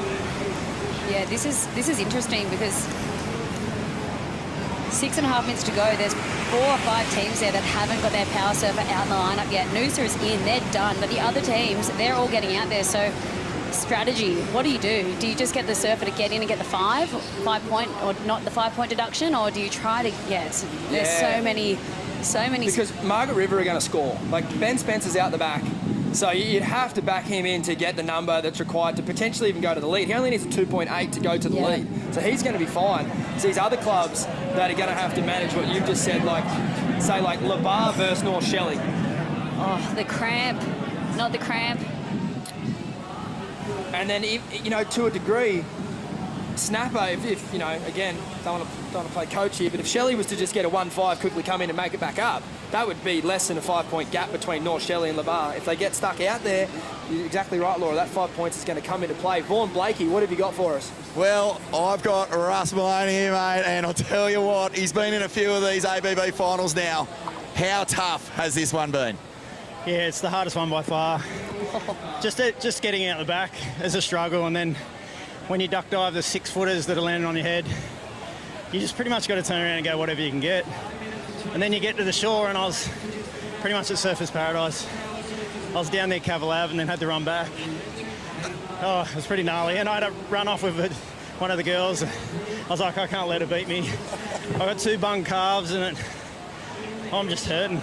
Yeah, this is interesting because 6.5 minutes to go. There's 4 or 5 teams there that haven't got their power surfer out in the lineup yet. Noosa is in, they're done, but the other teams, they're all getting out there. So strategy, what do? Do you just get the surfer to get in and get the 5 point, or not the 5-point deduction, or do you try to get? There's so many. Because Margaret River are going to score. Like, Ben Spencer's out the back, so you'd have to back him in to get the number that's required to potentially even go to the lead. He only needs a 2.8 to go to the lead, so he's going to be fine. It's these other clubs that are going to have to manage what you've just said, like, say, like Labar versus North Shelley. Oh, the cramp, not the cramp. And then, you know, to a degree, Snapper, if you know, again, don't want to play coach here, but if Shelley was to just get a 1.5, quickly come in and make it back up, that would be less than a 5-point gap between North Shelley and Labar. If they get stuck out there, you're exactly right, Laura, that 5 points is going to come into play. Vaughan Blakey, what have you got for us? Well, I've got Russ Maloney here, mate, and I'll tell you what, he's been in a few of these ABB finals now. How tough has this one been? Yeah, it's the hardest one by far. Just getting out the back is a struggle, and then when you duck dive the 6-footers that are landing on your head, you just pretty much got to turn around and go whatever you can get. And then you get to the shore, and I was pretty much at Surfers Paradise. I was down there Cavalab and then had to run back. Oh, it was pretty gnarly. And I had to run off with one of the girls. I was like, I can't let her beat me. I got 2 bung calves, and I'm just hurting.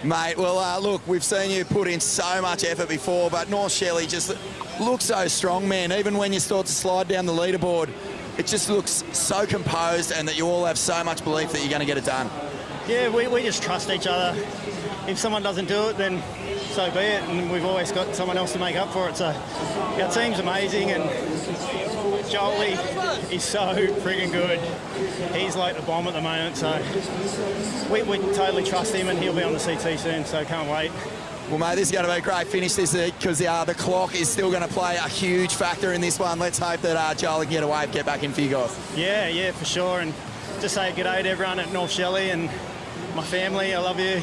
Mate, well, look, we've seen you put in so much effort before, but North Shelley just looks so strong, man. Even when you start to slide down the leaderboard, it just looks so composed, and that you all have so much belief that you're going to get it done. Yeah, we just trust each other. If someone doesn't do it, then so be it, and we've always got someone else to make up for it. So our team's amazing, and Jolie is so friggin' good. He's like the bomb at the moment, so we totally trust him, and he'll be on the CT soon, so can't wait. Well, mate, this is going to be a great finish this week, because the clock is still going to play a huge factor in this one. Let's hope that Jolie can get away and get back in for you guys. Yeah, for sure. And just say good day to everyone at North Shelley and my family. I love you.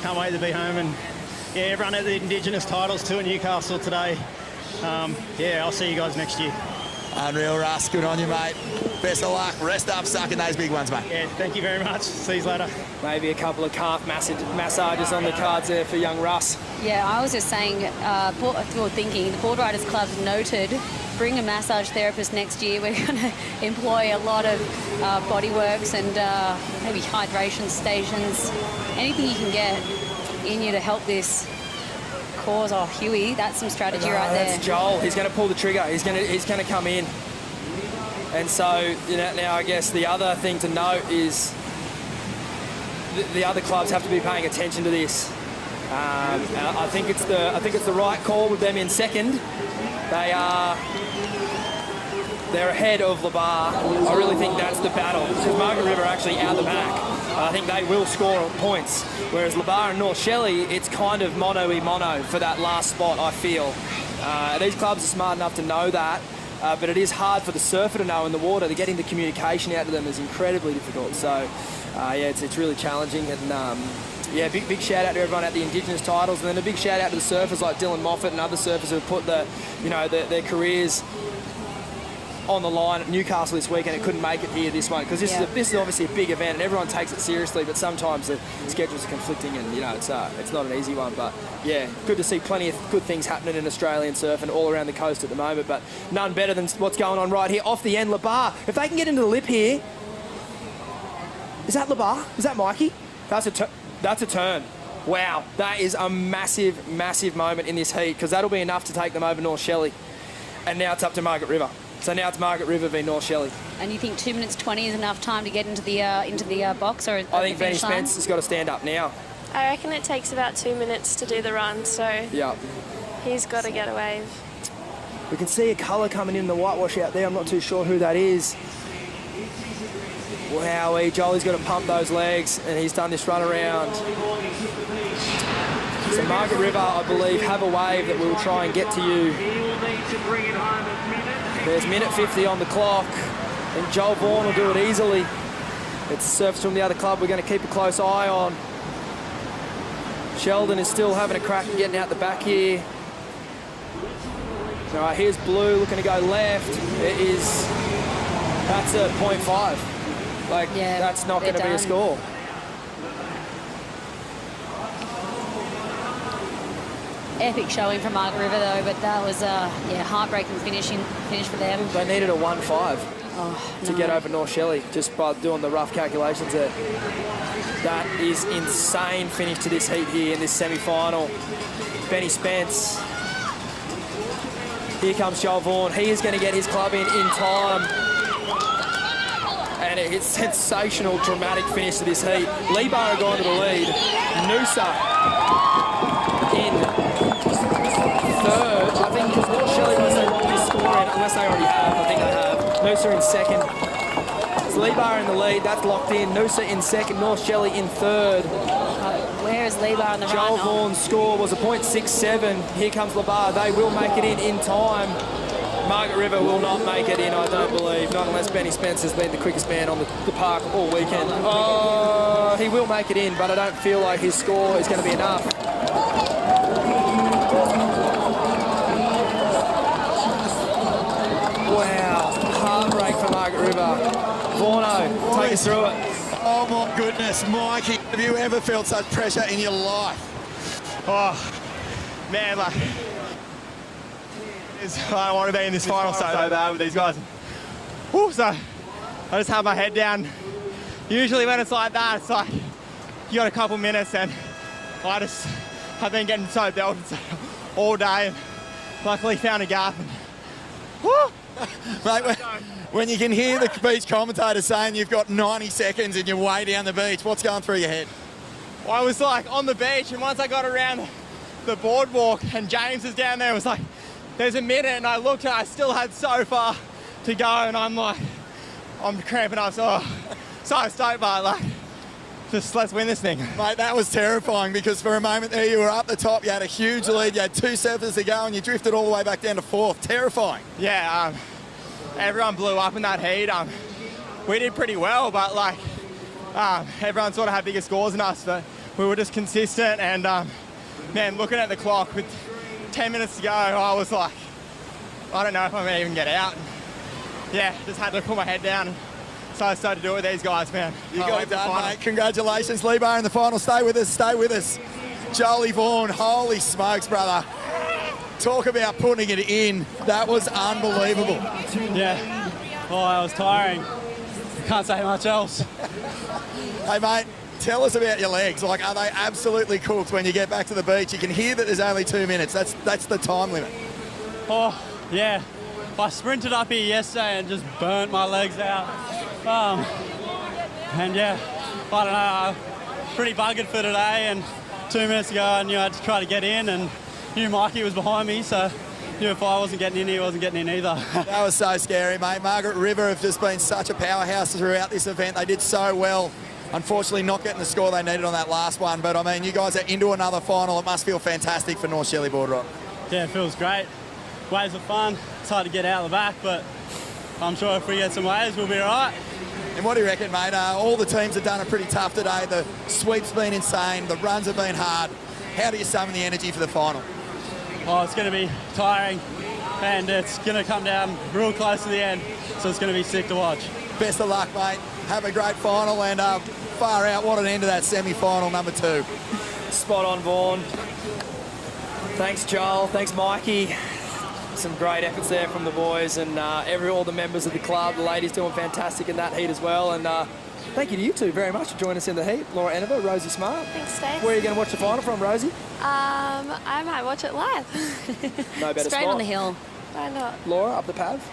Can't wait to be home. And yeah, everyone at the Indigenous titles too in Newcastle today. Yeah, I'll see you guys next year. Unreal, Russ. Good on you, mate. Best of luck. Rest up sucking those big ones, mate. Yeah, thank you very much. See you later. Maybe a couple of calf massages on the cards there for young Russ. Yeah, I was just saying, thinking the Boardriders Club's noted, bring a massage therapist next year. We're going to employ a lot of bodyworks and maybe hydration stations. Anything you can get in you to help this cause. Oh, Huey, that's some strategy right there. That's Joel. He's going to pull the trigger. He's going to come in. And so now I guess the other thing to note is the other clubs have to be paying attention to this. I think it's the right call with them in second. They're ahead of Labar. I really think that's the battle because Margaret River are actually out the back. I think they will score points. Whereas Labar and North Shelley, it's kind of mono for that last spot, I feel. These clubs are smart enough to know that, but it is hard for the surfer to know in the water. To getting the communication out to them is incredibly difficult. So, yeah, it's really challenging. And yeah, big shout out to everyone at the Indigenous titles, and then a big shout out to the surfers like Dylan Moffat and other surfers who have put their careers on the line at Newcastle this week, and it couldn't make it here this one because this is obviously a big event and everyone takes it seriously, but sometimes the schedules are conflicting and it's not an easy one. But yeah, good to see plenty of good things happening in Australian surf and all around the coast at the moment, but none better than what's going on right here off the end. Labar, if they can get into the lip here, is that Labar? Is that Mikey? That's a turn. Wow, that is a massive moment in this heat because that'll be enough to take them over North Shelley. And now it's up to Margaret River. So now it's Margaret River v North Shelley. And you think 2 minutes 20 is enough time to get into the box, or? I think Benny Spence has got to stand up now. I reckon it takes about 2 minutes to do the run, so yeah, he's got to get a wave. We can see a colour coming in the whitewash out there. I'm not too sure who that is. Wow, Jolie's got to pump those legs, and he's done this run around. So Margaret River, I believe, have a wave that we'll try and get to you. There's minute 50 on the clock, and Joel Vaughan will do it easily. It's surfers from the other club we're going to keep a close eye on. Sheldon is still having a crack at getting out the back here. All right, here's Blue looking to go left. That's a 0.5. That's not going to be a score. Epic showing from Margaret River though, but that was heartbreaking finish for them. They needed a 1.5 to get over North Shelley just by doing the rough calculations there. That is insane finish to this heat here in this semi-final. Benny Spence. Here comes Joel Vaughan. He is going to get his club in time. And it's sensational, dramatic finish to this heat. Lebar are going to the lead. Noosa in third. I think because North Shelley was the longest scoring, unless they already have. I think they have. Noosa in second. It's Lebar in the lead. That's locked in. Noosa in second. North Shelley in third. Where is Lebar on the run? Joel Vaughan's score was a 0.67. Here comes Labar. They will make it in time. Margaret River will not make it in, I don't believe, not unless Benny Spence has been the quickest man on the park all weekend. Oh, he will make it in, but I don't feel like his score is going to be enough. Wow, heartbreak for Margaret River. Vaughno, take us through it. Oh my goodness, Mikey, have you ever felt such pressure in your life? Oh, man, I don't want to be in this final so bad with these guys. Whew, so I just have my head down. Usually when it's like that, it's like you got a couple minutes, and I've been getting so belted all day, and luckily found a gap. And, whew. Mate, when you can hear the beach commentator saying you've got 90 seconds and you're way down the beach, what's going through your head? Well, I was like on the beach, and once I got around the boardwalk and James is down there, it was like, there's a minute, and I looked and I still had so far to go, and I'm cramping up, so stoked, but just let's win this thing. Mate, that was terrifying because for a moment there you were up the top, you had a huge lead, you had 2 surfers to go, and you drifted all the way back down to 4th. Terrifying. Yeah, everyone blew up in that heat. We did pretty well, but everyone sort of had bigger scores than us, but we were just consistent, and man, looking at the clock with 10 minutes to go, I was like, I don't know if I'm going to even get out. yeah, just had to put my head down. So I started to do it with these guys, man. You got it done, mate. Congratulations, Lee-Bar in the final. Stay with us, stay with us. Jolie Vaughan, holy smokes, brother. Talk about putting it in. That was unbelievable. Yeah. Oh, that was tiring. Can't say much else. Hey, mate, tell us about your legs. Like, are they absolutely cooked when you get back to the beach? You can hear that there's only 2 minutes. That's the time limit. Oh, yeah. I sprinted up here yesterday and just burnt my legs out. And yeah, I don't know, pretty buggered for today, and 2 minutes ago I knew I had to try to get in, and knew Mikey was behind me, so knew if I wasn't getting in, he wasn't getting in either. That was so scary, mate. Margaret River have just been such a powerhouse throughout this event. They did so well. Unfortunately, not getting the score they needed on that last one, but I mean, you guys are into another final. It must feel fantastic for North Shelley Boardrock. Yeah, it feels great. Waves are fun. It's hard to get out of the back, but I'm sure if we get some waves, we'll be all right. And what do you reckon, mate? All the teams have done it pretty tough today. The sweep's been insane. The runs have been hard. How do you summon the energy for the final? Oh, it's going to be tiring, and it's going to come down real close to the end, so it's going to be sick to watch. Best of luck, mate. Have a great final, and far out, what an end to that semi-final, number 2. Spot on, Vaughan. Thanks, Joel. Thanks, Mikey. Some great efforts there from the boys, and all the members of the club. The ladies doing fantastic in that heat as well. And thank you to you two very much for joining us in the heat. Laura Enever, Rosie Smart. Thanks, Dave. Where are you going to watch the final from, Rosie? I might watch it live. No better Straight spot. on the hill. Why not? Laura, up the pav?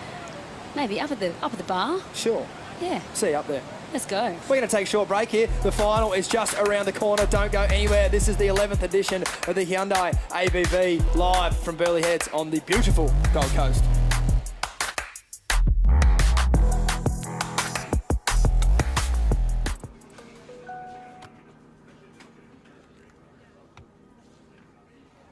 Maybe up at the bar. Sure. Yeah. See you up there. Let's go. We're going to take a short break here. The final is just around the corner. Don't go anywhere. This is the 11th edition of the Hyundai ABB live from Burleigh Heads on the beautiful Gold Coast.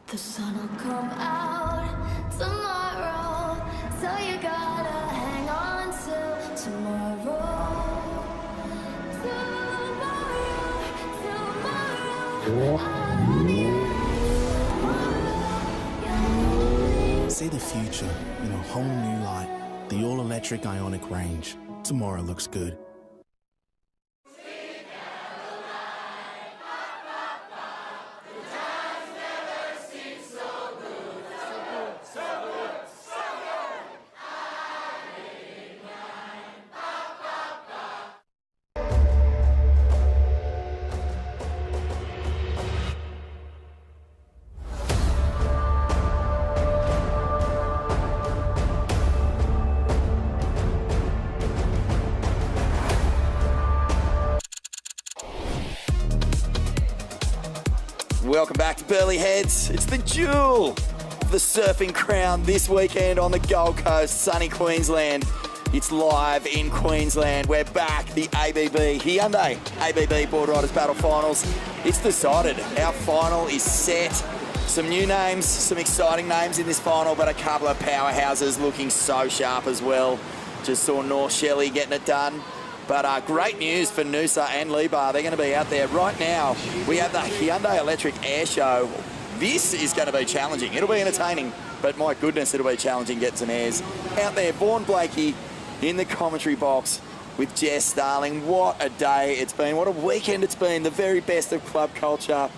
The sun will come out tomorrow, so you gotta hang on till tomorrow. See the future in a whole new light. The all-electric Ioniq range. Tomorrow looks good. Welcome back to Burleigh Heads. It's the jewel of the surfing crown this weekend on the Gold Coast, sunny Queensland. It's live in Queensland. We're back, the ABB Hyundai ABB Boardriders Battle Finals. It's decided. Our final is set. Some new names, some exciting names in this final, but a couple of powerhouses looking so sharp as well. Just saw North Shelley getting it done. But great news for Noosa and Lee-Bar. They're going to be out there right now. We have the Hyundai Electric Air Show. This is going to be challenging. It'll be entertaining, but my goodness, it'll be challenging getting some airs. Out there, Vaughan Blakey in the commentary box with Jess Starling. What a day it's been. What a weekend it's been. The very best of club culture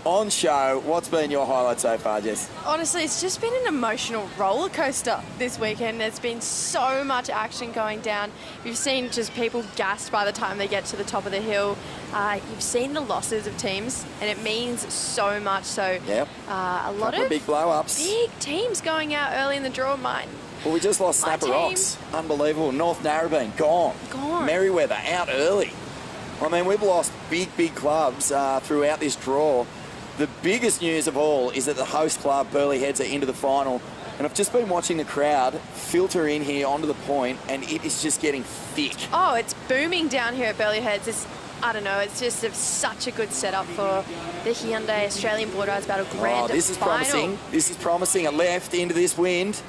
on show. What's been your highlight so far, Jess? Honestly, it's just been an emotional roller coaster this weekend. There's been so much action going down. You've seen just people gassed by the time they get to the top of the hill. You've seen the losses of teams, and it means so much. So yep. A lot of big blow-ups. Big teams going out early in the draw. Well, we just lost Snapper Rocks. Unbelievable. North Narrabeen, gone. Merriweather, out early. I mean, we've lost big clubs throughout this draw. The biggest news of all is that the host club, Burleigh Heads, are into the final. And I've just been watching the crowd filter in here onto the point, and it is just getting thick. Oh, it's booming down here at Burleigh Heads. I don't know, it's just such a good setup for the Hyundai Australian Boardriders Battle Grand Final. This is promising. This is promising. A left into this wind.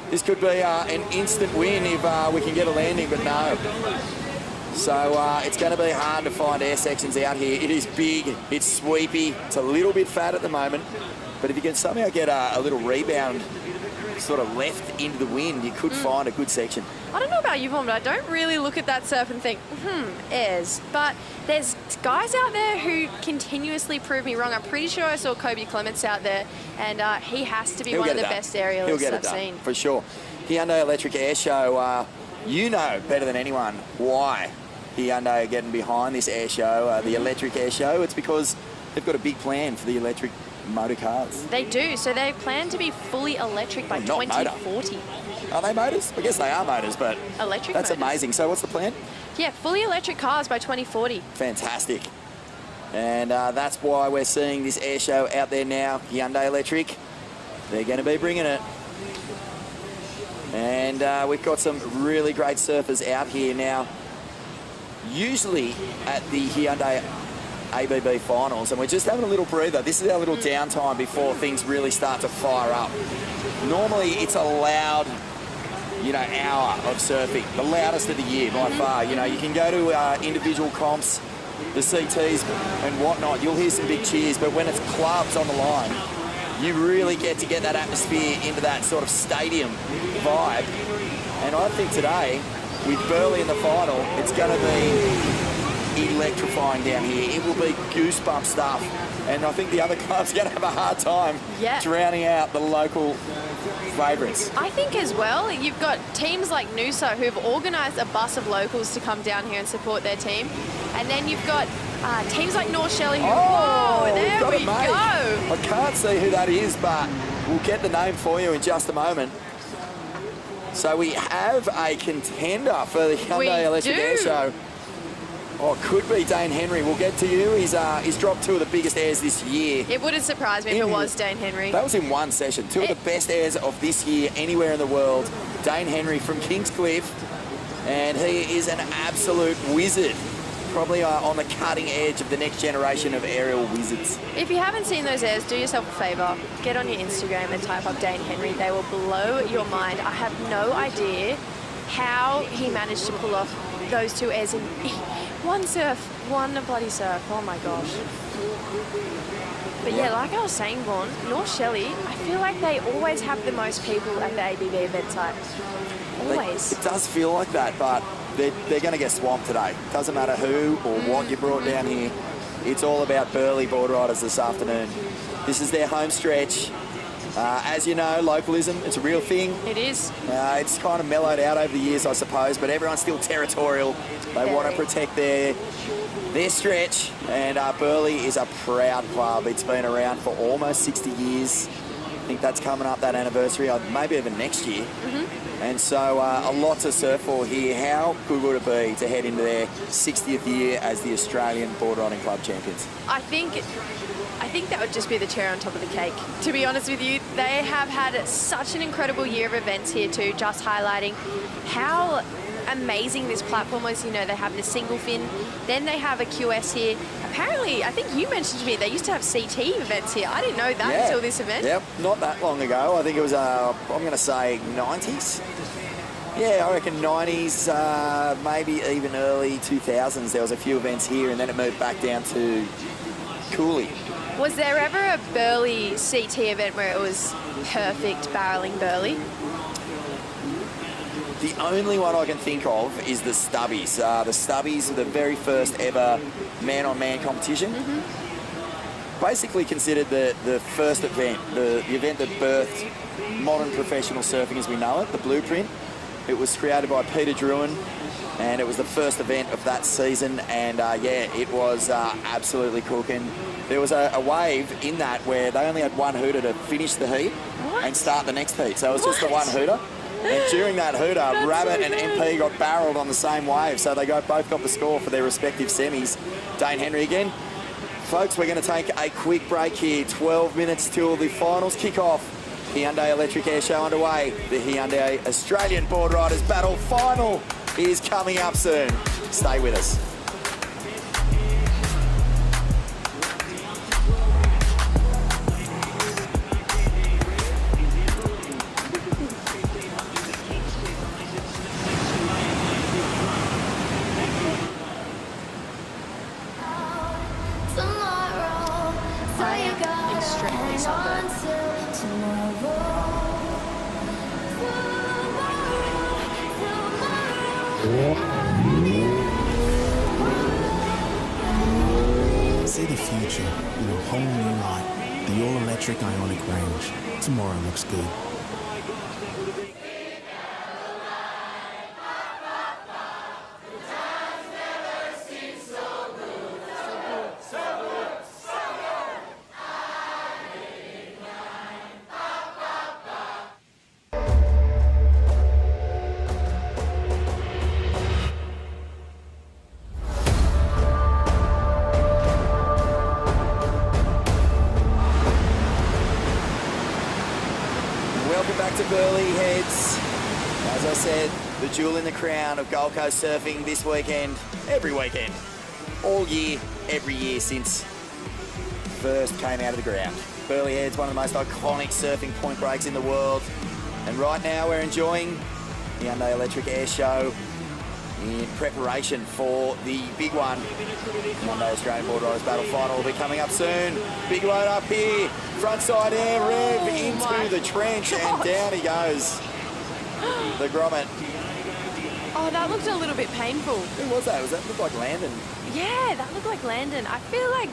This could be an instant win if we can get a landing, but no. So it's going to be hard to find air sections out here. It is big, it's sweepy, it's a little bit fat at the moment, but if you can somehow get a little rebound sort of left into the wind, you could find a good section. I don't know about you, Vaughn, but I don't really look at that surf and think, airs. But there's guys out there who continuously prove me wrong. I'm pretty sure I saw Kobe Clements out there, and he has to be one of the best aerialists I've seen. For sure. Hyundai Electric Air Show, you know better than anyone why Hyundai are getting behind this air show, the Electric Air Show. It's because they've got a big plan for the electric motor cars. They do. So they plan to be fully electric by 2040. Are they motors? I guess they are motors, but electric that's motors. Amazing. So what's the plan? Yeah, fully electric cars by 2040. Fantastic. And that's why we're seeing this air show out there now. Hyundai Electric, they're going to be bringing it. And we've got some really great surfers out here now. Usually at the Hyundai ABB finals, and we're just having a little breather. This is our little downtime before things really start to fire up. Normally it's a loud, hour of surfing, the loudest of the year by far. You can go to individual comps, the CTs and whatnot, you'll hear some big cheers, but when it's clubs on the line, you really get to get that atmosphere into that sort of stadium vibe. And I think today, with Burleigh in the final, it's going to be electrifying down here. It will be goosebump stuff. And I think the other club's going to have a hard time drowning out the local favourites. I think as well, you've got teams like Noosa who've organised a bus of locals to come down here and support their team. And then you've got teams like North Shelley who, there we go. I can't see who that is, but we'll get the name for you in just a moment. So we have a contender for the Hyundai Electric Air Show. Oh, it could be Dane Henry. We'll get to you. He's dropped two of the biggest airs this year. It wouldn't surprise me if it was Dane Henry. That was in one session. Two of the best airs of this year anywhere in the world. Dane Henry from Kingscliff, and he is an absolute wizard. Probably on the cutting edge of the next generation of aerial wizards. If you haven't seen those airs, do yourself a favour. Get on your Instagram and type up Dane Henry. They will blow your mind. I have no idea how he managed to pull off those two airs in one bloody surf. Oh my gosh. But yeah, like I was saying, Vaughn, North Shelley, I feel like they always have the most people at the ABB event site. Always. It does feel like that, but they're going to get swamped today. Doesn't matter who or what you brought down here. It's all about Burleigh Boardriders this afternoon. This is their home stretch. As you know, localism, it's a real thing. It is. It's kind of mellowed out over the years, I suppose, but everyone's still territorial. They want to protect their stretch, and Burleigh is a proud club. It's been around for almost 60 years. I think that's coming up, that anniversary, maybe even next year. And so a lot to surf for here. How good would it be to head into their 60th year as the Australian Board Riding Club champions? I think that would just be the cherry on top of the cake. To be honest with you, they have had such an incredible year of events here too, just highlighting how amazing this platform was. They have the single fin, then they have a QS here. Apparently, I think you mentioned to me they used to have CT events here. I didn't know that until this event. Yep, not that long ago. I think it was, I'm going to say 90s. Yeah, I reckon 90s, maybe even early 2000s. There was a few events here, and then it moved back down to Cooley. Was there ever a Burleigh CT event where it was perfect barreling Burleigh? The only one I can think of is the Stubbies. The Stubbies are the very first ever man-on-man competition. Basically considered the first event, the event that birthed modern professional surfing as we know it, the blueprint. It was created by Peter Druin, and it was the first event of that season, and it was absolutely cooking. There was a wave in that where they only had one hooter to finish the heat and start the next heat, so it was just the one hooter. And during that hooter, Rabbit and MP got barreled on the same wave, so they both got the score for their respective semis. Dane Henry again. Folks, we're going to take a quick break here. 12 minutes till the finals kick off. Hyundai Electric Air Show underway. The Hyundai Australian Boardriders Battle final is coming up soon. Stay with us. See the future in a whole new light. The all-electric Ionic range. Tomorrow looks good. Welcome back to Burleigh, Heads. As I said, the jewel in the crown of Gold Coast surfing this weekend, every weekend, all year, every year since first came out of the ground. Burleigh Heads, one of the most iconic surfing point breaks in the world. And right now we're enjoying the Hyundai Electric Air Show in preparation for the big one. Hyundai Australian Boardriders Battle final will be coming up soon. Big load up here. Frontside air rev into the trench and down he goes. The grommet. Oh, that looked a little bit painful. Who was that? Was that look like Landon? Yeah, that looked like Landon. I feel like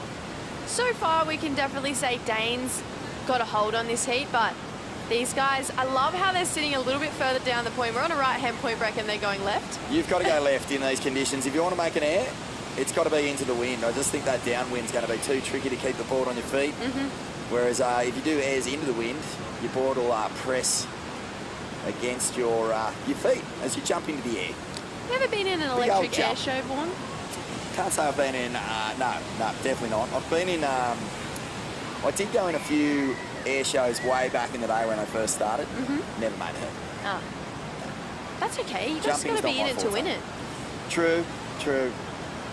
so far we can definitely say Dane's got a hold on this heat, but these guys, I love how they're sitting a little bit further down the point. We're on a right-hand point break and they're going left. You've got to go left in these conditions. If you want to make an air, it's got to be into the wind. I just think that downwind's going to be too tricky to keep the board on your feet. Whereas if you do airs into the wind, your board will press against your feet as you jump into the air. You ever been in an electric air show, Vaughan? Can't say I've been in, no, definitely not. I've been in, I did go in a few air shows way back in the day when I first started. Never made it. Oh. That's okay. You just got to be in it to win it. True, true.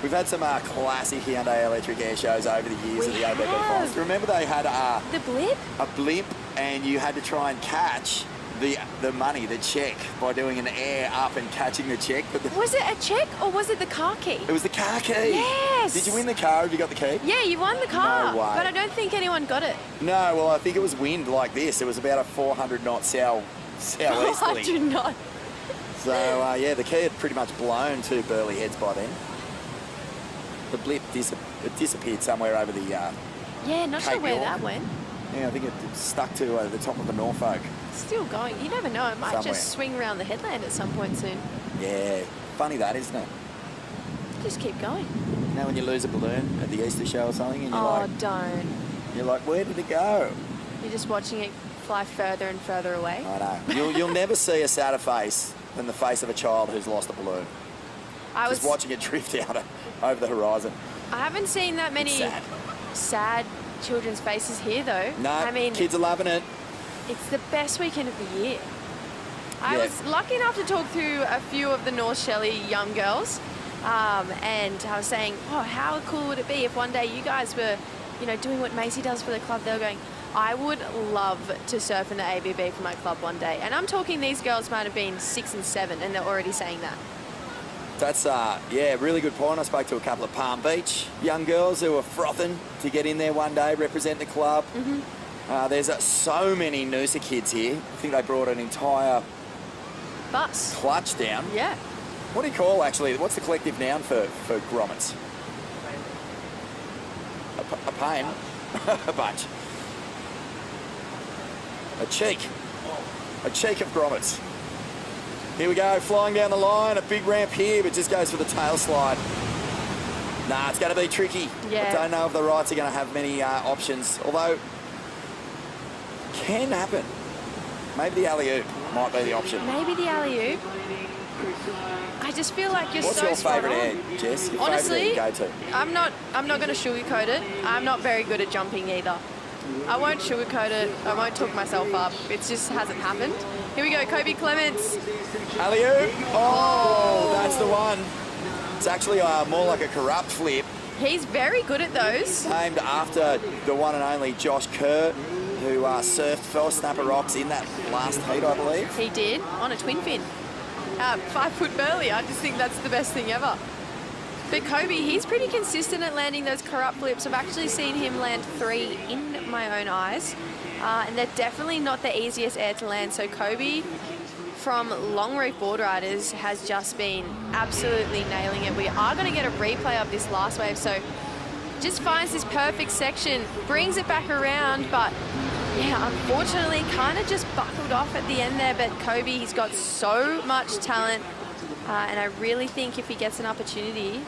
We've had some classic Hyundai electric air shows over the years at the ABB Finals. Remember they had the blimp? A blimp, and you had to try and catch the money, the check, by doing an air up and catching the check. But was it a check or was it the car key? It was the car key. Yes. Did you win the car? Have you got the key? Yeah, you won the car. No way. But I don't think anyone got it. No, well, I think it was wind like this. It was about a 400 knot southeasterly. 400 knot. So, yeah, the key had pretty much blown to Burleigh Heads by then. The blip disappeared somewhere over the yeah, not sure where that went. Yeah, I think it stuck to the top of the Norfolk. Still going. You never know. It might just swing around the headland at some point soon. Yeah, funny that, isn't it? Just keep going. You know when you lose a balloon at the Easter show or something, and you're don't. You're like, where did it go? You're just watching it fly further and further away. I know. You'll never see a sadder face than the face of a child who's lost a balloon. Just watching it drift out over the horizon. I haven't seen that many sad children's faces here, though. No, I mean, kids are loving it. It's the best weekend of the year. I was lucky enough to talk to a few of the North Shelley young girls, and I was saying, oh, how cool would it be if one day you guys were, you know, doing what Macy does for the club? They were going, I would love to surf in the ABB for my club one day. And I'm talking these girls might have been 6 and 7, and they're already saying that. That's, yeah, really good point. I spoke to a couple of Palm Beach young girls who were frothing to get in there one day, represent the club. There's so many Noosa kids here. I think they brought an entire bus clutch down. Yeah. What do you call, actually, what's the collective noun for grommets? A pain? A bunch. A cheek. A cheek of grommets. Here we go, flying down the line, a big ramp here, but just goes for the tail slide. Nah, it's going to be tricky. Yeah. I don't know if the rights are going to have many options, although can happen. Maybe the alley-oop might be the option. Maybe the alley-oop. I just feel like you're What's so your favourite spot on. air, Jess? Your Honestly, favourite air you go to? I'm not going to sugarcoat it. I'm not very good at jumping either. I won't sugarcoat it. I won't talk myself up. It just hasn't happened. Here we go, Kobe Clements. Alley-oop. Oh, that's the one. It's actually more like a corrupt flip. He's very good at those. Named after the one and only Josh Kerr, who surfed first Snapper Rocks in that last heat, I believe. He did, on a twin fin. 5 foot Burleigh. I just think that's the best thing ever. But Kobe, he's pretty consistent at landing those corrupt flips. I've actually seen him land 3 in my own eyes. And they're definitely not the easiest air to land. So Kobe, from Longreef Boardriders has just been absolutely nailing it. We are going to get a replay of this last wave, so just finds this perfect section, brings it back around, but yeah, unfortunately kind of just buckled off at the end there. But Kobe, he's got so much talent, and I really think if he gets an opportunity,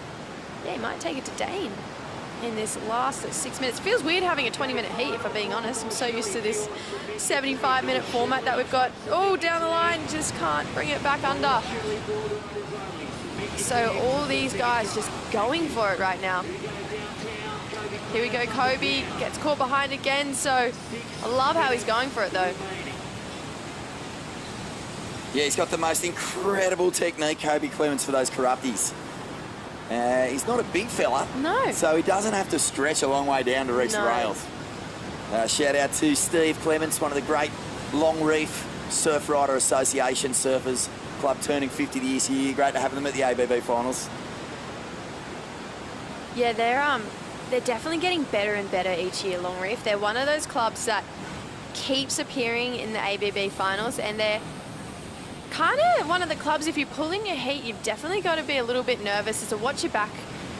yeah, he might take it to Dane in this last 6 minutes. Feels weird having a 20-minute heat, if I'm being honest. I'm so used to this 75-minute format that we've got. Oh, down the line, just can't bring it back under. So all these guys just going for it right now. Here we go, Kobe gets caught behind again, so I love how he's going for it though. Yeah, he's got the most incredible technique, Kobe Clements, for those corrupties. He's not a big fella, no, so he doesn't have to stretch a long way down to reach the rails. Shout out to Steve Clements, one of the great Longreef Surf Rider Association surfers club, turning 50 this year. Great to have them at the ABB finals. Yeah, they're definitely getting better and better each year, Longreef. They're one of those clubs that keeps appearing in the ABB finals, and they're kind of one of the clubs, if you're pulling your heat, you've definitely got to be a little bit nervous. It's a watch your back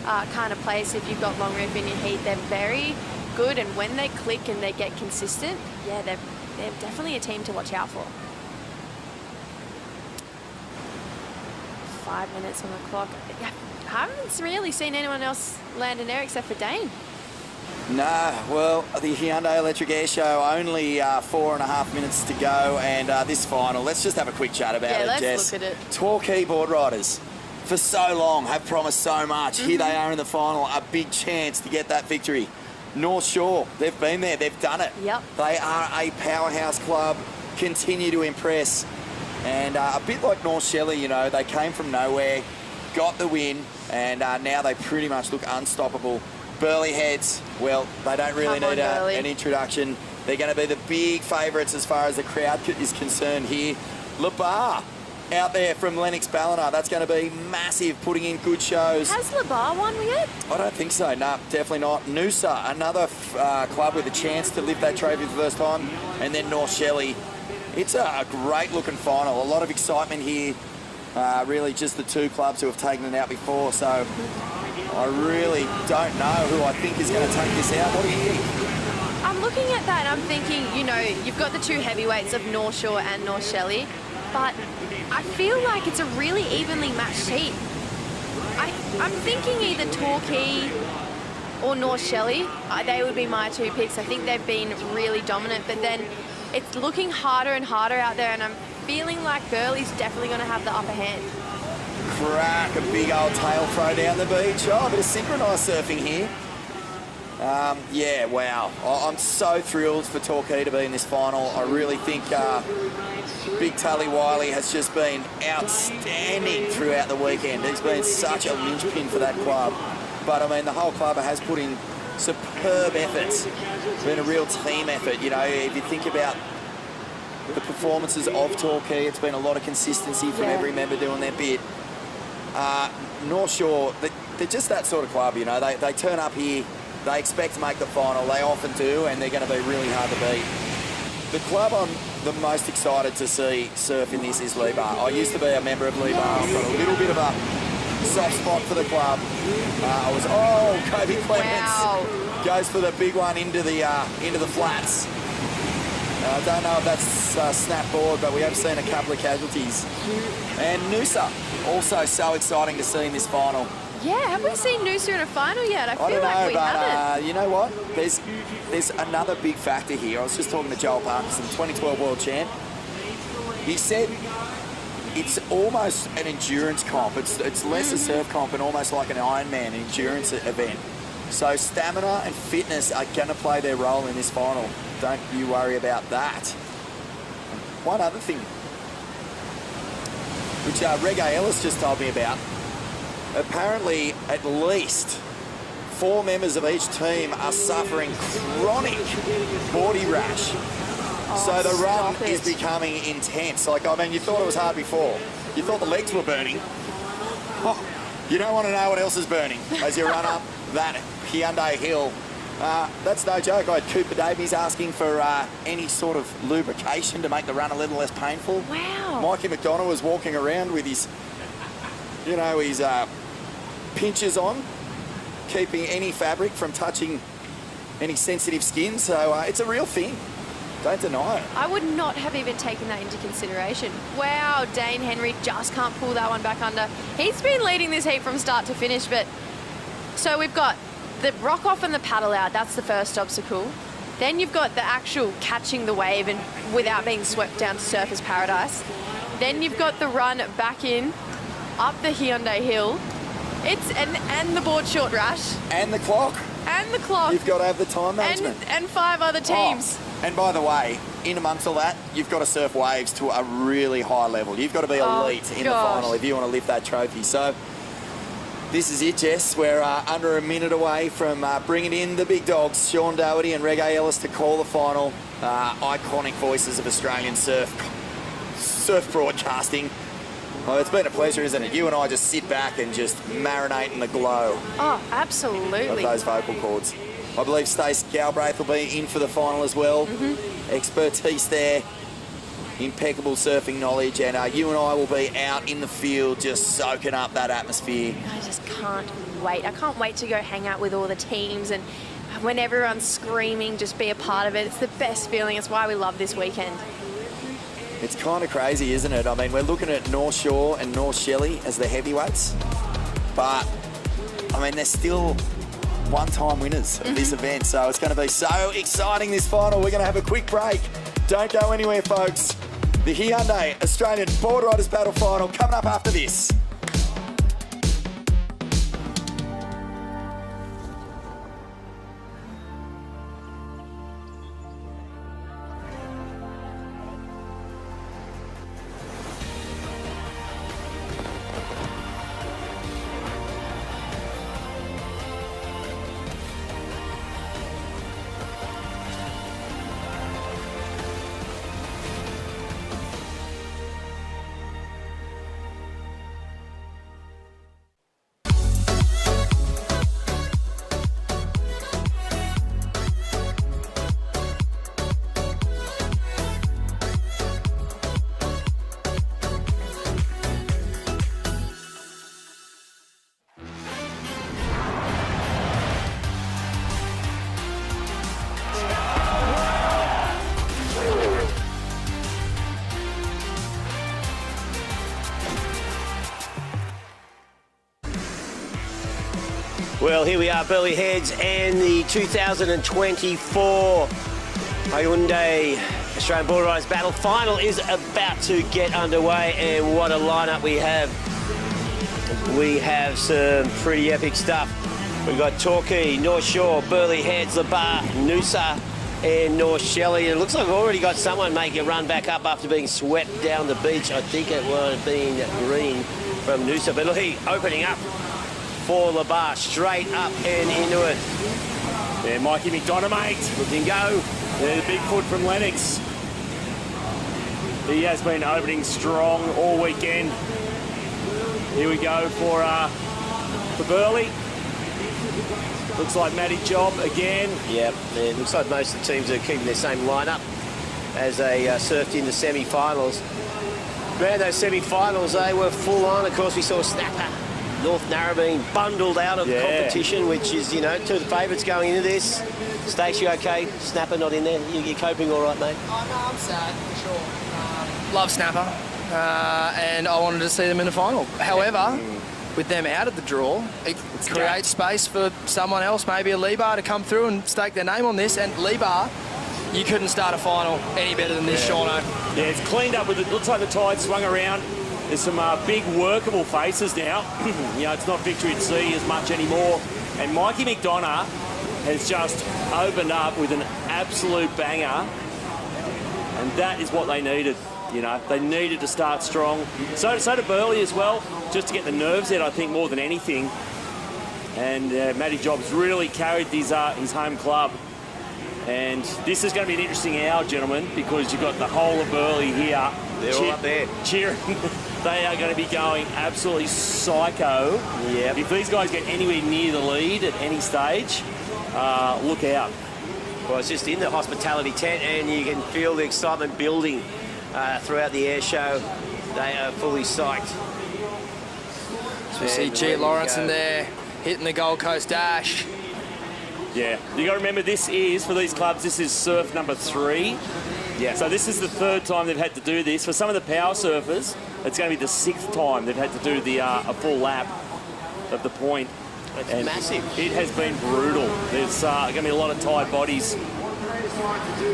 kind of place if you've got Longreef in your heat. They're very good, and when they click and they get consistent, yeah, they're definitely a team to watch out for. 5 minutes on the clock. Yeah, I haven't really seen anyone else land in there except for Dane. No, well, the Hyundai Electric Air Show, only 4.5 minutes to go, and this final, let's just have a quick chat about it, let's Jess. look at it. Torquay Boardriders, for so long, have promised so much. Here they are in the final, a big chance to get that victory. North Shore, they've been there, they've done it. Yep. They are a powerhouse club, continue to impress. And a bit like North Shelley, you know, they came from nowhere, got the win, and now they pretty much look unstoppable. Burleigh heads, well, they don't really need an introduction. They're going to be the big favourites as far as the crowd is concerned here. Labar out there from Lennox Ballina. That's going to be massive, putting in good shows. Has Labar won yet? I don't think so. No, definitely not. Noosa, another club with a chance to lift that trophy for the first time. And then North Shelley. It's a great-looking final. A lot of excitement here. Really just the two clubs who have taken it out before. So I really don't know who I think is going to take this out. What do you think? I'm looking at that and I'm thinking, you know, you've got the two heavyweights of North Shore and North Shelley, but I feel like it's a really evenly matched heat. I'm thinking either Torquay or North Shelley. They would be my two picks. I think they've been really dominant, but then it's looking harder and harder out there, and I'm feeling like Burleigh's definitely going to have the upper hand. Crack, a big old tail throw down the beach. Oh, a bit of synchronised surfing here. Yeah, wow. I'm so thrilled for Torquay to be in this final. I really think Big Tully Wiley has just been outstanding throughout the weekend. He's been such a linchpin for that club. But, I mean, the whole club has put in superb efforts. It's been a real team effort. You know, if you think about the performances of Torquay, it's been a lot of consistency from every member doing their bit. North Shore, they're just that sort of club, you know. They turn up here, they expect to make the final, they often do, and they're going to be really hard to beat. The club I'm the most excited to see surf in this is Lebar. I used to be a member of Lebar. I've got a little bit of a soft spot for the club. Kobe Clements goes for the big one into the flats. I don't know if that's snap board, but we have seen a couple of casualties. And Noosa, also so exciting to see in this final. Yeah, have we seen Noosa in a final yet? I feel don't like know, we but haven't. you know what? There's another big factor here. I was just talking to Joel Parkinson, 2012 world champ. He said it's almost an endurance comp. It's less a surf comp and almost like an Ironman, an endurance event. So stamina and fitness are going to play their role in this final. Don't you worry about that. One other thing, which Reggae Ellis just told me about. Apparently, at least 4 members of each team are suffering chronic body rash. So the run is becoming intense. Like, I mean, you thought it was hard before. You thought the legs were burning. Oh, you don't want to know what else is burning as you run up that Hyundai hill That's no joke. I had Cooper Davies asking for any sort of lubrication to make the run a little less painful. Wow. Mikey McDonough was walking around with his, you know, his pinchers on, keeping any fabric from touching any sensitive skin. So it's a real thing. Don't deny it. I would not have even taken that into consideration. Wow, Dane Henry just can't pull that one back under. He's been leading this heat from start to finish, but so we've got the rock off and the paddle out. That's the first obstacle. Then you've got the actual catching the wave and without being swept down to surfer's paradise. Then you've got the run back in, up the Hyundai hill. It's and the board short rash. And the clock. And the clock. You've got to have the time management. And 5 other teams. Oh, and by the way, in amongst all that, you've got to surf waves to a really high level. You've got to be elite in the final if you want to lift that trophy. So this is it, Jess. We're under a minute away from bringing in the big dogs, Sean Doherty and Reggae Ellis, to call the final. Iconic voices of Australian surf broadcasting. Oh, it's been a pleasure, isn't it? You and I just sit back and just marinate in the glow. Oh, absolutely. Of those vocal cords. I believe Stacey Galbraith will be in for the final as well. Expertise there, impeccable surfing knowledge, and you and I will be out in the field just soaking up that atmosphere. I just can't wait. I can't wait to go hang out with all the teams, and when everyone's screaming, just be a part of it. It's the best feeling. It's why we love this weekend. It's kind of crazy, isn't it? I mean, we're looking at North Shore and North Shelley as the heavyweights, but, I mean, they're still one-time winners of this event, so it's going to be so exciting, this final. We're going to have a quick break. Don't go anywhere, folks. The Hyundai Australian Boardriders Battle final coming up after this. Well, here we are, Burleigh Heads, and the 2024 Hyundai Australian Boardriders Battle final is about to get underway, and what a lineup we have. We have some pretty epic stuff. We've got Torquay, North Shore, Burleigh Heads, Labar, Noosa, and North Shelley. It looks like we've already got someone making a run back up after being swept down the beach. I think it would have been Green from Noosa, but look, he opening up for Labar, straight up and into it. Yeah, Mikey McDonough, mate. Looking go. The big foot from Lennox. He has been opening strong all weekend. Here we go for Burleigh. Looks like Matty Job again. Yep, it looks like most of the teams are keeping their same lineup as they surfed in the semi-finals. Man, those semi-finals, they were full on. Of course, we saw Snapper, North Narrabeen, bundled out of competition, which is, you know, two of the favourites going into this. Stacey, okay? Snapper not in there. You're coping all right, mate? Oh, no, I'm sad, for sure. Love Snapper, and I wanted to see them in the final. However, with them out of the draw, it creates space for someone else, maybe a Lebar, to come through and stake their name on this. And Lebar, you couldn't start a final any better than this, Shauno. Yeah, it's cleaned up with it. Looks like the tide swung around. There's some big workable faces now. You know, it's not victory at sea as much anymore. And Mikey McDonough has just opened up with an absolute banger. And that is what they needed. You know, they needed to start strong. So did Burleigh as well, just to get the nerves out, I think, more than anything. And Matty Jobs really carried his home club. And this is going to be an interesting hour, gentlemen, because you've got the whole of Burleigh here. They're all up there. Cheering. They are going to be going absolutely psycho. Yep. If these guys get anywhere near the lead at any stage, look out. Well, it's just in the hospitality tent, and you can feel the excitement building throughout the air show. They are fully psyched. So we see G. Lawrence in there hitting the Gold Coast Dash. Yeah, you got to remember, this is, for these clubs, this is surf number 3. Yeah. So this is the 3rd time they've had to do this. For some of the power surfers, it's going to be the 6th time they've had to do the a full lap of the point. It's and massive. It has been brutal. There's going to be a lot of tired bodies.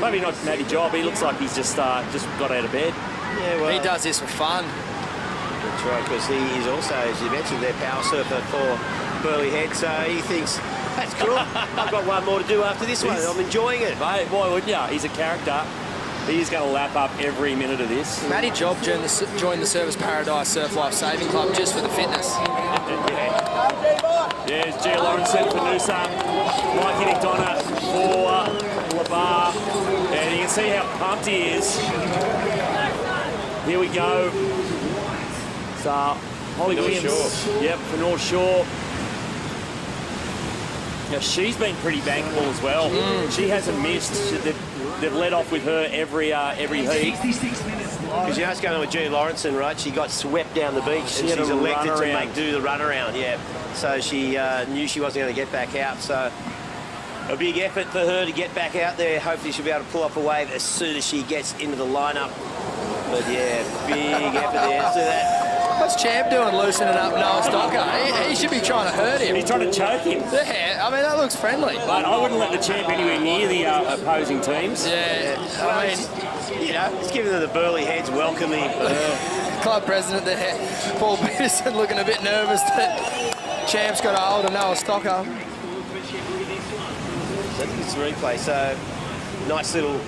Maybe not Matty Job. He looks like he's just got out of bed. Yeah, well, he does this for fun. That's right, because he is also, as you mentioned, their power surfer for Burleigh Head. So he thinks, that's cool. I've got one more to do after this one. I'm enjoying it. Mate, why wouldn't you? He's a character. He's going to lap up every minute of this. Matty Job joined the Service Paradise Surf Life Saving Club just for the fitness. There's G. Lawrence for Noosa, Mikey McDonough for LaBar, and you can see how pumped he is. Here we go. So, Holly Williams, yep, for North Shore. Now, she's been pretty bankable as well. She hasn't missed. They've led off with her every heat. Because you know what's going on with G. Lawrenson, right? She got swept down the beach, and she's elected to do the runaround, yeah. So she knew she wasn't going to get back out, so a big effort for her to get back out there. Hopefully she'll be able to pull off a wave as soon as she gets into the lineup. But yeah, big effort there. So that. What's Champ doing loosening up Noah Stocker? He should be trying to hurt him. He's trying to choke him. Yeah, I mean, that looks friendly. But I wouldn't let the Champ anywhere near the opposing teams. Yeah, I mean, you know, it's giving them the Burleigh Heads welcoming. Club president there, Paul Peterson, looking a bit nervous that Champ's got a hold of Noah Stocker. So I think it's a replay. So nice little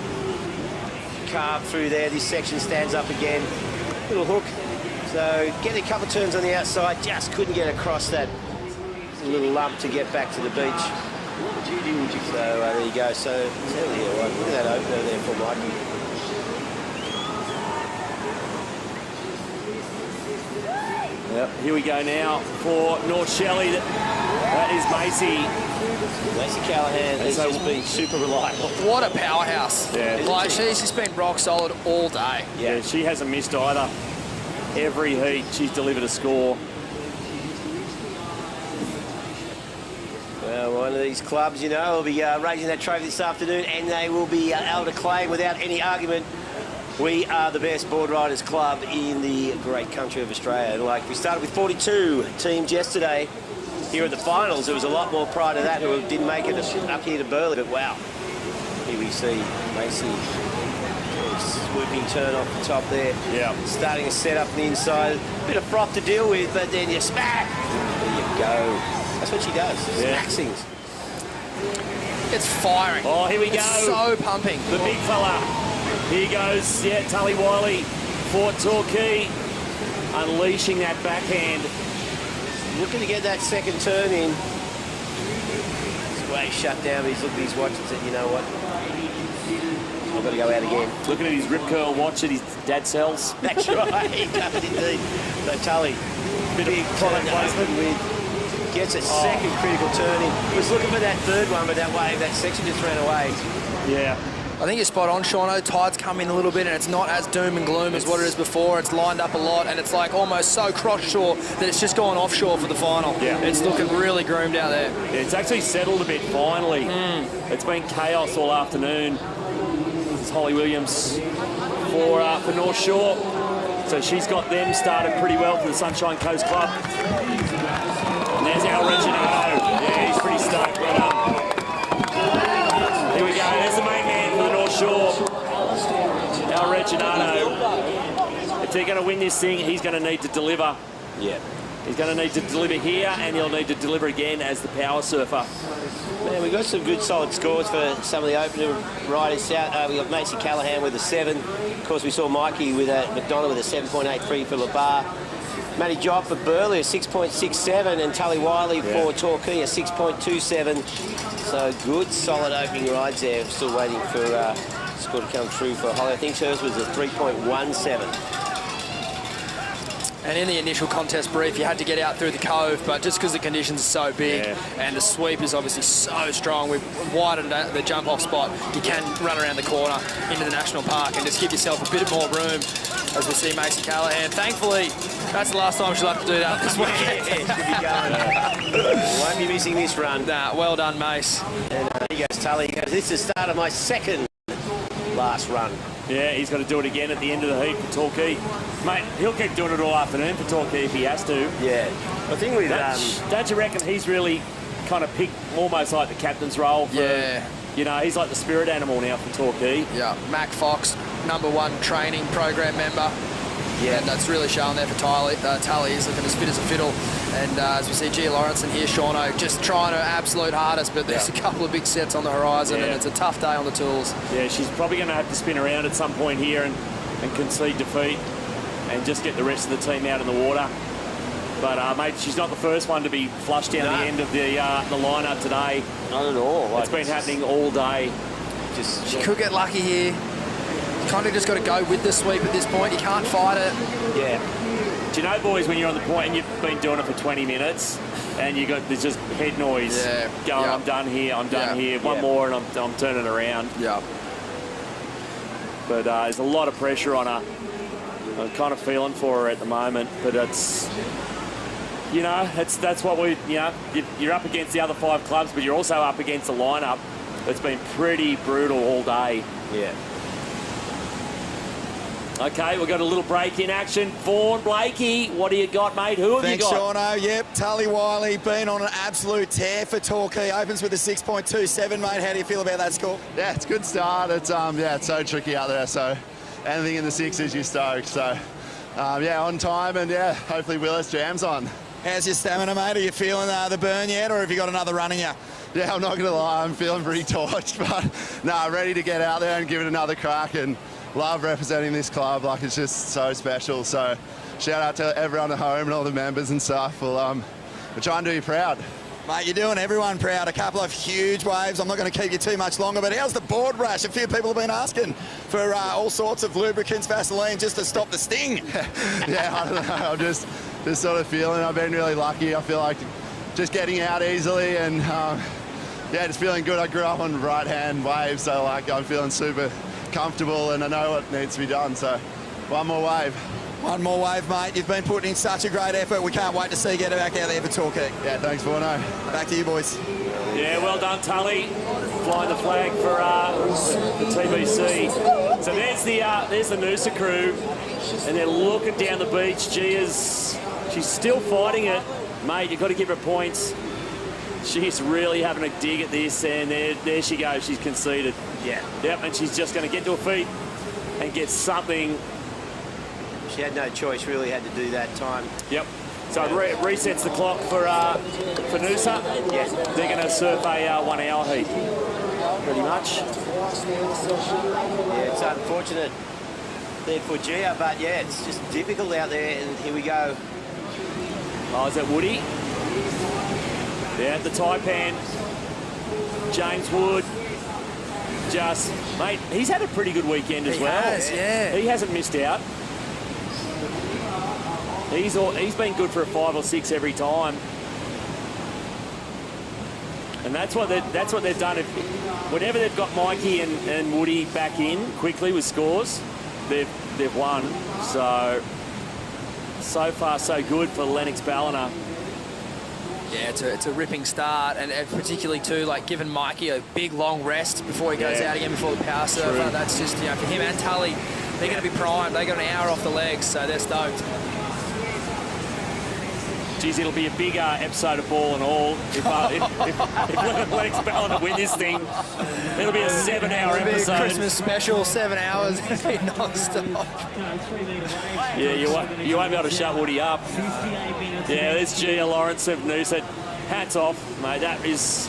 carve through there. This section stands up again. Little hook. So getting a couple of turns on the outside, just couldn't get across that little lump to get back to the beach. So there you go. So look at that opener there for Mikey. Yep, here we go now for North Shelley. That is Macy Callahan has just been super reliable. What a powerhouse. Yeah. Like, she's just been rock solid all day. Yeah, she hasn't missed either. Every heat, she's delivered a score. Well, one of these clubs, you know, will be raising that trophy this afternoon, and they will be able to claim without any argument, we are the best board riders club in the great country of Australia. Like, we started with 42 teams yesterday. Here at the finals, there was a lot more prior to that who didn't make it up here to Burleigh, but wow. Here we see Macy. Swooping turn off the top there. Yeah. Starting to set up the inside. Bit of froth to deal with, but then you smack. There you go. That's what she does. Yeah. Smack things. It's firing. Oh, here we go. It's so pumping. The big fella. Here goes, yeah, Tully Wiley for Torquay. Unleashing that backhand. Looking to get that second turn in. His way shut down, but he's looked at his watch and said, you know what? I've got to go out again. Looking at his rip curl watch that his dad sells. That's right, he does indeed. So Tully, big product placement with, gets a second critical turn in. Was looking for that third one, but that wave, that section just ran away. Yeah. I think you're spot on, Shauno. Tide's come in a little bit, and it's not as doom and gloom as what it is before. It's lined up a lot, and it's like almost so cross-shore that it's just gone offshore for the final. Yeah. It's looking really groomed out there. Yeah, it's actually settled a bit finally. It's been chaos all afternoon. This is Holly Williams for North Shore. So she's got them started pretty well for the Sunshine Coast Club. And there's our Reginado. Yeah, he's pretty stoked. Well done. Here we go. There's the main man for the North Shore. Our Reginado. If they're going to win this thing, he's going to need to deliver. Yeah. He's going to need to deliver here, and he'll need to deliver again as the power surfer. Man, we've got some good solid scores for some of the opener riders out. We've got Macy Callahan with a 7. Of course, we saw Mikey with a McDonough with a 7.83 for LaBar. Matty Job for Burleigh, a 6.67, and Tully Wiley for Torquay, a 6.27. So good, solid opening rides there. Still waiting for score to come true for Holly. I think hers was a 3.17. And in the initial contest brief, you had to get out through the cove, but just because the conditions are so big and the sweep is obviously so strong, we've widened the jump-off spot. You can run around the corner into the national park and just give yourself a bit more room as we see Macy Callahan. Thankfully, that's the last time she'll have to do that this weekend. Should be going. Won't be missing this run. Nah, well done, Mace. And here goes Tully. He goes, this is the start of my second last run. Yeah, he's got to do it again at the end of the heat for Torquay. Mate, he'll keep doing it all afternoon for Torquay if he has to. Yeah. I think with... Don't you reckon he's really kind of picked almost like the captain's role for... You know, he's like the spirit animal now for Torquay. Yeah, Mac Fox, #1 training program member. Yeah, and that's really shown there for Tully. He's looking as fit as a fiddle. And as we see Gia Lawrence and here, Shauno, just trying her absolute hardest, but there's a couple of big sets on the horizon and it's a tough day on the tools. Yeah, she's probably going to have to spin around at some point here and concede defeat and just get the rest of the team out in the water. But, mate, she's not the first one to be flushed down the end of the lineup today. Not at all. It's been happening all day. She could get lucky here. You kind of just got to go with the sweep at this point. You can't fight it. Yeah. Do you know, boys, when you're on the point and you've been doing it for 20 minutes and there's just head noise going, I'm done here, I'm done here. One more and I'm turning around. Yeah. But there's a lot of pressure on her. I'm kind of feeling for her at the moment, but it's... You know, that's what you're up against the other 5 clubs, but you're also up against a lineup that's been pretty brutal all day. Yeah. Okay, we've got a little break in action. Vaughan Blakey, what do you got, mate? Who have you got? Thanks, Shauno. Yep, Tully Wiley been on an absolute tear for Torquay. Opens with a 6.27, mate. How do you feel about that score? Yeah, it's a good start. It's it's so tricky out there, so anything in the 6s you stoked. So, on time, and hopefully Willis jams on. How's your stamina, mate? Are you feeling the burn yet, or have you got another run in you? Yeah, I'm not going to lie, I'm feeling pretty torched, but ready to get out there and give it another crack, and love representing this club. Like, it's just so special. So shout out to everyone at home and all the members and stuff. We'll try and do you proud. Mate, you're doing everyone proud. A couple of huge waves. I'm not going to keep you too much longer, but how's the board rash? A few people have been asking for all sorts of lubricants, Vaseline, just to stop the sting. Yeah, I don't know. I'm just sort of feeling I've been really lucky. I feel like just getting out easily and, just feeling good. I grew up on right-hand waves, so, like, I'm feeling super comfortable and I know what needs to be done. So, one more wave. One more wave, mate. You've been putting in such a great effort. We can't wait to see you get back out there for Torquay. Yeah, thanks, Vorno. Back to you, boys. Yeah, well done, Tully. Flying the flag for the TBC. So there's the Noosa crew, and they're looking down the beach. She's still fighting it. Mate, you've got to give her points. She's really having a dig at this, and there she goes. She's conceded. Yeah. Yep, and she's just going to get to her feet and get something. She had no choice, really had to do that time. Yep. So it resets the clock for Noosa. Yeah. They're going to surf a 1 hour heat, pretty much. Yeah, it's unfortunate there for Gia, but it's just difficult out there, and here we go. Oh, is that Woody? Yeah, the Taipan. James Wood. Mate, he's had a pretty good weekend as well. Yeah. He hasn't missed out. He's been good for a 5 or 6 every time, and that's what they've done. Whenever they've got Mikey and Woody back in quickly with scores, they've won. So far so good for Lennox Ballina. Yeah, it's a ripping start, and particularly too, like, giving Mikey a big long rest before he goes out again before the power surfer. That's just, for him and Tully, they're going to be primed. They got an hour off the legs, so they're stoked. Geez, it'll be a big episode of Ball and All if Lennox Ballina win this thing. It'll be a 7-hour episode. It'll be a Christmas special, 7 hours. It'll be non-stop. Yeah, you won't be able to shut Woody up. Yeah, there's Gia Lawrence of Noosa. Hats off, mate. That is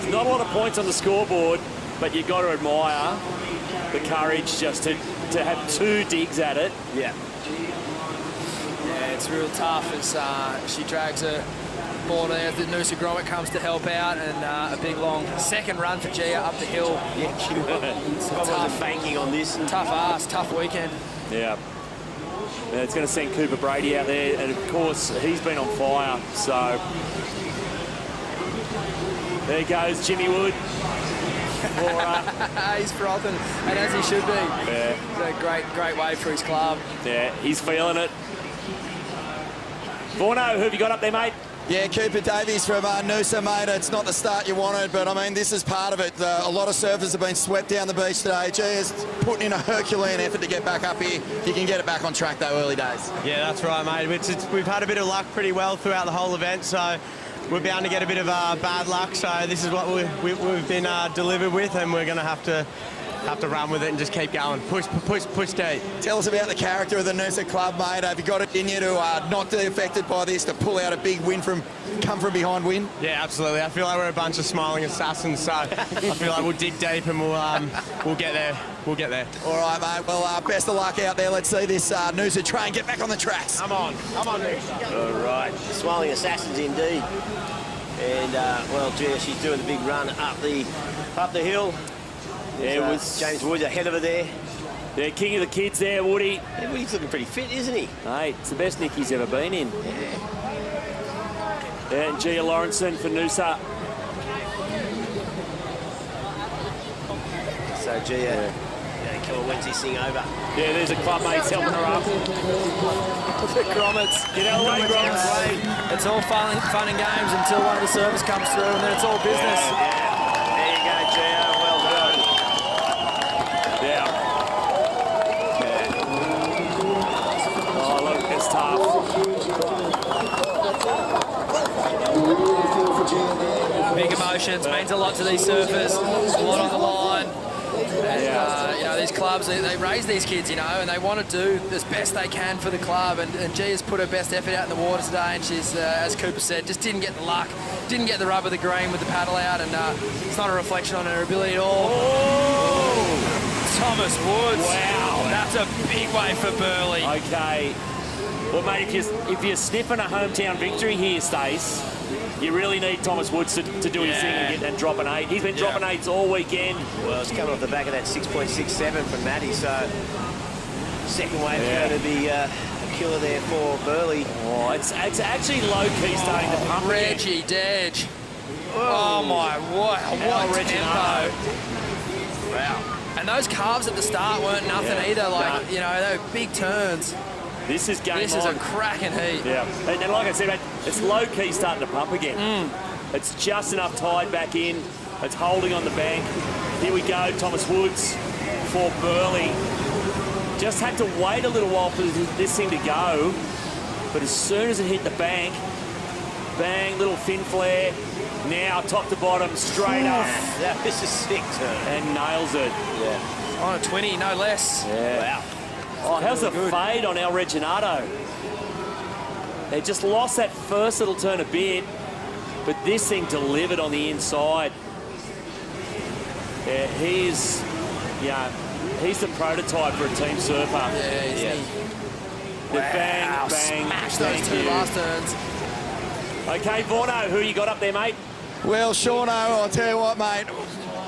not a lot of points on the scoreboard, but you've got to admire the courage just to have 2 digs at it. Yeah. Yeah, it's real tough as she drags her board there. The Noosa Gromit comes to help out, and a big long second run for Gia up the hill. Yeah, she was banking on this. Tough ass, tough weekend. Yeah. It's going to send Cooper Brady out there, and of course he's been on fire. So there goes Jimmy Wood. He's frothing, and as he should be. Yeah. It's a great way for his club. Yeah, he's feeling it. Vorno, who have you got up there, mate? Yeah, Cooper Davies from Noosa, mate. It's not the start you wanted, but I mean, this is part of it. A lot of surfers have been swept down the beach today. G is putting in a Herculean effort to get back up here. You can get it back on track, though, early days. Yeah, that's right, mate. We've had a bit of luck pretty well throughout the whole event, so we're bound to get a bit of bad luck. So this is what we've been delivered with, and we're going to have to run with it and just keep going. Push deep. Tell us about the character of the Noosa club, mate. Have you got it in you to not be affected by this, to pull out a big win come from behind win? Yeah, absolutely. I feel like we're a bunch of smiling assassins, so I feel like we'll dig deep and we'll get there. We'll get there. All right, mate. Well, best of luck out there. Let's see this Noosa train get back on the tracks. Come on, Noosa. All right, smiling assassins indeed. And well, Gia, she's doing the big run up the hill. There's, it was James Wood ahead of her there. Yeah, king of the kids there, Woody. Yeah, Woody's looking pretty fit, isn't he? Mate, it's the best nick he's ever been in. Yeah, and Gia Lawrenson for Noosa. So Gia, come on, Wednesday, sing over. Yeah, there's a club mate's helping her up. The Grommets. Get out of the way, Grommets. It's all fun and games until one of the servers comes through, and then it's all business. Yeah. There you go, Gia. Well done. Yeah. Oh, look, it's tough. Big emotions, means a lot to these surfers. A lot on the line. And, you know, these clubs, they raise these kids, you know, and they want to do as best they can for the club. And Gia's put her best effort out in the water today, and she's, as Cooper said, just didn't get the luck, didn't get the rub of the green with the paddle out, and it's not a reflection on her ability at all. Oh! Thomas Woods. Wow. That's a big way for Burleigh. Okay. Well, mate, if you're sniffing a hometown victory here, Stace, you really need Thomas Woods to do his thing and drop an 8. He's been dropping 8s all weekend. Well, it's coming off the back of that 6.67 from Matty, so second wave going to be a killer there for Burleigh. Oh, it's actually low-key starting to pump Reggie Dedge. Oh, my, what tempo. Wow. And those calves at the start weren't nothing either. Like, you know, they were big turns. This is game on. This is a cracking heat. Yeah. And like I said, mate, it's low-key starting to pump again. It's just enough tide back in. It's holding on the bank. Here we go, Thomas Woods for Burleigh. Just had to wait a little while for this thing to go. But as soon as it hit the bank, bang, little fin flare. Now top to bottom, straight up. Yeah, this is sick turn. And nails it. Yeah. On a 20, no less. Yeah. Wow. Oh, how's the fade on El Reginato? They just lost that first little turn a bit, but this thing delivered on the inside. Yeah, he's the prototype for a team surfer. Yeah, he's The bang, bang. Smash those two last turns. Okay, Vorno, who you got up there, mate? Well, Shauno, I'll tell you what, mate.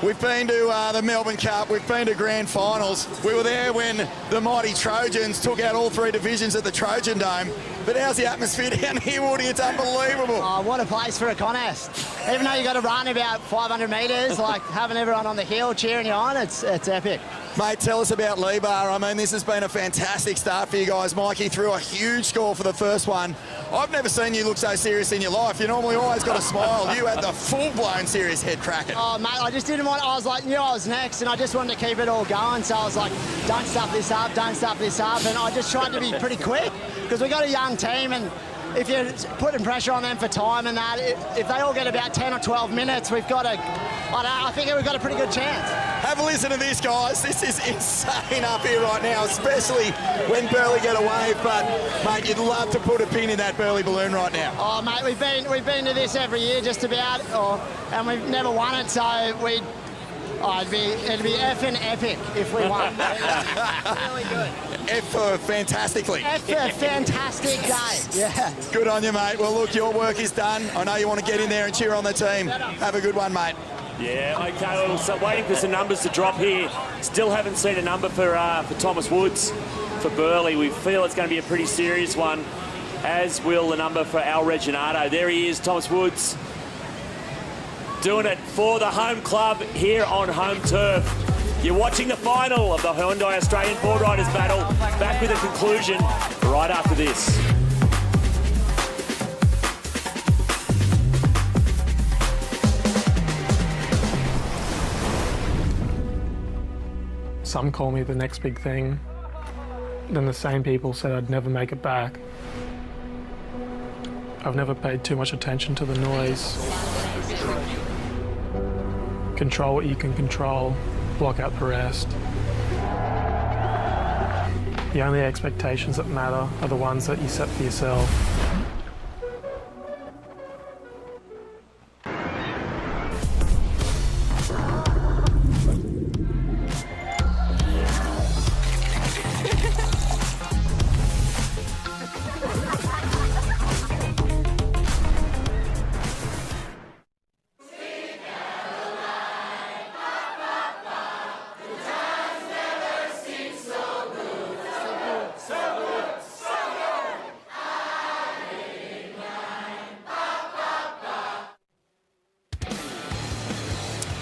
We've been to the Melbourne Cup. We've been to Grand Finals. We were there when the mighty Trojans took out all 3 divisions at the Trojan Dome. But how's the atmosphere down here, Woody? It's unbelievable. Oh, what a place for a contest. Even though you got to run about 500 metres, like having everyone on the hill cheering you on, it's epic. Mate, tell us about Lebar. I mean, this has been a fantastic start for you guys. Mikey threw a huge score for the first one. I've never seen you look so serious in your life. You normally always got a smile. You had the full-blown serious head cracking. Oh, mate, I just didn't want... I was like, knew I was next, and I just wanted to keep it all going. So I was like, don't stuff this up, don't stuff this up. And I just tried to be pretty quick because we got a young team, and if you're putting pressure on them for time and that, if they all get about 10 or 12 minutes, we've got a... I think we've got a pretty good chance. Have a listen to this, guys. This is insane up here right now, especially when Burleigh get a wave. But, mate, you'd love to put a pin in that Burleigh balloon right now. Oh, mate, we've been to this every year just about, and we've never won it, so it'd be effing epic if we won. Really good. F for fantastically. F for fantastic day. Yeah. Good on you, mate. Well, look, your work is done. I know you want to get in there and cheer on the team. Have a good one, mate. Yeah, okay, well, so waiting for some numbers to drop here. Still haven't seen a number for Thomas Woods for for Burleigh. We feel it's going to be a pretty serious one, as will the number for Al Reginato. There he is, Thomas Woods, doing it for the home club here on home turf. You're watching the final of the Hyundai Australian Boardriders Battle. Back with a conclusion right after this. Some call me the next big thing. Then the same people said I'd never make it back. I've never paid too much attention to the noise. Control what you can control, block out the rest. The only expectations that matter are the ones that you set for yourself.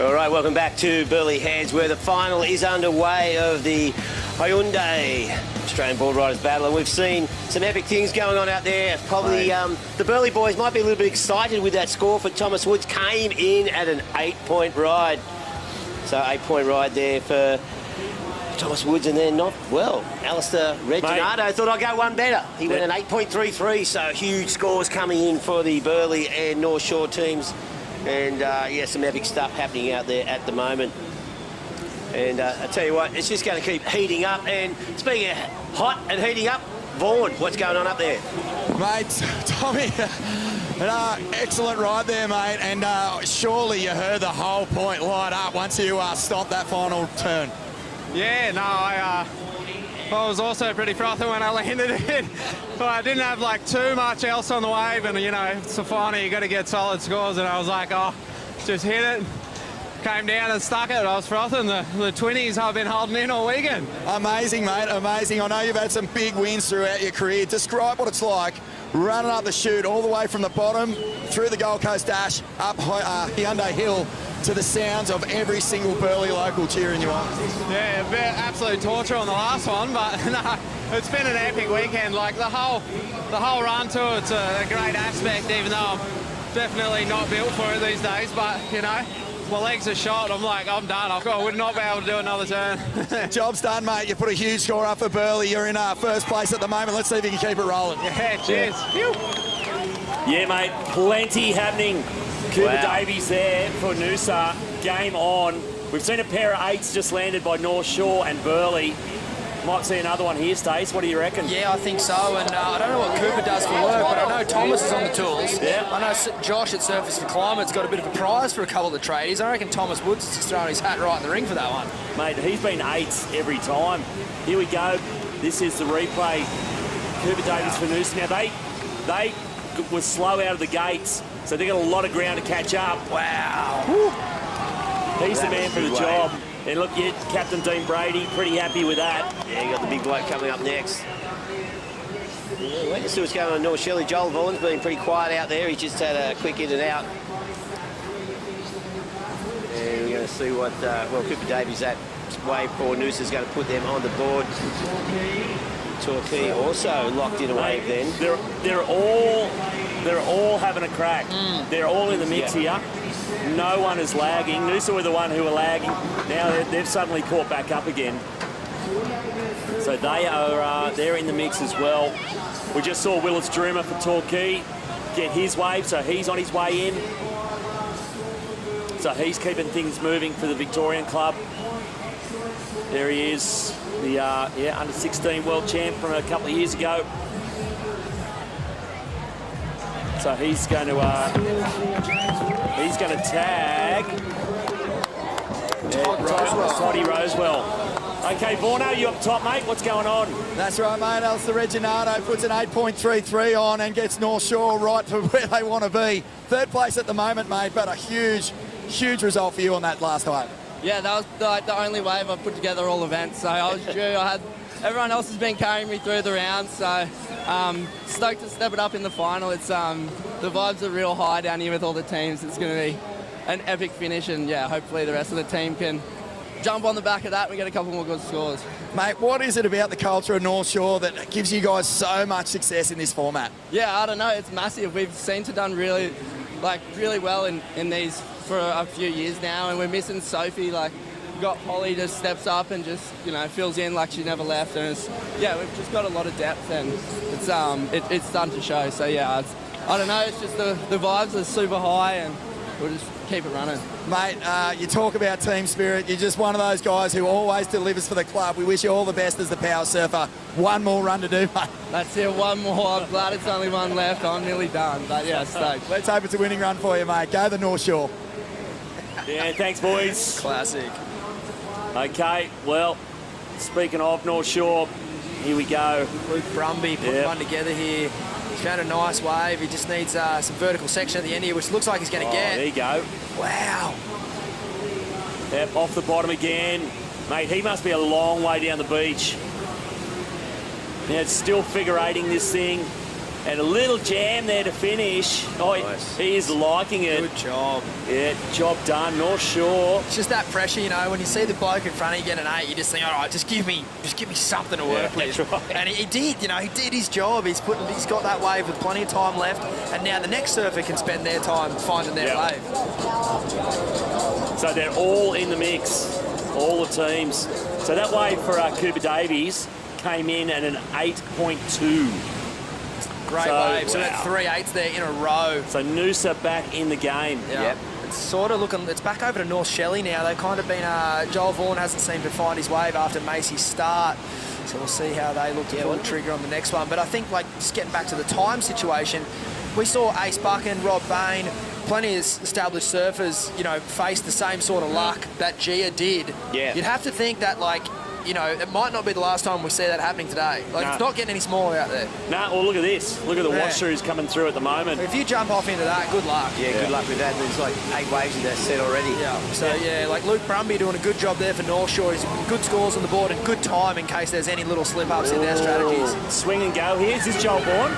All right, welcome back to Burleigh Heads, where the final is underway of the Hyundai Australian Boardriders Battle, and we've seen some epic things going on out there. Probably the Burleigh boys might be a little bit excited with that score, for Thomas Woods came in at an 8-point ride. So 8-point ride there for Thomas Woods, and then Alistair Reginato thought I'd go one better. He went an 8.33, so huge scores coming in for the Burleigh and North Shore teams. And, some epic stuff happening out there at the moment. And I tell you what, it's just going to keep heating up. And speaking of hot and heating up, Vaughan, what's going on up there? Mate, Tommy, excellent ride there, mate. And surely you heard the whole point light up once you stopped that final turn. Yeah, no, I was also pretty frothy when I landed it. But I didn't have too much else on the wave, and it's a final, you got to get solid scores, and I was like, just hit it, came down and stuck it. I was frothing the 20s I've been holding in all weekend. Amazing, mate, amazing. I know you've had some big wins throughout your career. Describe what it's like running up the chute all the way from the bottom through the Gold Coast Dash up Hyundai Hill to the sounds of every single Burleigh local cheering you on. Yeah, a bit absolute torture on the last one, but no, it's been an epic weekend. The whole run to it's a great aspect, even though I'm definitely not built for it these days. But my legs are shot. I'm done. I would not be able to do another turn. Job's done, mate. You put a huge score up for Burleigh. You're in first place at the moment. Let's see if you can keep it rolling. Yeah, cheers. Yeah, mate, plenty happening. Cooper Davies there for Noosa. Game on. We've seen a pair of 8s just landed by North Shore and Burleigh. Might see another one here, Stace. What do you reckon? Yeah, I think so. And I don't know what Cooper does for work, but I know Thomas is on the tools. Yeah. I know Josh at Surface for Climate's got a bit of a prize for a couple of the tradies. I reckon Thomas Woods is just throwing his hat right in the ring for that one. Mate, he's been 8s every time. Here we go. This is the replay. Cooper Davies for Noosa. Now, they were slow out of the gates, so they got a lot of ground to catch up. Wow. Woo. He's the man for the job. And look, Captain Dean Brady, pretty happy with that. Yeah, you got the big bloke coming up next. Yeah, wait to see what's going on in North Shelley. Joel Vaughan's been pretty quiet out there. He just had a quick in and out. And we're going to see what, Cooper Davies, that wave for Noosa's going to put them on the board. Torquay also locked in a wave then. They're all having a crack. They're all in the mix here. No one is lagging. Noosa were the one who were lagging. Now they've suddenly caught back up again. So they're in the mix as well. We just saw Willis Droomer for Torquay get his wave, so he's on his way in. So he's keeping things moving for the Victorian club. There he is, the under 16 world champ from a couple of years ago. So he's going to tag Toddy Rosewell. Okay, Vorno, you up top, mate. What's going on? That's right, mate. Alistair Reginato puts an 8.33 on and gets North Shore right for where they want to be. Third place at the moment, mate, but a huge result for you on that last wave. Yeah, that was the only wave I put together all events. So I was due. I had everyone else has been carrying me through the rounds, so stoked to step it up in the final. It's the vibes are real high down here with all the teams. It's going to be an epic finish, and yeah, hopefully the rest of the team can jump on the back of that and we get a couple more good scores. Mate, what is it about the culture of North Shore that gives you guys so much success in this format? Yeah, I don't know. It's massive. We've seemed to done really well in these for a few years now, and we're missing Sophie. Like, we've got Holly just steps up and just, you know, fills in like she never left. And we've just got a lot of depth, and it's starting to show. So yeah, I don't know. It's just the vibes are super high, and we'll just keep it running. Mate, you talk about team spirit. You're just one of those guys who always delivers for the club. We wish you all the best as the power surfer. One more run to do, mate. That's it, one more. I'm glad it's only one left. I'm nearly done, but yeah, stoked. Let's hope it's a winning run for you, mate. Go the North Shore. Yeah, thanks, boys. Classic. Okay, well, speaking of North Shore, here we go. Luke Brumby putting one together here. He's found a nice wave. He just needs some vertical section at the end here, which looks like he's going to get. There you go. Wow. Yep, off the bottom again. Mate, he must be a long way down the beach. Yeah, it's still figure eighting this thing. And a little jam there to finish. Oh, nice. He is liking it. Good job. Yeah, job done. North Shore. It's just that pressure, you know, when you see the bloke in front of you get an 8, you just think, all right, just give me something to work with. That's right. And he did, you know, he did his job. He's got that wave with plenty of time left, and now the next surfer can spend their time finding their wave. So they're all in the mix, all the teams. So that wave for Cooper Davies came in at an 8.2. Great wave. So that's 3 8s there in a row. So Noosa back in the game. Yep. It's sort of looking, it's back over to North Shelley now. They've kind of been, Joel Vaughan hasn't seemed to find his wave after Macy's start. So we'll see how they look to pull the trigger on the next one. But I think, like, just getting back to the time situation, we saw Ace Buchan, Rob Bain, plenty of established surfers, you know, face the same sort of luck that Gia did. Yeah. You'd have to think that, like, you know, it might not be the last time we see that happening today. Like, it's not getting any smaller out there. Well, look at this. Look at the wash-throughs coming through at the moment. If you jump off into that, good luck. Yeah, good luck with that. There's like 8 waves in that set already. Yeah. So, yeah, like Luke Brumby doing a good job there for North Shore. He's good scores on the board and good time in case there's any little slip-ups in their strategies. Swing and go here. Is this Joel Vaughan?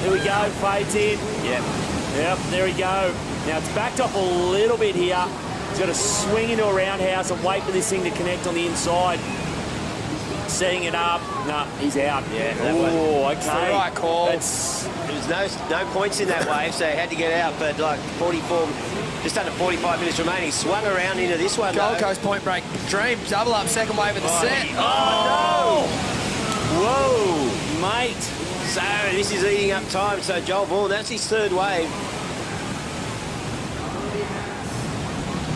Here we go. Fades in. Yep, there we go. Now, it's backed up a little bit here. He's got to swing into a roundhouse and wait for this thing to connect on the inside. Setting it up. No, he's out. Yeah. Oh, okay. That's the right call. There was no points in that wave, so he had to get out. But like 44, just under 45 minutes remaining. Swung around into this one. Gold Coast Point Break Dream. Double up, second wave of the set. Oh, no! Whoa, mate. So this is eating up time. So Joel Vaughan, that's his 3rd wave.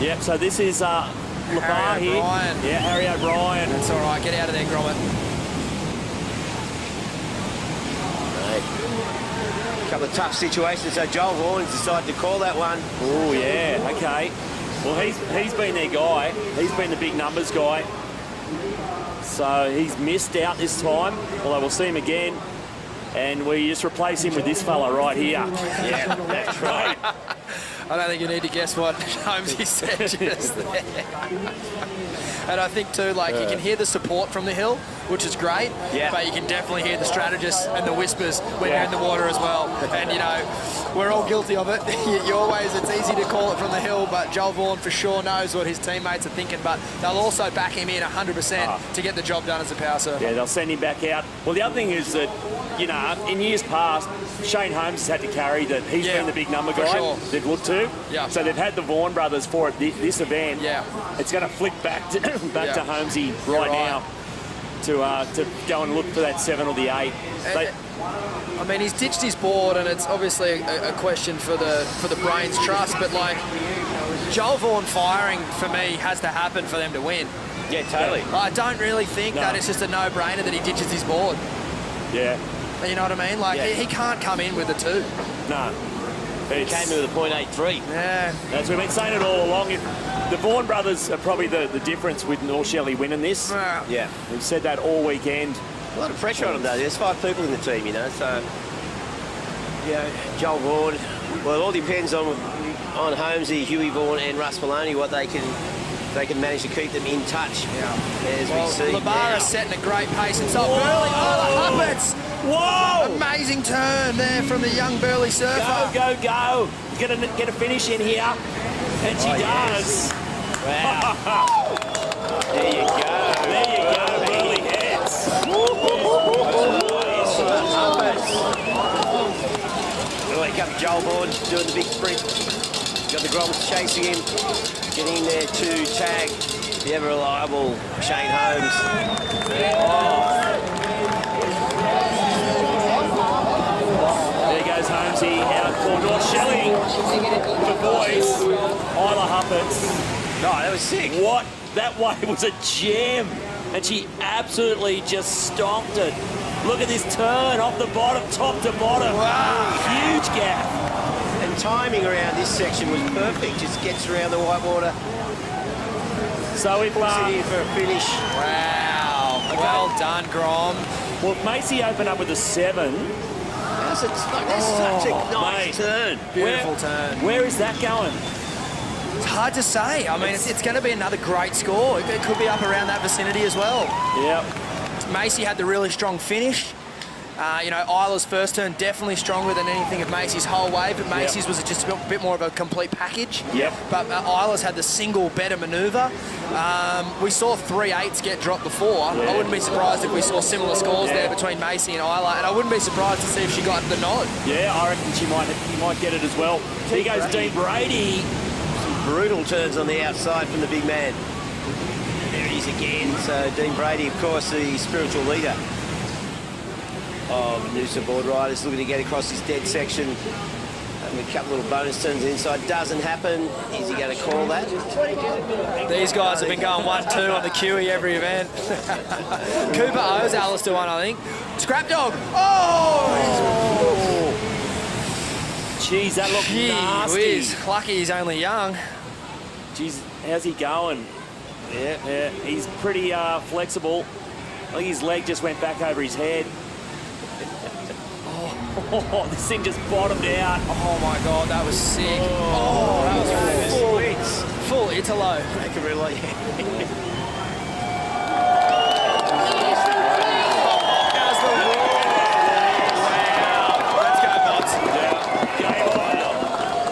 Yep, so this is LaBar here. O'Brien. Yeah, Harry O'Brien. That's all right. Get out of there, Gromit. A couple of tough situations. So Joel Vaughan decided to call that one. Oh, yeah, okay. Well, he's been their guy. He's been the big numbers guy. So he's missed out this time, although we'll see him again. And we just replace him with this fella right here. Yeah, that's right. I don't think you need to guess what Holmesy said just there. And I think, too, like, you can hear the support from the hill, which is great, but you can definitely hear the strategists and the whispers when you're in the water as well. And, you know, we're all guilty of it. It's easy to call it from the hill, but Joel Vaughan for sure knows what his teammates are thinking, but they'll also back him in 100% to get the job done as a power surfer. Yeah, they'll send him back out. Well, the other thing is that, you know, in years past, Shane Holmes has had to carry that. He's been the big number guy. Sure. They've looked to. Yeah. So they've had the Vaughan brothers for it, this event. Yeah. It's going to flick back to Holmesy right now to go and look for that 7 or the 8. I mean, he's ditched his board, and it's obviously a question for the brains trust. But like, Joel Vaughan firing for me has to happen for them to win. Yeah, totally. I don't really think that it's just a no-brainer that he ditches his board. Yeah. You know what I mean? Like, he can't come in with a 2. No. He came in with a .83. Yeah. As we've been saying it all along, the Vaughan brothers are probably the difference with North Shelley winning this. Yeah. We've said that all weekend. A lot of pressure on them, though. There's 5 people in the team, you know, so... Yeah, Joel Vaughan. Well, it all depends on Holmesy, Huey Vaughan and Russ Maloney, what they can they can manage to keep them in touch. As we see Labara now. setting a great pace inside Burleigh. Oh, the Huppets! Whoa! Amazing turn there from the young Burleigh surfer. Go, go, go. Get a finish in here. And she does. Yes. Wow. There you go. There you go, Burleigh heads. Here comes Joel Bourne doing the big sprint. Got the Grommets chasing him. Getting in there to tag the ever-reliable Shane Holmes. There goes Holmesy out for North Shelley. The boys. Isla Huppets. No, that was sick. What? That wave was a gem. And she absolutely just stomped it. Look at this turn off the bottom, top to bottom. Wow. Huge gap. And timing around this section was perfect. Just gets around the whitewater. So if puts it in for a finish. Wow. Well done, Grom. Well, if Macy opened up with a 7. That's such a nice turn. Beautiful turn. Where is that going? It's hard to say. I mean, it's going to be another great score. It could be up around that vicinity as well. Yep. Macy had the really strong finish. You know, Isla's first turn definitely stronger than anything of Macy's whole wave, but Macy's was just a bit more of a complete package. Yep. But Isla's had the single better manoeuvre. We saw 3/8s get dropped before. Yeah. I wouldn't be surprised if we saw similar scores there between Macy and Isla, and I wouldn't be surprised to see if she got the nod. Yeah, I reckon she might get it as well. Here goes Dean Brady. Some brutal turns on the outside from the big man. There he is again. So Dean Brady, of course, the spiritual leader of Noosa Boardriders, looking to get across this dead section. Having a couple little bonus turns inside. Doesn't happen. Is he going to call that? These guys have been going 1-2 on the QE every event. Cooper owes Alistair one, I think. Scrap Dog. Oh! Jeez, that looked nasty. Whiz. Lucky he's only young. Jeez, how's he going? Yeah, he's pretty flexible. I think his leg just went back over his head. Oh, this thing just bottomed out. Oh my God, that was sick. Oh, that was full Italo. They can really.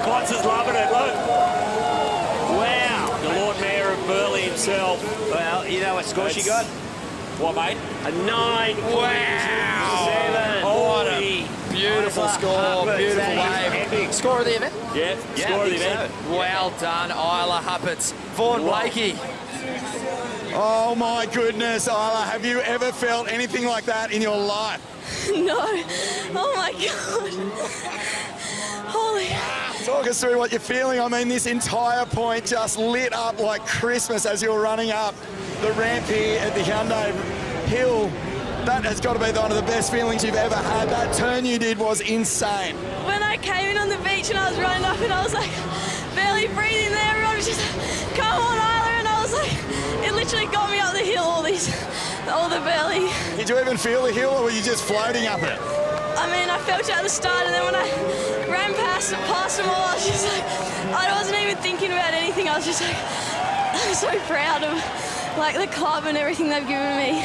Bots is loving it, look. Wow, the Lord Mayor of Burleigh himself. Well, you know what score she got? What, mate? A 9. Wow. 7. What a beautiful score, beautiful wave. Score of the event? Yeah, score of the event. So. Well done, Isla Huppets. Vaughan Blakey. Oh my goodness, Isla, have you ever felt anything like that in your life? No. Oh my God. Holy. Talk us through what you're feeling. I mean, this entire point just lit up like Christmas as you're running up the ramp here at the Hyundai Hill. That has got to be one of the best feelings you've ever had. That turn you did was insane. When I came in on the beach and I was running up and I was like barely breathing there, everyone was just like, come on, Isla, and I was like, it literally got me up the hill, all the Burleigh. Did you even feel the hill or were you just floating up it? I mean, I felt it at the start, and then when I ran past them all, I was just like, I wasn't even thinking about anything. I was just like, I'm so proud of like the club and everything they've given me.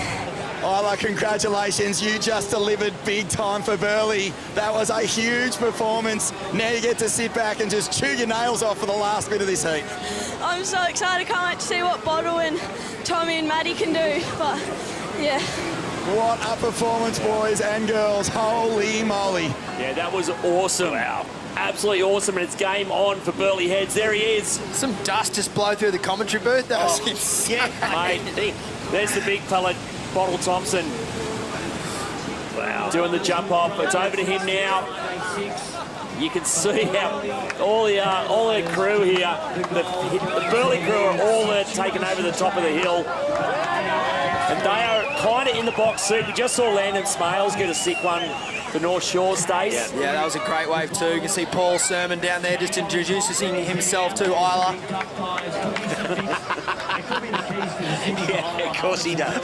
Isla, congratulations. You just delivered big time for Burleigh. That was a huge performance. Now you get to sit back and just chew your nails off for the last bit of this heat. I'm so excited. Can't wait to see what Bottle and Tommy and Maddie can do. But, yeah. What a performance, boys and girls. Holy moly. Yeah, that was awesome. Wow. Absolutely awesome, and it's game on for Burleigh Heads. There he is. Some dust just blow through the commentary booth. That was insane. Mate, there's the big fella, Bottle Thompson. Wow. Doing the jump off. It's over to him now. You can see how all the crew here, the Burleigh crew are all taking over the top of the hill. And they are kind of in the box seat. We just saw Landon Smales get a sick one for North Shore, Stace. Yeah, that was a great wave too. You can see Paul Sermon down there just introducing himself to Isla. Yeah, of course he does.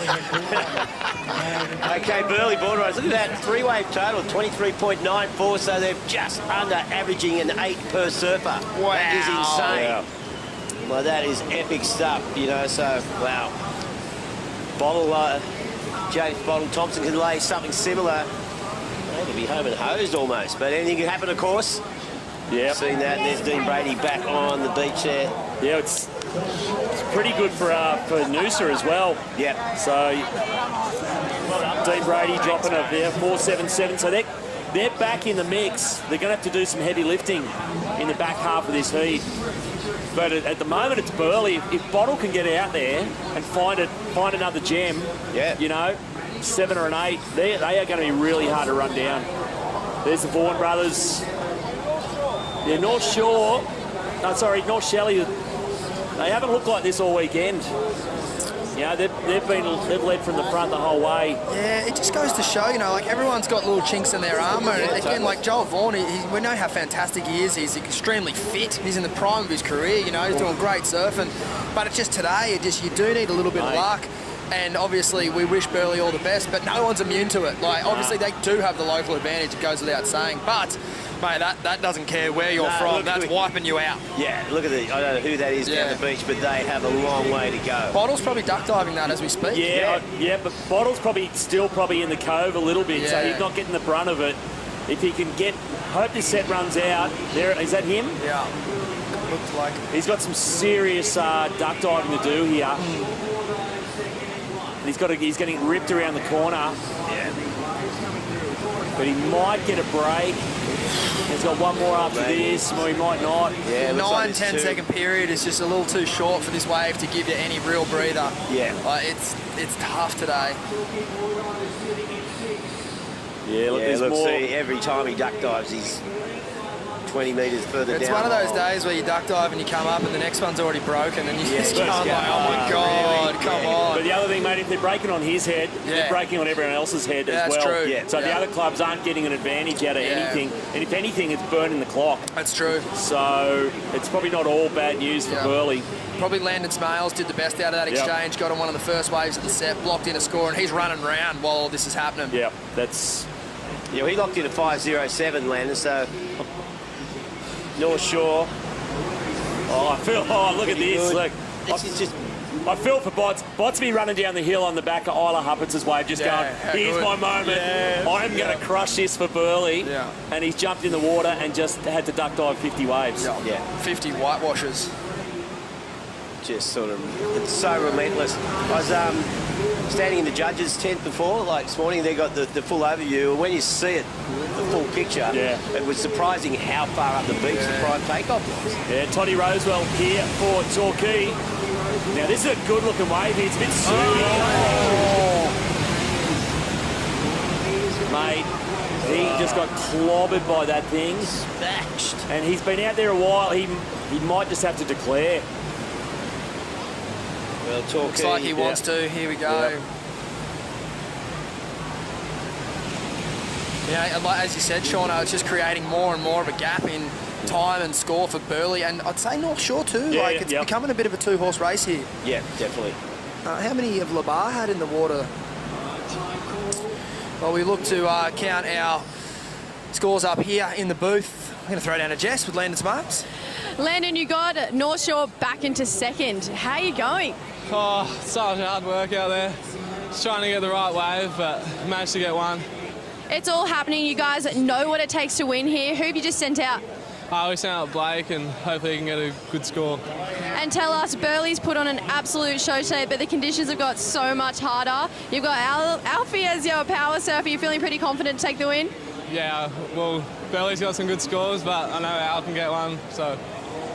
Okay, Burleigh Boardriders, look at that three-wave total, 23.94, so they're just under averaging an 8 per surfer. Wow. That is insane. Wow. Like, that is epic stuff, you know, so, wow. James Bottle Thompson can lay something similar. They could be home and hosed almost, but anything can happen, of course. Yeah. Seen that, and there's Dean Brady back on the beach there. Yeah, it's pretty good for Noosa as well. Yeah. So Dean Brady dropping a 4.77. So they're back in the mix. They're going to have to do some heavy lifting in the back half of this heat. But at the moment, it's Burleigh. If Bottle can get out there and find another gem, you know, 7 or an 8, they are going to be really hard to run down. There's the Vaughan brothers. Yeah, North Shelley. They haven't looked like this all weekend. You know, they've led from the front the whole way. Yeah, it just goes to show, you know, like everyone's got little chinks in their armour. And again, like Joel Vaughan, we know how fantastic he is. He's extremely fit. He's in the prime of his career, you know, he's doing great surfing. But it's just today, you do need a little bit of luck. And obviously, we wish Burleigh all the best, but no one's immune to it. Like, obviously, they do have the local advantage, it goes without saying. But, mate, that doesn't care where you're from. That's wiping you out. Yeah, look at I don't know who that is down the beach, but they have a long way to go. Bottle's probably duck diving that as we speak. Yeah, but Bottle's still in the cove a little bit, so he's not getting the brunt of it. If he can hope this set runs out. There, is that him? Yeah. Looked like. He's got some serious duck diving to do here. He's getting ripped around the corner. Yeah. But he might get a break. He's got one more after this, or he might not. Yeah, 9-10 second period is just a little too short for this wave to give you any real breather. Yeah. It's tough today. Yeah, look, there's more. See, every time he duck dives, he's 20 metres further down. It's one of those days where you duck dive and you come up and the next one's already broken and you just go like, oh my God, come on. But the other thing, mate, if they're breaking on his head, they're breaking on everyone else's head as well. That's true. Yeah. So the other clubs aren't getting an advantage out of anything. And if anything, it's burning the clock. That's true. So it's probably not all bad news for Burleigh. Probably Landon Smales did the best out of that exchange, got on one of the first waves of the set, blocked in a score, and he's running around while all this is happening. Yeah, that's... Yeah, he locked in a 5.07, Landon, so... North Shore. Look at this. Look, I feel for Bots. Bots be running down the hill on the back of Isla Huppert's wave, just going, here's my moment. Yeah, I'm going to crush this for Burleigh. Yeah. And he's jumped in the water and just had to duck dive 50 waves. Yeah. 50 whitewashers. Just sort of, it's so relentless. I was standing in the judges' tent before, like this morning, they got the full overview. And when you see it, the full picture, it was surprising how far up the beach the prime takeoff was. Yeah, Toddy Rosewell here for Torquay. Now, this is a good-looking wave here. It's a bit sooty. Mate, he just got clobbered by that thing. Smashed. And he's been out there a while. He might just have to declare. Well, Torquay, looks like he wants to. Here we go. Yeah, as you said, Sean, it's just creating more and more of a gap in time and score for Burleigh, and I'd say North Shore too. It's becoming a bit of a two-horse race here. Yeah, definitely. How many have Labar had in the water? Well, we look to count our scores up here in the booth. I'm going to throw down to Jess with Landon Smarts. Landon, you got North Shore back into second. How are you going? Oh, such hard work out there. Just trying to get the right wave, but managed to get one. It's all happening. You guys know what it takes to win here. Who have you just sent out? We sent out Blake, and hopefully he can get a good score. And tell us, Burleigh's put on an absolute show today, but the conditions have got so much harder. You've got Alfie as your power surfer. You're feeling pretty confident to take the win? Yeah, well, Burleigh's got some good scores, but I know Al can get one, so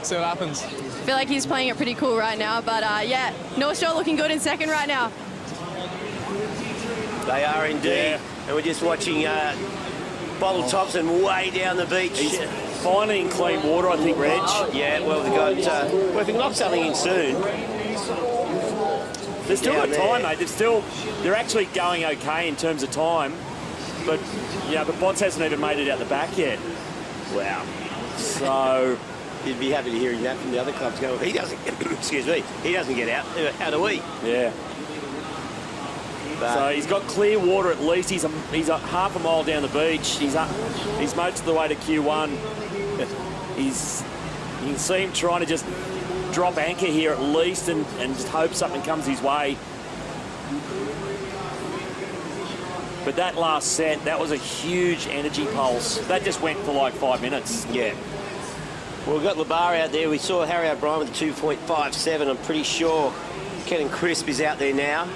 see what happens. I feel like he's playing it pretty cool right now, but yeah, North Shore looking good in second right now. They are indeed. And we're just watching Bottle Thompson way down the beach. He's finally in clean water, I think, Reg. Yeah, well, we've got... well, if we can lock something in soon... They've still got time, mate. They're actually going okay in terms of time. But, but Bots hasn't even made it out the back yet. Wow. So... You'd be happy to hear that from the other clubs going, he doesn't... excuse me. He doesn't get out. How do we? Yeah. So he's got clear water at least. He's a half a mile down the beach. He's most of the way to Q1. You can see him trying to just drop anchor here at least and just hope something comes his way. But that last set, that was a huge energy pulse. That just went for like 5 minutes. Yeah. Well, we've got Labar out there. We saw Harry O'Brien with a 2.57. I'm pretty sure Ken Crisp is out there now.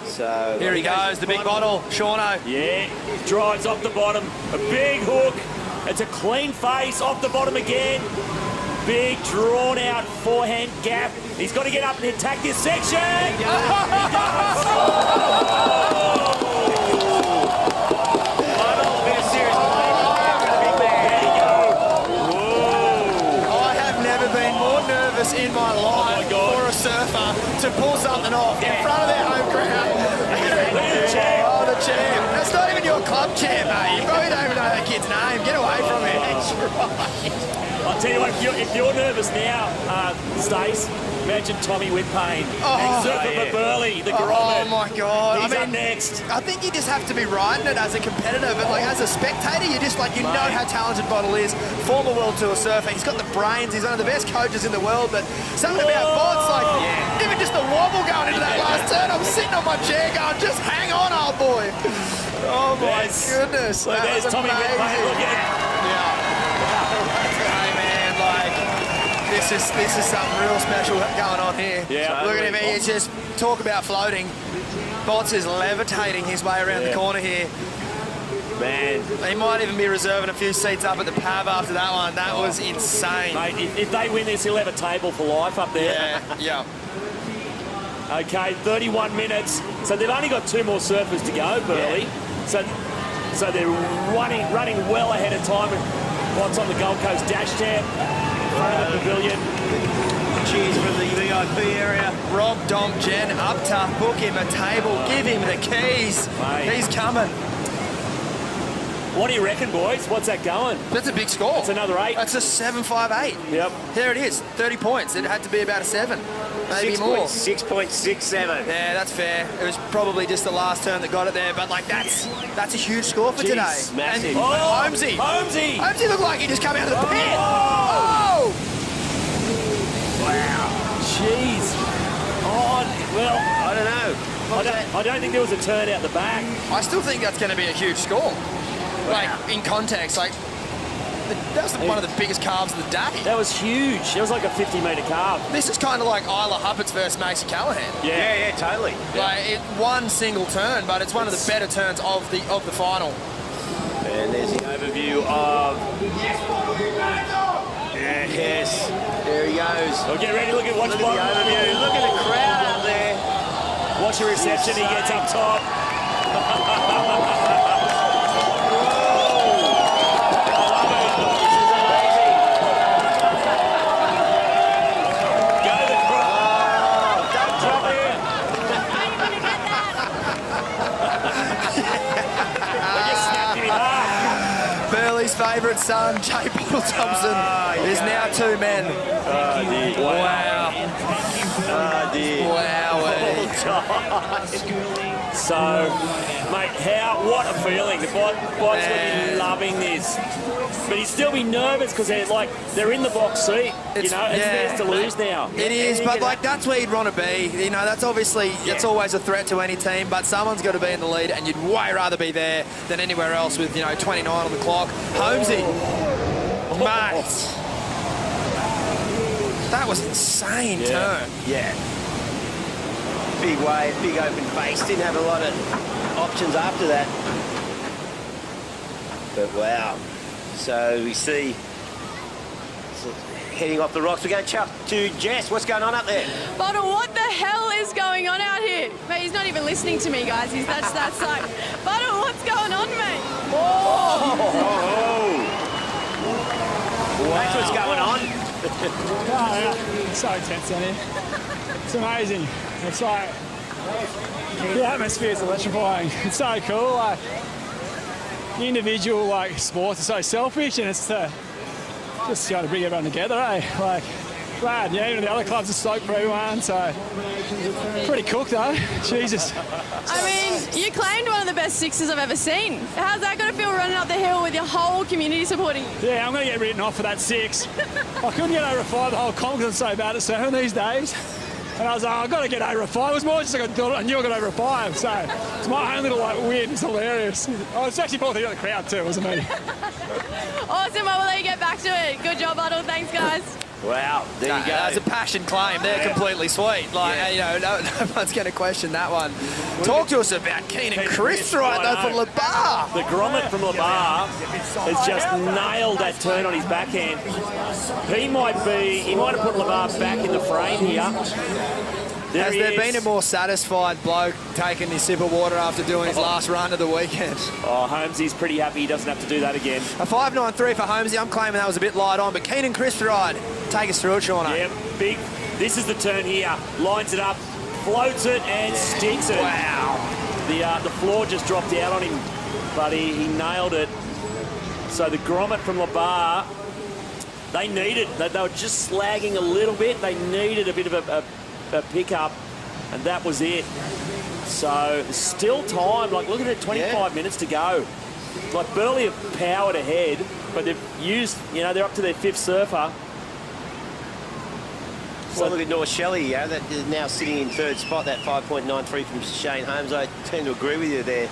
So here he goes, the big bottle, Shauno. Yeah, drives off the bottom, a big hook. It's a clean face, off the bottom again. Big drawn out forehand gap. He's got to get up and attack this section. He does. In my life for a surfer to pull something off in front of their home crowd. Oh, the champ. That's not even your club champ, mate. You probably don't even know that kid's name. Get away from it. That's right. I'll tell you what, if you're nervous now, Stace, imagine Tommy with pain. And surfer for Burleigh, the grommet. Oh, my God. He's up next. I think you just have to be riding it as a competitor, but like as a spectator, you just like, you know how talented Bottle is. Former World Tour surfer. He's got the brains. He's one of the best coaches in the world, but something about Bots, like even just the wobble going into that last turn, I'm sitting on my chair going, just hang on, old boy. Oh, my goodness. Well, there's Tommy with pain. Look at it. Hey, man, like, this is something real special going on here. Yeah. Look at him, he's just, talk about floating. Bots is levitating his way around the corner here. Man. He might even be reserving a few seats up at the pub after that one. That was insane. Mate, if they win this, he'll have a table for life up there. Yeah. Okay, 31 minutes. So they've only got 2 more surfers to go, Burleigh. So they're running well ahead of time. What's on the Gold Coast dash tab in front of the pavilion. Cheers from the VIP area. Rob, Dom, Jen up to book him a table. Give him the keys. Mate. He's coming. What do you reckon, boys? What's that going? That's a big score. That's another 8. That's a 7.58. Yep. There it is. 30 points. It had to be about a 7. Maybe more. 6.67. Yeah, that's fair. It was probably just the last turn that got it there, but like that's a huge score for today. Massive. And Holmesy. Holmesy looked like he just came out of the pit. Oh! Wow. Jeez. Oh, well, I don't know. I don't think there was a turn out the back. I still think that's going to be a huge score. Like, in context, like, that was one of the biggest calves of the day. That was huge. It was like a 50-metre calf. This is kind of like Isla Huppert's versus Macy Callahan. Yeah, totally. Like, one single turn, but it's one of the better turns of the final. And there's the overview of... Yes, there he goes. Well, get ready, watch the overview. Look at the crowd out there. Watch the reception, he gets up top. Burleigh's favourite son, Jay Bottle Thompson, is now 2 men. Oh, dear. Wow. Oh, dear. Wow. So, mate, what a feeling. The bots will be loving this. But he'd still be nervous because they're in the box seat. It's theirs to lose now. It is, but like that's where you'd want to be. You know, that's obviously, it's always a threat to any team, but someone's got to be in the lead and you'd way rather be there than anywhere else with, 29 on the clock. Holmesy. Mate. That was insane turn. Yeah. Big wave, big open face. Didn't have a lot of options after that. But wow. So we see heading off the rocks. We're going to chat to Jess. What's going on up there? Bottle, what the hell is going on out here? Mate, he's not even listening to me, guys. That's like, Bottle, what's going on, mate? Oh! Wow. That's what's going on. It's so intense down here. It's amazing. It's like, the atmosphere is electrifying. It's so cool. Like, the individual sports are so selfish, and it's just got to bring everyone together, eh? Like, Glad, yeah, even the other clubs are stoked for everyone, so pretty cooked though. Jesus. I mean, you claimed one of the best sixes I've ever seen. How's that going to feel running up the hill with your whole community supporting you? Yeah, I'm going to get written off for that 6. I couldn't get over a 5 the whole comp because I'm so bad at surfing these days. And I was like, I've got to get over a 5. It was more just like I knew I got over a 5. So it's my own little win. It's hilarious. Oh, it's actually brought the other crowd too, wasn't it? Awesome. Well, we'll let you get back to it. Good job, Otto. Thanks, guys. Wow, there you go. That's a passion claim. They're completely sweet. Like, you know, no one's going to question that one. Talk to us about Keenan Chris right though for LeBar. The grommet from LeBar has just nailed that turn on his backhand. He might have put LeBar back in the frame here. Has there been a more satisfied bloke taking his sip of water after doing his last run of the weekend? Oh, Holmesy's pretty happy he doesn't have to do that again. A 5.93 for Holmesy. I'm claiming that was a bit light on, but Keenan Chris ride. Take us through it, Shauna. Yeah, big. This is the turn here. Lines it up, floats it, and sticks it. Wow. The floor just dropped out on him, but he nailed it. So the grommet from LeBar, they needed, they were just slagging a little bit. They needed a bit of a pickup, and that was it. So still time, like look at it, 25 minutes to go. Like Burleigh have powered ahead, but they've used, you know, they're up to their 5th surfer. Well, look at North Shelley, that is now sitting in 3rd spot, that 5.93 from Shane Holmes. I tend to agree with you there,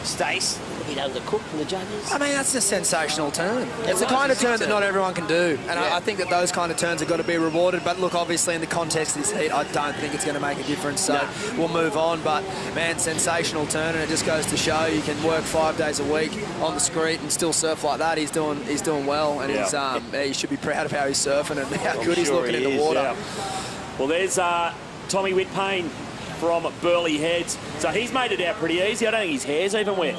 Stace. A bit undercooked from the judges. I mean, that's a sensational turn. It's the kind of turn that not everyone can do. And I think that those kind of turns have got to be rewarded. But look, obviously, in the context of this heat, I don't think it's going to make a difference. So we'll move on. But, man, sensational turn. And it just goes to show you can work 5 days a week on the street and still surf like that. He's doing well. And he should be proud of how he's surfing and how good he's looking in the water. Yeah. Well, there's Tommy Whitpain from Burleigh Heads. So he's made it out pretty easy. I don't think his hair's even wet.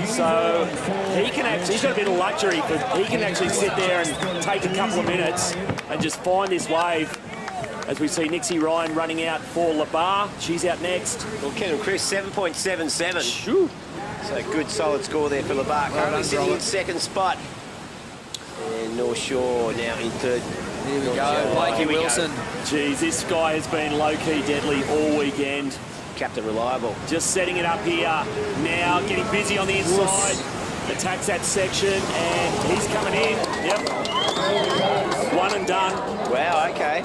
So he can actually, he's got a bit of luxury, but he can actually sit there and take a couple of minutes and just find this wave. As we see Nixie Ryan running out for LeBar. She's out next. Well, Ken and Chris, 7.77. So good solid score there for LeBar. Currently sitting in 2nd spot. And North Shore now in 3rd. Here we go, Blakey Wilson. Geez, this guy has been low-key deadly all weekend. Captain Reliable. Just setting it up here. Now getting busy on the inside. Attacks that section, and he's coming in. Yep. One and done. Wow, okay.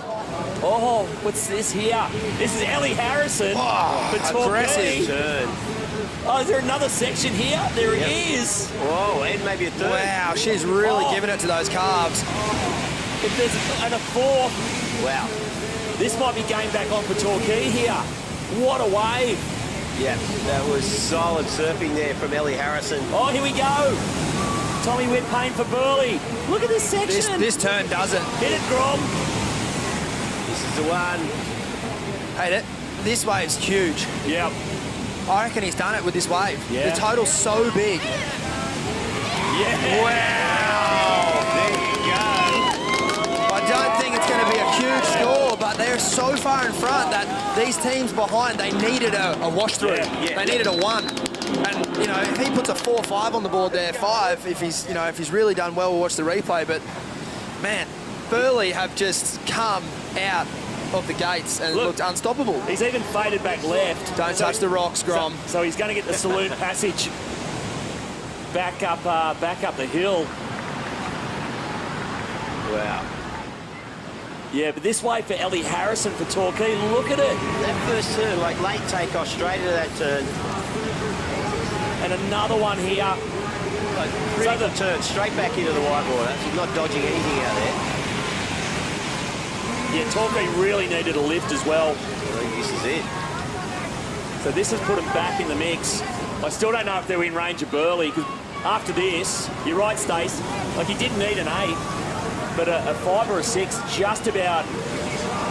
Oh, what's this here? This is Ellie Harrison. Oh, aggressive turn. Oh, is there another section here? There it is. Whoa, and maybe a 3rd. Wow, she's really giving it to those calves. If there's a 4th. Wow. This might be game back on for Torquay here. What a wave. Yeah, that was solid surfing there from Ellie Harrison. Oh, here we go. Tommy Whitpain for Burleigh. Look at this section. This turn does it. Hit it, Grom. This is the one. Hey, this wave's huge. Yep. I reckon he's done it with this wave. Yeah. The total's so big. Yeah. Wow. There you go. I don't think it's going to be a huge score, but they're so far in front that these teams behind, they needed a wash through. They needed a 1. And, you know, if he puts a 4-5 on the board there, 5, if he's really done well, we'll watch the replay. But, man, Burleigh have just come out of the gates and looked unstoppable. He's even faded back left. Don't touch the rocks, Grom. So he's going to get the saloon passage back up the hill. Wow. Yeah, but this way for Ellie Harrison for Torquay. Look at it. That first turn, like late takeoff straight into that turn. And another one here. Like critical turn straight back into the whitewater. She's not dodging anything out there. Yeah, Torquay really needed a lift as well. I think this is it. So this has put them back in the mix. I still don't know if they're in range of Burleigh, because after this, you're right, Stace, like he didn't need an 8, but a 5 or a 6 just about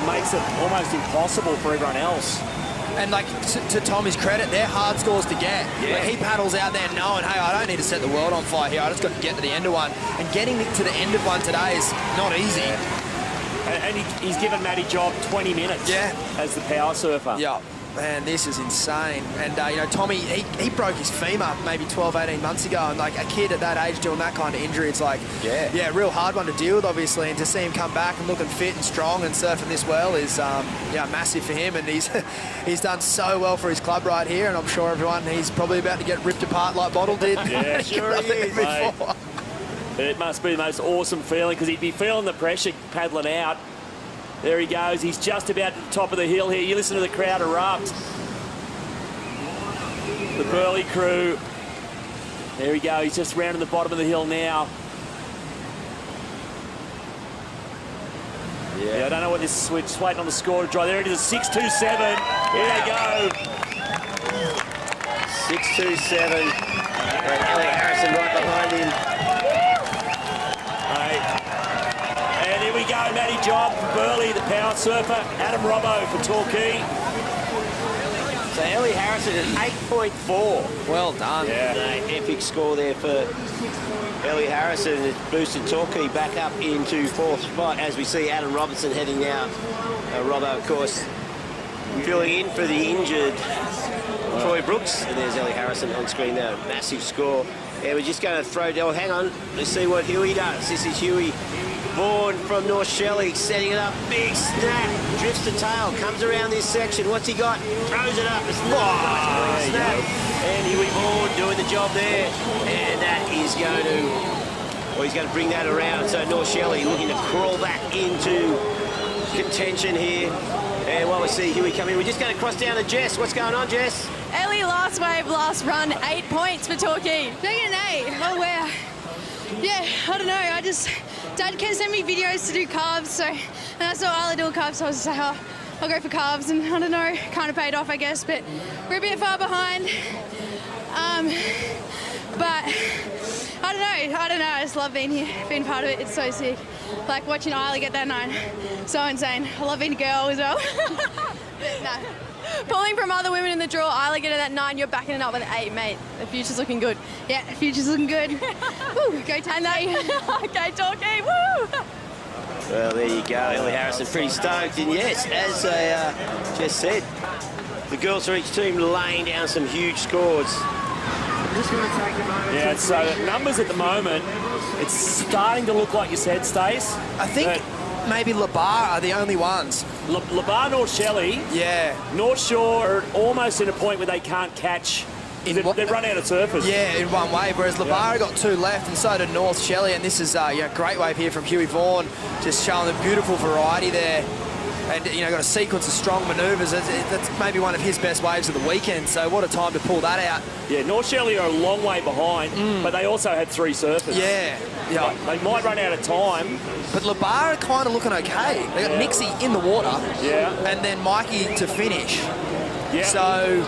makes it almost impossible for everyone else. And like to Tommy's credit, they're hard scores to get. Yeah. Like, he paddles out there knowing, hey, I don't need to set the world on fire here. I just got to get to the end of one. And getting to the end of one today is not easy. And he's given Matty Job 20 minutes as the power surfer. Yeah. Man, this is insane. And, you know, Tommy, he broke his femur maybe 12, 18 months ago. And, like, a kid at that age doing that kind of injury, it's like, yeah, real hard one to deal with, obviously. And to see him come back and looking fit and strong and surfing this well is, yeah, massive for him. And he's done so well for his club right here. And I'm sure he's probably about to get ripped apart like Bottle did. Yeah, sure he is, mate. It must be the most awesome feeling because he'd be feeling the pressure paddling out. There he goes. He's just about at the top of the hill here. You listen to the crowd erupt. The Burleigh crew. There he goes. He's just rounding the bottom of the hill now. Yeah, I don't know what this is. We're just waiting on the score to dry. There it is, 6-2-7. Here they go. 6-2-7. And Elliot Harrison right behind him. And here we go, Matty Job for Burleigh, the power surfer. Adam Robbo for Torquay. So Ellie Harrison at 8.4. Well done. Yeah. An epic score there for Ellie Harrison. It's boosted Torquay back up into 4th spot as we see Adam Robertson heading now. Robbo, of course, filling in for the injured Troy Brooks. And there's Ellie Harrison on screen now. Massive score. Yeah, we're just going to throw down. Hang on. Let's see what Huey does. This is Huey Vaughan from North Shelley, setting it up. Big snap. Drifts the tail. Comes around this section. What's he got? Throws it up. It's nice. Big snap. And Huey Vaughan doing the job there. And that is going to... Well, he's going to bring that around. So North Shelley looking to crawl back into contention here. And while we see Huey come in, we're just going to cross down to Jess. What's going on, Jess? Ellie, last wave, last run, 8 points for Torquay. Taking an 8. Oh, wow. Yeah, I don't know. Dad can send me videos to do calves, and I saw Isla do calves, so I was just like, oh, I'll go for calves, and I don't know, kind of paid off, I guess, but we're a bit far behind. But I don't know, I just love being here, being part of it. It's so sick. Like watching Isla get that 9, so insane. I love being a girl as well. No. Pulling from other women in the draw, Isla getting that 9, you're backing it up with an 8, mate. The future's looking good. Yeah, the future's looking good. Woo, go Torquay. Okay, Torquay, woo! Well, there you go. Ellie Harrison pretty stoked. And yes, as I just said, the girls for each team laying down some huge scores. Yeah, so numbers at the moment, it's starting to look like you said, Stace. I think maybe Labar are the only ones. Labar, North Shelley. Yeah. North Shore are almost in a point where they can't catch. They've run out of surfers. Yeah, in one wave, whereas Labar got 2 left, and so did North Shelley. And this is a great wave here from Huey Vaughan, just showing the beautiful variety there. And, you know, got a sequence of strong manoeuvres. That's maybe one of his best waves of the weekend, so what a time to pull that out. Yeah, North Shelley are a long way behind, but they also had 3 surfers. Yeah. They might run out of time. But Labar are kind of looking okay. They got Nixie in the water. Yeah. And then Mikey to finish. Yeah. So...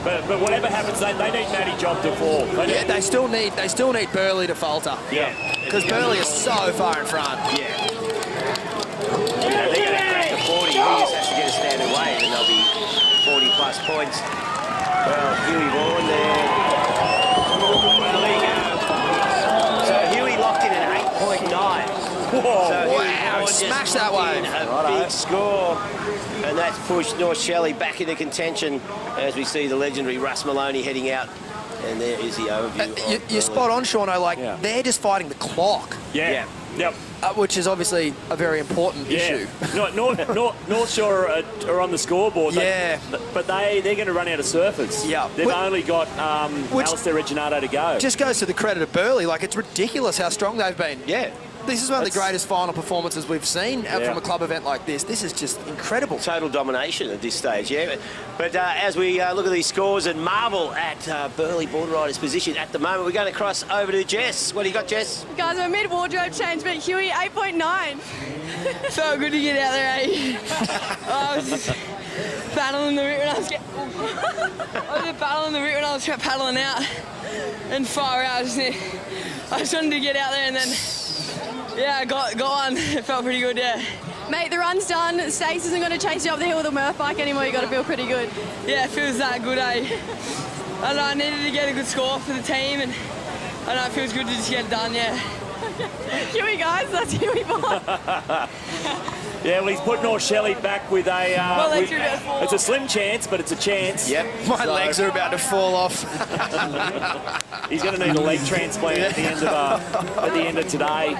But whatever happens, they need Matty Job to fall. They still need Burleigh to falter. Yeah. Because Burleigh is so far in front. Yeah. They're going to crack the 40. He just has to get a standard wave, and they'll be 40-plus points. Well, Huey Vaughan there. Well, there you go. So Huey locked in at 8.9. Whoa, so wow, smash that wave. A big score. And that's pushed North Shelley back into contention as we see the legendary Russ Maloney heading out. And there is the overview. You're spot on, Shauno. They're just fighting the clock. Yeah. Yep. Which is obviously a very important issue. North Shore are on the scoreboard. But they're going to run out of surfers. Yeah. They've only got Alistair Reginato to go. Just goes to the credit of Burleigh. It's ridiculous how strong they've been. Yeah. This is one of the greatest final performances we've seen from a club event like this. This is just incredible. Total domination at this stage, yeah. But as we look at these scores and marvel at Burleigh Boardriders' position at the moment, we're going to cross over to Jess. What do you got, Jess? Guys, I'm mid-wardrobe change, but Huey, 8.9. Felt good to get out there, eh? I was just battling the route when I was paddling out and far out. I just wanted to get out there and then... Yeah, I got one. It felt pretty good, yeah. Mate, the run's done. Stace isn't going to chase you up the hill with a Murph bike anymore. You got to feel pretty good. Yeah, it feels that good, eh? I know I needed to get a good score for the team, and I know it feels good to just get it done, yeah. Huey, guys, that's Huey Vaughan. Yeah, well, he's put North Shelley back with a... it's a slim chance, but it's a chance. Yep. My legs are about to fall off. He's going to need a leg transplant at the end of today.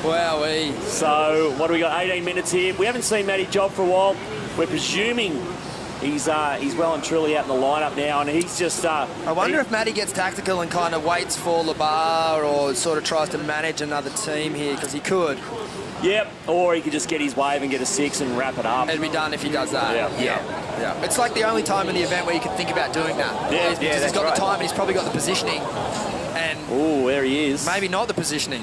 Wowee. So, what do we got? 18 minutes here. We haven't seen Matty Job for a while. We're presuming he's well and truly out in the lineup now, and he's just... I wonder if Matty gets tactical and kind of waits for LeBar or sort of tries to manage another team here, because he could. Yep, or he could just get his wave and get a 6 and wrap it up. It'd be done if he does that. Yeah. It's like the only time in the event where you can think about doing that. Yeah, because he's got the time and he's probably got the positioning. And oh, there he is. Maybe not the positioning.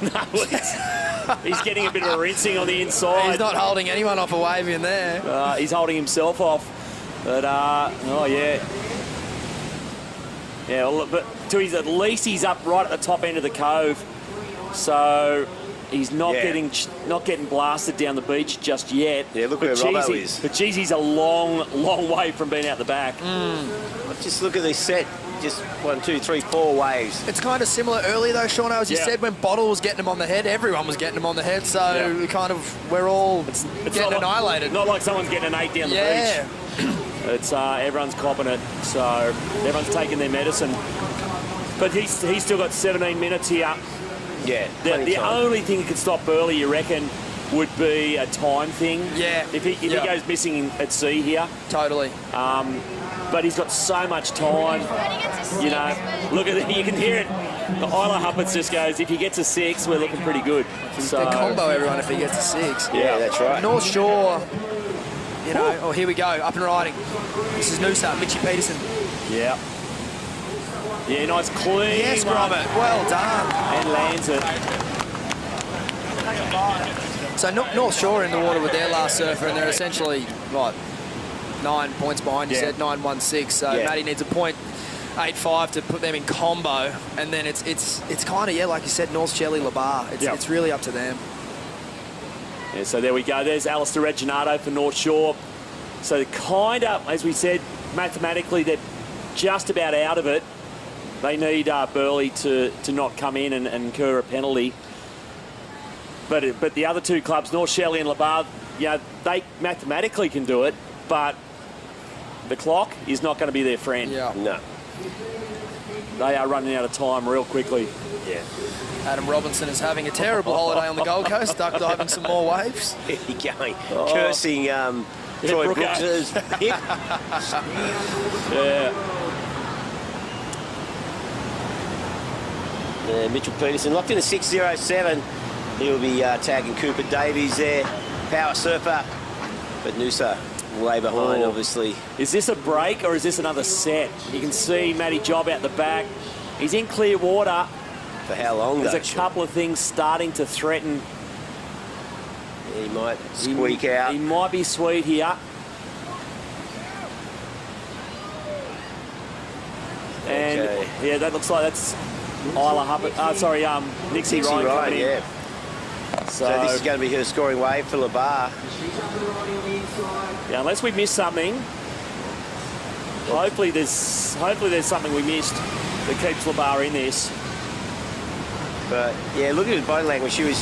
He's getting a bit of a rinsing on the inside. He's not holding anyone off a wave in there. He's holding himself off. But, oh, yeah. Yeah, well, but at least he's up right at the top end of the cove. So... he's not getting blasted down the beach just yet. Yeah, look where Robbo is. But geez, he's a long, long way from being out the back. Just look at this set. Just 1, 2, 3, 4 waves. It's kind of similar earlier though, Sean, as you said, when Bottle was getting him on the head, everyone was getting him on the head, so we're all getting annihilated. Not like someone's getting an 8 down the beach. It's everyone's copping it, so everyone's taking their medicine. But he's still got 17 minutes here. Yeah, the only thing that could stop Burleigh, you reckon, would be a time thing. Yeah. If he goes missing at sea here. Totally. But he's got so much time. You know, look at it. You can hear it. The Isla Huppets just goes, if he gets a 6, we're looking pretty good. So they combo everyone if he gets a 6. Yeah, that's right. North Shore, you know, oh, here we go, up and riding. This is Noosa, Mitchie Peterson. Yeah. Yeah, nice clean. Yes, Gromit. Well done. And lands it. So North Shore in the water with their last surfer, and they're essentially, what, 9 points behind, you said, 9-1-6. So Matty needs a point 8-5 to put them in combo, and then it's kind of, like you said, North Shelley, LeBar. It's really up to them. Yeah, so there we go. There's Alistair Reginato for North Shore. So kind of, as we said, mathematically, they're just about out of it. They need Burleigh to not come in and incur a penalty. But the other two clubs, North Shelley and LeBar, they mathematically can do it, but the clock is not going to be their friend. Yeah. No. They are running out of time real quickly. Yeah. Adam Robinson is having a terrible holiday on the Gold Coast, duck diving some more waves. Going, cursing Troy Brooks' hip. Mitchell Peterson locked in a 6.07. He'll be tagging Cooper Davies there, power surfer. But Noosa way behind, obviously. Is this a break or is this another set? You can see Matty Job out the back. He's in clear water. For how long, There's a couple of things starting to threaten. He might squeak out. He might be sweet here. And that looks like that's Isla Huppet. Nixie Ryan coming in. So this is going to be her scoring wave for LeBar. Yeah, unless we missed something. Hopefully there's something we missed that keeps LeBar in this. But yeah, look at her body language. She was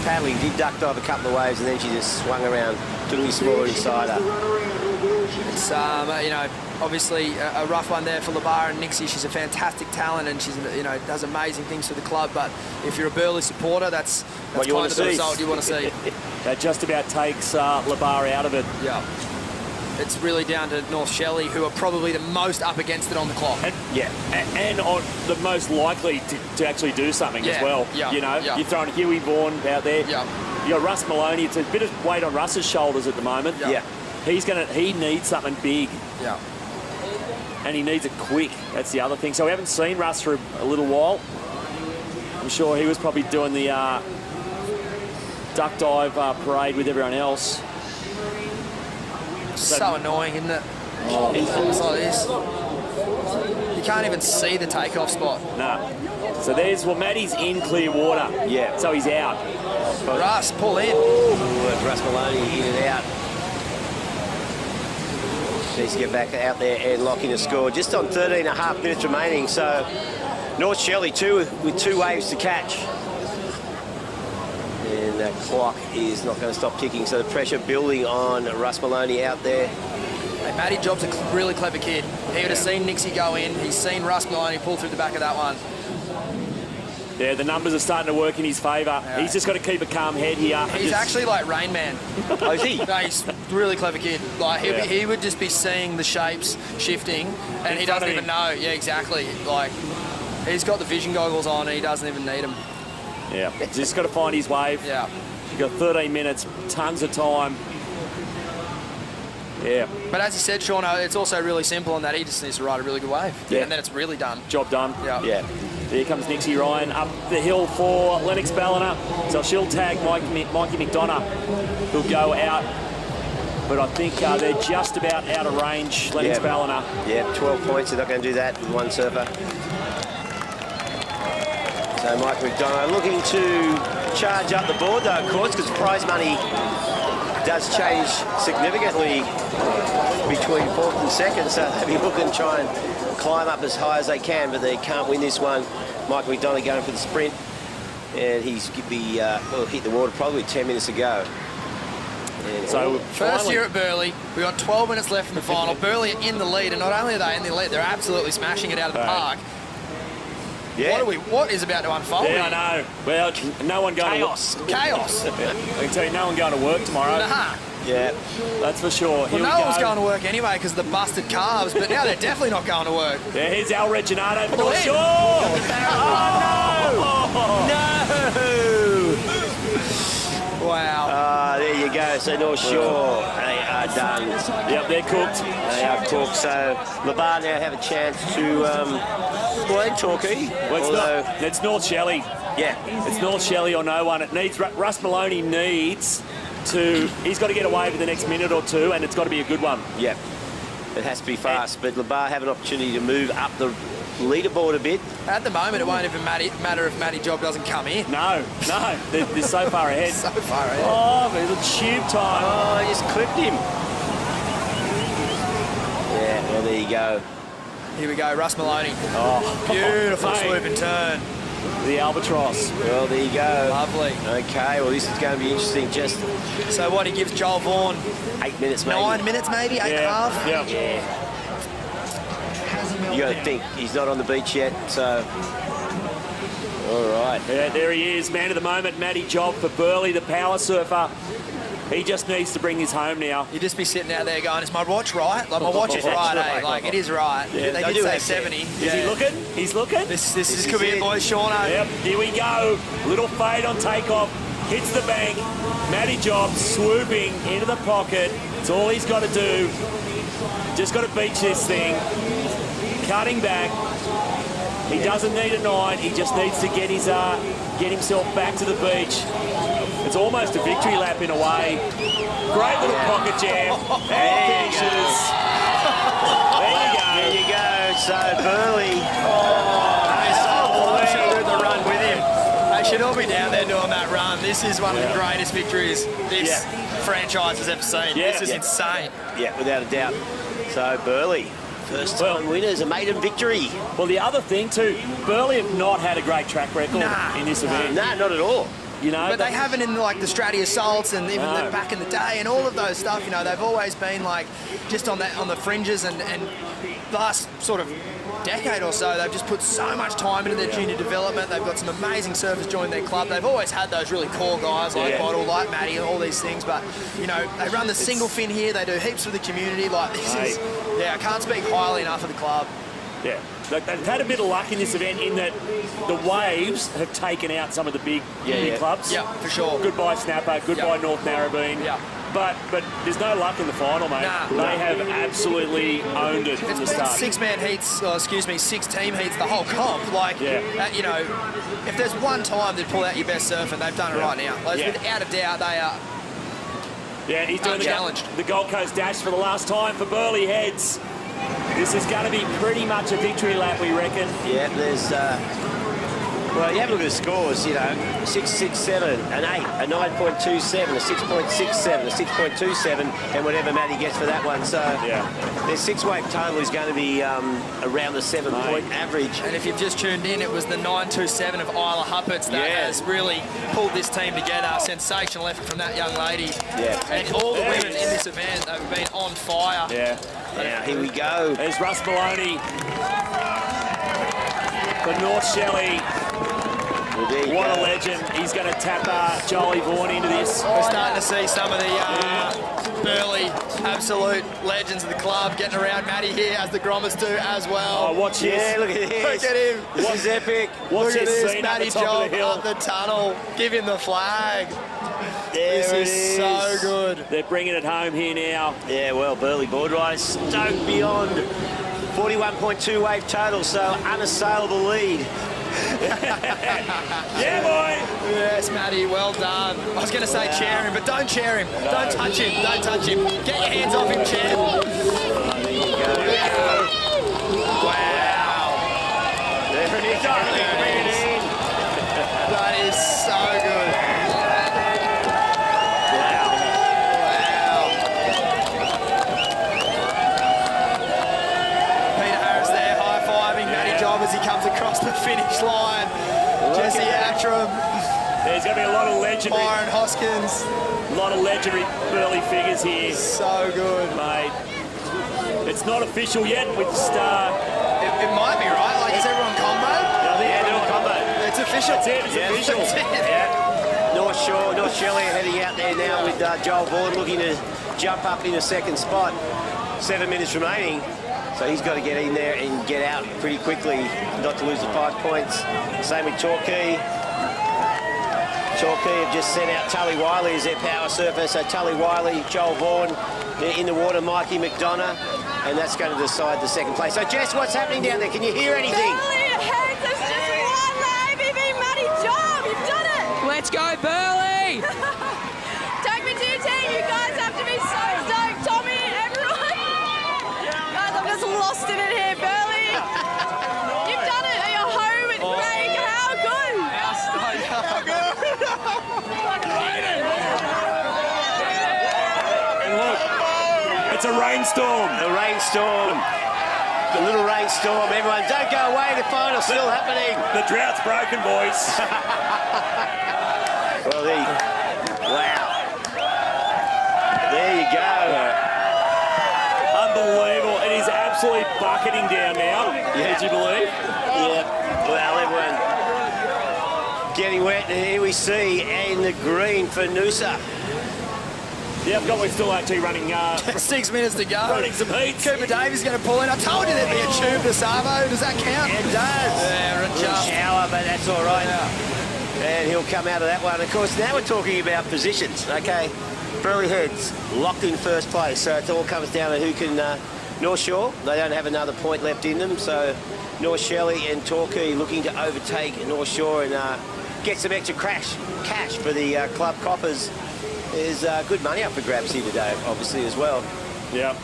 paddling, did duck dive a couple of waves, and then she just swung around, took a smaller inside her. It's obviously a rough one there for LeBar and Nixie. She's a fantastic talent, and she's does amazing things for the club. But if you're a Burleigh supporter, that's what you want to see. The result you want to see. That just about takes LeBar out of it. Yeah. It's really down to North Shelley, who are probably the most up against it on the clock. And on the most likely to actually do something as well. Yeah. You're throwing Huey Vaughan out there. You got Russ Maloney. It's a bit of weight on Russ's shoulders at the moment. He needs something big. Yeah. And he needs it quick. That's the other thing. So we haven't seen Russ for a little while. I'm sure he was probably doing the duck dive parade with everyone else. So annoying, isn't it? It's like this. You can't even see the takeoff spot. No. So Matty's in clear water. Yeah. So he's out. Russ, pull in. Russ Maloney in and out. Needs to get back out there and lock in a score. Just on 13.5 minutes remaining. So North Shelley with 2 waves to catch. And that clock is not going to stop ticking. So the pressure building on Russ Maloney out there. Hey, Matty Job's a really clever kid. He would have seen Nixie go in. He's seen Russ Maloney pull through the back of that one. Yeah, the numbers are starting to work in his favour. Yeah. He's just got to keep a calm head here. He's actually like Rain Man. Oh, is he? No, he's a really clever kid. Like he would just be seeing the shapes shifting, and he doesn't even know. Yeah, exactly. Like he's got the vision goggles on, and he doesn't even need them. Yeah, he's just got to find his wave. Yeah. You've got 13 minutes, tons of time. Yeah. But as you said, Sean, it's also really simple in that he just needs to ride a really good wave. Yeah. And then it's really done. Job done. Yeah. Here comes Nixie Ryan up the hill for Lennox Ballina. So she'll tag Mikey McDonough, who'll go out. But I think they're just about out of range, Lennox Ballina. Yeah, 12 points. They're not going to do that with one surfer. So Mike McDonough looking to charge up the board, though, of course, because prize money does change significantly between fourth and second. So they'll be looking to try and climb up as high as they can, but they can't win this one. Mike McDonough going for the sprint, and he's hit the water probably 10 minutes ago. And So first year at Burleigh, we got 12 minutes left in the final. Burleigh are in the lead, and not only are they in the lead, they're absolutely smashing it out of the park. Yeah. What is about to unfold? Yeah, I know. Well, no one going Chaos. to work. Chaos. I can tell you, no one going to work tomorrow. Nah. Yeah. That's for sure. Well, no one's going to work anyway because of the busted calves, but now they're definitely not going to work. Yeah, here's Al Reginato for Look at sure. Oh, no! Wow. There you go. So North Shore, they are done. Yep, they're cooked. They are cooked. So Labar now have a chance to play Torquay. Well, it's North Shelley. Yeah. It's North Shelley or no one. It needs Russ Maloney needs to. He's got to get away with the next minute or two, and it's got to be a good one. Yeah. It has to be fast, but Labar have an opportunity to move up the leaderboard a bit. At the moment, it won't even matter if Matty Job doesn't come in. No, they're so far ahead. So far ahead. Oh, there's a tube time. Oh, he just clipped him. Yeah, well, there you go. Here we go, Russ Maloney. Oh, beautiful mate. swoop and turn. The albatross. Well, there you go. Lovely. Okay, well, this is going to be interesting. Just so what he gives Joel Vaughan? 8 minutes, maybe. 9 minutes, maybe? 8.5? Yeah. You got to think he's not on the beach yet, so. All right. Yeah, there he is, man of the moment, Matty Job for Burleigh, the power surfer. He just needs to bring this home now. You'd just be sitting out there going, is my watch right? Like, my watch is right, eh? Like, it is right. Yeah, they did say 70. Is he looking? He's looking? This could be it, boys. Shauno. Yep, here we go. Little fade on takeoff. Hits the bank. Matty Job swooping into the pocket. It's all he's got to do. Just got to beach this thing. Cutting back. He doesn't need a 9. He just needs to get himself back to the beach. It's almost a victory lap in a way. Great little pocket jam. And finishes. There you go. So Burleigh. They should do the run with him. They should all be down there doing that run. This is one of the greatest victories this franchise has ever seen. This is insane. Yeah, without a doubt. So Burleigh, first time winners, a maiden victory. Well, the other thing too, Burleigh have not had a great track record in this event. Nah, not at all. You know, but they haven't in like the Stratty Assaults and even back in the day and all of those stuff. You know, they've always been like just on the fringes and last sort of decade or so, they've just put so much time into their junior development. They've got some amazing surfers joining their club. They've always had those really core guys like Bottle, like Matty, and all these things. But you know, they run the single fin here. They do heaps for the community. Like this is, I can't speak highly enough of the club. Yeah, they've had a bit of luck in this event in that the waves have taken out some of the big clubs. Yeah, for sure. Goodbye Snapper, goodbye North Narrabeen. Yeah. But there's no luck in the final, mate. They have absolutely owned it from the start. 6-man heats, 6-team heats the whole comp. Like, you know, if there's one time to pull out your best surfer, they've done it right now. Like, without a doubt, they are. Yeah, he's doing challenged. the Gold Coast Dash for the last time for Burleigh Heads. This is going to be pretty much a victory lap, we reckon. Yeah, there's Well, you have a look at the scores, you know, 6.67, an 8, a 9.27, a 6.67, a 6.27, and whatever Matty gets for that one. So their six-wave total is going to be around the 7-point average. And if you've just tuned in, it was the 9.27 of Isla Hupperts that has really pulled this team together. Sensational effort from that young lady. Yeah. And all the women in this event have been on fire. Yeah. Now, here we go. There's Russ Maloney. For North Shelley. What a legend. He's going to tap Jolie Vaughan into this. We're starting to see some of the Burleigh absolute legends of the club getting around Matty here, as the Grommers do as well. Oh, watch this. Yeah, look at this. Look at him. This is epic. Look at this. scene Matty at the top of Job the hill. up the tunnel. Give him the flag. There this it is so good. They're bringing it home here now. Yeah, well, Burleigh Boardriders stoked beyond 41.2 wave total, so unassailable lead. Yeah, boy. Yes, Matty, well done. I was going to say chair him, but don't chair him. No. Don't touch him. Don't touch him. Get your hands off him, chair. There you go. Wow. There it is. That is so good. As he comes across the finish line. Jesse Attram. There's going to be a lot of legendary... Byron Hoskins. A lot of legendary Burleigh figures here. So good. Mate. It's not official yet with the star. It might be, right? Like, is everyone combo? Yeah, they're all combo. It's official. That's it. It's official. That's it. Yeah. North Shelley are heading out there now with Joel Vaughan looking to jump up in a second spot. 7 minutes remaining. So he's got to get in there and get out pretty quickly, not to lose the 5 points. Same with Torquay. Torquay have just sent out Tully Wiley as their power surfer. So Tully Wiley, Joel Vaughan, in the water, Mikey McDonough, and that's going to decide the second place. So Jess, what's happening down there? Can you hear anything? Burleigh ahead, there's just one ABB Matty Job, you've done it! Let's go, Burleigh! Take me to your team, you guys have to be so stoked. Tommy, everyone! Guys, I'm just lost in it here, Burleigh. You've done it, you're home, it's great, how good! How good! And look, it's a rainstorm. A rainstorm. The little rainstorm. Everyone, don't go away, the final's still happening. The drought's broken, boys. Well, wow. There you go. Unbelievable. It is absolutely bucketing down now. Yeah. Would you believe? Yeah. Well, everyone getting wet. And here we see in the green for Noosa. Yeah, I've got we're still actually running... 6 minutes to go. Running some heats. Cooper Davies going to pull in. I told you there'd be a tube to Savo. Does that count? It does. Yeah, a little shower, but that's all right. Yeah. And he'll come out of that one. Of course, now we're talking about positions, okay? Burleigh Heads locked in first place, so it all comes down to who can... North Shore, they don't have another point left in them, so North Shelley and Torquay looking to overtake North Shore and get some extra cash for the club coppers. There's good money up for grabs here today, obviously, as well. Yeah.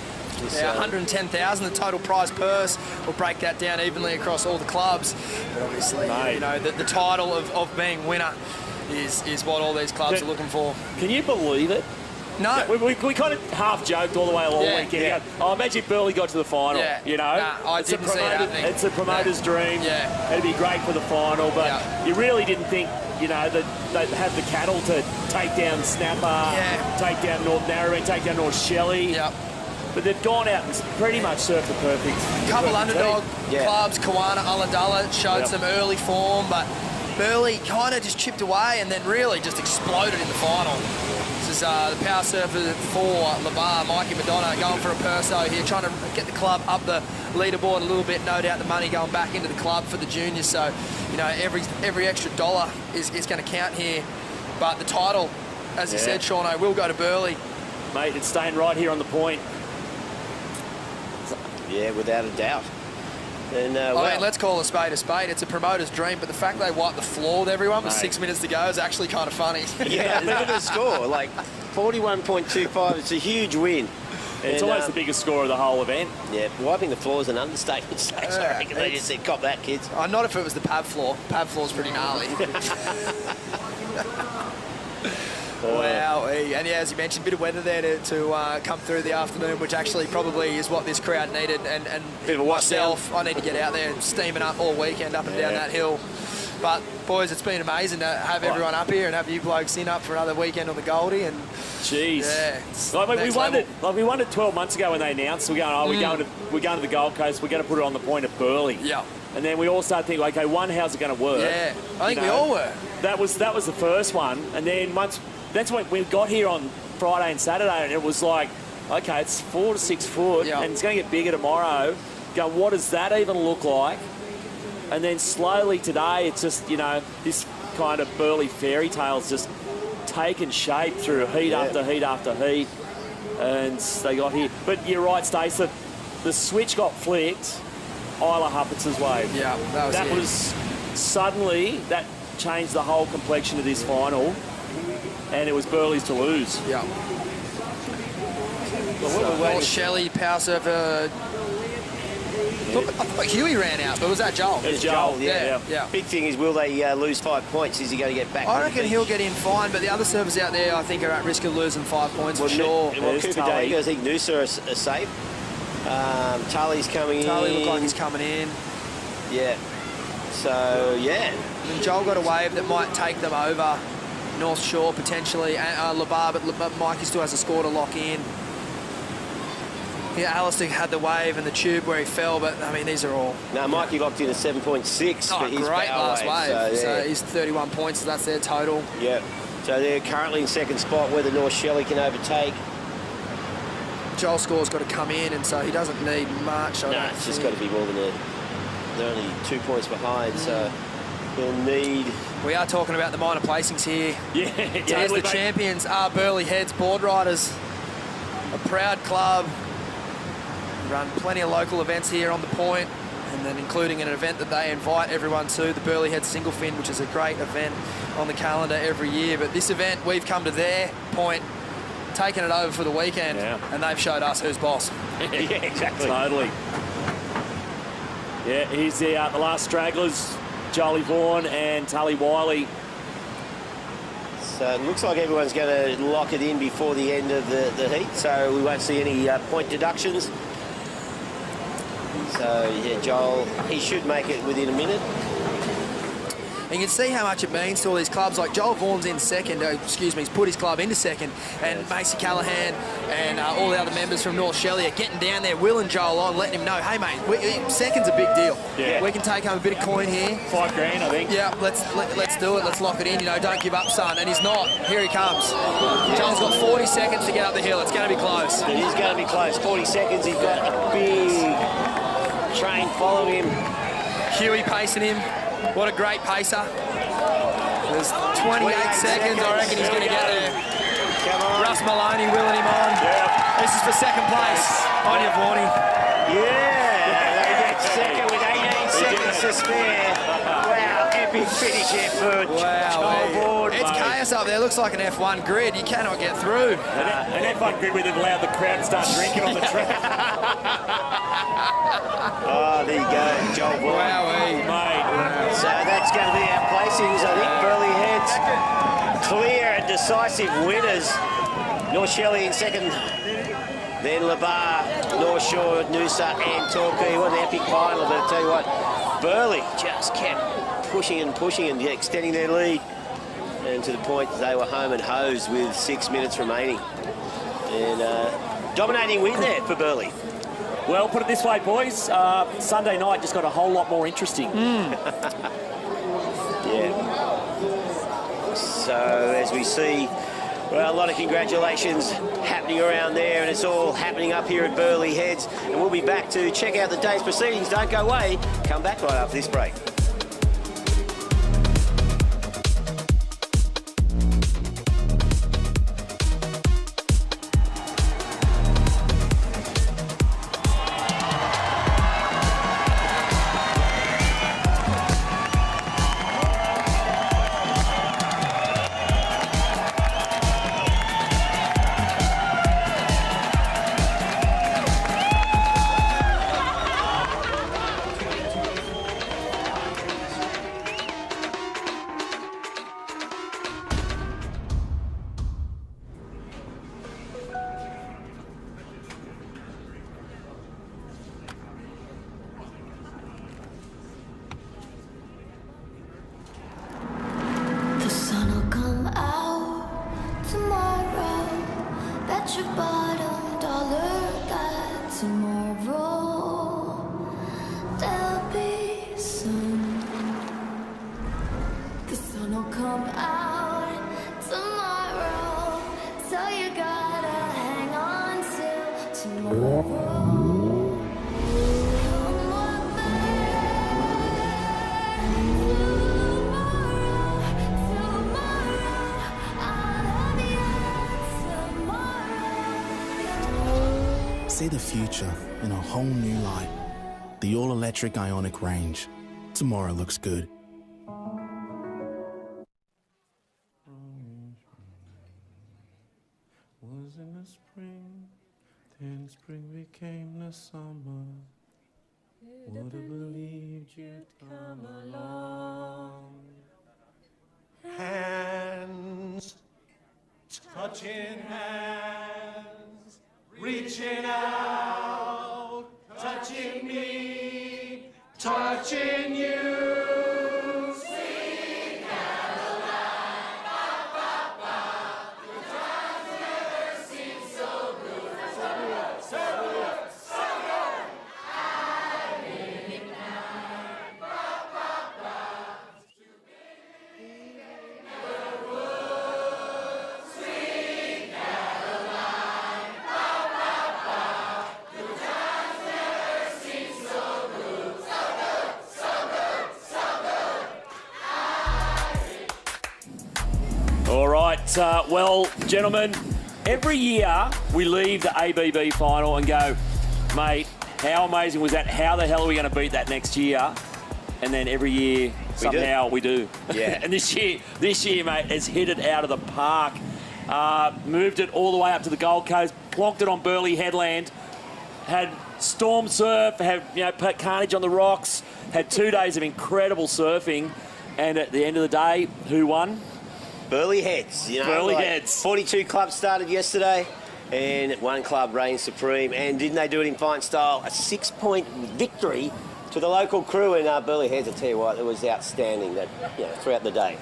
Yeah, 110,000, the total prize purse. We'll break that down evenly across all the clubs. But obviously, you know, the title of being winner is what all these clubs are looking for. Can you believe it? No. We kind of half joked all the way along weekend. Yeah. Oh, imagine if Burleigh got to the final, you know? I didn't see it happening. It's a promoter's dream. Yeah. It'd be great for the final, but you really didn't think, you know, that they'd have the cattle to take down Snapper, take down North Narrabeen, take down North Shelley. Yep. But they've gone out and pretty much surfed the perfect. Couple underdog clubs, Kawana, Ulladulla showed some early form, but Burleigh kind of just chipped away and then really just exploded in the final. This is the power surfer for Labar, Mikey McDonough, going for a perso here, trying to get the club up the leaderboard a little bit. No doubt the money going back into the club for the juniors. So, you know, every extra dollar is going to count here. But the title, as you said, Shauno, will go to Burleigh. Mate, it's staying right here on the point. Yeah, without a doubt. And, I mean, let's call a spade a spade. It's a promoter's dream, but the fact they wiped the floor with everyone with 6 minutes to go is actually kind of funny. Yeah, look at the score, like 41.25. It's a huge win. It's almost the biggest score of the whole event. Yeah, wiping the floor is an understatement. So I reckon they just said, cop that, kids. Not if it was the pad floor. Pad floor's pretty gnarly. Wow, and yeah, as you mentioned, a bit of weather there to come through the afternoon, which actually probably is what this crowd needed. And bit of a myself, I need to get out there and steaming up all weekend up and down that hill. But boys, it's been amazing to have everyone up here and have you blokes in up for another weekend on the Goldie. And jeez, yeah, we won it 12 months ago when they announced we're going to the Gold Coast. We're going to put it on the point at Burleigh. Yeah. And then we all started thinking, okay, how's it going to work? Yeah, I think we all were. That was the first one, and then that's when we got here on Friday and Saturday, and it was like, okay, it's 4 to 6 foot, and it's going to get bigger tomorrow. What does that even look like? And then slowly today, it's just, this kind of Burleigh fairy tale's just taken shape through heat after heat after heat, and they got here. But you're right, Stace, the switch got flicked. Isla Hupperts's wave. Yeah, that was suddenly, that changed the whole complexion of this final, and it was Burleigh's to lose. Yeah. Well, Shelley, power surfer. I thought Huey ran out, but was that Joel? It was Joel, yeah. Big thing is, will they lose 5 points? Is he going to get back? I reckon he'll get in fine, but the other surfers out there, I think, are at risk of losing 5 points for sure. Well, Cooper Day, I think Noosa are safe. Tully's coming in. Tully looked like he's coming in. Yeah. So, yeah. And Joel got a wave that might take them over North Shore, potentially. Labar, but Mikey still has a score to lock in. Yeah, Alistair had the wave and the tube where he fell, but, I mean, these are all... No, Mikey locked in a 7.6 for his great last wave. So he's 31 points, so that's their total. Yeah. So they're currently in second spot, whether North Shelley can overtake. Joel's score's got to come in, and so he doesn't need much. It's just got to be more than they're only 2 points behind, so he'll need... We are talking about the minor placings here. Yeah, There's the champions are Burleigh Heads Boardriders, a proud club. Run plenty of local events here on the point, and then including an event that they invite everyone to, the Burleigh Heads Single Fin, which is a great event on the calendar every year. But this event, we've come to their point, taken it over for the weekend, and they've showed us who's boss. Yeah, exactly. Totally. Yeah, here's the last stragglers, Jolie Vaughan and Tully Wiley. So it looks like everyone's going to lock it in before the end of the heat, so we won't see any point deductions. So, yeah, Joel, he should make it within a minute. And you can see how much it means to all these clubs. Like Joel Vaughan's in second, he's put his club into second, and Macy Callahan and all the other members from North Shelley are getting down there, willing Joel on, letting him know, hey mate, second's a big deal. Yeah. We can take home a bit of coin here. $5 grand, I think. Yeah, let's do it. Let's lock it in. Don't give up, son. And he's not. Here he comes. Joel's got 40 seconds to get up the hill. It's going to be close. It is going to be close. 40 seconds. He's got a big train following him. Huey pacing him. What a great pacer. There's 28 seconds. I reckon he's going to get there. Come on. Russ Maloney willing him on. Yeah. This is for second place. On your Vaughnie. Yeah. They get second with 18 seconds to spare. Wow. Epic finish here for Joel Vaughan. It's chaos up there. Looks like an F1 grid. You cannot get through. An F1 grid would have allowed the crowd to start drinking on the track. Oh, there you go, Joel Vaughan. Wowee. Mate. So that's going to be our placings. I think Burleigh Heads clear and decisive winners. North Shelley in second, then Labar, North Shore, Noosa and Torquay. What an epic final, but I tell you what, Burleigh just kept pushing and extending their lead. And to the point they were home and hosed with 6 minutes remaining. And dominating win there for Burleigh. Well, put it this way, boys. Sunday night just got a whole lot more interesting. Yeah. So, as we see, well, a lot of congratulations happening around there, and it's all happening up here at Burleigh Heads. And we'll be back to check out the day's proceedings. Don't go away. Come back right after this break. Bet your bottom dollar that tomorrow there'll be sun. The sun will come out tomorrow, so you gotta hang on till tomorrow. See the future in a whole new light. The all-electric Ioniq range. Tomorrow looks good. Was in the spring, then spring became the summer. Would have believed you'd come along. Hands touching hands, reaching out, touching me, touching you. Sweet Caroline, ba ba ba. The times never seem so good, so good, so good, so good. I midnight, ba ba ba. To be in the woods, sweet Caroline, ba ba ba. The times never seem so good, so good, so good, so good. All right, well, gentlemen, every year we leave the ABB final and go, mate, how amazing was that? How the hell are we going to beat that next year? And then every year, somehow we do. Yeah. And this year, mate, has hit it out of the park. Moved it all the way up to the Gold Coast, plonked it on Burleigh headland, had storm surf, had carnage on the rocks, had 2 days of incredible surfing, and at the end of the day, who won? Burleigh Heads. Burleigh Heads. 42 clubs started yesterday, and one club reigned supreme. And didn't they do it in fine style? A 6-point victory to the local crew in Burleigh Heads. I tell you what, it was outstanding throughout the day.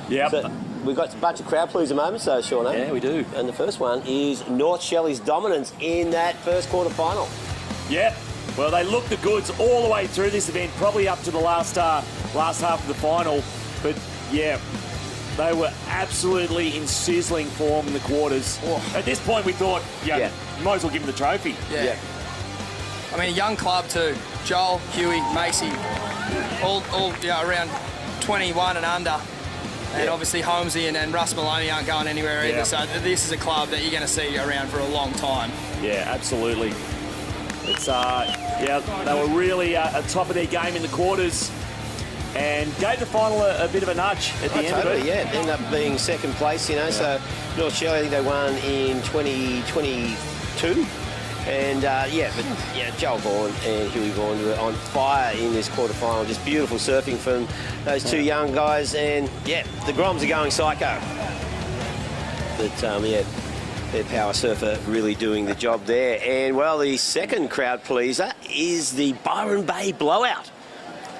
Yeah. So we've got a bunch of crowd pleaser moments, so Sean. Yeah, we do. And the first one is North Shelley's dominance in that first quarter-final. Yep. Well, they looked the goods all the way through this event, probably up to the last half of the final. But, yeah, they were absolutely in sizzling form in the quarters. Oh. At this point, we thought, you might as well give them the trophy. Yeah. I mean, a young club too. Joel, Huey, Macy, all around 21 and under. And obviously Holmesy and Russ Maloney aren't going anywhere either. So this is a club that you're going to see around for a long time. Yeah, absolutely. It's they were really at top of their game in the quarters and gave the final a bit of a nudge at the end of it. Yeah, ended up being second place, So North Shelley, I think they won in 2022. And, Joel Vaughan and Huey Vaughan were on fire in this quarterfinal. Just beautiful surfing from those two young guys. And, the Groms are going psycho. But, their power surfer really doing the job there. And, well, the second crowd pleaser is the Byron Bay blowout.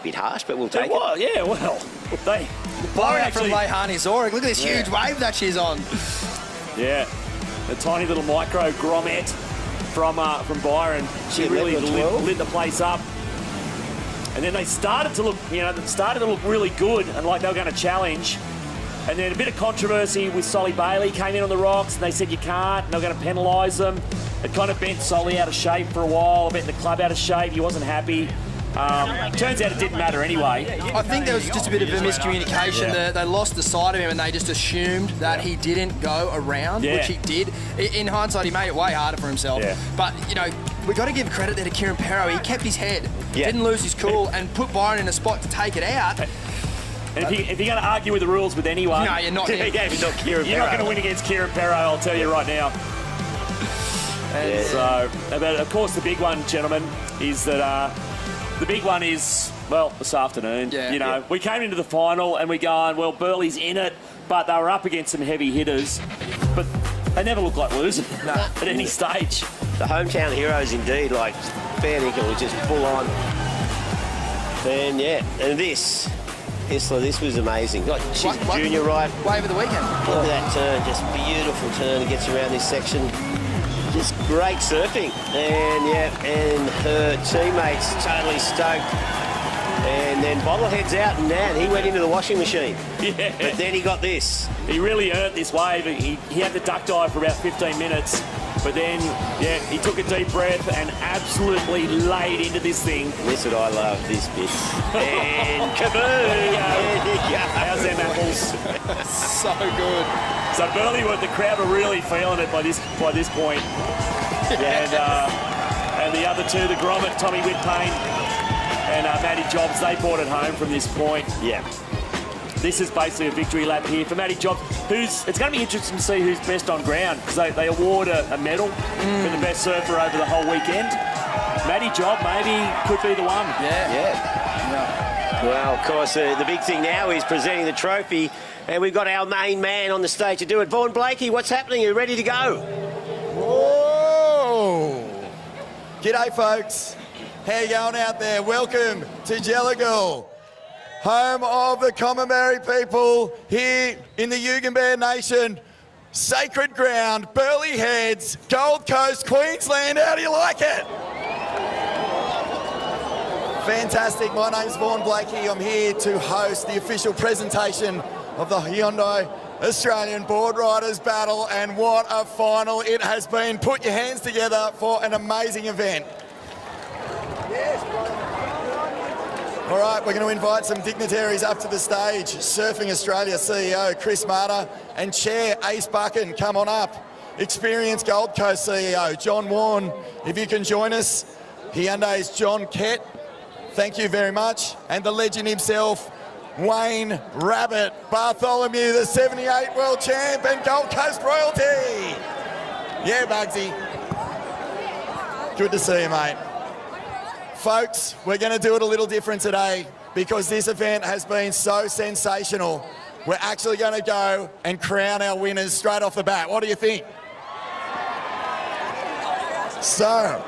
A bit harsh, but we'll take it. Yeah, well, they... Blowout from Leihani Zorek. Look at this huge wave that she's on. Yeah, a tiny little micro grommet from Byron. She really lit the place up. And then they started to look, really good and like they were going to challenge. And then a bit of controversy with Solly Bailey came in on the rocks and they said you can't, and they were going to penalise them. It kind of bent Solly out of shape for a while, bent the club out of shape. He wasn't happy. Turns out it didn't matter anyway. I think there was just a bit of a miscommunication. They lost the sight of him and they just assumed that he didn't go around, which he did. In hindsight, he made it way harder for himself. But, we've got to give credit there to Kieran Perro. He kept his head, didn't lose his cool, and put Byron in a spot to take it out. And if you're going to argue with the rules with anyone... No, you're not. You're not going to win against Kieran Perro, I'll tell you right now. And so, but of course, the big one, gentlemen, is that... this afternoon. We came into the final and we're going, well, Burleigh's in it, but they were up against some heavy hitters. But they never looked like losing at any stage. The hometown heroes indeed, fair dinkum was just full on. And and this Isla, this was amazing. Like, she's junior right. Wave of the weekend. Look at that turn, just beautiful turn. It gets around this section. Just great surfing. And, yeah, and her teammates totally stoked. And then Bottle heads out, and Nan, he went into the washing machine. Yeah. But then he got this. He really earned this wave. He had the duck dive for about 15 minutes. But then, yeah, he took a deep breath and absolutely laid into this thing. This is what I love, this bit. And kaboom! There you go. How's them apples? So good. So Burleigh, the crowd were really feeling it by this point. And the other two, the Grommet, Tommy Whitpain and Matty Jobs, they brought it home from this point. Yeah. This is basically a victory lap here for Matty Jobs, it's going to be interesting to see who's best on ground, because they award a medal for the best surfer over the whole weekend. Matty Job maybe could be the one. Yeah. Well, of course, the big thing now is presenting the trophy, and we've got our main man on the stage to do it. Vaughan Blakey, what's happening? Are you ready to go? Whoa! G'day, folks. How you going out there? Welcome to Jelligal, home of the Commonberry people here in the Yugambeh Nation. Sacred ground, Burleigh Heads, Gold Coast, Queensland. How do you like it? Fantastic. My name's Vaughan Blakey. I'm here to host the official presentation of the Hyundai Australian Boardriders Battle, and what a final it has been. Put your hands together for an amazing event. All right, we're going to invite some dignitaries up to the stage. Surfing Australia CEO Chris Marta and Chair Ace Buchan, come on up. Experienced Gold Coast CEO John Warne, if you can join us. Hyundai's John Kett, thank you very much. And the legend himself, Wayne Rabbit Bartholomew, the 78 world champ and Gold Coast royalty. Yeah, Bugsy. Good to see you, mate. Folks, we're going to do it a little different today because this event has been so sensational. We're actually going to go and crown our winners straight off the bat. What do you think? So,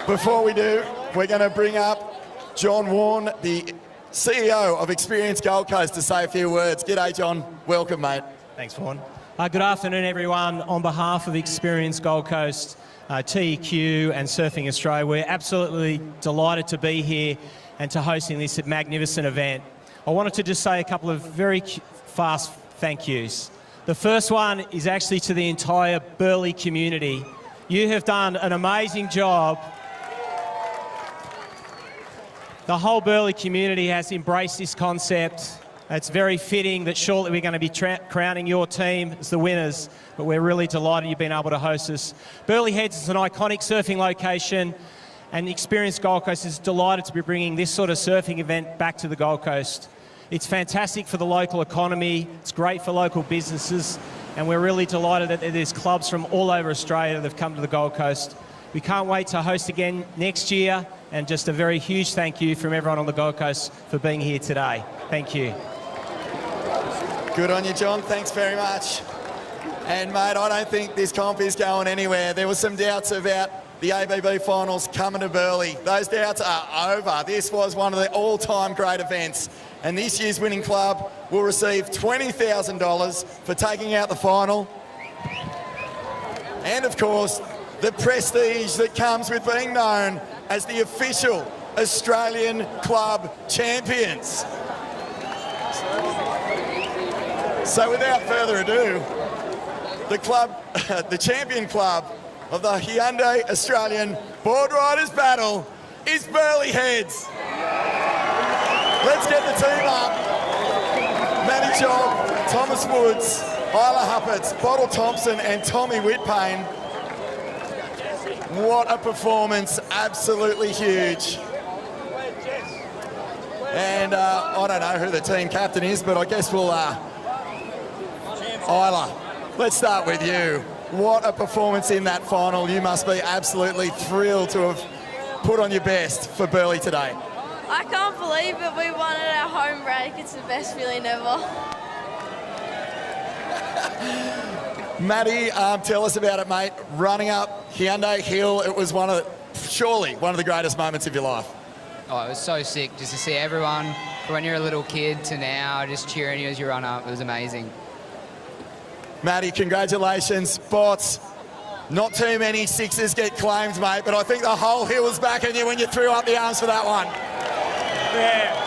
before we do, we're going to bring up John Warne, the CEO of Experience Gold Coast, to say a few words. G'day, John. Welcome, mate. Thanks, Vaughan. Good afternoon, everyone. On behalf of Experience Gold Coast, TEQ and Surfing Australia, we're absolutely delighted to be here and to hosting this magnificent event. I wanted to just say a couple of very fast thank yous. The first one is actually to the entire Burleigh community. You have done an amazing job. The whole Burleigh community has embraced this concept. It's very fitting that shortly we're going to be crowning your team as the winners, but we're really delighted you've been able to host us. Burleigh Heads is an iconic surfing location, and Experience Gold Coast is delighted to be bringing this sort of surfing event back to the Gold Coast. It's fantastic for the local economy, it's great for local businesses, and we're really delighted that there's clubs from all over Australia that have come to the Gold Coast. We can't wait to host again next year, and just a very huge thank you from everyone on the Gold Coast for being here today. Thank you. Good on you, John. Thanks very much. And, mate, I don't think this comp is going anywhere. There were some doubts about the ABB finals coming to Burleigh. Those doubts are over. This was one of the all-time great events. And this year's winning club will receive $20,000 for taking out the final. And, of course, the prestige that comes with being known as the official Australian Club Champions. So without further ado, the club, the champion club of the Hyundai Australian Boardriders Battle is Burleigh Heads. Let's get the team up. Matty Job, Thomas Woods, Isla Huppert, Bottle Thompson and Tommy Whitpain. What a performance, absolutely huge. And I don't know who the team captain is, but I guess we'll... Isla, let's start with you. What a performance in that final. You must be absolutely thrilled to have put on your best for Burleigh today. I can't believe it. We won at our home break. It's the best feeling ever. Matty, tell us about it, mate. Running up Hyundai Hill, it was surely one of the greatest moments of your life. Oh, it was so sick just to see everyone when you're a little kid to now, just cheering you as you run up. It was amazing. Matty, congratulations. Bots, not too many sixes get claimed, mate, but I think the whole hill was back on you when you threw up the arms for that one. Yeah.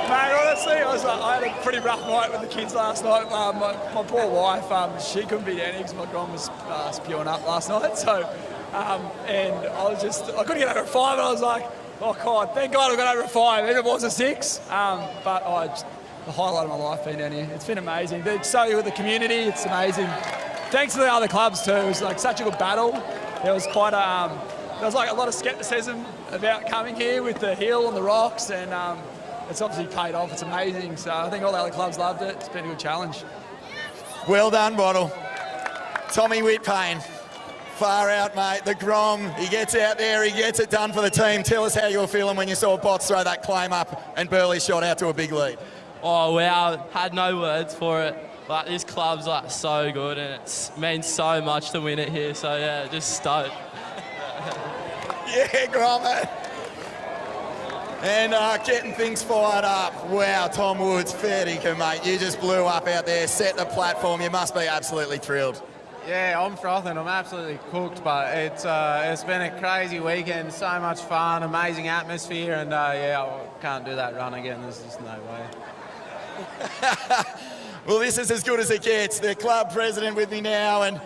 Mate, honestly, I had a pretty rough night with the kids last night. My poor wife, she couldn't beat any because my grom was spewing up last night. So, and I couldn't get over a 5, and I was like, oh God, thank God I got over a 5, even if it was a 6. But the highlight of my life being down here. It's been amazing. It's so good with the community. It's amazing. Thanks to the other clubs too. It was like such a good battle. There was quite there was like a lot of scepticism about coming here with the hill and the rocks, and it's obviously paid off. It's amazing. So I think all the other clubs loved it. It's been a good challenge. Well done, Bottle. Tommy Whitpain, far out, mate. The Grom, he gets out there, he gets it done for the team. Tell us how you were feeling when you saw Bots throw that claim up and Burleigh shot out to a big lead. Oh, wow. Had no words for it. Like, this club's like so good and it means so much to win it here. So, yeah, just stoked. Yeah, Gromit. And getting things fired up. Wow, Tom Woods, fair dinkum, mate. You just blew up out there, set the platform. You must be absolutely thrilled. Yeah, I'm frothing. I'm absolutely cooked, but it's been a crazy weekend. So much fun, amazing atmosphere, and yeah, I can't do that run again. There's just no way. Well, this is as good as it gets. The club president with me now, and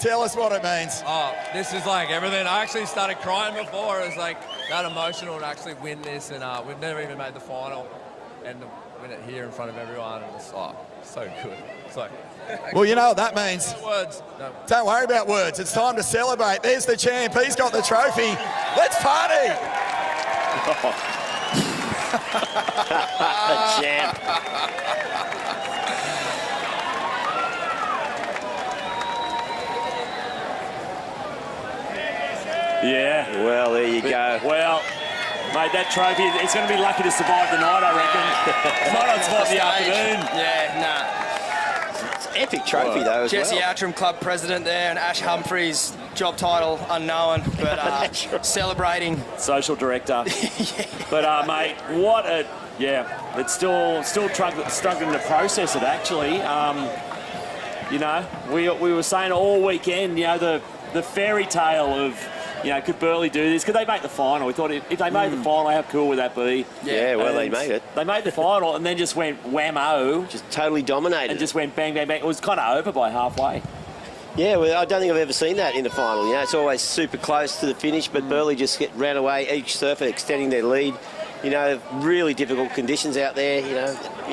tell us what it means. Oh, this is like everything. I actually started crying before. It was like that emotional to actually win this, and we've never even made the final, and to win it here in front of everyone, and it's so good. It's like. Well, you know what that means. No words. No. Don't worry about words. It's time to celebrate. There's the champ. He's got the trophy. Let's party. The champ. Yeah. Well, there you go. Well, mate, that trophy, it's going to be lucky to survive the night, I reckon. It's not on top of the afternoon. Yeah, nah. Epic trophy, though, as Jesse well. Outram, club president there, and Ash Humphreys, job title unknown, but celebrating. Social director. But, mate, what a... Yeah, it's still struggling to process it, actually. You know, we were saying all weekend, you know, the fairy tale of... You know, could Burleigh do this? Could they make the final? We thought if they made the final, how cool would that be? Yeah, well, they made it. They made the final and then just went whammo. Just totally dominated. And just went bang, bang, bang. It was kind of over by halfway. Yeah, well, I don't think I've ever seen that in the final. You know, it's always super close to the finish, but Burleigh just ran away, each surfer extending their lead. You know, really difficult conditions out there. You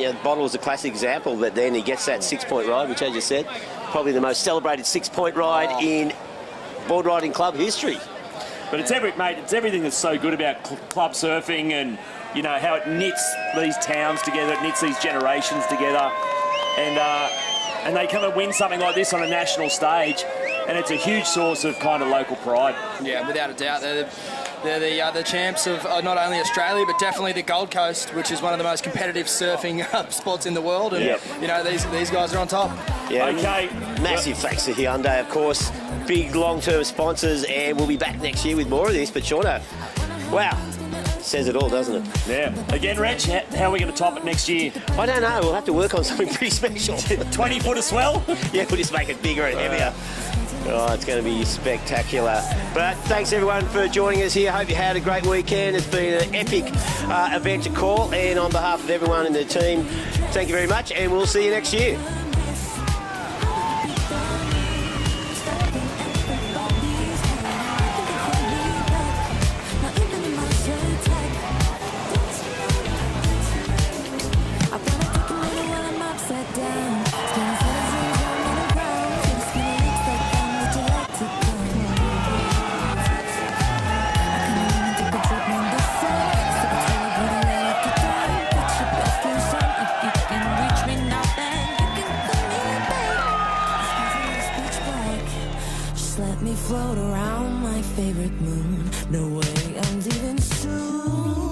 know, Bottle was a classic example, but then he gets that 6-point ride, which, as you said, probably the most celebrated 6-point ride in board riding club history. But it's everything that's so good about club surfing, and you know how it knits these towns together, it knits these generations together, and they come and win something like this on a national stage, and it's a huge source of kind of local pride. Yeah, without a doubt, they're the champs of not only Australia but definitely the Gold Coast, which is one of the most competitive surfing spots in the world, and you know these guys are on top. Yeah. Okay. Massive thanks to Hyundai, of course. Big long-term sponsors, and we'll be back next year with more of this. But Shauno, wow, says it all, doesn't it? Yeah. Again, Reg, how are we going to top it next year? I don't know. We'll have to work on something pretty special. 20 foot of swell? Yeah, we'll just make it bigger and heavier. Oh, it's going to be spectacular. But thanks, everyone, for joining us here. Hope you had a great weekend. It's been an epic event to call. And on behalf of everyone in the team, thank you very much, and we'll see you next year. Float around my favorite moon. No way I'm leaving soon.